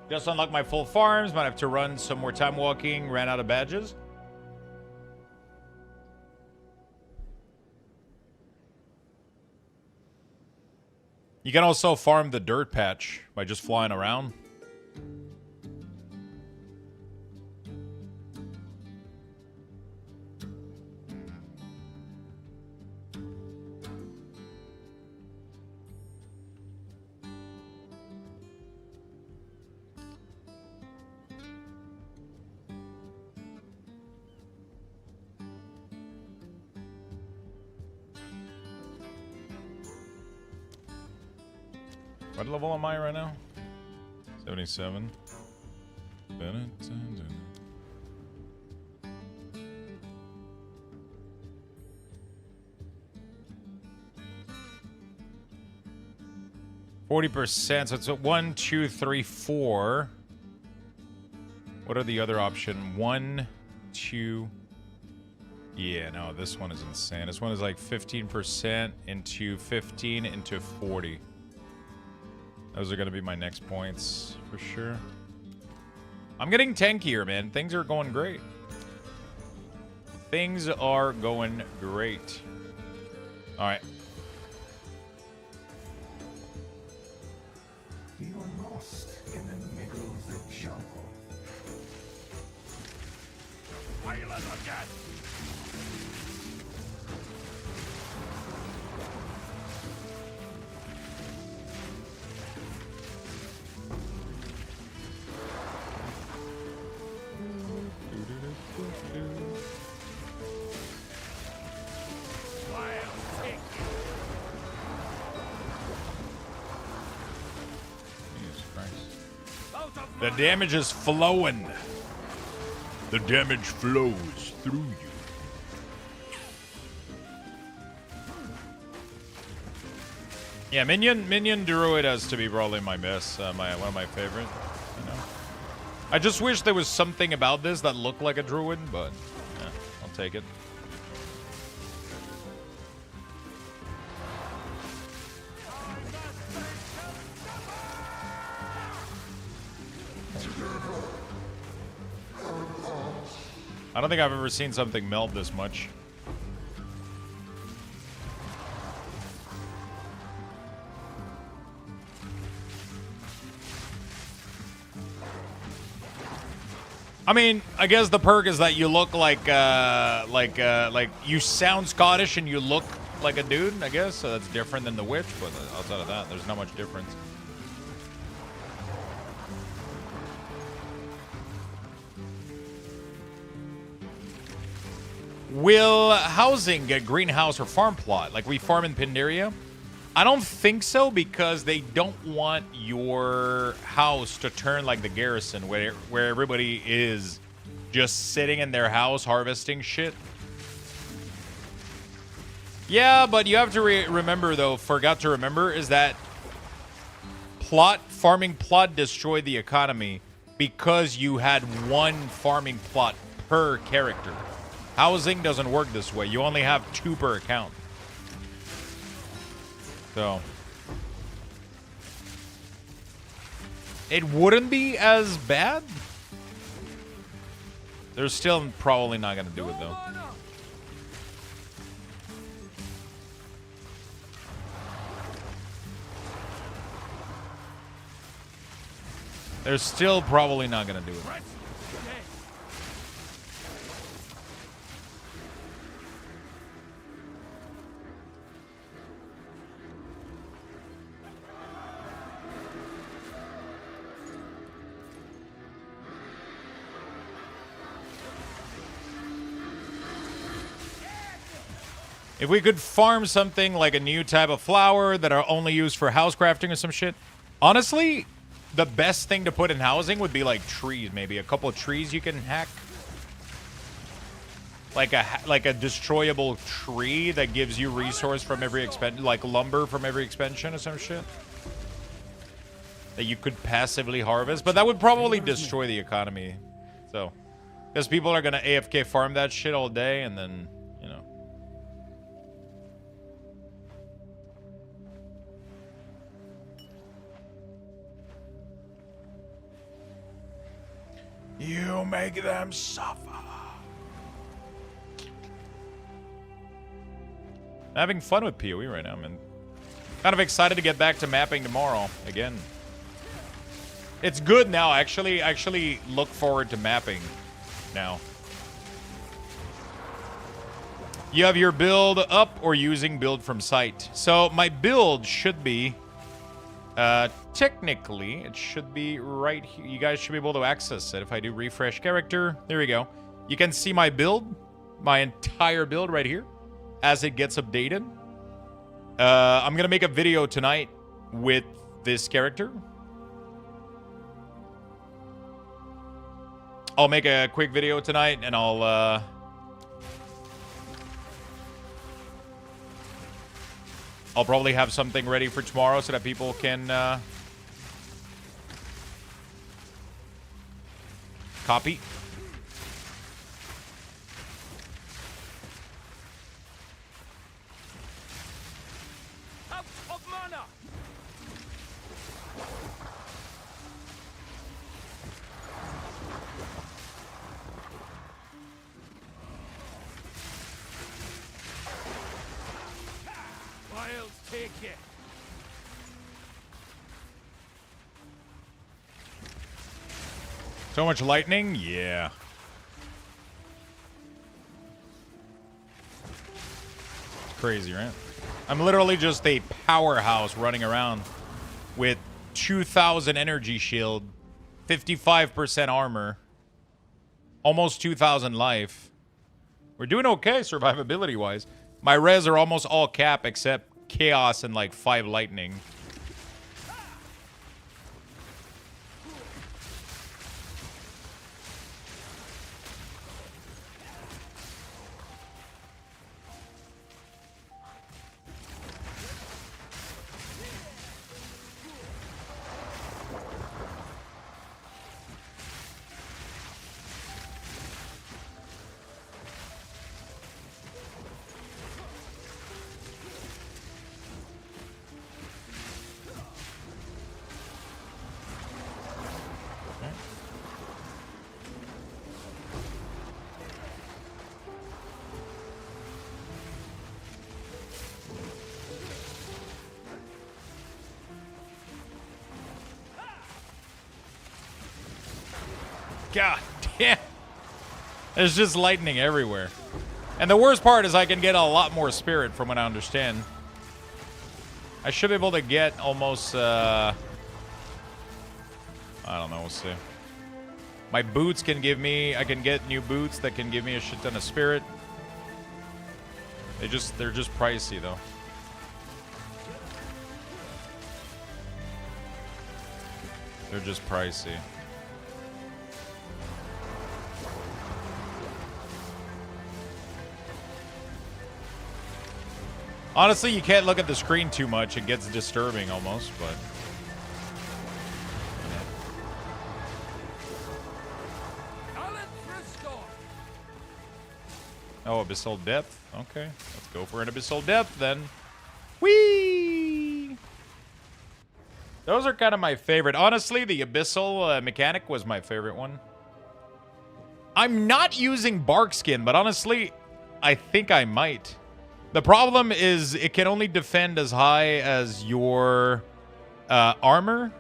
Just unlocked my full farms. Might have to run some more time walking. Ran out of badges. You can also farm the dirt patch by just flying around. What level am I right now? 77. 40%. So it's a 1, 2, 3, 4. What are the other option? 1, 2. Yeah, no, this one is insane. This one is like 15% into 15 into 40. Those are going to be my next points for sure. I'm getting tankier, man. Things are going great. Things are going great. All right. You are lost in the middle of the jungle. Why you let them get? The damage is flowing. The damage flows through you. Yeah, Minion Druid has to be probably my best, one of my favorite. You know, I just wish there was something about this that looked like a Druid, but yeah, I'll take it. I don't think I've ever seen something melt this much. I mean, I guess the perk is that you look like you sound Scottish and you look like a dude, I guess. So that's different than the witch, but outside of that, there's not much difference. Will housing get greenhouse or farm plot? Like we farm in Pandaria? I don't think so, because they don't want your house to turn like the garrison where everybody is just sitting in their house harvesting shit. Yeah, but you have to remember though, forgot to remember, is that farming plot destroyed the economy because you had one farming plot per character. Housing doesn't work this way. You only have 2 per account. So it wouldn't be as bad. They're still probably not gonna do it though. They're still probably not gonna do it. If we could farm something like a new type of flower that are only used for house crafting or some shit. Honestly, the best thing to put in housing would be like trees, maybe. A couple of trees you can hack. Like a destroyable tree that gives you resource from every expansion, like lumber from every expansion or some shit. That you could passively harvest. But that would probably destroy the economy. So, because people are going to AFK farm that shit all day and then, you know. You make them suffer. I'm having fun with PoE right now, man. Kind of excited to get back to mapping tomorrow again. It's good now. I actually look forward to mapping now. You have your build up or using build from site. So my build should be technically, it should be right here. You guys should be able to access it if I do refresh character. There we go. You can see my build, my entire build right here as it gets updated. I'm going to make a video tonight with this character. I'll make a quick video tonight and I'll probably have something ready for tomorrow so that people can copy. Out of mana. So much lightning? Yeah. It's crazy, right? I'm literally just a powerhouse running around with 2,000 energy shield, 55% armor, almost 2,000 life. We're doing okay survivability-wise. My res are almost all cap except chaos and like 5 lightning. God damn. There's just lightning everywhere. And the worst part is I can get a lot more spirit from what I understand. I should be able to get almost, I don't know, we'll see. My boots can give me, I can get new boots that can give me a shit ton of spirit. They're just pricey though. They're just pricey. Honestly, you can't look at the screen too much. It gets disturbing almost, but... Oh, Abyssal Depth? Okay, let's go for an Abyssal Depth then. Whee! Those are kind of my favorite. Honestly, the Abyssal mechanic was my favorite one. I'm not using Barkskin, but honestly, I think I might. The problem is it can only defend as high as your armor.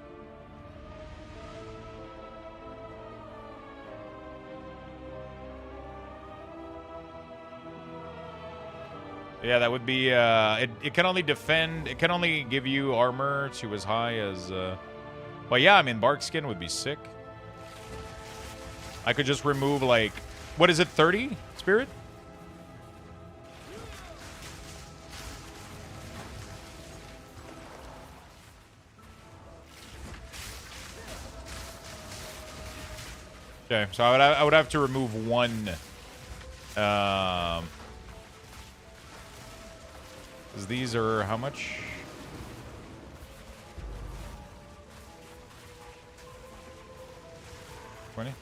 Yeah, that would be, it can only defend, it can only give you armor to as high as, but yeah, I mean, Barkskin would be sick. I could just remove, like, what is it, 30 spirit? Okay, so I would have to remove one. Because these are how much? 20?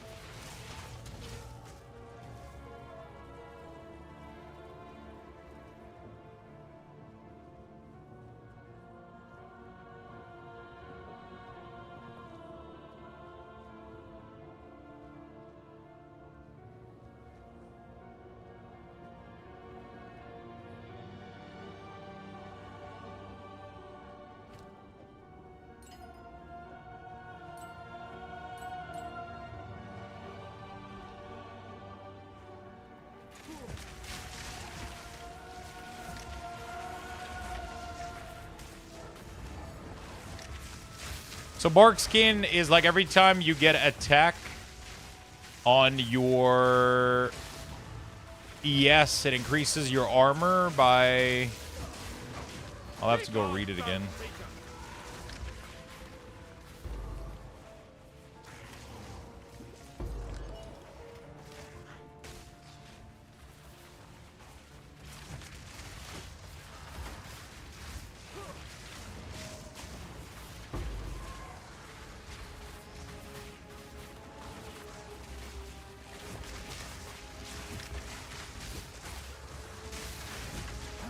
So Barkskin is like every time you get attack on your ES, it increases your armor by... I'll have to go read it again.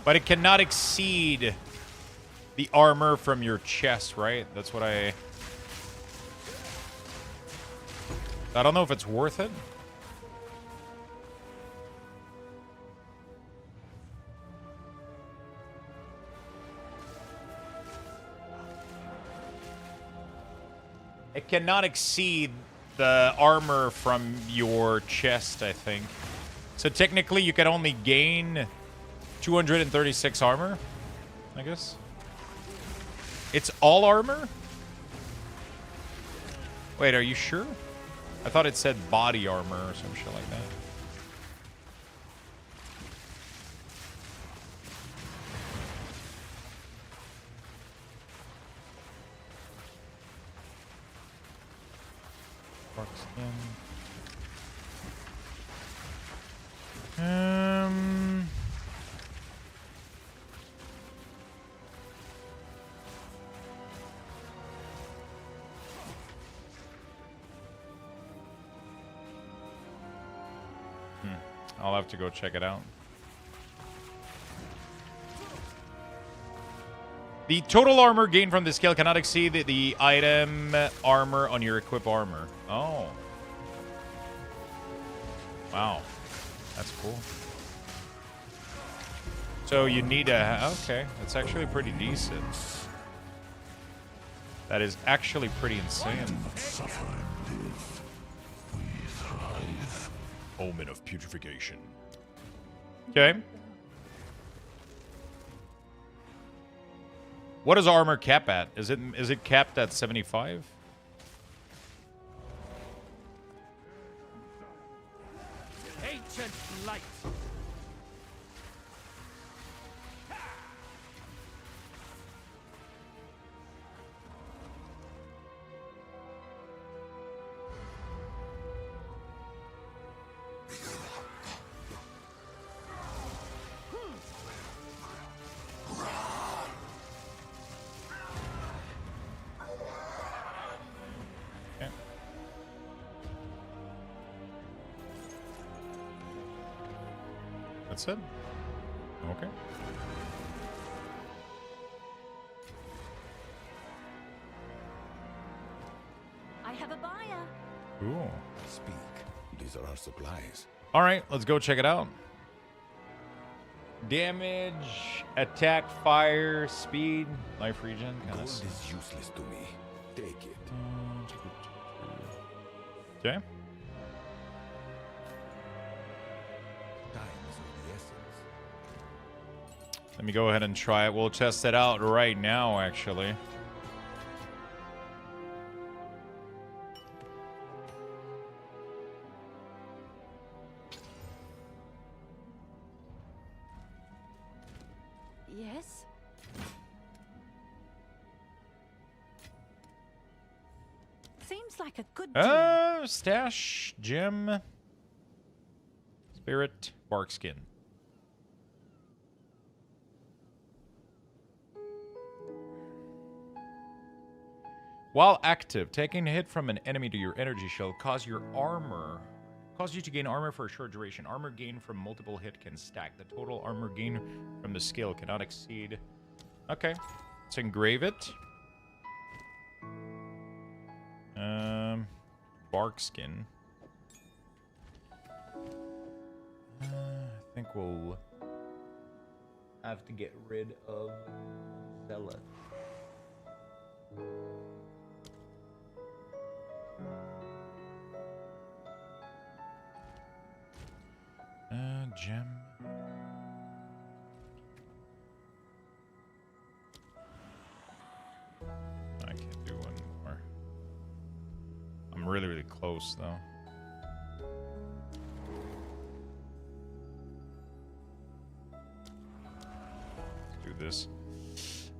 But it cannot exceed the armor from your chest, right? That's what I don't know if it's worth it. It cannot exceed the armor from your chest, I think. So technically, you can only gain 236 armor, I guess. It's all armor? Wait, are you sure? I thought it said body armor or some shit like that. I'll have to go check it out. The total armor gained from this skill cannot exceed the item armor on your equip armor. Oh. Wow. That's cool. So you need to... Okay. That's actually pretty decent. That is actually pretty insane. Omen of putrefaction. Okay. What is armor cap at? Is it capped at 75? Ancient light. That's it? Okay. I have a buyer. Cool. Speak. These are our supplies. All right, let's go check it out. Damage, attack, fire, speed, life regen. Gold is useless to me. Take it. Okay. Let me go ahead and try it. We'll test it out right now, actually. Yes? Seems like a good deal. Stash, gem, spirit, bark skin. While active, taking a hit from an enemy to your energy shell cause you to gain armor for a short duration. Armor gain from multiple hit can stack. The total armor gain from the skill cannot exceed. Okay, let's engrave it. Bark skin. I think we'll have to get rid of Zealot. Gem. I can't do one more. I'm really, really close, though. Let's do this.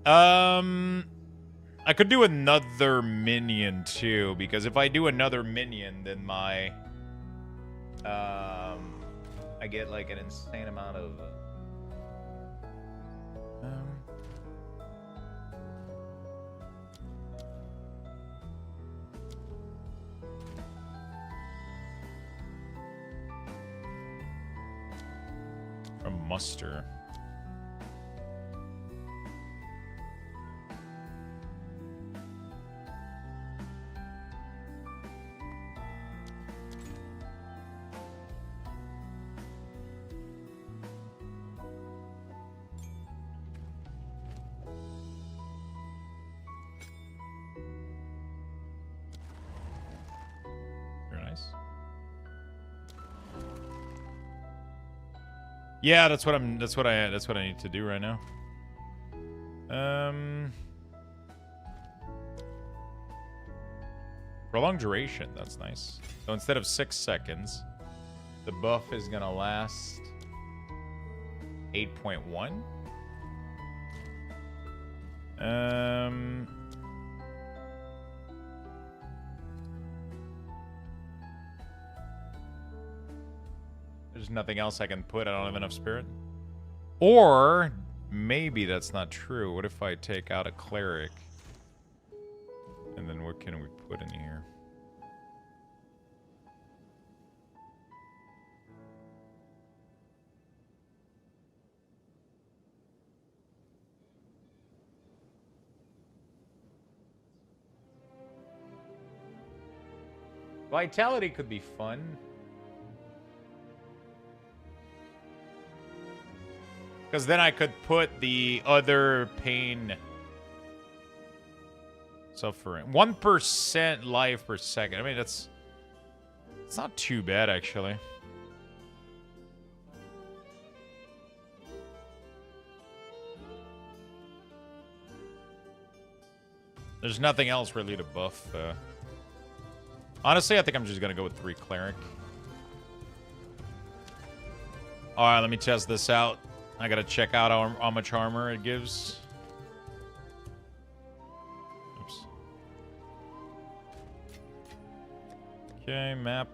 I could do another minion, too, because if I do another minion, then my... I get like an insane amount of from muster. Yeah, that's what I need to do right now. Prolonged duration, that's nice. So instead of 6 seconds, the buff is gonna last 8.1. There's nothing else I can put. I don't have enough spirit. Or maybe that's not true. What if I take out a cleric? And then what can we put in here? Vitality could be fun. Because then I could put the other pain suffering. 1% life per second. I mean, it's not too bad, actually. There's nothing else really to buff. Honestly, I think I'm just going to go with 3 cleric. Alright, let me test this out. I gotta check out how much armor it gives. Oops. Okay, map.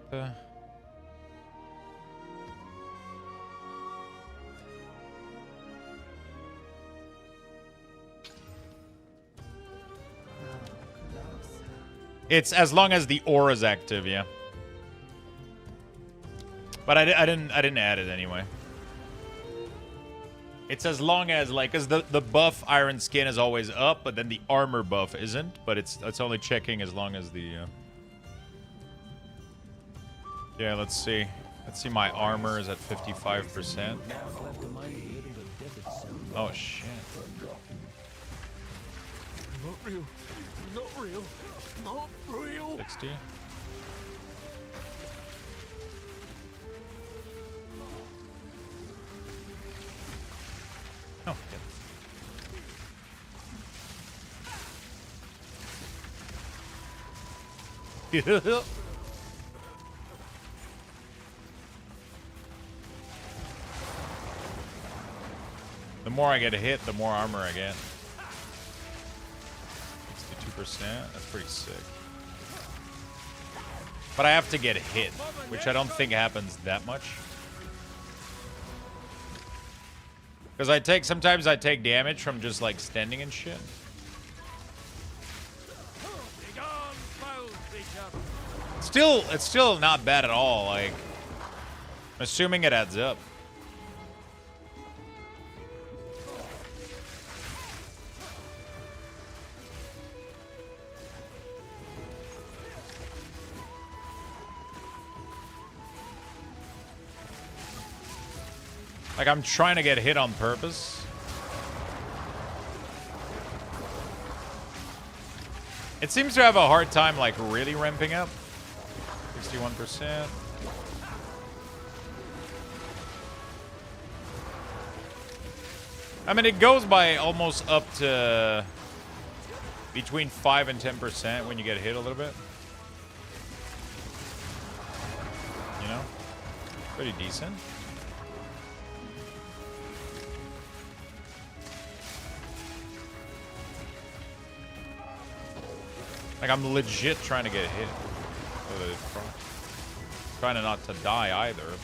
It's as long as the aura's active, yeah. But I didn't add it anyway. It's as long as, like, because the buff Iron Skin is always up, but then the armor buff isn't. But it's only checking as long as the... Yeah, let's see. Let's see, my armor is at 55%. Oh, shit. Not real. Not real. Not real. 60. Oh, good. The more I get hit, the more armor I get. 62%. That's pretty sick. But I have to get hit, which I don't think happens that much. Because sometimes I take damage from just like standing and shit. It's still not bad at all. Like, I'm assuming it adds up. Like, I'm trying to get hit on purpose. It seems to have a hard time, like, really ramping up. 61%. I mean, it goes by almost up to between 5 and 10% when you get hit a little bit. You know? Pretty decent. Like, I'm legit trying to get hit. Trying to not to die either, but...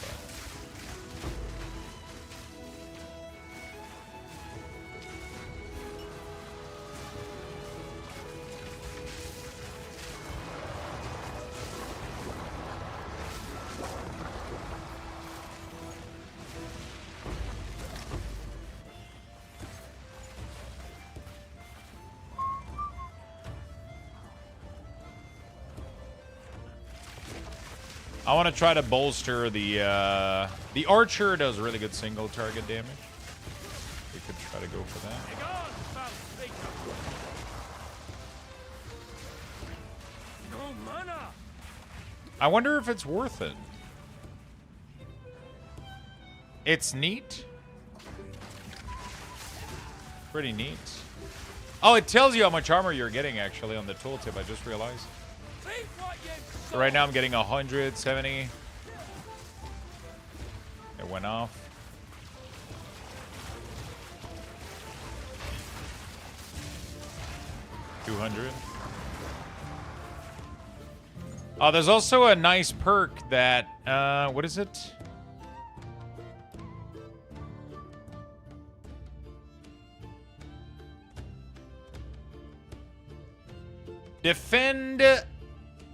I want to try to bolster the archer does really good single target damage. We could try to go for that. I wonder if it's worth it. It's neat. Pretty neat. Oh, it tells you how much armor you're getting, actually, on the tooltip. I just realized. So right now I'm getting 170. It went off. $200. Oh, there's also a nice perk that, what is it? Defend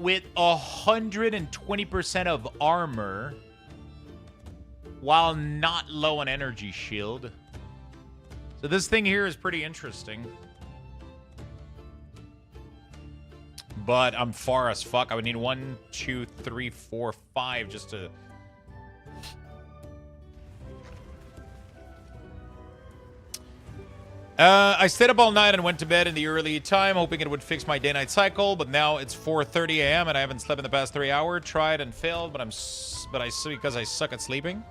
with 120% of armor while not low on energy shield. So this thing here is pretty interesting. But I'm far as fuck. I would need 1, 2, 3, 4, 5 just to... I stayed up all night and went to bed in the early time, hoping it would fix my day-night cycle, but now it's 4:30 a.m. and I haven't slept in the past 3 hours. Tried and failed, because I suck at sleeping.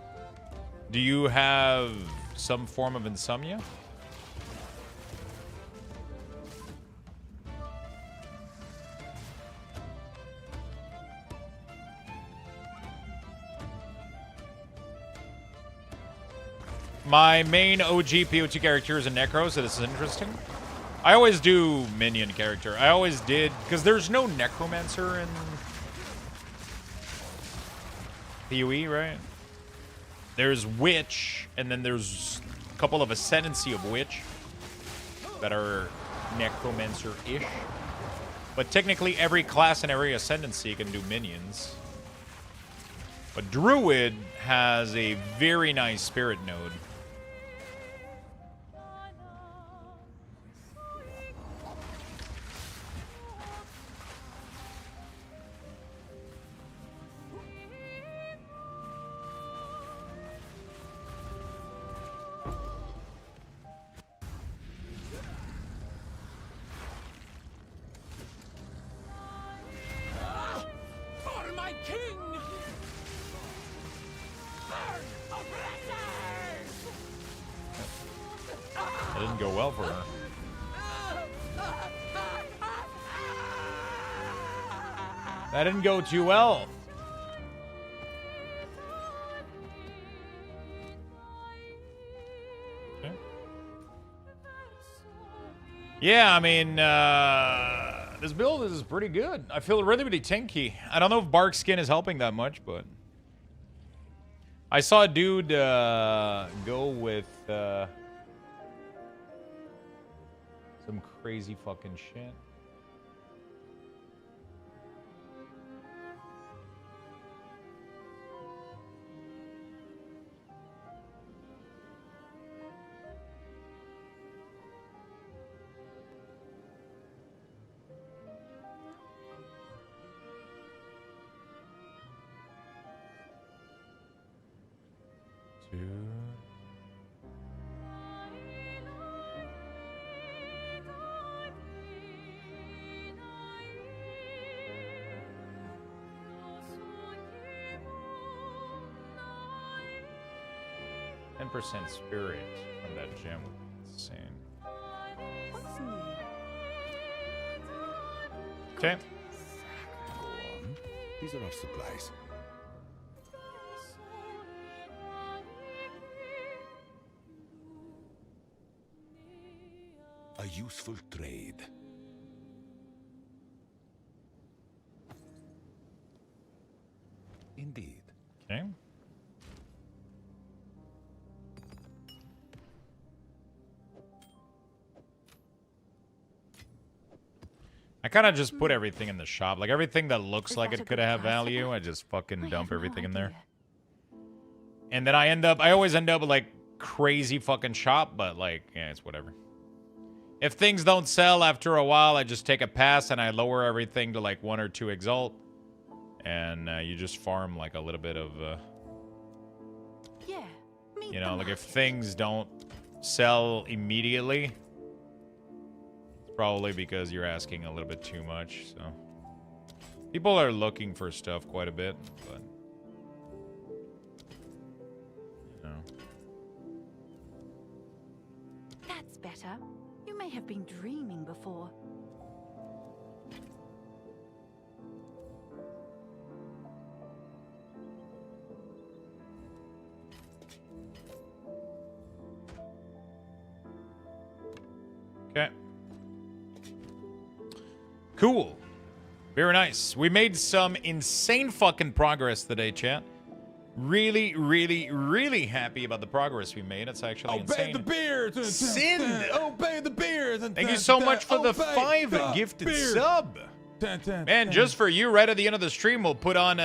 Do you have some form of insomnia? My main OG POT character is a Necro, so this is interesting. I always do Minion character. I always did, because there's no Necromancer in PoE, right? There's Witch, and then there's a couple of Ascendancy of Witch that are Necromancer-ish. But technically, every class and every Ascendancy can do Minions. But Druid has a very nice Spirit node. That didn't go well for her. That didn't go too well. Okay. Yeah, I mean, this build is pretty good. I feel really, really tanky. I don't know if Bark Skin is helping that much, but... I saw a dude go with some crazy fucking shit. Percent spirit from that gem would be insane. Okay. Go on. These are our supplies. A useful trade. Indeed. Okay. I kind of just put everything in the shop. Like, everything that looks like it could have value, I just fucking dump everything in there. And then I always end up with, like, crazy fucking shop, but, like, yeah, it's whatever. If things don't sell after a while, I just take a pass and I lower everything to, like, 1 or 2 Exalt. And you just farm, like, a little bit of, you know, like, if things don't sell immediately... Probably because you're asking a little bit too much, so. People are looking for stuff quite a bit, but... You know. better. You may have been dreaming before. Okay. Cool. Very nice. We made some insane fucking progress today, chat. Really, really, really happy about the progress we made. It's actually insane. Obey the beers. Sind. Obey the beers. Thank you so much for the 5 gifted sub. Man, just for you, right at the end of the stream, we'll put on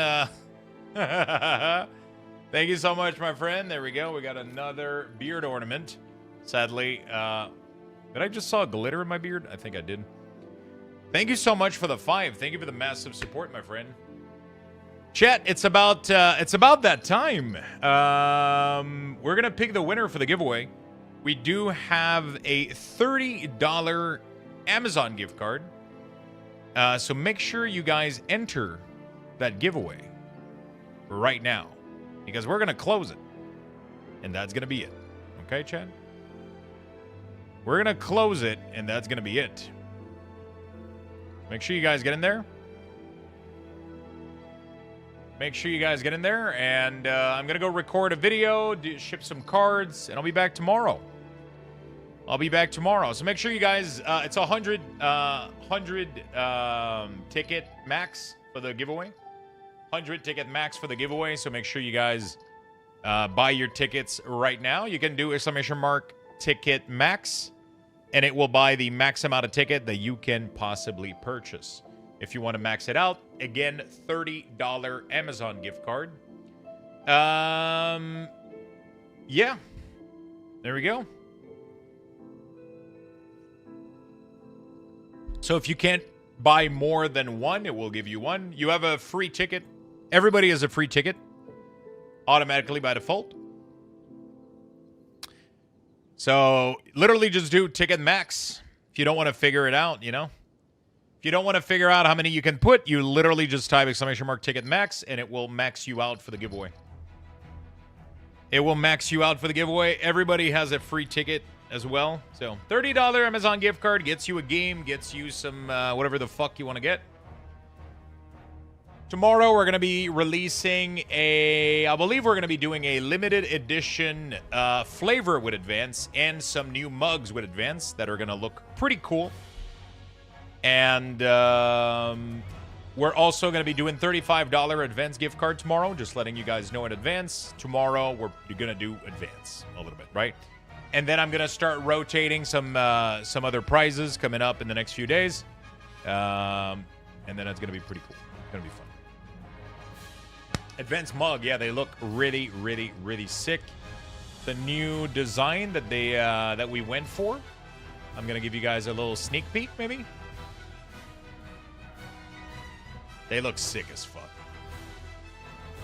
Thank you so much, my friend. There we go. We got another beard ornament. Sadly, did I just saw glitter in my beard? I think I did. Thank you so much for the 5. Thank you for the massive support, my friend. Chat, it's about that time. We're gonna pick the winner for the giveaway. We do have a $30 Amazon gift card. So make sure you guys enter that giveaway right now, because we're gonna close it, and that's gonna be it. Okay, Chad? We're gonna close it, and that's gonna be it. Make sure you guys get in there. Make sure you guys get in there, and I'm going to go record a video, ship some cards, and I'll be back tomorrow. So make sure you guys, it's a 100 ticket max for the giveaway. 100 ticket max for the giveaway, so make sure you guys buy your tickets right now. You can do !ticket max, and it will buy the max amount of ticket that you can possibly purchase. If you want to max it out, again, $30 Amazon gift card. Yeah. There we go. So if you can't buy more than one, it will give you one. You have a free ticket. Everybody has a free ticket automatically by default. So literally just do ticket max. If you don't want to figure it out, you know. If you don't want to figure out how many you can put, you literally just type !ticket max, and it will max you out for the giveaway. It will max you out for the giveaway. Everybody has a free ticket as well. So $30 Amazon gift card gets you a game, gets you some whatever the fuck you want to get. Tomorrow we're going to be releasing I believe we're going to be doing a limited edition flavor with Advance and some new mugs with Advance that are going to look pretty cool. And we're also going to be doing $35 Advance gift card tomorrow. Just letting you guys know in advance. Tomorrow, we're going to do Advance a little bit, right? And then I'm going to start rotating some other prizes coming up in the next few days. And then it's going to be pretty cool. It's going to be fun. Advance mug, yeah, they look really, really, really sick. The new design that that we went for. I'm going to give you guys a little sneak peek, maybe. They look sick as fuck.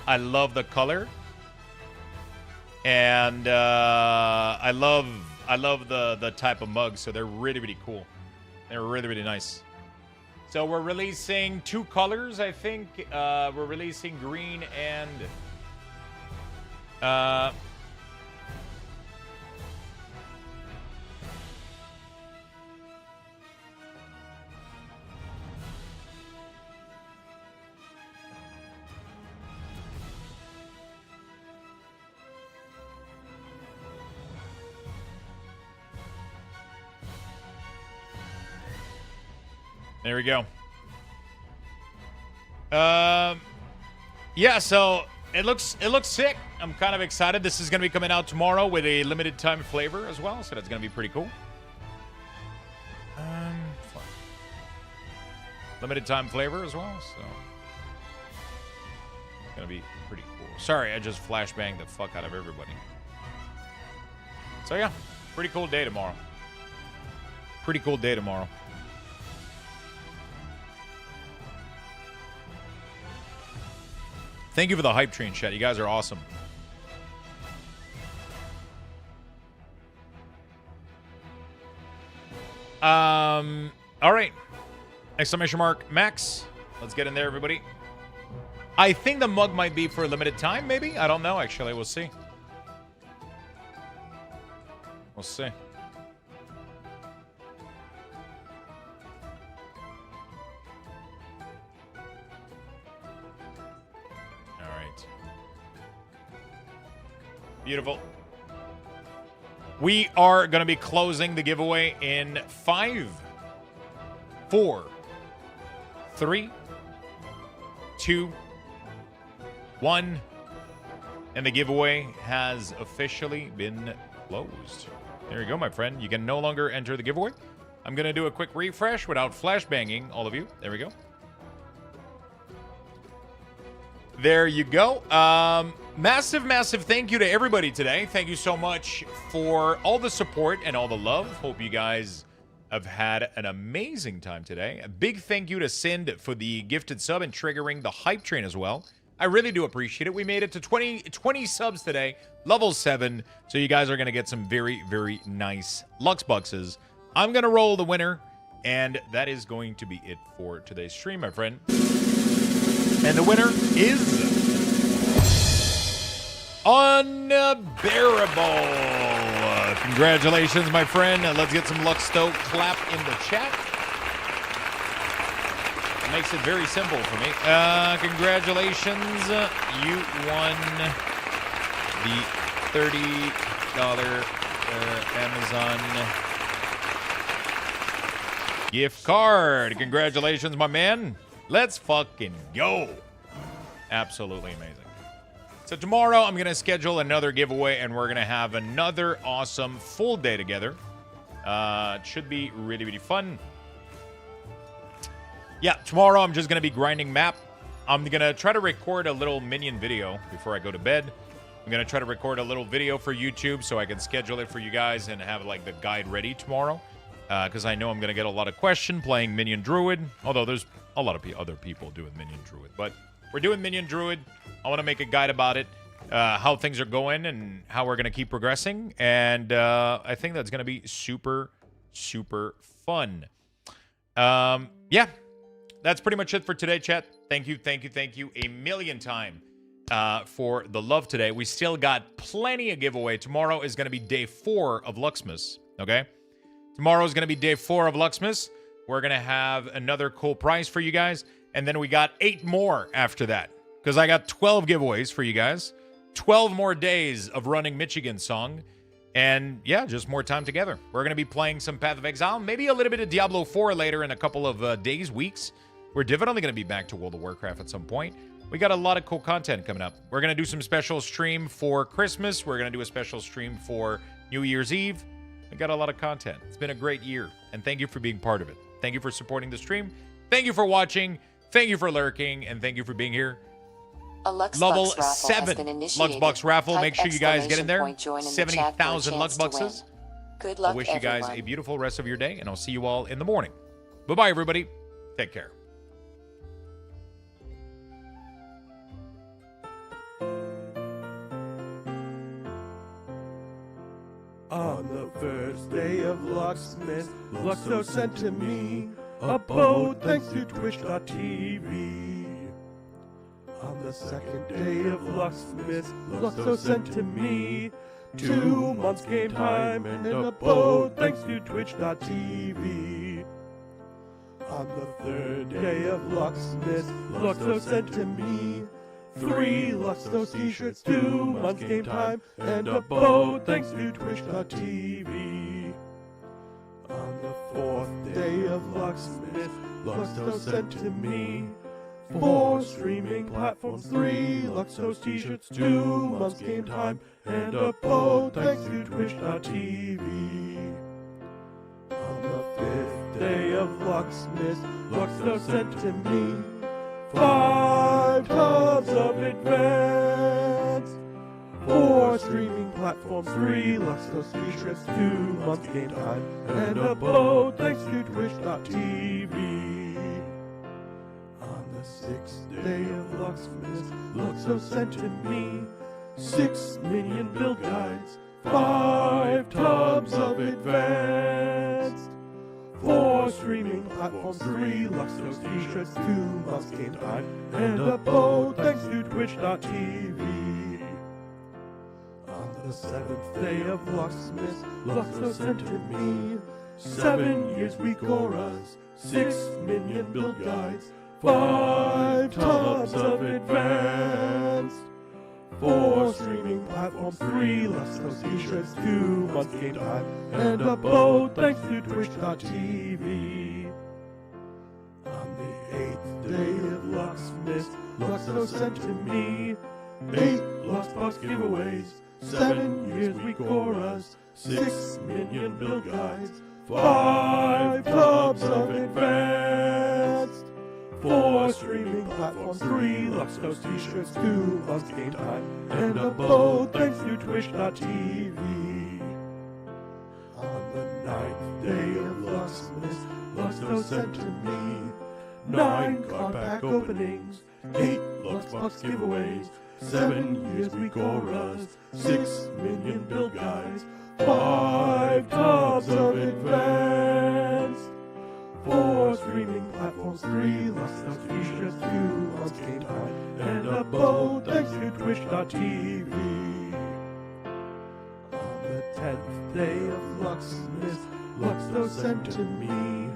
I love the color, and I love the type of mugs. So they're really, really cool. They're really, really nice. So we're releasing 2 colors, I think. We're releasing green and there we go. Yeah, so it looks sick. I'm kind of excited. This is going to be coming out tomorrow with a limited time flavor as well, so that's going to be pretty cool. Fun. Limited time flavor as well, so it's going to be pretty cool. Sorry, I just flashbanged the fuck out of everybody. So yeah, pretty cool day tomorrow. Pretty cool day tomorrow. Thank you for the hype train, chat. You guys are awesome. All right. Exclamation mark Max. Let's get in there, everybody. I think the mug might be for a limited time, maybe. I don't know, actually. We'll see. We'll see. Beautiful. We are going to be closing the giveaway in 5, 4, 3, 2, 1. And the giveaway has officially been closed. There you go, my friend. You can no longer enter the giveaway. I'm going to do a quick refresh without flashbanging all of you. There we go. There you go. Massive thank you to everybody today. Thank you so much for all the support and all the love. Hope you guys have had an amazing time today. A big thank you to Sind for the gifted sub and triggering the hype train as well. I really do appreciate it. We made it to 20 subs today, level 7. So you guys are going to get some very nice Lux Buxes. I'm going to roll the winner, and that is going to be it for today's stream, my friend. And the winner is Unbearable. Congratulations, my friend. Let's get some Luxthos clap in the chat. It makes it very simple for me. Congratulations. You won the $30 Amazon gift card. Congratulations, my man. Let's fucking go. Absolutely amazing. So tomorrow I'm going to schedule another giveaway and we're going to have another awesome full day together. It should be really fun. Yeah, tomorrow I'm just going to be grinding map. I'm going to try to record a little Minion video before I go to bed. I'm going to try to record a little video for YouTube so I can schedule it for you guys and have like the guide ready tomorrow. Because I know I'm going to get a lot of question playing Minion Druid. Although there's a lot of other people doing Minion Druid. But we're doing Minion Druid. I want to make a guide about it. How things are going and how we're going to keep progressing. And I think that's going to be super fun. Yeah. That's pretty much it for today, chat. Thank you a million times for the love today. We still got plenty of giveaway. Tomorrow is going to be day 4 of Luxmas, okay? Tomorrow is going to be day 4 of Luxmas. We're going to have another cool prize for you guys. And then we got 8 more after that. Because I got 12 giveaways for you guys. 12 more days of running Michigan Song. And yeah, just more time together. We're going to be playing some Path of Exile. Maybe a little bit of Diablo 4 later in a couple of days, weeks. We're definitely going to be back to World of Warcraft at some point. We got a lot of cool content coming up. We're going to do some special stream for Christmas. We're going to do a special stream for New Year's Eve. We got a lot of content. It's been a great year. And thank you for being part of it. Thank you for supporting the stream. Thank you for watching. Thank you for lurking. And thank you for being here. A Lux Level Bucks raffle 7 Lux Bucks raffle. Make sure you guys get in there. 70,000 Lux Buxes. Good luck, I wish you guys a beautiful rest of your day, and I'll see you all in the morning. Bye-bye, everybody. Take care. On the first day of Luxmas, Luxthos sent to me a boat thanks to Twitch.tv. On the second day of Luxmas, Luxthos sent to me 2 months game time and a boat thanks to Twitch.tv. On the third day of Luxmas, Luxthos sent to me 3 Luxthos t-shirts, 2 months game time, and a boat thanks to Twitch.tv. On the fourth day of Luxmas, Luxthos sent to me 4 streaming platforms, 3 Luxthos t-shirts, 2 months game time, and a boat thanks to Twitch.tv. On the 5th day of Luxmas, Luxthos sent to me 5 tubs of advance, 4 streaming platforms, 3 Luxthos t-shirts, 2 months game time, and a boat thanks to Twitch.tv. On the 6th day of Luxmas, Luxthos sent to me 6 Minion build guides, 5 tubs of advanced, 4 streaming platforms, 3 Luxthos t-shirts, 2 months game time, and a boat thanks to Twitch.tv. On the 7th day of Luxmas, Luxthos sent to me 7 years we chorus, 6 Minion build guides, 5 tubs of advanced, 4 streaming platforms, 3 Luxthos t-shirts, 2 months game time, and a boat thanks to Twitch.tv. On the 8th day of Luxmas, Luxthos sent to me 8 Luxbox giveaways, 7 years week auras, 6 minion build guides, 5 tubs of advanced, 4 streaming platforms, 3 Luxthos t-shirts, 2 months game time, and a boat thanks to Twitch.tv. On the 9th day of Luxmas, Luxthos sent to me 9 card pack openings, 8 Luxbox giveaways, 7 years week auras, 6 minion build guides, 5 tubs of advanced, 4 streaming platforms, 3 Luxthos t-shirts, 2 months game time, and a boat thanks to Twitch.tv. On the 10th day of Luxmas, Luxthos sent to me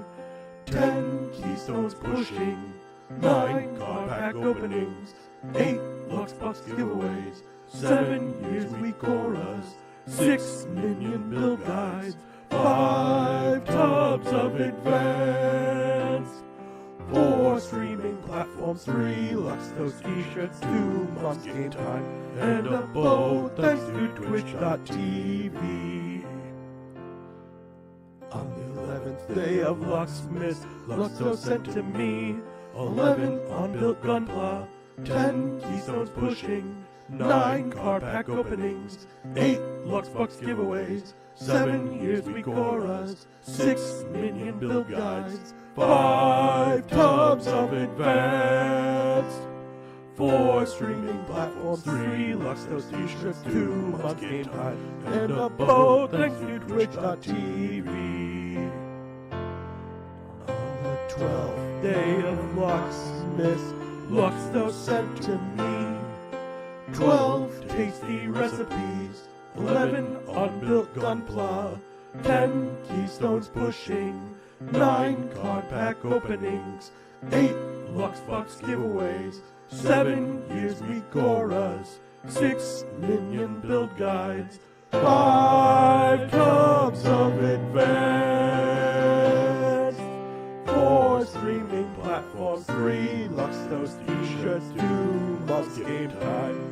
10 keystones pushing, 9 card pack openings, 8 Luxbox giveaways, 7 years week auras, 6 minion build guides, 5 tubs of advanced, 4 streaming platforms, 3 Luxthos t-shirts, 2 months game time, and a boat thanks to Twitch.tv. On the 11th day of Luxmas, Luxthos sent to me 11 unbuilt gunpla, 10 keystones pushing, 9 card pack openings, 8 Luxbox giveaways, 7 years week auras, 6 minion build guides, 5 tubs of advanced, 4 streaming platforms, 3 Luxthos t-shirts, 2 months game time, and a boat thanks to Twitch.tv. On the 12th day of Luxmas, Luxthos sent to me 12 tasty recipes, 11 unbuilt gunpla, 10 keystones pushing, 9 card pack openings, 8 Luxbox giveaways, 7 years week auras, 6 minion build guides, 5 tubs of advanced, 4 streaming platforms, 3 Luxthos t-shirts, 2 months game time,